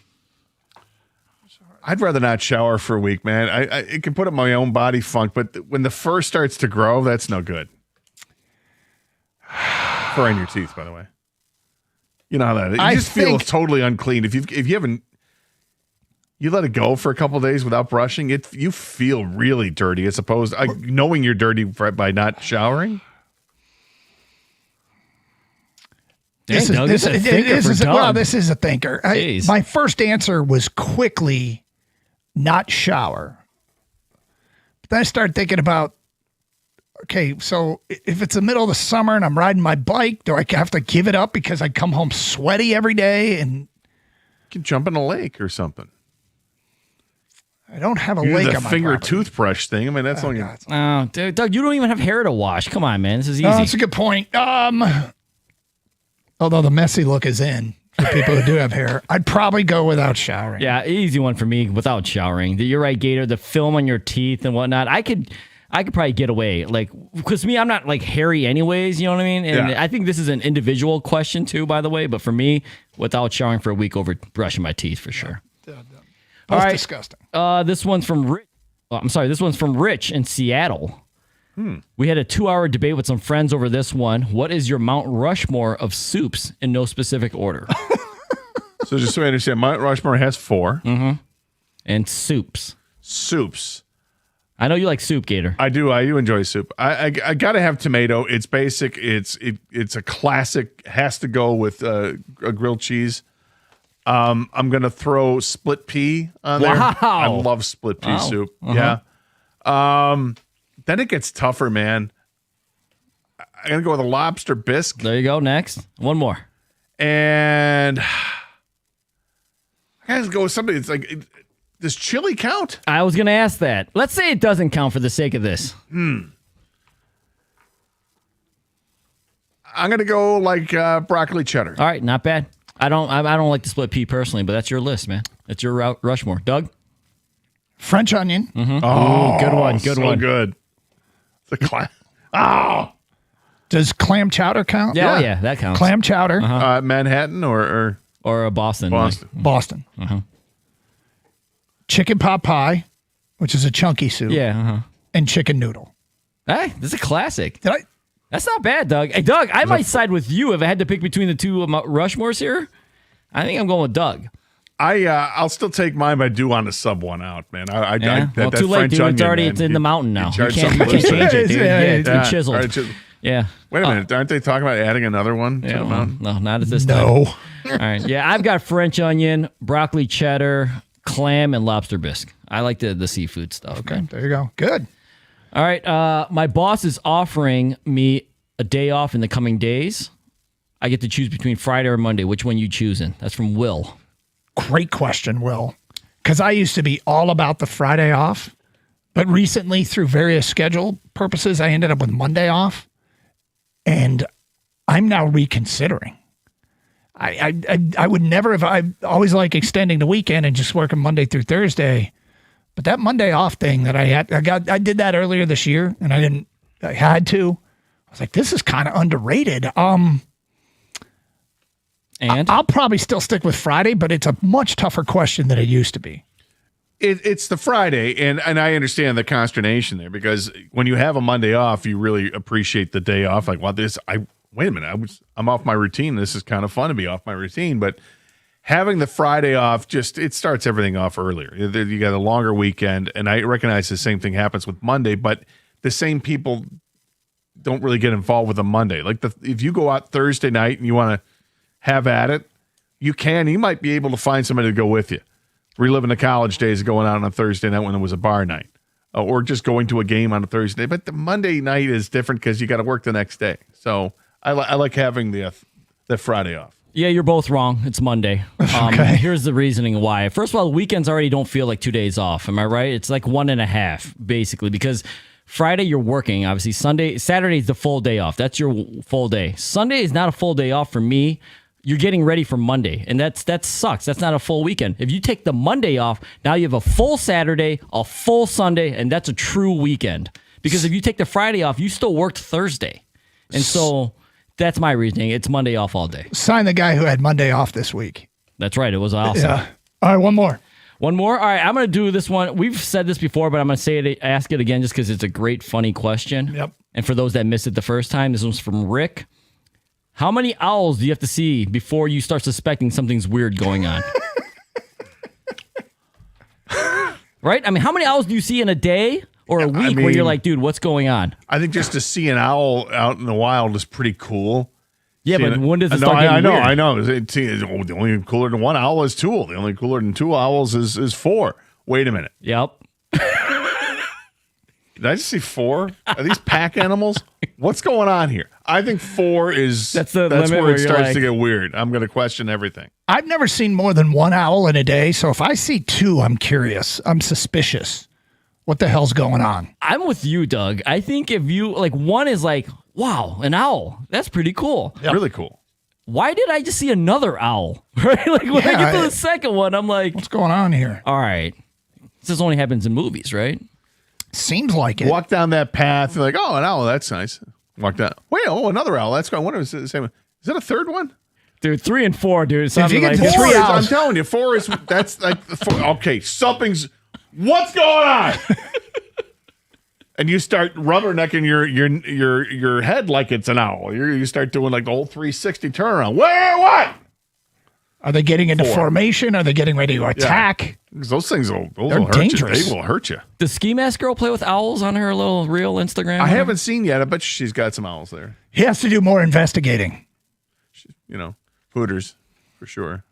I'd rather not shower for a week, man. I can put up my own body funk, but when the fur starts to grow, that's no good. Fur on your teeth, by the way. You know how that is. You just feel totally unclean. If you haven't, you let it go for a couple of days without brushing it, you feel really dirty as opposed to knowing you're dirty by not showering. This is a thinker. My first answer was quickly not shower. But then I started thinking about, okay, so if it's the middle of the summer and I'm riding my bike, do I have to give it up because I come home sweaty every day? And you can jump in a lake or something. I don't have a lake on my finger property. toothbrush thing. I mean, that's only. Oh, dude, Doug, you don't even have hair to wash. Come on, man. This is easy. That's a good point. Although the messy look is in for people who do have hair, I'd probably go without showering. Yeah, easy one for me without showering. You're right, Gator. The film on your teeth and whatnot. I could probably get away. Because me, I'm not hairy anyways. You know what I mean? And I think this is an individual question too, by the way. But for me, without showering for a week over brushing my teeth for sure. All right. Disgusting. This one's from Rich. This one's from Rich in Seattle. We had a 2-hour debate with some friends over this one. What is your Mount Rushmore of soups in no specific order? So just so I understand, Mount Rushmore has 4. Mm-hmm. And soups. Soups. I know you like soup, Gator. I do enjoy soup. I gotta have tomato. It's basic. It's a classic. Has to go with a grilled cheese. I'm gonna throw split pea on there. Wow. I love split pea soup. Uh-huh. Yeah. Then it gets tougher, man. I'm gonna go with a lobster bisque. There you go. Next, one more. And I gotta go with something. It's does chili count? I was gonna ask that. Let's say it doesn't count for the sake of this. I'm going to go like broccoli cheddar. All right, not bad. I don't like the split pea personally, but that's your list, man. That's your Rushmore. Doug? French onion. Mm-hmm. Oh, good one. Good so one. good. Oh. Does clam chowder count? Yeah, that counts. Clam chowder. Manhattan or Boston. Boston. Boston. Chicken pot pie, which is a chunky soup. Yeah. And chicken noodle. Hey, this is a classic. Did I? That's not bad, Doug. Hey, Doug, I might side with you if I had to pick between the two Rushmores here. I think I'm going with Doug. I'll still take mine, but I do want to sub one out, man. Well, that too late, French dude. It's onion, already man. in the mountain now. You charge can't something change it, dude. Yeah, It's been All chiseled. right, Yeah. Wait a minute. Aren't they talking about adding another one to the mountain? No, not at this time. All right. Yeah, I've got French onion, broccoli cheddar, clam, and lobster bisque. I like the seafood stuff. Okay, man. there you go. Good. All right. My boss is offering me a day off in the coming days. I get to choose between Friday or Monday. Which one you choosing? That's from Will. Great question, Will. Because I used to be all about the Friday off, but recently, through various schedule purposes, I ended up with Monday off, and I'm now reconsidering. I would never have. I always like extending the weekend and just working Monday through Thursday, but that Monday off thing that I did that earlier this year, and I had to. I was like, this is kind of underrated. And I'll probably still stick with Friday, but it's a much tougher question than it used to be. It's the Friday, and I understand the consternation there, because when you have a Monday off, you really appreciate the day off. Like, well, wait a minute, I'm off my routine. This is kind of fun to be off my routine, but having the Friday off it starts everything off earlier. You got a longer weekend, and I recognize the same thing happens with Monday, but the same people don't really get involved with a Monday. Like if you go out Thursday night and you want to have at it, you might be able to find somebody to go with you. Reliving the college days of going out on a Thursday night when it was a bar night, or just going to a game on a Thursday. But the Monday night is different because you got to work the next day. So I like having the Friday off. Yeah, you're both wrong. It's Monday. Okay. Here's the reasoning why. First of all, the weekends already don't feel like 2 days off. Am I right? It's like 1.5, basically, because Friday you're working. Obviously, Saturday is the full day off. That's your full day. Sunday is not a full day off for me. You're getting ready for Monday, and that sucks. That's not a full weekend. If you take the Monday off, now you have a full Saturday, a full Sunday, and that's a true weekend. Because if you take the Friday off, you still worked Thursday. And so that's my reasoning. It's Monday off all day. Sign the guy who had Monday off this week. That's right. It was awesome. Yeah. All right, one more. One more? All right, I'm going to do this one. We've said this before, but I'm going to ask it again just because it's a great, funny question. Yep. And for those that missed it the first time, this one's from Rick. How many owls do you have to see before you start suspecting something's weird going on? Right? I mean, how many owls do you see in a day or a week where you're like, dude, what's going on? I think just to see an owl out in the wild is pretty cool. Yeah, but when does it start getting weird? I know. The only cooler than one owl is 2. The only cooler than 2 owls is 4. Wait a minute. Yep. Did I just see 4? Are these pack animals? What's going on here? I think 4 is that's where it starts to like, get weird. I'm going to question everything. I've never seen more than 1 owl in a day, so if I see 2, I'm curious. I'm suspicious. What the hell's going on? I'm with you, Doug. I think if you, like, 1 is like, wow, an owl. That's pretty cool. Yep. Really cool. Why did I just see another owl? Right? Like, when I get to the second one, I'm like, what's going on here? All right. This only happens in movies, right? Seems like it. Walk down that path, you're like, oh, an owl, that's nice. Walk down. Wait, another owl. That's going. What is it? The same? Is that a third one? Dude, 3 and 4, dude. If you get to 3 owls, I'm telling you, 4 is that's like 4. Okay, something's. What's going on? And you start rubbernecking your head like it's an owl. You start doing like the whole 360 turnaround. Where? What? Are they getting into formation? Are they getting ready to attack? Yeah. Those things will dangerous. Hurt you. They will hurt you. Does Ski Mask Girl play with owls on her little reel Instagram? I haven't seen yet. I bet she's got some owls there. He has to do more investigating. Hooters for sure.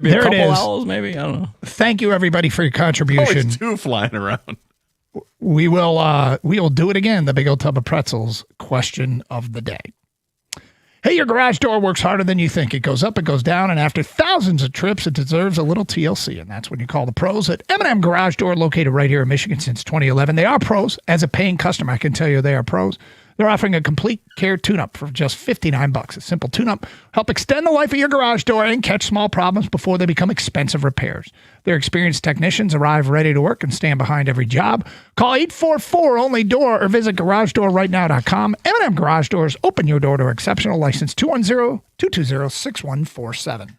Maybe there a couple it is. Owls, maybe. I don't know. Thank you, everybody, for your contribution. Always 2 flying around. We will do it again. The Big Old Tub of Pretzels question of the day. Hey, your garage door works harder than you think. It goes up, it goes down, and after thousands of trips, it deserves a little TLC, and that's when you call the pros at M&M Garage Door, located right here in Michigan since 2011. They are pros. As a paying customer, I can tell you they are pros. They're offering a complete care tune-up for just $59. A simple tune-up help extend the life of your garage door and catch small problems before they become expensive repairs. Their experienced technicians arrive ready to work and stand behind every job. Call 844-ONLY-DOOR or visit GarageDoorRightNow.com. M&M Garage Doors. Open your door to exceptional license 210-220-6147.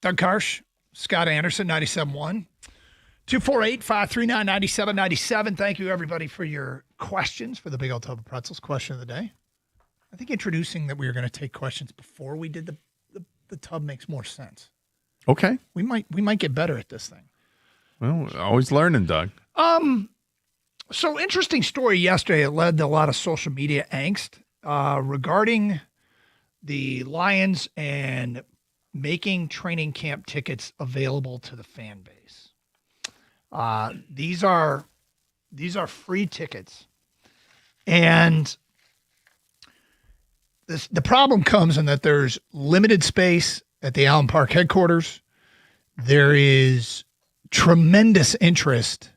Doug Karsh, Scott Anderson, 97.1. 248-539-9797. Thank you, everybody, for your questions for the Big Old Tub of Pretzels question of the day. I think introducing that we were going to take questions before we did the tub makes more sense. Okay. We might get better at this thing. Well, always learning, Doug. So interesting story yesterday. It led to a lot of social media angst regarding the Lions and making training camp tickets available to the fan base. These are free tickets, and the problem comes in that there's limited space at the Allen Park headquarters. There is tremendous interest.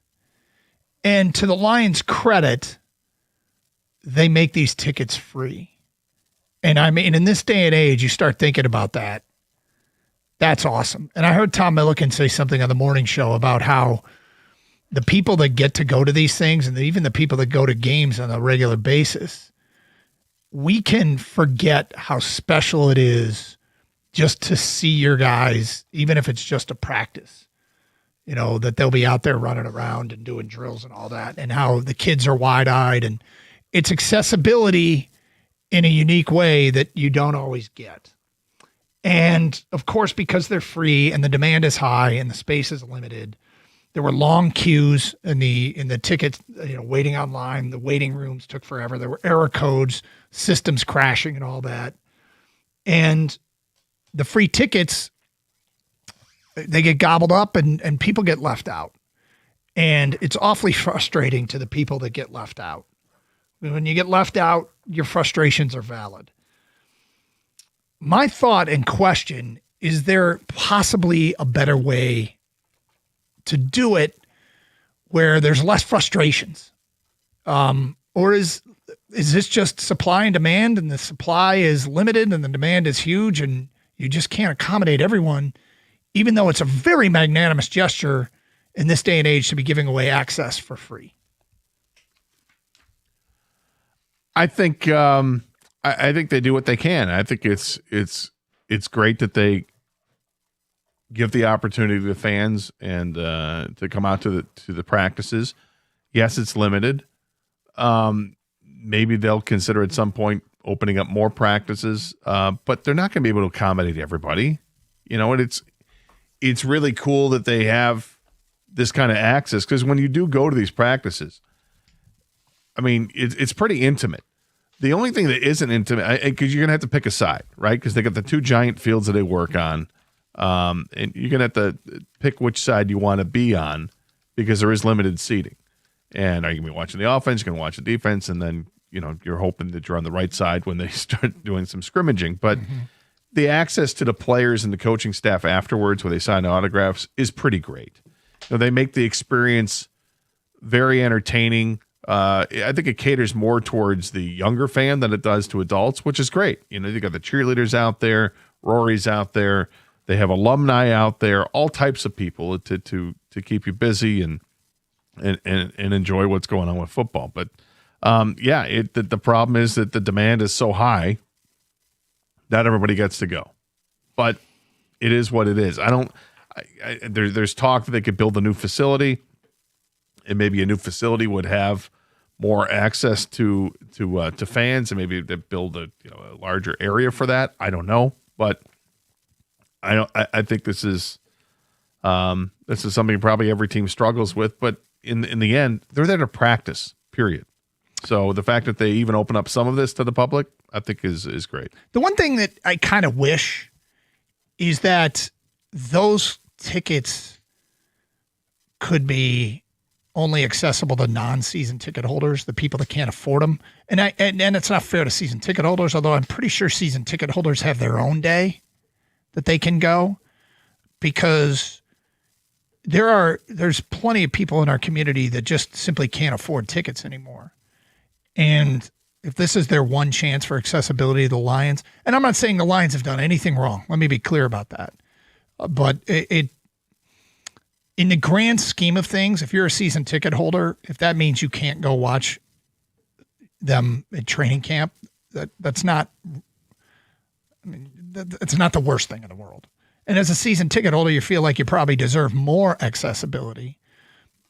And to the Lions' credit, they make these tickets free. And I mean, in this day and age, you start thinking about that. That's awesome. And I heard Tom Milliken say something on the morning show about how the people that get to go to these things, and even the people that go to games on a regular basis, we can forget how special it is just to see your guys, even if it's just a practice, you know, that they'll be out there running around and doing drills and all that, and how the kids are wide-eyed, and it's accessibility in a unique way that you don't always get. And of course, because they're free and the demand is high and the space is limited, there were long queues in the tickets, you know, waiting online. The waiting rooms took forever. There were error codes, systems crashing and all that. And the free tickets, they get gobbled up and people get left out. And it's awfully frustrating to the people that get left out. When you get left out, your frustrations are valid. My thought and question, is there possibly a better way to do it where there's less frustrations? Or is this just supply and demand, and the supply is limited and the demand is huge and you just can't accommodate everyone, even though it's a very magnanimous gesture in this day and age to be giving away access for free? I think I think they do what they can. I think it's great that they give the opportunity to the fans and to come out to the practices. Yes, it's limited. Maybe they'll consider at some point opening up more practices, but they're not going to be able to accommodate everybody. You know, and it's really cool that they have this kind of access, because when you do go to these practices, I mean, it's pretty intimate. The only thing that isn't intimate, because you're going to have to pick a side, right? Because they got the two giant fields that they work on. And you're going to have to pick which side you want to be on, because there is limited seating. And are you going to be watching the offense? You're going to watch the defense. And then, you know, you're hoping that you're on the right side when they start doing some scrimmaging. But the access to the players and the coaching staff afterwards, where they sign autographs, is pretty great. You know, they make the experience very entertaining. I think it caters more towards the younger fan than it does to adults, which is great. You know, you got the cheerleaders out there, Rory's out there, they have alumni out there, all types of people to keep you busy and enjoy what's going on with football. But the problem is that the demand is so high, not everybody gets to go. But it is what it is. There's talk that they could build a new facility, and maybe a new facility would have more access to fans, and maybe they build a larger area for that. I don't know, but I think this is something probably every team struggles with. But in the end, they're there to practice. Period. So the fact that they even open up some of this to the public, I think is great. The one thing that I kind of wish is that those tickets could be only accessible to non-season ticket holders, the people that can't afford them. And it's not fair to season ticket holders, although I'm pretty sure season ticket holders have their own day that they can go, because there's plenty of people in our community that just simply can't afford tickets anymore. And if this is their one chance for accessibility to the Lions, and I'm not saying the Lions have done anything wrong, let me be clear about that, but it in the grand scheme of things, if you're a season ticket holder, if that means you can't go watch them at training camp, that's not the worst thing in the world. And as a season ticket holder, you feel like you probably deserve more accessibility.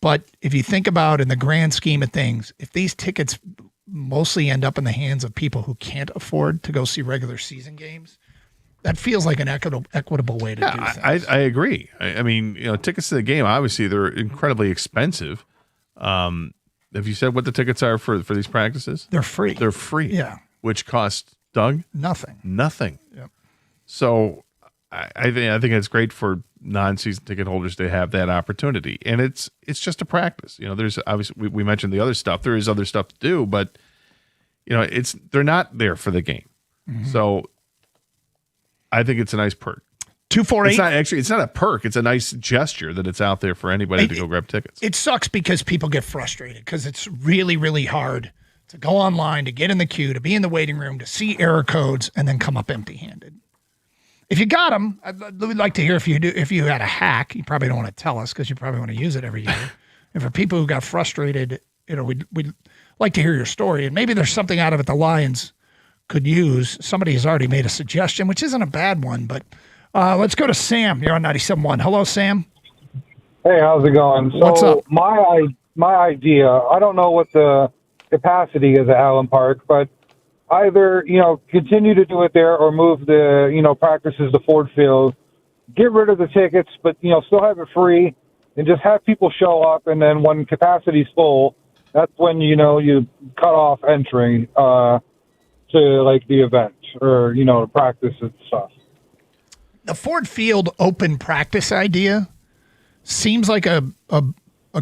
But if you think about in the grand scheme of things, if these tickets mostly end up in the hands of people who can't afford to go see regular season games, that feels like an equitable way to do things. I agree. I mean, tickets to the game, obviously, they're incredibly expensive. Have you said what the tickets are for these practices? They're free. They're free. Yeah. Which costs, Doug? Nothing. Yep. So I think it's great for non-season ticket holders to have that opportunity. And it's just a practice. There's obviously, we mentioned the other stuff. There is other stuff to do, but they're not there for the game. So I think it's a nice perk. 248. It's not a perk. It's a nice gesture that it's out there for anybody to go grab tickets. It sucks because people get frustrated because it's really, really hard to go online, to get in the queue, to be in the waiting room, to see error codes, and then come up empty-handed. If you got them, we'd like to hear if you had a hack. You probably don't want to tell us because you probably want to use it every year. And for people who got frustrated, we'd like to hear your story. And maybe there's something out of it the Lions could use. Somebody has already made a suggestion, which isn't a bad one, but let's go to Sam. You're on 97.1. Hello, Sam. Hey, how's it going? So What's up? My idea, I don't know what the capacity is at Allen Park, but either, continue to do it there or move the, practices to Ford Field, get rid of the tickets, but, still have it free and just have people show up. And then when capacity's full, that's when, you cut off entry to like the event or, to practice and stuff. The Ford Field open practice idea seems like a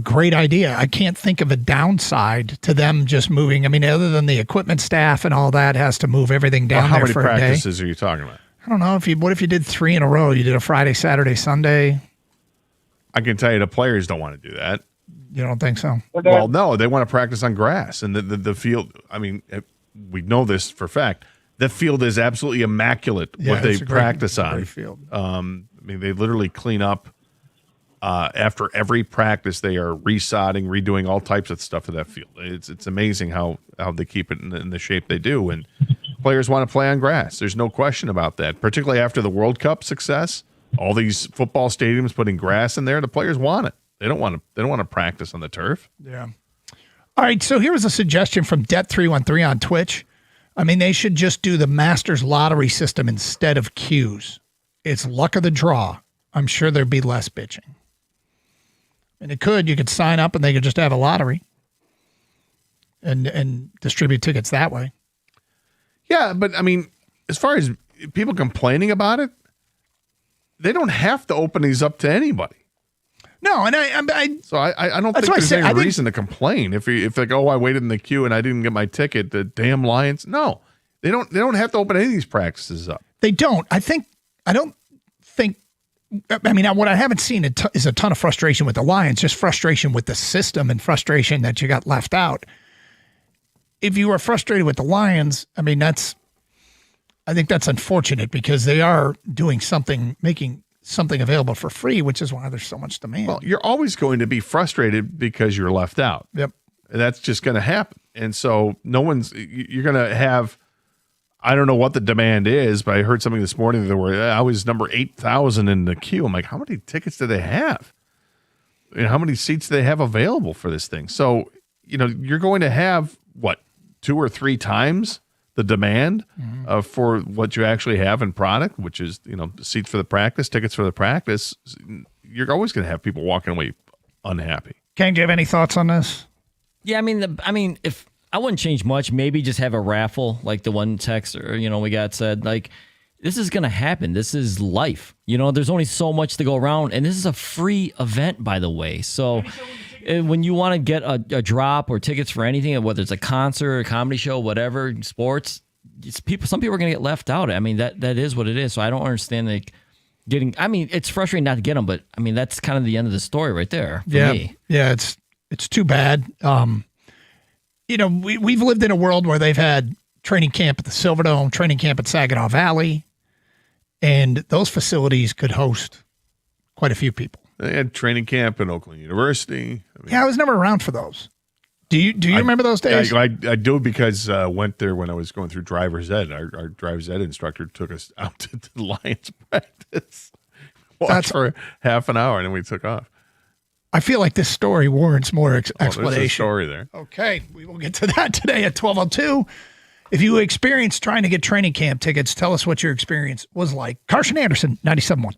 great idea. I can't think of a downside to them just moving. I mean, other than the equipment staff and all that has to move everything down there for a day. How many practices are you talking about? I don't know. What if you did 3 in a row? You did a Friday, Saturday, Sunday. I can tell you the players don't want to do that. You don't think so? Well, no, they want to practice on grass. And the field, I mean, we know this for a fact. The field is absolutely immaculate what they practice on. Great field. I mean, they literally clean up after every practice. They are resodding, redoing all types of stuff to that field. It's amazing how they keep it in the shape they do. And players want to play on grass. There's no question about that. Particularly after the World Cup success, all these football stadiums putting grass in there. The players want it. They don't want to practice on the turf. Yeah. All right. So here was a suggestion from Det313 on Twitch. I mean, they should just do the Masters lottery system instead of queues. It's luck of the draw. I'm sure there'd be less bitching. And you could sign up and they could just have a lottery and distribute tickets that way. Yeah, but I mean, as far as people complaining about it, they don't have to open these up to anybody. No, and I don't think there's any reason to complain if like, oh, I waited in the queue and I didn't get my ticket. The damn Lions. No, they don't have to open any of these practices up. They don't. I don't think. I mean, what I haven't seen is a ton of frustration with the Lions, just frustration with the system and frustration that you got left out. If you are frustrated with the Lions, I mean, I think that's unfortunate because they are doing something, making something available for free, which is why there's so much demand. Well, you're always going to be frustrated because you're left out. Yep. And that's just going to happen. And so you're going to have, I don't know what the demand is, but I heard something this morning I was number 8,000 in the queue. I'm like, how many tickets do they have? And how many seats do they have available for this thing? So, you're going to have 2 or 3 times the demand for what you actually have in product, which is, seats for the practice, tickets for the practice. You're always going to have people walking away unhappy. Ken, do you have any thoughts on this? Yeah, I mean, if I wouldn't change much, maybe just have a raffle like the one text we got said, like, this is going to happen. This is life. There's only so much to go around, and this is a free event, by the way. So when you want to get a drop or tickets for anything, whether it's a concert, a comedy show, whatever, sports, some people are going to get left out. I mean, that is what it is. So I don't understand it's frustrating not to get them, but I mean, that's kind of the end of the story right there for me. Yeah, it's too bad. We've lived in a world where they've had training camp at the Silverdome, training camp at Saginaw Valley, and those facilities could host quite a few people. They had training camp in Oakland University. I was never around for those. Do you remember those days? I do because I went there when I was going through driver's ed. Our driver's ed instructor took us out to the Lions practice. Watched for half an hour, and then we took off. I feel like this story warrants more explanation. There's a story there. Okay, we will get to that today at 12:02. If you experienced trying to get training camp tickets, tell us what your experience was like. Carson Anderson, 97.1.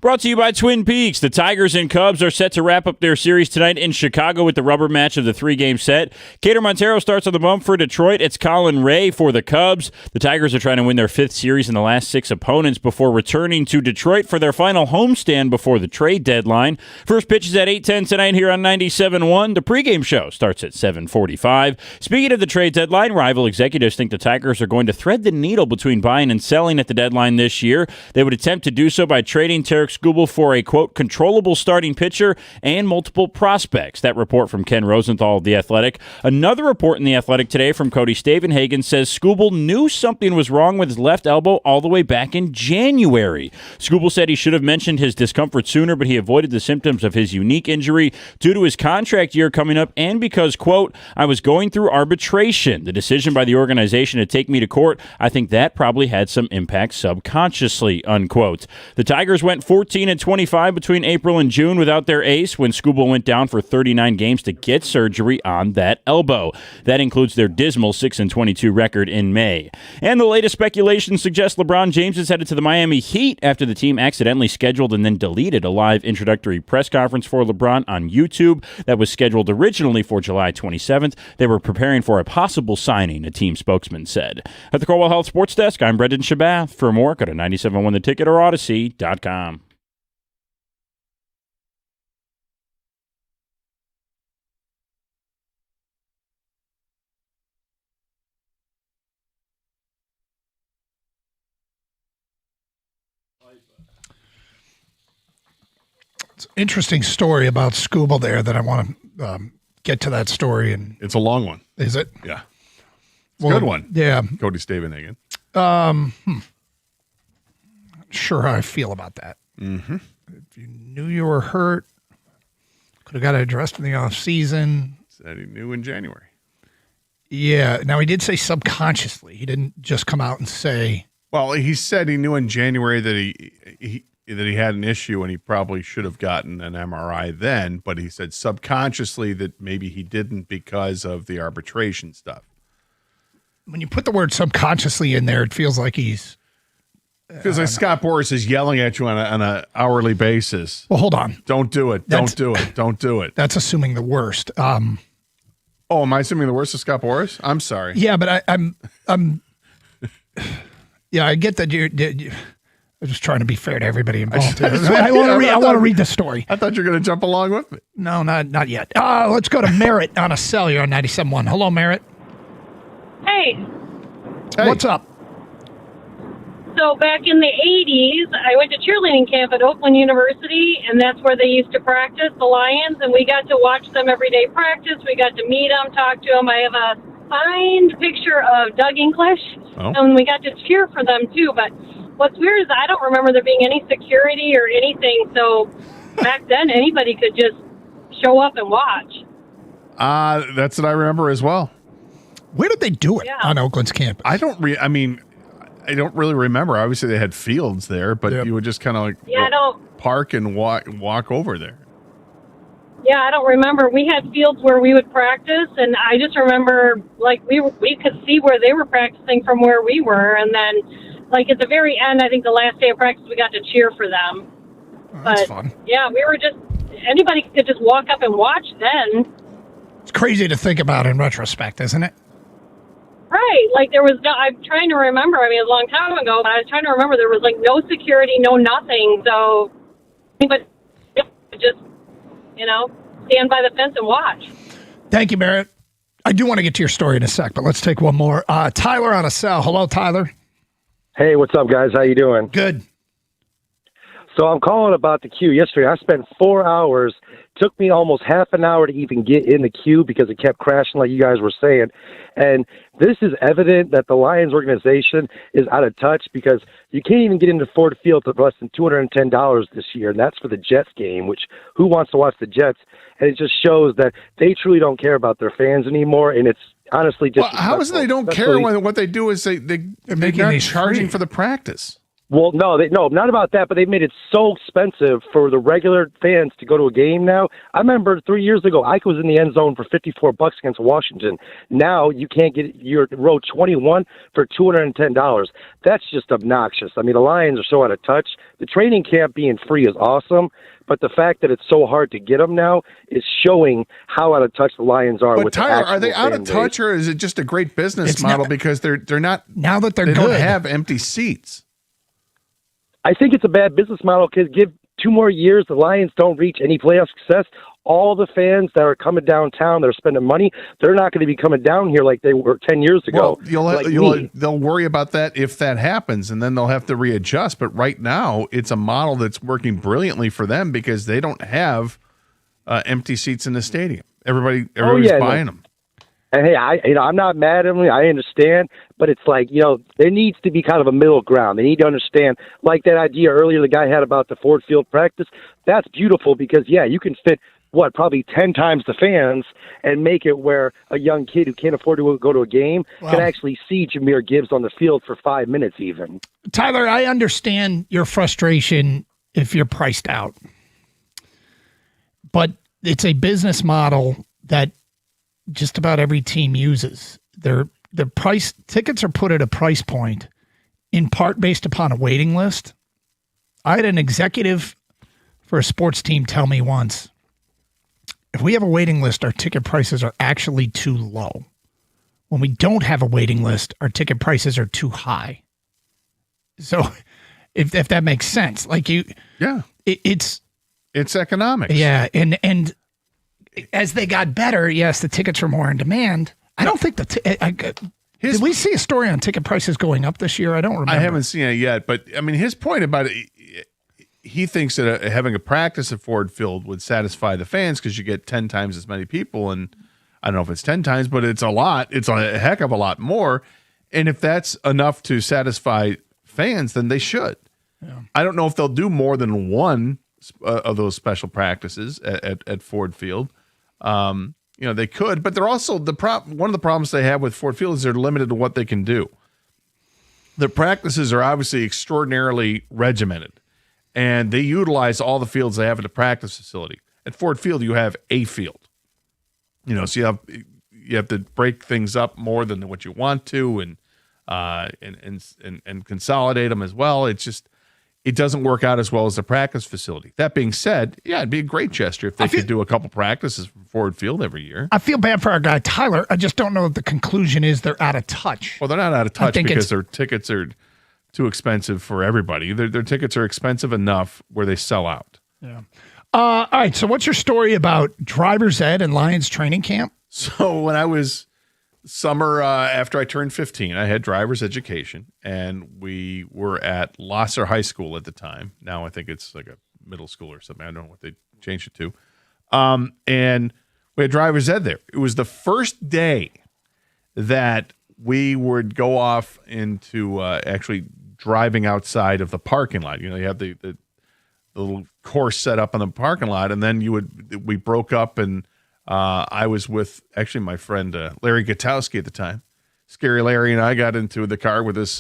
Brought to you by Twin Peaks. The Tigers and Cubs are set to wrap up their series tonight in Chicago with the rubber match of the 3-game set. Cater Montero starts on the bump for Detroit. It's Colin Ray for the Cubs. The Tigers are trying to win their 5th series in the last 6 opponents before returning to Detroit for their final homestand before the trade deadline. First pitch is at 8:10 tonight here on 97.1. The pregame show starts at 7:45. Speaking of the trade deadline, rival executives think the Tigers are going to thread the needle between buying and selling at the deadline this year. They would attempt to do so by trading Tarek Skubal for a, quote, controllable starting pitcher and multiple prospects. That report from Ken Rosenthal of The Athletic. Another report in The Athletic today from Cody Stavenhagen says Skubal knew something was wrong with his left elbow all the way back in January. Skubal said he should have mentioned his discomfort sooner, but he avoided the symptoms of his unique injury due to his contract year coming up and because, quote, I was going through arbitration. The decision by the organization to take me to court, I think that probably had some impact subconsciously, unquote. The Tigers went 14-25 between April and June without their ace when Skubal went down for 39 games to get surgery on that elbow. That includes their dismal 6-22 record in May. And the latest speculation suggests LeBron James is headed to the Miami Heat after the team accidentally scheduled and then deleted a live introductory press conference for LeBron on YouTube that was scheduled originally for July 27th. They were preparing for a possible signing, a team spokesman said. At the Corewell Health Sports Desk, I'm Brendan Shabath. For more, go to 971theticket or Odyssey.com. It's an interesting story about Skubal there that I want to get to that story. And it's a long one. Is it? Yeah. It's a good one. Yeah. Cody Stavenhagen. Not sure how I feel about that. Mm-hmm. If you knew you were hurt, could have got it addressed in the off season. Said he knew in January. Yeah. Now, he did say subconsciously. He didn't just come out and say. Well, he said he knew in January that he had an issue and he probably should have gotten an MRI then, but he said subconsciously that maybe he didn't because of the arbitration stuff. When you put the word subconsciously in there, it feels like he's. Feels like Scott Boras is yelling at you on an hourly basis. Well, hold on. Don't do it. Don't do it. Don't do it. That's assuming the worst. Oh, am I assuming the worst of Scott Boras? I'm sorry. Yeah, but I'm. Yeah, I get that you're just trying to be fair to everybody involved. I want to read the story. I thought you were going to jump along with me. No, not yet. Let's go to Merritt on a cell here on 97.1. Hello, Merritt. Hey. What's up? So back in the 80s, I went to cheerleading camp at Oakland University, and that's where they used to practice, the Lions, and we got to watch them every day practice. We got to meet them, talk to them. I have a signed picture of Doug English, and we got to cheer for them too. But what's weird is I don't remember there being any security or anything, so back then anybody could just show up and watch. That's what I remember as well. Where did they do it on Oakland's campus? I don't really remember. Obviously, they had fields there, but you would just kind of like park and walk over there. Yeah, I don't remember. We had fields where we would practice, and I just remember like we could see where they were practicing from where we were, and then like at the very end, I think the last day of practice, we got to cheer for them. That's fun. Yeah, we were just anybody could just walk up and watch then. It's crazy to think about in retrospect, isn't it? Right, like there was no, I'm trying to remember, I mean, a long time ago, but I was trying to remember there was like no security, no nothing, so anybody just, stand by the fence and watch. Thank you, Merritt. I do want to get to your story in a sec, but let's take one more. Tyler on a cell. Hello, Tyler. Hey, what's up, guys? How you doing? Good. So I'm calling about the queue. Yesterday, I spent 4 hours. Took me almost half an hour to even get in the queue because it kept crashing like you guys were saying. And this is evident that the Lions organization is out of touch because you can't even get into Ford Field for less than $210 this year. And that's for the Jets game, which who wants to watch the Jets? And it just shows that they truly don't care about their fans anymore. And it's honestly just how is it they don't care when what they do is they're not charging for the practice? Well, no, not about that, but they made it so expensive for the regular fans to go to a game now. I remember 3 years ago, Ike was in the end zone for $54 against Washington. Now you can't get your row 21 for $210. That's just obnoxious. I mean, the Lions are so out of touch. The training camp being free is awesome, but the fact that it's so hard to get them now is showing how out of touch the Lions are. But with Tyler, the are they out of fan touch, base. or is it just a great business model because they're not now that they good. don't have empty seats? I think it's a bad business model because give 2 more years, the Lions don't reach any playoff success. All the fans that are coming downtown that are spending money, they're not going to be coming down here like they were 10 years ago. Well, they'll worry about that if that happens, and then they'll have to readjust. But right now, it's a model that's working brilliantly for them because they don't have empty seats in the stadium. Everybody's buying them. And hey, I'm not mad at them. I understand, but it's like, there needs to be kind of a middle ground. They need to understand, like that idea earlier the guy had about the Ford Field practice. That's beautiful because, you can fit, probably 10 times the fans and make it where a young kid who can't afford to go to a game can actually see Jahmyr Gibbs on the field for 5 minutes even. Tyler, I understand your frustration if you're priced out. But it's a business model that just about every team uses. The price tickets are put at a price point in part based upon a waiting list. I had an executive for a sports team tell me once, if we have a waiting list, our ticket prices are actually too low. When we don't have a waiting list, our ticket prices are too high. So if that makes sense, it's economics. Yeah. And as they got better, yes, the tickets were more in demand. I don't think did we see a story on ticket prices going up this year? I don't remember. I haven't seen it yet, but I mean, his point about it, he thinks that having a practice at Ford Field would satisfy the fans because you get 10 times as many people. And I don't know if it's 10 times, but it's a lot. It's a heck of a lot more. And if that's enough to satisfy fans, then they should. Yeah. I don't know if they'll do more than one of those special practices at Ford Field. They could, but they're also one of the problems they have with Ford Field is they're limited to what they can do. The practices are obviously extraordinarily regimented, and they utilize all the fields they have at the practice facility. At Ford Field, you have a field, so you have to break things up more than what you want to, and consolidate them as well. It's just. It doesn't work out as well as the practice facility. That being said, it'd be a great gesture if they could do a couple practices from Ford Field every year. I feel bad for our guy Tyler. I just don't know if the conclusion is they're out of touch. Well, they're not out of touch because their tickets are too expensive for everybody. Their tickets are expensive enough where they sell out. Yeah. All right. So what's your story about driver's ed and Lions training camp? So when I was summer after I turned 15, I had driver's education, and we were at Lasser High School at the time. Now I think it's like a middle school or something. I don't know what they changed it to. And we had driver's ed there. It was the first day that we would go off into actually driving outside of the parking lot. You have the little course set up in the parking lot, and then we broke up, and I was with actually my friend Larry Gutowski at the time. Scary Larry and I got into the car with this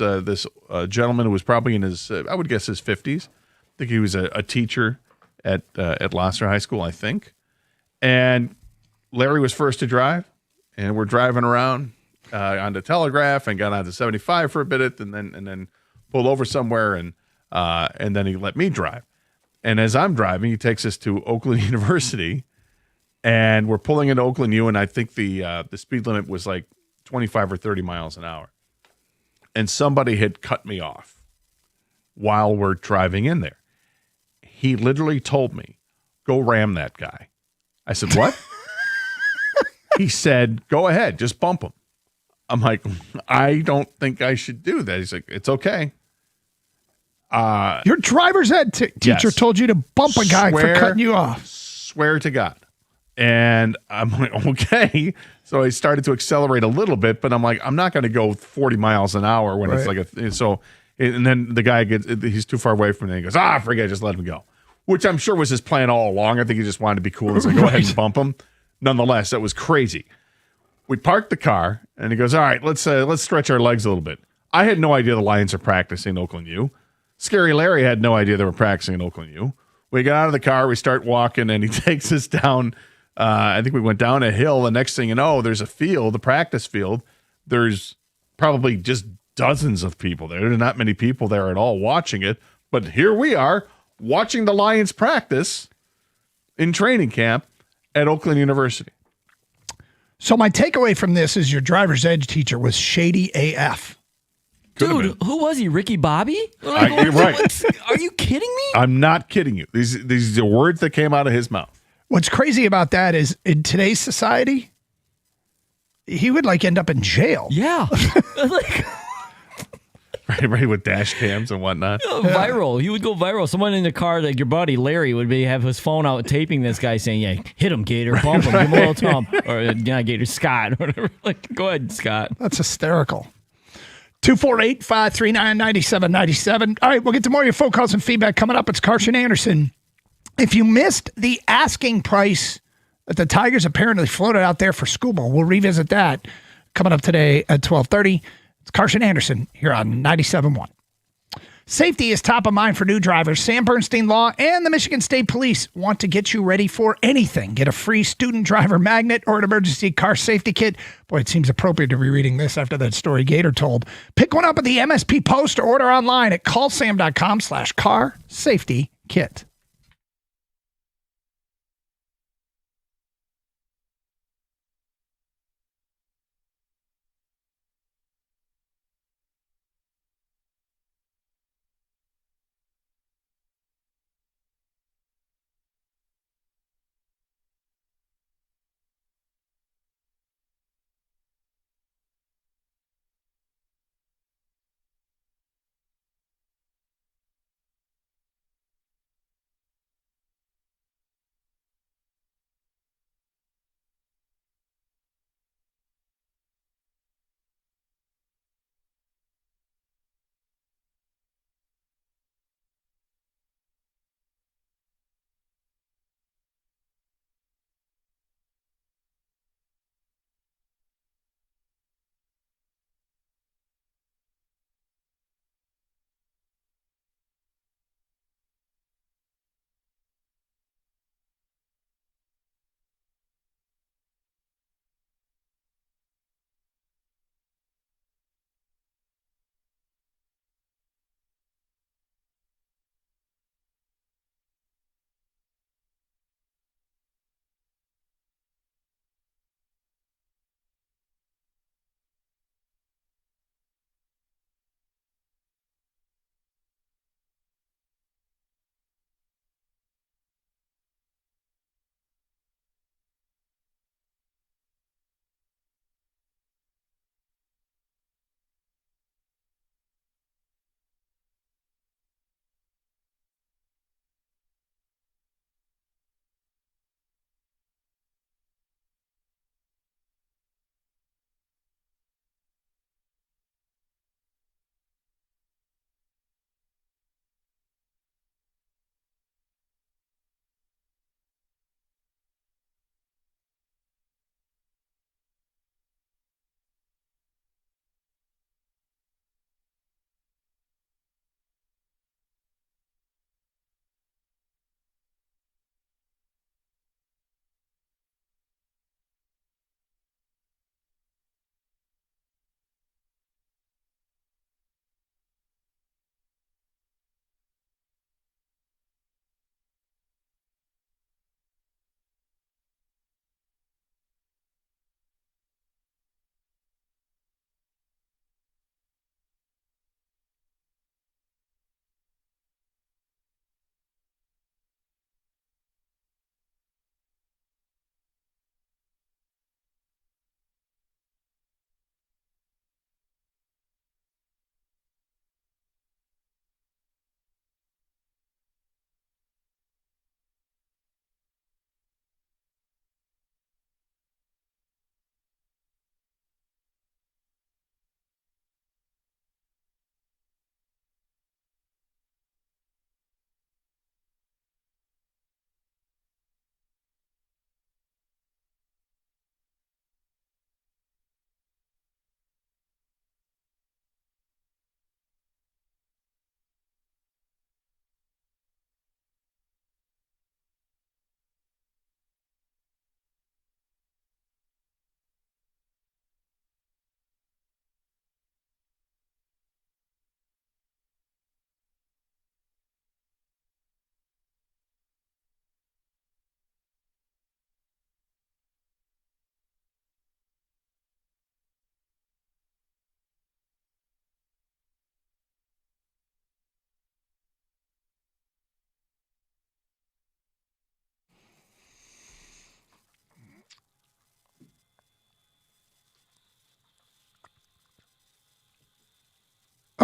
gentleman who was probably in his, I would guess, his 50s. I think he was a teacher at Lasser High School, I think. And Larry was first to drive, and we're driving around on the Telegraph and got onto 75 for a bit, and then pulled over somewhere, and then he let me drive. And as I'm driving, he takes us to Oakland University. And we're pulling into Oakland U, and I think the speed limit was like 25 or 30 miles an hour. And somebody had cut me off while we're driving in there. He literally told me, "Go ram that guy." I said, "What?" He said, "Go ahead, just bump him." I'm like, "I don't think I should do that." He's like, "It's okay." Your driver's ed teacher told you to bump a guy for cutting you off. Swear to God. And I'm like, okay. So I started to accelerate a little bit, but I'm like, I'm not going to go 40 miles an hour when it's like and then the guy he's too far away from me. He goes, forget it, just let him go. Which I'm sure was his plan all along. I think he just wanted to be cool. He's like, go ahead and bump him. Nonetheless, that was crazy. We parked the car, and he goes, all right, let's stretch our legs a little bit. I had no idea the Lions are practicing Oakland U. Scary Larry had no idea they were practicing in Oakland U. We got out of the car, we start walking, and he takes us down. I think we went down a hill. The next thing you know, there's a field, a practice field. There's probably just dozens of people there. There's not many people there at all watching it. But here we are watching the Lions practice in training camp at Oakland University. So my takeaway from this is your driver's ed teacher was shady AF. Dude, who was he? Ricky Bobby? You're right. Are you kidding me? I'm not kidding you. These are words that came out of his mouth. What's crazy about that is in today's society, he would end up in jail. Yeah. Right, with dash cams and whatnot. Viral. He would go viral. Someone in the car, like your buddy Larry, would have his phone out taping this guy saying, "Yeah, hit him, Gator, bump him, give him a little thump," or Gator Scott, or whatever. Go ahead, Scott. That's hysterical. 248-539-9797. All right, we'll get to more of your phone calls and feedback coming up. It's Carson Anderson. If you missed the asking price that the Tigers apparently floated out there for Skubal, we'll revisit that coming up today at 12:30. It's Carson Anderson here on 97.1. Safety is top of mind for new drivers. Sam Bernstein Law and the Michigan State Police want to get you ready for anything. Get a free student driver magnet or an emergency car safety kit. Boy, it seems appropriate to be reading this after that story Gator told. Pick one up at the MSP Post or order online at callsam.com/car safety kit.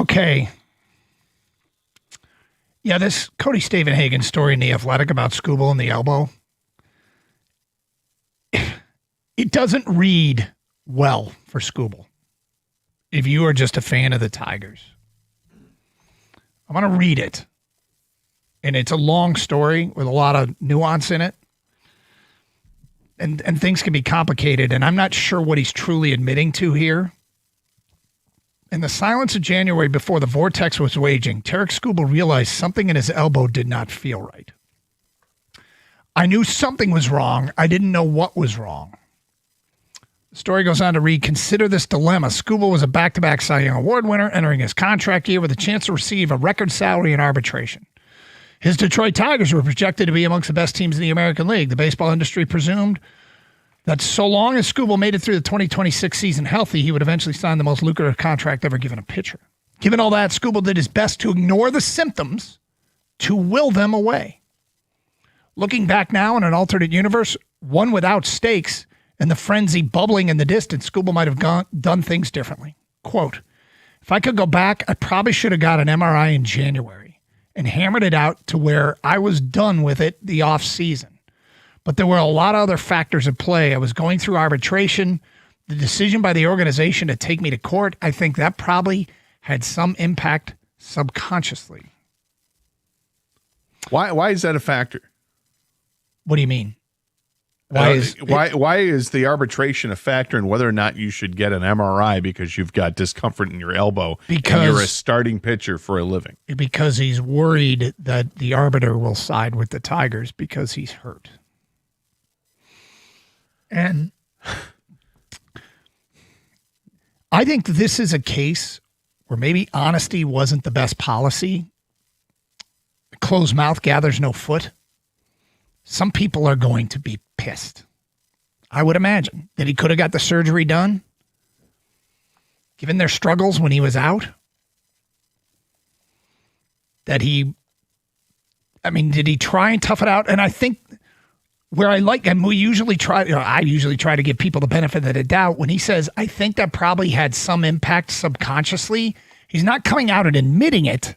Okay. Yeah, this Cody Stavenhagen story in The Athletic about Skubal and the elbow, it doesn't read well for Skubal if you are just a fan of the Tigers. I'm going to read it. And it's a long story with a lot of nuance in it. And things can be complicated, and I'm not sure what he's truly admitting to here. In the silence of January before the vortex was waging, Tarik Skubal realized something in his elbow did not feel right. I knew something was wrong. I didn't know what was wrong. The story goes on to read, consider this dilemma. Skubal was a back-to-back Cy Young Award winner, entering his contract year with a chance to receive a record salary in arbitration. His Detroit Tigers were projected to be amongst the best teams in the American League. The baseball industry presumed that so long as Skubal made it through the 2026 season healthy, he would eventually sign the most lucrative contract ever given a pitcher. Given all that, Skubal did his best to ignore the symptoms, to will them away. Looking back now in an alternate universe, one without stakes and the frenzy bubbling in the distance, Skubal might have done things differently. Quote, if I could go back, I probably should have got an MRI in January and hammered it out to where I was done with it the off season. But there were a lot of other factors at play. I was going through arbitration. The decision by the organization to take me to court, I think that probably had some impact subconsciously. Why is that a factor? What do you mean? Why is the arbitration a factor in whether or not you should get an MRI because you've got discomfort in your elbow and you're a starting pitcher for a living? Because he's worried that the arbiter will side with the Tigers because he's hurt. And I think this is a case where maybe honesty wasn't the best policy. A closed mouth gathers no foot. Some people are going to be pissed. I would imagine that he could have got the surgery done, given their struggles when he was out. Did he try and tough it out? And I think where I usually try to give people the benefit of the doubt. When he says, I think that probably had some impact subconsciously, he's not coming out and admitting it.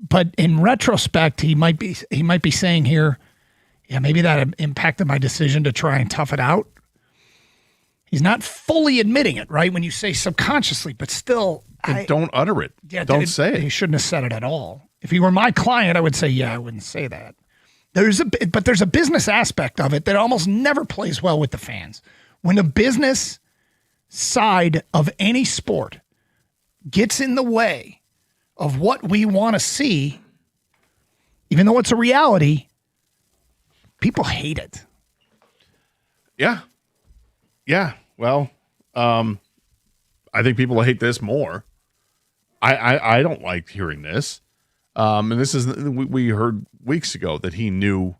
But in retrospect, he might be saying here, yeah, maybe that impacted my decision to try and tough it out. He's not fully admitting it, right? When you say subconsciously, but still. Don't utter it. Yeah, don't say it. He shouldn't have said it at all. If he were my client, I would say, yeah, I wouldn't say that. There's a business aspect of it that almost never plays well with the fans. When the business side of any sport gets in the way of what we want to see, even though it's a reality, people hate it. Yeah. Yeah. Well, I think people hate this more. I don't like hearing this. And this is, we heard weeks ago that he knew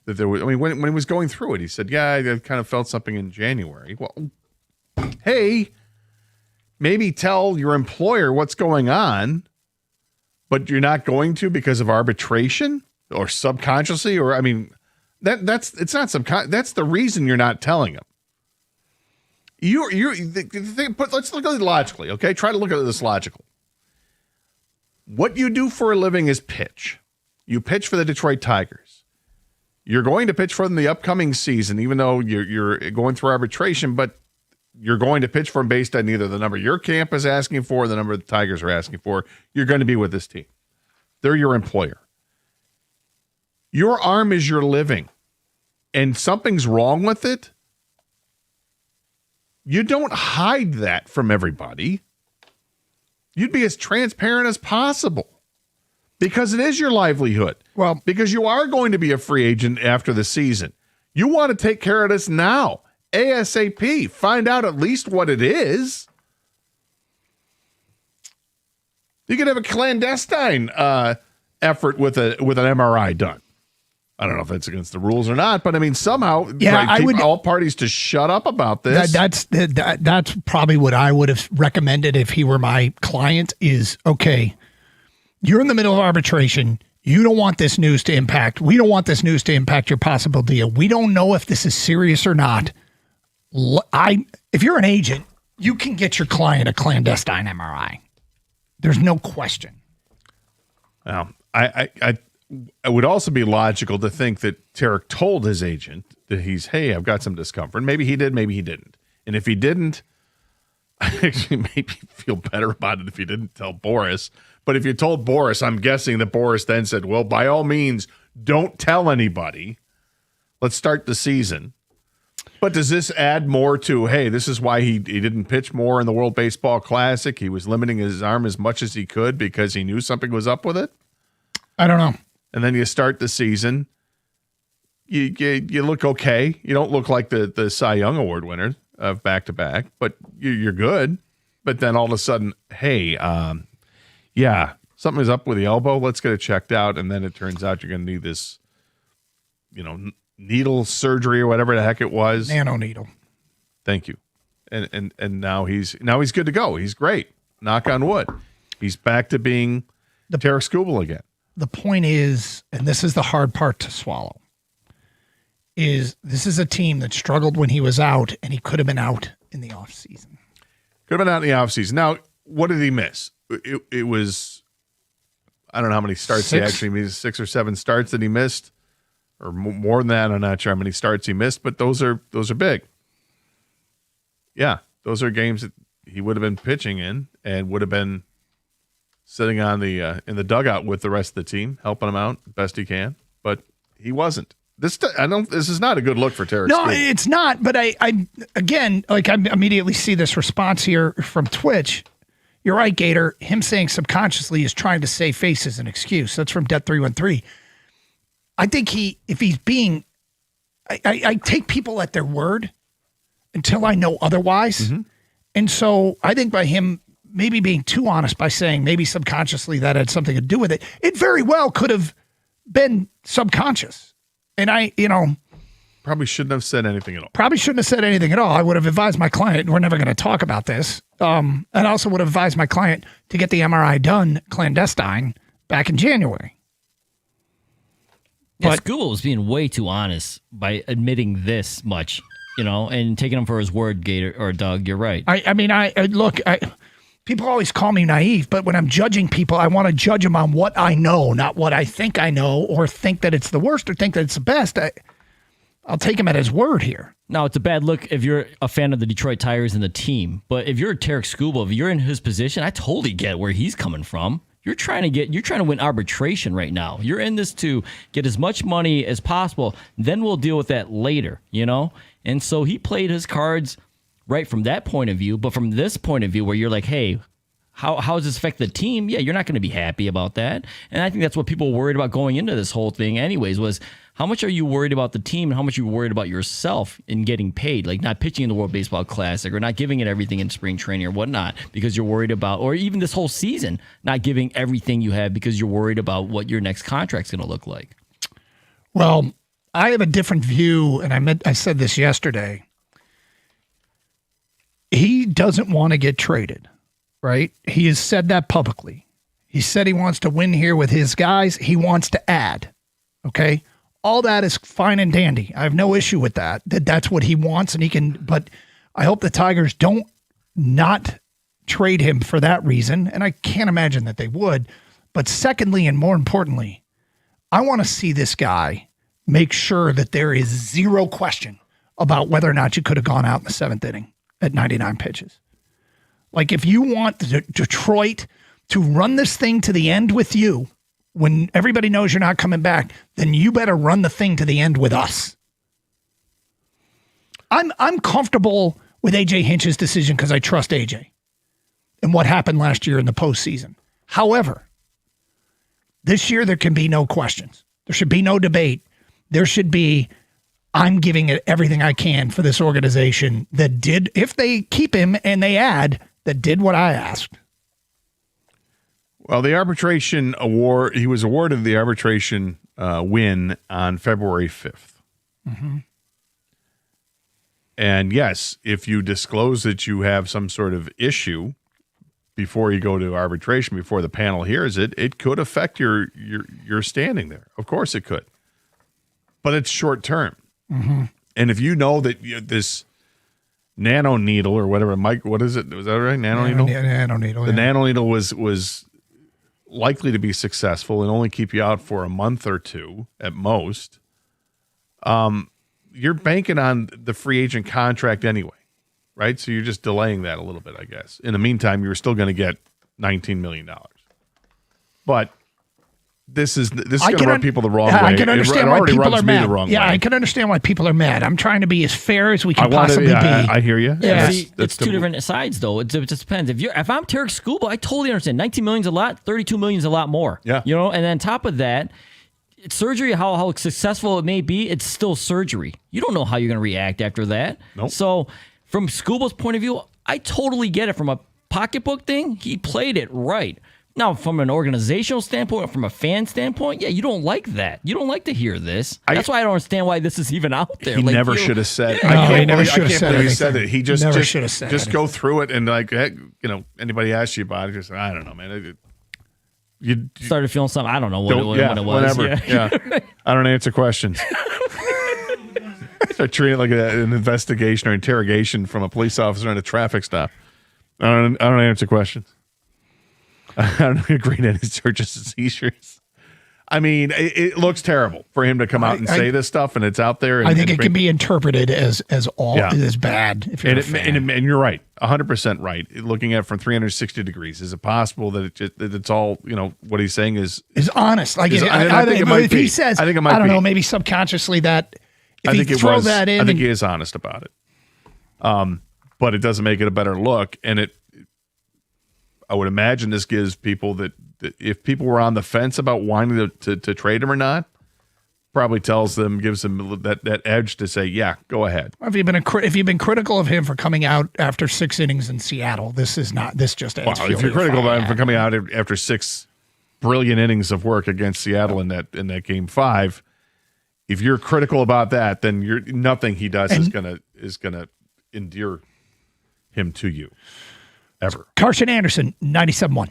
that there was, when he was going through it, he said, yeah, I kind of felt something in January. Well, hey, maybe tell your employer what's going on, but you're not going to because of arbitration or subconsciously, or, it's not subconscious. That's the reason you're not telling them. Let's look at it logically, okay? Try to look at this logically. What you do for a living is pitch. You pitch for the Detroit Tigers. You're going to pitch for them the upcoming season, even though you're going through arbitration, but you're going to pitch for them based on either the number your camp is asking for or the number the Tigers are asking for. You're going to be with this team. They're your employer. Your arm is your living, and something's wrong with it. You don't hide that from everybody. You'd be as transparent as possible because it is your livelihood. Well, because you are going to be a free agent after the season. You want to take care of this now, ASAP. Find out at least what it is. You could have a clandestine effort with an MRI done. I don't know if that's against the rules or not, but somehow, I would all parties to shut up about this. That's probably what I would have recommended if he were my client. Is okay. You're in the middle of arbitration. You don't want this news to impact. We don't want this news to impact your possible deal. We don't know if this is serious or not. If you're an agent, you can get your client a clandestine MRI. There's no question. Now, I would also be logical to think that Tarek told his agent that hey, I've got some discomfort. Maybe he did, maybe he didn't. And if he didn't, I actually maybe feel better about it if he didn't tell Boris. But if you told Boris, I'm guessing that Boris then said, well, by all means, don't tell anybody. Let's start the season. But does this add more to, hey, this is why he didn't pitch more in the World Baseball Classic? He was limiting his arm as much as he could because he knew something was up with it? I don't know. And then you start the season. You look okay. You don't look like the Cy Young Award winner of back-to-back, but you're good. But then all of a sudden, hey, something is up with the elbow. Let's get it checked out. And then it turns out you're going to need this, needle surgery or whatever the heck it was. Nano needle. Thank you. And now he's good to go. He's great. Knock on wood. He's back to being Tarek Skubal again. The point is, and this is the hard part to swallow, is this is a team that struggled when he was out, and he could have been out in the offseason. Could have been out in the offseason. Now, what did he miss? It was, I don't know how many starts he actually missed, 6 or 7 starts that he missed, or more than that. I'm not sure how many starts he missed, but those are big. Yeah, those are games that he would have been pitching in and would have been sitting on the in the dugout with the rest of the team, helping him out best he can. But he wasn't. This is not a good look for Tarek. No, it's not. But I again, I immediately see this response here from Twitch. You're right, Gator. Him saying subconsciously is trying to save face as an excuse. That's from Det313. I think if he's being, I take people at their word until I know otherwise. Mm-hmm. And so I think by him maybe being too honest by saying maybe subconsciously that had something to do with it, it very well could have been subconscious. And probably shouldn't have said anything at all. Probably shouldn't have said anything at all. I would have advised my client, we're never going to talk about this. And I also would have advised my client to get the MRI done clandestine back in January. Yeah, Skubal was being way too honest by admitting this much, and taking him for his word, Gator or Doug. You're right. People always call me naive, but when I'm judging people, I want to judge them on what I know, not what I think I know, or think that it's the worst, or think that it's the best. I'll take him at his word here. Now, it's a bad look if you're a fan of the Detroit Tigers and the team, but if you're Tarek Skubal, if you're in his position, I totally get where he's coming from. You're trying to win arbitration right now. You're in this to get as much money as possible. Then we'll deal with that later, And so he played his cards right from that point of view. But from this point of view where you're like, hey, how does this affect the team? Yeah, you're not going to be happy about that. And I think that's what people were worried about going into this whole thing anyways, was how much are you worried about the team and how much are you worried about yourself in getting paid, like not pitching in the World Baseball Classic or not giving it everything in spring training or whatnot because you're worried about, or even this whole season, not giving everything you have because you're worried about what your next contract's going to look like. Well, I have a different view, and I said this yesterday. He doesn't want to get traded, right? He has said that publicly. He said he wants to win here with his guys. He wants to add, okay? All that is fine and dandy. I have no issue with that. That's what he wants, and he can. But I hope the Tigers don't not trade him for that reason, and I can't imagine that they would. But secondly, and more importantly, I want to see this guy make sure that there is zero question about whether or not you could have gone out in the 7th inning at 99 pitches. Like, if you want Detroit to run this thing to the end with you, when everybody knows you're not coming back, then you better run the thing to the end with us. I'm comfortable with AJ Hinch's decision because I trust AJ and what happened last year in the postseason. However, this year there can be no questions. There should be no debate. There should be, I'm giving it everything I can for this organization that did, if they keep him and they add, that did what I asked. Well, the arbitration award, he was awarded the arbitration win on February 5th. Mm-hmm. And yes, if you disclose that you have some sort of issue before you go to arbitration, before the panel hears it, it could affect your standing there. Of course it could. But it's short term. Mm-hmm. And if you know that Nano needle or whatever. Mike, what is it? Was that right? Nano needle? Nano needle. The nano needle was likely to be successful and only keep you out for a month or two at most. You're banking on the free agent contract anyway, right? So you're just delaying that a little bit, I guess. In the meantime, you're still going to get $19 million. But this is going to rub people the wrong way. I can understand why people are mad. Yeah, I can understand why people are mad. I'm trying to be as fair as we can possibly be. I hear you. Yeah. See, it's two different sides, though. It just depends. If I'm Tarek Skubal, I totally understand. 19 million is a lot. 32 million is a lot more. Yeah. You know, and then on top of that, surgery, how successful it may be, it's still surgery. You don't know how you're going to react after that. Nope. So from Skubal's point of view, I totally get it. From a pocketbook thing, he played it right. Now, from an organizational standpoint, from a fan standpoint, yeah, you don't like that. You don't like to hear this. That's why I don't understand why this is even out there. He never should have said. Yeah. I he never can't should have said believe he anything. said it. He just should have said just anything. go through it and like, heck, anybody asks you about it, just I don't know, man. You started feeling something. I don't know what it was. Whatever. Yeah. I don't answer questions. Start treating it like an investigation or interrogation from a police officer at a traffic stop. I don't answer questions. I don't agree to any searches and seizures. I mean, it looks terrible for him to come out and say this stuff, and it's out there. And, I think it can be interpreted as bad. If you're a fan. And you're right, 100% right. Looking at it from 360 degrees, is it possible that it's all what he's saying is honest? Like I think it might be. He says, I think it might. I don't be. know, maybe subconsciously that. If I think he it throw was. that in, I think he is honest about it. But it doesn't make it a better look, and I would imagine this gives people that if people were on the fence about wanting to trade him or not, probably gives them that edge to say, yeah, go ahead. If you've been critical of him for coming out after 6 innings in Seattle, this just adds fuel if you're critical about him for coming out after 6 brilliant innings of work against Seattle in that game 5, if you're critical about that, then nothing he does is gonna endear him to you ever. Carson Anderson, 97.1.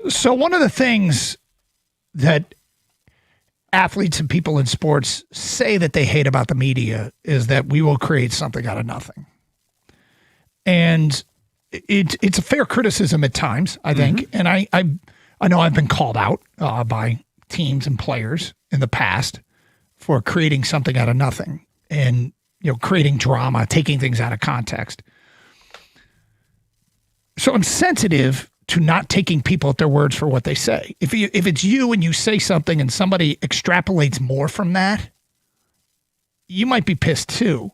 So one of the things that athletes and people in sports say that they hate about the media is that we will create something out of nothing. And it's a fair criticism at times, I think. And I know I've been called out by teams and players in the past for creating something out of nothing and, creating drama, taking things out of context. So I'm sensitive to not taking people at their words for what they say. If it's you and you say something and somebody extrapolates more from that, you might be pissed too.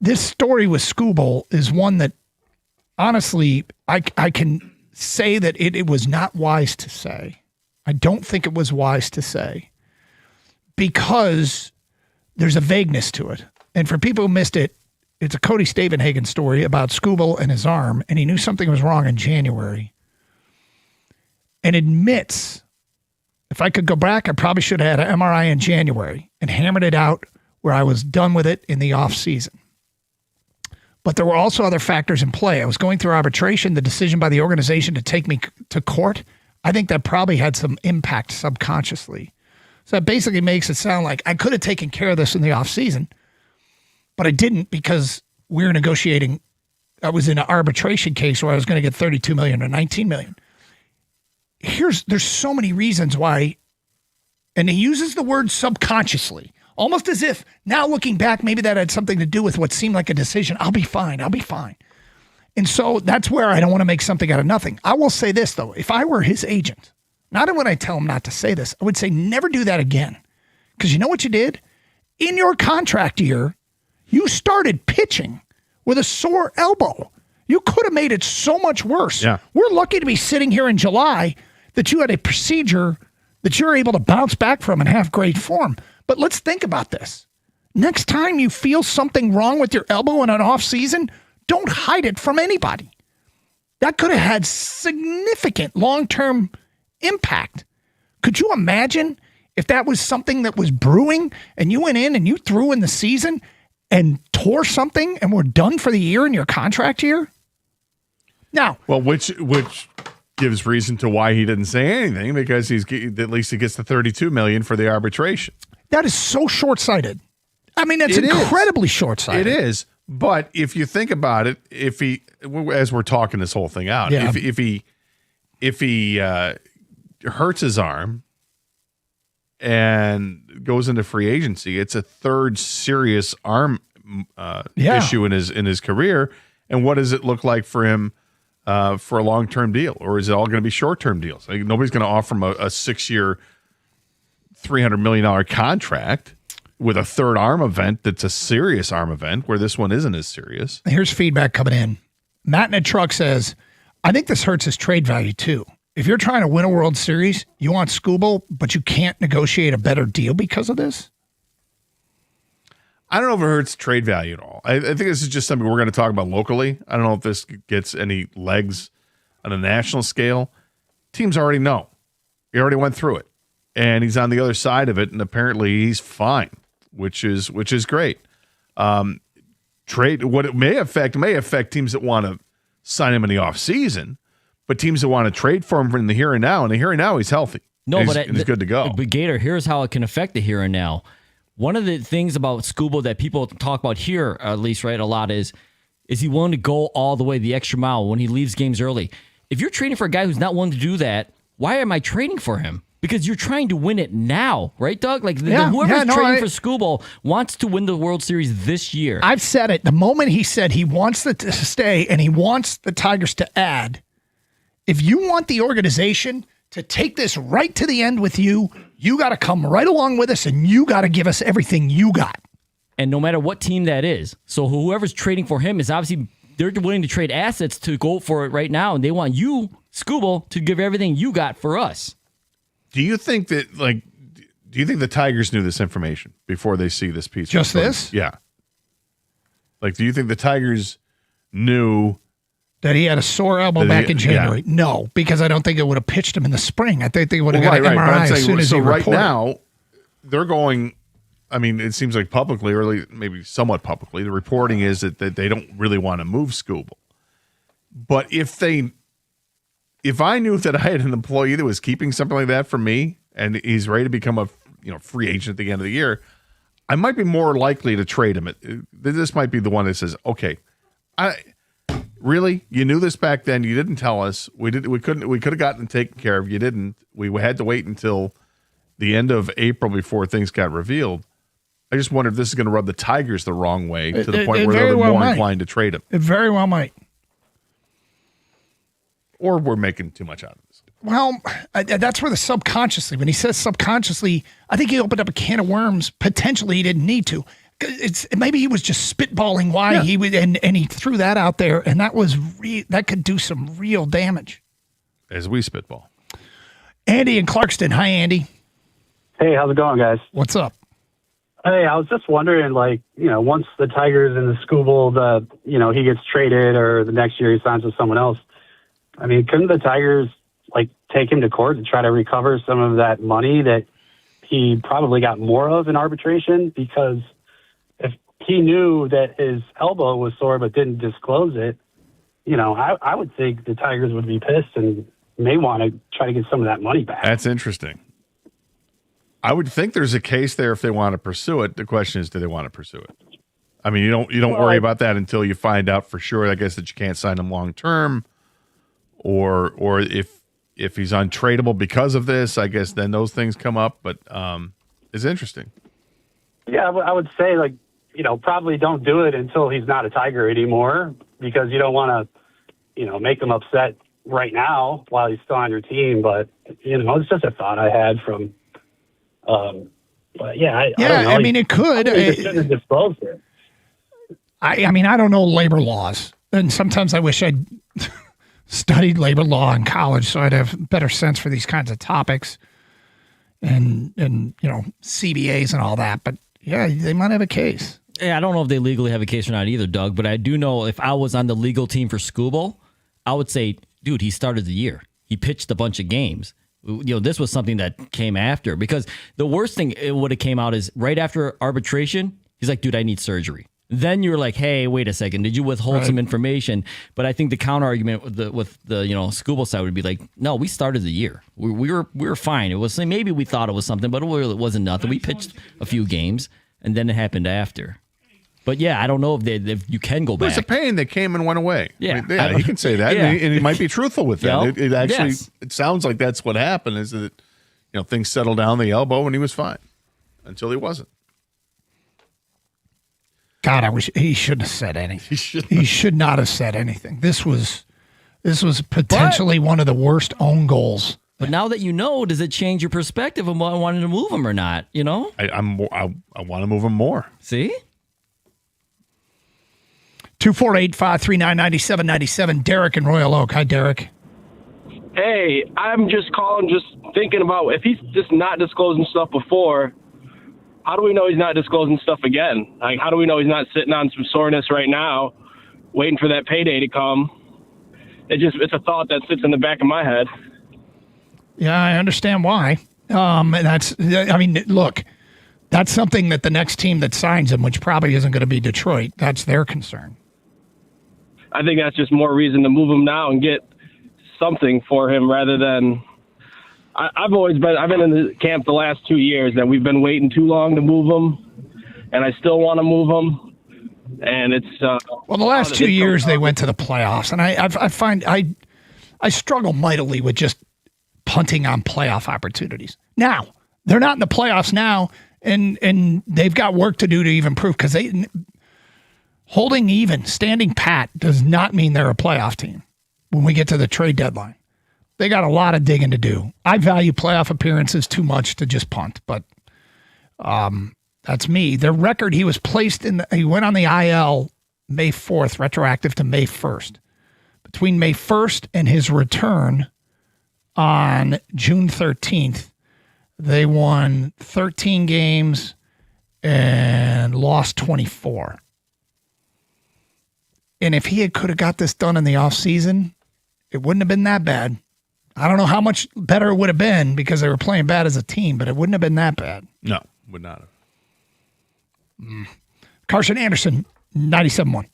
This story with Skubal is one that, honestly, I can say that it was not wise to say. I don't think it was wise to say because there's a vagueness to it. And for people who missed it, it's a Cody Stavenhagen story about Skubal and his arm, and he knew something was wrong in January. And admits, if I could go back, I probably should have had an MRI in January and hammered it out where I was done with it in the off season. But there were also other factors in play. I was going through arbitration, the decision by the organization to take me to court. I think that probably had some impact subconsciously. So that basically makes it sound like I could have taken care of this in the off season, but I didn't because we were negotiating. I was in an arbitration case where I was going to get $32 million or $19 million. There's so many reasons why, and he uses the word subconsciously, almost as if now looking back, maybe that had something to do with what seemed like a decision. I'll be fine. And so that's where I don't want to make something out of nothing. I will say this, though. If I were his agent, not when I tell him not to say this, I would say never do that again. Because you know what you did? In your contract year, you started pitching with a sore elbow. You could have made it so much worse. Yeah. We're lucky to be sitting here in July that you had a procedure that you're able to bounce back from and have great form. But let's think about this. Next time you feel something wrong with your elbow in an off season, don't hide it from anybody. That could have had significant long-term impact. Could you imagine if that was something that was brewing and you went in and you threw in the season and tore something and were done for the year in your contract year? Now, well, which gives reason to why he didn't say anything, because at least he gets the $32 million for the arbitration. That is so short-sighted. I mean, that's incredibly short-sighted. It is. But if you think about it, if he, as we're talking this whole thing out, Yeah. if he hurts his arm and goes into free agency, it's a third serious arm issue in his career. And what does it look like for him for a long-term deal, or is it all going to be short-term deals? Like, nobody's going to offer him a 6-year, $300 million contract with a third arm event that's a serious arm event, where this one isn't as serious. Here's feedback coming in. Matt in a truck says, I think this hurts his trade value too. If you're trying to win a World Series, you want Skubal, but you can't negotiate a better deal because of this? I don't know if it hurts trade value at all. I think this is just something we're going to talk about locally. I don't know if this gets any legs on a national scale. Teams already know. He already went through it, and he's on the other side of it, and apparently he's fine, which is great. Trade, what it may affect teams that want to sign him in the offseason, but teams that want to trade for him in the here and now. In the here and now, he's healthy. No, he's but good to go. But Gator, here's how it can affect the here and now. One of the things about Skubal that people talk about here, at least, right, a lot is he willing to go all the way, the extra mile when he leaves games early? If you're trading for a guy who's not willing to do that, why am I trading for him? Because you're trying to win it now, right, Doug? Like whoever's trading for Skubal wants to win the World Series this year. I've said it. The moment he said he wants to stay and he wants the Tigers to add, if you want the organization to take this right to the end with you, you got to come right along with us and you got to give us everything you got. And no matter what team that is. So whoever's trading for him is obviously, they're willing to trade assets to go for it right now. And they want you, Skubal, to give everything you got for us. Do you think that, do you think the Tigers knew this information before they see this piece? Just this? Yeah. Do you think the Tigers knew that he had a sore elbow back in January? Yeah. No, because I don't think it would have pitched him in the spring. I think they would have got an But MRI I'm saying, as soon as so he right reported. now, they're going, I mean, it seems like publicly, or maybe somewhat publicly, the reporting is that they don't really want to move Skubal. But if if I knew that I had an employee that was keeping something like that from me, and he's ready to become a free agent at the end of the year, I might be more likely to trade him. This might be the one that says, okay, really, you knew this back then. You didn't tell us. We could have gotten it taken care of. You didn't. We had to wait until the end of April before things got revealed. I just wonder if this is going to rub the Tigers the wrong way to the point where they're more inclined to trade him. It very well might. Or we're making too much out of this. Well, that's where the subconsciously, when he says subconsciously, I think he opened up a can of worms. Potentially he didn't need to. Maybe he was just spitballing why he would, and he threw that out there, and that was that could do some real damage. As we spitball. Andy in Clarkston. Hi, Andy. Hey, how's it going, guys? What's up? Hey, I was just wondering, once the Tigers and the Skubal, he gets traded or the next year he signs with someone else, I mean, couldn't the Tigers, take him to court to try to recover some of that money that he probably got more of in arbitration? Because if he knew that his elbow was sore but didn't disclose it, I would think the Tigers would be pissed and may want to try to get some of that money back. That's interesting. I would think there's a case there if they want to pursue it. The question is, do they want to pursue it? I mean, you don't worry about that until you find out for sure, I guess, that you can't sign him long term, or if he's untradeable because of this, I guess then those things come up. But it's interesting. Yeah, I would say probably don't do it until he's not a Tiger anymore, because you don't want to make him upset right now while he's still on your team. But it's just a thought I had from. But yeah, I don't know. I mean, it could. They shouldn't have disclosed it. I mean, I don't know labor laws, and sometimes I wish I'd studied labor law in college so I'd have a better sense for these kinds of topics, and CBAs and all that. But yeah, they might have a case. Yeah, I don't know if they legally have a case or not either, Doug. But I do know if I was on the legal team for Skubal, I would say, dude, he started the year. He pitched a bunch of games. This was something that came after, because the worst thing it would have came out is right after arbitration, he's like, dude, I need surgery. Then you're like, hey, wait a second, did you withhold some information? But I think the counter argument with the Skubal side would be like, no, we started the year. We were fine. It was maybe we thought it was something, but it wasn't nothing. We pitched a few games, and then it happened after. But yeah, I don't know if you can go back. It's a pain that came and went away. Yeah, I mean, he can say that, Yeah. and he might be truthful with that. It actually, Yes. it sounds like that's what happened. Is that things settled down the elbow and he was fine until he wasn't. God, I wish he shouldn't have said anything. He should not have said anything. This was potentially one of the worst own goals. But now that you know, does it change your perspective of wanting to move him or not? I want to move him more. See. 248-539-9797. Derek in Royal Oak. Hi, Derek. Hey, I'm just calling, just thinking about if he's just not disclosing stuff before, how do we know he's not disclosing stuff again? Like, how do we know he's not sitting on some soreness right now, waiting for that payday to come? It's a thought that sits in the back of my head. Yeah, I understand why. Look, that's something that the next team that signs him, which probably isn't going to be Detroit, that's their concern. I think that's just more reason to move him now and get something for him rather than. I've been in the camp the last 2 years that we've been waiting too long to move him, and I still want to move him. And it's well, the last 2 years they went to the playoffs, and I find I struggle mightily with just punting on playoff opportunities. Now they're not in the playoffs now, and they've got work to do to even prove, because holding even, standing pat, does not mean they're a playoff team when we get to the trade deadline. They got a lot of digging to do. I value playoff appearances too much to just punt, but that's me. Their record, he was placed he went on the IL May 4th, retroactive to May 1st. Between May 1st and his return on June 13th, they won 13 games and lost 24. And if he could have got this done in the offseason, it wouldn't have been that bad. I don't know how much better it would have been because they were playing bad as a team, but it wouldn't have been that bad. No, would not have. Carson Anderson, 97.1.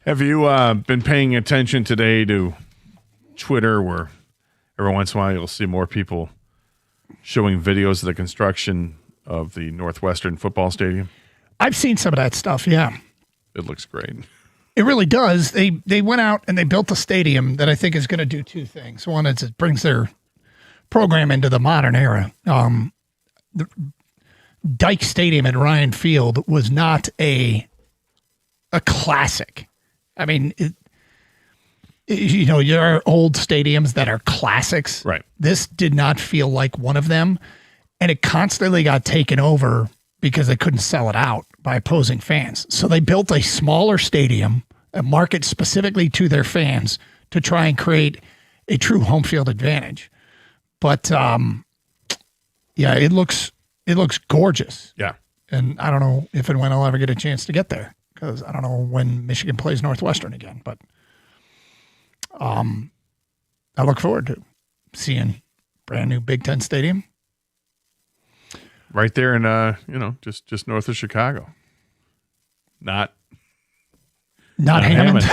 Have you been paying attention today to Twitter, where every once in a while you'll see more people showing videos of the construction of the Northwestern football stadium? I've seen some of that stuff, yeah. It looks great. It really does. They went out and they built a stadium that I think is going to do two things. One is it brings their program into the modern era. The Dyke Stadium at Ryan Field was not a classic. I mean, there are old stadiums that are classics. Right. This did not feel like one of them, and it constantly got taken over because they couldn't sell it out by opposing fans. So they built a smaller stadium, a market specifically to their fans, to try and create a true home field advantage. But yeah, it looks gorgeous. Yeah. And I don't know if and when I'll ever get a chance to get there, because I don't know when Michigan plays Northwestern again. But I look forward to seeing brand new Big Ten Stadium. Right there in just north of Chicago. Not Hammond.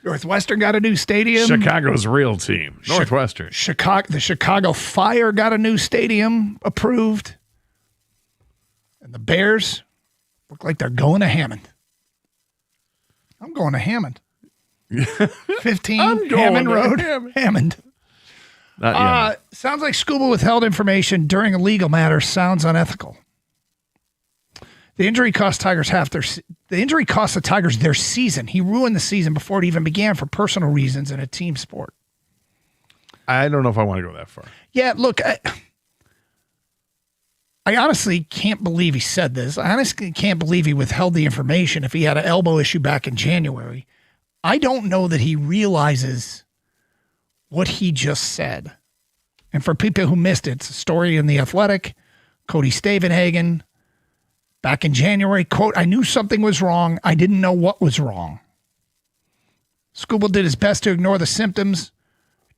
Northwestern got a new stadium. Chicago's real team, Northwestern. The Chicago Fire got a new stadium approved. And the Bears look like they're going to Hammond. I'm going to Hammond. 15 Hammond Road, Hammond. Sounds like Scooble withheld information during a legal matter. Sounds unethical. The injury cost the Tigers their season. He ruined the season before it even began for personal reasons in a team sport. I don't know if I want to go that far. Yeah, look, I honestly can't believe he said this. I honestly can't believe he withheld the information if he had an elbow issue back in January. I don't know that he realizes what he just said. And for people who missed it, it's a story in The Athletic. Cody Stavenhagen, back in January, quote, "I knew something was wrong. I didn't know what was wrong." Scooble did his best to ignore the symptoms,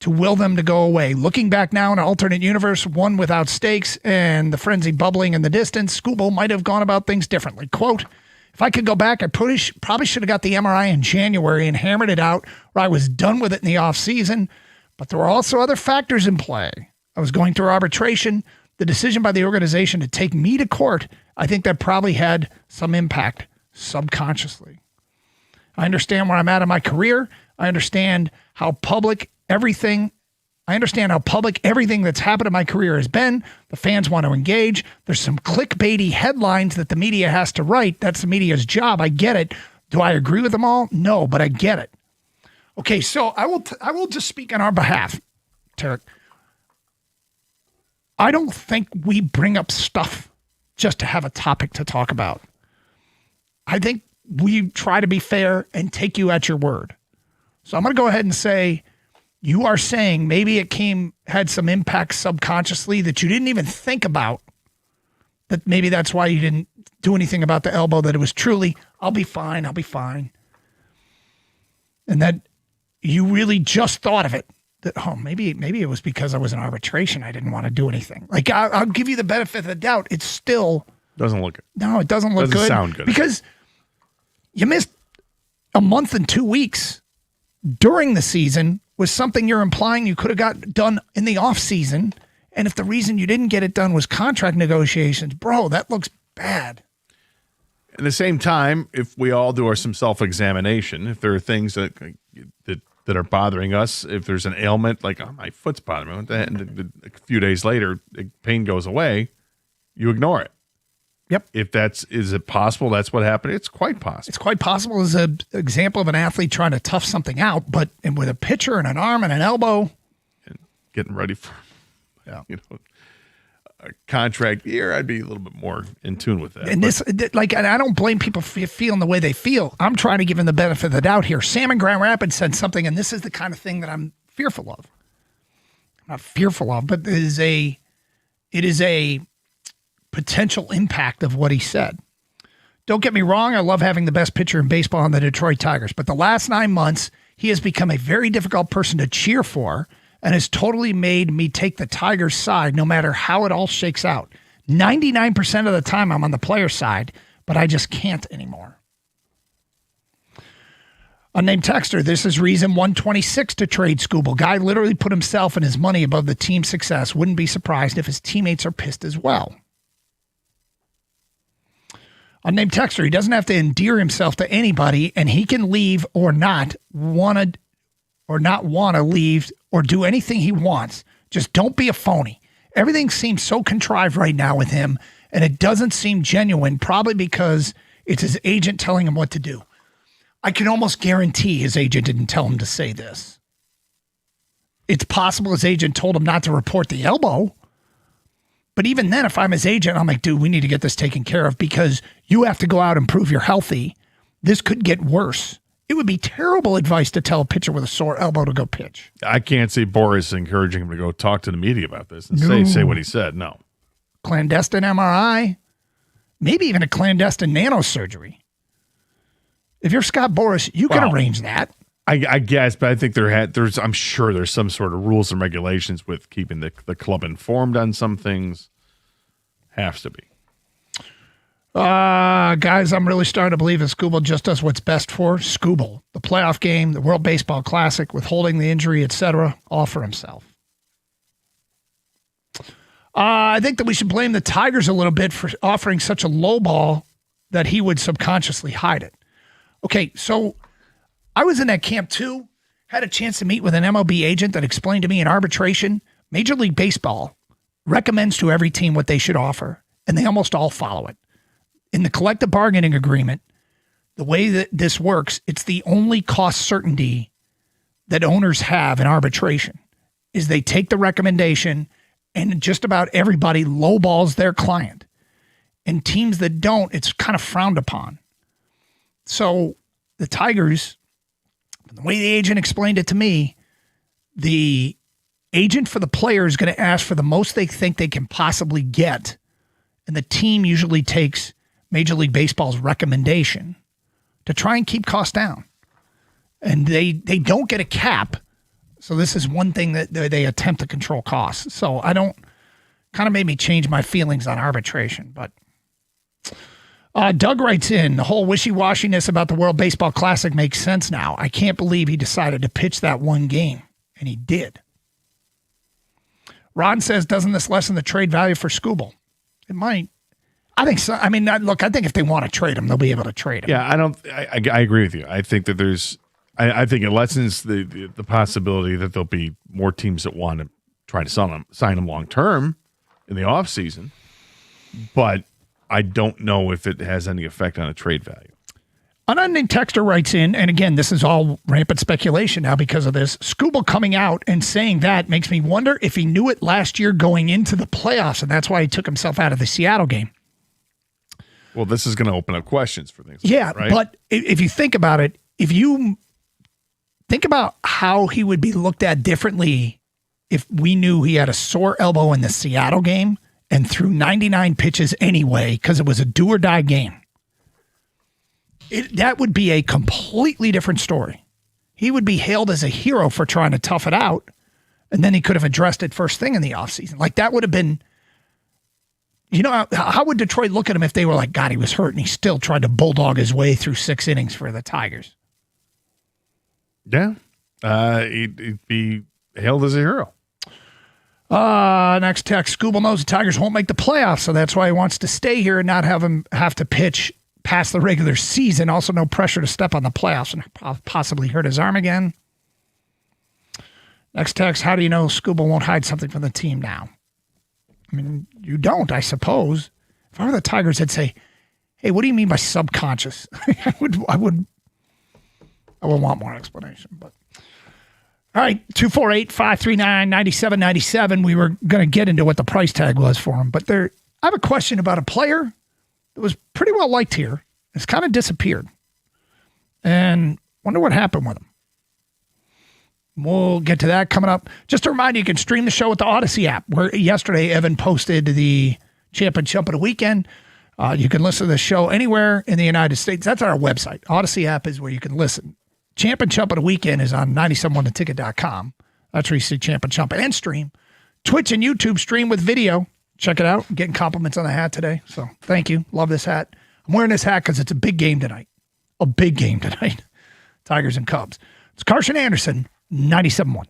to will them to go away. Looking back now in an alternate universe, one without stakes and the frenzy bubbling in the distance, Scooble might have gone about things differently. Quote, "If I could go back, I probably should have got the MRI in January and hammered it out, or I was done with it in the off season. But there were also other factors in play. I was going through arbitration. The decision by the organization to take me to court, I think that probably had some impact subconsciously. I understand where I'm at in my career. I understand how public everything that's happened in my career has been. The fans want to engage. There's some clickbaity headlines that the media has to write. That's the media's job. I get it. Do I agree with them all? No, but I get it." Okay, so I will just speak on our behalf, Tarek. I don't think we bring up stuff just to have a topic to talk about. I think we try to be fair and take you at your word. So I'm going to go ahead and say, you are saying maybe it had some impact subconsciously that you didn't even think about, that maybe that's why you didn't do anything about the elbow, that it was truly, I'll be fine. And that you really just thought of it, that, maybe it was because I was in arbitration. I didn't want to do anything. Like, I'll give you the benefit of the doubt. It still doesn't look good. No, it doesn't look good. Doesn't sound good. Because you missed a month and 2 weeks during the season was something you're implying you could have got done in the off season. And if the reason you didn't get it done was contract negotiations, bro, that looks bad. At the same time, if we all do some self-examination, if there are things that are bothering us, if there's an ailment, like, my foot's bothering me, and a few days later, the pain goes away, you ignore it. Yep. Is it possible that's what happened? It's quite possible. It's quite possible as an example of an athlete trying to tough something out, but with a pitcher and an arm and an elbow. And getting ready for a contract year, I'd be a little bit more in tune with that. And and I don't blame people for feeling the way they feel. I'm trying to give them the benefit of the doubt here. Sam in Grand Rapids said something, and this is the kind of thing that I'm fearful of. Not fearful of, but it is a potential impact of what he said. "Don't get me wrong, I love having the best pitcher in baseball on the Detroit Tigers, but the last 9 months, he has become a very difficult person to cheer for and has totally made me take the Tigers' side no matter how it all shakes out. 99% of the time I'm on the player's side, but but I just can't anymore. Unnamed texter, this is reason 126 to trade Skubal. Guy literally put himself and his money above the team's success. Wouldn't be surprised if his teammates are pissed as well. Unnamed texter, he doesn't have to endear himself to anybody, and he can leave or not want to leave or do anything he wants. Just don't be a phony. Everything seems so contrived right now with him, and it doesn't seem genuine, probably because it's his agent telling him what to do. I can almost guarantee his agent didn't tell him to say this. It's possible his agent told him not to report the elbow. But even then, if I'm his agent, I'm like, dude, we need to get this taken care of because you have to go out and prove you're healthy. This could get worse. It would be terrible advice to tell a pitcher with a sore elbow to go pitch. I can't see Boris encouraging him to go talk to the media about this and say what he said. No. Clandestine MRI, maybe even a clandestine nanosurgery. If you're Scott Boras, you can arrange that. I guess, but I think I'm sure there's some sort of rules and regulations with keeping the club informed on some things. Has to be. Guys, I'm really starting to believe that Skubal just does what's best for Skubal. The playoff game, the World Baseball Classic, withholding the injury, etc., all for himself. I think that we should blame the Tigers a little bit for offering such a low ball that he would subconsciously hide it. Okay, so I was in that camp too, had a chance to meet with an MLB agent that explained to me in arbitration, Major League Baseball recommends to every team what they should offer, and they almost all follow it. In the collective bargaining agreement, the way that this works, it's the only cost certainty that owners have in arbitration is they take the recommendation and just about everybody lowballs their client. And teams that don't, it's kind of frowned upon. So the Tigers, the way the agent explained it to me, the agent for the player is going to ask for the most they think they can possibly get. And the team usually takes Major League Baseball's recommendation to try and keep costs down. And they don't get a cap. So this is one thing that they attempt to control costs. So kind of made me change my feelings on arbitration. But Doug writes in, the whole wishy-washiness about the World Baseball Classic makes sense now. I can't believe he decided to pitch that one game. And he did. Ron says, doesn't this lessen the trade value for Skubal? It might. I think so. I mean, look, I think if they want to trade him, they'll be able to trade him. Yeah, I agree with you. I think that I think it lessens the possibility that there'll be more teams that want to try to sign him long term in the offseason. But I don't know if it has any effect on a trade value. An unnamed texter writes in, and again, this is all rampant speculation now because of this. Skubal coming out and saying that makes me wonder if he knew it last year going into the playoffs, and that's why he took himself out of the Seattle game. Well, this is going to open up questions for things. Yeah, like that, right? But if you think about it, if you think about how he would be looked at differently if we knew he had a sore elbow in the Seattle game and threw 99 pitches anyway because it was a do-or-die game. That would be a completely different story. He would be hailed as a hero for trying to tough it out, and then he could have addressed it first thing in the offseason. Like, that would have been, you know, how would Detroit look at him if they were like, God, he was hurt, and he still tried to bulldog his way through 6 innings for the Tigers? Yeah. He'd be hailed as a hero. Next text, Skubal knows the Tigers won't make the playoffs, so that's why he wants to stay here and not have to pitch past the regular season. Also, no pressure to step on the playoffs and possibly hurt his arm again. Next text, how do you know Skubal won't hide something from the team now? I mean, you don't, I suppose. If I were the Tigers, I'd say, hey, what do you mean by subconscious? I would want more explanation. But all right, 248-539-9797. We were going to get into what the price tag was for him, but I have a question about a player that was pretty well liked here. It's kind of disappeared. And wonder what happened with him. We'll get to that coming up. Just a reminder, you can stream the show with the Odyssey app, where yesterday Evan posted the Champ of the Weekend. You can listen to the show anywhere in the United States. That's on our website. Odyssey app is where you can listen. Champ of the Weekend is on 971theticket.com. That's where you see Champ and stream. Twitch and YouTube stream with video. Check it out. I'm getting compliments on the hat today, so thank you. Love this hat. I'm wearing this hat because it's a big game tonight. A big game tonight. Tigers and Cubs. It's Carson Anderson, 97.1.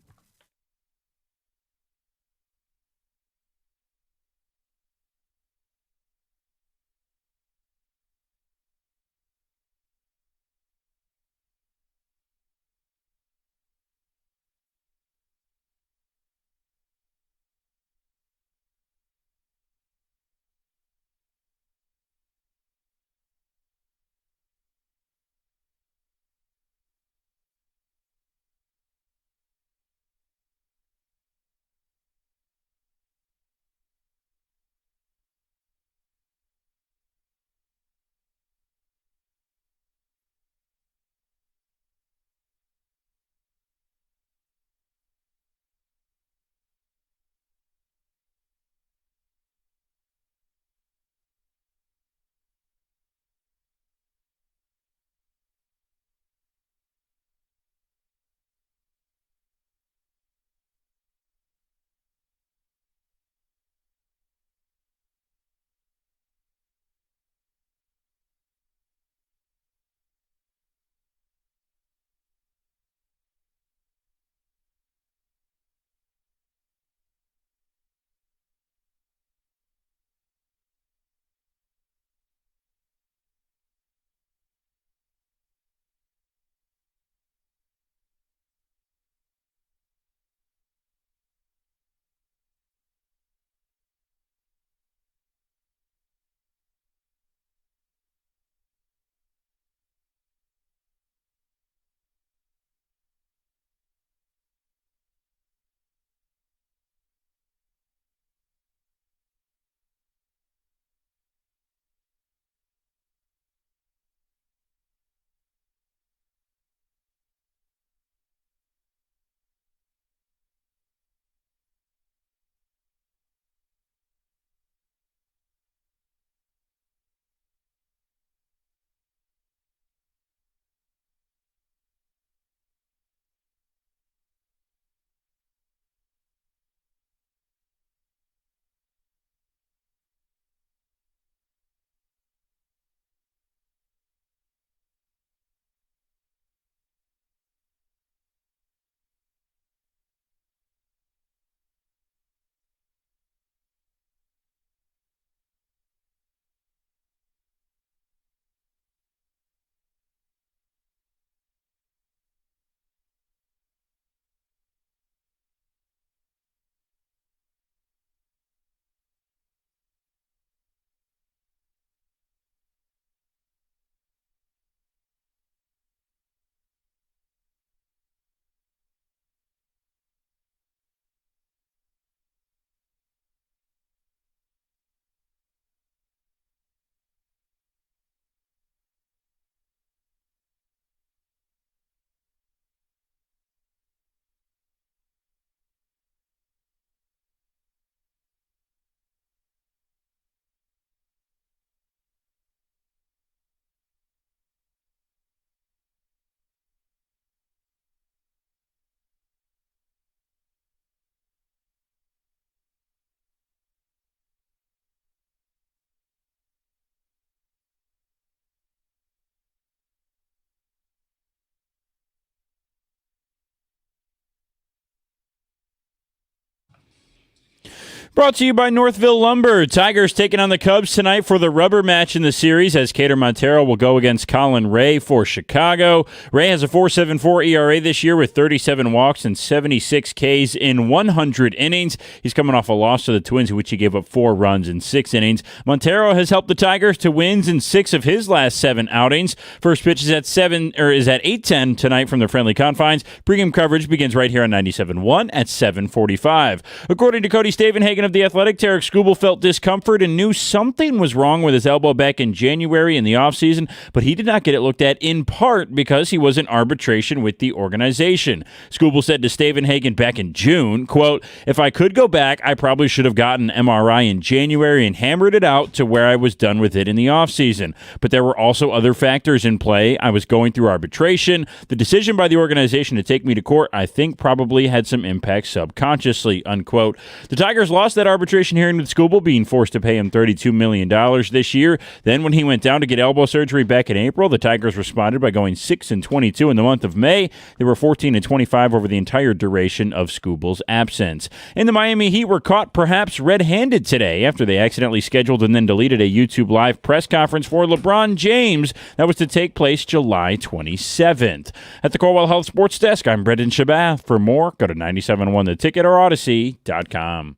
Brought to you by Northville Lumber. Tigers taking on the Cubs tonight for the rubber match in the series as Cater Montero will go against Colin Ray for Chicago. Ray has a 4.74 ERA this year with 37 walks and 76 Ks in 100 innings. He's coming off a loss to the Twins, in which he gave up 4 runs in 6 innings. Montero has helped the Tigers to wins in 6 of his last 7 outings. First pitch is at 8:10 tonight from the friendly confines. Pregame coverage begins right here on 97.1 at 7:45. According to Cody Stavenhagen of The Athletic, Tarek Skubal felt discomfort and knew something was wrong with his elbow back in January in the offseason, but he did not get it looked at, in part because he was in arbitration with the organization. Skubal said to Stavenhagen back in June, quote, "If I could go back, I probably should have gotten an MRI in January and hammered it out to where I was done with it in the offseason. But there were also other factors in play. I was going through arbitration. The decision by the organization to take me to court, I think, probably had some impact subconsciously," unquote. The Tigers lost lost that arbitration hearing with Skubal, being forced to pay him $32 million this year. Then when he went down to get elbow surgery back in April, the Tigers responded by going 6-22 in the month of May. They were 14-25 over the entire duration of Skubal's absence. And the Miami Heat were caught perhaps red-handed today after they accidentally scheduled and then deleted a YouTube Live press conference for LeBron James that was to take place July 27th. At the Corewell Health Sports Desk, I'm Brendan Shabath. For more, go to 97.1theticket or Odyssey.com.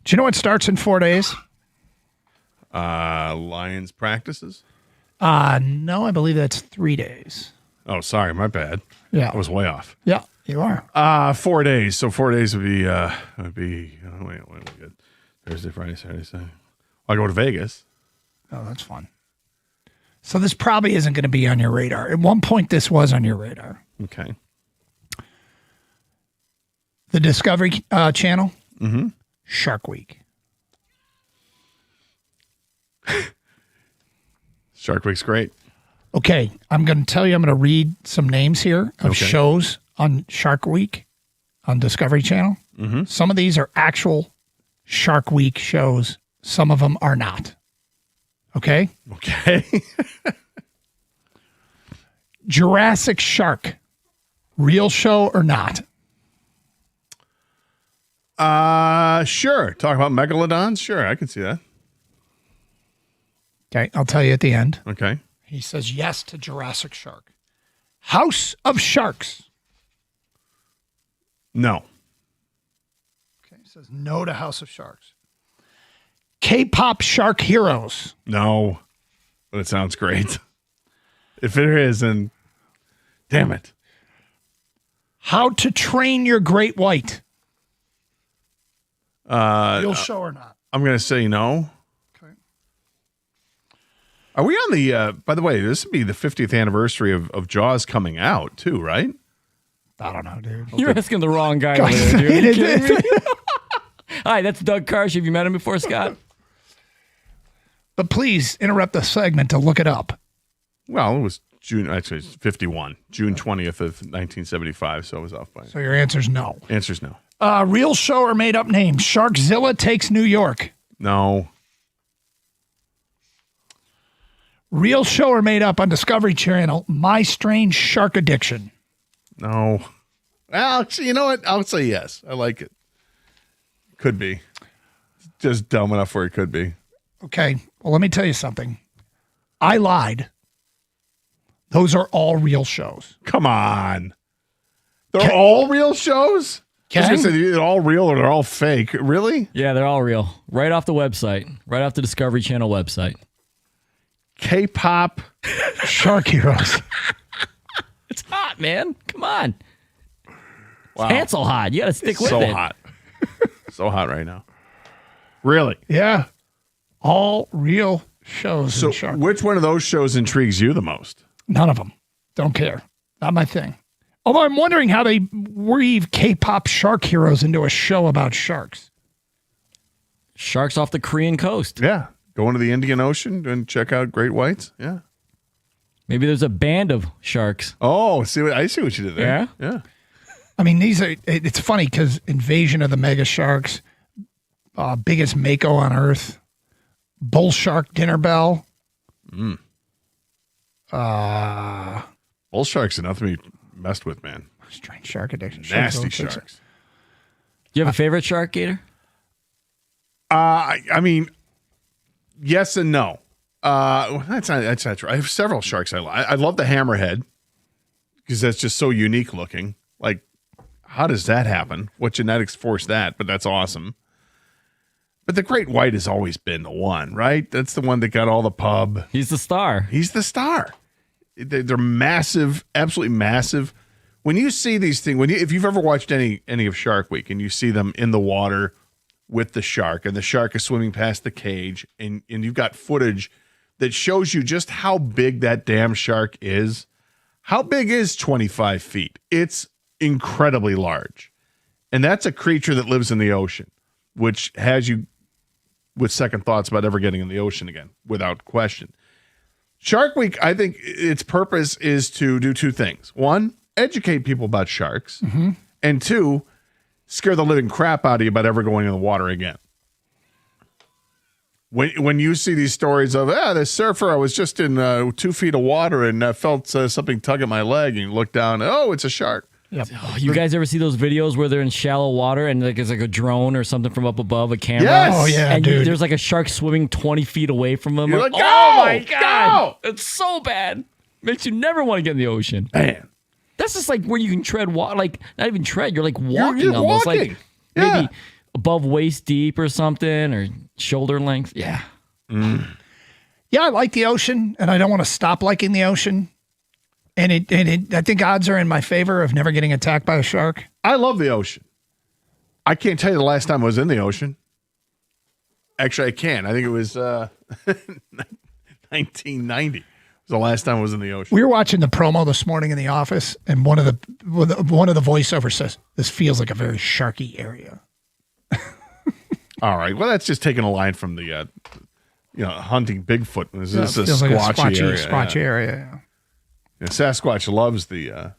Do you know what starts in 4 days? Lions practices? No, I believe that's 3 days. Oh, sorry, my bad. Yeah. I was way off. Yeah, you are. 4 days. So 4 days would be wait, good. Thursday, Friday, Saturday, Sunday. I'll go to Vegas. Oh, that's fun. So this probably isn't going to be on your radar. At one point, this was on your radar. Okay. The Discovery Channel, Mm-hmm. Shark Week. Shark Week's great. Okay, I'm going to tell you, I'm going to read some names here of shows on Shark Week on Discovery Channel. Mm-hmm. Some of these are actual Shark Week shows. Some of them are not. Okay? Okay. Jurassic Shark. Real show or not? Sure. Talk about megalodons? Sure, I can see that. Okay, I'll tell you at the end. Okay. He says yes to Jurassic Shark. House of Sharks. No. Okay, he says no to House of Sharks. K-pop Shark Heroes. No. But it sounds great. If it is, then damn it. How to Train Your Great White. Real show or not? I'm going to say no. Okay. Are we on the, by the way, this would be the 50th anniversary of Jaws coming out too, right? I don't know, dude. You're asking the wrong guy over there, dude. Are you kidding me? Hi, that's Doug Karsh. Have you met him before, Scott? But please interrupt the segment to look it up. Well, it was actually it's 51, June 20th of 1975, so I was off by. So your answer's no. Answer's no. Real show or made up name? Sharkzilla Takes New York. No. Real show or made up on Discovery Channel? My Strange Shark Addiction. No. Well, actually, you know what? I'll say yes. I like it. Could be. Just dumb enough where it could be. Okay. Well, let me tell you something. I lied. Those are all real shows. Come on. They're all real shows? I was going to say, they're all real or they're all fake. Really? Yeah, they're all real. Right off the website. Right off the Discovery Channel website. K-pop Shark Heroes. It's hot, man. Come on. Wow. It's Hansel hot. You got to stick with it. So hot. So hot right now. Really? Yeah. All real shows. So which one of those shows intrigues you the most? None of them. Don't care. Not my thing. Although I'm wondering how they weave K-pop Shark Heroes into a show about sharks. Sharks off the Korean coast. Yeah. Going to the Indian Ocean and check out great whites. Yeah. Maybe there's a band of sharks. Oh, I see what you did there. Yeah? Yeah. I mean, it's funny because Invasion of the Mega Sharks, Biggest Mako on Earth, Bull Shark Dinner Bell. Bull sharks are nothing to be messed with, man. Strange Shark Addiction. Nasty sharks. Do you have a favorite shark, Gator? I mean, yes and no. That's not true. I have several sharks I love the hammerhead because that's just so unique looking. Like, how does that happen? What genetics force that? But that's awesome. But the great white has always been the one, right? That's the one that got all the pub. He's the star. He's the star. They're massive, absolutely massive. When you see these things, if you've ever watched any of Shark Week and you see them in the water with the shark and the shark is swimming past the cage and you've got footage that shows you just how big that damn shark is. How big is 25 feet? It's incredibly large. And that's a creature that lives in the ocean, which has you with second thoughts about ever getting in the ocean again, without question. Shark Week, I think its purpose is to do two things. One, educate people about sharks. Mm-hmm. And two, scare the living crap out of you about ever going in the water again. When you see these stories of, this surfer, I was just in 2 feet of water and I felt something tug at my leg, and you look down, it's a shark. Yep. Oh, you guys ever see those videos where they're in shallow water and it's like a drone or something from up above, a camera? Yes! Oh, yeah, and dude. there's like a shark swimming 20 feet away from them. You're like, oh, go! my God. Go! It's so bad. Makes you never want to get in the ocean. Man. That's just like where you can tread water. Like, not even tread. You're like walking You're almost. walking. Like Yeah. maybe above waist deep or something, or shoulder length. Yeah. Yeah, I like the ocean, and I don't want to stop liking the ocean. And I think odds are in my favor of never getting attacked by a shark. I love the ocean. I can't tell you the last time I was in the ocean. Actually, I can. I think it was 1990. It was the last time I was in the ocean. We were watching the promo this morning in the office, and one of the voiceovers says, "This feels like a very sharky area." All right. Well, that's just taking a line from the, hunting Bigfoot. This is a feels like squatchy area. area. Yeah. Yeah, Sasquatch loves the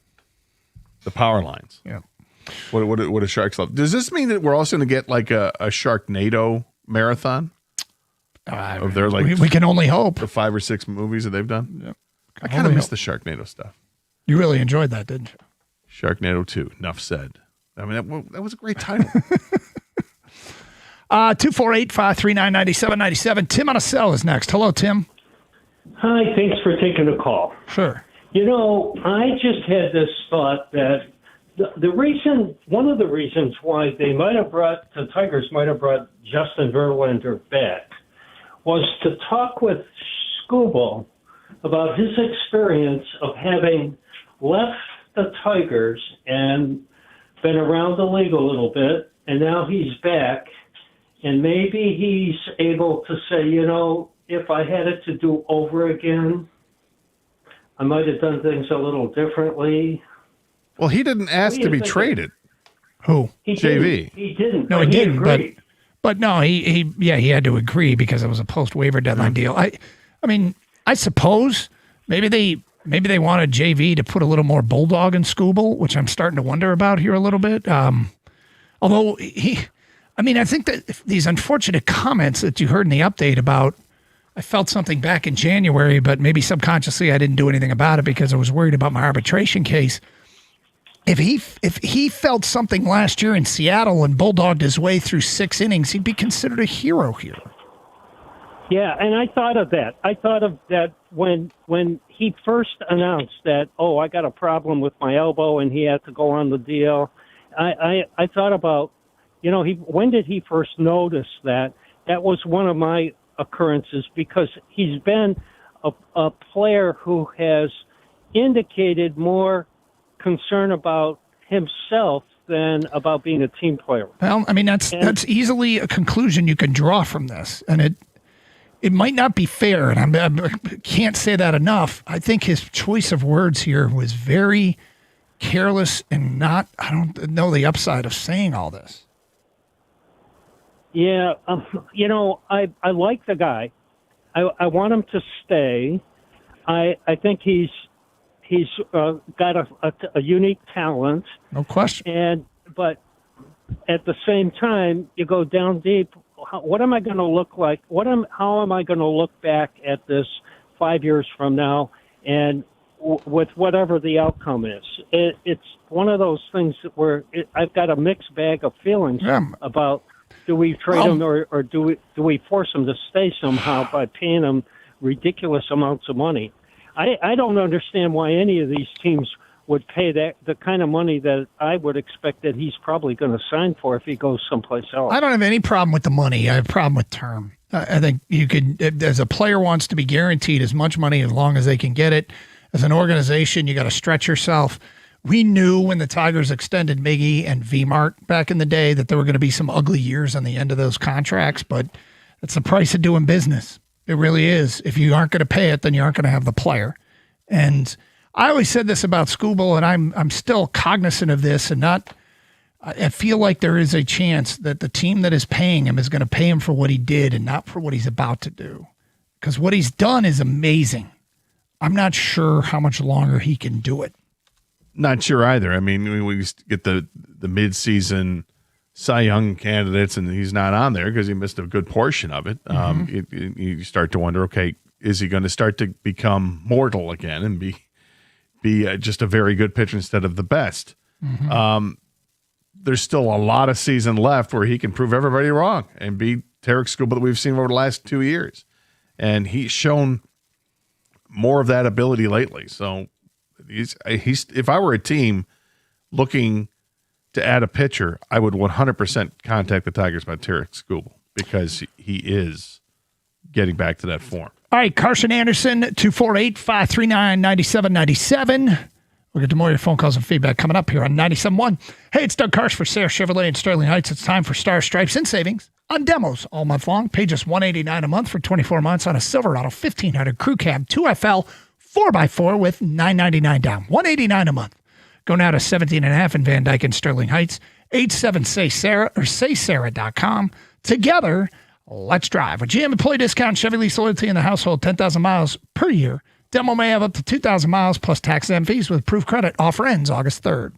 power lines. Yeah. What do sharks love? Does this mean that we're also going to get like a Sharknado marathon? Of their we can only hope. The 5 or 6 movies that they've done. Yep. I kind of miss the Sharknado stuff. You really enjoyed that, didn't you? Sharknado 2. Enough said. I mean, that was a great title. 248-539-9797. Tim on a cell is next. Hello, Tim. Hi, thanks for taking the call. Sure. I just had this thought that one of the reasons why the Tigers might have brought Justin Verlander back was to talk with Skubal about his experience of having left the Tigers and been around the league a little bit, and now he's back, and maybe he's able to say, if I had it to do over again, I might have done things a little differently. Well, he didn't ask to be traded. Who? JV. He didn't. No, he didn't. Agreed. But no, he had to agree because it was a post waiver deadline deal. I mean, I suppose maybe they wanted JV to put a little more bulldog in Skubal, which I'm starting to wonder about here a little bit. Although I think that these unfortunate comments that you heard in the update about, I felt something back in January, but maybe subconsciously I didn't do anything about it because I was worried about my arbitration case. If he felt something last year in Seattle and bulldogged his way through 6 innings, he'd be considered a hero here. Yeah, and I thought of that. I thought of that when he first announced that, I got a problem with my elbow and he had to go on the DL. I thought about, when did he first notice that? That was one of my occurrences because he's been a player who has indicated more concern about himself than about being a team player. Well, I mean, that's easily a conclusion you can draw from this. And it might not be fair, and I can't say that enough. I think his choice of words here was very careless and I don't know the upside of saying all this. Yeah, I like the guy. I want him to stay. I think he's got a unique talent. No question. But at the same time, you go down deep. What am I going to look like? How am I going to look back at this 5 years from now, and with whatever the outcome is? It's one of those things where I've got a mixed bag of feelings about. Do we trade him or do we force him to stay somehow by paying him ridiculous amounts of money? I don't understand why any of these teams would pay the kind of money that I would expect that he's probably going to sign for if he goes someplace else. I don't have any problem with the money. I have a problem with term. I think you could, as a player wants to be guaranteed as much money as long as they can get it. As an organization, you got to stretch yourself. We knew when the Tigers extended Miggy and V-Mart back in the day that there were going to be some ugly years on the end of those contracts, but it's the price of doing business. It really is. If you aren't going to pay it, then you aren't going to have the player. And I always said this about Skubal, and I'm still cognizant of this, and not I feel like there is a chance that the team that is paying him is going to pay him for what he did and not for what he's about to do. Because what he's done is amazing. I'm not sure how much longer he can do it. Not sure either. I mean, we get the midseason Cy Young candidates, and he's not on there because he missed a good portion of it. You start to wonder, okay, is he going to start to become mortal again and be just a very good pitcher instead of the best? There's still a lot of season left where he can prove everybody wrong and be Tarik Skubal that we've seen over the last 2 years. And he's shown more of that ability lately. So he's if I were a team looking to add a pitcher, I would 100% contact the Tigers about Tarik Skubal because he is getting back to that form. All right, Carson Anderson, 248-539-9797. We'll get to more of your phone calls and feedback coming up here on 97.1. Hey, it's Doug Karsch for Sayre Chevrolet in Sterling Heights. It's time for Star Stripes and Savings on demos all month long. Pay just $189 a month for 24 months on a Silverado 1500 Crew Cab 2FL 4x4 with $999 down. $189 a month. Go now to 17.5 in Van Dyke and Sterling Heights. 87-SAY-SARAH or saysarah.com. Together, let's drive. With GM employee discount, Chevy lease loyalty in the household, 10,000 miles per year. Demo may have up to 2,000 miles plus tax and fees with approved credit. Offer ends August 3rd.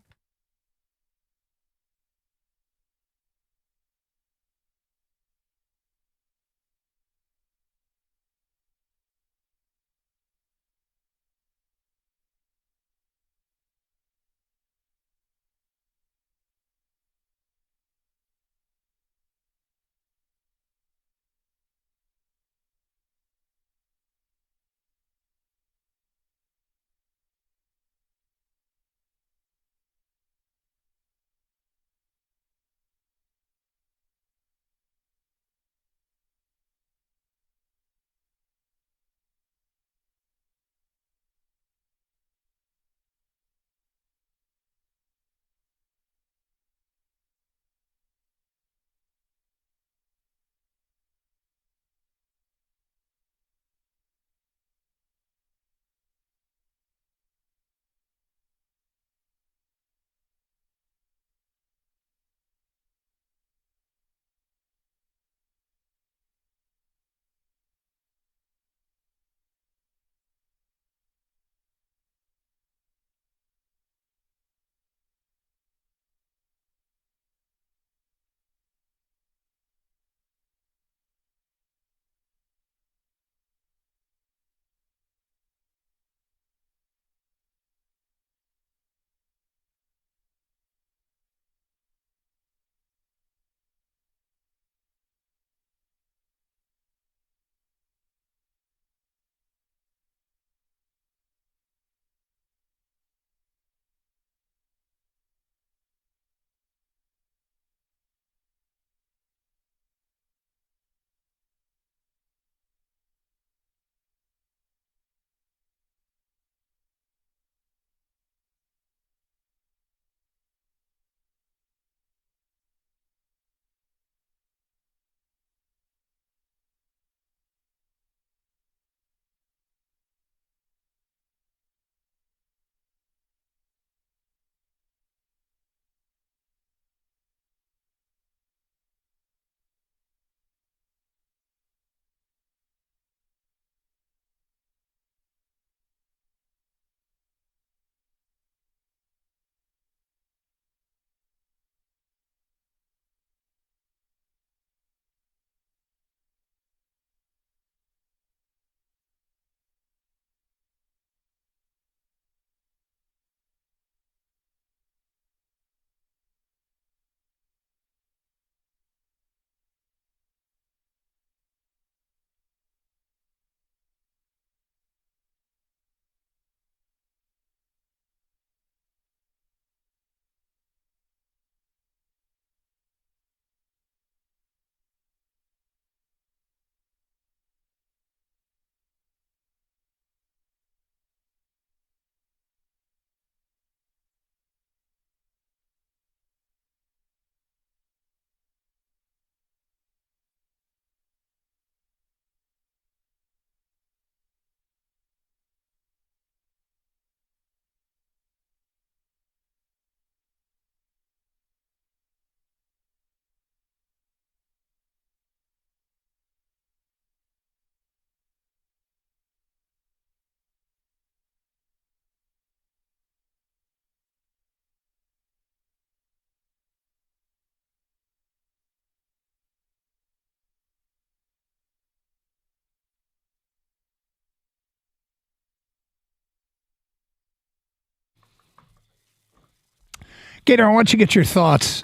Gator, I want you to get your thoughts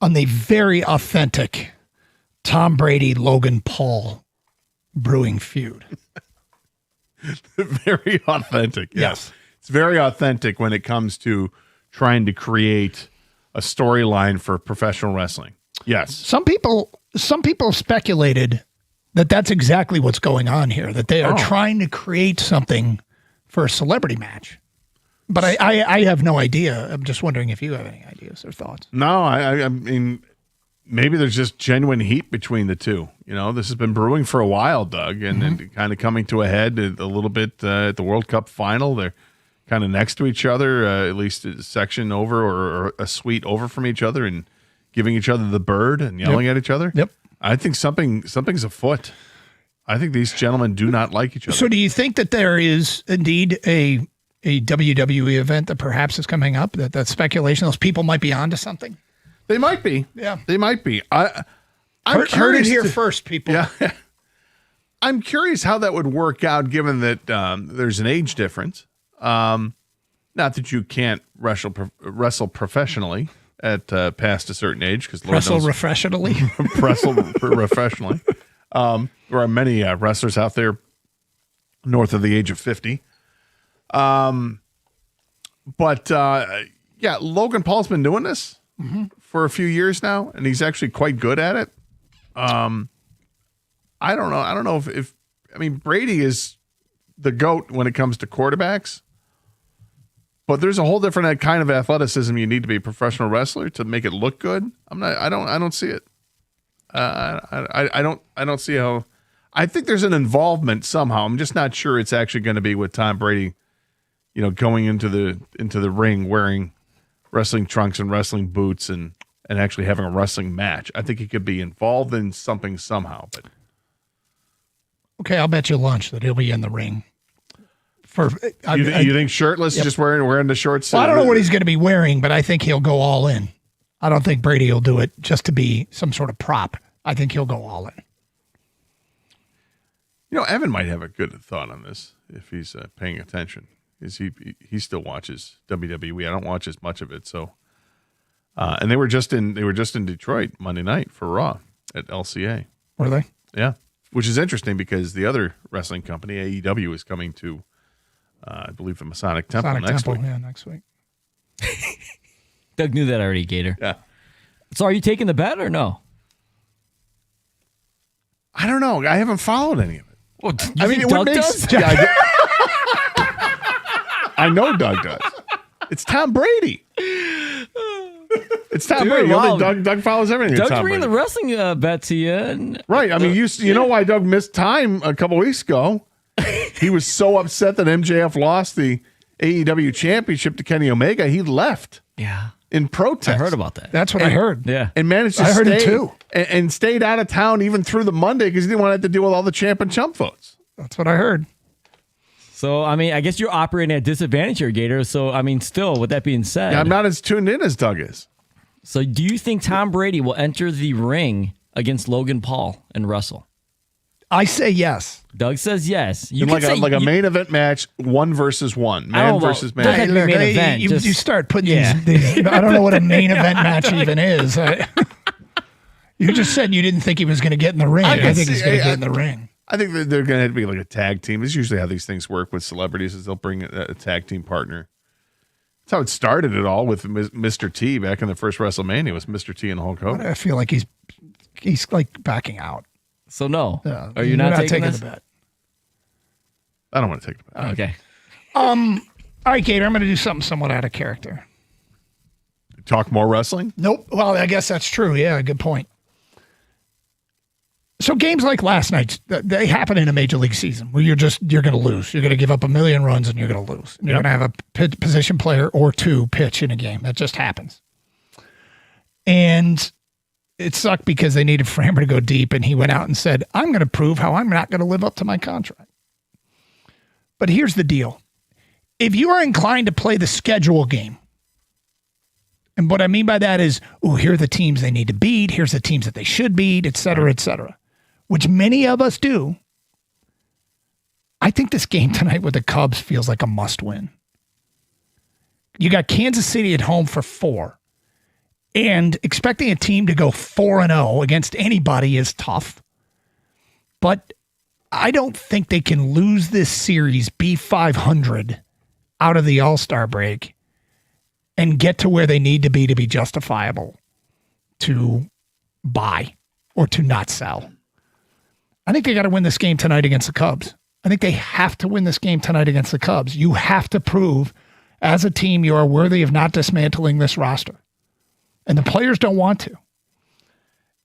on the very authentic Tom Brady, Logan Paul brewing feud. Very authentic. Yes. It's very authentic when it comes to trying to create a storyline for professional wrestling. Yes. Some people speculated that that's exactly what's going on here, that they are trying to create something for a celebrity match. But I have no idea. I'm just wondering if you have any ideas or thoughts. No, I mean, maybe there's just genuine heat between the two. You know, this has been brewing for a while, Doug, and then kind of coming to a head a little bit at the World Cup final. They're kind of next to each other, at least a section over or a suite over from each other, and giving each other the bird and yelling at each other. Yep. I think something's afoot. I think these gentlemen do not like each other. So do you think that there is indeed a WWE event that perhaps is coming up, that speculation, those people might be onto something? They might be. Yeah. They might be. I'm heard it here first, people. Yeah. I'm curious how that would work out given that there's an age difference. Not that you can't wrestle professionally at past a certain age, because wrestle professionally. Wrestle professionally. There are many wrestlers out there north of the age of 50. But Logan Paul's been doing this for a few years now, and he's actually quite good at it. I don't know. I don't know if Brady is the GOAT when it comes to quarterbacks, but there's a whole different kind of athleticism you need to be a professional wrestler to make it look good. I don't see it. I don't see how. I think there's an involvement somehow. I'm just not sure it's actually going to be with Tom Brady, going into the ring wearing wrestling trunks and wrestling boots and actually having a wrestling match. I think he could be involved in something somehow. But okay, I'll bet you lunch that he'll be in the ring. You think shirtless, yep. Just wearing the shorts? Well, I don't know what he's going to be wearing, but I think he'll go all in. I don't think Brady will do it just to be some sort of prop. I think he'll go all in. Evan might have a good thought on this if he's paying attention. He still watches WWE. I don't watch as much of it. So, and they were just in Detroit Monday night for Raw at LCA. Were they? Yeah, which is interesting because the other wrestling company AEW is coming to, I believe, the Masonic Temple next week. Yeah, next week. Doug knew that already, Gator. Yeah. So, are you taking the bet or no? I don't know. I haven't followed any of it. Well, Doug does? Yeah, I know Doug does. It's Tom Brady. It's Tom Brady. Wow. Doug follows everything. Doug's bringing the wrestling bet to you. Right. I mean, you know why Doug missed time a couple weeks ago? He was so upset that MJF lost the AEW championship to Kenny Omega. He left. Yeah. In protest. I heard about that. That's what I heard. Yeah. And managed to I heard stay it too. And stayed out of town even through the Monday because he didn't want to have to deal with all the champ and chump votes. That's what I heard. So, I guess you're operating at disadvantage here, Gator. So, still, with that being said. Yeah, I'm not as tuned in as Doug is. So, do you think Tom Brady will enter the ring against Logan Paul and wrestle? I say yes. Doug says yes. You like a main event match, 1 versus 1. Man versus man. Hey, look, main event, you start putting these. I don't know what a main event match even is. You just said you didn't think he was going to get in the ring. I think he's going to get in the ring. I think that they're going to have to be like a tag team. It's usually how these things work with celebrities is they'll bring a tag team partner. That's how it started it all with Mr. T back in the first WrestleMania. It was Mr. T and Hulk Hogan. I feel like he's like backing out. So no. Yeah, Are you not taking the bet? I don't want to take the bet. Okay. All right, Gator, I'm going to do something somewhat out of character. Talk more wrestling? Nope. Well, I guess that's true. Yeah, good point. So games like last night's, they happen in a major league season where you're going to lose. You're going to give up 1,000,000 runs and you're going to lose. And you're going to have a position player or two pitch in a game. That just happens. And it sucked because they needed Framber to go deep, and he went out and said, I'm going to prove how I'm not going to live up to my contract. But here's the deal. If you are inclined to play the schedule game, and what I mean by that is, here are the teams they need to beat, here's the teams that they should beat, et cetera, which many of us do, I think this game tonight with the Cubs feels like a must-win. You got Kansas City at home for 4. And expecting a team to go 4-0 against anybody is tough. But I don't think they can lose this series, be 500 out of the All-Star break and get to where they need to be justifiable to buy or to not sell. I think they got to win this game tonight against the Cubs. I think they have to win this game tonight against the Cubs. You have to prove as a team you are worthy of not dismantling this roster. And the players don't want to.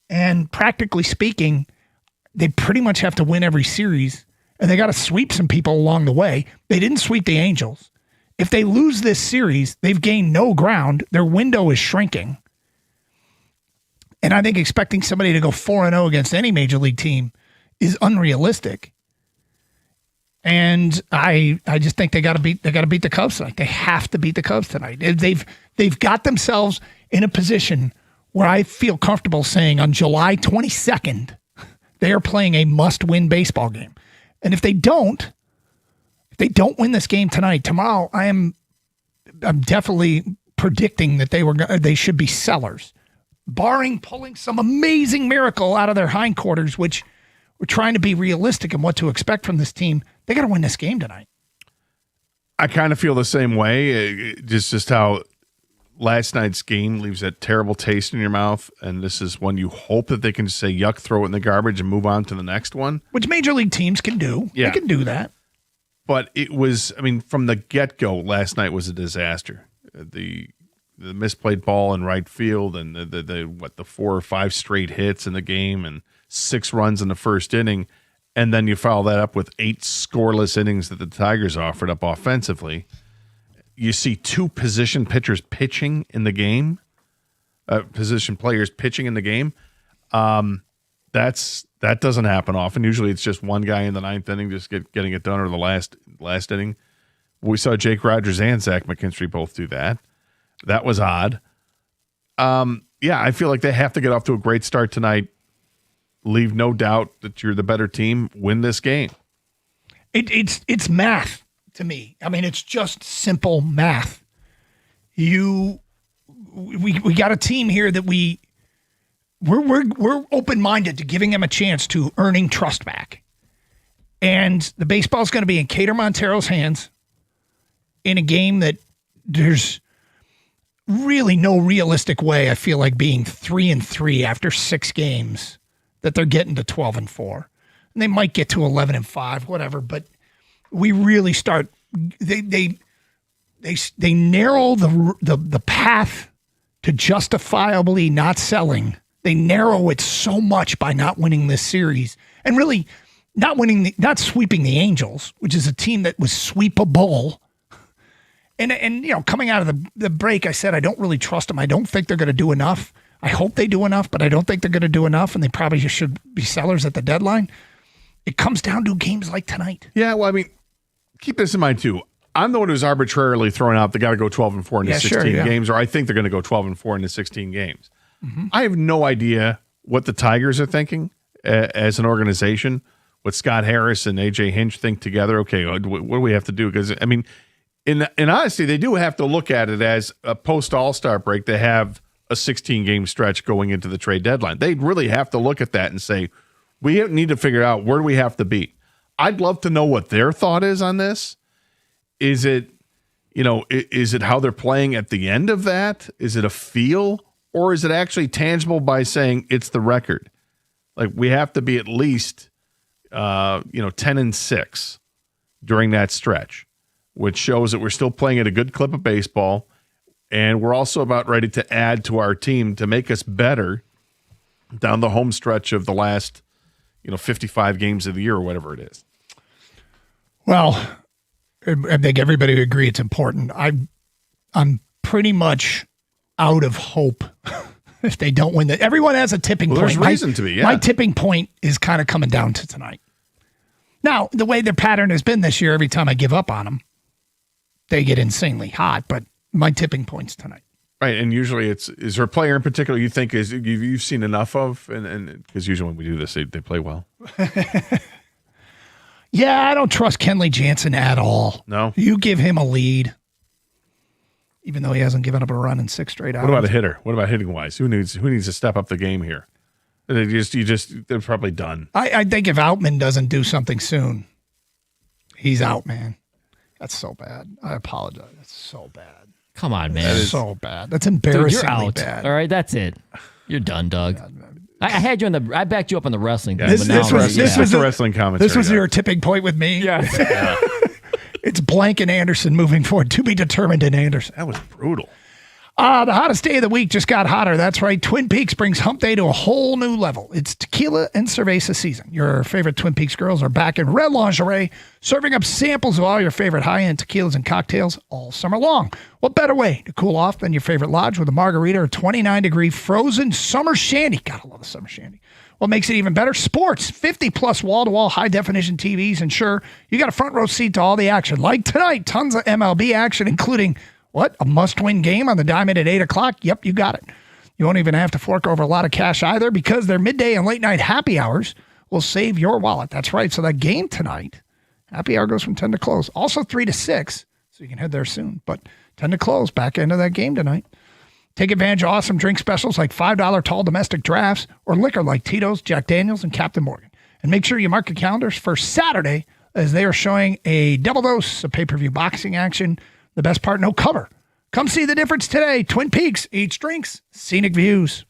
And practically speaking, they pretty much have to win every series, and they got to sweep some people along the way. They didn't sweep the Angels. If they lose this series, they've gained no ground. Their window is shrinking. And I think expecting somebody to go 4-0 against any major league team is unrealistic. And I just think they got to beat the Cubs tonight. They have to beat the Cubs tonight. They've got themselves in a position where I feel comfortable saying on July 22nd, they are playing a must-win baseball game. And if they don't win this game tonight, tomorrow I'm definitely predicting that they should be sellers, barring pulling some amazing miracle out of their hindquarters, which we're trying to be realistic in what to expect from this team. They got to win this game tonight. I kind of feel the same way. Just how last night's game leaves that terrible taste in your mouth, and this is one you hope that they can just say yuck, throw it in the garbage, and move on to the next one. Which major league teams can do. Yeah. They can do that. But it was, from the get-go, last night was a disaster. The misplayed ball in right field and the 4 or 5 straight hits in the game and 6 runs in the first inning, and then you follow that up with 8 scoreless innings that the Tigers offered up offensively. You see 2 position pitchers pitching in the game, position players pitching in the game. That doesn't happen often. Usually it's just one guy in the 9th inning just getting it done, or the last inning. We saw Jake Rogers and Zach McKinstry both do that. That was odd. I feel like they have to get off to a great start tonight. Leave no doubt that you're the better team. Win this game. It's math to me. It's just simple math. We got a team here that we're open-minded to giving them a chance to earning trust back. And the baseball's going to be in Cater Montero's hands in a game that there's really no realistic way, I feel like, being 3-3 after 6 games, that they're getting to 12-4. And they might get to 11-5, whatever, but we really start they narrow the path to justifiably not selling. They narrow it so much by not winning this series, and really not sweeping the Angels, which is a team that was sweepable. And coming out of the break, I said I don't really trust them. I don't think they're going to do enough. I hope they do enough, but I don't think they're going to do enough, and they probably just should be sellers at the deadline. It comes down to games like tonight. Yeah, well, keep this in mind too. I'm the one who's arbitrarily throwing out they got to go 12-4 in the 16 games, or I think they're going to go 12-4 in the 16 games. Mm-hmm. I have no idea what the Tigers are thinking as an organization, what Scott Harris and AJ Hinch think together. Okay, what do we have to do? Because in honesty, they do have to look at it as a post All-Star break. They have a 16-game stretch going into the trade deadline. They really have to look at that and say, we need to figure out where do we have to be. I'd love to know what their thought is on this. Is it how they're playing at the end of that? Is it a feel, or is it actually tangible by saying it's the record? Like, we have to be at least 10-6 during that stretch, which shows that we're still playing at a good clip of baseball, and we're also about ready to add to our team to make us better down the home stretch of the last 55 games of the year or whatever it is. Well, I think everybody would agree it's important. I'm pretty much out of hope if they don't win that. Everyone has a tipping point. There's reason to be, yeah. My tipping point is kind of coming down to tonight. Now, the way their pattern has been this year, every time I give up on them, they get insanely hot, but my tipping point's tonight. Right, and usually is there a player in particular you think you've seen enough of? And because usually when we do this, they play well. Yeah, I don't trust Kenley Jansen at all. No? You give him a lead. even though he hasn't given up a run in 6 straight outings. What about a hitter? What about hitting wise? Who needs to step up the game here? They're probably done. I think if Outman doesn't do something soon, he's out, man. That's so bad. I apologize. That's so bad. Come on, man. That's so bad. That's embarrassingly Dude, you're out. bad. All right, that's it. You're done, Doug. I had you I backed you up on the wrestling. Yeah, thing, This but now was the wrestling commentary. This was your tipping point with me. Yeah. It's Blank and Anderson moving forward. To be determined in Anderson. That was brutal. The hottest day of the week just got hotter. That's right. Twin Peaks brings hump day to a whole new level. It's tequila and cerveza season. Your favorite Twin Peaks girls are back in red lingerie, serving up samples of all your favorite high-end tequilas and cocktails all summer long. What better way to cool off than your favorite lodge with a margarita or 29-degree frozen summer shandy? Gotta love a summer shandy. What makes it even better? Sports. 50-plus wall-to-wall high-definition TVs. And sure, you got a front row seat to all the action. Like tonight, tons of MLB action, including... What? A must-win game on the diamond at 8 o'clock? Yep, you got it. You won't even have to fork over a lot of cash either because their midday and late-night happy hours will save your wallet. That's right. So that game tonight, happy hour goes from 10 to close. Also 3 to 6, so you can head there soon. But 10 to close, back into that game tonight. Take advantage of awesome drink specials like $5 tall domestic drafts or liquor like Tito's, Jack Daniels, and Captain Morgan. And make sure you mark your calendars for Saturday as they are showing a double dose of pay-per-view boxing action. The best part, no cover. Come see the difference today. Twin Peaks, each drinks, scenic views.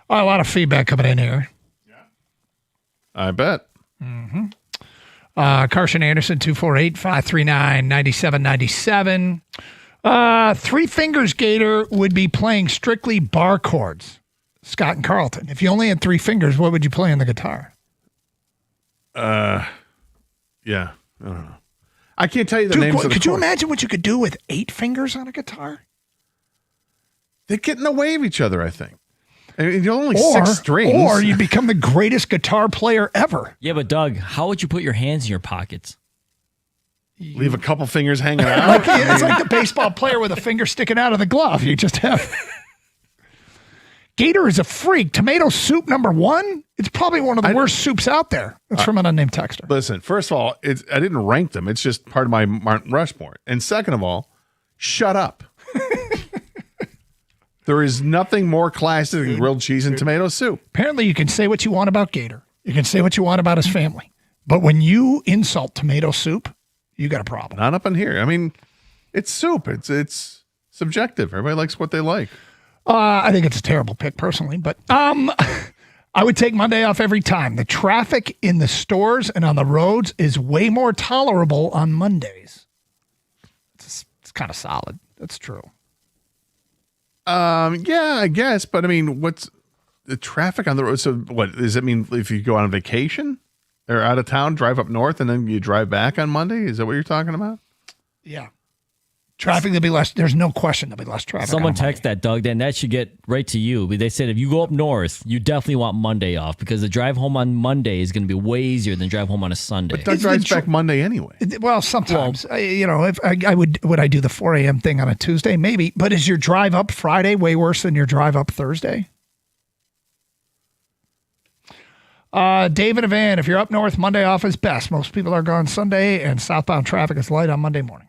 A lot of feedback coming in here. I bet. Mm-hmm. Carson Anderson, 248-539-9797. Three Fingers Gator would be playing strictly bar chords. Scott and Carlton. If you only had three fingers, what would you play on the guitar? Yeah. I don't know. I can't tell you the names of the Could you chords. imagine what you could do with 8 fingers on a guitar? They get in the way of each other, I think. I mean, you're only 6 strings. Or you become the greatest guitar player ever. Yeah, but Doug, how would you put your hands in your pockets? Leave a couple fingers hanging out. It's like the baseball player with a finger sticking out of the glove. You just have... Gator is a freak. Tomato soup #1? It's probably one of the worst soups out there. That's from an unnamed texter. Listen, first of all, I didn't rank them. It's just part of my Mount Rushmore. And second of all, shut up. There is nothing more classic than grilled cheese and tomato soup. Apparently, you can say what you want about Gator. You can say what you want about his family. But when you insult tomato soup, you got a problem. Not up in here. I mean, it's soup. It's subjective. Everybody likes what they like. I think it's a terrible pick personally, but I would take Monday off every time. The traffic in the stores and on the roads is way more tolerable on Mondays. It's kind of solid. That's true. Yeah, I guess. But I mean, what's the traffic on the road? So what does it mean if you go on vacation or out of town, drive up north, and then you drive back on Monday? Is that what you're talking about? Yeah. Traffic, there'll be less. There's no question there'll be less traffic. Someone text that, Doug, then that should get right to you. They said if you go up north, you definitely want Monday off because the drive home on Monday is going to be way easier than drive home on a Sunday. But Doug drives back Monday anyway. Well, sometimes, if I would I do the 4 a.m. thing on a Tuesday? Maybe. But is your drive up Friday way worse than your drive up Thursday? David Evan, if you're up north, Monday off is best. Most people are gone Sunday, and southbound traffic is light on Monday morning.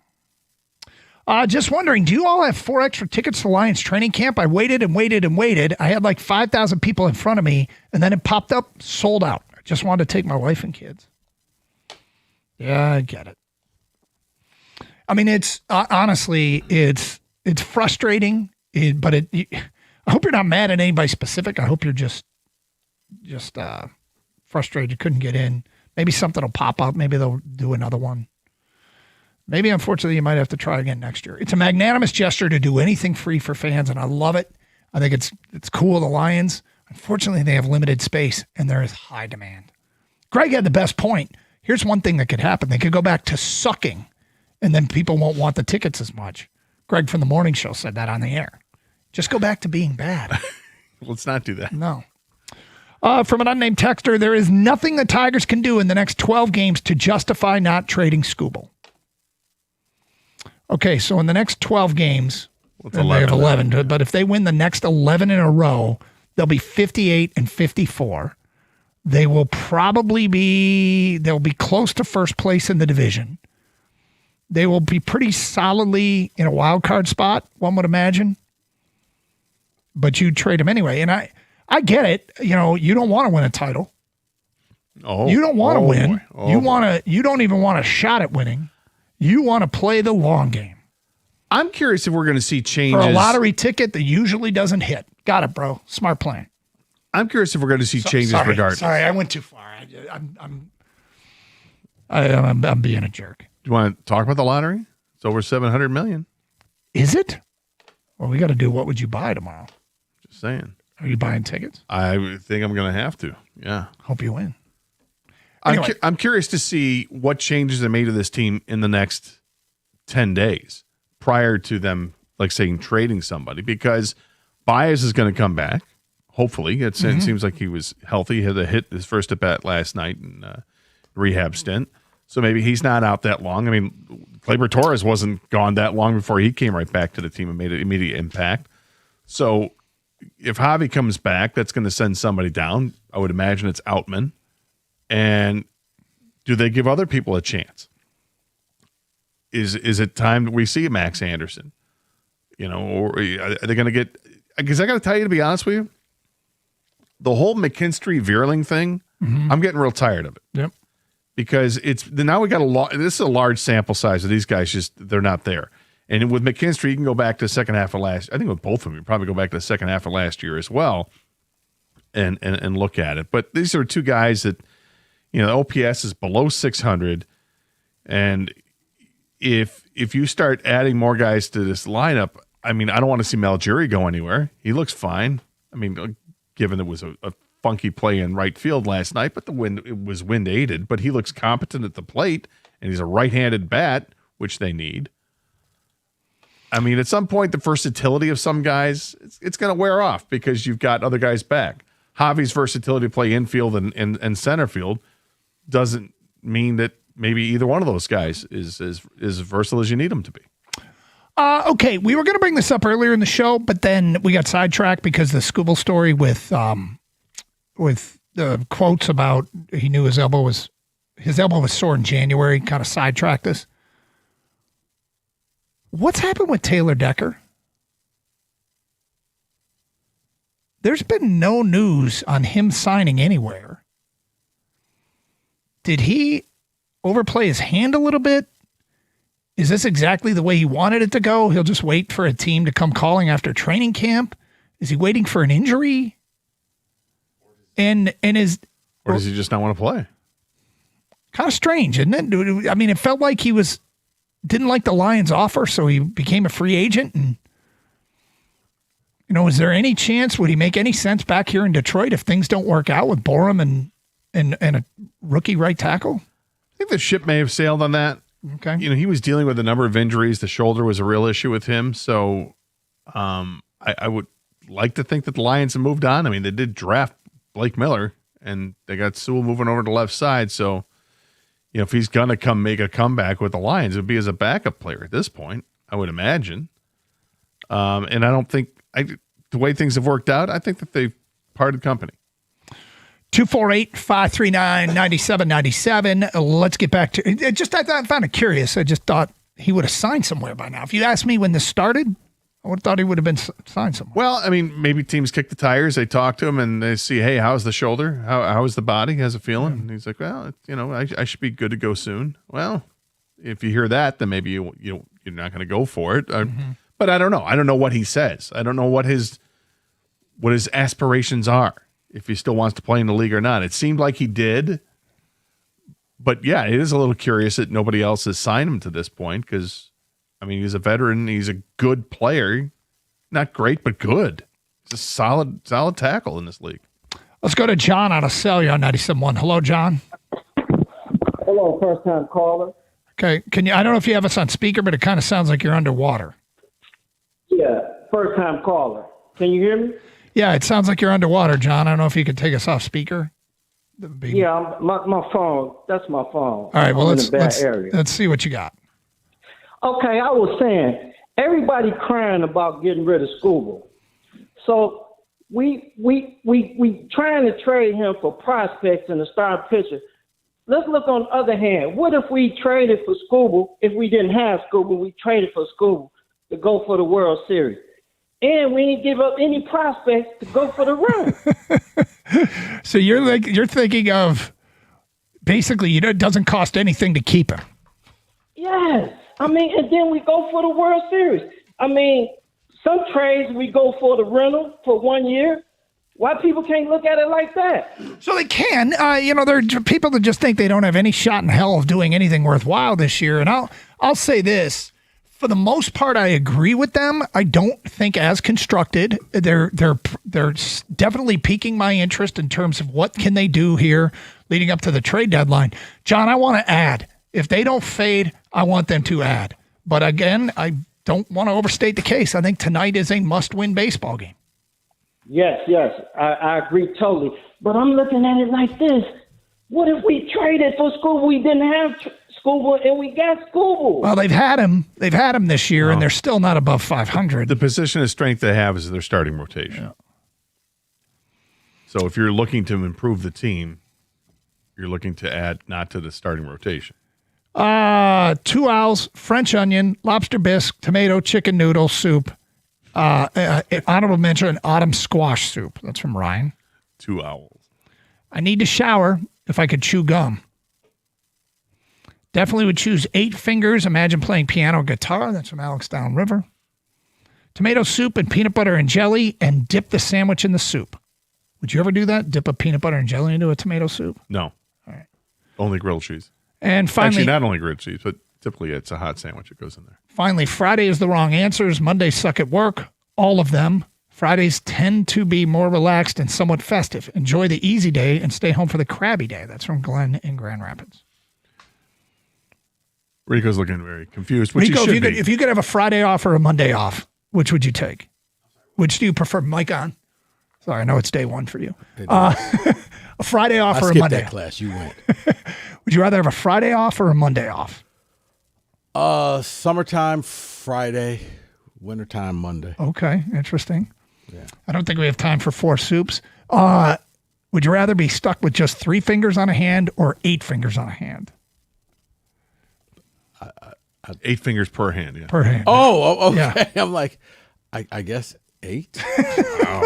Just wondering, do you all have 4 extra tickets to Lions training camp? I waited and waited and waited. I had like 5,000 people in front of me, and then it popped up, sold out. I just wanted to take my wife and kids. Yeah, I get it. I mean, it's honestly, it's frustrating, but I hope you're not mad at anybody specific. I hope you're just frustrated you couldn't get in. Maybe something will pop up. Maybe they'll do another one. Maybe, unfortunately, you might have to try again next year. It's a magnanimous gesture to do anything free for fans, and I love it. I think it's cool, the Lions. Unfortunately, they have limited space, and there is high demand. Greg had the best point. Here's one thing that could happen. They could go back to sucking, and then people won't want the tickets as much. Greg from the morning show said that on the air. Just go back to being bad. Let's not do that. No. From an unnamed texter, there is nothing the Tigers can do in the next 12 games to justify not trading Skubal. Okay, so in the next 12 games, they have 11, but if they win the next 11 in a row, they'll be 58 and 54. They will they'll be close to first place in the division. They will be pretty solidly in a wild card spot, one would imagine. But you trade them anyway. And I get it. You don't want to win a title. Oh, you don't want to win. You don't even want a shot at winning. You want to play the long game. I'm curious if we're going to see changes. For a lottery ticket that usually doesn't hit. Got it, bro. Smart plan. I'm curious if we're going to see changes regardless. Sorry, I went too far. I'm being a jerk. Do you want to talk about the lottery? It's over $700 million. Is it? Well, we got to do what would you buy tomorrow? Just saying. Are you buying tickets? I think I'm going to have to. Yeah. Hope you win. Anyway. I'm curious to see what changes are made to this team in the next 10 days prior to them, like saying trading somebody, because Baez is going to come back. Hopefully, it seems like he was healthy. He had a hit his first at bat last night in rehab stint, so maybe he's not out that long. I mean, Gleyber Torres wasn't gone that long before he came right back to the team and made an immediate impact. So if Javi comes back, that's going to send somebody down. I would imagine it's Outman. And do they give other people a chance? Is it time that we see Max Anderson? Or are they going to get? Because I got to tell you, to be honest with you, the whole McKinstry Vierling thing, I'm getting real tired of it. Yep. Because now we got this is a large sample size of these guys. They're not there. And with McKinstry, you can go back to the second half of last. I think with both of them, you probably go back to the second half of last year as well. and look at it. But these are two guys that, OPS is below 600, and if you start adding more guys to this lineup, I mean, I don't want to see Malgeri go anywhere. He looks fine. I mean, given it was a funky play in right field last night, but it was wind aided. But he looks competent at the plate, and he's a right-handed bat, which they need. I mean, at some point, the versatility of some guys, it's going to wear off because you've got other guys back. Javi's versatility to play infield and center field doesn't mean that maybe either one of those guys is as versatile as you need them to be. Okay, we were going to bring this up earlier in the show, but then we got sidetracked because the Skubal story with the quotes about he knew his elbow was sore in January kind of sidetracked us. What's happened with Taylor Decker? There's been no news on him signing anywhere. Did he overplay his hand a little bit? Is this exactly the way he wanted it to go? He'll just wait for a team to come calling after training camp? Is he waiting for an injury? Or does he just not want to play? Kind of strange, isn't it? I mean, it felt like he didn't like the Lions offer, so he became a free agent. And, is there any chance, would he make any sense back here in Detroit if things don't work out with Borum and a rookie right tackle? I think the ship may have sailed on that. Okay. He was dealing with a number of injuries. The shoulder was a real issue with him. So I would like to think that the Lions have moved on. I mean, they did draft Blake Miller, and they got Sewell moving over to the left side. So, if he's going to make a comeback with the Lions, it would be as a backup player at this point, I would imagine. And I don't think the way things have worked out, I think that they've parted company. 248-539-9797. Let's get back to it. I found it curious. I just thought he would have signed somewhere by now. If you asked me when this started, I would have thought he would have been signed somewhere. Well, I mean, maybe teams kick the tires. They talk to him and they see, hey, how's the shoulder? How is the body? How's it feeling? And he's like, well, I should be good to go soon. Well, if you hear that, then maybe you're not going to go for it. But I don't know. I don't know what he says. I don't know what his aspirations are, if he still wants to play in the league or not. It seemed like he did. But, yeah, it is a little curious that nobody else has signed him to this point because, I mean, he's a veteran. He's a good player. Not great, but good. He's a solid tackle in this league. Let's go to John out of Cellular on 97.1. Hello, John. Hello, first-time caller. Okay. I don't know if you have us on speaker, but it kind of sounds like you're underwater. Yeah, first-time caller. Can you hear me? Yeah, it sounds like you're underwater, John. I don't know if you could take us off speaker. Yeah, my phone. That's my phone. All right, well, let's see what you got. Okay, I was saying, everybody crying about getting rid of Skubal. So we trying to trade him for prospects and a star pitcher. Let's look on the other hand. What if we traded for Skubal? If we didn't have Skubal, we traded for Skubal to go for the World Series. And we didn't give up any prospects to go for the run. So you're thinking of basically it doesn't cost anything to keep him. Yes. I mean, and then we go for the World Series. I mean, some trades we go for the rental for 1 year. Why people can't look at it like that? So they can. There are people that just think they don't have any shot in hell of doing anything worthwhile this year. And I'll say this. For the most part, I agree with them. I don't think as constructed. They're definitely piquing my interest in terms of what can they do here leading up to the trade deadline. John, I want to add. If they don't fade, I want them to add. But again, I don't want to overstate the case. I think tonight is a must-win baseball game. Yes, I agree totally. But I'm looking at it like this. What if we traded for Skubal? We didn't have Skubal, and we got Skubal. Well, they've had him this year, and they're still not above 500. The position of strength they have is their starting rotation. Yeah. So if you're looking to improve the team, you're looking to add not to the starting rotation. 2 owls, French onion, lobster bisque, tomato, chicken noodle soup. Honorable mention, autumn squash soup. That's from Ryan. 2 owls. I need to shower if I could chew gum. Definitely would choose 8 fingers. Imagine playing piano or guitar. That's from Alex Downriver. Tomato soup and peanut butter and jelly, and dip the sandwich in the soup. Would you ever do that? Dip a peanut butter and jelly into a tomato soup? No. All right. Only grilled cheese. And finally, actually, not only grilled cheese, but typically it's a hot sandwich that goes in there. Finally, Friday is the wrong answers. Mondays suck at work. All of them. Fridays tend to be more relaxed and somewhat festive. Enjoy the easy day and stay home for the crabby day. That's from Glenn in Grand Rapids. Rico's looking very confused, which Rico, he should be. if you could have a Friday off or a Monday off, which would you take? Which do you prefer? Mic on. Sorry, I know it's day one for you. A Friday off or a Monday? That class. You went. Would you rather have a Friday off or a Monday off? Summertime Friday, wintertime Monday. Okay, interesting. Yeah. I don't think we have time for 4 soups. Would you rather be stuck with just 3 fingers on a hand or 8 fingers on a hand? 8 fingers per hand. Yeah. Per hand. Oh, okay. Yeah. I'm like, I guess 8. Wow.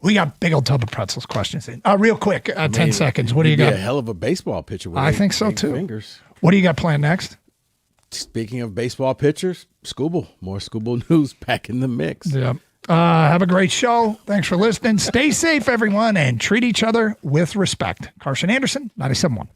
We got big old tub of pretzels questions in. Real quick, 10 seconds. What do you You'd be got? a hell of a baseball pitcher. With I think so 8 too. Fingers. What do you got planned next? Speaking of baseball pitchers, Scooble. More Scooble news back in the mix. Yep. Have a great show. Thanks for listening. Stay safe, everyone, and treat each other with respect. Carson Anderson, 97.1.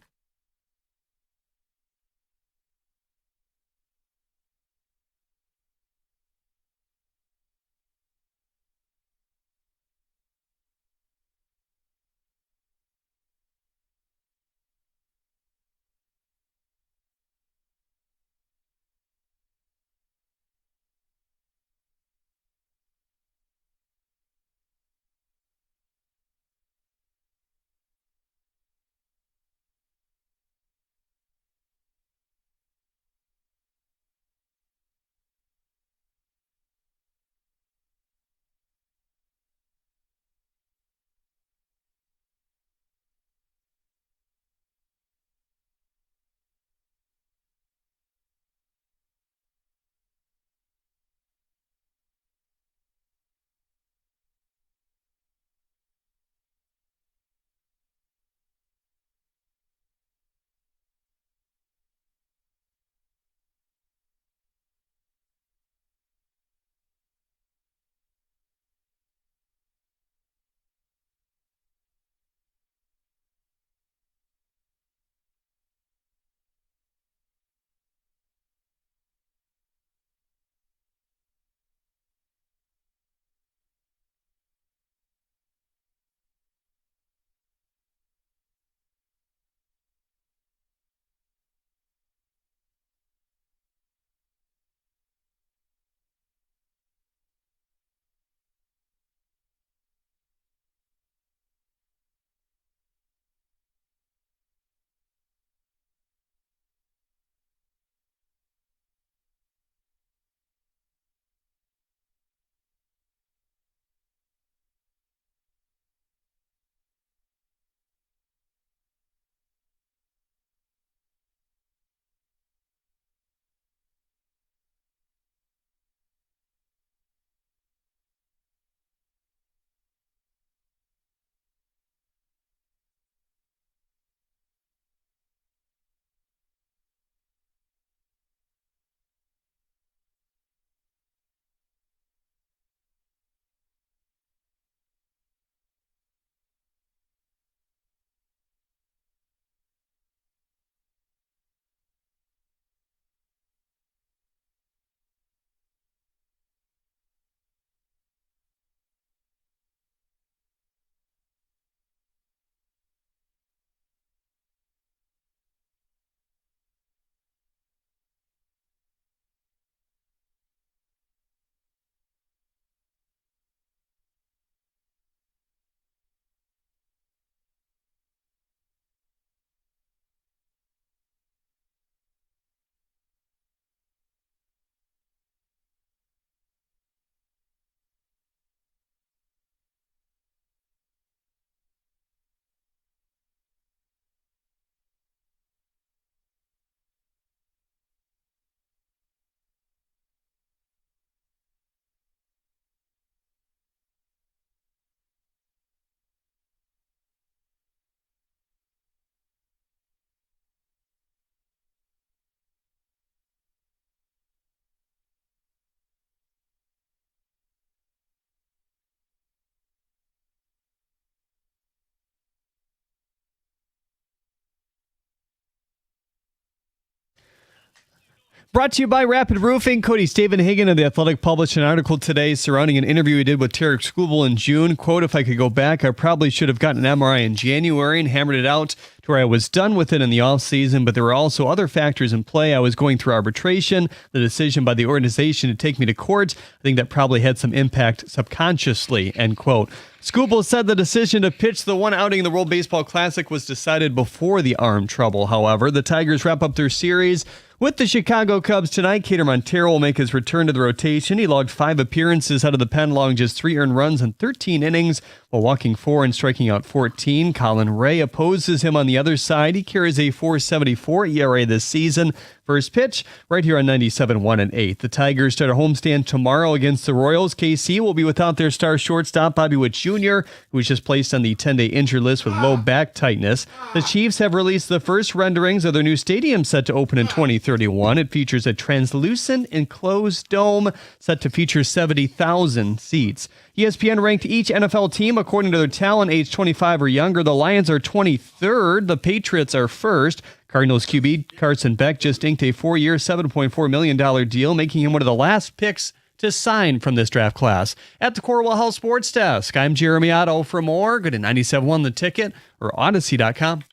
Brought to you by Rapid Roofing. Cody Stavenhagen of The Athletic published an article today surrounding an interview he did with Tarek Skubal in June. Quote, "If I could go back, I probably should have gotten an MRI in January and hammered it out to where I was done with it in the offseason, but there were also other factors in play. I was going through arbitration, the decision by the organization to take me to court. I think that probably had some impact subconsciously," end quote. Skubal said the decision to pitch the one outing in the World Baseball Classic was decided before the arm trouble. However, the Tigers wrap up their series with the Chicago Cubs tonight. Kader Montero will make his return to the rotation. He logged 5 appearances out of the pen, allowing just 3 earned runs in 13 innings, while walking 4 and striking out 14. Colin Ray opposes him on the other side. He carries a 4.74 ERA this season. First pitch, right here on 97.1 and 8. The Tigers start a homestand tomorrow against the Royals. KC will be without their star shortstop, Bobby Witt Jr., who was just placed on the 10-day injured list with low back tightness. The Chiefs have released the first renderings of their new stadium set to open in 2031. It features a translucent enclosed dome set to feature 70,000 seats. ESPN ranked each NFL team according to their talent, age 25 or younger. The Lions are 23rd. The Patriots are first. Cardinals QB Carson Beck just inked a 4-year, $7.4 million deal, making him one of the last picks to sign from this draft class. At the Corwell Health Sports Desk, I'm Jeremy Otto. For more, go to 97.1 The Ticket or Odyssey.com.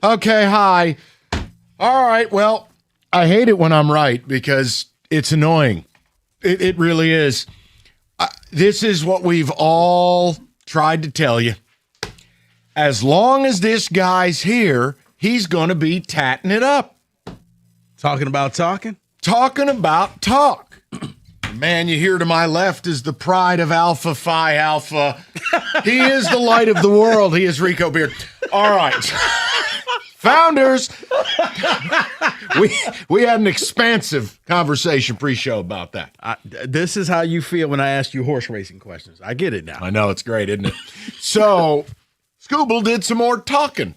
Okay, hi. All right, well, I hate it when I'm right because it's annoying. It really is. This is what we've all tried to tell you. As long as this guy's here, he's going to be tatting it up. Talking about talking? Talking about talk. The man you hear to my left is the pride of Alpha Phi Alpha. He is the light of the world. He is Rico Beard. All right. Founders, we had an expansive conversation pre-show about that. This is how you feel when I ask you horse racing questions. I get it now. I know, it's great, isn't it? So, Skubal did some more talking.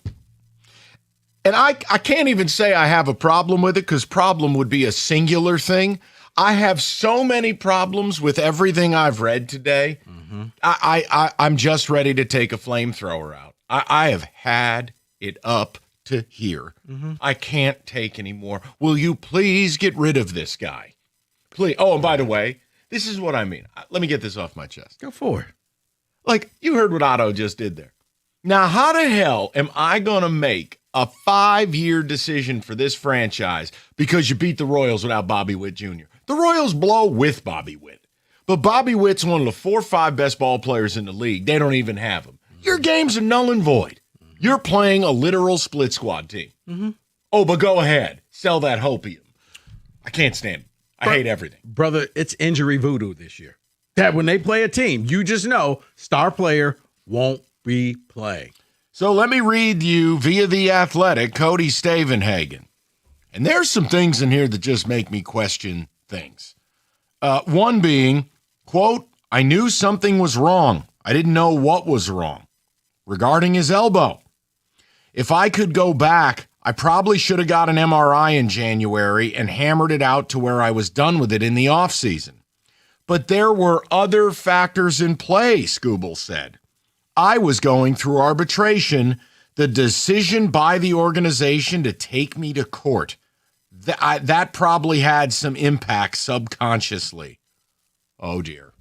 And I can't even say I have a problem with it because problem would be a singular thing. I have so many problems with everything I've read today. Mm-hmm. I'm just ready to take a flamethrower out. I have had it up to here. Mm-hmm. I can't take any more. Will you please get rid of this guy? Please. Oh, and by the way, this is what I mean. Let me get this off my chest. Go for it. Like, you heard what Otto just did there. Now, how the hell am I going to make a 5-year decision for this franchise because you beat the Royals without Bobby Witt Jr.? The Royals blow with Bobby Witt. But Bobby Witt's one of the 4 or 5 best ball players in the league. They don't even have him. Your games are null and void. You're playing a literal split squad team. Mm-hmm. Oh, but go ahead. Sell that hopium. I can't stand it. I hate everything. Brother, it's injury voodoo this year. That when they play a team, you just know star player won't be playing. So let me read you via The Athletic, Cody Stavenhagen. And there's some things in here that just make me question things. One being, quote, "I knew something was wrong. I didn't know what was wrong." Regarding his elbow. "If I could go back, I probably should have got an MRI in January and hammered it out to where I was done with it in the offseason. But there were other factors in play," Skubal said. "I was going through arbitration, the decision by the organization to take me to court. That probably had some impact subconsciously." Oh, dear.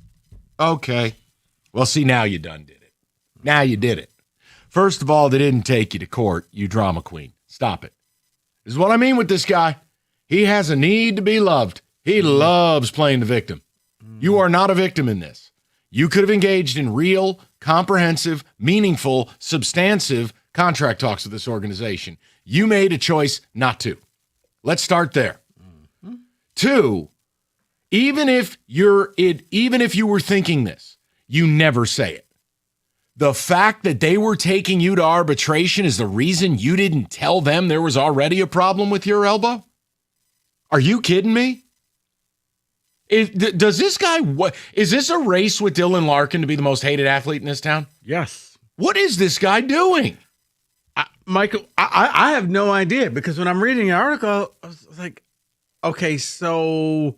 Okay. Well, see, now you done did it. Now you did it. First of all, they didn't take you to court, you drama queen. Stop it. This is what I mean with this guy. He has a need to be loved. He loves playing the victim. You are not a victim in this. You could have engaged in real, comprehensive, meaningful, substantive contract talks with this organization. You made a choice not to. Let's start there. Mm-hmm. 2, even if you were thinking this, you never say it. The fact that they were taking you to arbitration is the reason you didn't tell them there was already a problem with your elbow? Are you kidding me? Does this guy, is this a race with Dylan Larkin to be the most hated athlete in this town? Yes. What is this guy doing? Michael, I have no idea because when I'm reading the article, I was like, okay, so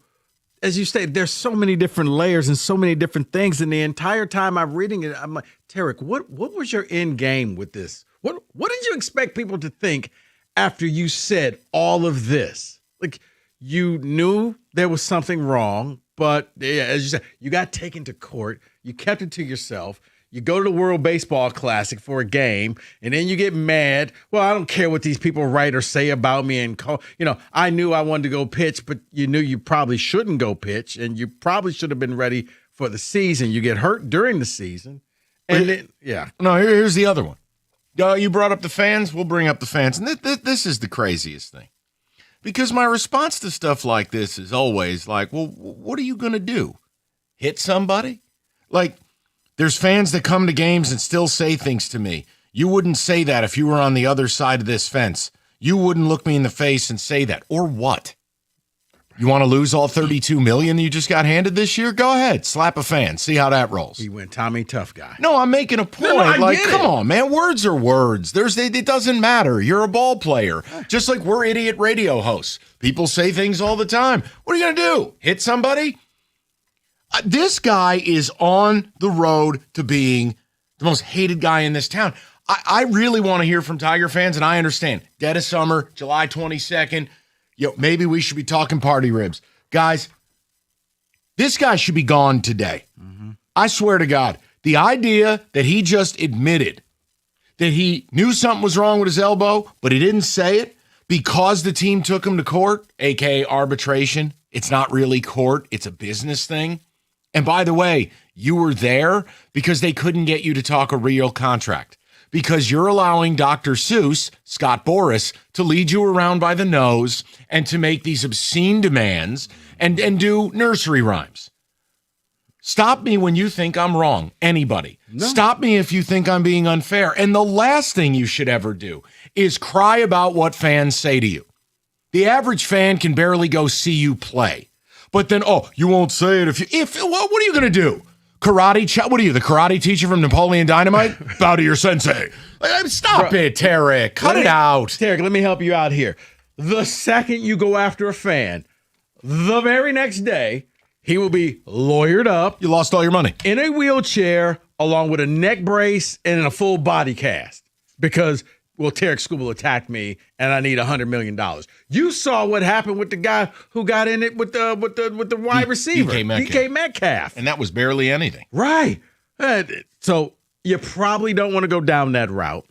as you say, there's so many different layers and so many different things. And the entire time I'm reading it, I'm like, Tarek, what was your end game with this? What did you expect people to think after you said all of this? Like, you knew there was something wrong, but as you said, you got taken to court. You kept it to yourself. You go to the World Baseball Classic for a game, and then you get mad. Well, I don't care what these people write or say about me. And I knew I wanted to go pitch, but you knew you probably shouldn't go pitch, and you probably should have been ready for the season. You get hurt during the season, and No, here's the other one. You brought up the fans. We'll bring up the fans, and this is the craziest thing, because my response to stuff like this is always like, "Well, what are you going to do? Hit somebody?" Like, there's fans that come to games and still say things to me. You wouldn't say that if you were on the other side of this fence. You wouldn't look me in the face and say that. Or what? You want to lose all $32 million you just got handed this year? Go ahead. Slap a fan. See how that rolls. He went Tommy Tough Guy. No, I'm making a point. Come on, man. Words are words. It doesn't matter. You're a ball player. Just like we're idiot radio hosts. People say things all the time. What are you going to do? Hit somebody? This guy is on the road to being the most hated guy in this town. I really want to hear from Tiger fans, and I understand. Dead of summer, July 22nd. Maybe we should be talking party ribs. Guys, this guy should be gone today. Mm-hmm. I swear to God, the idea that he just admitted that he knew something was wrong with his elbow, but he didn't say it because the team took him to court, aka arbitration. It's not really court. It's a business thing. And by the way, you were there because they couldn't get you to talk a real contract, because you're allowing Dr. Seuss, Scott Boras, to lead you around by the nose and to make these obscene demands and do nursery rhymes. Stop me when you think I'm wrong, anybody. No. Stop me if you think I'm being unfair. And the last thing you should ever do is cry about what fans say to you. The average fan can barely go see you play. But then, you won't say it what are you going to do? Karate? What are you, the karate teacher from Napoleon Dynamite? Bow to your sensei. Stop it, Tarek. Cut it out. Tarek, let me help you out here. The second you go after a fan, the very next day, he will be lawyered up. You lost all your money. In a wheelchair, along with a neck brace and in a full body cast. Because, Tarek Skubal attacked me, and I need $100 million. You saw what happened with the guy who got in it with the wide receiver, DK Metcalf, and that was barely anything. Right. So you probably don't want to go down that route.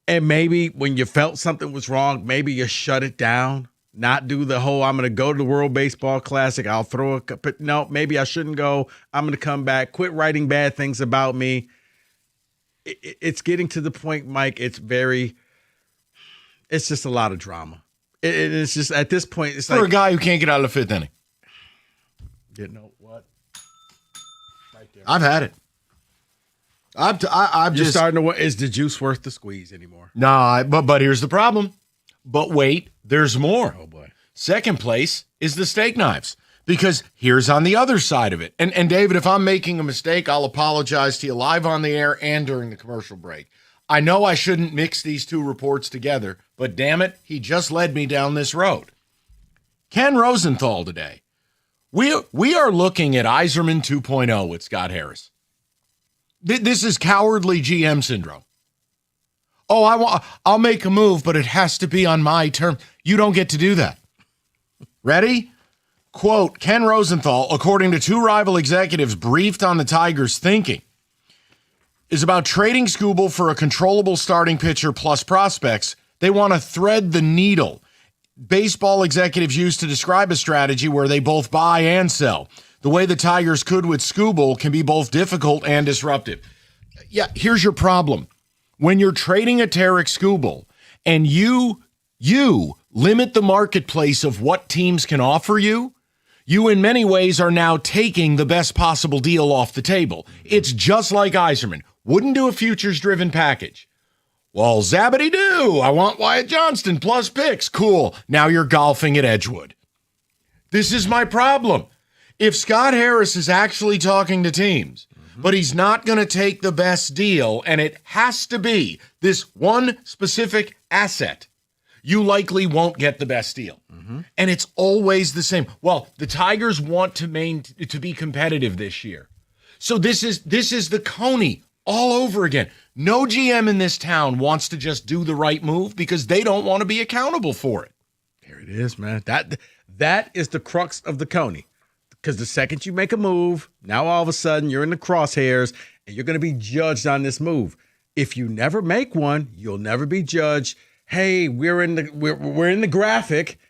And maybe when you felt something was wrong, maybe you shut it down. Not do the whole, I'm going to go to the World Baseball Classic. I'll throw no, maybe I shouldn't go. I'm going to come back. Quit writing bad things about me. It's getting to the point, Mike, it's just a lot of drama. It's just, at this point, it's for a guy who can't get out of the fifth inning. You know what? Right there. I've had it. I'm just starting to, is the juice worth the squeeze anymore? Nah, but here's the problem. But wait, there's more. Oh, boy. Second place is the steak knives. Because here's on the other side of it. And David, if I'm making a mistake, I'll apologize to you live on the air and during the commercial break. I know I shouldn't mix these two reports together, but damn it, he just led me down this road. Ken Rosenthal today. We are looking at Yzerman 2.0 with Scott Harris. This is cowardly GM syndrome. I'll make a move, but it has to be on my terms. You don't get to do that. Ready? Quote, Ken Rosenthal, according to two rival executives briefed on the Tigers' thinking, is about trading Skubal for a controllable starting pitcher plus prospects. They want to thread the needle. Baseball executives used to describe a strategy where they both buy and sell. The way the Tigers could with Skubal can be both difficult and disruptive. Yeah, here's your problem. When you're trading a Tarek Skubal and you limit the marketplace of what teams can offer you, you in many ways are now taking the best possible deal off the table. It's just like Yzerman. Wouldn't do a futures-driven package. Well, zabbity-doo, I want Wyatt Johnston plus picks. Cool, now you're golfing at Edgewood. This is my problem. If Scott Harris is actually talking to teams, but he's not going to take the best deal, and it has to be this one specific asset, you likely won't get the best deal. Mm-hmm. And it's always the same. Well, the Tigers want to be competitive this year. So this is the Coney all over again. No GM in this town wants to just do the right move because they don't want to be accountable for it. There it is, man. That is the crux of the Coney. Because the second you make a move, now all of a sudden you're in the crosshairs and you're going to be judged on this move. If you never make one, you'll never be judged. Hey, we're in the graphic.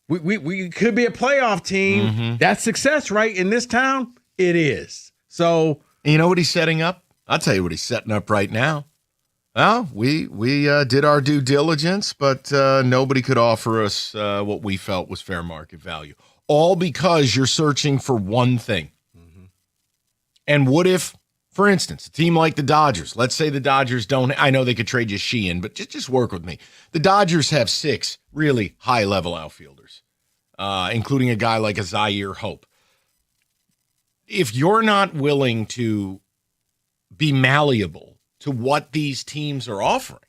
We could be a playoff team. That's success, right? In this town, it is. So you know what he's setting up? I'll tell you what he's setting up right now. Well, we did our due diligence, but nobody could offer us what we felt was fair market value. All because you're searching for one thing. And what if, for instance, a team like the Dodgers, let's say the Dodgers don't, I know they could trade you Sheehan, but just work with me. The Dodgers have 6 really high-level outfielders, including a guy like a Zaire Hope. If you're not willing to be malleable to what these teams are offering,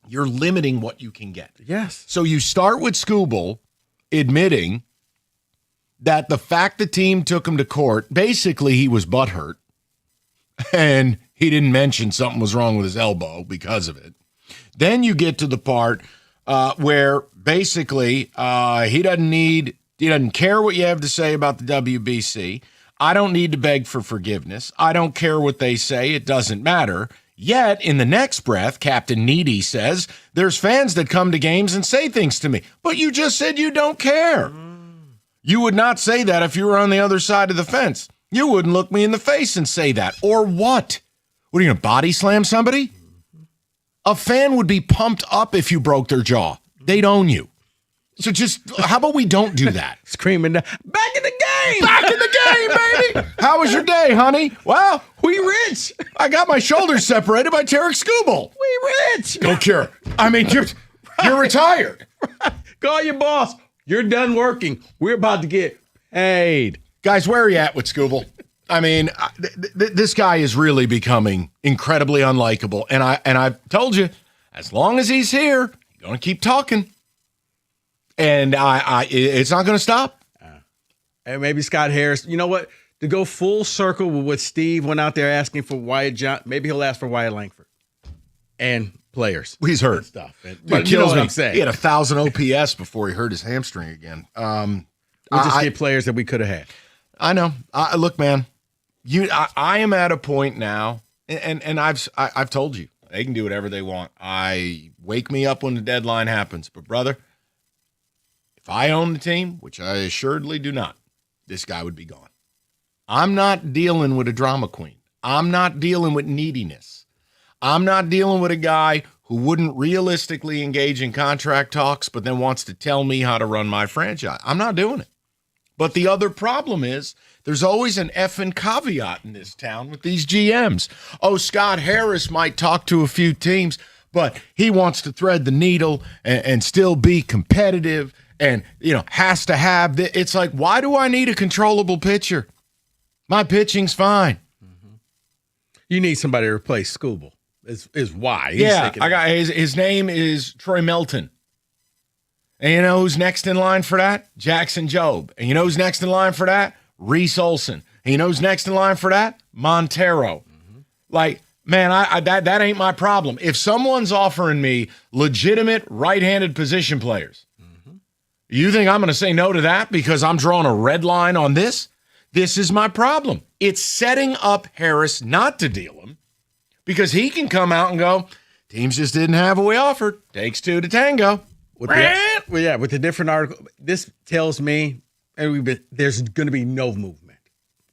you're limiting what you can get. Yes. So you start with Skubal admitting that the fact the team took him to court, basically he was butthurt, and he didn't mention something was wrong with his elbow because of it. Then you get to the part where basically he doesn't care what you have to say about the WBC. I don't need to beg for forgiveness. I don't care what they say. It doesn't matter. Yet, in the next breath, Captain Needy says, there's fans that come to games and say things to me. But you just said you don't care. You would not say that if you were on the other side of the fence. You wouldn't look me in the face and say that. Or what? What, are you going to body slam somebody? A fan would be pumped up if you broke their jaw. They'd own you. So just, how about we don't do that? Screaming, back in the game! Back in the game, baby! How was your day, honey? Well, we rich. I got my shoulders separated by Tarek Skubal. We rich. Don't care. I mean, you're retired. Call your boss. You're done working. We're about to get paid. Guys, where are you at with Skubal? I mean, this guy is really becoming incredibly unlikable. And I've told you, as long as he's here, he's going to keep talking. And it's not going to stop. And maybe Scott Harris, you know what? To go full circle with what Steve went out there asking for Wyatt John, maybe he'll ask for Wyatt Langford and players. He's hurt. Stuff. But you know what I'm saying. He had 1,000 OPS before he hurt his hamstring again. We just get players that we could have had. I know. Look, man, I am at a point now, and I've told you, they can do whatever they want. Wake me up when the deadline happens. But, brother, if I own the team, which I assuredly do not, this guy would be gone. I'm not dealing with a drama queen. I'm not dealing with neediness. I'm not dealing with a guy who wouldn't realistically engage in contract talks but then wants to tell me how to run my franchise. I'm not doing it. But the other problem is there's always an effing caveat in this town with these GMs. Oh, Scott Harris might talk to a few teams, but he wants to thread the needle and still be competitive and, has to have this. It's like, why do I need a controllable pitcher? My pitching's fine. You need somebody to replace Skubal. Is why. I got his name is Troy Melton. And you know who's next in line for that? Jackson Jobe. And you know who's next in line for that? Reese Olson. And you know who's next in line for that? Montero. Like, man, that ain't my problem. If someone's offering me legitimate right-handed position players, you think I'm going to say no to that because I'm drawing a red line on this? This is my problem. It's setting up Harris not to deal him because he can come out and go, teams just didn't have what we offered. Takes 2 to tango. With the different article, this tells me there's going to be no movement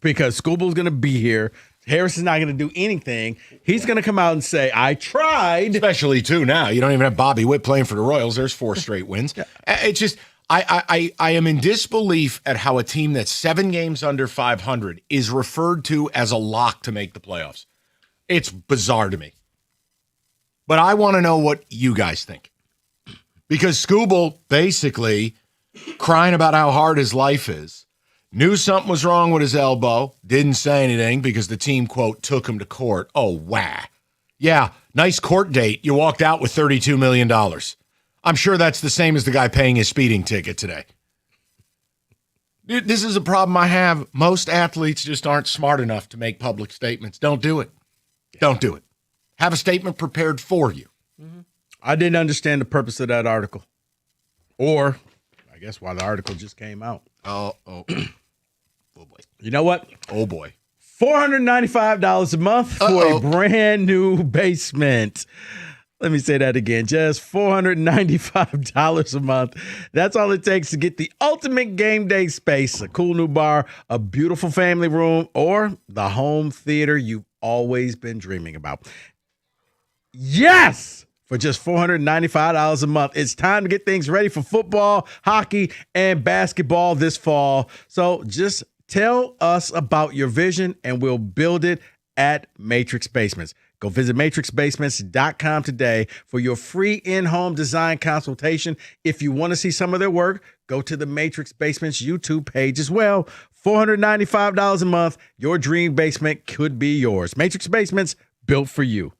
because Skubal's going to be here. Harris is not going to do anything. He's going to come out and say, I tried. Especially, too, now. You don't even have Bobby Witt playing for the Royals. There's 4 straight wins. It's just, I am in disbelief at how a team that's 7 games under 500 is referred to as a lock to make the playoffs. It's bizarre to me. But I want to know what you guys think. Because Skubal basically crying about how hard his life is, knew something was wrong with his elbow, didn't say anything because the team, quote, took him to court. Oh, wow. Yeah, nice court date. You walked out with $32 million. I'm sure that's the same as the guy paying his speeding ticket today. This is a problem I have. Most athletes just aren't smart enough to make public statements. Don't do it. Don't do it. Have a statement prepared for you. I didn't understand the purpose of that article. Or, I guess, why the article just came out. Oh boy. You know what? Oh, boy. $495 a month for a brand new basement. Let me say that again. Just $495 a month. That's all it takes to get the ultimate game day space, a cool new bar, a beautiful family room, or the home theater you've always been dreaming about. Yes! For just $495 a month. It's time to get things ready for football, hockey, and basketball this fall. So just tell us about your vision, and we'll build it at Matrix Basements. Go visit matrixbasements.com today for your free in-home design consultation. If you want to see some of their work, go to the Matrix Basements YouTube page as well. $495 a month. Your dream basement could be yours. Matrix Basements, built for you.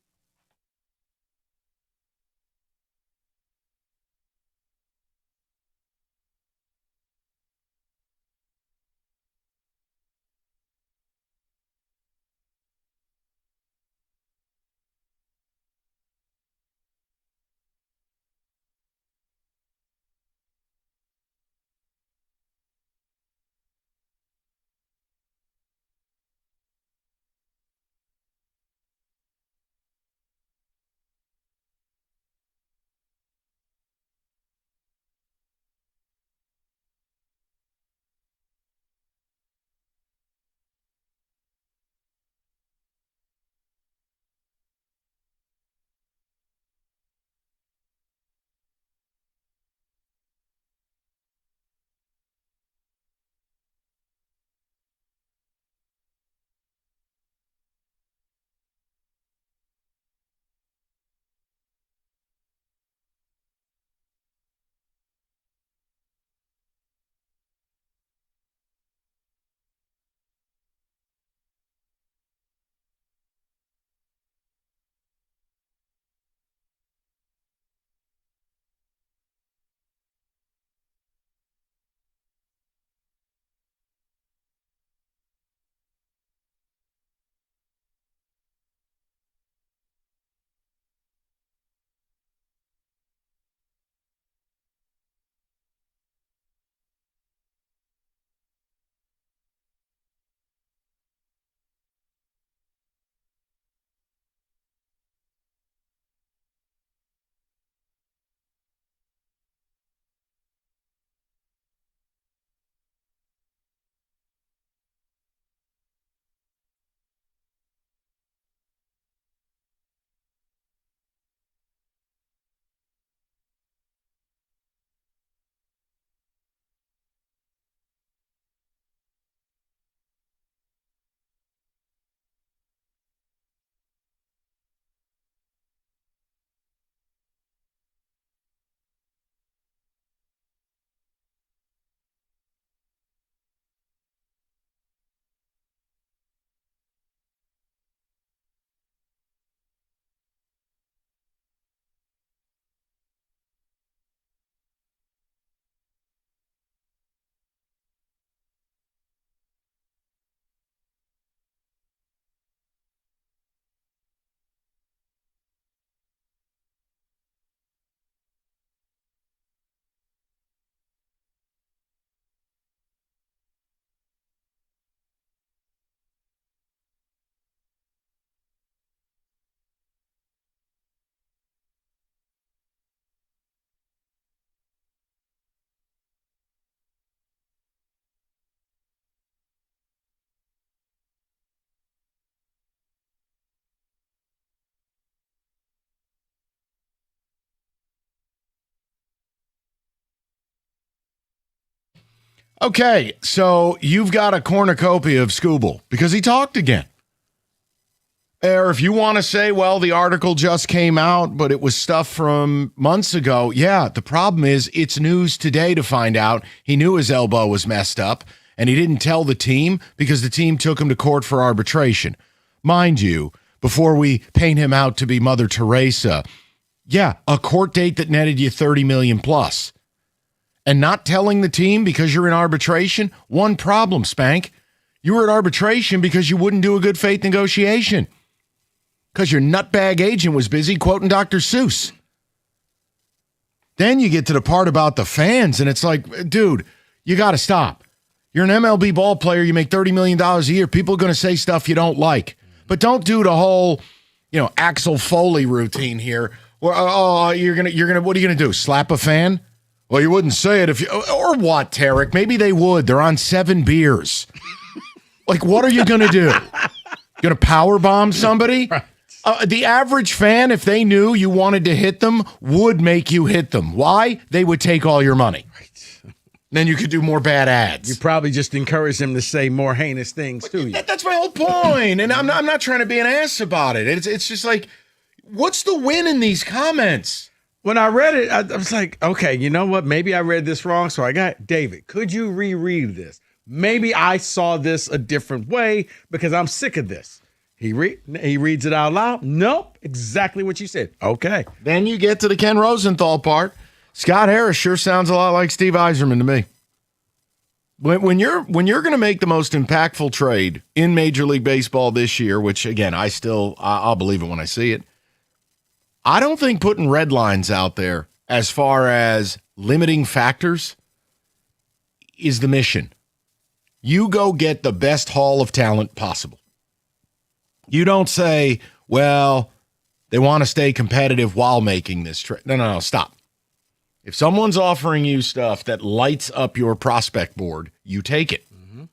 Okay, so you've got a cornucopia of Scooble because he talked again. Or if you want to say, well, the article just came out, but it was stuff from months ago. Yeah, the problem is it's news today to find out he knew his elbow was messed up, and he didn't tell the team because the team took him to court for arbitration. Mind you, before we paint him out to be Mother Teresa, Yeah, a court date that netted you $30 million plus. And not telling the team because you're in arbitration? One problem, Spank. You were in arbitration because you wouldn't do a good faith negotiation. Because your nutbag agent was busy quoting Dr. Seuss. Then you get to the part about the fans, and it's like, dude, you got to stop. You're an MLB ball player. You make $30 million a year. People are going to say stuff you don't like. But don't do the whole, Axel Foley routine here. What are you going to do? Slap a fan? Well, you wouldn't say it if you, or what, Tarek? Maybe they would. They're on 7 beers. Like, what are you going to do? Going to power bomb somebody? The average fan, if they knew you wanted to hit them, would make you hit them. Why? They would take all your money. Right. Then you could do more bad ads. You probably just encourage them to say more heinous things to you. That's my whole point. And I'm not trying to be an ass about it. It's just like, what's the win in these comments? When I read it, I was like, okay, you know what? Maybe I read this wrong. So I got, David, could you reread this? Maybe I saw this a different way because I'm sick of this. He reads it out loud. Nope, exactly what you said. Okay. Then you get to the Ken Rosenthal part. Scott Harris sure sounds a lot like Steve Yzerman to me. When you're going to make the most impactful trade in Major League Baseball this year, which again I'll believe it when I see it. I don't think putting red lines out there as far as limiting factors is the mission. You go get the best haul of talent possible. You don't say, well, they want to stay competitive while making this trade. No, stop. If someone's offering you stuff that lights up your prospect board, you take it. Mm-hmm.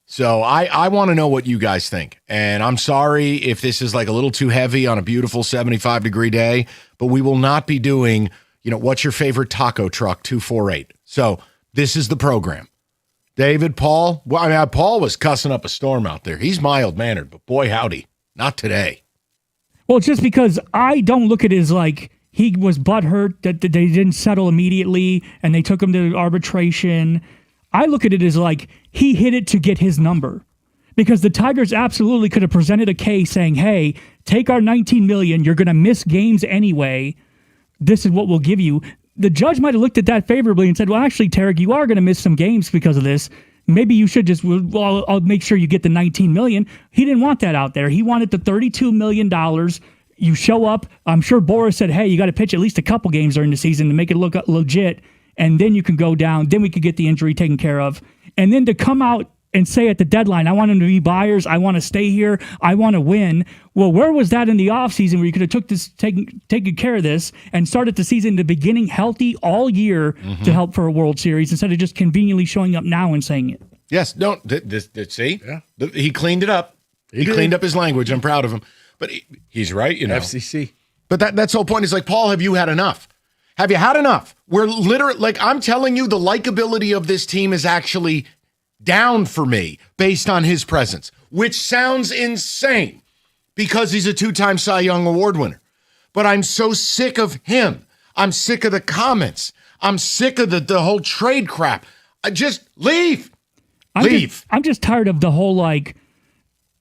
So I want to know what you guys think. And I'm sorry if this is like a little too heavy on a beautiful 75-degree day, but we will not be doing, what's your favorite taco truck 248. So this is the program. David, Paul, Paul was cussing up a storm out there. He's mild-mannered, but boy, howdy, not today. Well, it's just because I don't look at it as like he was butthurt that they didn't settle immediately and they took him to arbitration. I look at it as like he hit it to get his number because the Tigers absolutely could have presented a case saying, hey, take our $19 million. You're going to miss games anyway. This is what we'll give you. The judge might have looked at that favorably and said, well, actually, Tarek, you are going to miss some games because of this. Maybe you should just, well, I'll make sure you get the $19 million. He didn't want that out there. He wanted the $32 million. You show up. I'm sure Boris said, hey, you got to pitch at least a couple games during the season to make it look legit. And then you can go down. Then we could get the injury taken care of. And then to come out and say at the deadline, I want them to be buyers. I want to stay here. I want to win. Well, where was that in the offseason where you could have taken care of this and started the season in the beginning healthy all year to help for a World Series instead of just conveniently showing up now and saying it? Yes. No, see? Yeah. He cleaned it up. He cleaned up his language. I'm proud of him. But he's right, FCC. But that's the whole point. Is like, Paul, have you had enough? Have you had enough? We're literally, like, I'm telling you, the likability of this team is actually down for me based on his presence, which sounds insane because he's a 2-time Cy Young Award winner. But I'm so sick of him. I'm sick of the comments. I'm sick of the whole trade crap. Just leave. Leave. I'm just tired of the whole, like,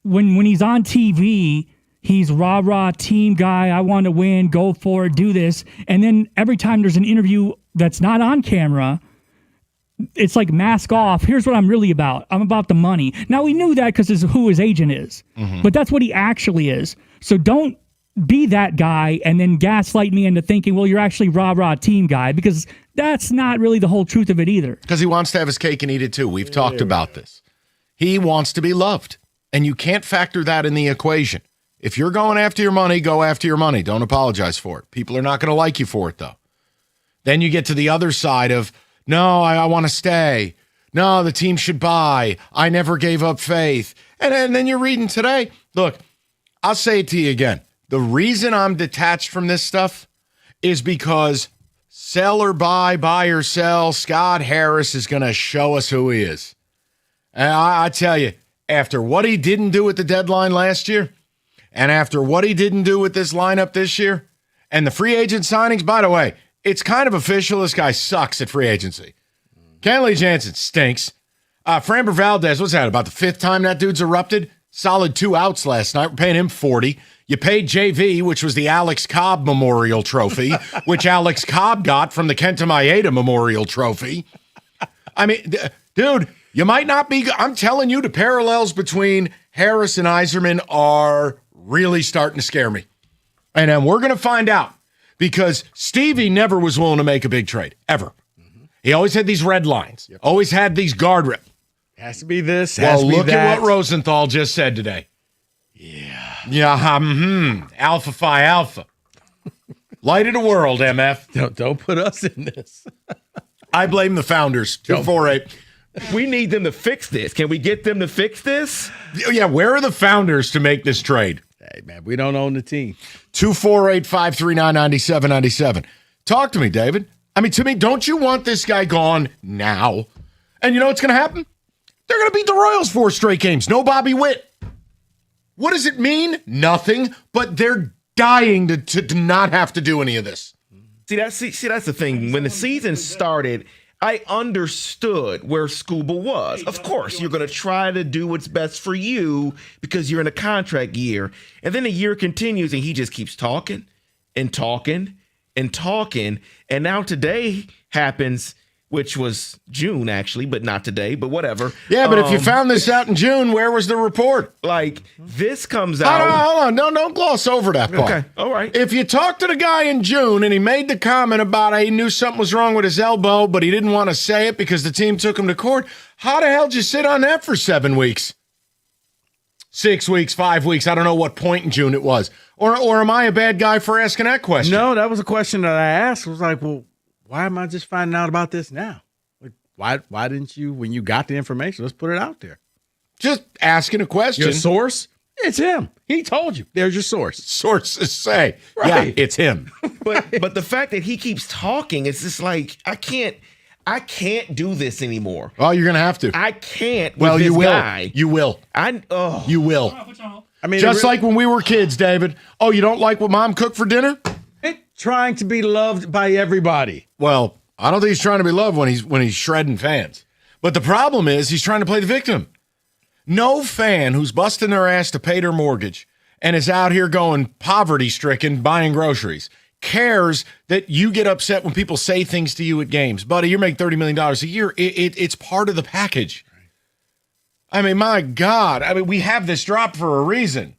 when he's on TV, he's rah-rah team guy. I want to win, go for it, do this. And then every time there's an interview that's not on camera, it's like mask off. Here's what I'm really about. I'm about the money. Now, we knew that because it's who his agent is. Mm-hmm. But that's what he actually is. So don't be that guy and then gaslight me into thinking, well, you're actually rah-rah team guy, because that's not really the whole truth of it either. Because he wants to have his cake and eat it too. We've talked about this. He wants to be loved. And you can't factor that in the equation. If you're going after your money, go after your money. Don't apologize for it. People are not going to like you for it, though. Then you get to the other side of, no, I want to stay. No, the team should buy. I never gave up faith. And then you're reading today. Look, I'll say it to you again. The reason I'm detached from this stuff is because sell or buy or sell, Scott Harris is going to show us who he is. And I tell you, after what he didn't do at the deadline last year, and after what he didn't do with this lineup this year, and the free agent signings, by the way, it's kind of official. This guy sucks at free agency. Kenley Jansen stinks. Framber Valdez, what's that, about the 5th time that dude's erupted? Solid 2 outs last night. We're paying him $40. You paid JV, which was the Alex Cobb Memorial Trophy, which Alex Cobb got from the Kenta Maeda Memorial Trophy. I mean, dude, you might not be. I'm telling you, the parallels between Harris and Yzerman are really starting to scare me. And then we're going to find out because Stevie never was willing to make a big trade, ever. He always had these red lines, always had these guardrails. Has to be this. Well, Has to be look that. at what Rosenthal just said today. Yeah. Alpha Phi Alpha. Light of the world, MF. Don't put us in this. I blame the founders. 248. We need them to fix this. Can we get them to fix this? Yeah, where are the founders to make this trade? Hey, man, we don't own the team. 248-539-9797. Talk to me, David. I mean, to me, don't you want this guy gone now? And you know what's going to happen? They're going to beat the Royals 4 straight games. No Bobby Witt. What does it mean? Nothing. But they're dying to not have to do any of this. See, that's the thing. When the season started, I understood where Skubal was. Of course, you're going to try to do what's best for you because you're in a contract year. And then the year continues and he just keeps talking and talking and talking. And now today happens, which was June, actually, but not today, but whatever. Yeah, but if you found this out in June, where was the report? Like, this comes out. Hold on. No, don't gloss over that part. Okay, all right. If you talked to the guy in June and he made the comment about he knew something was wrong with his elbow, but he didn't want to say it because the team took him to court, how the hell did you sit on that for 7 weeks? 6 weeks, 5 weeks, I don't know what point in June it was. Or am I a bad guy for asking that question? No, that was a question that I asked. I was like, well, why am I just finding out about this now? Like, why didn't you, when you got the information, let's put it out there? Just asking a question. Your source? It's him. He told you. There's your source. Sources say, right. Yeah, it's him. But the fact that he keeps talking, it's just like, I can't do this anymore. Oh, you're gonna have to. I can't. Well, with you this will. Guy. You will. You will. I mean, just like when we were kids, David. Oh, you don't like what mom cooked for dinner? Trying to be loved by everybody. Well, I don't think he's trying to be loved when he's shredding fans. But the problem is he's trying to play the victim. No fan who's busting their ass to pay their mortgage and is out here going poverty-stricken buying groceries cares that you get upset when people say things to you at games. Buddy, you're making $30 million a year. It's part of the package. I mean, my God. I mean, we have this drop for a reason.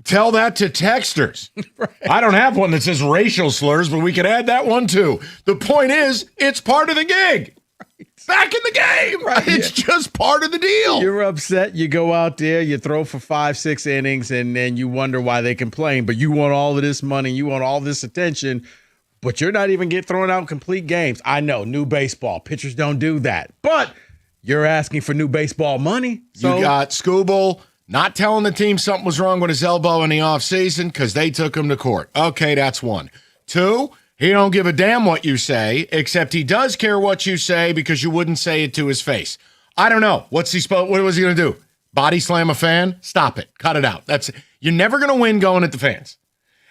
Tell that to texters. Right. I don't have one that says racial slurs, but we could add that one too. The point is, it's part of the gig. Right. Back in the game. Right. It's just part of the deal. You're upset. You go out there, you throw for 5-6 innings, and then you wonder why they complain. But you want all of this money, you want all this attention, but you're not even throwing out complete games. I know, new baseball. Pitchers don't do that. But you're asking for new baseball money. So you got Skubal not telling the team something was wrong with his elbow in the offseason because they took him to court. Okay, that's 1. 2, he don't give a damn what you say, except he does care what you say because you wouldn't say it to his face. I don't know. What was he going to do? Body slam a fan? Stop it. Cut it out. You're never going to win going at the fans.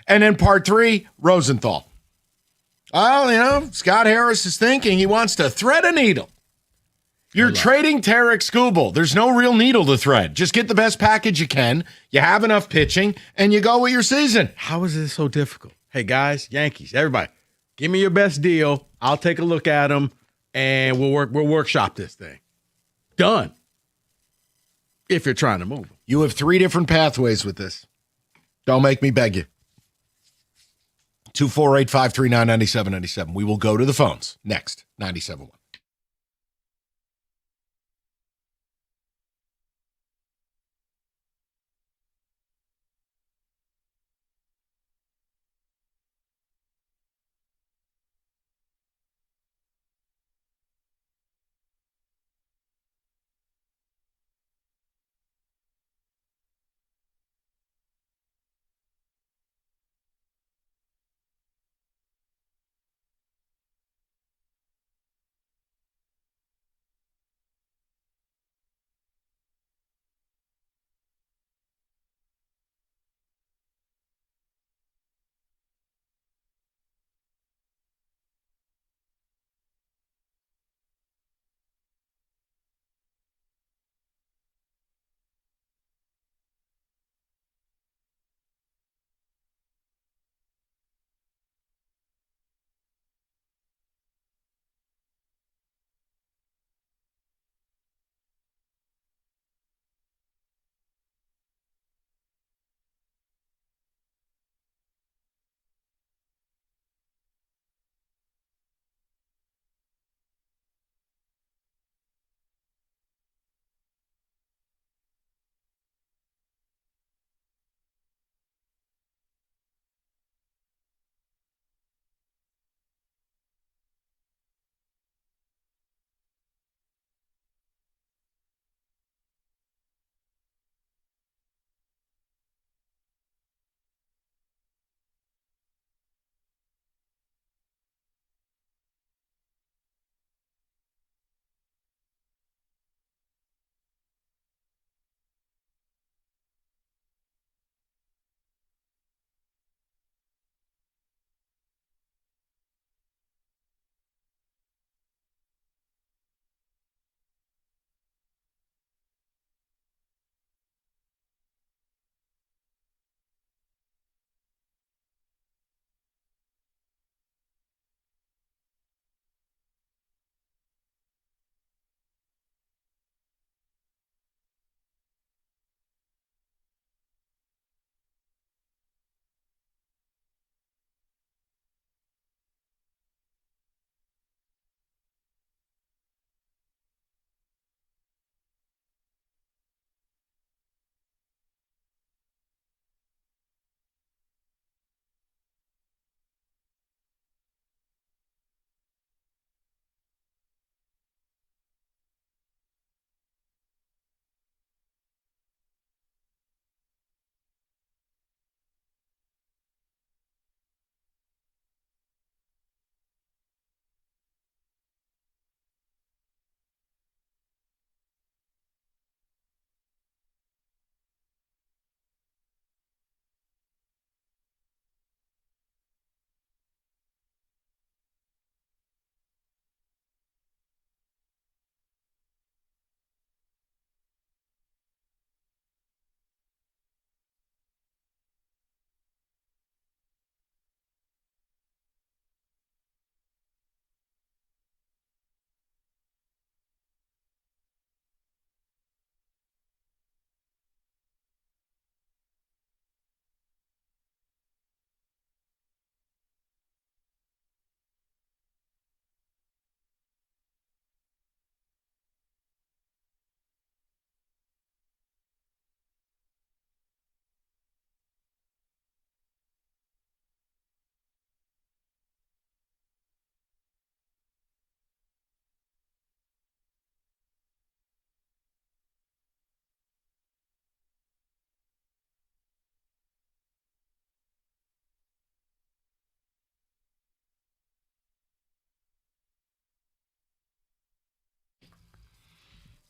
And then part 3, Rosenthal. Well, Scott Harris is thinking he wants to thread a needle. You're trading Tarek Skubal. There's no real needle to thread. Just get the best package you can. You have enough pitching, and you go with your season. How is it so difficult? Hey, guys, Yankees, everybody, give me your best deal. I'll take a look at them, and we'll workshop this thing. Done. If you're trying to move them. You have 3 different pathways with this. Don't make me beg you. 248-539-9797. We will go to the phones next. 97.1.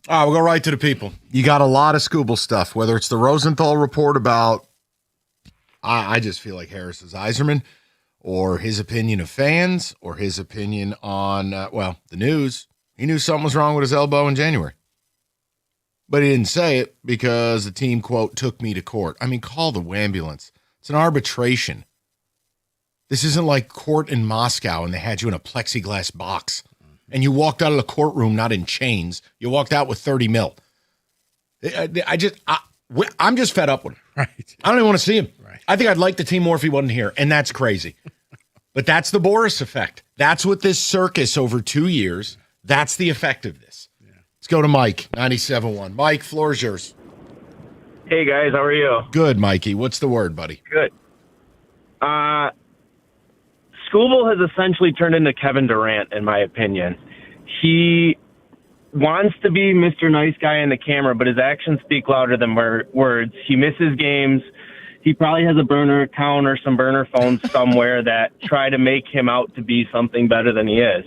All right, we'll go right to the people. You got a lot of Scooble stuff, whether it's the Rosenthal report about, I just feel like Harris is Yzerman, or his opinion of fans, or his opinion on, the news. He knew something was wrong with his elbow in January. But he didn't say it because the team, quote, took me to court. I mean, call the ambulance. It's an arbitration. This isn't like court in Moscow and they had you in a plexiglass box. And you walked out of the courtroom not in chains. You walked out with $30 million. I'm just fed up with him. Right. I don't even want to see him. Right. I think I'd like the team more if he wasn't here, and that's crazy. But that's the Boris effect. That's what this circus over 2 years, that's the effect of this. Yeah. Let's go to Mike, 97.1. Mike, floor is yours. Hey, guys. How are you? Good, Mikey. What's the word, buddy? Good. Scooble has essentially turned into Kevin Durant, in my opinion. He wants to be Mr. Nice Guy in the camera, but his actions speak louder than words. He misses games. He probably has a burner account or some burner phones somewhere that try to make him out to be something better than he is.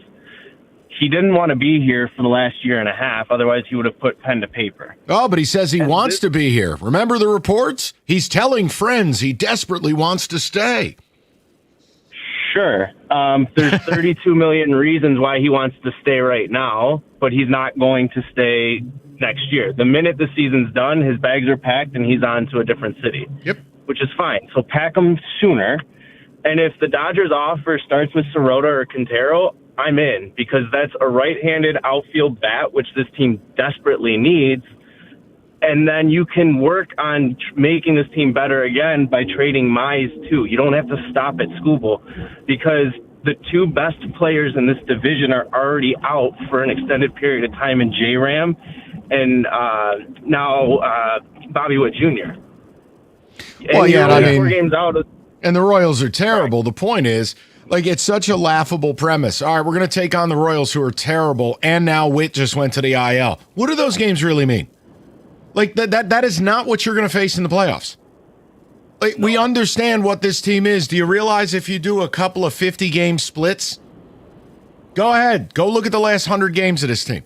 He didn't want to be here for the last year and a half. Otherwise, he would have put pen to paper. Oh, but he says he wants to be here. Remember the reports? He's telling friends he desperately wants to stay. Sure. There's 32 million reasons why he wants to stay right now, but he's not going to stay next year. The minute the season's done, his bags are packed and he's on to a different city. Yep. Which is fine. So pack him sooner. And if the Dodgers offer starts with Sirota or Quintero, I'm in, because that's a right-handed outfield bat, which this team desperately needs. And then you can work on making this team better again by trading Mize too. You don't have to stop at Scooble, because the two best players in this division are already out for an extended period of time in J-Ram and now Bobby Witt Jr. Well, and yeah, I mean, 4 games out. And the Royals are terrible. The point is, like, it's such a laughable premise. All right, we're going to take on the Royals, who are terrible, and now Witt just went to the IL. What do those games really mean? Like, that is not what you're going to face in the playoffs. Like, we understand what this team is. Do you realize if you do a couple of 50-game splits, go ahead. Go look at the last 100 games of this team.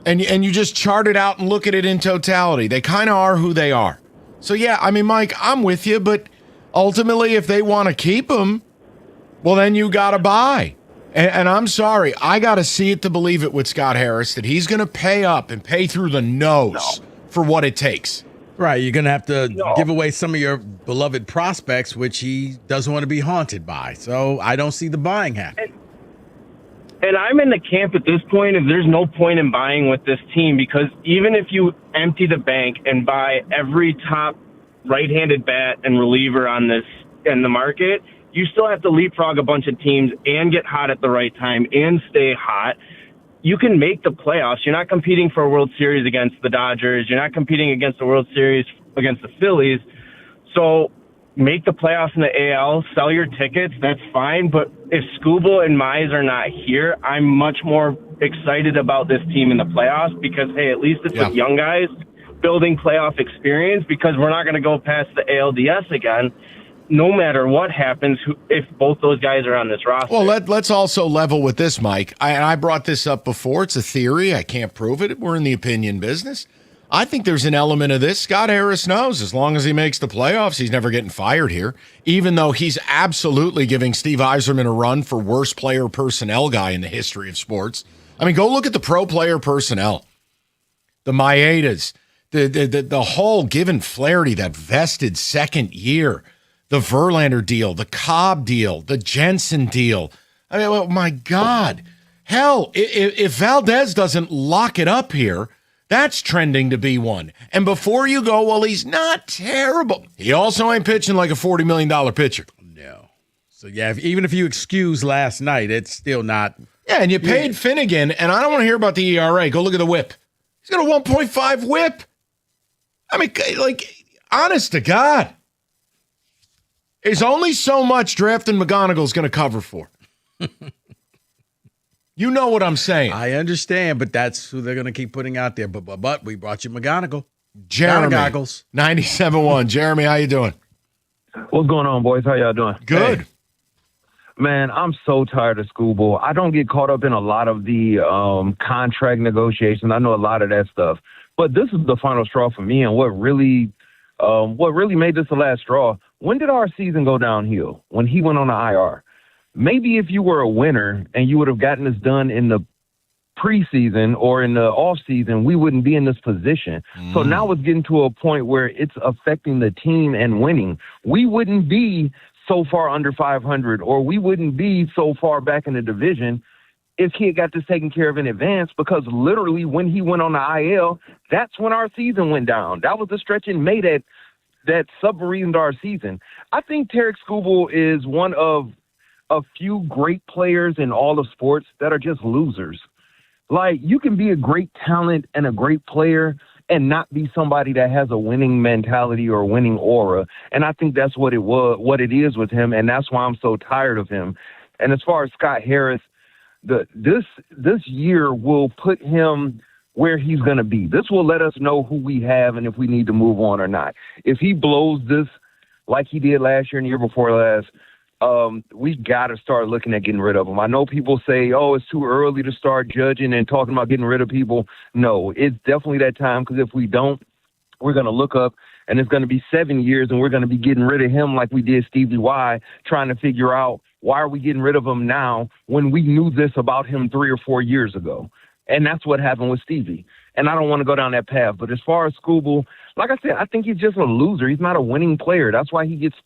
And you just chart it out and look at it in totality. They kind of are who they are. So, yeah, I mean, Mike, I'm with you, but ultimately, if they want to keep him, well, then you got to buy. And I'm sorry, I got to see it to believe it with Scott Harris, that he's going to pay up and pay through the nose for what it takes. Right, you're going to have to give away some of your beloved prospects, which he doesn't want to be haunted by. So I don't see the buying happening. And I'm in the camp at this point if there's no point in buying with this team, because even if you empty the bank and buy every top right-handed bat and reliever on this in the market, you still have to leapfrog a bunch of teams and get hot at the right time and stay hot. You can make the playoffs. You're not competing for a World Series against the Dodgers. You're not competing against the World Series against the Phillies. So make the playoffs in the AL, sell your tickets, that's fine. But if Scooble and Mize are not here, I'm much more excited about this team in the playoffs, because, hey, at least it's with young guys building playoff experience, because we're not going to go past the ALDS again, no matter what happens, if both those guys are on this roster. Well, let's also level with this, Mike. I brought this up before. It's a theory. I can't prove it. We're in the opinion business. I think there's an element of this. Scott Harris knows as long as he makes the playoffs, he's never getting fired here, even though he's absolutely giving Steve Yzerman a run for worst player personnel guy in the history of sports. I mean, go look at the pro player personnel. The Maedas, the whole given Flaherty, that vested second year, the Verlander deal, the Cobb deal, the Jensen deal. I mean, oh my God. Hell, if Valdez doesn't lock it up here, that's trending to be one. And before you go, well, he's not terrible. He also ain't pitching like a $40 million pitcher. No. So, yeah, even if you excuse last night, it's still not. Yeah, and you paid Finnegan, and I don't want to hear about the ERA. Go look at the whip. He's got a 1.5 whip. I mean, like, honest to God. There's only so much drafting McGonagall's going to cover for. You know what I'm saying. I understand, but that's who they're going to keep putting out there. But we brought you McGonagall. Jeremy, goggles. 97.1. Jeremy, how you doing? What's going on, boys? How y'all doing? Good. Hey, Man, I'm so tired of school ball. I don't get caught up in a lot of the contract negotiations. I know a lot of that stuff, but this is the final straw for me. And what really made this the last straw? When did our season go downhill? When he went on the IR. Maybe if you were a winner and you would have gotten this done in the preseason or in the off season, we wouldn't be in this position. So now it's getting to a point where it's affecting the team and winning. We wouldn't be so far under 500, or we wouldn't be so far back in the division if he had got this taken care of in advance, because literally when he went on the IL, that's when our season went down. That was the stretch in May that submarined our season. I think Tarek Skubal is one of a few great players in all of sports that are just losers. Like, you can be a great talent and a great player and not be somebody that has a winning mentality or a winning aura. And I think that's what it is with him, and that's why I'm so tired of him. And as far as Scott Harris, this year will put him where he's going to be. This will let us know who we have and if we need to move on or not. If he blows this like he did last year and the year before last, we got to start looking at getting rid of them. I know people say, oh, it's too early to start judging and talking about getting rid of people. No, it's definitely that time, because if we don't, we're going to look up and it's going to be 7 years and we're going to be getting rid of him like we did Stevie Y, trying to figure out why are we getting rid of him now when we knew this about him 3 or 4 years ago. And that's what happened with Stevie. And I don't want to go down that path. But as far as Skubal, like I said, I think he's just a loser. He's not a winning player. That's why he gets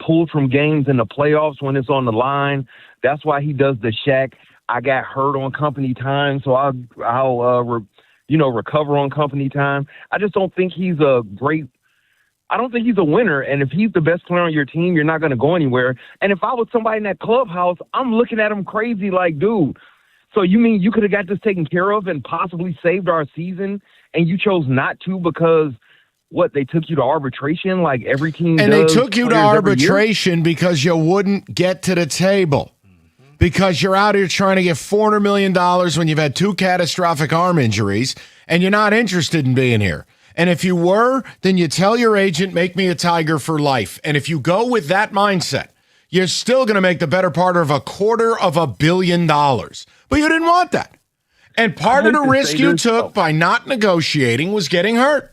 pulled from games in the playoffs when it's on the line. That's why he does the Shaq, I got hurt on company time, so I'll recover on company time. I just don't think he's a winner. And if he's the best player on your team, you're not going to go anywhere. And if I was somebody in that clubhouse, I'm looking at him crazy like, dude, so you mean you could have got this taken care of and possibly saved our season, and you chose not to because they took you to arbitration like every team and does? They took you to arbitration because you wouldn't get to the table. Because you're out here trying to get $400 million when you've had 2 catastrophic arm injuries and you're not interested in being here. And if you were, then you tell your agent, make me a Tiger for life. And if you go with that mindset, you're still going to make the better part of $250 million. But you didn't want that. And part of the risk you took by not negotiating was getting hurt.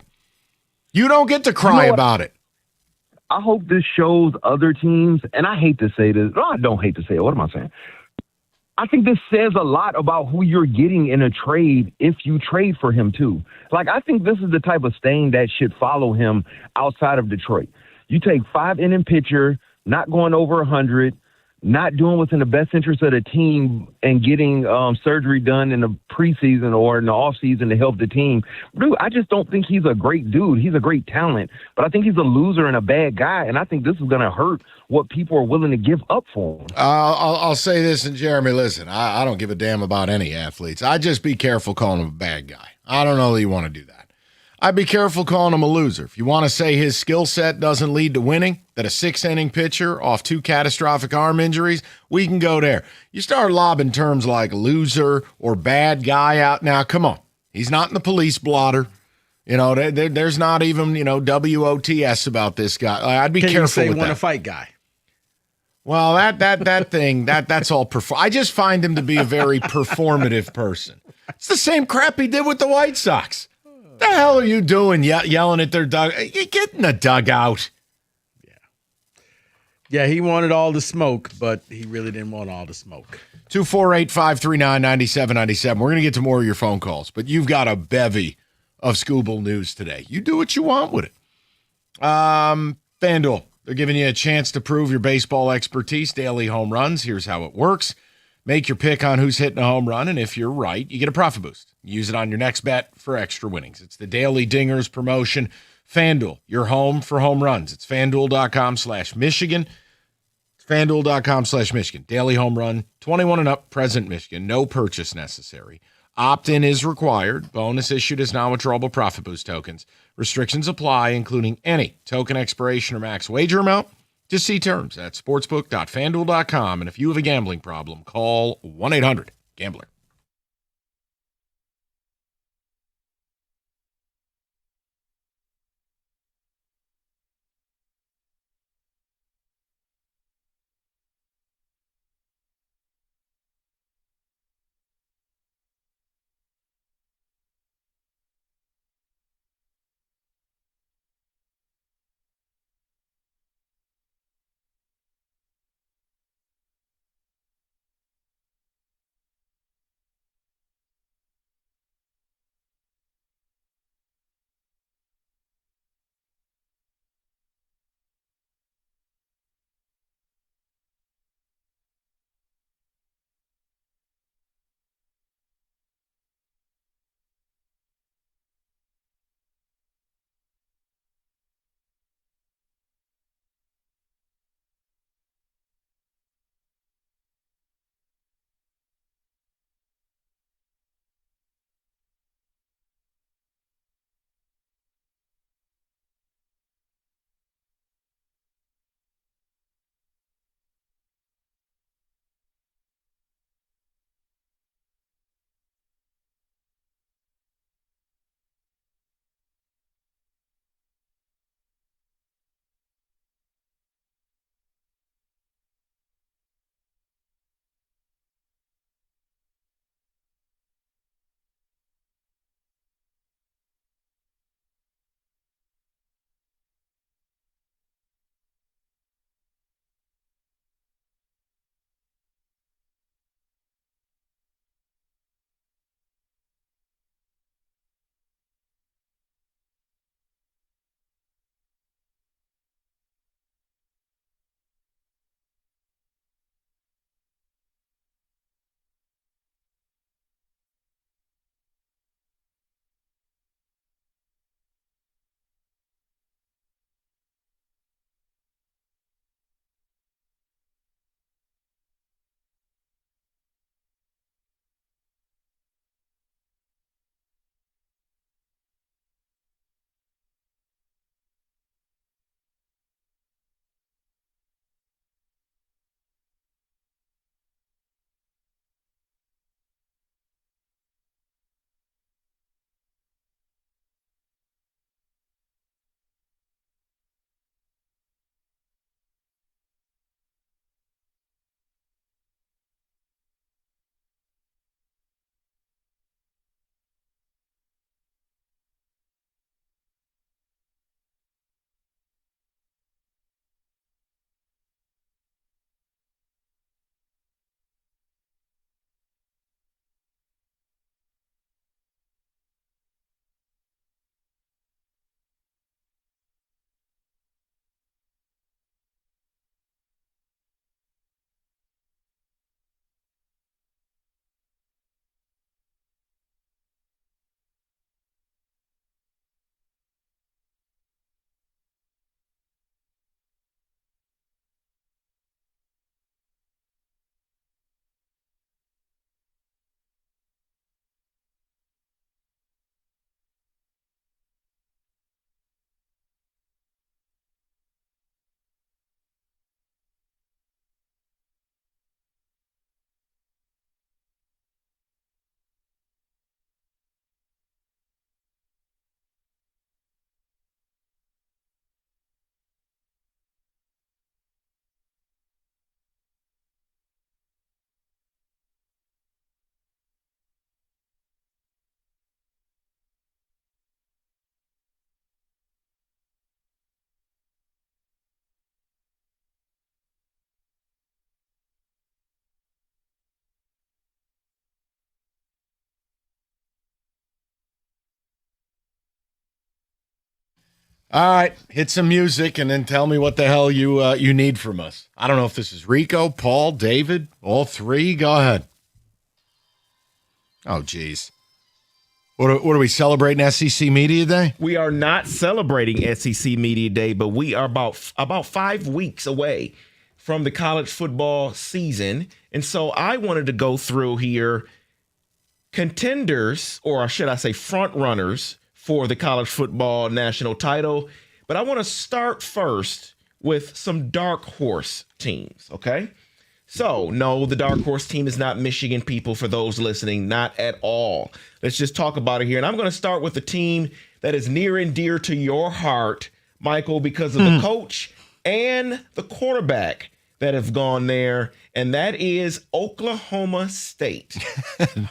You don't get to cry about it. I hope this shows other teams, and I hate to say this. No, I don't hate to say it. What am I saying? I think this says a lot about who you're getting in a trade if you trade for him, too. Like, I think this is the type of stain that should follow him outside of Detroit. You take 5-inning pitcher, not going over 100, not doing what's in the best interest of the team, and getting surgery done in the preseason or in the offseason to help the team. Dude, I just don't think he's a great dude. He's a great talent, but I think he's a loser and a bad guy, and I think this is going to hurt what people are willing to give up for him. I'll say this, and Jeremy, listen, I don't give a damn about any athletes. I'd just be careful calling him a bad guy. I don't know that you want to do that. I'd be careful calling him a loser. If you want to say his skill set doesn't lead to winning, that a 6-inning pitcher off 2 catastrophic arm injuries, we can go there. You start lobbing terms like loser or bad guy out. Now, come on. He's not in the police blotter. You know, there's not even, WOTS about this guy. I'd be careful say with that. Want to fight guy. Well, that thing, that's all. I just find him to be a very performative person. It's the same crap he did with the White Sox. What the hell are you doing yelling at their dugout? You get in the dugout. Yeah, he wanted all the smoke, but he really didn't want all the smoke. 248-539-9797. We're going to get to more of your phone calls, but you've got a bevy of Skubal news today. You do what you want with it. FanDuel, they're giving you a chance to prove your baseball expertise. Daily home runs. Here's how it works. Make your pick on who's hitting a home run, and if you're right, you get a profit boost. Use it on your next bet for extra winnings. It's the Daily Dingers promotion. FanDuel, your home for home runs. It's FanDuel.com/Michigan. It's FanDuel.com/Michigan. Daily home run, 21 and up, present Michigan. No purchase necessary. Opt-in is required. Bonus issued as non-withdrawable profit boost tokens. Restrictions apply, including any token expiration or max wager amount. Just see terms at sportsbook.fanduel.com. And if you have a gambling problem, call 1-800-GAMBLER. All right, hit some music and then tell me what the hell you need from us. I don't know if this is Rico, Paul, David, all three. Go ahead. Oh, geez. What are we celebrating, SEC Media Day? We are not celebrating SEC Media Day, but we are about 5 weeks away from the college football season. And so I wanted to go through here contenders, or should I say front runners, for the college football national title. But I want to start first with some dark horse teams, okay? So, no, the dark horse team is not Michigan, people, for those listening, not at all. Let's just talk about it here. And I'm going to start with the team that is near and dear to your heart, Michael, because of the coach and the quarterback that have gone there, and that is Oklahoma State.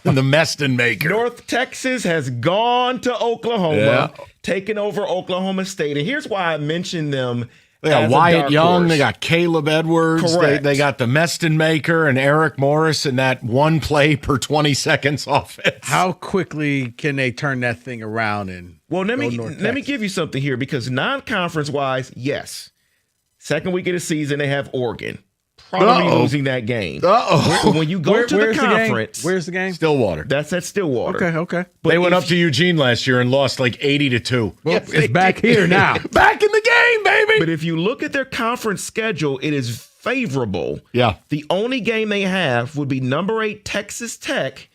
The Meston maker. North Texas has gone to Oklahoma, taken over Oklahoma State. And here's why I mentioned them. They got Wyatt Young. They got Caleb Edwards. Correct. They got the Meston maker and Eric Morris and that one play per 20 seconds offense. How quickly can they turn that thing around? Let me give you something here, because non-conference wise, yes. Second week of the season, they have Oregon. Probably losing that game. When you go to the conference. Where's the game? Stillwater. That's at Stillwater. Okay. But they went up to Eugene last year and lost like 80-2. Well, it's back here now. Back in the game, baby. But if you look at their conference schedule, it is favorable. Yeah. The only game they have would be number 8 Texas Tech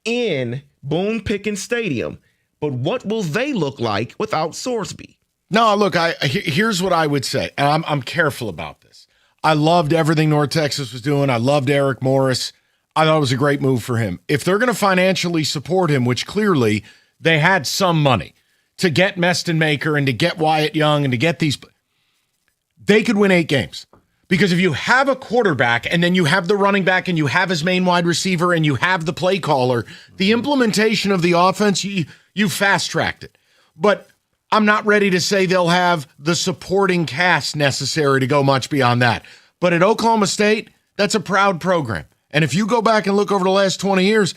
in Boone Pickens Stadium. But what will they look like without Sorsby? No, look, here's what I would say. And I'm careful about this. I loved everything North Texas was doing. I loved Eric Morris. I thought it was a great move for him. If they're going to financially support him, which clearly they had some money to get Meston Maker and to get Wyatt Young and to get these, they could win 8 games. Because if you have a quarterback and then you have the running back and you have his main wide receiver and you have the play caller, the implementation of the offense, you fast-tracked it. But I'm not ready to say they'll have the supporting cast necessary to go much beyond that. But at Oklahoma State, that's a proud program. And if you go back and look over the last 20 years,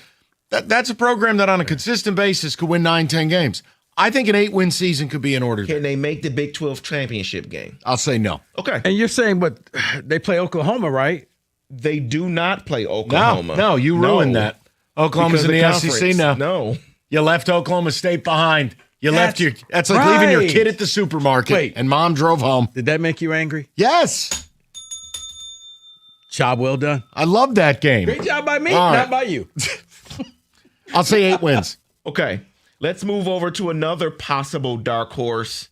that's a program that on a consistent basis could win 9-10 games. I think an 8-win season could be in order. Can they make the Big 12 championship game? I'll say no. Okay. And you're saying, but they play Oklahoma, right? They do not play Oklahoma. No, you ruined that. Oklahoma's in the SEC now. No. You left Oklahoma State behind. That's like leaving your kid at the supermarket and mom drove home. Did that make you angry? Yes. Job well done. I love that game. Great job by me, not by you. I'll say 8 wins. Okay. Let's move over to another possible dark horse,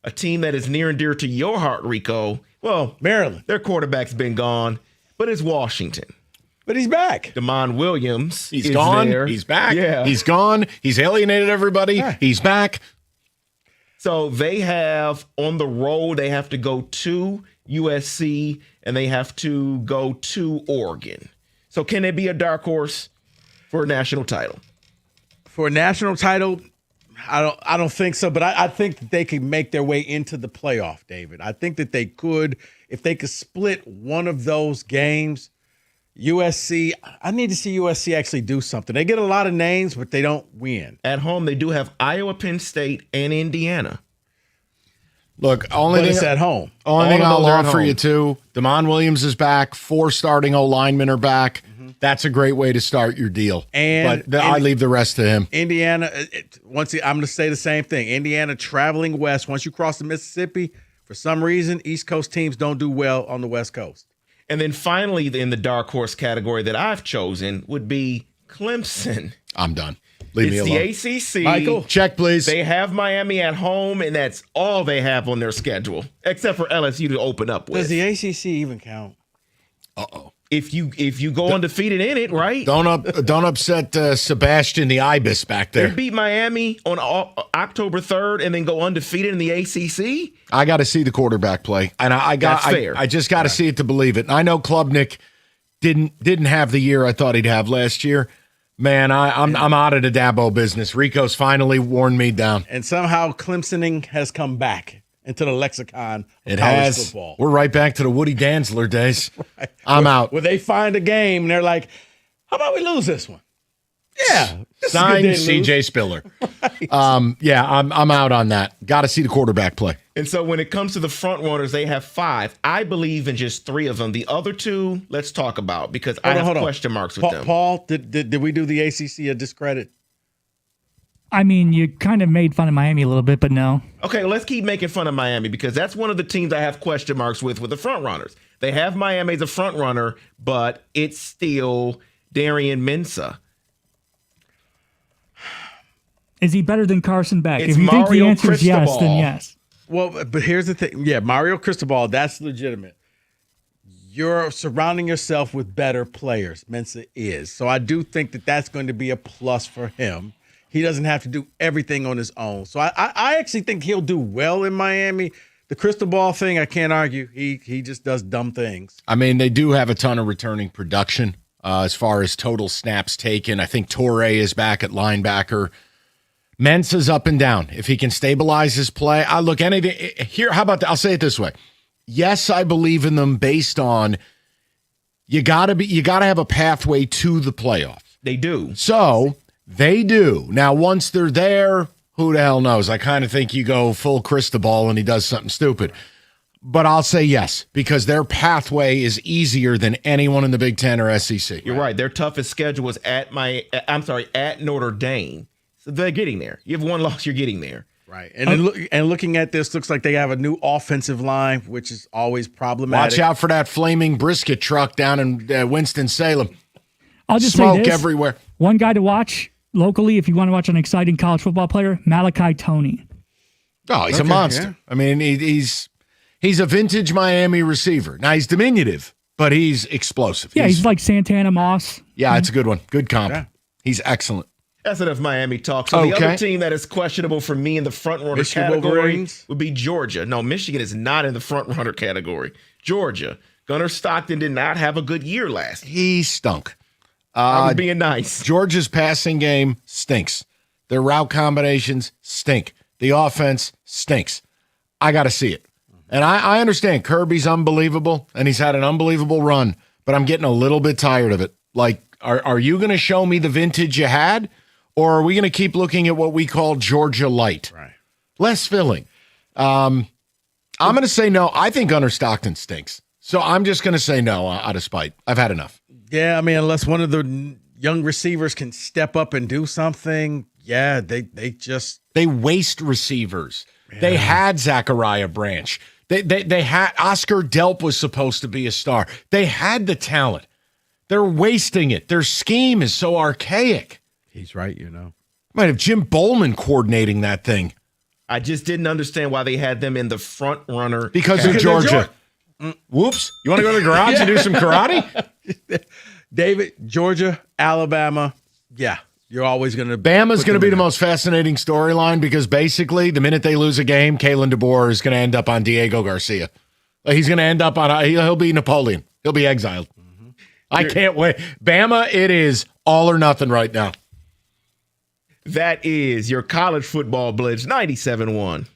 a team that is near and dear to your heart, Rico. Well, Maryland. Their quarterback's been gone, but it's Washington. But he's back. DeMond Williams. He's gone. There. He's back. Yeah. He's gone. He's alienated everybody. Yeah. He's back. So they have, on the road, they have to go to USC and they have to go to Oregon. So can they be a dark horse for a national title? For a national title, I don't think so, but I think that they could make their way into the playoff, David. I think that they could, if they could split one of those games. USC, I need to see USC actually do something. They get a lot of names, but they don't win. At home, they do have Iowa, Penn State, and Indiana. Look, But it's at home. Only All thing of I'll those are at offer home. you too, DeMond Williams is back. 4 starting O-linemen are back. That's a great way to start your deal. And I leave the rest to him. Indiana, I'm going to say the same thing. Indiana traveling west. Once you cross the Mississippi, for some reason, East Coast teams don't do well on the West Coast. And then finally, in the dark horse category that I've chosen would be Clemson. I'm done. Leave me alone. It's the ACC. Michael, check, please. They have Miami at home, and that's all they have on their schedule, except for LSU to open up with. Does the ACC even count? Uh-oh. If you go undefeated in it, right? Don't upset Sebastian the Ibis back They there. beat Miami on October 3rd and then go undefeated in the ACC. I got to see the quarterback play, and That's fair. I just got to see it to believe it. And I know Klubnik didn't have the year I thought he'd have last year. Man, I'm out of the Dabo business. Rico's finally worn me down. And somehow Clemsoning has come back into the lexicon of It college has. football. We're right back to the Woody Dantzler days. I'm out. Where they find a game and they're like, how about we lose this one? Yeah. Signed This is a good day to CJ Spiller. Yeah, I'm out on that. Got to see the quarterback play. And so when it comes to the front runners, they have 5. I believe in just 3 of them. The other 2, let's talk about because I have question marks with them. Paul, did we do the ACC a discredit? I mean, you kind of made fun of Miami a little bit, but no. Okay, let's keep making fun of Miami because that's one of the teams I have question marks with the front runners. They have Miami as a front runner, but it's still Darian Mensah. Is he better than Carson Beck? It's If you think the Mario answer is yes, Cristobal. then yes. Well, but here's the thing. Yeah, Mario Cristobal, that's legitimate. You're surrounding yourself with better players. Mensah is. So I do think that that's going to be a plus for him. He doesn't have to do everything on his own. So I actually think he'll do well in Miami. The Cristobal thing, I can't argue. He just does dumb things. I mean, they do have a ton of returning production as far as total snaps taken. I think Torrey is back at linebacker. Mensah's up and down. If he can stabilize his play, I look anything here. How about that? I'll say it this way. Yes, I believe in them based on you gotta have a pathway to the playoff. They do. So they do. Now, once they're there, who the hell knows? I kind of think you go full Cristobal and he does something stupid. But I'll say yes, because their pathway is easier than anyone in the Big Ten or SEC. You're right. Their toughest schedule was at Notre Dame. So they're getting there. You have 1 loss, you're getting there. Right. And then looking at this, looks like they have a new offensive line, which is always problematic. Watch out for that flaming brisket truck down in Winston-Salem. I'll just Smoke say this. everywhere. One guy to watch locally, if you want to watch an exciting college football player, Malachi Toney. Oh, he's a monster. Yeah. I mean, he's a vintage Miami receiver. Now, he's diminutive, but he's explosive. Yeah, he's like Santana Moss. Yeah, it's a good one. Good comp. Yeah. He's excellent. That's enough Miami talk. So the other team that is questionable for me in the front runner category would be Georgia. No, Michigan is not in the front runner category. Georgia. Gunnar Stockton did not have a good year last year. He stunk. I was being nice. Georgia's passing game stinks. Their route combinations stink. The offense stinks. I got to see it. And I understand Kirby's unbelievable, and he's had an unbelievable run, but I'm getting a little bit tired of it. Like, are you going to show me the vintage you had? Or are we going to keep looking at what we call Georgia light? Right. Less filling. I'm going to say no. I think Gunnar Stockton stinks. So I'm just going to say no out of spite. I've had enough. Yeah, I mean, unless one of the young receivers can step up and do something, yeah, they waste receivers. Yeah. They had Zachariah Branch. They had Oscar Delp was supposed to be a star. They had the talent. They're wasting it. Their scheme is so archaic. He's right, you know. Might have Jim Bowman coordinating that thing. I just didn't understand why they had them in the front runner. Because of Georgia. Whoops. You want to go to the garage and do some karate? David, Georgia, Alabama. Yeah, you're always going to. Bama's going to be the most fascinating storyline because basically the minute they lose a game, Kalen DeBoer is going to end up on Diego Garcia. He's going to end up on, he'll be Napoleon. He'll be exiled. Mm-hmm. I can't wait. Bama, it is all or nothing right now. That is your college football blitz 97.1.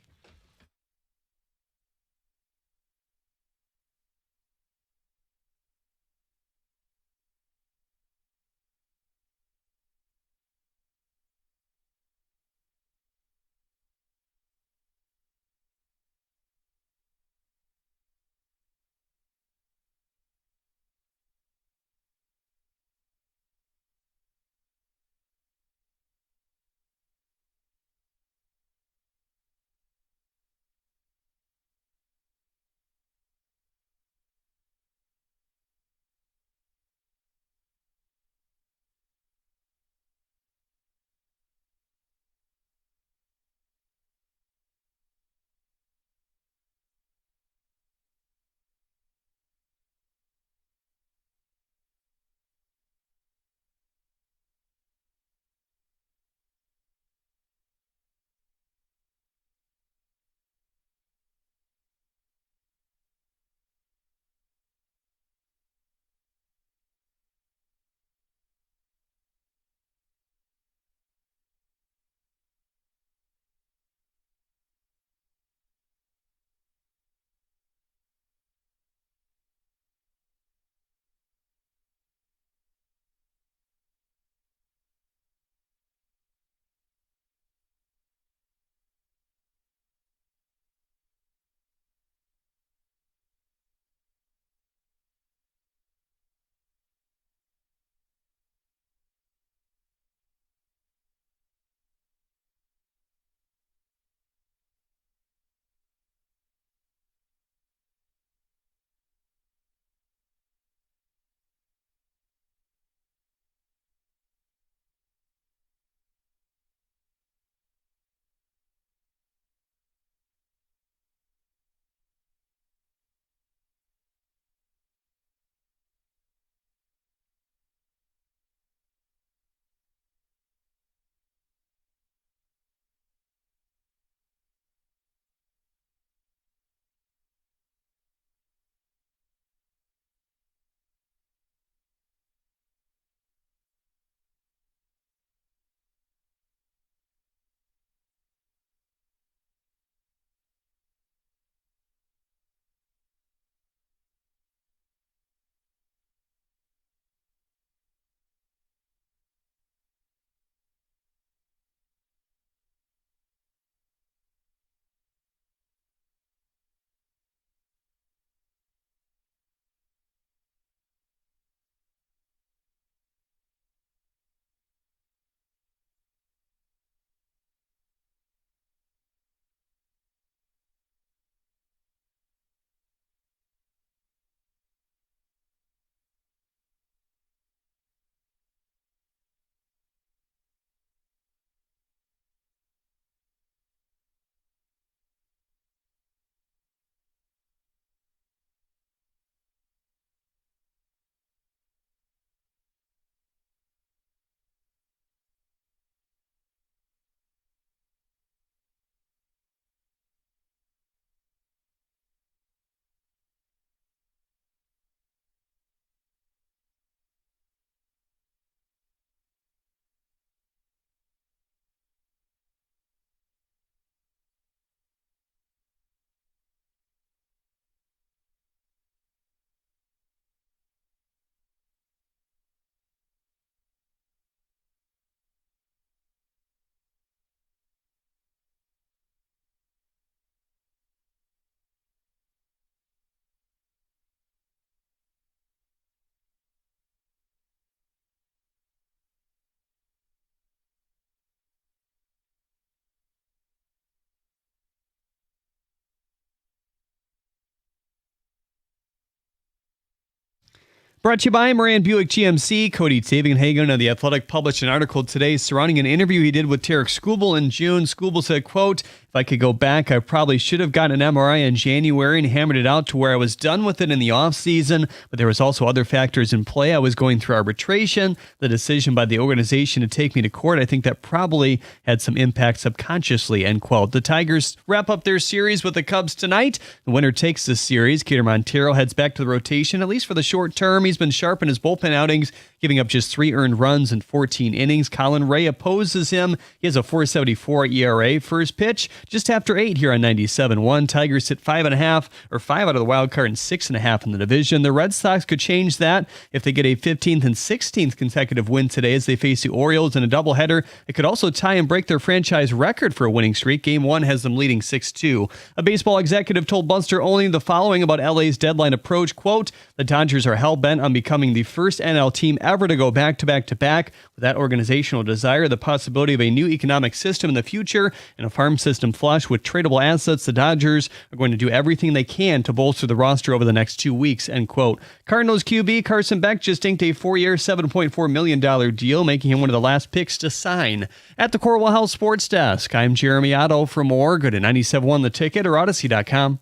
Brought to you by Moran Buick GMC. Cody Tavenhagen of The Athletic published an article today surrounding an interview he did with Tarek Skubal in June. Skubal said, quote, "If I could go back, I probably should have gotten an MRI in January and hammered it out to where I was done with it in the offseason. But there was also other factors in play. I was going through arbitration. The decision by the organization to take me to court, I think that probably had some impact subconsciously," end quote. The Tigers wrap up their series with the Cubs tonight. The winner takes this series. Keter Montero heads back to the rotation, at least for the short term. He's been sharp in his bullpen outings, giving up just 3 earned runs in 14 innings. Colin Ray opposes him. He has a 4.74 ERA. First pitch, just after 8 here on 97.1. Tigers hit 5.5, or 5 out of the wild card and 6.5 in the division. The Red Sox could change that if they get a 15th and 16th consecutive win today as they face the Orioles in a doubleheader. It could also tie and break their franchise record for a winning streak. Game 1 has them leading 6-2. A baseball executive told Buster Olney the following about LA's deadline approach, quote, "The Dodgers are hell-bent on becoming the first NL team ever to go back-to-back-to-back. With that organizational desire, the possibility of a new economic system in the future, and a farm system flush with tradable assets, the Dodgers are going to do everything they can to bolster the roster over the next 2 weeks," end quote. Cardinals QB Carson Beck just inked a 4-year, $7.4 million deal, making him one of the last picks to sign. At the Corwell House Sports Desk, I'm Jeremy Otto. For more, go to 97.1 The Ticket or Odyssey.com.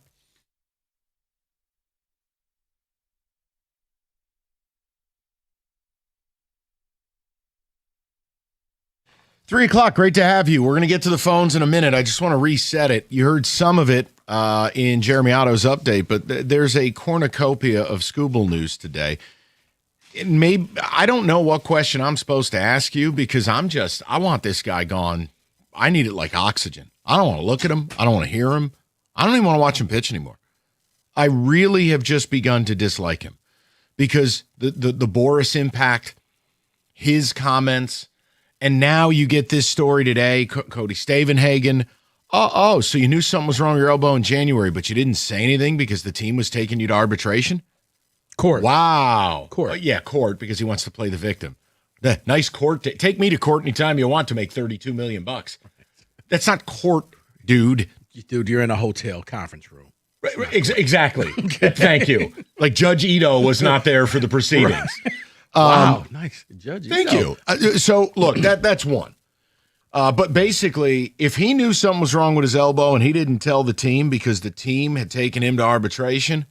Three o'clock, great to have you. We're going to get to the phones in a minute. I just want to reset it. You heard some of it in Jeremy Otto's update, but there's a cornucopia of Skubal news today. I don't know what question I'm supposed to ask you because I want this guy gone. I need it like oxygen. I don't want to look at him. I don't want to hear him. I don't even want to watch him pitch anymore. I really have just begun to dislike him because the Boris impact, his comments. And now you get this story today, Cody Stavenhagen. So you knew something was wrong with your elbow in January, but you didn't say anything because the team was taking you to arbitration? Court. Wow. Court. Yeah, court, because he wants to play the victim. Nice court. Take me to court anytime you want to make $32 million. That's not court, dude. Dude, you're in a hotel conference room. Right, exactly. Thank you. Like Judge Ito was not there for the proceedings. Right. Wow, nice. Judge. Thank you. So, look, that's one. But basically, if he knew something was wrong with his elbow and he didn't tell the team because the team had taken him to arbitration,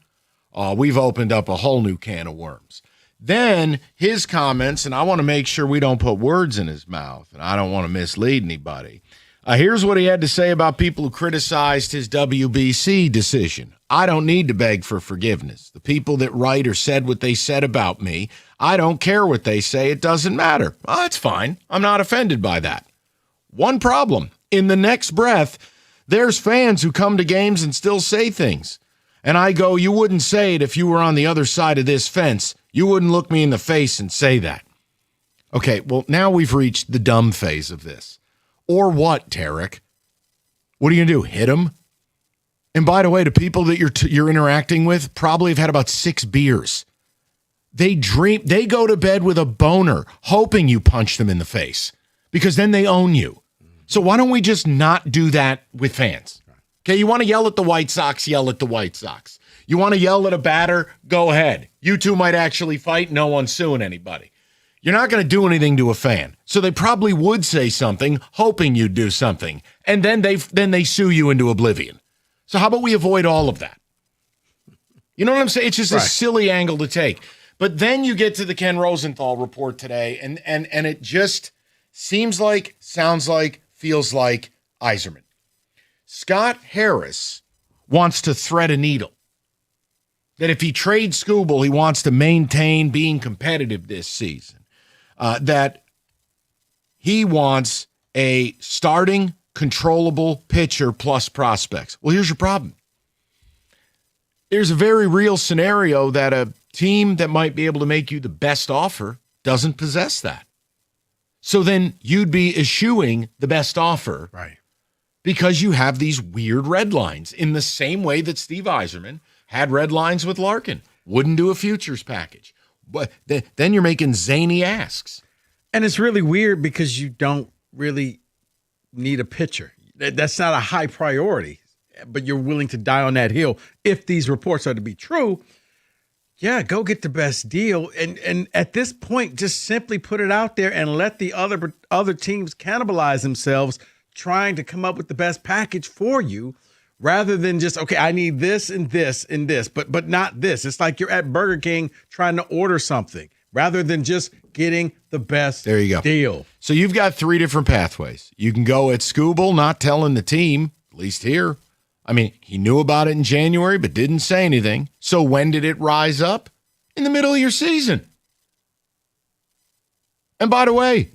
we've opened up a whole new can of worms. Then his comments, and I want to make sure we don't put words in his mouth, and I don't want to mislead anybody. Here's what he had to say about people who criticized his WBC decision. "I don't need to beg for forgiveness. The people that write or said what they said about me, I don't care what they say. It doesn't matter. That's fine. I'm not offended by that. One problem. In the next breath, there's fans who come to games and still say things. And I go, you wouldn't say it if you were on the other side of this fence. You wouldn't look me in the face and say that." Okay, well, now we've reached the dumb phase of this. Or what, Tarek? What are you going to do, hit him? And by the way, the people that you're interacting with probably have had about 6 beers. They go to bed with a boner, hoping you punch them in the face, because then they own you. So why don't we just not do that with fans? Okay, you want to yell at the White Sox, yell at the White Sox. You want to yell at a batter, go ahead. You two might actually fight, no one's suing anybody. You're not going to do anything to a fan. So they probably would say something, hoping you'd do something. And then they sue you into oblivion. So how about we avoid all of that? You know what I'm saying? It's just a silly angle to take. But then you get to the Ken Rosenthal report today, and it just seems like, sounds like, feels like Yzerman. Scott Harris wants to thread a needle. That if he trades Skubal, he wants to maintain being competitive this season. That he wants a starting, controllable pitcher plus prospects. Well, here's your problem. There's a very real scenario that a team that might be able to make you the best offer doesn't possess that. So then you'd be eschewing the best offer. Right. Because you have these weird red lines in the same way that Steve Yzerman had red lines with Larkin. Wouldn't do a futures package. But then you're making zany asks. And it's really weird because you don't really need a pitcher. That's not a high priority, but you're willing to die on that hill if these reports are to be true yeah, go get the best deal. And at this point, just simply put it out there and let the other teams cannibalize themselves trying to come up with the best package for you, rather than just, okay, I need this and this and this, but not this. It's like you're at Burger King trying to order something rather than just getting the best There you go. deal. So you've got 3 different pathways. You can go at Scooble, not telling the team, at least here. I mean, he knew about it in January, but didn't say anything. So when did it rise up? In the middle of your season. And by the way,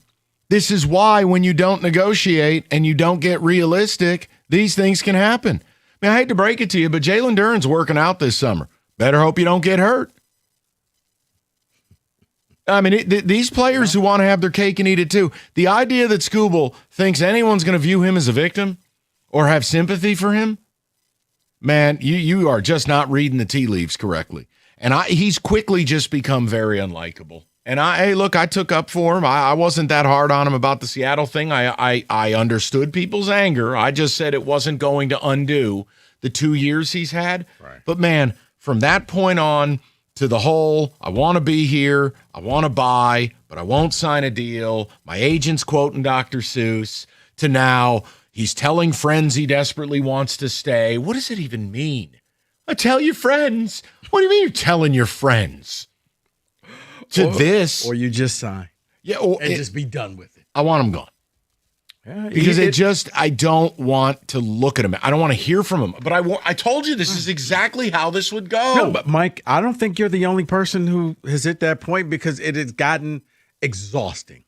this is why when you don't negotiate and you don't get realistic, these things can happen. I mean, I hate to break it to you, but Jalen Duren's working out this summer. Better hope you don't get hurt. I mean, these players who want to have their cake and eat it too, the idea that Scooble thinks anyone's going to view him as a victim or have sympathy for him, man, you are just not reading the tea leaves correctly. And he's quickly just become very unlikable. And hey, look, I took up for him. I wasn't that hard on him about the Seattle thing. I understood people's anger. I just said it wasn't going to undo the 2 years he's had. Right. But man, from that point on to the whole, I want to be here, I want to buy, but I won't sign a deal. My agent's quoting Dr. Seuss, to now he's telling friends he desperately wants to stay. What does it even mean? I tell your friends. What do you mean you're telling your friends? Or you just sign. Yeah, and just be done with it. I want him gone. Yeah, Because I don't want to look at him. I don't want to hear from him. But I told you this is exactly how this would go. No, but Mike, I don't think you're the only person who has hit that point, because it has gotten exhausting.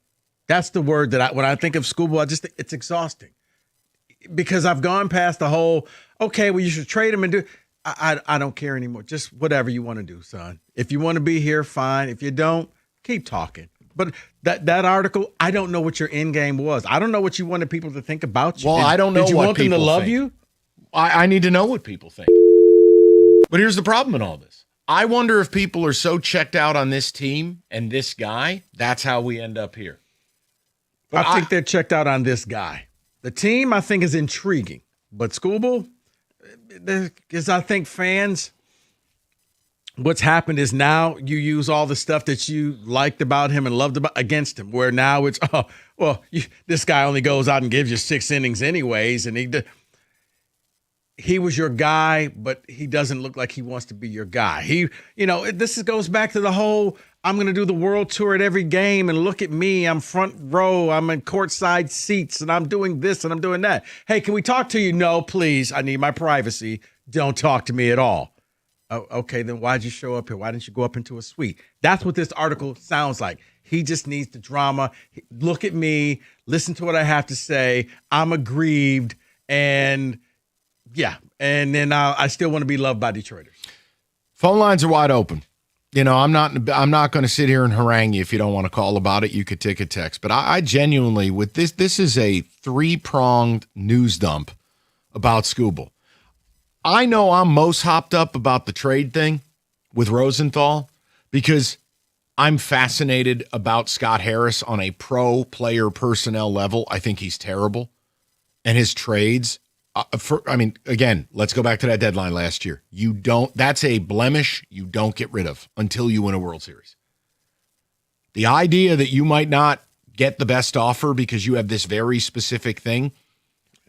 That's the word that when I think of Scooble, I just think it's exhausting. Because I've gone past the whole, okay, well, you should trade him and do. I don't care anymore. Just whatever you want to do, son. If you want to be here, fine. If you don't, keep talking. But that article, I don't know what your end game was. I don't know what you wanted people to think about you. Well, I don't know Did you what want them to people love think. you? I need to know what people think. But here's the problem in all this. I wonder if people are so checked out on this team and this guy, that's how we end up here. But I think they're checked out on this guy. The team, I think, is intriguing. But Scooble, because I think fans, what's happened is now you use all the stuff that you liked about him and loved about against him, where now it's, this guy only goes out and gives you 6 innings anyways, and he was your guy, but he doesn't look like he wants to be your guy. This goes back to the whole, I'm going to do the world tour at every game, and look at me, I'm front row, I'm in courtside seats, and I'm doing this and I'm doing that. Hey, can we talk to you? No, please, I need my privacy. Don't talk to me at all. Oh, okay, then why'd you show up here? Why didn't you go up into a suite? That's what this article sounds like. He just needs the drama. Look at me, listen to what I have to say. I'm aggrieved, and yeah, and then I still want to be loved by Detroiters. Phone lines are wide open. I'm not going to sit here and harangue you if you don't want to call about it. You could take a text. But I genuinely, with this is a 3-pronged news dump about Scooble. I know I'm most hopped up about the trade thing with Rosenthal because I'm fascinated about Scott Harris on a pro player personnel level. I think he's terrible. And his trades, again, let's go back to that deadline last year. That's a blemish you don't get rid of until you win a World Series. The idea that you might not get the best offer because you have this very specific thing,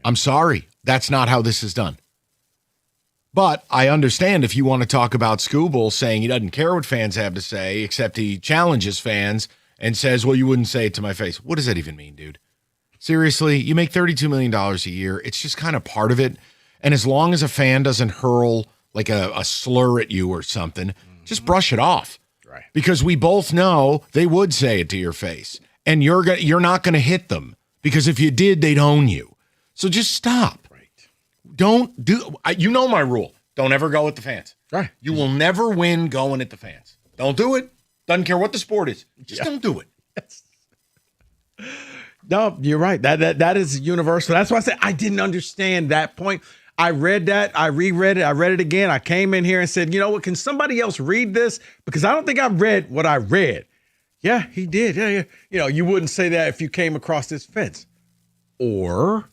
I'm sorry, that's not how this is done. But I understand if you want to talk about Scooble saying he doesn't care what fans have to say, except he challenges fans and says, well, you wouldn't say it to my face. What does that even mean, dude? Seriously, you make $32 million a year. It's just kind of part of it. And as long as a fan doesn't hurl like a slur at you or something, just brush it off. Right. Because we both know they would say it to your face. And you're not going to hit them. Because if you did, they'd own you. So just stop. Don't do. You know my rule. Don't ever go with the fans. Right. You will never win going at the fans. Don't do it. Doesn't care what the sport is. Just don't do it. Yes. No, you're right. That is universal. That's why I said I didn't understand that point. I read that. I reread it. I read it again. I came in here and said, you know what? Can somebody else read this? Because I don't think I read what I read. Yeah, he did. Yeah. You wouldn't say that if you came across this fence. Or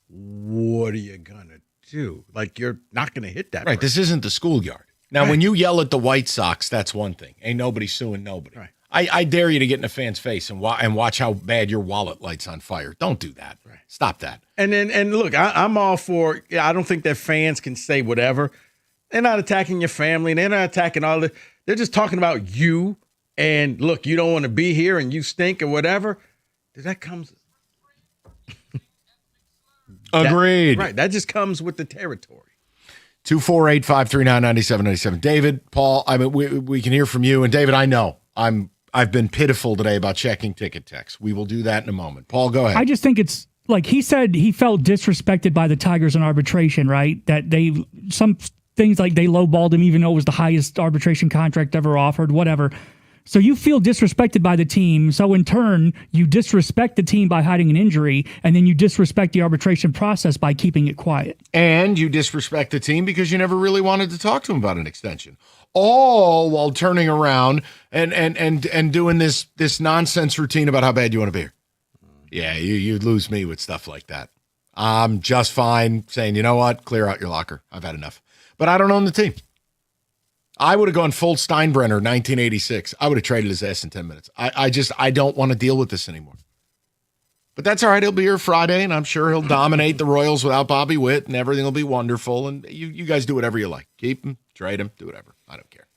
what are you gonna do? Like, you're not gonna hit that. Right. person. This isn't the schoolyard. Now, when you yell at the White Sox, that's one thing. Ain't nobody suing nobody. Right. I dare you to get in a fan's face and watch how bad your wallet lights on fire. Don't do that. Right. Stop that. And look, I'm all for. I don't think that fans can say whatever. They're not attacking your family. They're not attacking all the. They're just talking about you. And look, you don't want to be here, and you stink or whatever. That comes. Agreed. Right. That just comes with the territory. 248-539-9797. David, Paul, I mean, we can hear from you. And David, I know I've been pitiful today about checking ticket text. We will do that in a moment. Paul, go ahead. I just think it's like he said he felt disrespected by the Tigers in arbitration, right? That some things like they lowballed him even though it was the highest arbitration contract ever offered, whatever. So you feel disrespected by the team. So in turn, you disrespect the team by hiding an injury, and then you disrespect the arbitration process by keeping it quiet. And you disrespect the team because you never really wanted to talk to him about an extension. All while turning around and doing this nonsense routine about how bad you want to be here. Yeah, you'd lose me with stuff like that. I'm just fine saying, you know what, clear out your locker. I've had enough. But I don't own the team. I would have gone full Steinbrenner 1986. I would have traded his ass in 10 minutes. I don't want to deal with this anymore. But that's all right. He'll be here Friday, and I'm sure he'll dominate the Royals without Bobby Witt, and everything will be wonderful. And you guys do whatever you like. Keep him, trade him, do whatever. I don't care.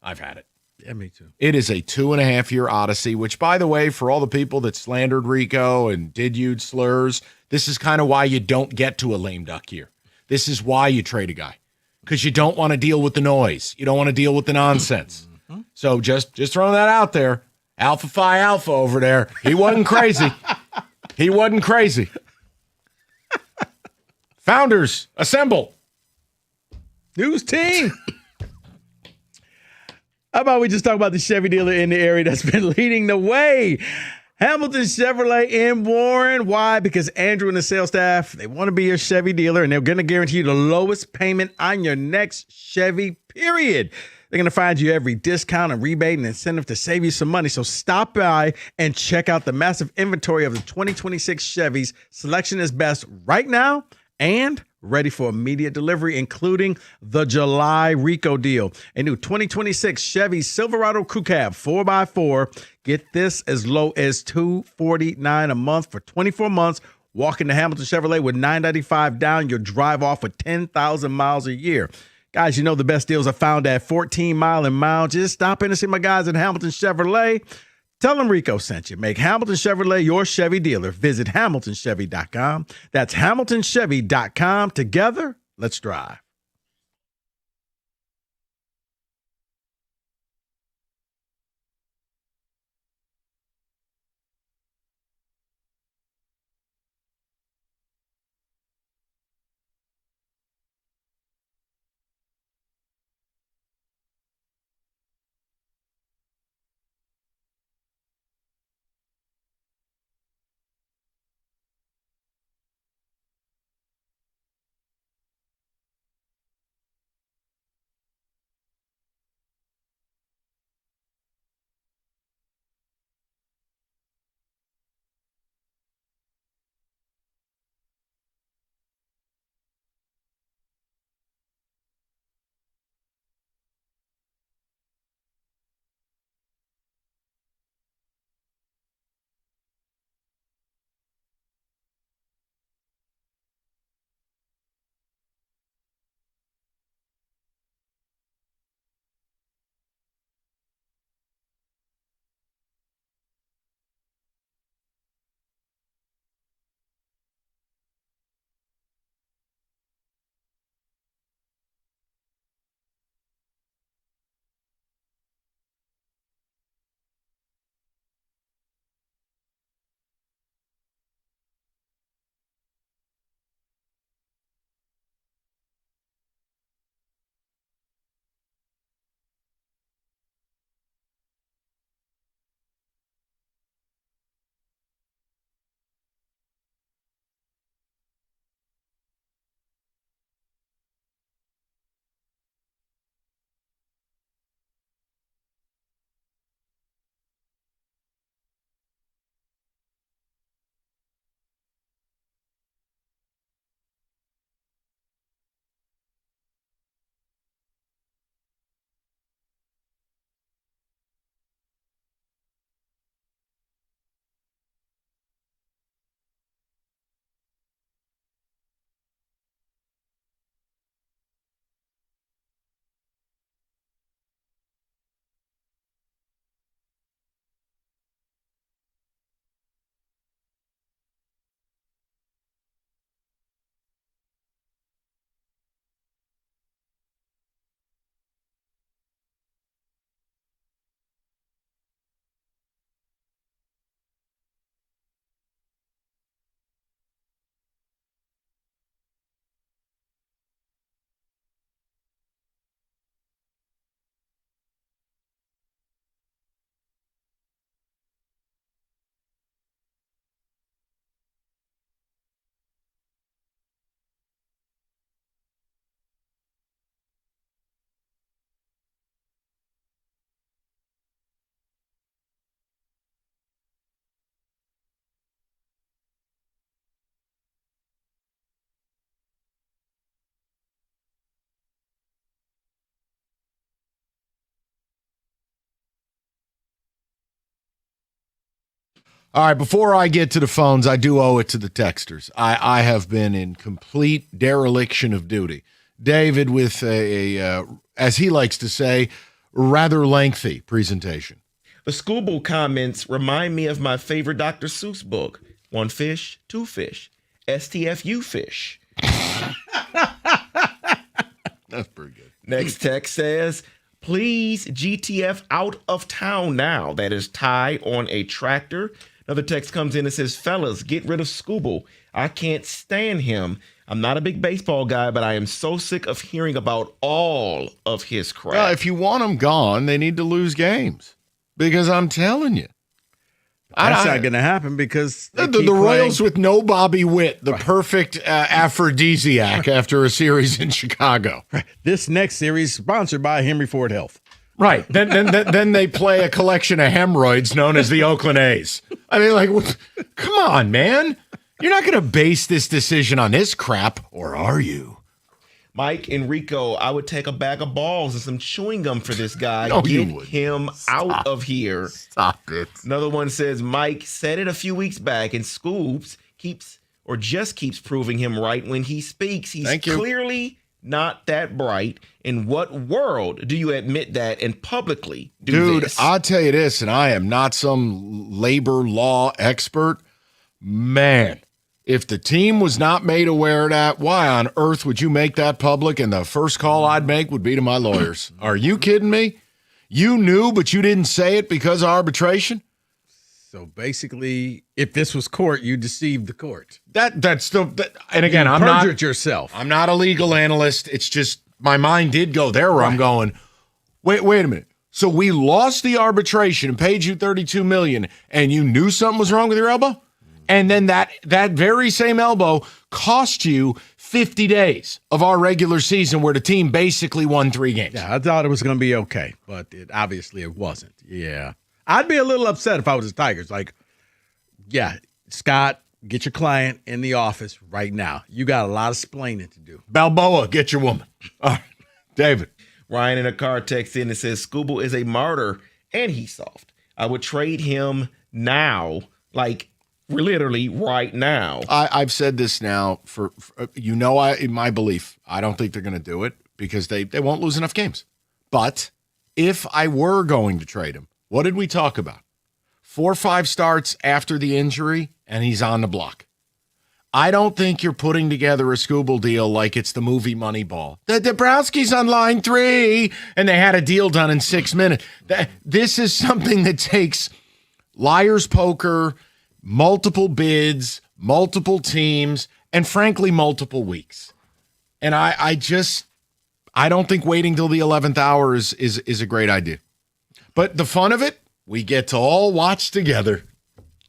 I've had it. Yeah, me too. It is a 2.5-year odyssey, which, by the way, for all the people that slandered Rico and did use slurs, this is kind of why you don't get to a lame duck year. This is why you trade a guy. Because you don't want to deal with the noise. You don't want to deal with the nonsense. So just throwing that out there. Alpha Phi Alpha over there. He wasn't crazy. He wasn't crazy. Founders, assemble. News team. How about we just talk about the Chevy dealer in the area that's been leading the way? Hamilton Chevrolet in Warren. Why? Because Andrew and the sales staff, they want to be your Chevy dealer, and they're going to guarantee you the lowest payment on your next Chevy, period. They're going to find you every discount and rebate and incentive to save you some money. So stop by and check out the massive inventory of the 2026 Chevys. Selection is best right now and ready for immediate delivery, including the July Rico deal. A new 2026 Chevy Silverado Crew Cab 4x4. Get this as low as $249 a month for 24 months. Walk into Hamilton Chevrolet with $995 down. You'll drive off with 10,000 miles a year. Guys, you know the best deals are found at 14 Mile and Mile. Just stop in and see my guys at Hamilton Chevrolet. Tell them Rico sent you. Make Hamilton Chevrolet your Chevy dealer. Visit HamiltonChevy.com. That's HamiltonChevy.com. Together, let's drive. All right, before I get to the phones, I do owe it to the texters. I have been in complete dereliction of duty. David with a as he likes to say, rather lengthy presentation. The Schoolboy comments remind me of my favorite Dr. Seuss book, One Fish, Two Fish, STFU Fish. That's pretty good. Next text says, please GTF out of town now. That is Ty on a tractor. Another text comes in and says, fellas, get rid of Scooble. I can't stand him. I'm not a big baseball guy, but I am so sick of hearing about all of his crap. Well, if you want him gone, they need to lose games. Because I'm telling you. That's not going to happen because the Royals with no Bobby Witt, the perfect aphrodisiac after a series in Chicago. This next series sponsored by Henry Ford Health. Right. Then they play a collection of hemorrhoids known as the Oakland A's. I mean, like, come on, man. You're not going to base this decision on this crap, or are you? Mike Enrico, I would take a bag of balls and some chewing gum for this guy. No, you Get wouldn't. him out of here. Stop it. Another one says, Mike said it a few weeks back, and Scoobs keeps proving him right when he speaks. He's clearly not that bright. In what world do you admit that and publicly do this? Dude, I'll tell you this, and I am not some labor law expert. Man, if the team was not made aware of that, why on earth would you make that public? And the first call I'd make would be to my lawyers. Are you kidding me? You knew, but you didn't say it because of arbitration? So basically, if this was court, you deceived the court. That's still, and again, You I'm not perjured yourself. I'm not a legal analyst. It's just my mind did go there where I'm going, wait a minute. So we lost the arbitration and paid you $32 million, and you knew something was wrong with your elbow? And then that very same elbow cost you 50 days of our regular season where the team basically won 3 games. Yeah, I thought it was going to be okay, but obviously it wasn't. Yeah. I'd be a little upset if I was the Tigers. Like, yeah, Scott, get your client in the office right now. You got a lot of splaining to do. Balboa, get your woman. All right, David. Ryan in a car texts in and says, Scooble is a martyr and he's soft. I would trade him now, like literally right now. I've said this now for in my belief, I don't think they're going to do it because they won't lose enough games. But if I were going to trade him, what did we talk about? 4 or 5 starts after the injury, and he's on the block. I don't think you're putting together a Scooble deal like it's the movie Moneyball. The Dabrowski's on line 3, and they had a deal done in 6 minutes. This is something that takes liar's poker, multiple bids, multiple teams, and frankly, multiple weeks. And I don't think waiting till the 11th hour is a great idea. But the fun of it, we get to all watch together.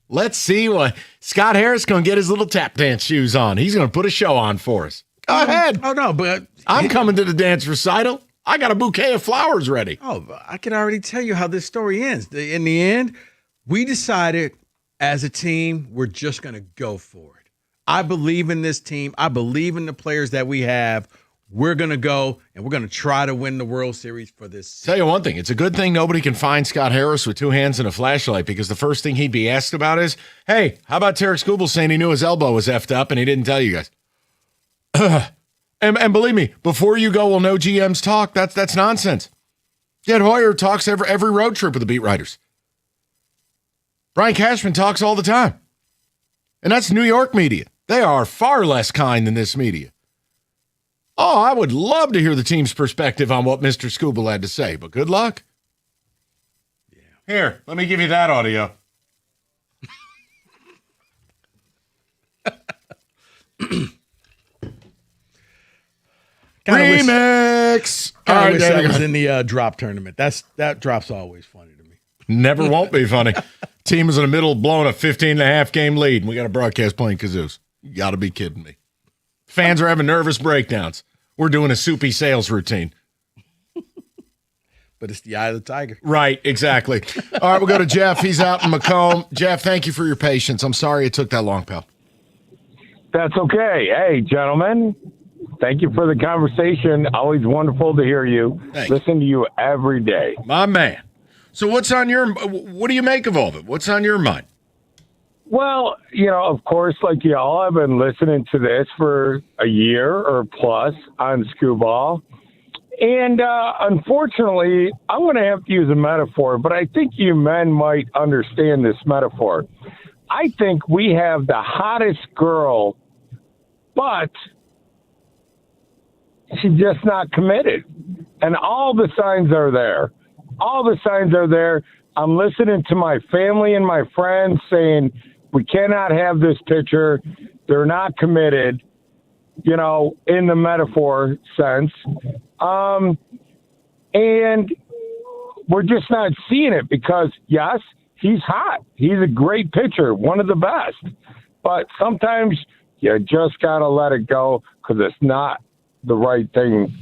Let's see what Scott Harris going to get his little tap dance shoes on. He's going to put a show on for us. Go ahead. Oh, no, but I'm coming to the dance recital. I got a bouquet of flowers ready. Oh, I can already tell you how this story ends. In the end, we decided as a team, we're just going to go for it. I believe in this team. I believe in the players that we have. We're going to go, and we're going to try to win the World Series for this. Tell you one thing. It's a good thing nobody can find Scott Harris with 2 hands and a flashlight because the first thing he'd be asked about is, hey, how about Tarek Skubal saying he knew his elbow was effed up and he didn't tell you guys? And believe me, before you go, well, no GMs talk. That's nonsense. Jed Hoyer talks every road trip with the beat writers. Brian Cashman talks all the time. And that's New York media. They are far less kind than this media. Oh, I would love to hear the team's perspective on what Mr. Scooble had to say, but good luck. Yeah. Here, let me give you that audio. Remix. I wish I was in the drop tournament. That drop's always funny to me. Never won't be funny. Team is in the middle of blowing a 15.5 game lead, and we got a broadcast playing kazoos. You got to be kidding me. Fans are having nervous breakdowns. We're doing a soupy sales routine. But it's the eye of the tiger. Right, exactly. All right, we'll go to Jeff. He's out in Macomb. Jeff, thank you for your patience. I'm sorry it took that long, pal. That's okay. Hey, gentlemen, thank you for the conversation. Always wonderful to hear you. Thanks. Listen to you every day. My man. So what do you make of all of it? What's on your mind? Well, of course, like y'all, I've been listening to this for a year or plus on Scooball. And unfortunately, I'm going to have to use a metaphor, but I think you men might understand this metaphor. I think we have the hottest girl, but she's just not committed. And all the signs are there. All the signs are there. I'm listening to my family and my friends saying, we cannot have this pitcher. They're not committed, in the metaphor sense. And we're just not seeing it because, yes, he's hot. He's a great pitcher, one of the best. But sometimes you just got to let it go because it's not the right thing.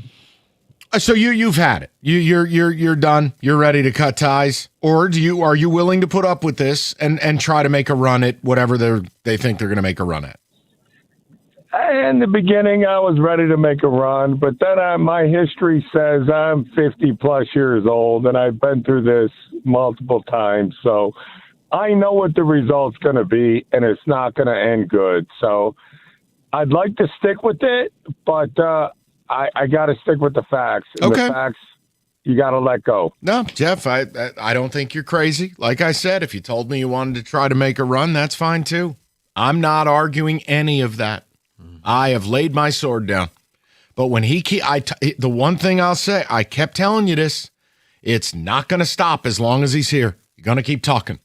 So you've had it. You're done. You're ready to cut ties, or are you willing to put up with this and try to make a run at whatever they think they're going to make a run at? In the beginning, I was ready to make a run, but then my history says I'm 50 plus years old, and I've been through this multiple times. So I know what the result's going to be, and it's not going to end good. So I'd like to stick with it, but I got to stick with the facts. And okay. The facts, you got to let go. No, Jeff, I don't think you're crazy. Like I said, if you told me you wanted to try to make a run, that's fine too. I'm not arguing any of that. I have laid my sword down. But when the one thing I'll say, I kept telling you this, it's not going to stop as long as he's here. You're going to keep talking.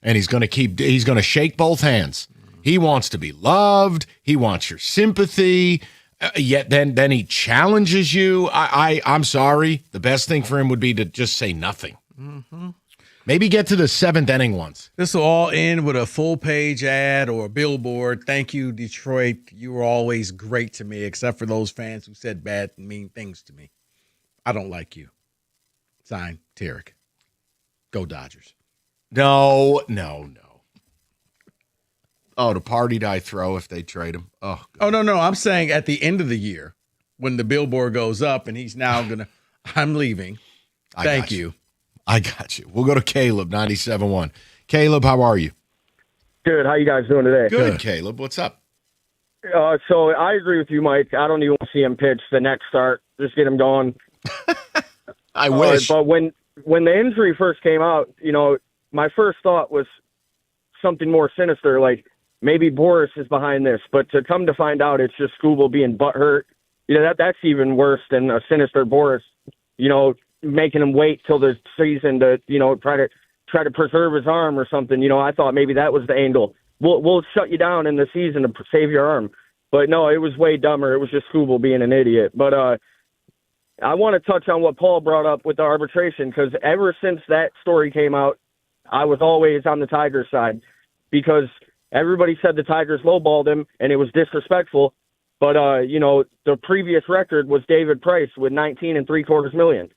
And he's going to shake both hands. He wants to be loved. He wants your sympathy. Yet then he challenges you. I'm sorry. The best thing for him would be to just say nothing. Mm-hmm. Maybe get to the seventh inning once. This will all end with a full-page ad or a billboard. Thank you, Detroit. You were always great to me, except for those fans who said bad and mean things to me. I don't like you. Signed, Tarek. Go Dodgers. No. Oh, the party I throw if they trade him. Oh, no. I'm saying at the end of the year when the billboard goes up and he's now going to – I'm leaving. Thank you. I got you. We'll go to Caleb, 97.1. Caleb, how are you? Good. How you guys doing today? Good, Caleb. What's up? So I agree with you, Mike. I don't even want to see him pitch the next start. Just get him going. I wish. But when the injury first came out, my first thought was something more sinister, like maybe Boris is behind this. But to come to find out it's just Skubal being butthurt, that's even worse than a sinister Boris, making him wait till the season to, try to preserve his arm or something. I thought maybe that was the angle. We'll shut you down in the season to save your arm. But no, it was way dumber. It was just Skubal being an idiot. But I want to touch on what Paul brought up with the arbitration, because ever since that story came out, I was always on the Tigers side because everybody said the Tigers lowballed him and it was disrespectful. But, the previous record was David Price with $19.75 million.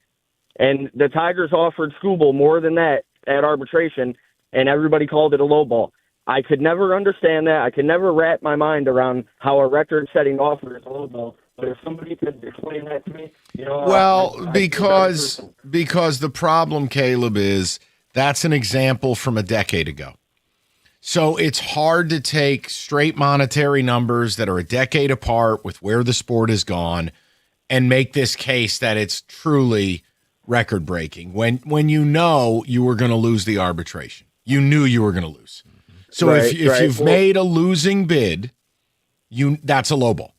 And the Tigers offered Skubal more than that at arbitration, and everybody called it a lowball. I could never understand that. I could never wrap my mind around how a record-setting offer is a lowball. But if somebody could explain that to me, because the problem, Caleb, is that's an example from a decade ago. So it's hard to take straight monetary numbers that are a decade apart with where the sport has gone and make this case that it's truly record-breaking when you know you were going to lose the arbitration. You knew you were going to lose. So if you've made a losing bid, that's a lowball.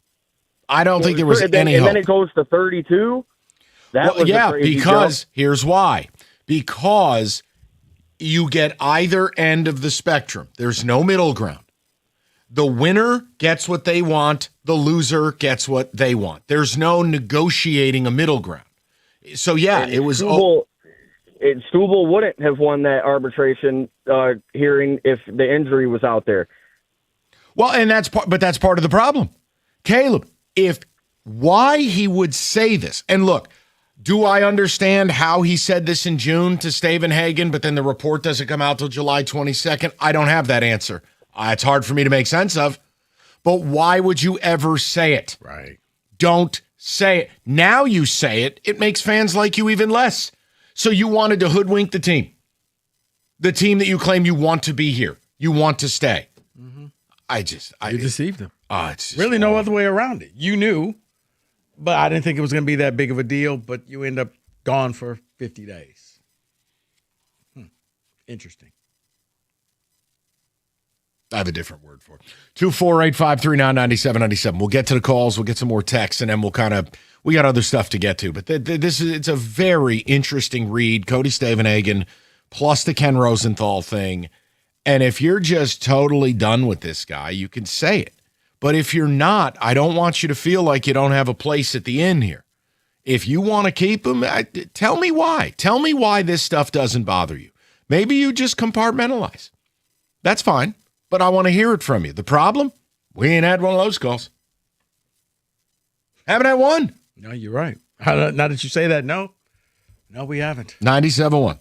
I don't think there was any hope. And then it goes to 32? Because here's why. Because you get either end of the spectrum. There's no middle ground. The winner gets what they want. The loser gets what they want. There's no negotiating a middle ground. So, it was... Skubal wouldn't have won that arbitration hearing if the injury was out there. Well, and that's part of the problem. Caleb, why he would say this, and look, do I understand how he said this in June to Stavenhagen, but then the report doesn't come out till July 22nd? I don't have that answer. It's hard for me to make sense of. But why would you ever say it? Right. Don't say it. Now you say it, it makes fans like you even less. So you wanted to hoodwink the team that you claim you want to be here. You want to stay. You deceived him. It's just Really no other way around it. You knew, but I didn't think it was going to be that big of a deal, but you end up gone for 50 days. Interesting. I have a different word for it. 248-539-9797. We'll get to the calls. We'll get some more texts, and then we got other stuff to get to. But it's a very interesting read. Cody Stavenhagen plus the Ken Rosenthal thing. And if you're just totally done with this guy, you can say it. But if you're not, I don't want you to feel like you don't have a place at the end here. If you want to keep him, tell me why. Tell me why this stuff doesn't bother you. Maybe you just compartmentalize. That's fine. But I want to hear it from you. The problem? We ain't had one of those calls. Haven't had one. No, you're right. Now that you say that, no, we haven't. 97.1.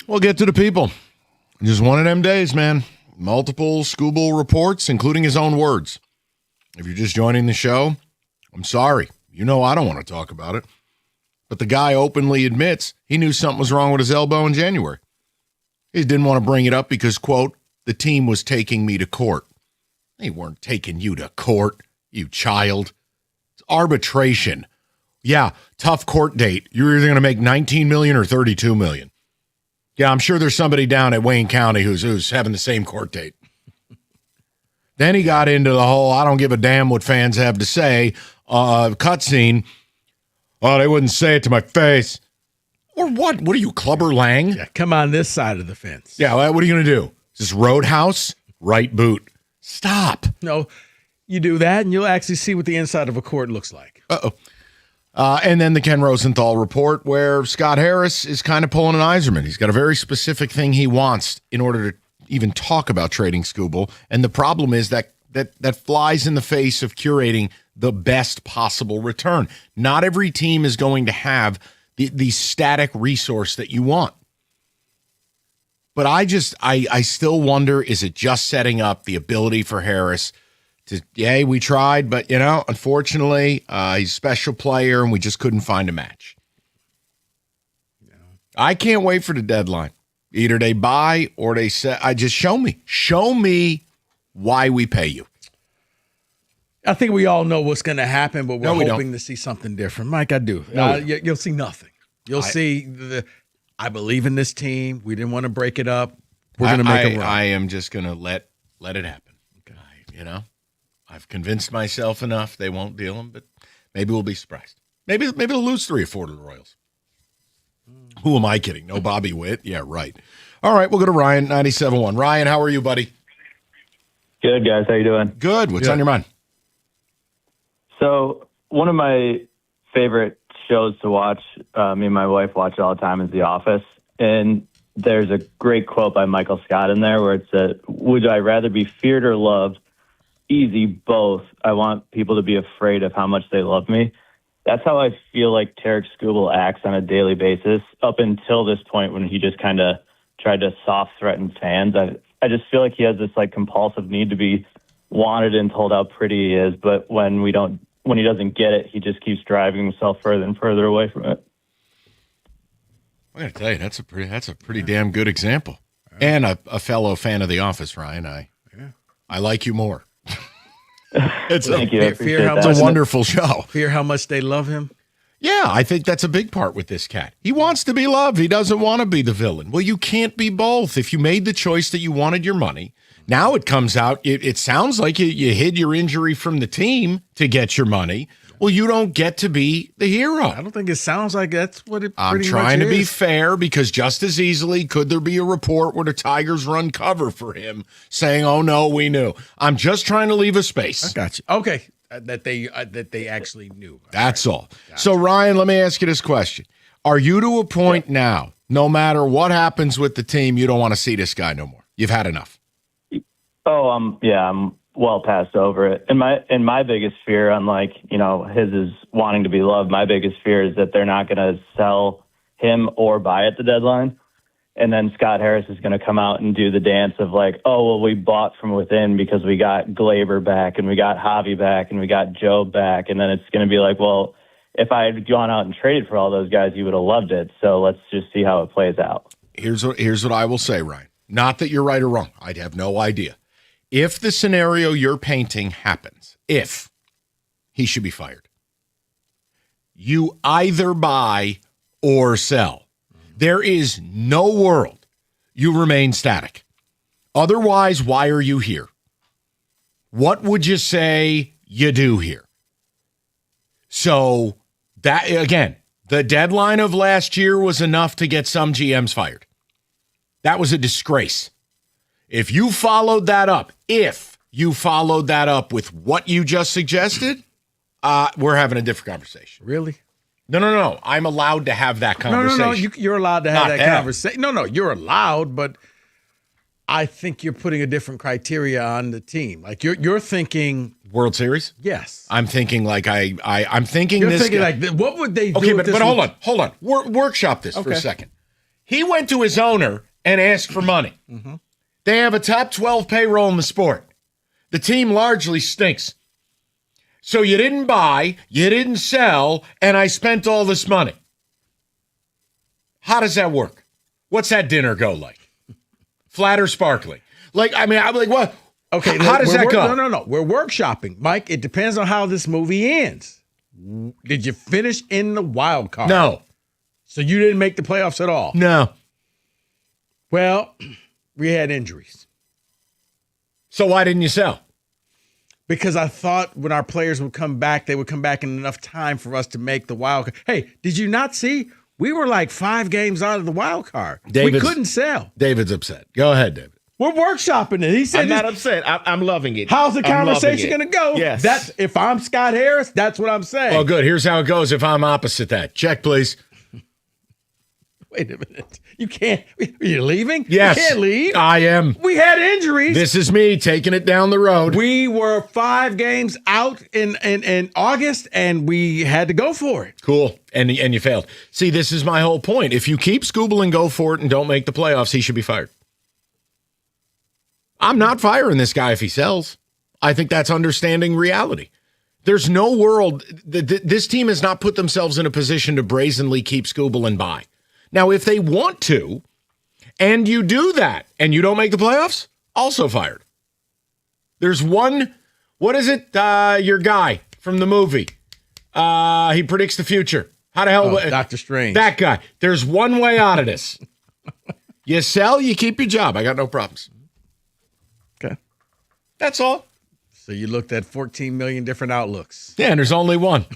We'll get to the people. Just one of them days, man. Multiple Scooble reports, including his own words. If you're just joining the show, I'm sorry. You know I don't want to talk about it. But the guy openly admits he knew something was wrong with his elbow in January. He didn't want to bring it up because, quote, the team was taking me to court. They weren't taking you to court, you child. It's arbitration. Yeah, tough court date. You're either going to make $19 million or $32 million. Yeah, I'm sure there's somebody down at Wayne County who's having the same court date. Then he got into the whole I don't give a damn what fans have to say cutscene. Oh, they wouldn't say it to my face. Or what? What are you, Clubber Lang? Yeah, come on this side of the fence. Yeah, what are you going to do? Is this Roadhouse? Right boot. Stop. No, you do that and you'll actually see what the inside of a court looks like. Uh-oh. And then the Ken Rosenthal report where Scott Harris is kind of pulling an Iserman. He's got a very specific thing he wants in order to even talk about trading Scooble. And the problem is that flies in the face of curating the best possible return. Not every team is going to have the static resource that you want. But I still wonder, is it just setting up the ability for Harris to, yeah, we tried, but, unfortunately, he's a special player and we just couldn't find a match. Yeah. I can't wait for the deadline. Either they buy or they say, show me why we pay you. I think we all know what's going to happen, but we're hoping to see something different. Mike, I do. No, you'll see nothing. You'll see I believe in this team. We didn't want to break it up. We're going to make a run. I am just going to let it happen. Okay. I've convinced myself enough they won't deal them, but maybe we'll be surprised. Maybe they'll lose 3 or 4 to the Royals. Who am I kidding? No Bobby Witt? Yeah, right. All right, we'll go to Ryan, 97.1. Ryan, how are you, buddy? Good, guys. How you doing? Good. What's on your mind? So one of my favorite shows to watch, me and my wife watch it all the time, is The Office. And there's a great quote by Michael Scott in there where it said, would I rather be feared or loved? Easy, both. I want people to be afraid of how much they love me. That's how I feel like Tarik Skubal acts on a daily basis up until this point when he just kind of tried to soft threaten fans. I just feel like he has this compulsive need to be wanted and told how pretty he is, but when he doesn't get it, he just keeps driving himself further and further away from it. I got to tell you, that's a pretty damn good example, and a fellow fan of The Office, Ryan. I like you more. It's a wonderful show. Fear how much they love him. Yeah, I think that's a big part with this cat. He wants to be loved. He doesn't want to be the villain. Well, you can't be both. If you made the choice that you wanted your money, now it comes out, it sounds like you hid your injury from the team to get your money. Well, you don't get to be the hero. I don't think it sounds like that's what it pretty much is. I'm trying to be fair because just as easily could there be a report where the Tigers run cover for him saying, oh, no, we knew. I'm just trying to leave a space. I got you. Okay. That they actually knew. That's all. Gotcha. So, Ryan, let me ask you this question. Are you to a point now, no matter what happens with the team, you don't want to see this guy no more? You've had enough. Oh, I'm well past over it. And my biggest fear, unlike, his is wanting to be loved, my biggest fear is that they're not going to sell him or buy at the deadline. And then Scott Harris is going to come out and do the dance of we bought from within because we got Glaber back and we got Javi back and we got Joe back. And then it's going to be if I had gone out and traded for all those guys, you would have loved it. So let's just see how it plays out. Here's what I will say, Ryan. Not that you're right or wrong. I'd have no idea. If the scenario you're painting happens, if he should be fired, you either buy or sell. There is no world you remain static. Otherwise, why are you here? What would you say you do here? So that, again, the deadline of last year was enough to get some GMs fired. That was a disgrace. If you followed that up with what you just suggested, we're having a different conversation. Really? No. I'm allowed to have that conversation. No. You're allowed to have that conversation. No, you're allowed, but I think you're putting a different criteria on the team. You're thinking World Series. Yes, I'm thinking I'm thinking. You're this thinking guy, what would they do? Okay, but hold on. Workshop this for a second. He went to his owner and asked for money. Mm-hmm. They have a top 12 payroll in the sport. The team largely stinks. So you didn't buy, you didn't sell, and I spent all this money. How does that work? What's that dinner go like? Flat or sparkling? Like, I mean, I'm like, what? Okay, how does that go? No. We're workshopping, Mike. It depends on how this movie ends. Did you finish in the wild card? No. So you didn't make the playoffs at all? No. Well, we had injuries. So why didn't you sell? Because I thought when our players would come back, they would come back in enough time for us to make the wild card. Hey, did you not see? We were like 5 games out of the wild card. We couldn't sell. David's upset. Go ahead, David. We're workshopping it. He said, I'm not upset. I'm loving it. How's the I'm loving conversation it. going to go? Yes. That's if I'm Scott Harris, that's what I'm saying. Well, good. Here's how it goes if I'm opposite that. Check, please. Wait a minute. You can't. Are you leaving? Yes. You can't leave. I am. We had injuries. This is me taking it down the road. We were 5 games out in August, and we had to go for it. Cool. And you failed. See, this is my whole point. If you keep Scooble and go for it and don't make the playoffs, he should be fired. I'm not firing this guy if he sells. I think that's understanding reality. There's no world. This team has not put themselves in a position to brazenly keep Scooble and buy. Now, if they want to, and you do that, and you don't make the playoffs, also fired. There's one, what is it? Your guy from the movie. He predicts the future. How the hell? Dr. Strange. That guy. There's one way out of this. You sell, you keep your job. I got no problems. Okay. That's all. So you looked at 14 million different outlooks. Yeah, and there's only one.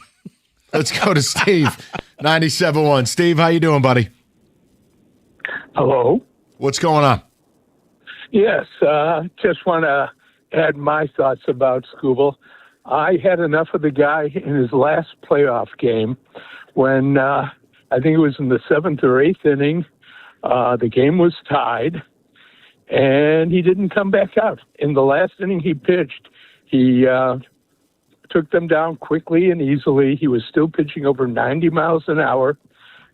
Let's go to Steve, 97.1. Steve, how you doing, buddy? Hello. What's going on? Yes, just want to add my thoughts about Scooble. I had enough of the guy in his last playoff game when I think it was in the 7th or 8th inning. The game was tied, and he didn't come back out. In the last inning he pitched, he took them down quickly and easily. He was still pitching over 90 miles an hour.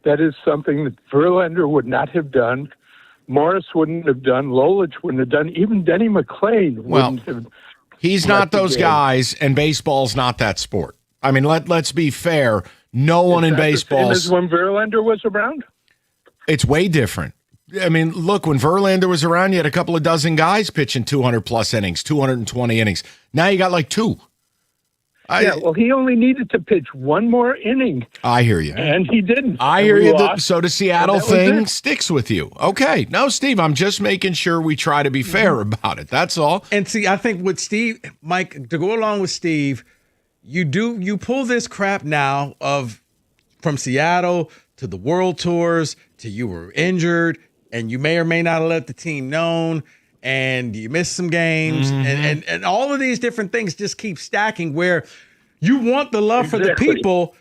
That is something that Verlander would not have done. Morris wouldn't have done. Lolich wouldn't have done. Even Denny McLain wouldn't have. He's not those guys, and baseball's not that sport. I mean, let's be fair. No one in baseball. Is when Verlander was around? It's way different. I mean, look, when Verlander was around, you had a couple of dozen guys pitching 200-plus innings, 220 innings. Now you got like 2. Well, he only needed to pitch one more inning. I hear you. And he didn't. I And hear we you. lost. So the Seattle And that was thing it. sticks with you. Okay. No, Steve, I'm just making sure we try to be fair about it. That's all. And see, I think with Steve, Mike, to go along with Steve, you pull this crap now of from Seattle to the World Tours to you were injured and you may or may not have let the team known and you missed some games and all of these different things just keep stacking where you want the love for the people.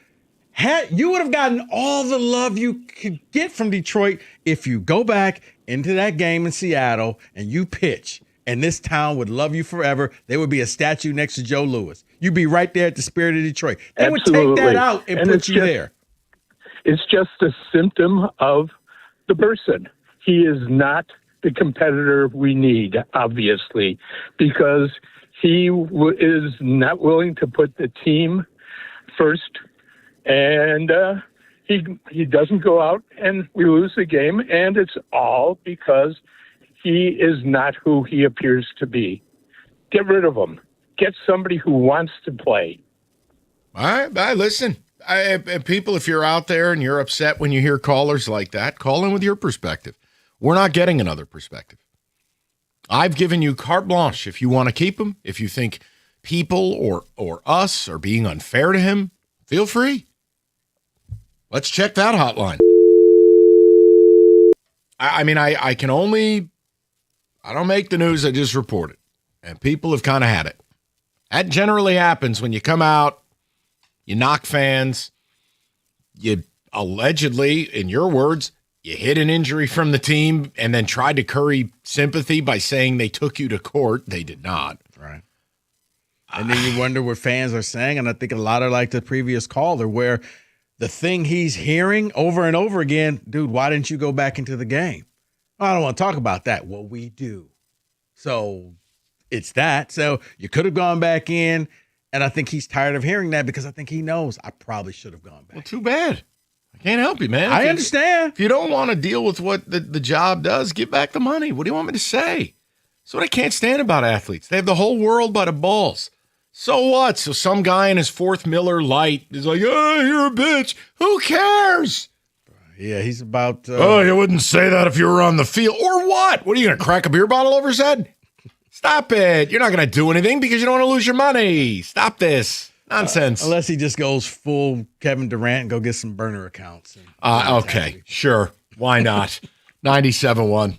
You would have gotten all the love you could get from Detroit if you go back into that game in Seattle and you pitch, and this town would love you forever. There would be a statue next to Joe Louis. You'd be right there at the Spirit of Detroit. They would take that out and put you there. It's just a symptom of the person. He is not the competitor we need, obviously, because he is not willing to put the team first, and he doesn't go out and we lose the game, and it's all because he is not who he appears to be. Get rid of him. Get somebody who wants to play. All right. Listen, people, if you're out there and you're upset when you hear callers like that, call in with your perspective. We're not getting another perspective. I've given you carte blanche. If you want to keep him, if you think people or us are being unfair to him, feel free. Let's check that hotline. I mean, I can only, I don't make the news, I just report it. And people have kind of had it. That generally happens when you come out, you knock fans, you allegedly, in your words, you hid an injury from the team and then tried to curry sympathy by saying they took you to court. They did not. Right. And then you wonder what fans are saying. And I think a lot of like the previous caller where the thing he's hearing over and over again, dude, why didn't you go back into the game? Oh, I don't want to talk about that. Well, we do. So it's that. So you could have gone back in, and I think he's tired of hearing that because I think he knows I probably should have gone back. Well, too bad. I can't help you, man. I understand. If you don't want to deal with what the job does, give back the money. What do you want me to say? That's what I can't stand about athletes. They have the whole world by the balls. So what? So some guy in his fourth Miller Lite is like, oh, you're a bitch. Who cares? Yeah, he's about... oh, you wouldn't say that if you were on the field. Or what? What, are you going to crack a beer bottle over his head? Stop it. You're not going to do anything because you don't want to lose your money. Stop this. Nonsense. Unless he just goes full Kevin Durant and go get some burner accounts. Okay, sure. Why not? 97.1.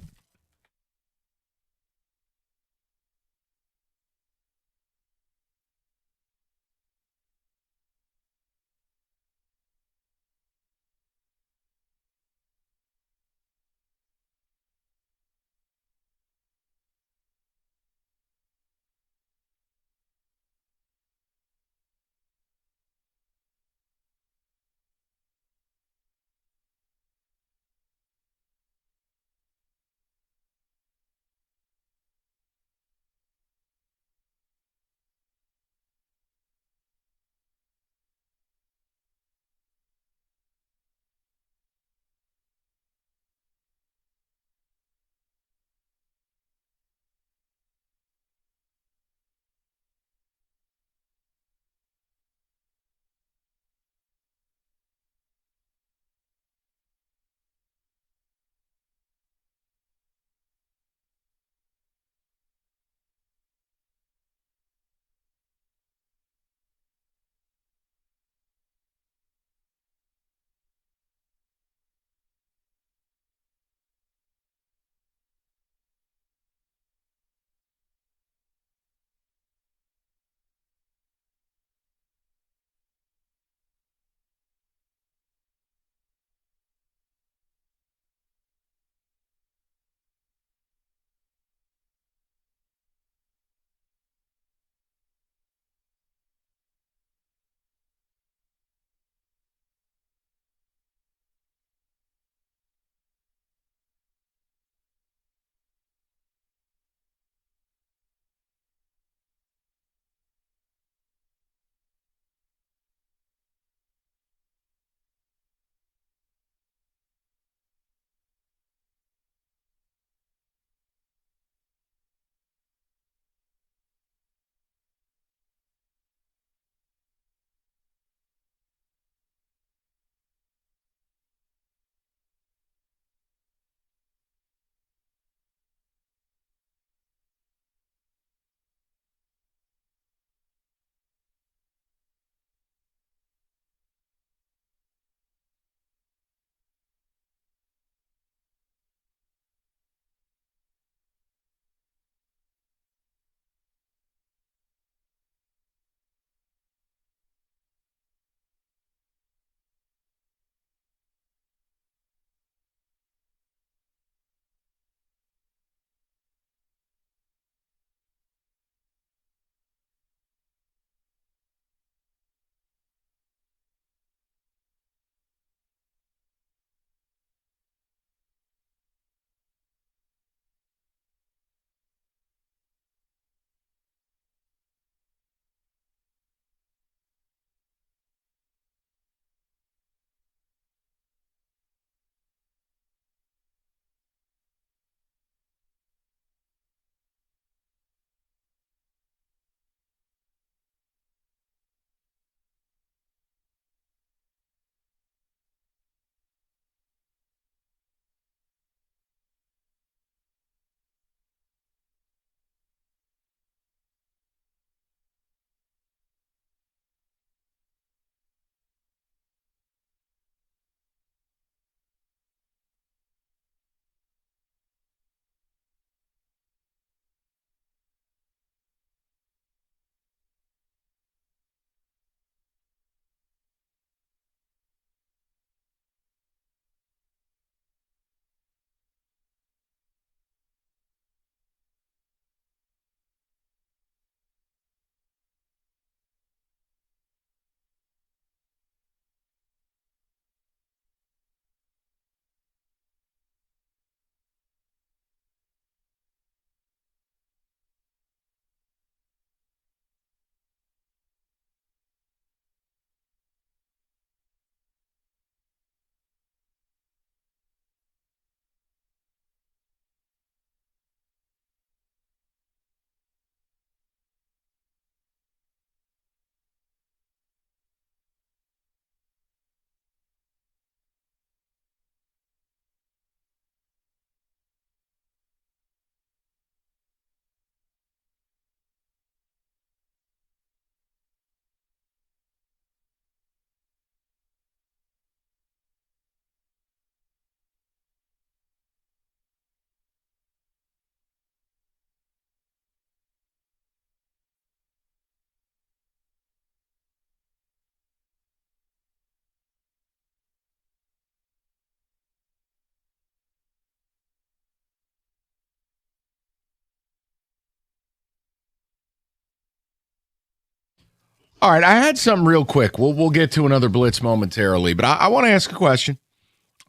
All right, I had something real quick. We'll get to another blitz momentarily, but I want to ask a question.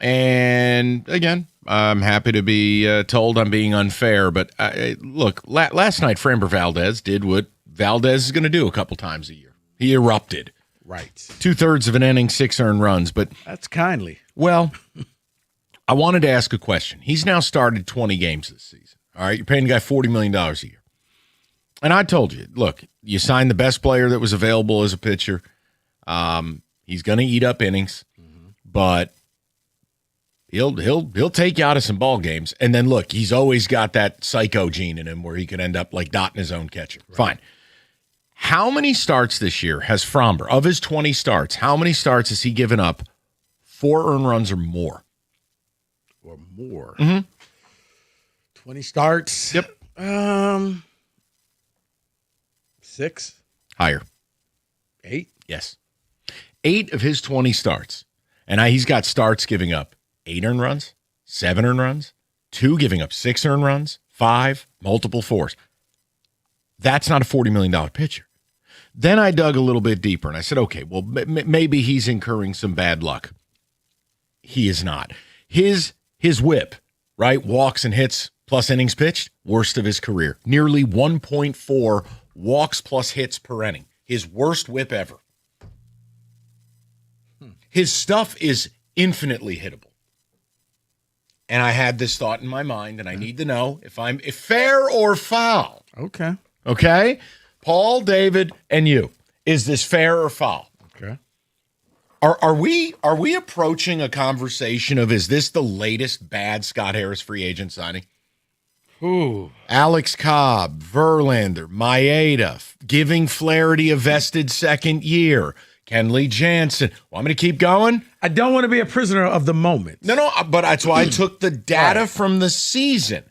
And again, I'm happy to be told I'm being unfair, but look, last night Framber Valdez did what Valdez is going to do a couple times a year. He erupted. Right. 2/3 of an inning, 6 earned runs, but that's kindly. Well, I wanted to ask a question. He's now started 20 games this season. All right, you're paying the guy $40 million a year. And I told you, look, you signed the best player that was available as a pitcher. He's going to eat up innings, but he'll take you out of some ball games. And then look, he's always got that psycho gene in him where he could end up like dotting his own catcher. Right. Fine. How many starts this year has Framber, of his 20 starts, how many starts has he given up 4 earned runs or more? Or more. 20 starts. Yep. 6. Higher. 8. Yes. 8 of his 20 starts. And he's got starts giving up 8 earned runs, 7 earned runs, 2 giving up 6 earned runs, 5, multiple 4s. That's not a $40 million pitcher. Then I dug a little bit deeper and I said, okay, well, maybe he's incurring some bad luck. He is not. His whip, right? Walks and hits plus innings pitched, worst of his career. Nearly 1.4 walks plus hits per inning. His worst whip ever. His stuff is infinitely hittable. And I had this thought in my mind, and I need to know if fair or foul. Okay. Okay? Paul, David, and you. Is this fair or foul? Okay. Are we approaching a conversation of, is this the latest bad Scott Harris free agent signing? Ooh. Alex Cobb, Verlander, Maeda, giving Flaherty a vested second year. Kenley Jansen. Want me to keep going? I don't want to be a prisoner of the moment. No, but that's why I took the data from the season.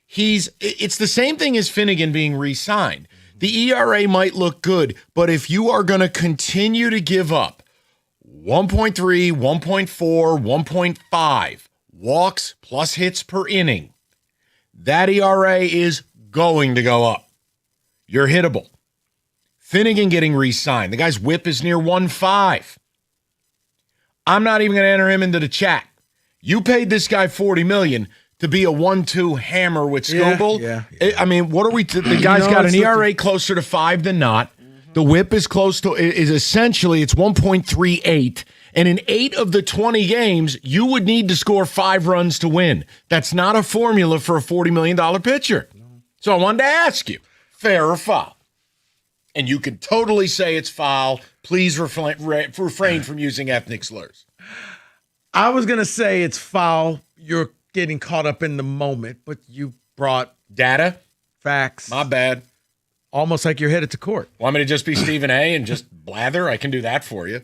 It's the same thing as Finnegan being re-signed. The ERA might look good, but if you are going to continue to give up 1.3, 1.4, 1.5 walks plus hits per inning, that ERA is going to go up. You're hittable. Finnegan getting re-signed. The guy's whip is near 1.5. I'm not even going to enter him into the chat. You paid this guy $40 million to be a 1-2 hammer with Skubal. Yeah. I mean, what are we? The guy's got an ERA closer to 5 than not. The whip is close to is essentially it's 1.38. And in 8 of the 20 games, you would need to score 5 runs to win. That's not a formula for a $40 million pitcher. So I wanted to ask you, fair or foul? And you could totally say it's foul. Please refrain from using ethnic slurs. I was going to say it's foul. You're getting caught up in the moment, but you brought data, facts. My bad. Almost like you're headed to court. Want me to just be Stephen A. and just blather? I can do that for you.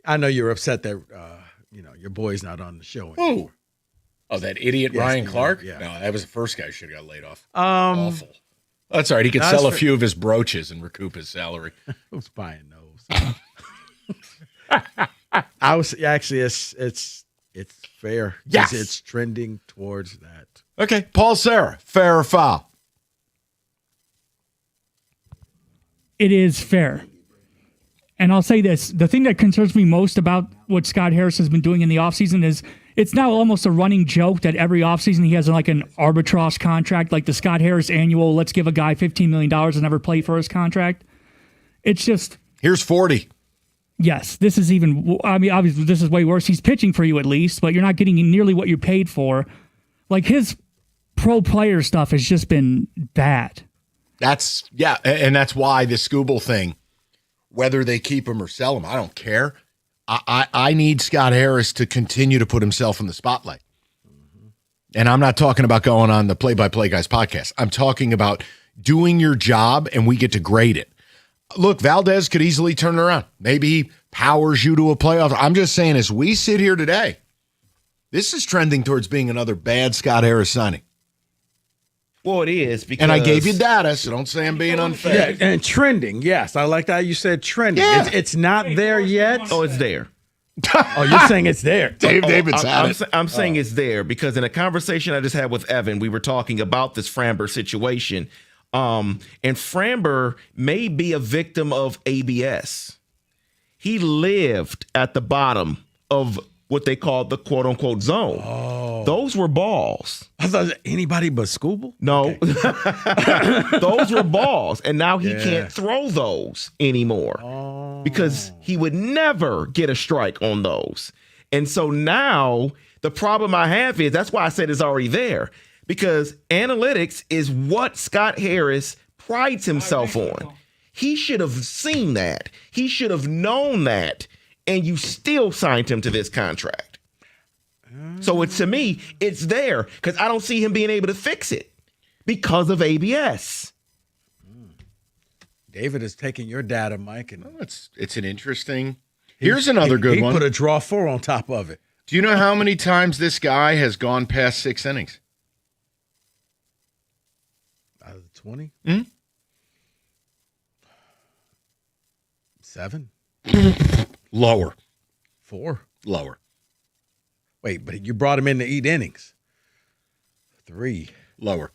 I know you're upset that your boy's not on the show anymore. Who? Oh, that idiot Yes, Ryan Clark? yeah. No, that was the first guy who should have got laid off. Awful. That's all right. He could sell a few of his brooches and recoup his salary. Who's buying those? I was actually it's fair. Yes. It's trending towards that. Okay, Paul Serra, fair or foul? It is fair. And I'll say this, the thing that concerns me most about what Scott Harris has been doing in the offseason is it's now almost a running joke that every offseason he has like an arbitrage contract, like the Scott Harris annual, let's give a guy $15 million and never play for his contract. It's just... Here's 40. Yes, this is even... I mean, obviously, this is way worse. He's pitching for you at least, but you're not getting nearly what you paid for. Like, his pro player stuff has just been bad. And that's why the Skubal thing, whether they keep him or sell him, I don't care. I need Scott Harris to continue to put himself in the spotlight. And I'm not talking about going on the Play-by-Play Guys podcast. I'm talking about doing your job and we get to grade it. Look, Valdez could easily turn it around. Maybe he powers you to a playoff. I'm just saying, as we sit here today, this is trending towards being another bad Scott Harris signing. Well, it is because... And I gave you data, so don't say I'm being unfair. Yeah, and trending, yes. I like that you said trending. Yeah. It's not there yet. Oh, it's there. Oh, you're saying it's there. David's had it. I'm saying it's there because in a conversation I just had with Evan, we were talking about this Framber situation. And Framber may be a victim of ABS. He lived at the bottom of what they called the quote unquote zone. Oh. Those were balls. I thought anybody but Scooble? No. Okay. Those were balls. And now he can't throw those anymore because he would never get a strike on those. And so now the problem I have is that's why I said it's already there, because analytics is what Scott Harris prides himself on. He should have seen that. He should have known that. And you still signed him to this contract. So to me, it's there because I don't see him being able to fix it because of ABS. David is taking your data, Mike, and it's an interesting. Here's another good one. He put a draw 4 on top of it. Do you know how many times this guy has gone past 6 innings? Out of the 20? 7? Lower. 4? Lower. Wait, but you brought him in to eat innings. 3. Lower.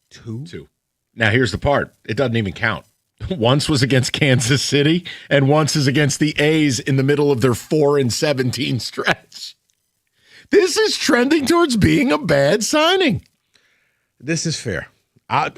2? 2. Now, here's the part. It doesn't even count. Once was against Kansas City, and once is against the A's in the middle of their 4-17 stretch. This is trending towards being a bad signing. This is fair.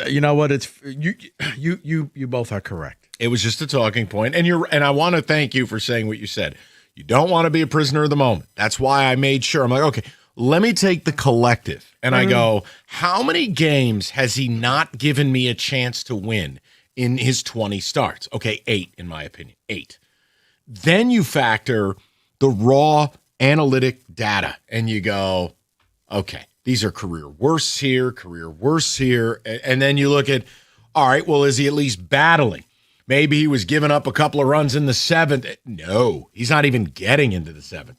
You know what? It's you both are correct. It was just a talking point, and I want to thank you for saying what you said. You don't want to be a prisoner of the moment. That's why I made sure. I'm like, okay, let me take the collective, and I go, how many games has he not given me a chance to win in his 20 starts? Okay, 8 in my opinion, 8. Then you factor the raw analytic data, and you go, okay, these are career worsts here, and then you look at, all right, well, is he at least battling? Maybe he was giving up a couple of runs in the 7th. No, he's not even getting into the 7th.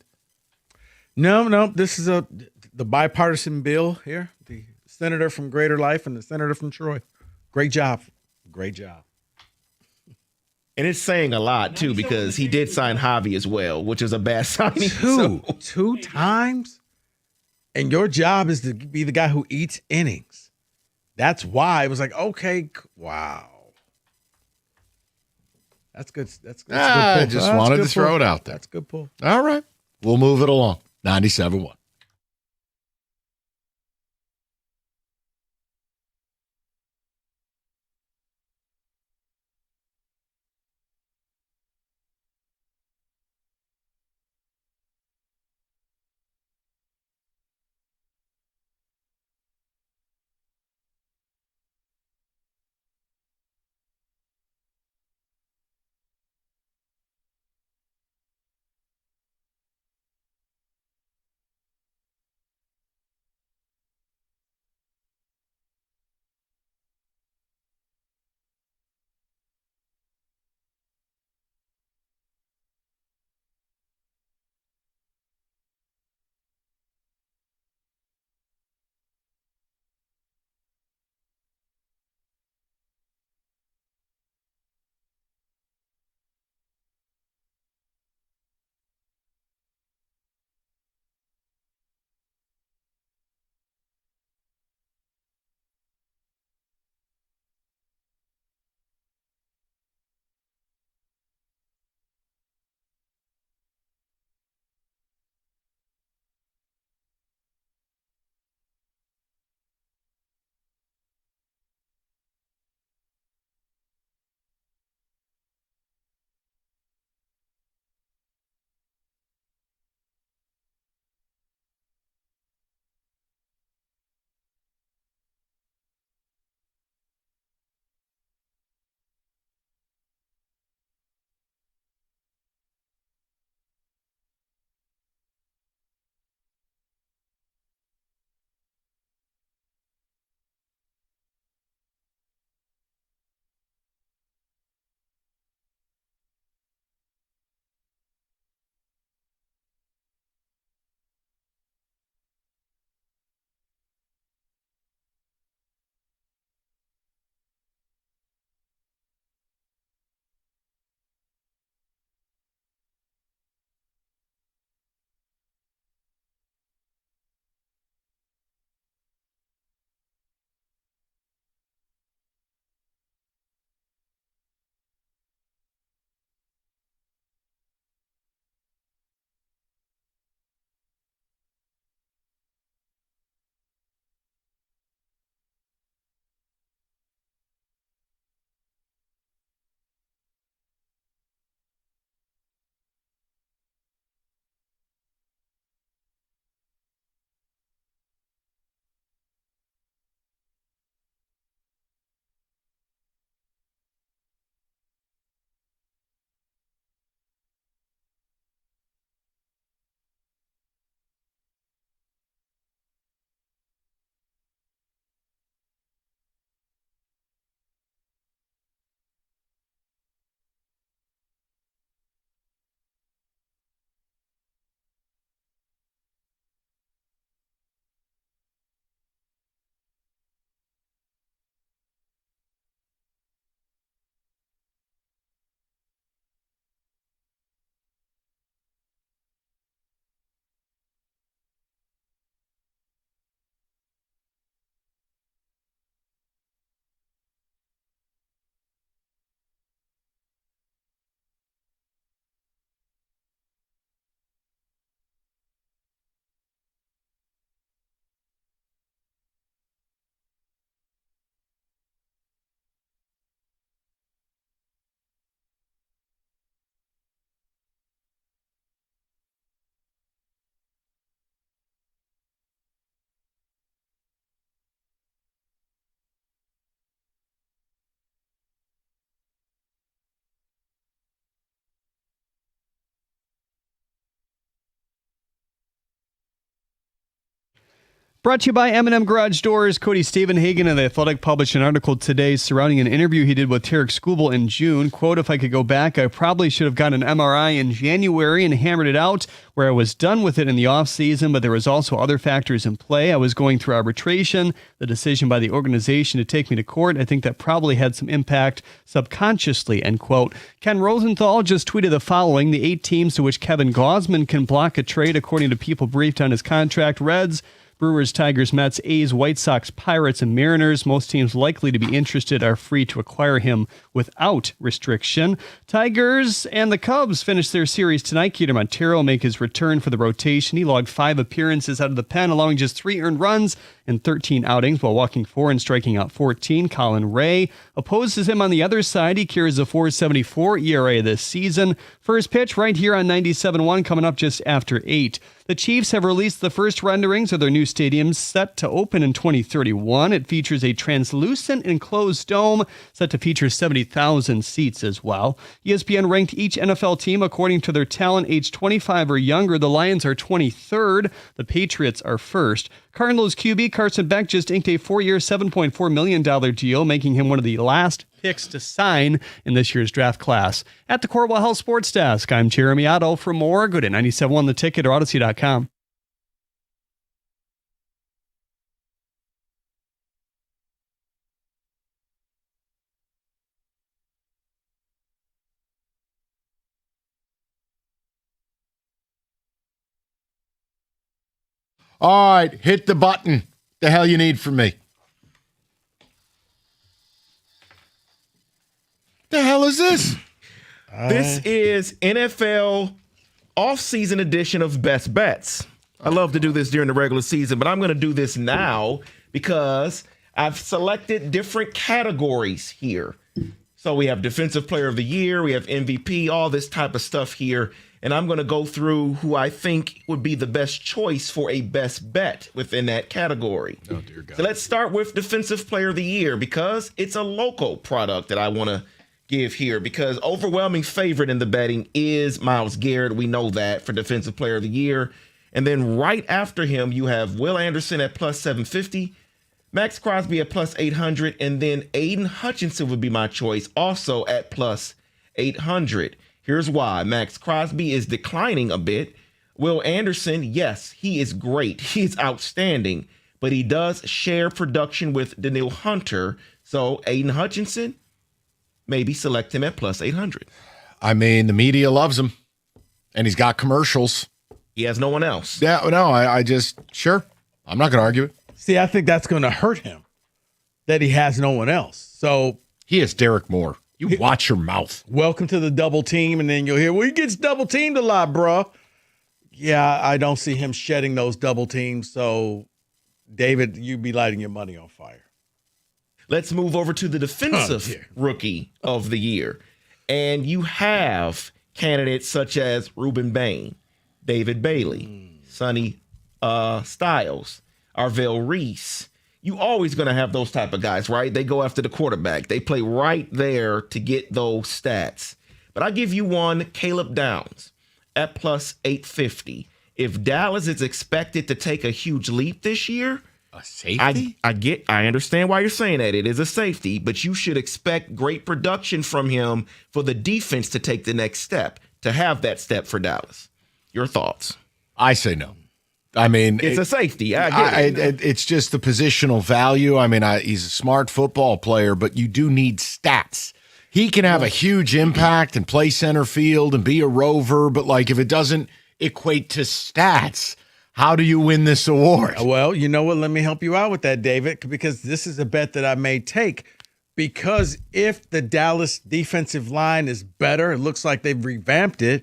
No, this is the bipartisan bill here. The senator from Greater Life and the senator from Troy. Great job. And it's saying a lot, too, because he did sign Javi as well, which is a bad signing. Two times? And your job is to be the guy who eats innings. That's why it was like, okay, wow. That's good. That's good. I just wanted to throw it out there. That's a good pull. All right. We'll move it along. 97.1. Brought to you by M&M Garage Doors. Cody Stavenhagen of The Athletic published an article today surrounding an interview he did with Tarek Skubal in June. Quote, if I could go back, I probably should have gotten an MRI in January and hammered it out where I was done with it in the offseason, but there was also other factors in play. I was going through arbitration, the decision by the organization to take me to court. I think that probably had some impact subconsciously, end quote. Ken Rosenthal just tweeted the following: the 8 teams to which Kevin Gausman can block a trade, according to people briefed on his contract: Reds, Brewers, Tigers, Mets, A's, White Sox, Pirates, and Mariners. Most teams likely to be interested are free to acquire him without restriction. Tigers and the Cubs finish their series tonight. Keter Montero will make his return for the rotation. He logged 5 appearances out of the pen, allowing just 3 earned runs in 13 outings while walking 4 and striking out 14. Colin Ray opposes him on the other side. He carries a 4.74 ERA this season. First pitch right here on 97.1 coming up just after 8. The Chiefs have released the first renderings of their new stadium set to open in 2031. It features a translucent enclosed dome set to feature 70,000 seats as well. ESPN ranked each NFL team according to their talent age 25 or younger. The Lions are 23rd. The Patriots are first. Cardinals QB Carson Beck just inked a 4-year, $7.4 million deal, making him one of the last picks to sign in this year's draft class. At the Corwell Health Sports Desk, I'm Jeremy Otto. For more, go to 97.1 The Ticket or Odyssey.com. All right, hit the button. The hell you need from me? The hell is this? This is NFL off-season edition of Best Bets. I love to do this during the regular season, but I'm going to do this now because I've selected different categories here. So we have Defensive Player of the Year, we have MVP, all this type of stuff here. And I'm going to go through who I think would be the best choice for a best bet within that category. Oh, dear God. So let's start with Defensive Player of the Year because it's a local product that I want to give here because overwhelming favorite in the betting is Myles Garrett. We know that for Defensive Player of the Year. And then right after him, you have Will Anderson at plus 750, Max Crosby at plus 800, and then Aiden Hutchinson would be my choice also at plus 800. Here's why. Max Crosby is declining a bit. Will Anderson, yes, he is great. He is outstanding, but he does share production with Danielle Hunter. So Aiden Hutchinson, maybe select him at plus 800. I mean, the media loves him, and he's got commercials. He has no one else. Yeah, no, I just, sure. I'm not going to argue it. See, I think that's going to hurt him that he has no one else. So he is Derek Moore. You watch your mouth. Welcome to the double team, and then you'll hear, well, he gets double teamed a lot, bro. Yeah, I don't see him shedding those double teams. So, David, you'd be lighting your money on fire. Let's move over to the Defensive Rookie of the Year. And you have candidates such as Ruben Bain, David Bailey, Sonny Styles, Arvell Reese. You always going to have those type of guys, right? They go after the quarterback. They play right there to get those stats. But I'll give you one, Caleb Downs at plus 850. If Dallas is expected to take a huge leap this year, a safety? I understand why you're saying that. It is a safety, but you should expect great production from him for the defense to take the next step, to have that step for Dallas. Your thoughts? I say no. I mean, it's a safety. I get it. It's just the positional value. I mean, he's a smart football player, but you do need stats. He can have a huge impact and play center field and be a rover, but like if it doesn't equate to stats, how do you win this award? Well, you know what? Let me help you out with that, David, because this is a bet that I may take. Because if the Dallas defensive line is better, it looks like they've revamped it,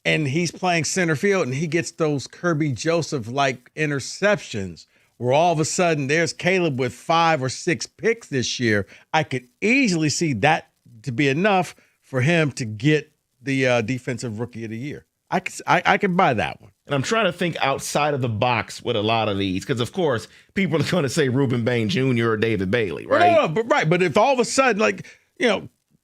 and he's playing center field and he gets those Kirby Joseph-like interceptions where all of a sudden there's Caleb with 5 or 6 picks this year, I could easily see that to be enough for him to get the Defensive Rookie of the Year. I can buy that one. And I'm trying to think outside of the box with a lot of these because, of course, people are going to say Ruben Bain Jr. or David Bailey, right? No, but if all of a sudden,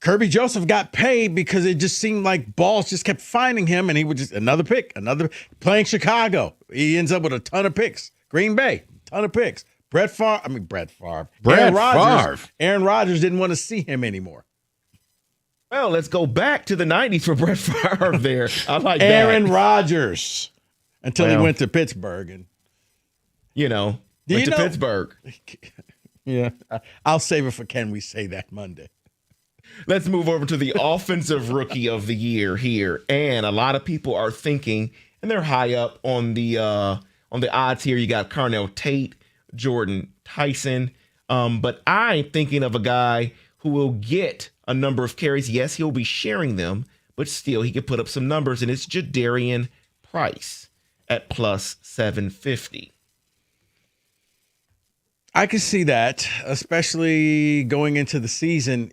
Kirby Joseph got paid because it just seemed like balls just kept finding him, and he would just another pick, playing Chicago. He ends up with a ton of picks. Green Bay, ton of picks. Brett Favre. Brett Favre. Aaron Rodgers didn't want to see him anymore. Well, let's go back to the 90s for Brett Favre there. I like that. Aaron Rodgers. Until he went to Pittsburgh. And went to Pittsburgh. Yeah. I'll save it for Can We Say That Monday. Let's move over to the offensive rookie of the year here. And a lot of people are thinking, and they're high up on the odds here. You got Carnell Tate, Jordan Tyson. But I'm thinking of a guy who will get a number of carries. Yes, he'll be sharing them, but still he could put up some numbers, and it's Jadarian Price at plus 750. I can see that, especially going into the season.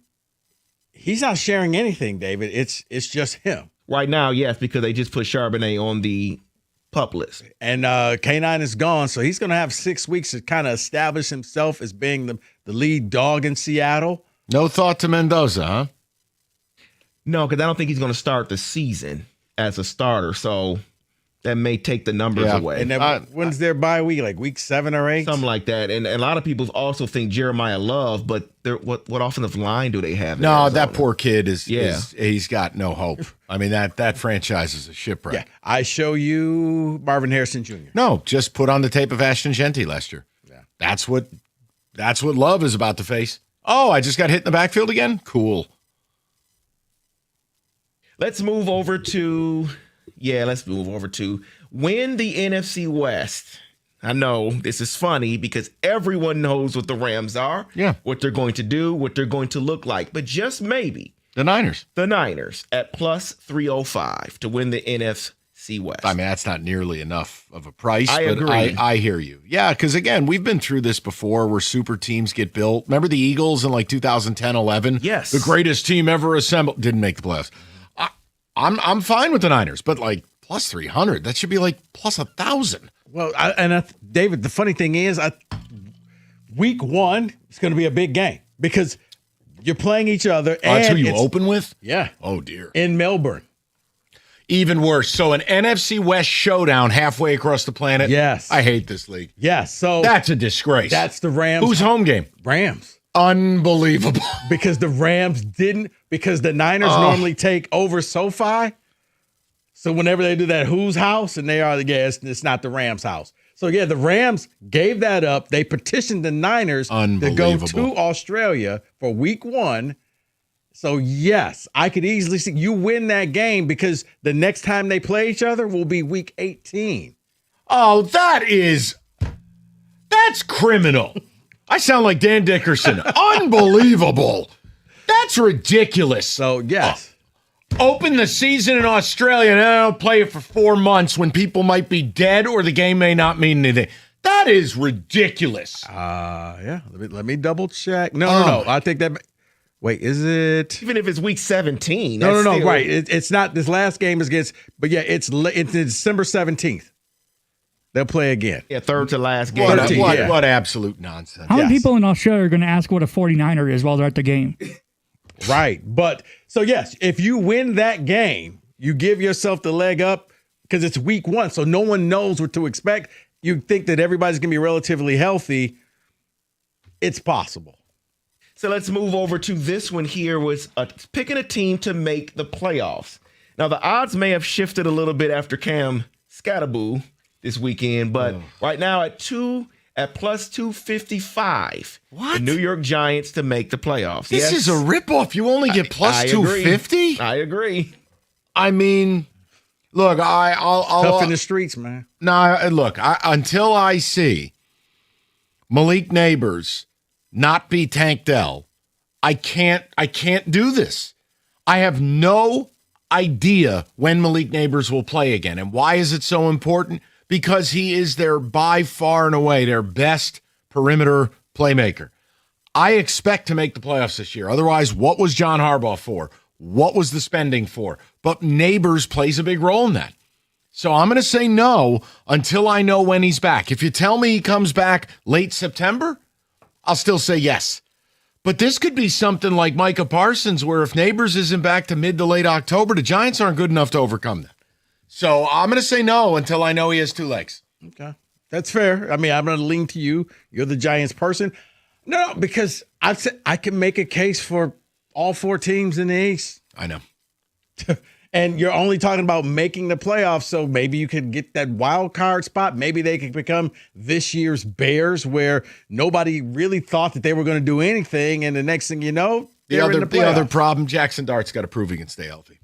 He's not sharing anything, David. It's just him. Right now, yes, because they just put Charbonnet on the PUP list. And K9 is gone, so he's going to have 6 weeks to kind of establish himself as being the lead dog in Seattle. No thought to Mendoza, huh? No, because I don't think he's going to start the season as a starter, so that may take the numbers away. And then when's their bye week? Like week 7 or 8? Something like that. And a lot of people also think Jeremiah Love, but what offensive line do they have? No, that poor kid he's got no hope. I mean, that franchise is a shipwreck. Yeah. I show you Marvin Harrison Jr. No, just put on the tape of Ashton Genty last year. Yeah. That's what Love is about to face. Oh, I just got hit in the backfield again? Cool. Let's move over to win the NFC West. I know this is funny because everyone knows what the Rams are, what they're going to do, what they're going to look like. But just maybe the Niners at plus 305 to win the NFC West. I mean, that's not nearly enough of a price, I but agree. I hear you. Yeah, because again, we've been through this before where super teams get built. Remember the Eagles in like 2010-11? Yes. The greatest team ever assembled. Didn't make the playoffs. I'm fine with the Niners, but like plus 300, that should be like plus 1,000. Well, David, the funny thing is, week 1 is going to be a big game because you're playing each other. Oh, that's who you open with? Yeah. Oh, dear. In Melbourne. Even worse. So an NFC West showdown halfway across the planet. Yes. I hate this league. Yes. So that's a disgrace. That's the Rams. Who's home game? Rams. Unbelievable. Because the Rams didn't, because the Niners normally take over SoFi. So whenever they do that, whose house? And they are the guest, it's not the Rams' house. So yeah, the Rams gave that up. They petitioned the Niners to go to Australia for week 1. So yes, I could easily see you win that game because the next time they play each other will be week 18. Oh, that's criminal. I sound like Dan Dickerson. Unbelievable. That's ridiculous. So, yes. Open the season in Australia and then don't play it for 4 months when people might be dead or the game may not mean anything. That is ridiculous. Yeah. Let me double check. No. I think that. Wait, is it? Even if it's week 17. No. Right. It's not. This last game is against. But yeah, it's December 17th. They'll play again. Yeah, third to last game. What absolute nonsense. How many people in Australia are going to ask what a 49er is while they're at the game? Right. But so, yes, if you win that game, you give yourself the leg up because it's week 1. So no one knows what to expect. You think that everybody's going to be relatively healthy. It's possible. So let's move over to this one here was picking a team to make the playoffs. Now, the odds may have shifted a little bit after Cam Scatterboo this weekend, but right now at plus 255. What? The New York Giants to make the playoffs. This is a ripoff. You only get plus 250? I agree. I mean, look, I'll tough in the streets, man. No, look, until I see Malik Neighbors not be Tank Dell, I can't do this. I have no idea when Malik Neighbors will play again. And why is it so important? Because he is by far and away their best perimeter playmaker. I expect to make the playoffs this year. Otherwise, what was John Harbaugh for? What was the spending for? But Neighbors plays a big role in that. So I'm going to say no until I know when he's back. If you tell me he comes back late September, I'll still say yes. But this could be something like Micah Parsons, where if Neighbors isn't back to mid to late October, the Giants aren't good enough to overcome that. So I'm going to say no until I know he has 2 legs. Okay. That's fair. I mean, I'm going to lean to you. You're the Giants person. No, because I can make a case for all 4 teams in the East. I know. And you're only talking about making the playoffs, so maybe you could get that wild card spot. Maybe they could become this year's Bears, where nobody really thought that they were going to do anything, and the next thing you know, the other problem, Jackson Dart's got to prove he can stay healthy.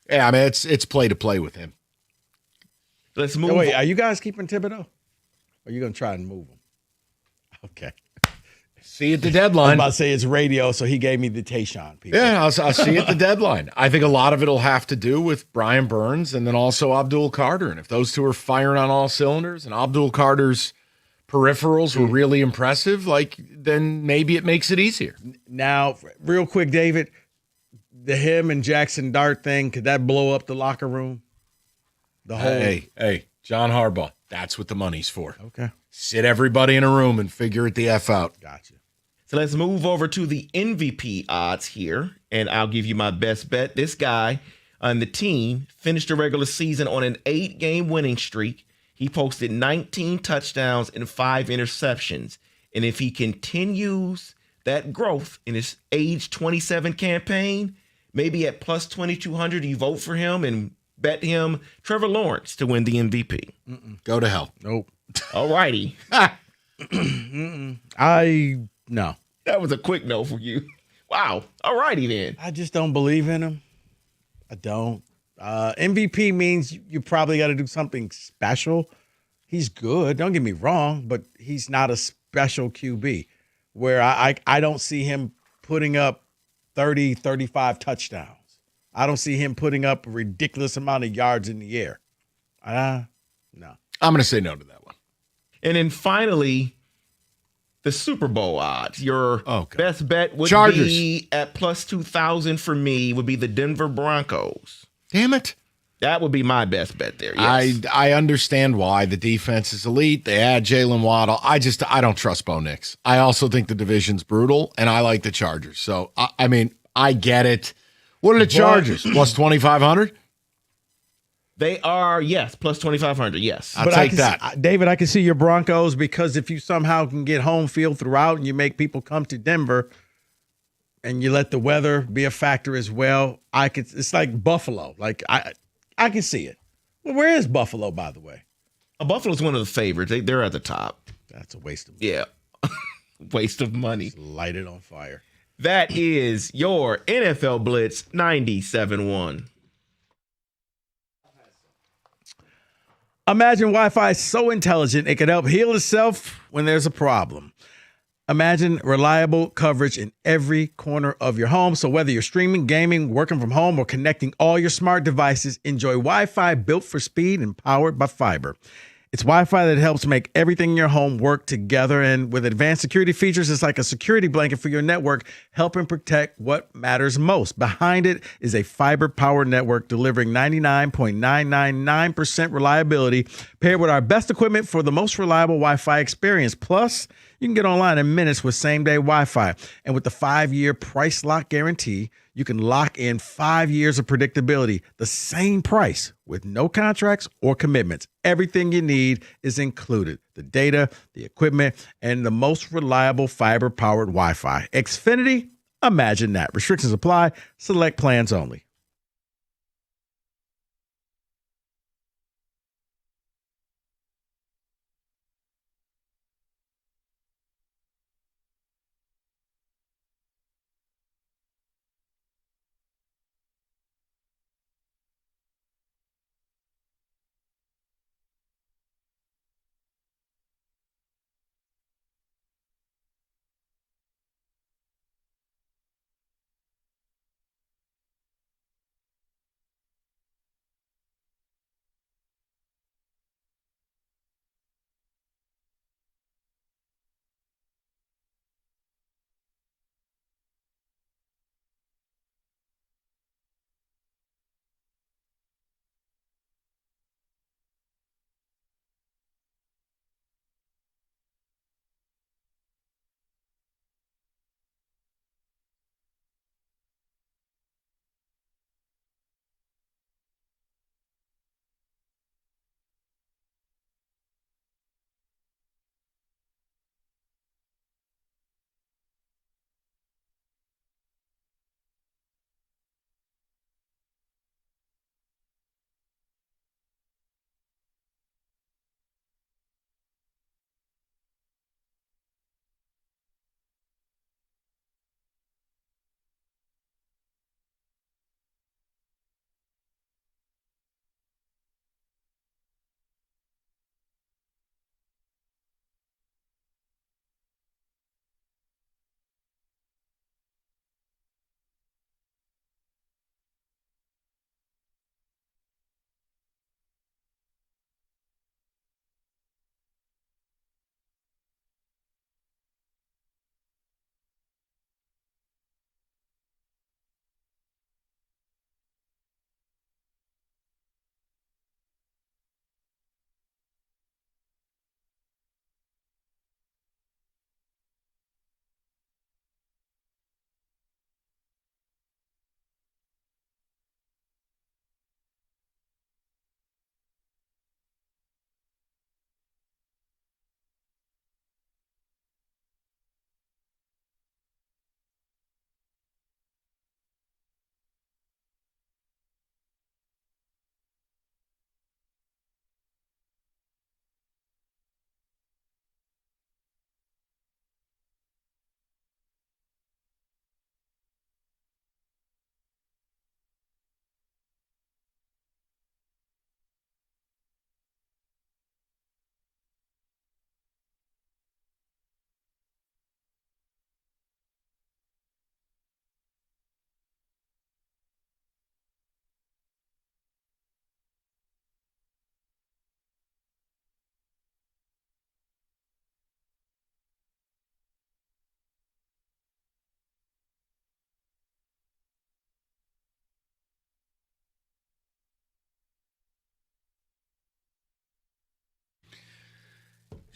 Yeah, I mean it's play to play with him. Let's move. Wait, are you guys keeping Thibodeau? Or are you going to try and move him? Okay. See you at the deadline. I'm about to say it's radio, so he gave me the Tayshaun people. Yeah, I'll see you at the deadline. I think a lot of it will have to do with Brian Burns and then also Abdul Carter. And if those two are firing on all cylinders and Abdul Carter's peripherals were really impressive, then maybe it makes it easier. Now, real quick, David, the him and Jackson Dart thing, could that blow up the locker room? The whole Hey, John Harbaugh, that's what the money's for. Okay. Sit everybody in a room and figure it the F out. Gotcha. So let's move over to the MVP odds here, and I'll give you my best bet. This guy on the team finished the regular season on an 8-game winning streak. He posted 19 touchdowns and 5 interceptions. And if he continues that growth in his age 27 campaign, maybe at plus 2,200, you vote for him and bet him Trevor Lawrence to win the MVP. Go to hell. Nope. All righty. No. That was a quick no for you. Wow. All righty then. I just don't believe in him. I don't. MVP means you probably got to do something special. He's good. Don't get me wrong, but he's not a special QB where I don't see him putting up 30, 35 touchdowns. I don't see him putting up a ridiculous amount of yards in the air. No. I'm going to say no to that one. And then finally, the Super Bowl odds. Your best bet would Chargers. be at plus 2,000 for me, would be the Denver Broncos. Damn it. That would be my best bet there. Yes. I understand why. The defense is elite. They add Jalen Waddle. I don't trust Bo Nix. I also think the division's brutal, and I like the Chargers. So, I mean, I get it. What are the Chargers? Plus 2,500? They are, yes, plus 2,500, yes. I'll take that. David, I can see your Broncos because if you somehow can get home field throughout and you make people come to Denver and you let the weather be a factor as well, it's like Buffalo. Like I can see it. Well, where is Buffalo, by the way? Buffalo's one of the favorites. They're at the top. That's a waste of money. Yeah. Waste of money. Just light it on fire. That is your NFL Blitz 97.1. Imagine Wi-Fi is so intelligent it can help heal itself when there's a problem. Imagine reliable coverage in every corner of your home. So whether you're streaming, gaming, working from home, or connecting all your smart devices, enjoy Wi-Fi built for speed and powered by fiber. It's Wi-Fi that helps make everything in your home work together. And with advanced security features, it's like a security blanket for your network, helping protect what matters most. Behind it is a fiber-powered network delivering 99.999% reliability, paired with our best equipment for the most reliable Wi-Fi experience. Plus, you can get online in minutes with same-day Wi-Fi. And with the 5-year price lock guarantee, you can lock in 5 years of predictability, the same price with no contracts or commitments. Everything you need is included: the data, the equipment, and the most reliable fiber-powered Wi-Fi. Xfinity, imagine that. Restrictions apply. Select plans only.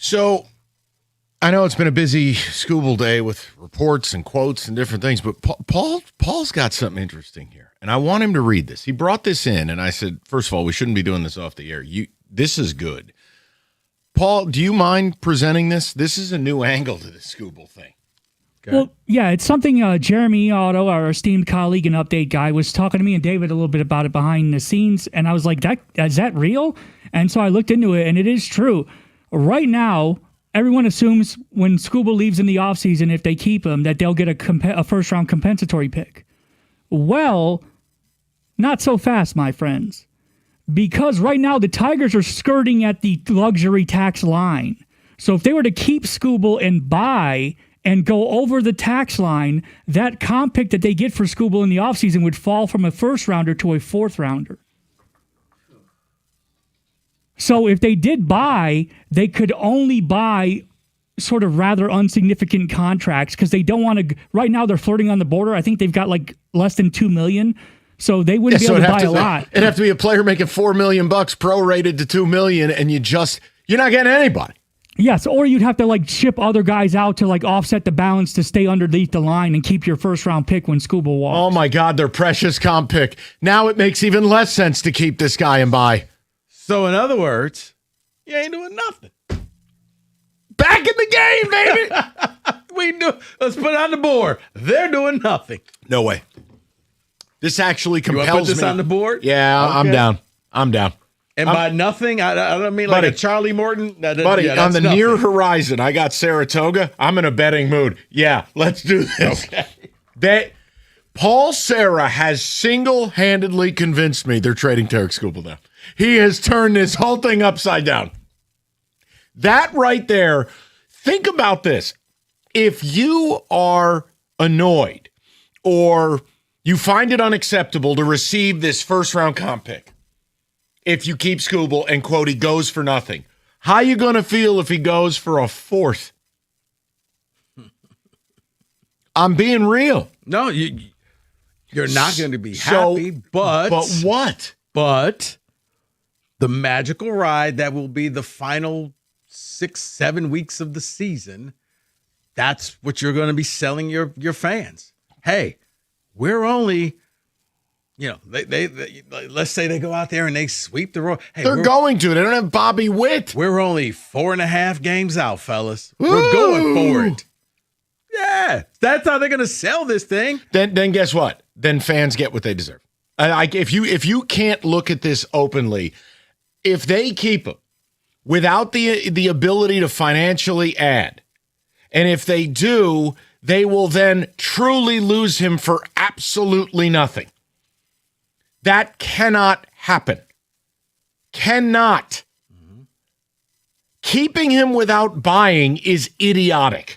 So I know it's been a busy Scooble day with reports and quotes and different things, but Paul's got something interesting here, and I want him to read this. He brought this in, and I said, first of all, we shouldn't be doing this off the air. This is good. Paul, do you mind presenting this? This is a new angle to the Scooble thing. Well, yeah, it's something Jeremy Otto, our esteemed colleague and update guy, was talking to me and David a little bit about it behind the scenes, and I was like, is that real? And so I looked into it, and it is true. Right now, everyone assumes when Scooble leaves in the offseason, if they keep him, that they'll get a first-round compensatory pick. Well, not so fast, my friends. Because right now, the Tigers are skirting at the luxury tax line. So if they were to keep Scooble and buy and go over the tax line, that comp pick that they get for Scooble in the offseason would fall from a first-rounder to a fourth-rounder. So if they did buy, they could only buy sort of rather insignificant contracts because they don't want to. Right now, they're flirting on the border. I think they've got like less than $2 million. So they wouldn't be able to buy a lot. It'd have to be a player making $4 million prorated to $2 million, and you're not getting anybody. Yes, or you'd have to like ship other guys out to like offset the balance to stay underneath the line and keep your first round pick when Scooble walks. Oh my God, their precious comp pick. Now it makes even less sense to keep this guy and buy. So in other words, you ain't doing nothing. Back in the game, baby. Let's put it on the board. They're doing nothing. No way. This actually compels me. You want to put this on the board? Yeah, okay. I'm down. And by nothing, I don't mean like a Charlie Morton. Buddy, on the near horizon, I got Saratoga. I'm in a betting mood. Yeah, let's do this. Okay. Paul Serra has single-handedly convinced me they're trading Tarik Skubal now. He has turned this whole thing upside down. That right there, think about this. If you are annoyed or you find it unacceptable to receive this first-round comp pick, if you keep Skubal and, quote, he goes for nothing, how you going to feel if he goes for a fourth? I'm being real. No, you're not going to be happy, but what? But the magical ride that will be the final 6-7 weeks of the season, that's what you're going to be selling your fans. Hey, we're only, they let's say they go out there and they sweep the road. Hey, they're going to. They don't have Bobby Witt. We're only 4.5 games out, fellas. Ooh. We're going for it. Yeah, that's how they're going to sell this thing. Then guess what? Then fans get what they deserve. If you can't look at this openly, if they keep him without the ability to financially add, and if they do, they will then truly lose him for absolutely nothing. That cannot happen. Cannot. Mm-hmm. Keeping him without buying is idiotic.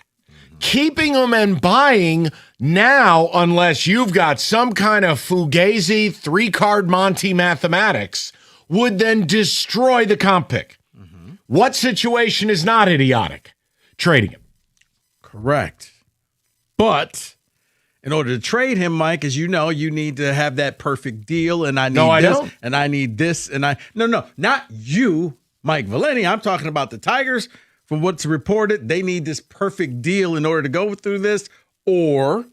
Keeping him and buying now, unless you've got some kind of Fugazi 3-card Monty mathematics, would then destroy the comp pick. Mm-hmm. What situation is not idiotic? Trading him. Correct. But in order to trade him, Mike, as you know, you need to have that perfect deal, and I need this, and I need this, and no, not you, Mike Valenti. I'm talking about the Tigers. From what's reported, they need this perfect deal in order to go through this, or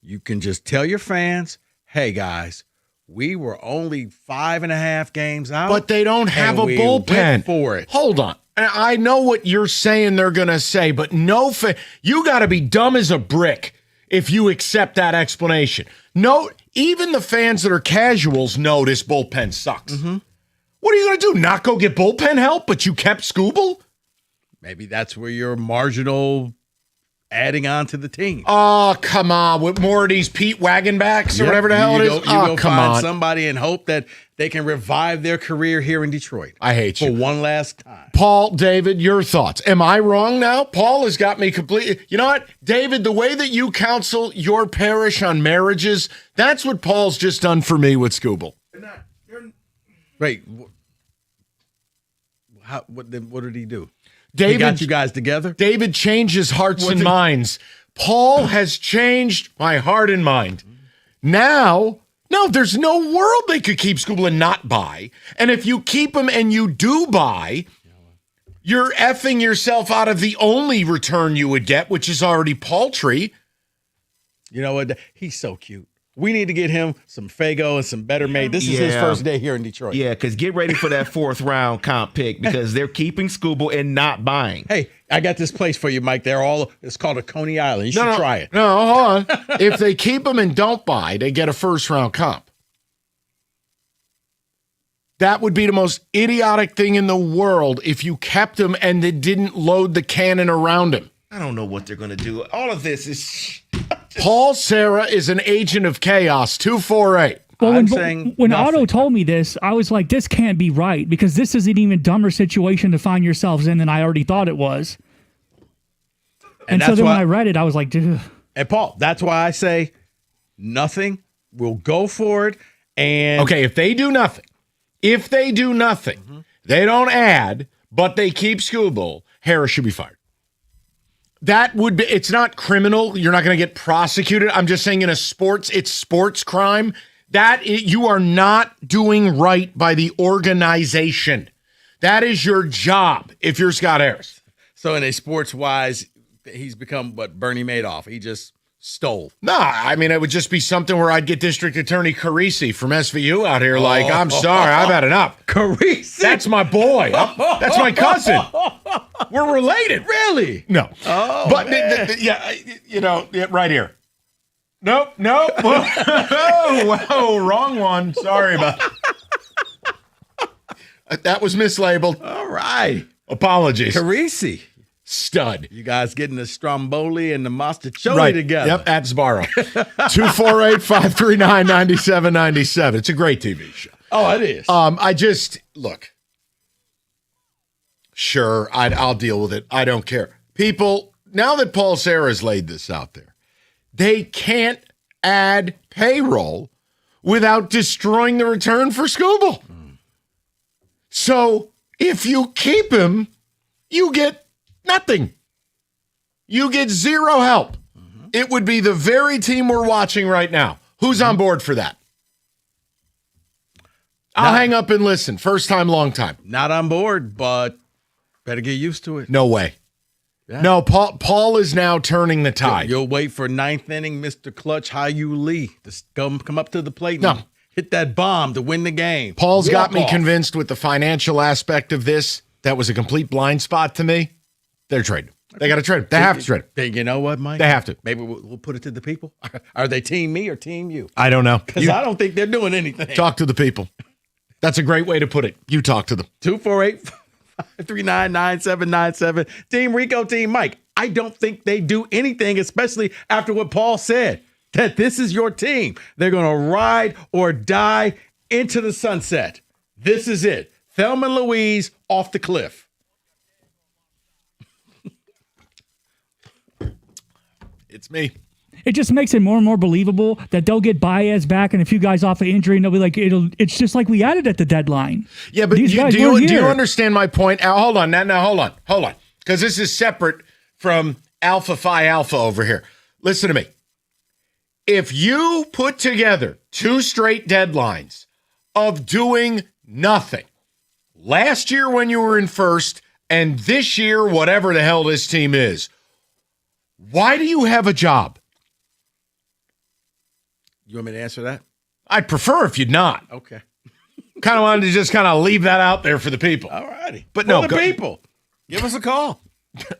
you can just tell your fans, hey, guys, we were only 5.5 games out. But they don't have a bullpen for it. Hold on. I know what you're saying they're going to say, but you got to be dumb as a brick if you accept that explanation. No, even the fans that are casuals know this bullpen sucks. Mm-hmm. What are you going to do? Not go get bullpen help, but you kept Skubal? Maybe that's where you're marginal adding on to the team. Oh, come on. With more of these Pete Wagonbacks or whatever the hell it is. You go find somebody and hope that they can revive their career here in Detroit. I hate you. For one last time. Paul, David, your thoughts. Am I wrong now? Paul has got me completely. You know what? David, the way that you counsel your parish on marriages, that's what Paul's just done for me with Skubal. Wait. What did he do? David, he got you guys together? David changes hearts and minds. Paul has changed my heart and mind. Now, no, there's no world they could keep Skubal and not buy. And if you keep him and you do buy, You're effing yourself out of the only return you would get, which is already paltry. You know what? He's so cute. We need to get him some Fago and some Better Made. This is his first day here in Detroit. Yeah, because get ready for that 4th round comp pick because they're keeping Scooble and not buying. Hey, I got this place for you, Mike. It's called a Coney Island. You should try it. No, hold on. If they keep him and don't buy, they get a first-round comp. That would be the most idiotic thing in the world if you kept him and they didn't load the cannon around him. I don't know what they're going to do. All of this is... Paul Serra is an agent of chaos, 248. Well, when Otto told me this, I was like, this can't be right because this is an even dumber situation to find yourselves in than I already thought it was. And so then when I read it, I was like, dude. And Paul, that's why I say nothing. We'll go for it. And okay, if they do nothing, they don't add, but they keep Scooble, Harris should be fired. That would be, it's not criminal. You're not going to get prosecuted. I'm just saying it's sports crime. You are not doing right by the organization. That is your job if you're Scott Harris. So in a sports-wise, he's become what Bernie Madoff. He just stole. No, I mean, it would just be something where I'd get District Attorney Carisi from SVU out here like, I'm sorry, I've had enough. Carisi? That's my boy. That's my cousin. We're related. Really? No. Oh, but right here. Nope. Whoa, wrong one. Sorry about it. That was mislabeled. All right. Apologies. Carisi. Stud. You guys getting the Stromboli and the Mostaccioli together. Yep, at Sbarro. 248-539-9797. It's a great TV show. Oh, it is. Look. Sure, I'll deal with it. I don't care. People, now that Paul Serra's laid this out there, they can't add payroll without destroying the return for Scooble. So if you keep him, you get nothing. You get zero help. It would be the very team we're watching right now. Who's on board for that? I'll hang up and listen. First time, long time. Not on board, but better get used to it. No way. Yeah. No, Paul is now turning the tide. You'll wait for 9th inning, Mr. Clutch Hyu Lee to come up to the plate and hit that bomb to win the game. Paul's got me convinced with the financial aspect of this. That was a complete blind spot to me. They're trading. They got to trade him. They have to trade him. You know what, Mike? They have to. Maybe we'll put it to the people. Are they team me or team you? I don't know. Because I don't think they're doing anything. Talk to the people. That's a great way to put it. You talk to them. 248-539-9797. Team Rico, Team Mike. I don't think they do anything, especially after what Paul said, that this is your team. They're going to ride or die into the sunset. This is it. Thelma and Louise off the cliff. It's me. It just makes it more and more believable that they'll get Baez back and a few guys off of injury, and they'll be like, it's just like we added at the deadline. Yeah, but do you understand my point? Hold on. Now, hold on. Because this is separate from Alpha Phi Alpha over here. Listen to me. If you put together 2 straight deadlines of doing nothing, last year when you were in first, and this year, whatever the hell this team is, why do you have a job? You want me to answer that? I'd prefer if you'd not. Okay. Kind of wanted to just kind of leave that out there for the people. All righty. But for the people. Give us a call.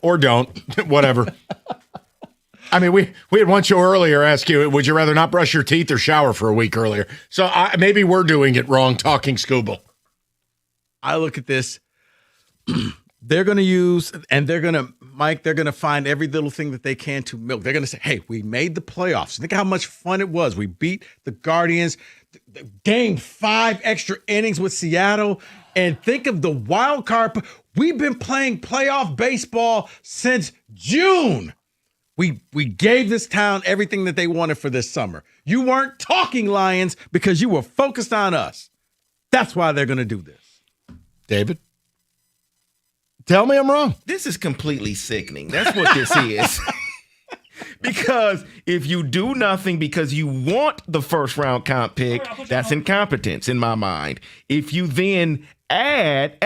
Or don't. Whatever. I mean, we had one show earlier ask you, would you rather not brush your teeth or shower for a week earlier? So maybe we're doing it wrong talking Scooble. I look at this. They're going to use, and they're going to, Mike, they're going to find every little thing that they can to milk. They're going to say, hey, we made the playoffs. Think how much fun it was. We beat the Guardians, game 5 extra innings with Seattle, and think of the wild card. We've been playing playoff baseball since June. We gave this town everything that they wanted for this summer. You weren't talking, Lions, because you were focused on us. That's why they're going to do this. David? Tell me I'm wrong. This is completely sickening. That's what this is. Because if you do nothing because you want the first round comp pick, that's incompetence in my mind. If you then add,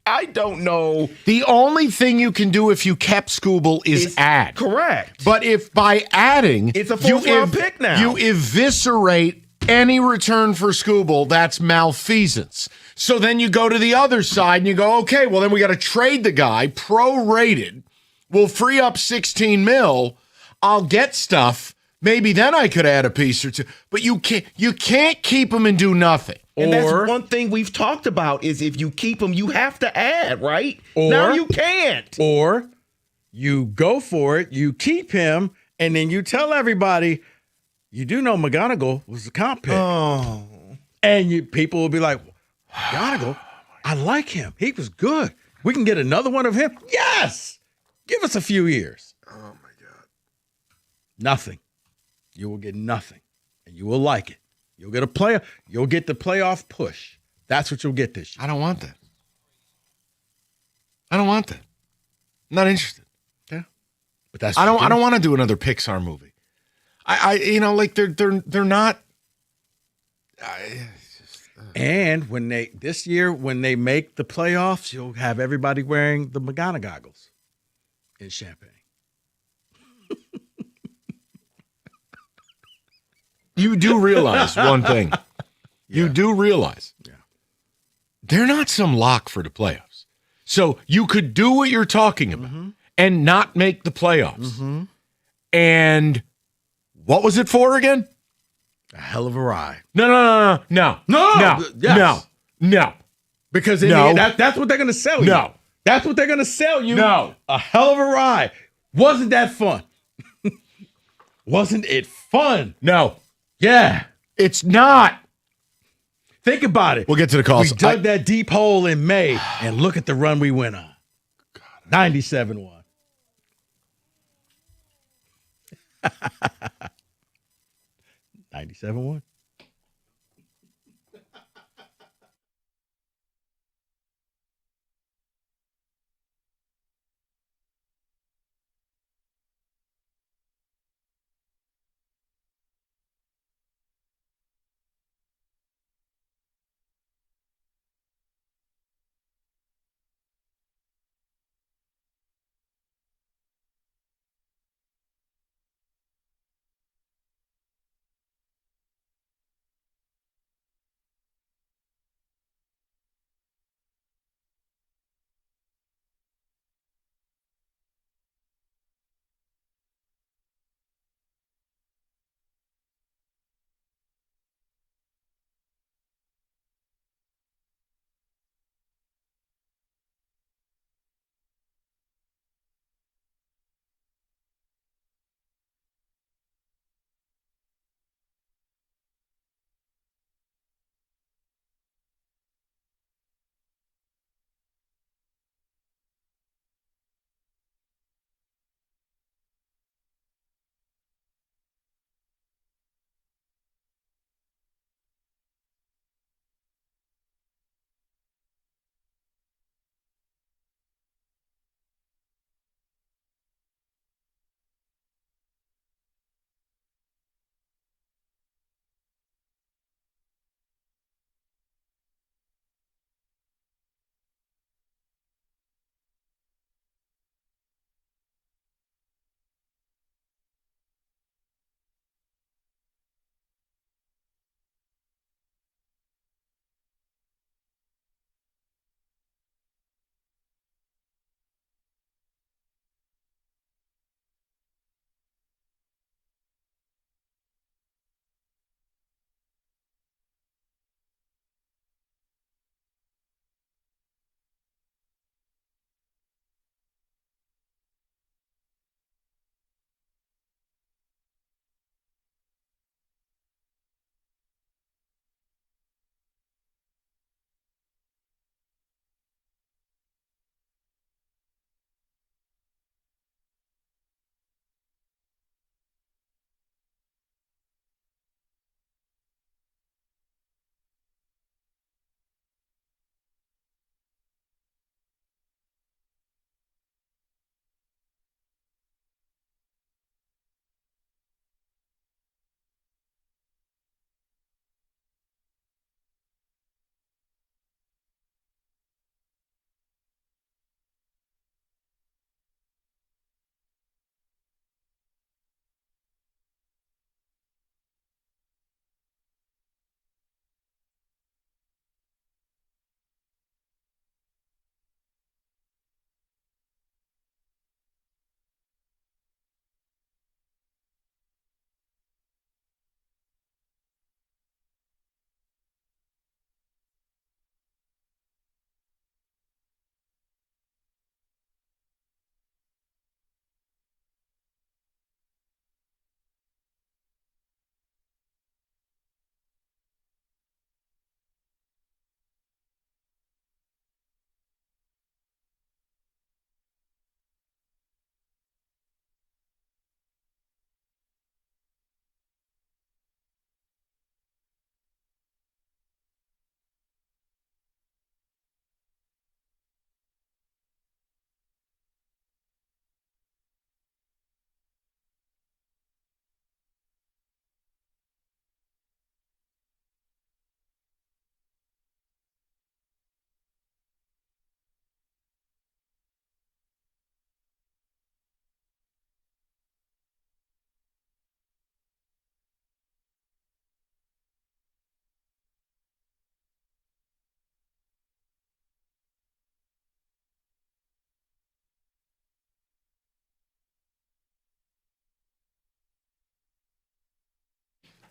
I don't know. The only thing you can do if you kept Scooble is add. Correct. But if by adding, it's a fourth-round pick now. You eviscerate any return for Scooble, that's malfeasance. So then you go to the other side and you go, okay, well then we got to trade the guy, prorated. We'll free up 16 mil. I'll get stuff. Maybe then I could add a piece or two. But you can't keep him and do nothing. And that's one thing we've talked about is if you keep them, you have to add, right? Or now you can't. Or you go for it, you keep him, and then you tell everybody, you do know McGonagall was the comp pick. Oh. And people will be like, McGonagall, I like him. He was good. We can get another one of him. Yes. Give us a few years. Oh, my God. Nothing. You will get nothing. And you will like it. You'll get a player. You'll get the playoff push. That's what you'll get this year. I don't want that. I don't want that. I'm not interested. Yeah. But that's I don't want to do another Pixar movie. They're not. And when they make the playoffs, you'll have everybody wearing the McGonagall goggles in Champagne. You do realize one thing. You do realize they're not some lock for the playoffs. So you could do what you're talking about and not make the playoffs. And what was it for again? A hell of a ride. No. Yes. No. Because that's what they're going to sell you. No. That's what they're going to sell you. No. A hell of a ride. Wasn't that fun? Wasn't it fun? No. Yeah. It's not. Think about it. We'll get to the calls. We dug that deep hole in May, and look at the run we went on. 97-1. 97-1.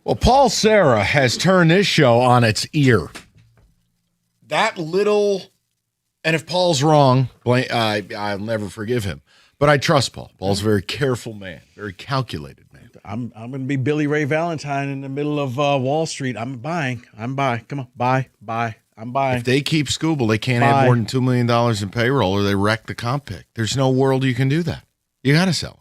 Well, Paul Serra has turned this show on its ear. That little, and if Paul's wrong, I'll never forgive him. But I trust Paul. Paul's a very careful man, very calculated man. I'm going to be Billy Ray Valentine in the middle of Wall Street. I'm buying. Come on, buy. I'm buying. If they keep Scooble, they can't have more than $2 million in payroll or they wreck the comp pick. There's no world you can do that. You got to sell.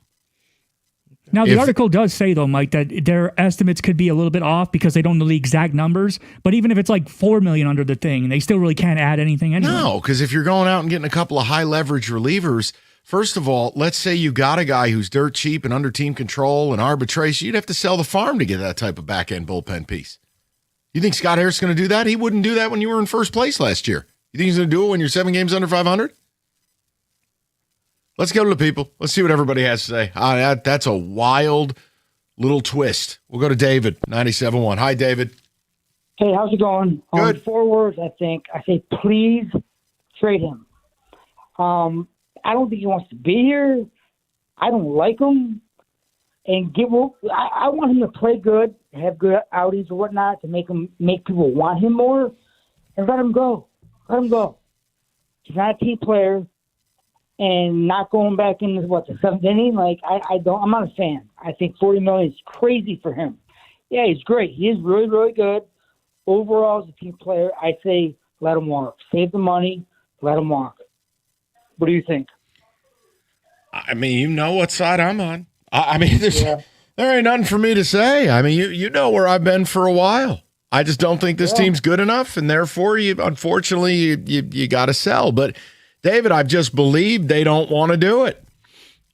Now, the article does say, though, Mike, that their estimates could be a little bit off because they don't know the exact numbers. But even if it's like $4 million under the thing, they still really can't add anything anyway. No, because if you're going out and getting a couple of high leverage relievers, first of all, let's say you got a guy who's dirt cheap and under team control and arbitration. You'd have to sell the farm to get that type of back end bullpen piece. You think Scott Harris is going to do that? He wouldn't do that when you were in first place last year. You think he's going to do it when you're 7 games under 500? Let's go to the people. Let's see what everybody has to say. That's a wild little twist. We'll go to David, 97.1. Hi, David. Hey, how's it going? Good. 4 words, I think. I say, please trade him. I don't think he wants to be here. I don't like him. And I want him to play good, have good outings or whatnot to make people want him more, and let him go. Let him go. He's not a team player, and not going back in the 7th inning. I'm not a fan. I think $40 million is crazy for him. Yeah, he's great. He is really, really good. Overall, as a team player, I say let him walk. Save the money, let him walk. What do you think? I mean, you know what side I'm on. I mean, there ain't nothing for me to say. I mean, you know where I've been for a while. I just don't think this team's good enough, and therefore, unfortunately, you got to sell. But, David, I've just believed they don't want to do it.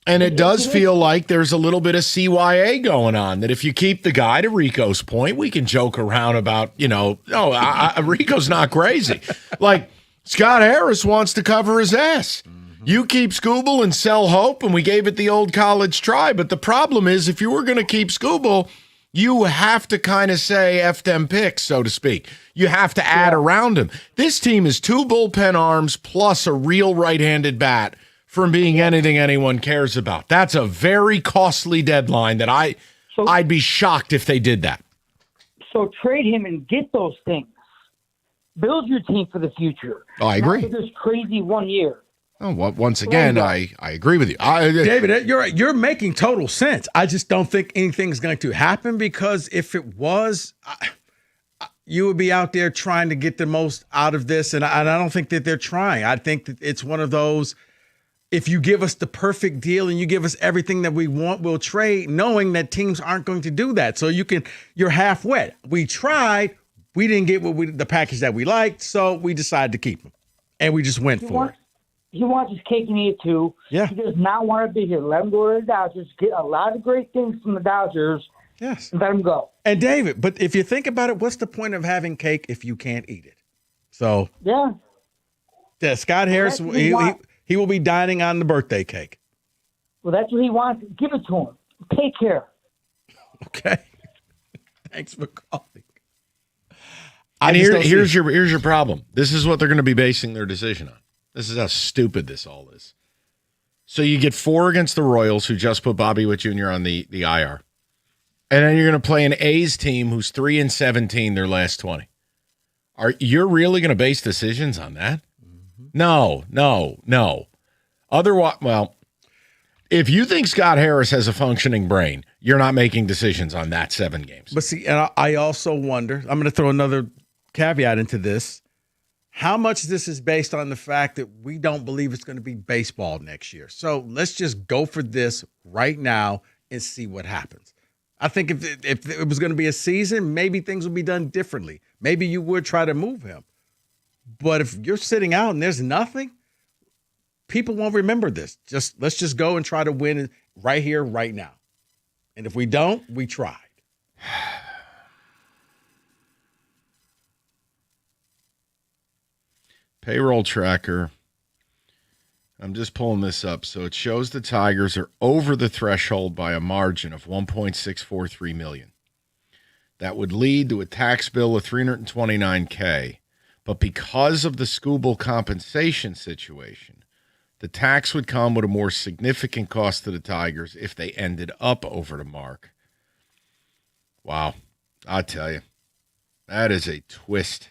And it does feel like there's a little bit of CYA going on, that if you keep the guy, to Rico's point, we can joke around about, Rico's not crazy. Like, Scott Harris wants to cover his ass. You keep Scooble and sell Hope, and we gave it the old college try. But the problem is, if you were going to keep Scooble, you have to kind of say F them picks, so to speak. You have to add around him. This team is 2 bullpen arms plus a real right-handed bat from being anything anyone cares about. That's a very costly deadline that I'd be shocked if they did that. So trade him and get those things. Build your team for the future. Oh, I agree. Not for this crazy 1 year. Oh, well, once again, I agree with you. David, you're making total sense. I just don't think anything's going to happen, because if it was, you would be out there trying to get the most out of this, and I don't think that they're trying. I think that it's one of those, if you give us the perfect deal and you give us everything that we want, we'll trade, knowing that teams aren't going to do that. So you're half wet. We tried. We didn't get the package that we liked, so we decided to keep him, and we just went for it. He wants his cake and eat it too. Yeah. He does not want to be here. Let him go to the Dodgers. Get a lot of great things from the Dodgers. Yes. And let him go. And David, but if you think about it, what's the point of having cake if you can't eat it? So yeah, Scott Harris, he will be dining on the birthday cake. Well, that's what he wants. Give it to him. Take care. Okay. Thanks for calling. And here's your problem. This is what they're going to be basing their decision on. This is how stupid this all is. So you get 4 against the Royals, who just put Bobby Witt Jr. on the IR. And then you're going to play an A's team who's 3-17 their last 20. You're really going to base decisions on that? Mm-hmm. No. Otherwise, well, if you think Scott Harris has a functioning brain, you're not making decisions on that 7 games. But see, and I also wonder, I'm going to throw another caveat into this. How much this is based on the fact that we don't believe it's going to be baseball next year. So let's just go for this right now and see what happens. I think if it was going to be a season, maybe things would be done differently. Maybe you would try to move him. But if you're sitting out and there's nothing, people won't remember this. Let's just go and try to win right here, right now. And if we don't, we tried. Payroll tracker. I'm just pulling this up. So it shows the Tigers are over the threshold by a margin of $1.643 million. That would lead to a tax bill of $329K. But because of the Scooble compensation situation, the tax would come with a more significant cost to the Tigers if they ended up over the mark. Wow. I tell you, that is a twist.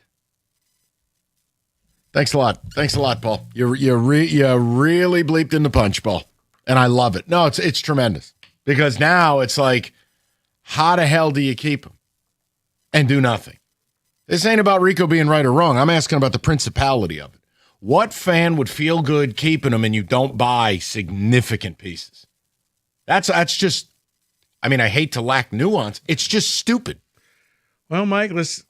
Thanks a lot. Thanks a lot, Paul. You really bleeped in the punch, Paul. And I love it. No, it's tremendous. Because now it's like, how the hell do you keep him and do nothing? This ain't about Rico being right or wrong. I'm asking about the principality of it. What fan would feel good keeping him and you don't buy significant pieces? That's just, I mean, I hate to lack nuance. It's just stupid. Well, Mike, let's.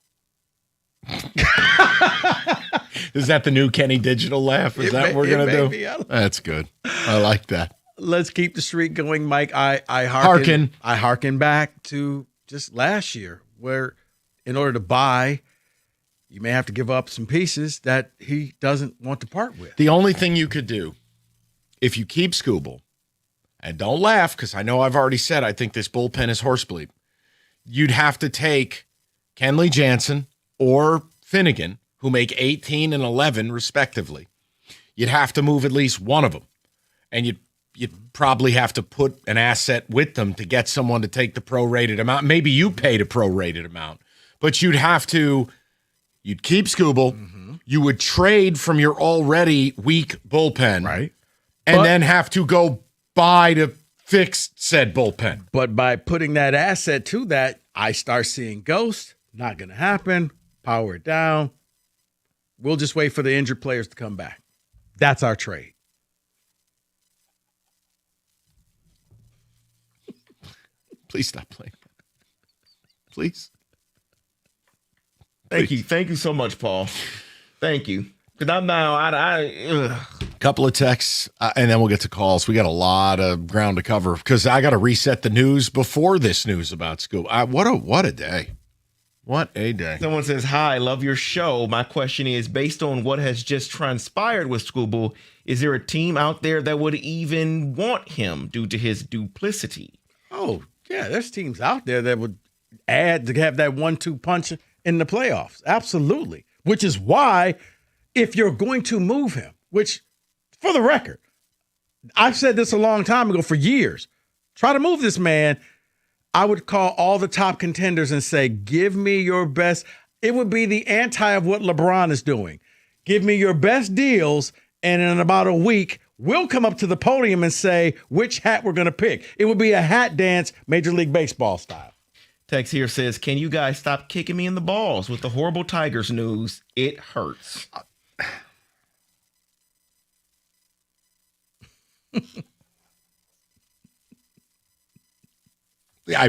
Is that the new Kenny Digital laugh? Is that what we're going to do? That's good. I like that. Let's keep the streak going, Mike. I harken back to just last year, where in order to buy, you may have to give up some pieces that he doesn't want to part with. The only thing you could do, if you keep Skubal, and don't laugh because I know I've already said I think this bullpen is horsebleed, you'd have to take Kenley Jansen or Finnegan, who make 18 and 11 respectively. You'd have to move at least one of them, and you'd probably have to put an asset with them to get someone to take the prorated amount. Maybe you paid a prorated amount, but you'd keep Skubal. Mm-hmm. You would trade from your already weak bullpen, right? And then have to go buy to fix said bullpen. But by putting that asset to that, I start seeing ghosts. Not going to happen. Power it down. We'll just wait for the injured players to come back. That's our trade. Please stop playing. Please. Thank you. Thank you so much, Paul. Thank you. Because I'm now, Couple of texts, and then we'll get to calls. We got a lot of ground to cover because I got to reset the news before this news about school. What a day. What a day. Someone says, hi, love your show. My question is, based on what has just transpired with Skubal, is there a team out there that would even want him due to his duplicity? Oh, yeah, there's teams out there that would add to have that 1-2 punch in the playoffs. Absolutely. Which is why, if you're going to move him, which, for the record, I've said this a long time ago for years, try to move this man, I would call all the top contenders and say, give me your best. It would be the anti of what LeBron is doing. Give me your best deals, and in about a week, we'll come up to the podium and say which hat we're going to pick. It would be a hat dance, Major League Baseball style. Tex here says, can you guys stop kicking me in the balls with the horrible Tigers news? It hurts. I'm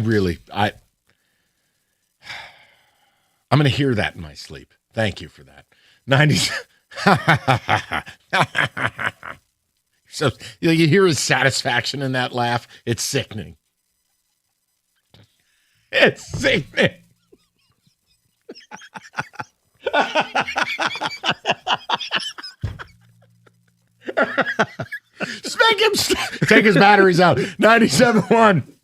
going to hear that in my sleep. Thank you for that. 90s. So you hear his satisfaction in that laugh. It's sickening. It's sickening. Make him take his batteries out. 97.1.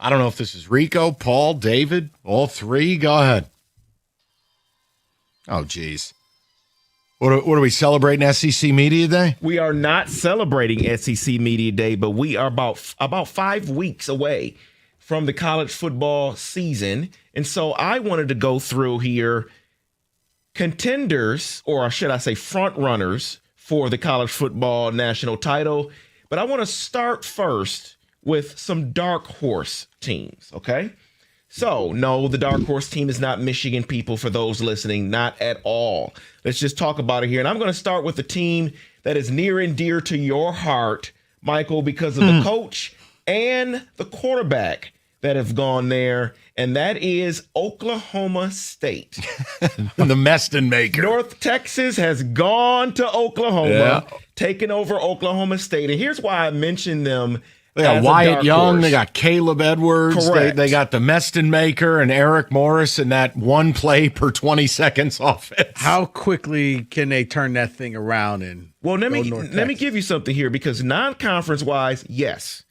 I don't know if this is Rico, Paul, David, all three. Go ahead. Oh, geez. What are we celebrating, SEC Media Day? We are not celebrating SEC Media Day, but we are about 5 weeks away from the college football season. And so I wanted to go through here contenders, or should I say front runners, for the college football national title. But I want to start first with some dark horse teams, okay? So, no, the dark horse team is not Michigan, people, for those listening, not at all. Let's just talk about it here. And I'm going to start with the team that is near and dear to your heart, Michael, because of the coach and the quarterback that have gone there, and that is Oklahoma State. The Meston maker. North Texas has gone to Oklahoma, taken over Oklahoma State. And here's why I mentioned them. They got as a Wyatt dark Young. horse. They got Caleb Edwards. Correct. They got the Meston maker and Eric Morris and that one play per 20 seconds offense. How quickly can they turn that thing around? And Well, let me give you something here, because non-conference wise, yes.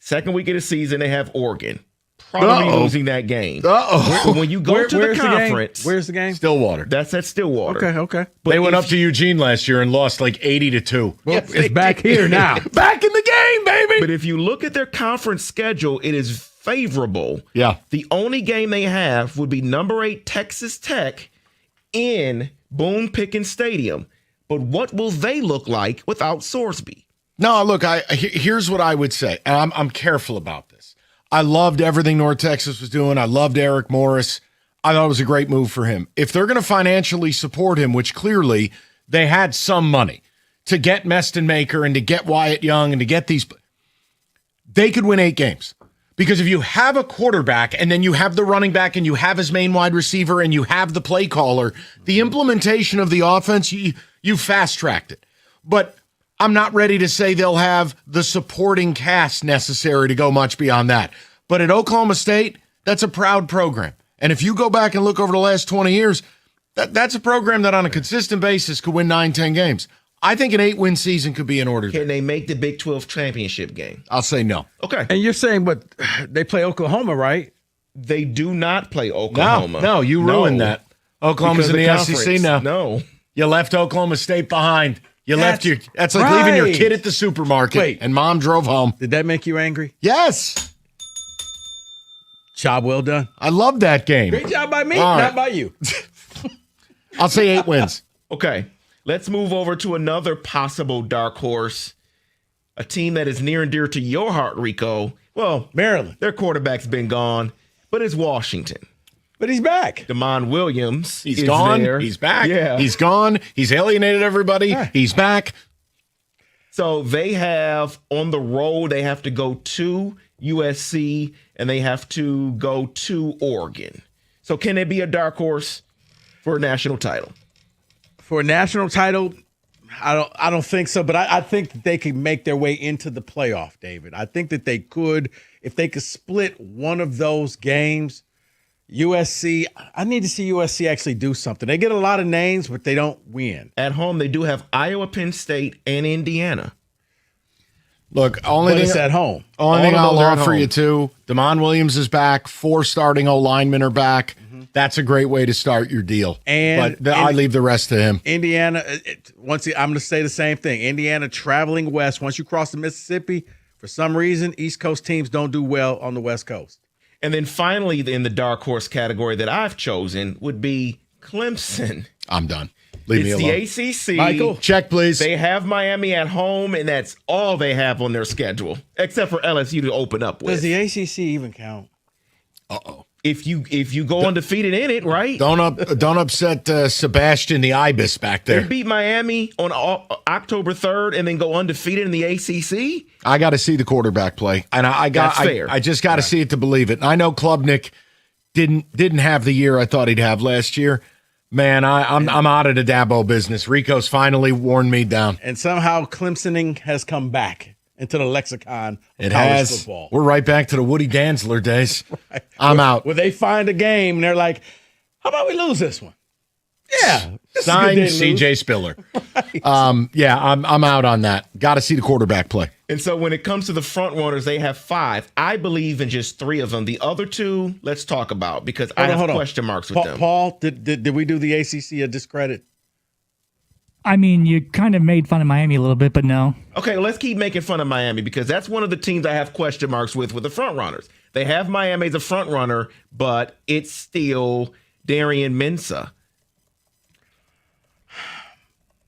Second week of the season, they have Oregon. Probably losing that game. When you go to the conference. Where's the game? Stillwater. That's at Stillwater. Okay. But they went up to Eugene last year and lost like 80-2. Well, it's back here now. Back in the game, baby. But if you look at their conference schedule, it is favorable. Yeah. The only game they have would be number 8 Texas Tech in Boone Pickens Stadium. But what will they look like without Sorsby? No, look, here's what I would say. And I'm careful about this. I loved everything North Texas was doing. I loved Eric Morris. I thought it was a great move for him. If they're going to financially support him, which clearly they had some money to get Meston Maker and to get Wyatt Young and to get these, they could win 8 games. Because if you have a quarterback and then you have the running back and you have his main wide receiver and you have the play caller, the implementation of the offense, you fast-tracked it. But I'm not ready to say they'll have the supporting cast necessary to go much beyond that. But at Oklahoma State, that's a proud program. And if you go back and look over the last 20 years, that's a program that on a consistent basis could win 9-10 games. I think an 8-win season could be in order. Can they make the Big 12 championship game? I'll say no. Okay. And you're saying, but they play Oklahoma, right? They do not play Oklahoma. No, you ruined that. Oklahoma's in the SEC now. No. You left Oklahoma State behind. That's like leaving your kid at the supermarket and mom drove home. Did that make you angry? Yes. Job well done. I love that game. Great job by me, All right. not by you. I'll say 8 wins. Okay. Let's move over to another possible dark horse, a team that is near and dear to your heart, Rico. Well, Maryland. Their quarterback's been gone, but it's Washington. But he's back. DeMond Williams. He's gone. There. He's back. Yeah. He's gone. He's alienated everybody. Yeah. He's back. So they have on the road, they have to go to USC and they have to go to Oregon. So can they be a dark horse for a national title? For a national title, I don't think so, but I think that they could make their way into the playoff, David. I think that they could, if they could split one of those games. USC, I need to see USC actually do something. They get a lot of names, but they don't win. At home, they do have Iowa, Penn State, and Indiana. Look, But it's at home. Only All thing of I'll those are at offer home. you too, DeMond Williams is back. 4 starting O-linemen are back. That's a great way to start your deal. And I leave the rest to him. Indiana, I'm going to say the same thing. Indiana traveling west. Once you cross the Mississippi, for some reason, East Coast teams don't do well on the West Coast. And then finally, in the dark horse category that I've chosen would be Clemson. I'm done. Leave me alone. It's the ACC. Michael, check, please. They have Miami at home, and that's all they have on their schedule, except for LSU to open up with. Does the ACC even count? Uh-oh. If you go undefeated in it, right? Don't upset Sebastian the Ibis back They there. beat Miami on October 3rd and then go undefeated in the ACC. I got to see the quarterback play, and That's fair. I just got to see it to believe it. And I know Klubnik didn't have the year I thought he'd have last year. Man, I'm out of the Dabo business. Rico's finally worn me down. And somehow Clemsoning has come back into the lexicon of It college has. football. We're right back to the Woody Dantzler days. I'm out. Where they find a game and they're like, how about we lose this one? Yeah. Signed This is a good day to CJ Spiller. Yeah, I'm out on that. Got to see the quarterback play. And so when it comes to the front runners, they have 5. I believe in just 3 of them. The other 2, let's talk about because I have question marks with them. Paul, did we do the ACC a discredit? I mean, you kind of made fun of Miami a little bit, but no. Okay, let's keep making fun of Miami because that's one of the teams I have question marks with the front runners. They have Miami as a front runner, but it's still Darian Mensah.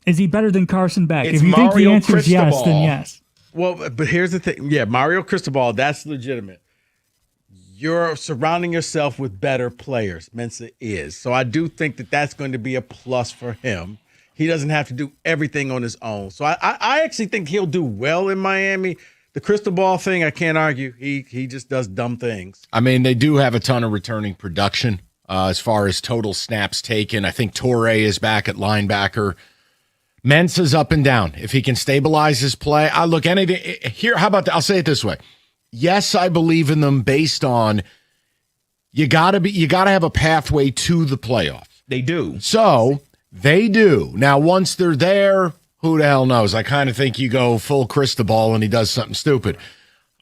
Is he better than Carson Beck? It's If you think the Mario answer is yes, Cristobal. then yes. Well, but here's the thing. Yeah, Mario Cristobal, that's legitimate. You're surrounding yourself with better players. Mensah is. So I do think that that's going to be a plus for him. He doesn't have to do everything on his own. So I actually think he'll do well in Miami. The Cristobal thing, I can't argue. He just does dumb things. I mean, they do have a ton of returning production as far as total snaps taken. I think Torrey is back at linebacker. Mensah's up and down. If he can stabilize his play, I look anything here. How about that? I'll say it this way. Yes, I believe in them based on you gotta have a pathway to the playoffs. They do. So they do. Now, once they're there, who the hell knows? I kind of think you go full Cristobal and he does something stupid.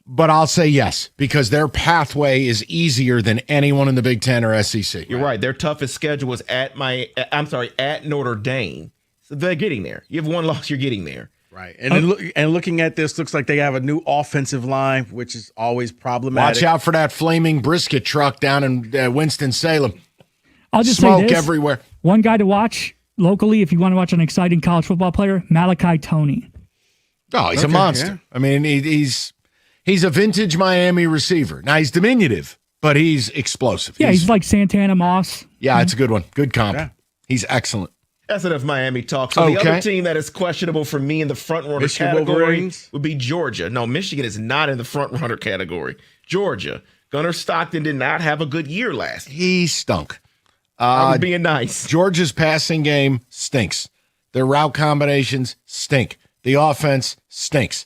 But I'll say yes, because their pathway is easier than anyone in the Big Ten or SEC. You're right. Their toughest schedule was at Notre Dame. So they're getting there. You have one loss, you're getting there. Right. And then looking at this, looks like they have a new offensive line, which is always problematic. Watch out for that flaming brisket truck down in Winston-Salem. I'll just Smoke say this. everywhere. One guy to watch locally, if you want to watch an exciting college football player, Malachi Toney. Oh, he's a monster. Yeah. I mean, he's a vintage Miami receiver. Now, he's diminutive, but he's explosive. Yeah, he's like Santana Moss. Yeah, it's a good one. Good comp. Yeah. He's excellent. That's enough Miami talk. So the other team that is questionable for me in the front runner category would be Georgia. No, Michigan is not in the front runner category. Georgia. Gunnar Stockton did not have a good year last year. He stunk. I'm being nice. Georgia's passing game stinks. Their route combinations stink. The offense stinks.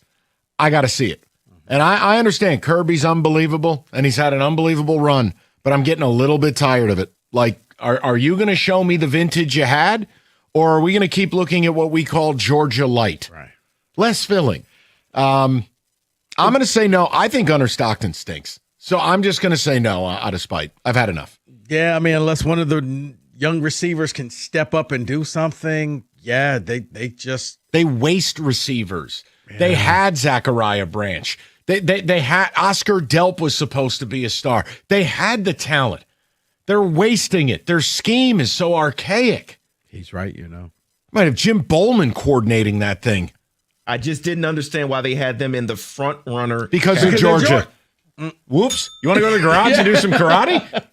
I got to see it. And I understand Kirby's unbelievable, and he's had an unbelievable run, but I'm getting a little bit tired of it. Like, are you going to show me the vintage you had? Or are we going to keep looking at what we call Georgia light? Right. Less filling. I'm going to say no. I think Gunnar Stockton stinks. So I'm just going to say no out of spite. I've had enough. Yeah, I mean, unless one of the young receivers can step up and do something, yeah, they waste receivers. Yeah. They had Zachariah Branch. They had Oscar Delp was supposed to be a star. They had the talent. They're wasting it. Their scheme is so archaic. He's right, you know. Might have Jim Bowman coordinating that thing. I just didn't understand why they had them in the front runner. Because of Georgia. Whoops. You want to go to the garage and do some karate?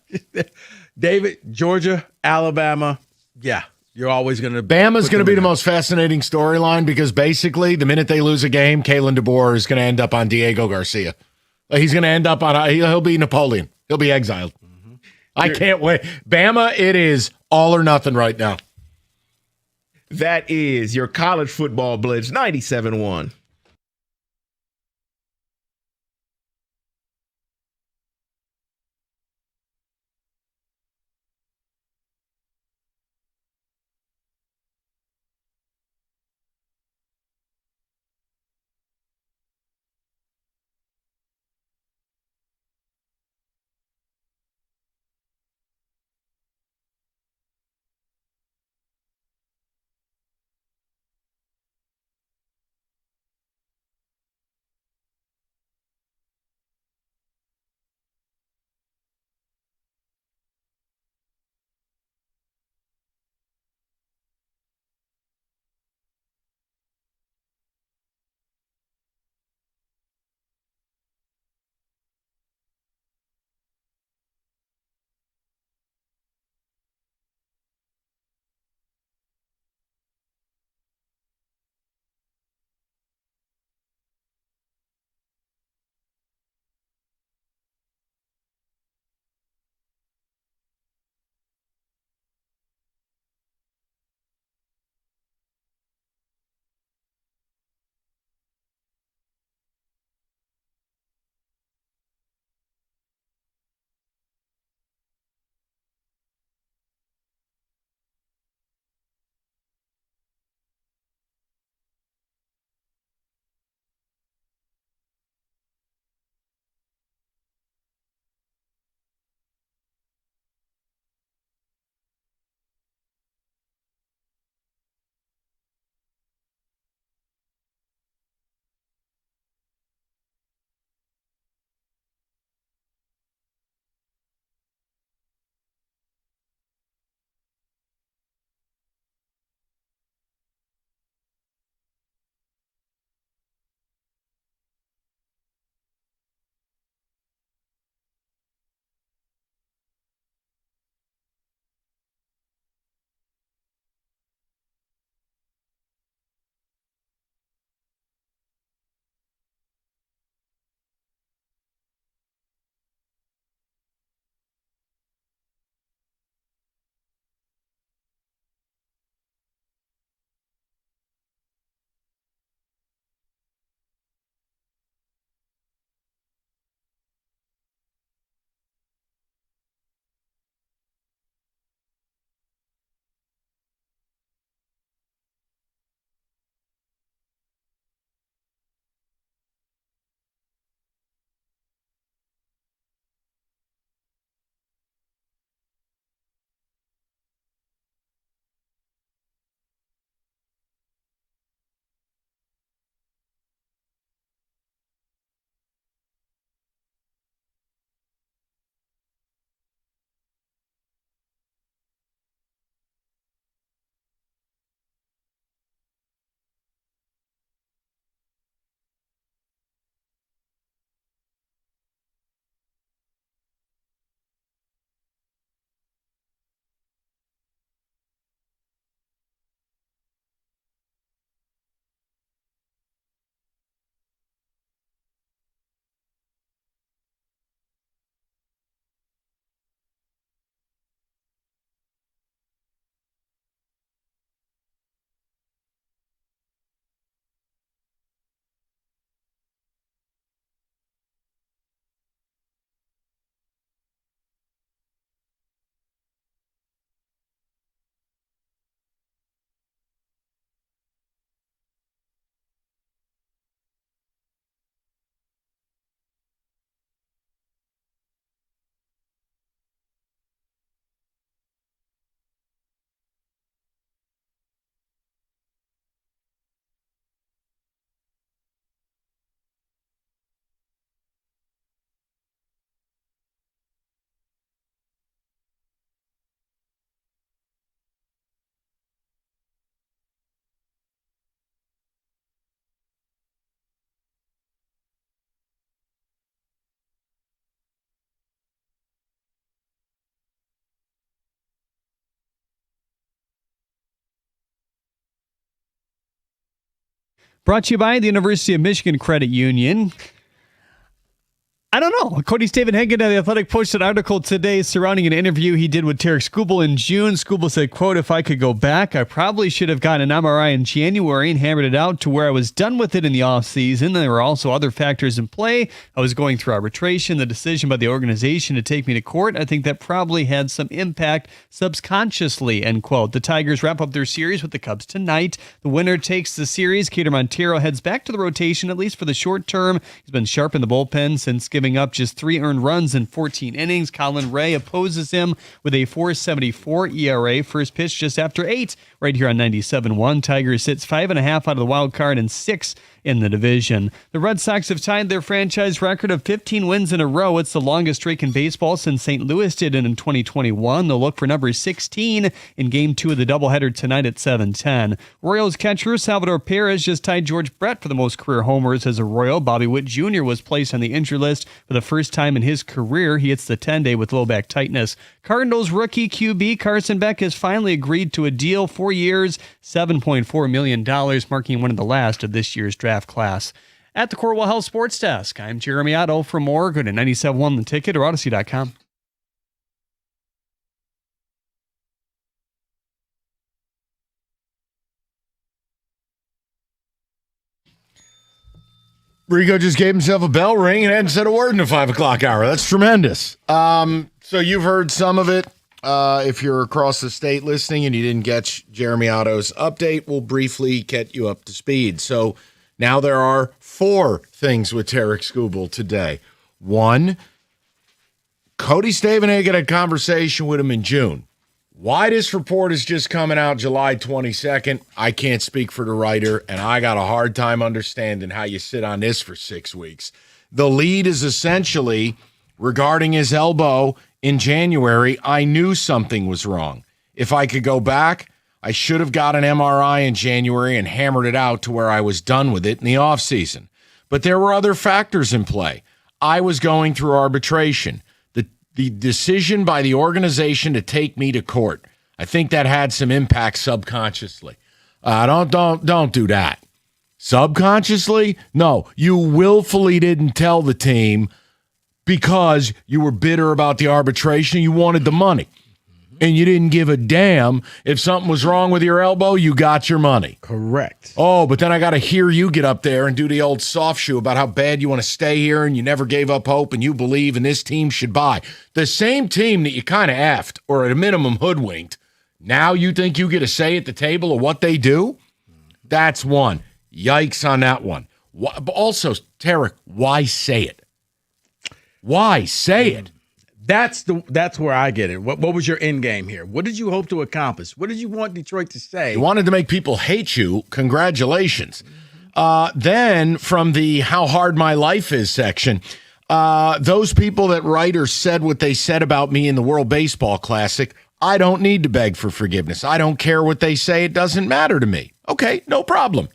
David, Georgia, Alabama. Yeah, you're always going to. Bama's going to be the most fascinating storyline because basically the minute they lose a game, Kalen DeBoer is going to end up on Diego Garcia. He's going to end up on, he'll be Napoleon. He'll be exiled. Mm-hmm. I can't wait. Bama, it is all or nothing right now. That is your college football blitz 97.1. Brought to you by the University of Michigan Credit Union. I don't know. Cody Stavenhagen of The Athletic posted an article today surrounding an interview he did with Tarek Skubal in June. Skubal said, quote, "If I could go back, I probably should have gotten an MRI in January and hammered it out to where I was done with it in the offseason. There were also other factors in play. I was going through arbitration, the decision by the organization to take me to court. I think that probably had some impact subconsciously," end quote. The Tigers wrap up their series with the Cubs tonight. The winner takes the series. Kader Montero heads back to the rotation, at least for the short term. He's been sharp in the bullpen since giving up just 3 earned runs in 14 innings. Colin Ray opposes him with a 4.74 ERA. First pitch just after 8, right here on 97.1. Tigers sits 5.5 out of the wild card and 6 in the division. The Red Sox have tied their franchise record of 15 wins in a row. It's the longest streak in baseball since St. Louis did it in 2021. They'll look for number 16 in Game 2 of the doubleheader tonight at 7:10. Royals catcher Salvador Perez just tied George Brett for the most career homers as a Royal. Bobby Witt Jr. was placed on the injury list for the first time in his career. He hits the 10-day with low back tightness. Cardinals rookie QB Carson Beck has finally agreed to a deal, 4 years, $7.4 million, marking one of the last of this year's draft class. At the Corewell Health Sports Desk, I'm Jeremy Otto. For more, go to 97.1 The Ticket or Odyssey.com. Rico just gave himself a bell ring and hadn't said a word in the 5 o'clock hour. That's tremendous. So you've heard some of it. If you're across the state listening and you didn't get Jeremy Otto's update, we'll briefly get you up to speed. So now there are 4 things with Tarek Skubal today. 1, Cody Stavenhagen had a conversation with him in June. Why this report is just coming out July 22nd, I can't speak for the writer, and I got a hard time understanding how you sit on this for 6 weeks. The lead is essentially regarding his elbow in January. I knew something was wrong. If I could go back, I should have got an MRI in January and hammered it out to where I was done with it in the offseason. But there were other factors in play. I was going through arbitration. The decision by the organization to take me to court, I think that had some impact subconsciously. Don't do that. Subconsciously? No, you willfully didn't tell the team because you were bitter about the arbitration. You wanted the money. And you didn't give a damn if something was wrong with your elbow, you got your money. Correct. Oh, but then I got to hear you get up there and do the old soft shoe about how bad you want to stay here and you never gave up hope and you believe and this team should buy. The same team that you kind of effed or at a minimum hoodwinked, now you think you get a say at the table of what they do? That's one. Yikes on that one. Also, Tarek, why say it? Why say it? That's where I get it. What was your end game here? What did you hope to accomplish? What did you want Detroit to say? You wanted to make people hate you. Congratulations. Then from the How Hard My Life Is section, those people that write or said what they said about me in the World Baseball Classic, I don't need to beg for forgiveness. I don't care what they say. It doesn't matter to me. Okay, no problem.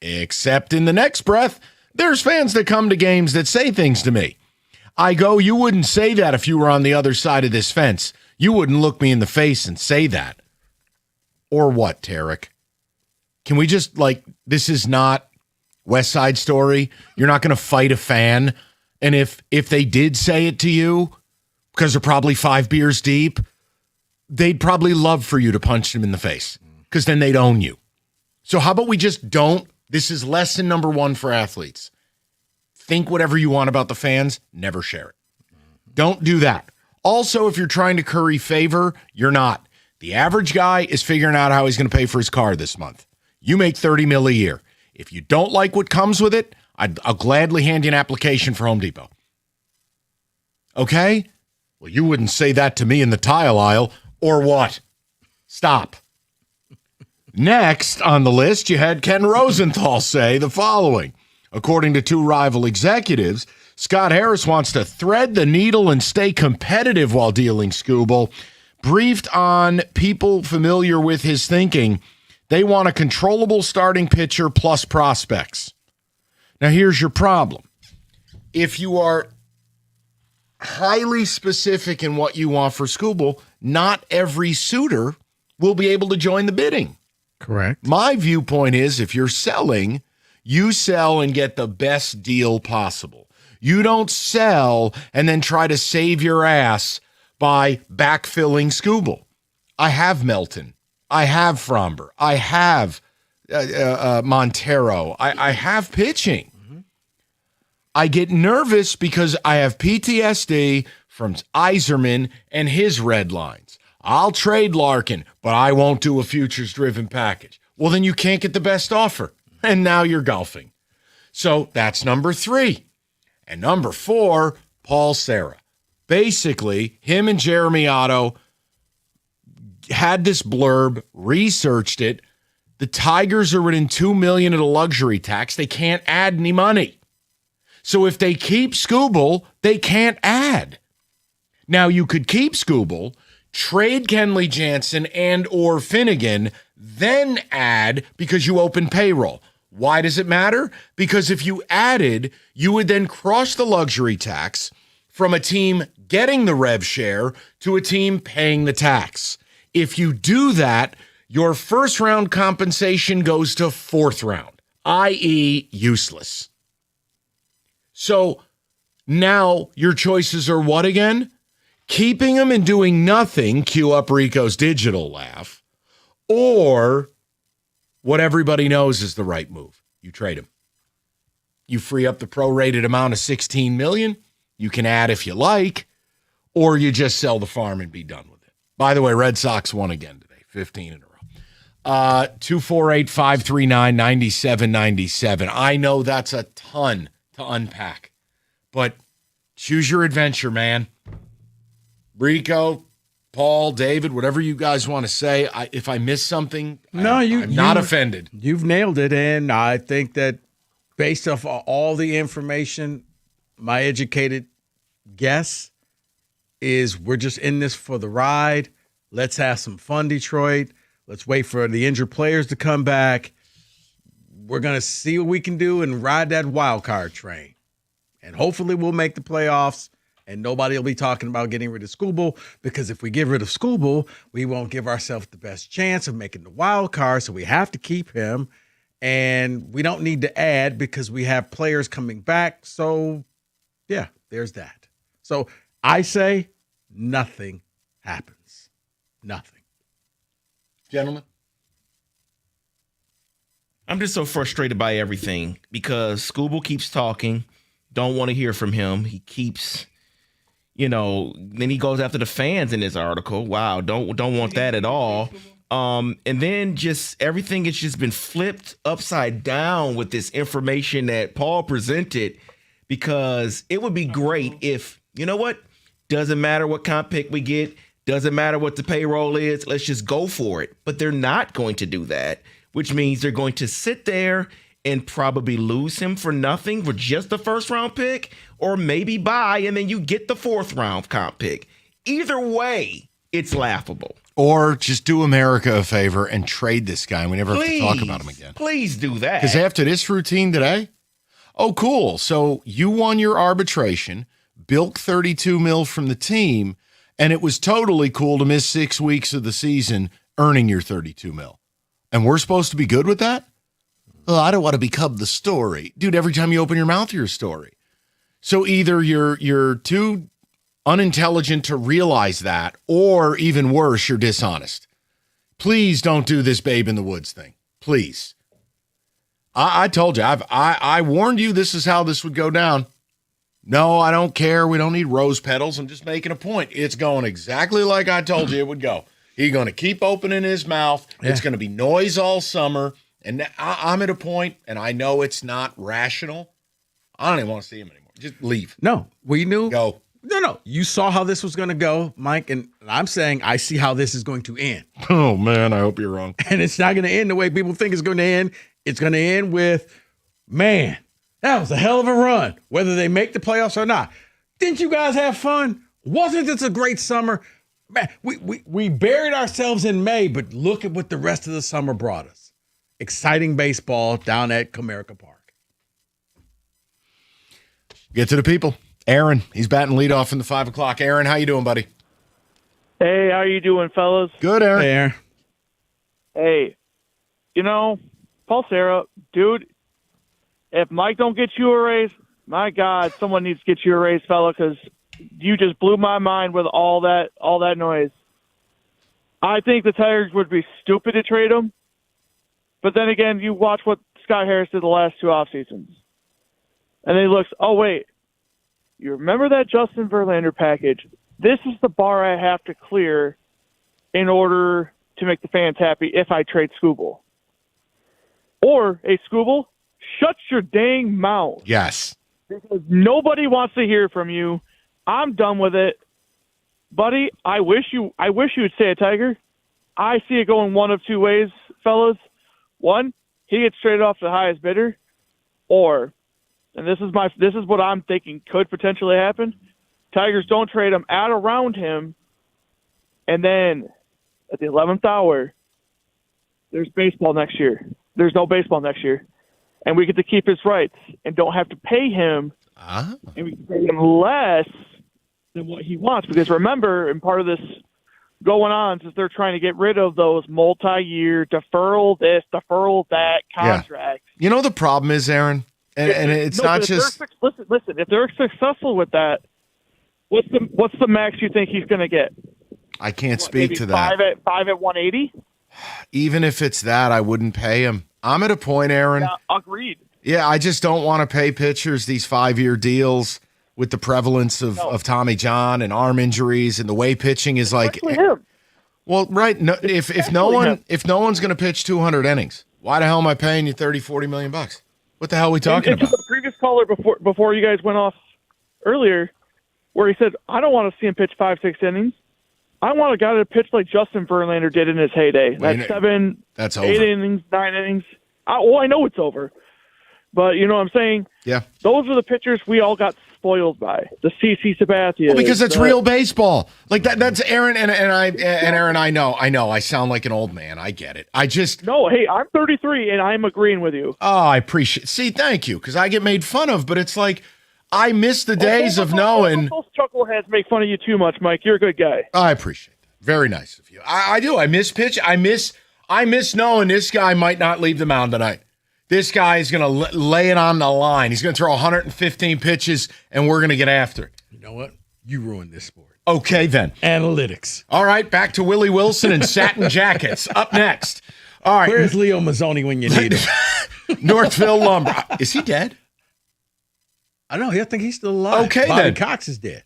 Except in the next breath, there's fans that come to games that say things to me. I go, you wouldn't say that if you were on the other side of this fence. You wouldn't look me in the face and say that. Or what, Tarek? Can we just, this is not West Side Story. You're not going to fight a fan. And if they did say it to you, because they're probably 5 beers deep, they'd probably love for you to punch them in the face, because then they'd own you. So how about we just don't? This is lesson number 1 for athletes. Think whatever you want about the fans, never share it. Don't do that. Also, if you're trying to curry favor, you're not. The average guy is figuring out how he's going to pay for his car this month. You make $30 million a year. If you don't like what comes with it, I'll gladly hand you an application for Home Depot. Okay? Well, you wouldn't say that to me in the tile aisle, or what? Stop. Next on the list, you had Ken Rosenthal say the following. According to 2 rival executives, Scott Harris wants to thread the needle and stay competitive while dealing Skubal. Briefed on people familiar with his thinking, they want a controllable starting pitcher plus prospects. Now, here's your problem. If you are highly specific in what you want for Skubal, not every suitor will be able to join the bidding. Correct. My viewpoint is if you're selling, You sell and get the best deal possible. You don't sell and then try to save your ass by backfilling Skubal. I have Melton. I have Fromber. I have Montero. I have pitching. I get nervous because I have PTSD from Yzerman and his red lines. I'll trade Larkin, but I won't do a futures-driven package. Well, then you can't get the best offer, and now you're golfing. So that's number 3. And number 4, Paul Serra. Basically, him and Jeremy Otto had this blurb, researched it. The Tigers are within $2 million of the luxury tax. They can't add any money. So if they keep Skubal, they can't add. Now, you could keep Skubal, trade Kenley Jansen and or Finnegan, then add because you open payroll. Why does it matter? Because if you added, you would then cross the luxury tax from a team getting the rev share to a team paying the tax. If you do that, your first round compensation goes to 4th round, i.e. useless. So now your choices are what again? Keeping them and doing nothing, cue up Rico's digital laugh, or what everybody knows is the right move. You trade him. You free up the prorated amount of $16 million. You can add if you like, or you just sell the farm and be done with it. By the way, Red Sox won again today, 15 in a row. 248-539-9797. I know that's a ton to unpack, but choose your adventure, man. Rico, Paul, David, whatever you guys want to say. If I miss something, I'm not offended. You've nailed it, and I think that based off all the information, my educated guess is we're just in this for the ride. Let's have some fun, Detroit. Let's wait for the injured players to come back. We're going to see what we can do and ride that wild card train. And hopefully we'll make the playoffs, and nobody will be talking about getting rid of Skubal, because if we get rid of Skubal, we won't give ourselves the best chance of making the wild card, so we have to keep him. And we don't need to add because we have players coming back. So, yeah, there's that. So I say nothing happens. Nothing. Gentlemen? I'm just so frustrated by everything because Skubal keeps talking. Don't want to hear from him. He keeps, then he goes after the fans in this article. Wow, don't want that at all. And then just everything has just been flipped upside down with this information that Paul presented, because it would be great if, doesn't matter what comp pick we get, doesn't matter what the payroll is, let's just go for it. But they're not going to do that, which means they're going to sit there and probably lose him for nothing for just the first round pick, or maybe buy and then you get the 4th round comp pick. Either way, it's laughable. Or just do America a favor and trade this guy and we never have to talk about him again. Please do that. Because after this routine today, oh, cool. So you won your arbitration, bilk $32 million from the team, and it was totally cool to miss 6 weeks of the season earning your $32 million. And we're supposed to be good with that? Well, I don't want to become the story. Dude, every time you open your mouth, you're a story. So either you're too unintelligent to realize that, or even worse, you're dishonest. Please don't do this Babe in the Woods thing. Please. I told you, I warned you this is how this would go down. No, I don't care. We don't need rose petals. I'm just making a point. It's going exactly like I told you it would go. He's going to keep opening his mouth. Yeah. It's going to be noise all summer. And I'm at a point, and I know it's not rational. I don't even want to see him anymore. Just leave. No, we knew. Go. No. You saw how this was going to go, Mike, and I'm saying I see how this is going to end. Oh, man, I hope you're wrong. And it's not going to end the way people think it's going to end. It's going to end with, man, that was a hell of a run, whether they make the playoffs or not. Didn't you guys have fun? Wasn't this a great summer? Man, we buried ourselves in May, but look at what the rest of the summer brought us. Exciting baseball down at Comerica Park. Get to the people. Aaron, he's batting leadoff in the 5 o'clock. Aaron, how you doing, buddy? Hey, how you doing, fellas? Good, Aaron. Hey, Aaron. Hey, Paul Serra, dude, if Mike don't get you a raise, my God, someone needs to get you a raise, fella, because you just blew my mind with all that noise. I think the Tigers would be stupid to trade him. But then again, you watch what Scott Harris did the last 2 off seasons. And then he looks, oh, wait, you remember that Justin Verlander package? This is the bar I have to clear in order to make the fans happy if I trade Skubal. Or, hey, Skubal, shut your dang mouth. Yes. Because nobody wants to hear from you. I'm done with it. Buddy, I wish you would stay a Tiger. I see it going one of 2 ways, fellas. One, he gets traded off to the highest bidder, or, and this is what I'm thinking could potentially happen. Tigers don't trade him at around him, and then at the 11th hour, there's baseball next year. There's no baseball next year, and we get to keep his rights and don't have to pay him, and we can pay him less than what he wants. Because remember, and part of this going on is they're trying to get rid of those multi-year deferral this, deferral that contracts. You know the problem is, Aaron, and it's not just listen. If they're successful with that, what's the max you think he's going to get? I can't speak to that. Five at 180. Even if it's that, I wouldn't pay him. I'm at a point, Aaron. Yeah, agreed. Yeah, I just don't want to pay pitchers these 5-year deals with the prevalence of Tommy John and arm injuries and the way pitching is like. Him. Well, right. No, if no one's going to pitch 200 innings, why the hell am I paying you 30, 40 million bucks? What the hell are we talking and about? The previous caller before you guys went off earlier, where he said, I don't want to see him pitch 5-6 innings. I want a guy to pitch like Justin Verlander did in his heyday. That's 8 innings, 9 innings. I know it's over. But you know what I'm saying? Yeah. Those are the pitchers we all got spoiled by. The CC Sabathia. Well, because it's real baseball. Like that's Aaron and Aaron, I know I sound like an old man. I get it. No, hey, I'm 33 and I'm agreeing with you. Oh, I appreciate. See, thank you, because I get made fun of, but it's like I miss the days of knowing. Those chuckleheads make fun of you too much, Mike. You're a good guy. I appreciate that. Very nice of you. I do. I miss pitch. I miss knowing this guy might not leave the mound tonight. This guy is going to lay it on the line. He's going to throw 115 pitches, and we're going to get after it. You know what? You ruined this sport. Okay, then. Analytics. All right, back to Willie Wilson and satin jackets. Up next. All right. Where's Leo Mazzoni when you need him? Northville Lumber. Is he dead? I don't know. I think he's still alive. Okay, Bobby then. Cox is dead.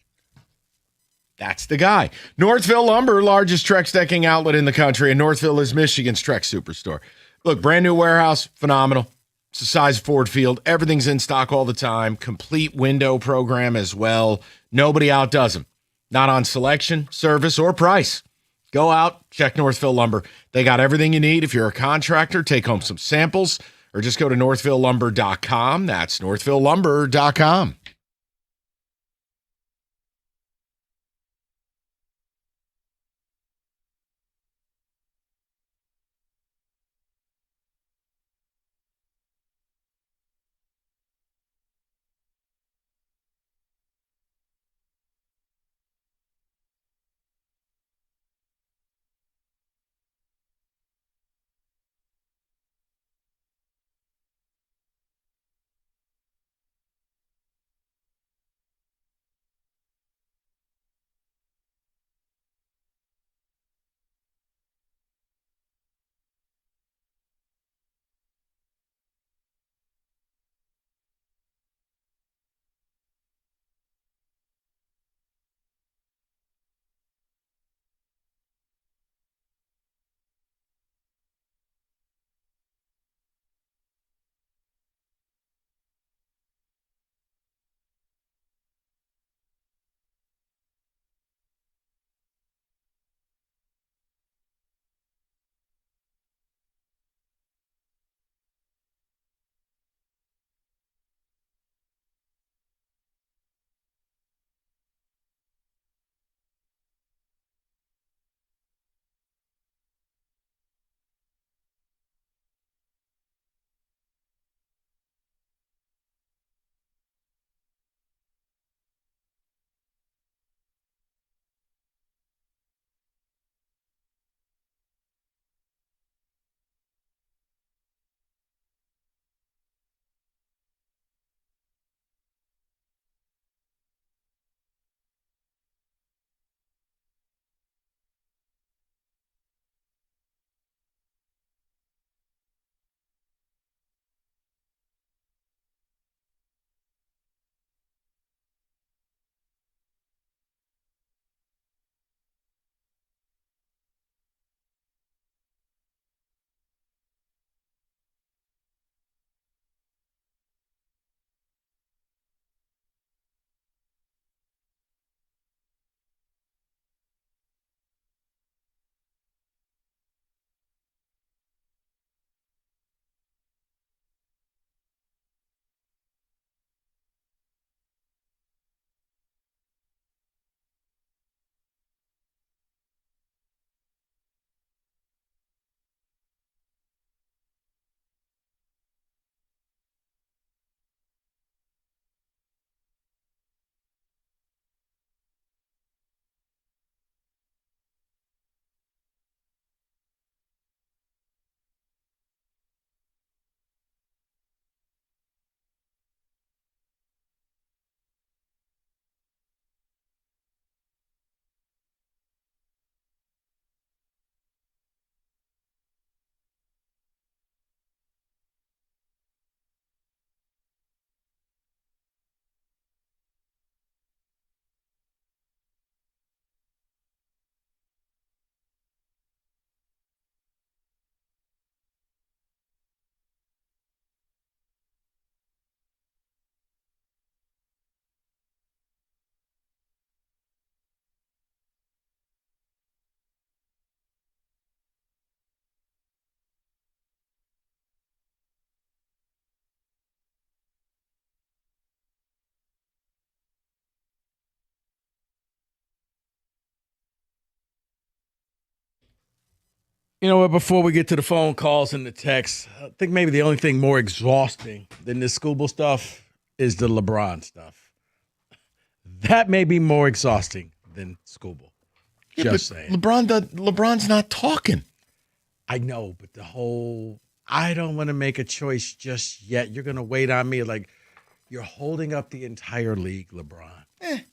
That's the guy. Northville Lumber, largest Trex decking outlet in the country, and Northville is Michigan's Trex superstore. Look, brand new warehouse, phenomenal. It's the size of Ford Field. Everything's in stock all the time. Complete window program as well. Nobody outdoes them. Not on selection, service, or price. Go out, check Northville Lumber. They got everything you need. If you're a contractor, take home some samples or just go to northvillelumber.com. That's northvillelumber.com. You know what? Before we get to the phone calls and the texts, I think maybe the only thing more exhausting than this Scooble stuff is the LeBron stuff. That may be more exhausting than Scooble. Just saying. LeBron's not talking. I know, but the whole I don't want to make a choice just yet. You're going to wait on me. Like, you're holding up the entire league, LeBron.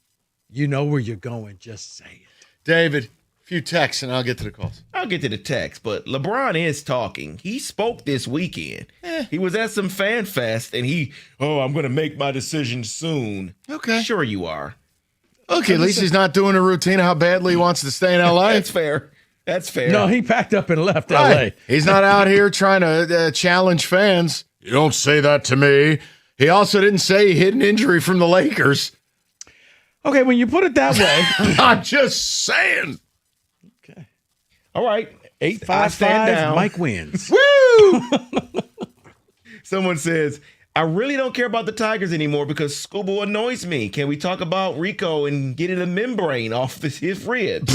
You know where you're going. Just say it. David, a few texts and I'll get to the calls. I'll get to the text, but LeBron is talking. He spoke this weekend. He was at some fan fest and I'm going to make my decision soon. Okay. Sure you are. Okay, at least he's not doing a routine of how badly he wants to stay in L.A. That's fair. That's fair. No, he packed up and left Right. L.A. He's not out here trying to challenge fans. You don't say that to me. He also didn't say he hid an injury from the Lakers. Okay, when you put it that way. I'm just saying. All right. 855 Mike wins. Woo! Someone says, I really don't care about the Tigers anymore because Scooble annoys me. Can we talk about Rico and getting a membrane off his ribs?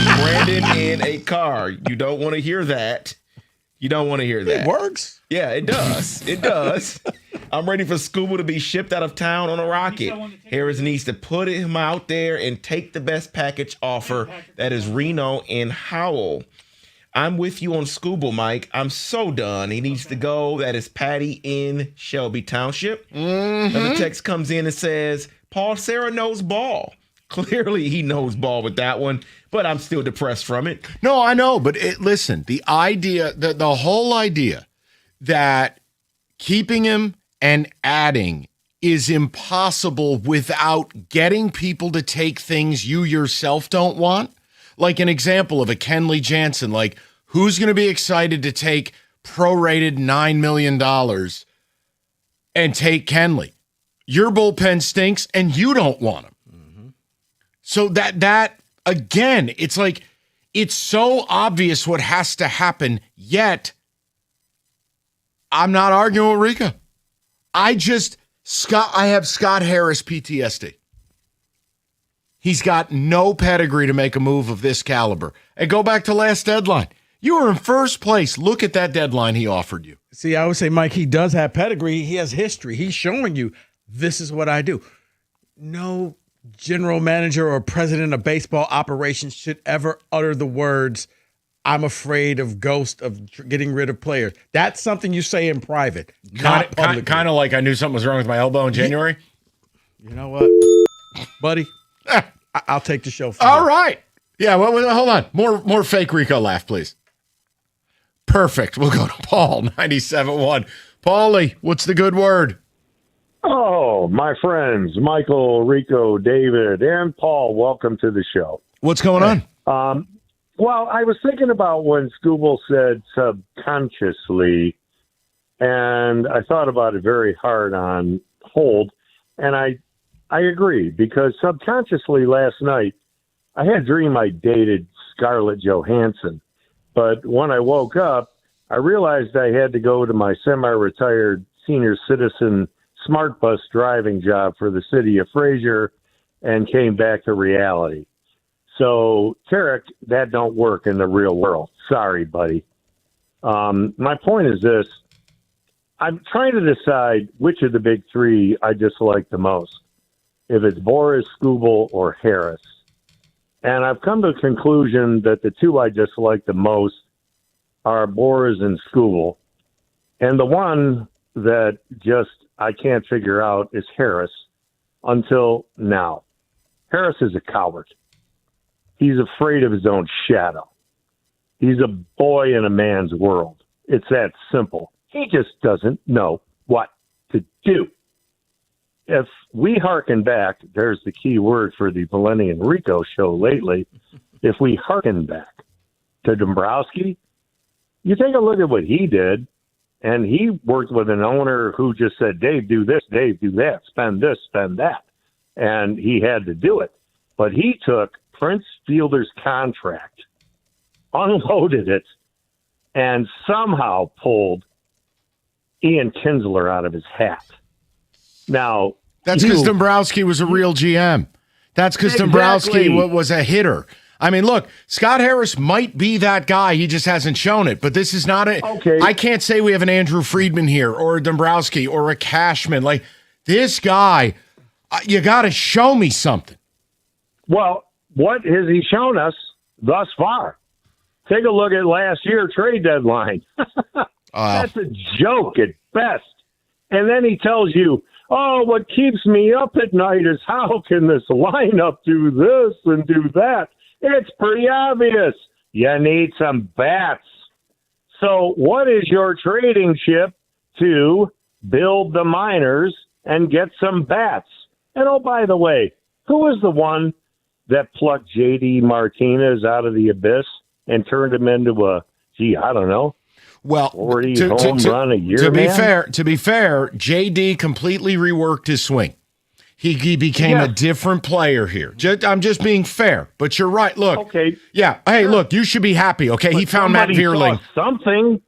Brandon in a car. You don't want to hear that. You don't want to hear that. It works. Yeah, it does. It does. I'm ready for Scooble to be shipped out of town on a rocket. Harris needs to put him out there and take the best package offer. That is Reno and Howell. I'm with you on Scooble, Mike. I'm so done. He needs to go. That is Patty in Shelby Township. Another text comes in and says, Paul Sarah knows ball. Clearly he knows ball with that one, but I'm still depressed from it. No, I know, but listen, the idea, the whole idea that keeping him and adding is impossible without getting people to take things you yourself don't want. Like an example of a Kenley Jansen, like who's going to be excited to take prorated $9 million and take Kenley? Your bullpen stinks and you don't want him. So that again, it's like, it's so obvious what has to happen, yet I'm not arguing with Rika. I have Scott Harris PTSD. He's got no pedigree to make a move of this caliber. And go back to last deadline. You were in first place. Look at that deadline he offered you. See, I would say, Mike, he does have pedigree. He has history. He's showing you, this is what I do. No general manager or president of baseball operations should ever utter the words, I'm afraid of ghost of getting rid of players. That's something you say in private, not publicly. Kind of like I knew something was wrong with my elbow in January. You know what, buddy? I'll take the show for All you. right. Yeah, well, hold on. More fake Rico laugh, please. Perfect. We'll go to Paul, 97.1. Paulie, what's the good word? Oh, my friends, Michael, Rico, David, and Paul, welcome to the show. What's going on? Well, I was thinking about when Scooble said subconsciously, and I thought about it very hard on hold, and I agree, because subconsciously last night, I had a dream I dated Scarlett Johansson, but when I woke up, I realized I had to go to my semi-retired senior citizen smart bus driving job for the city of Fraser and came back to reality. So, Tarek, that don't work in the real world. Sorry, buddy. My point is this. I'm trying to decide which of the big three I dislike the most, if it's Boris, Scooble, or Harris. And I've come to the conclusion that the two I dislike the most are Boris and Scooble. And the one that just I can't figure out is Harris until now. Harris is a coward. He's afraid of his own shadow. He's a boy in a man's world. It's that simple. He just doesn't know what to do. If we hearken back, there's the key word for the Valenti and Rico show lately. If we hearken back to Dombrowski, you take a look at what he did, and he worked with an owner who just said, Dave, do this, Dave, do that, spend this, spend that. And he had to do it. But he took Prince Fielder's contract, unloaded it, and somehow pulled Ian Kinsler out of his hat. Now, that's because Dombrowski was a real GM. That's because Dombrowski was a hitter. I mean, look, Scott Harris might be that guy. He just hasn't shown it. But this is not a. Okay. I can't say we have an Andrew Friedman here or a Dombrowski or a Cashman. Like, this guy, you got to show me something. Well, what has he shown us thus far? Take a look at last year's trade deadline. That's a joke at best. And then he tells you, oh, what keeps me up at night is how can this lineup do this and do that? It's pretty obvious. You need some bats. So what is your trading chip to build the minors and get some bats? And oh, by the way, who was the one that plucked J.D. Martinez out of the abyss and turned him into a, I don't know, well, 40 home run a year? To be fair, JD completely reworked his swing. He became a different player here. I'm just being fair, but you're right. Look, okay, yeah. Hey, look, you should be happy. Okay, but he found Matt Vierling. Something.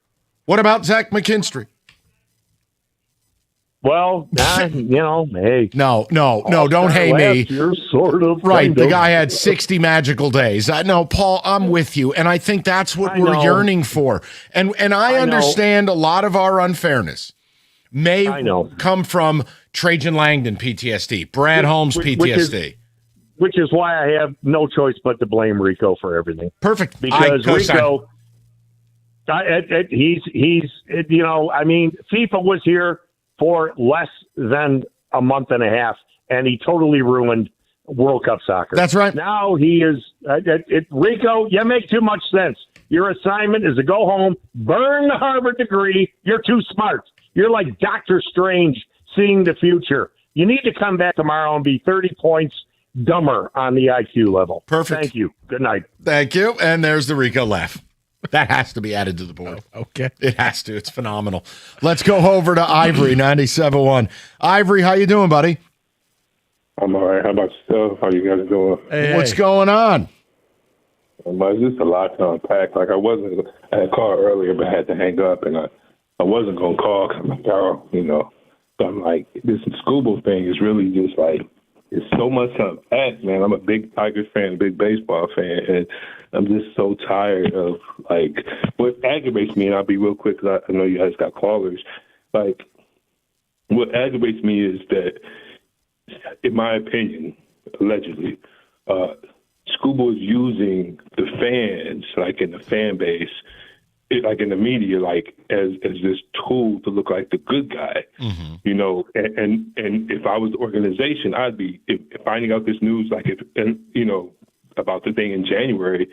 What about Zach McKinstry? Well, hey. No, don't hey me. You're sort of right. The guy had 60 magical days. No, Paul, I'm with you, and I think that's what we're yearning for. And I understand a lot of our unfairness may come from Trajan Langdon PTSD, Brad Holmes PTSD. Which is why I have no choice but to blame Rico for everything. Perfect. Because Rico, he's FIFA was here for less than a month and a half, and he totally ruined World Cup soccer. That's right. Now he is Rico, you make too much sense. Your assignment is to go home, burn the Harvard degree. You're too smart. You're like Doctor Strange seeing the future. You need to come back tomorrow and be 30 points dumber on the IQ level. Perfect. Thank you. Good night. Thank you. And there's the Rico laugh. That has to be added to the board. Okay. It has to. It's phenomenal. Let's go over to Ivory, 97.1. Ivory, how you doing, buddy? I'm all right. How about yourself? How you guys doing? What's going on? It's just a lot to unpack. Like, I had called earlier, but I had to hang up, and I wasn't going to call because I'm like, so I'm like, this Scooble thing is really just like, it's so much to unpack, man. I'm a big Tigers fan, a big baseball fan, and I'm just so tired of, like, what aggravates me, and I'll be real quick because I know you guys got callers. Like, what aggravates me is that, in my opinion, allegedly, Scooble is using the fans, like in the fan base, like in the media, like as this tool to look like the good guy, and if I was the organization, I'd be if finding out this news, like about the thing in January,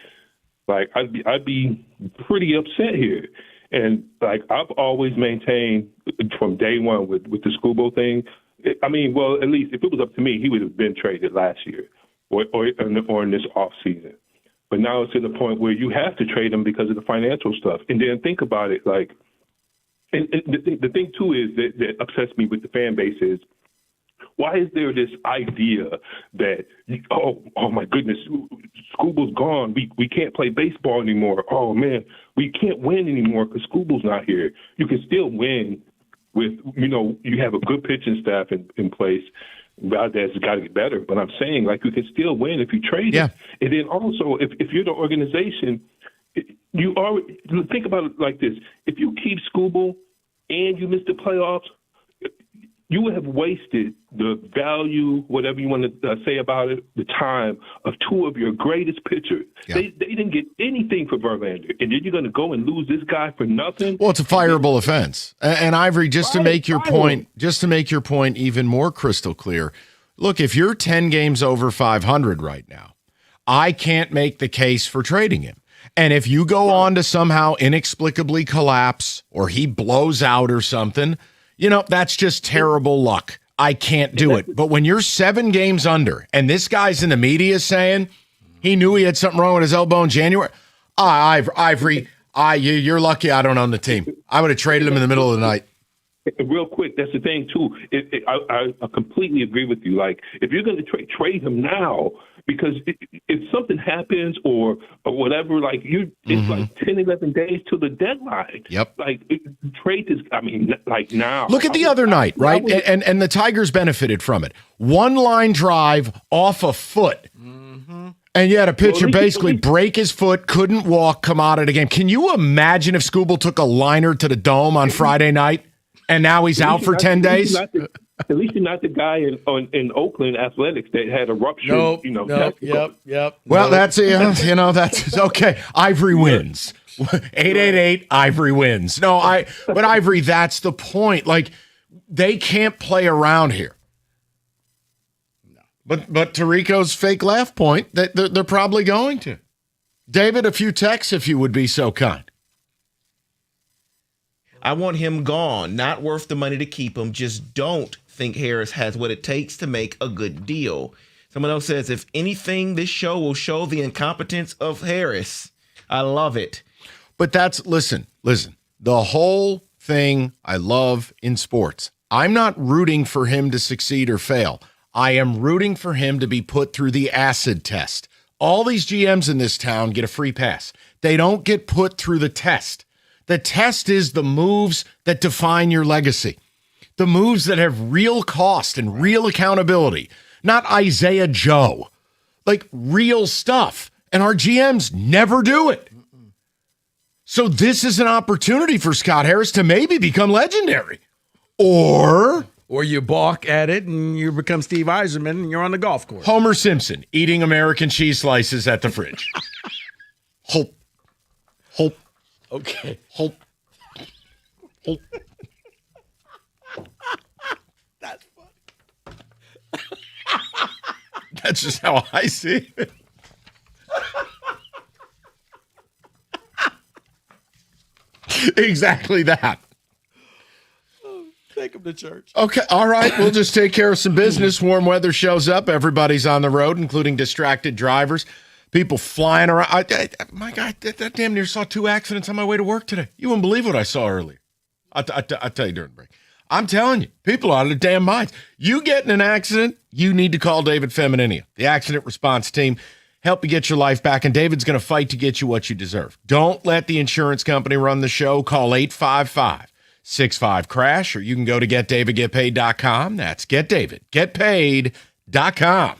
like I'd be pretty upset here. And like I've always maintained from day one with the Scooble thing. I mean, well, at least if it was up to me, he would have been traded last year or in this off season. But now it's to the point where you have to trade him because of the financial stuff. And then think about it, like, and the thing too is that upsets me with the fan base is, why is there this idea that, oh my goodness, Scooble's gone. We can't play baseball anymore. Oh man, we can't win anymore because Scooble's not here. You can still win with, you have a good pitching staff in place. Valdez has got to get better, but I'm saying, like, you can still win if you trade him. And then also, if you're the organization, you already think about it like this: if you keep Scooble and you miss the playoffs, you would have wasted the value, whatever you want to say about it, the time of two of your greatest pitchers. Yeah. They didn't get anything for Verlander, and then you're going to go and lose this guy for nothing. Well, it's a fireable offense. And Ivory, just to make your point even more crystal clear, look, if you're 10 games over 500 right now, I can't make the case for trading him. And if you go on to somehow inexplicably collapse or he blows out or something, that's just terrible luck. I can't do it. But when you're 7 games under and this guy's in the media saying he knew he had something wrong with his elbow in January, Ivory, you're lucky I don't own the team. I would have traded him in the middle of the night. Real quick, that's the thing, too. I completely agree with you. Like, if you're going to trade him now, because if something happens or whatever, like, it's like 10, 11 days till the deadline. Yep. Like, trade this, like now. Look at the other night, right? And the Tigers benefited from it. 1 line drive off a foot. And you had a pitcher Well, at least- basically break his foot, couldn't walk, come out of the game. Can you imagine if Skubal took a liner to the dome on Friday night and now he's out for 10 days? At least you're not the guy in Oakland Athletics that had a rupture. Yep. Well, that's that's okay. Ivory wins. 888 Ivory wins. But Ivory, that's the point. Like, they can't play around here. But Tirico's fake laugh point, that they're probably going to. David, a few texts if you would be so kind. I want him gone. Not worth the money to keep him. Just don't think Harris has what it takes to make a good deal. Someone else says, if anything, this show will show the incompetence of Harris. I love it. But listen, the whole thing I love in sports, I'm not rooting for him to succeed or fail. I am rooting for him to be put through the acid test. All these GMs in this town get a free pass. They don't get put through the test. The test is the moves that define your legacy, the moves that have real cost and real accountability, not Isaiah Joe, like real stuff. And our GMs never do it. So this is an opportunity for Scott Harris to maybe become legendary. Or you balk at it and you become Steve Eiserman and you're on the golf course. Homer Simpson eating American cheese slices at the fridge. Hope. Okay. Hope. That's funny. That's just how I see it. Exactly that. Take him to church. Okay, all right. We'll just take care of some business. Warm weather shows up. Everybody's on the road, including distracted drivers. People flying around. My God, that damn near saw 2 accidents on my way to work today. You wouldn't believe what I saw earlier. I'll tell you during the break. I'm telling you, people are out of their damn minds. You get in an accident, you need to call David Femininia, the accident response team. Help you get your life back, and David's going to fight to get you what you deserve. Don't let the insurance company run the show. Call 855-65-CRASH, or you can go to getdavidgetpaid.com. That's getdavidgetpaid.com.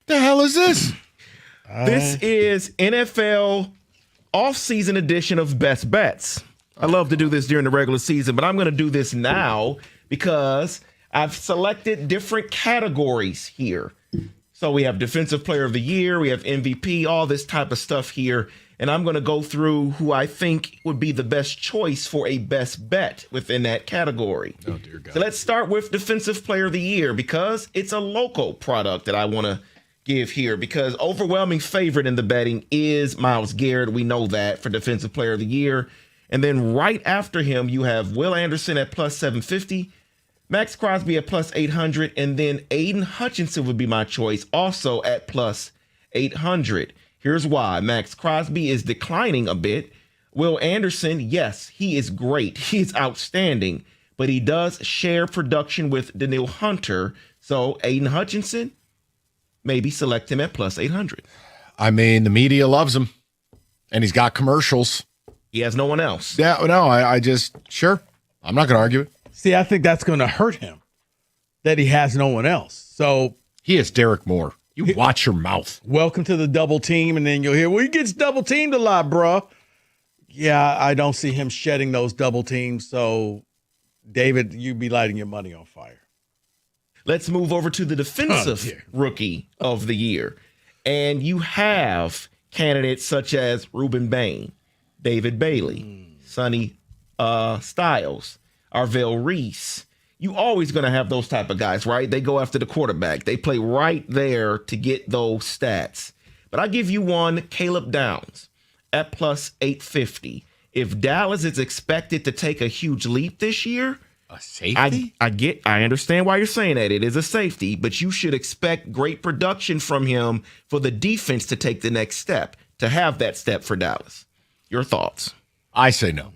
The hell is this? This is NFL off-season edition of Best Bets. I love to do this during the regular season, but I'm going to do this now because I've selected different categories here. So we have Defensive Player of the Year, we have MVP, all this type of stuff here. And I'm going to go through who I think would be the best choice for a best bet within that category. Oh, dear God. So let's start with Defensive Player of the Year because it's a local product that I want to give here because overwhelming favorite in the betting is Myles Garrett. We know that for Defensive Player of the Year. And then right after him, you have Will Anderson at plus 750, Max Crosby at plus 800, and then Aiden Hutchinson would be my choice also at plus 800. Here's why. Max Crosby is declining a bit. Will Anderson, yes, he is great. He is outstanding, but he does share production with Danielle Hunter. So Aiden Hutchinson, maybe select him at plus 800. I mean, the media loves him, and he's got commercials. He has no one else. Yeah, no, I just, sure. I'm not going to argue it. See, I think that's going to hurt him that he has no one else. So he is Derek Moore. You watch your mouth. Welcome to the double team, and then you'll hear, well, he gets double teamed a lot, bro. Yeah, I don't see him shedding those double teams. So, David, you'd be lighting your money on fire. Let's move over to the Defensive Rookie of the Year. And you have candidates such as Ruben Bain, David Bailey, Sonny Styles, Arvell Reese. You always going to have those type of guys, right? They go after the quarterback. They play right there to get those stats. But I give you one, Caleb Downs at plus 850. If Dallas is expected to take a huge leap this year, a safety? I understand why you're saying that. It is a safety, but you should expect great production from him for the defense to take the next step, to have that step for Dallas. Your thoughts? I say no.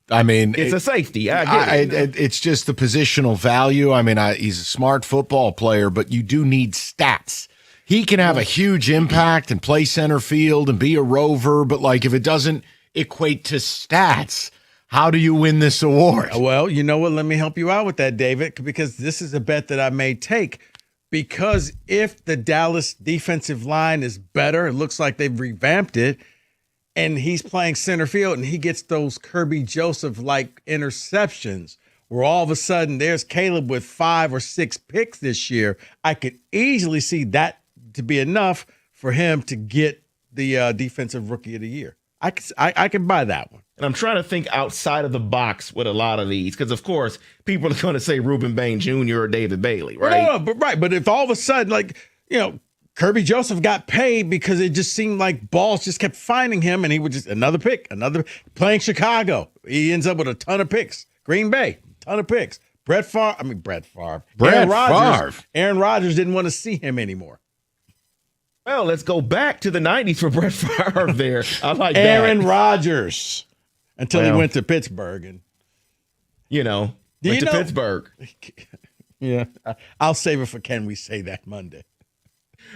I mean, it's a safety. I get it. It's just the positional value. I mean, he's a smart football player, but you do need stats. He can have a huge impact and play center field and be a rover, but like if it doesn't equate to stats, how do you win this award? Well, you know what? Let me help you out with that, David, because this is a bet that I may take. Because if the Dallas defensive line is better, it looks like they've revamped it, and he's playing center field and he gets those Kirby Joseph-like interceptions where all of a sudden there's Caleb with 5 or 6 picks this year, I could easily see that to be enough for him to get the Defensive Rookie of the Year. I can buy that one. And I'm trying to think outside of the box with a lot of these because, of course, people are going to say Ruben Bain Jr. or David Bailey, right? No, but if all of a sudden, Kirby Joseph got paid because it just seemed like balls just kept finding him, and he would just another playing Chicago. He ends up with a ton of picks. Green Bay, ton of picks. Brett Favre. Aaron Rodgers didn't want to see him anymore. Well, let's go back to the 90s for Brett Favre there. I like that. Aaron Rodgers until he went to Pittsburgh. And went to Pittsburgh. Yeah, I'll save it for Can We Say That Monday.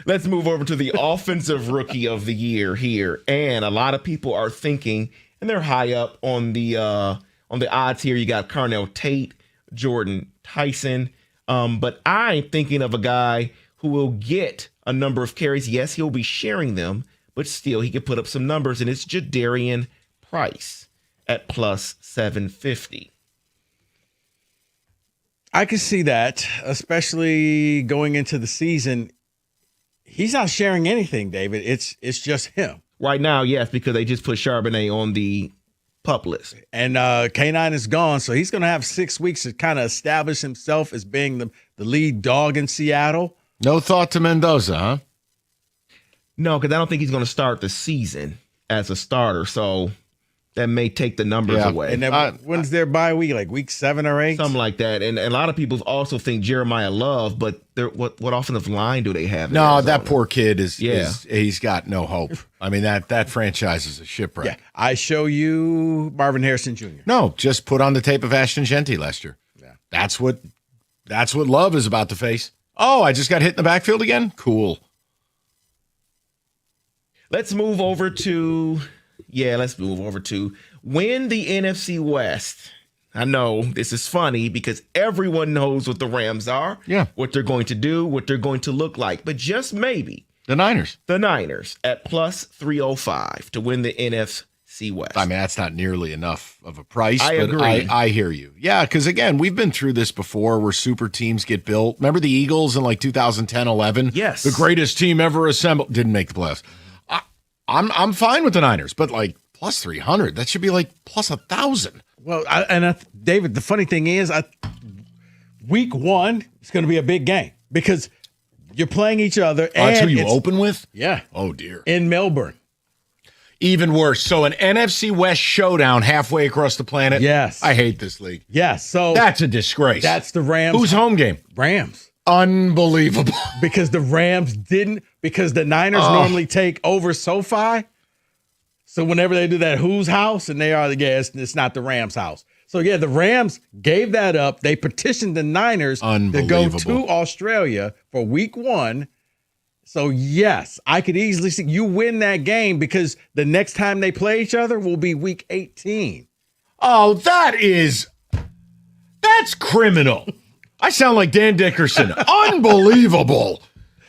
Let's move over to the Offensive Rookie of the Year here. And a lot of people are thinking, and they're high up on the odds here. You got Carnell Tate, Jordan Tyson. But I'm thinking of a guy who will get a number of carries. Yes, he'll be sharing them, but still he could put up some numbers, and it's Jadarian Price at plus 750. I can see that, especially going into the season. He's not sharing anything, David. It's just him. Right now, yes, because they just put Charbonnet on the PUP list. And K9 is gone, so he's going to have 6 weeks to kind of establish himself as being the lead dog in Seattle. No thought to Mendoza, huh? No, because I don't think he's going to start the season as a starter, so that may take the numbers away. And then when's their bye week? Like week 7 or 8? Something like that. And a lot of people also think Jeremiah Love, but what offensive line do they have? No, that poor kid he's got no hope. I mean, that franchise is a shipwreck. Yeah. I show you Marvin Harrison Jr. No, just put on the tape of Ashton Genty last year. Yeah. That's what Love is about to face. Oh, I just got hit in the backfield again? Cool. Let's move over to win the NFC West. I know this is funny because everyone knows what the Rams are, what they're going to do, what they're going to look like. But just maybe The Niners. The Niners at plus 305 to win the NFC West. I mean, that's not nearly enough of a price, I but agree. I hear you. Yeah, because again, we've been through this before where super teams get built. Remember the Eagles in like 2010-11? Yes. The greatest team ever assembled. Didn't make the playoffs. I'm fine with the Niners, but like plus 300, that should be like plus 1,000. Well, David, the funny thing is, week one is going to be a big game because you're playing each other. Oh, that's who and you open with? Yeah. Oh, dear. In Melbourne. Even worse. So an NFC West showdown halfway across the planet. Yes. I hate this league. Yes. So That's a disgrace. that's the Rams. Who's home game? Rams. Unbelievable. Because the Rams didn't, because the Niners normally take over SoFi. So whenever they do that, whose house? And they are the guest, it's not the Rams' house. So yeah, the Rams gave that up. They petitioned the Niners to go to Australia for week one. So yes, I could easily see you win that game because the next time they play each other will be week 18. Oh, that's criminal. I sound like Dan Dickerson. Unbelievable.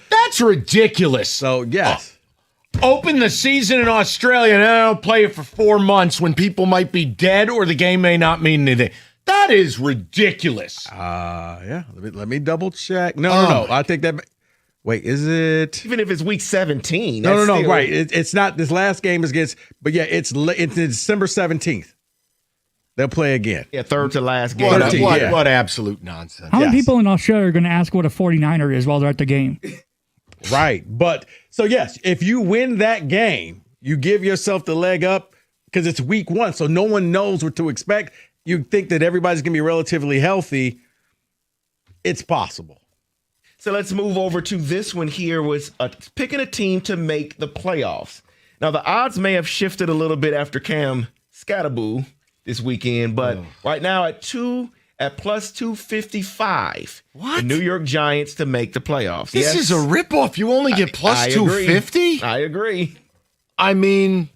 That's ridiculous. So yes. Open the season in Australia and then I don't play it for 4 months when people might be dead or the game may not mean anything. That is ridiculous. Yeah. Let me double check. No. I think that. Wait, is it? Even if it's week 17. No. still- Right. It's not. This last game is against. But yeah, it's December 17th. They'll play again. Yeah, third to last game. What absolute nonsense. How many people in Australia are going to ask what a 49er is while they're at the game? Right. But so, yes, if you win that game, you give yourself the leg up because it's week one. So no one knows what to expect. You think that everybody's going to be relatively healthy. It's possible. So let's move over to this one here was picking a team to make the playoffs. Now, the odds may have shifted a little bit after Cam Scatterboo this weekend, but right now at plus 255. What? The New York Giants to make the playoffs. This is a ripoff. You only get plus 250? I agree. I mean,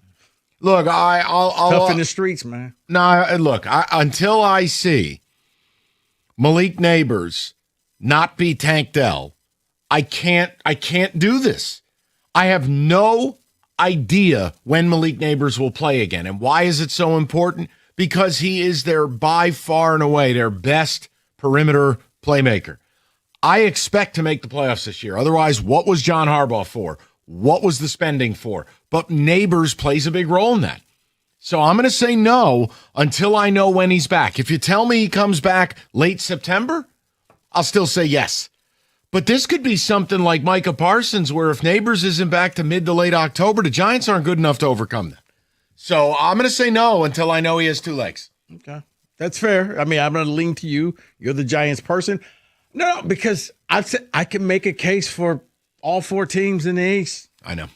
look, I'll Tough in the streets, man. No, look, until I see Malik Neighbors not be Tank Dell, I can't do this. I have no idea when Malik Neighbors will play again. And why is it so important? Because he is by far and away their best perimeter playmaker. I expect to make the playoffs this year. Otherwise, what was John Harbaugh for? What was the spending for? But Neighbors plays a big role in that. So I'm going to say no until I know when he's back. If you tell me he comes back late September, I'll still say yes. But this could be something like Micah Parsons, where if Neighbors isn't back to mid to late October, the Giants aren't good enough to overcome that. So I'm going to say no until I know he has 2 legs. Okay. That's fair. I mean, I'm going to lean to you. You're the Giants person. No, because I can make a case for all 4 teams in the East. I know.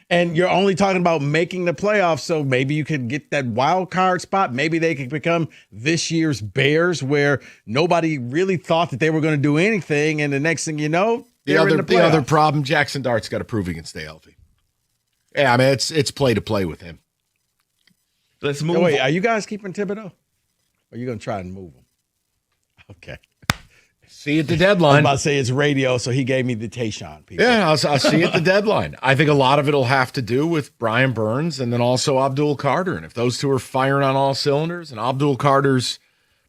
And you're only talking about making the playoffs, so maybe you could get that wild card spot. Maybe they could become this year's Bears, where nobody really thought that they were going to do anything, and the next thing you know, The other problem, Jackson Dart's got to prove he can stay healthy. Yeah, I mean, it's play to play with him. Let's move. Wait, are you guys keeping Thibodeau? Or are you going to try and move him? Okay. See at the deadline. I'm about to say it's radio, so he gave me the Tayshaun people. Yeah, I'll see at the deadline. I think a lot of it will have to do with Brian Burns and then also Abdul Carter. And if those two are firing on all cylinders and Abdul Carter's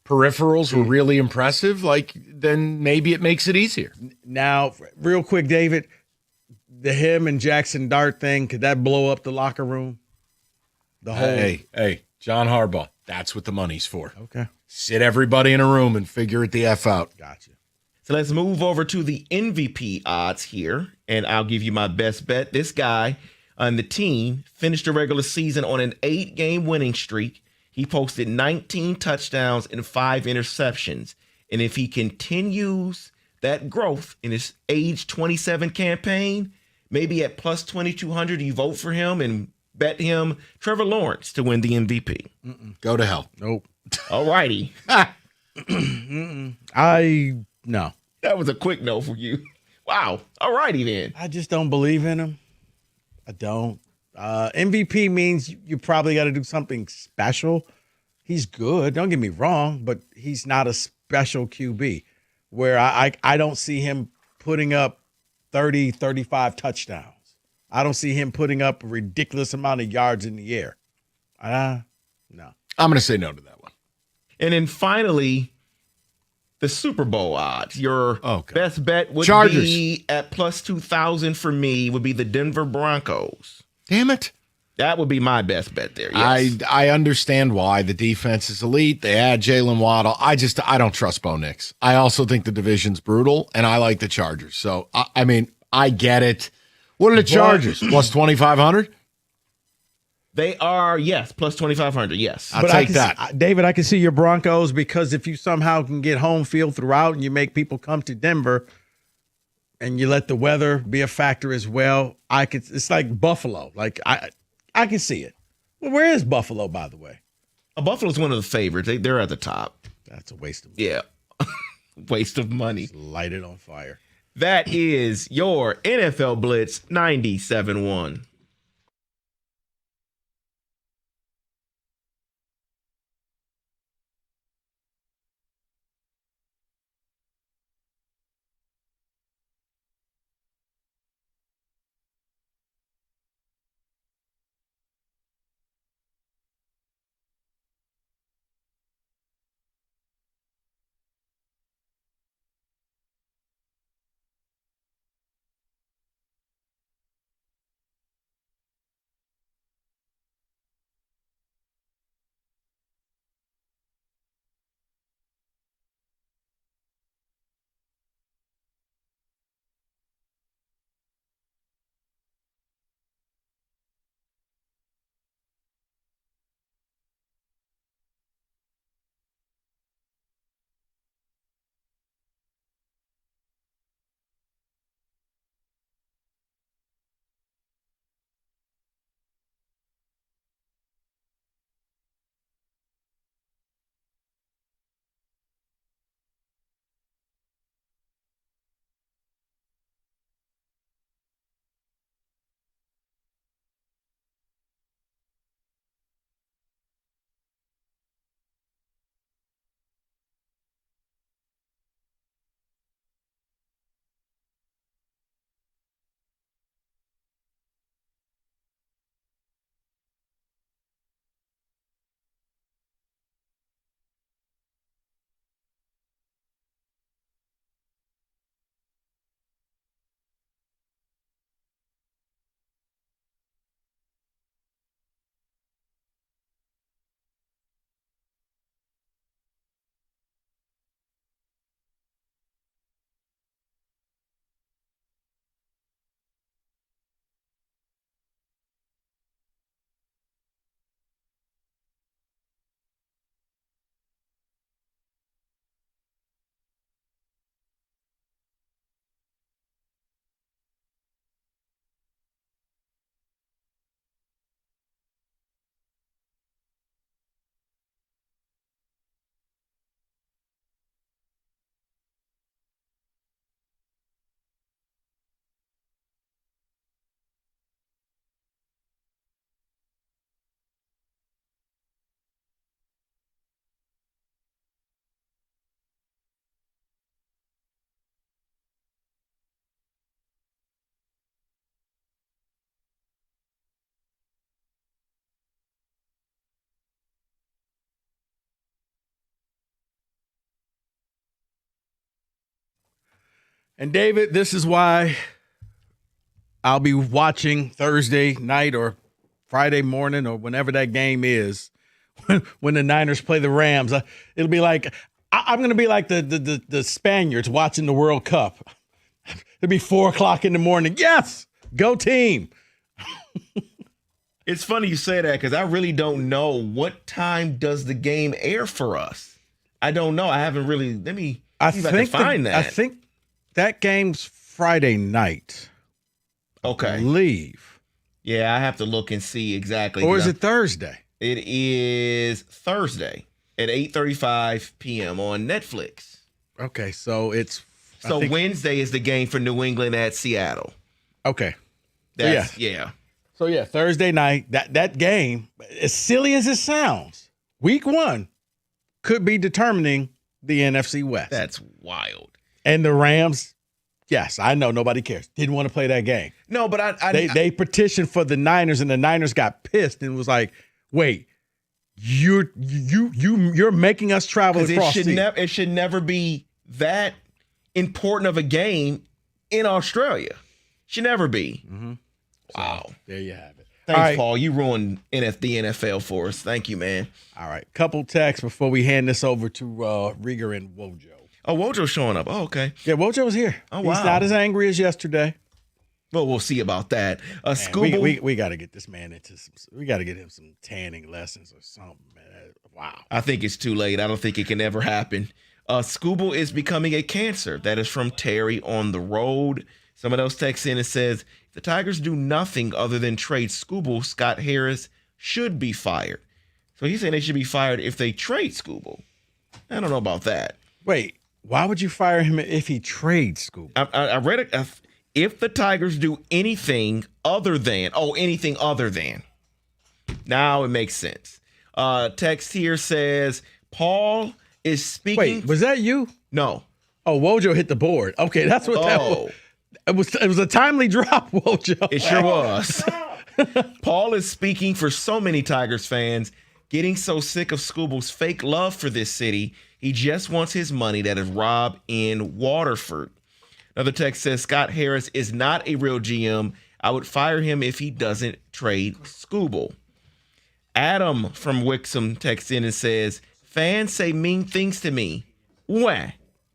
peripherals were really impressive, then maybe it makes it easier. Now, real quick, David, the him and Jackson Dart thing, could that blow up the locker room? The whole Hey, John Harbaugh, that's what the money's for. Okay. Sit everybody in a room and figure it the F out. Gotcha. So let's move over to the MVP odds here, and I'll give you my best bet. This guy on the team finished the regular season on an 8-game winning streak. He posted 19 touchdowns and 5 interceptions. And if he continues that growth in his age 27 campaign, maybe at plus 2,200, you vote for him and bet him Trevor Lawrence to win the MVP. Go to hell. Nope. All righty. No. That was a quick no for you. Wow. All righty then. I just don't believe in him. I don't. MVP means you probably got to do something special. He's good. Don't get me wrong, but he's not a special QB where I don't see him putting up 30, 35 touchdowns. I don't see him putting up a ridiculous amount of yards in the air. No. I'm going to say no to that one. And then finally, the Super Bowl odds. Your best bet would Chargers. be at plus 2,000 for me, would be the Denver Broncos. Damn it. That would be my best bet there. Yes. I understand why. The defense is elite. They add Jalen Waddle. I don't trust Bo Nix. I also think the division's brutal, and I like the Chargers. So, I mean, I get it. What are the Chargers? Plus 2,500? They are, yes, plus 2,500, yes. I'll take that. David, I can see your Broncos because if you somehow can get home field throughout and you make people come to Denver and you let the weather be a factor as well, it's like Buffalo. Like I can see it. Well, where is Buffalo, by the way? Buffalo's one of the favorites. They're at the top. That's a waste of money. Yeah. Waste of money. Just light it on fire. That is your NFL Blitz 97.1. And David, this is why I'll be watching Thursday night or Friday morning or whenever that game is when the Niners play the Rams. It'll be like I'm going to be like the Spaniards watching the World Cup. It'll be 4:00 in the morning. Yes, go team. It's funny you say that because I really don't know what time does the game air for us. I don't know. I haven't really. Let me see if I can find that. I think that game's Friday night. Okay. I believe. Yeah, I have to look and see exactly. Or is it Thursday? It is Thursday at 8:35 p.m. on Netflix. Okay, so it's Wednesday is the game for New England at Seattle. Okay. Yeah. So yeah, Thursday night, that game, as silly as it sounds, week 1 could be determining the NFC West. That's wild. And the Rams Yes, I know nobody cares. Didn't want to play that game. No, but they petitioned for the Niners, and the Niners got pissed and was like, "Wait, you're making us travel across." It should never be that important of a game in Australia. Should never be. Mm-hmm. Wow. So, there you have it. Thanks, right. Paul. You ruined the NFL for us. Thank you, man. All right. Couple texts before we hand this over to Rieger and Wojo. Oh, Wojo's showing up. Oh, okay. Yeah, Wojo's here. Oh, wow. He's not as angry as yesterday. Well, we'll see about that. Man, we got to get this man into some. We got to get him some tanning lessons or something, man. Wow. I think it's too late. I don't think it can ever happen. Scooble is becoming a cancer. That is from Terry on the road. Someone else texts in and says, if the Tigers do nothing other than trade Scooble, Scott Harris should be fired. So he's saying they should be fired if they trade Scooble. I don't know about that. Wait, why would you fire him if he trades Scooble? I read it. If the Tigers do anything other than. Now it makes sense. Text here says, Paul is speaking. Wait, was that you? No. Oh, Wojo hit the board. Okay, that's what that was. It was a timely drop, Wojo. It sure was. Paul is speaking for so many Tigers fans, getting so sick of Scooble's fake love for this city. He just wants his money that is robbed in Waterford. Another text says, Scott Harris is not a real GM. I would fire him if he doesn't trade Scooble. Adam from Wixom texts in and says, fans say mean things to me. Wah.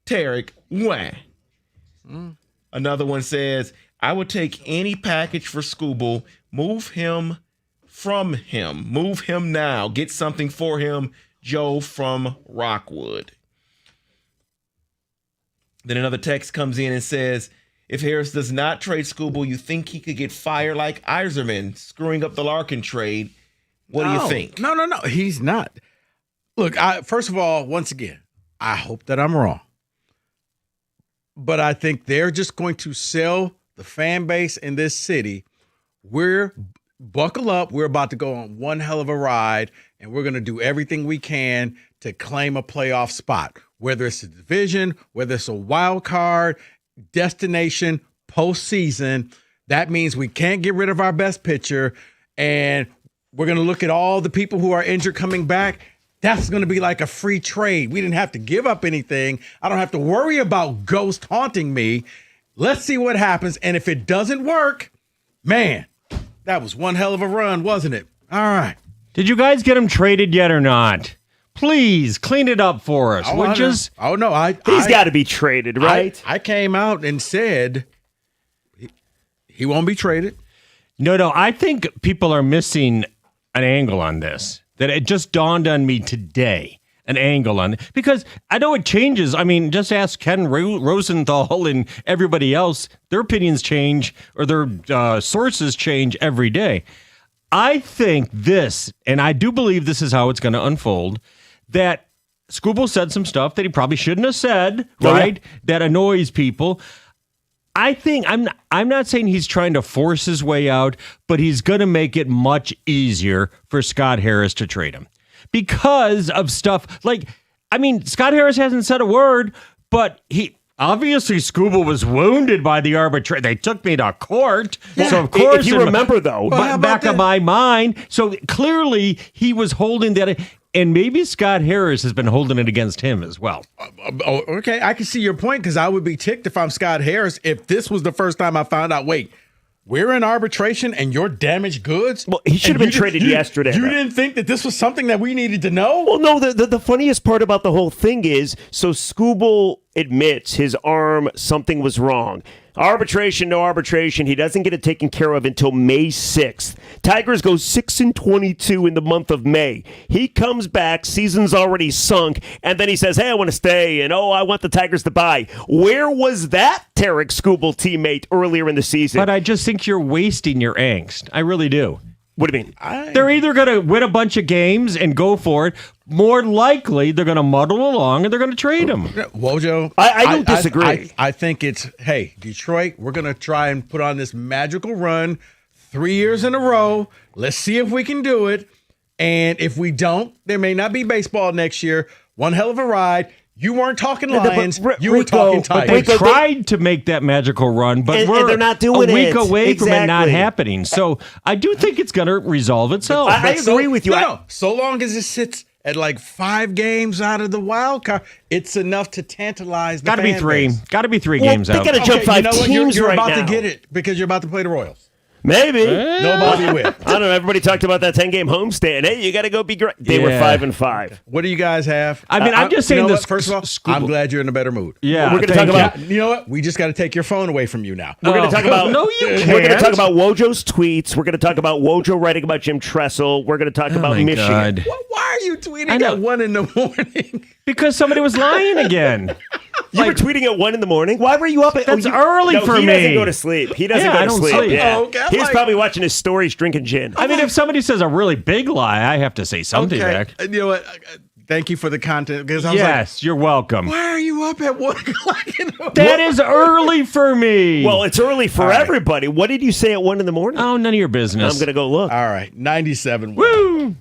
Tarek, wah. Another one says, I would take any package for Scooble, move him from him. Move him now. Get something for him. Joe from Rockwood. Then another text comes in and says, if Harris does not trade Scooble, you think he could get fired like Iserman, screwing up the Larkin trade? What do you think? No. He's not. Look, first of all, once again, I hope that I'm wrong. But I think they're just going to sell the fan base in this city. Buckle up. We're about to go on one hell of a ride, and we're going to do everything we can to claim a playoff spot, whether it's a division, whether it's a wild card, destination, postseason. That means we can't get rid of our best pitcher, and we're going to look at all the people who are injured coming back. That's going to be like a free trade. We didn't have to give up anything. I don't have to worry about ghosts haunting me. Let's see what happens. And if it doesn't work, man, that was one hell of a run, wasn't it? All right. Did you guys get him traded yet or not? Please clean it up for us, would you? Oh, no. He's got to be traded, right? I came out and said he won't be traded. No. I think people are missing an angle on this. That it just dawned on me today, an angle on it. Because I know it changes. I mean, just ask Ken Rosenthal and everybody else. Their opinions change or their sources change every day. I think this, and I do believe this is how it's going to unfold, that Scooble said some stuff that he probably shouldn't have said, right? Yeah. That annoys people. I think I'm not saying he's trying to force his way out, but he's going to make it much easier for Scott Harris to trade him because of stuff like, I mean, Scott Harris hasn't said a word, but obviously Scooble was wounded by the arbitration. They took me to court. Yeah. So of course, if you remember though, back of my mind. So clearly he was holding that. And maybe Scott Harris has been holding it against him as well. Okay, I can see your point because I would be ticked if I'm Scott Harris if this was the first time I found out, wait, we're in arbitration and you're damaged goods? Well, he should have been traded yesterday. You didn't think that this was something that we needed to know? Well, no, the funniest part about the whole thing is, so Scooble admits his arm, something was wrong. Arbitration, no arbitration. He doesn't get it taken care of until May 6th. Tigers go 6-22 in the month of May. He comes back, season's already sunk, and then he says, hey, I want to stay, and I want the Tigers to buy. Where was that Tarek Scooble teammate earlier in the season? But I just think you're wasting your angst. I really do. What do you mean? They're either going to win a bunch of games and go for it. More likely, they're going to muddle along and they're going to trade him. Wojo, I don't disagree. I think it's, hey, Detroit, we're going to try and put on this magical run 3 years in a row. Let's see if we can do it. And if we don't, there may not be baseball next year. One hell of a ride. You weren't talking Yeah, but Lions. R- You were Rico- talking but Tigers. They Rico, tried to make that magical run, but And we're they're not doing a week it. away from it not Exactly. happening. So I do think it's going to resolve itself. I agree with you. No, so long as it sits at like 5 games out of the wild card, it's enough to tantalize the Got to be fan 3. base. Got to be 3 Well, games they out. gotta jump 5 you know what? teams You're right about now. to get it because you're about to play the Royals. Maybe. Nobody will. I don't know. Everybody talked about that 10-game homestand. Hey, you got to go be great. They were Yeah. 5-5. What do you guys have? I mean, I'm just saying you know this. what? First of all, I'm glad you're in a better mood. Yeah, We're going to talk thank about. You know what? We just got to take your phone away from you now. We're going to talk about. No, you We're going to can't. talk about Wojo's tweets. We're going to talk about Wojo writing about Jim Tressel. We're going to talk about my Michigan. God. Why are you tweeting I know. at 1 in the morning? Because somebody was lying again. You were tweeting at 1 in the morning. Why were you up at? That's early for he me. doesn't go to sleep. He doesn't Yeah, go I to don't sleep. sleep. Yeah. Oh, okay. He was Like- probably watching his stories, drinking gin. I mean, if somebody says a really big lie, I have to say something back. You know what? Thank you for the content. Because I was Yes, you're welcome. like, why are you up at 1 o'clock in the morning? That is early for me. Well, it's early for All right. everybody. What did you say at 1 in the morning? Oh, none of your business. I'm going to go look. All right, 97. Woo!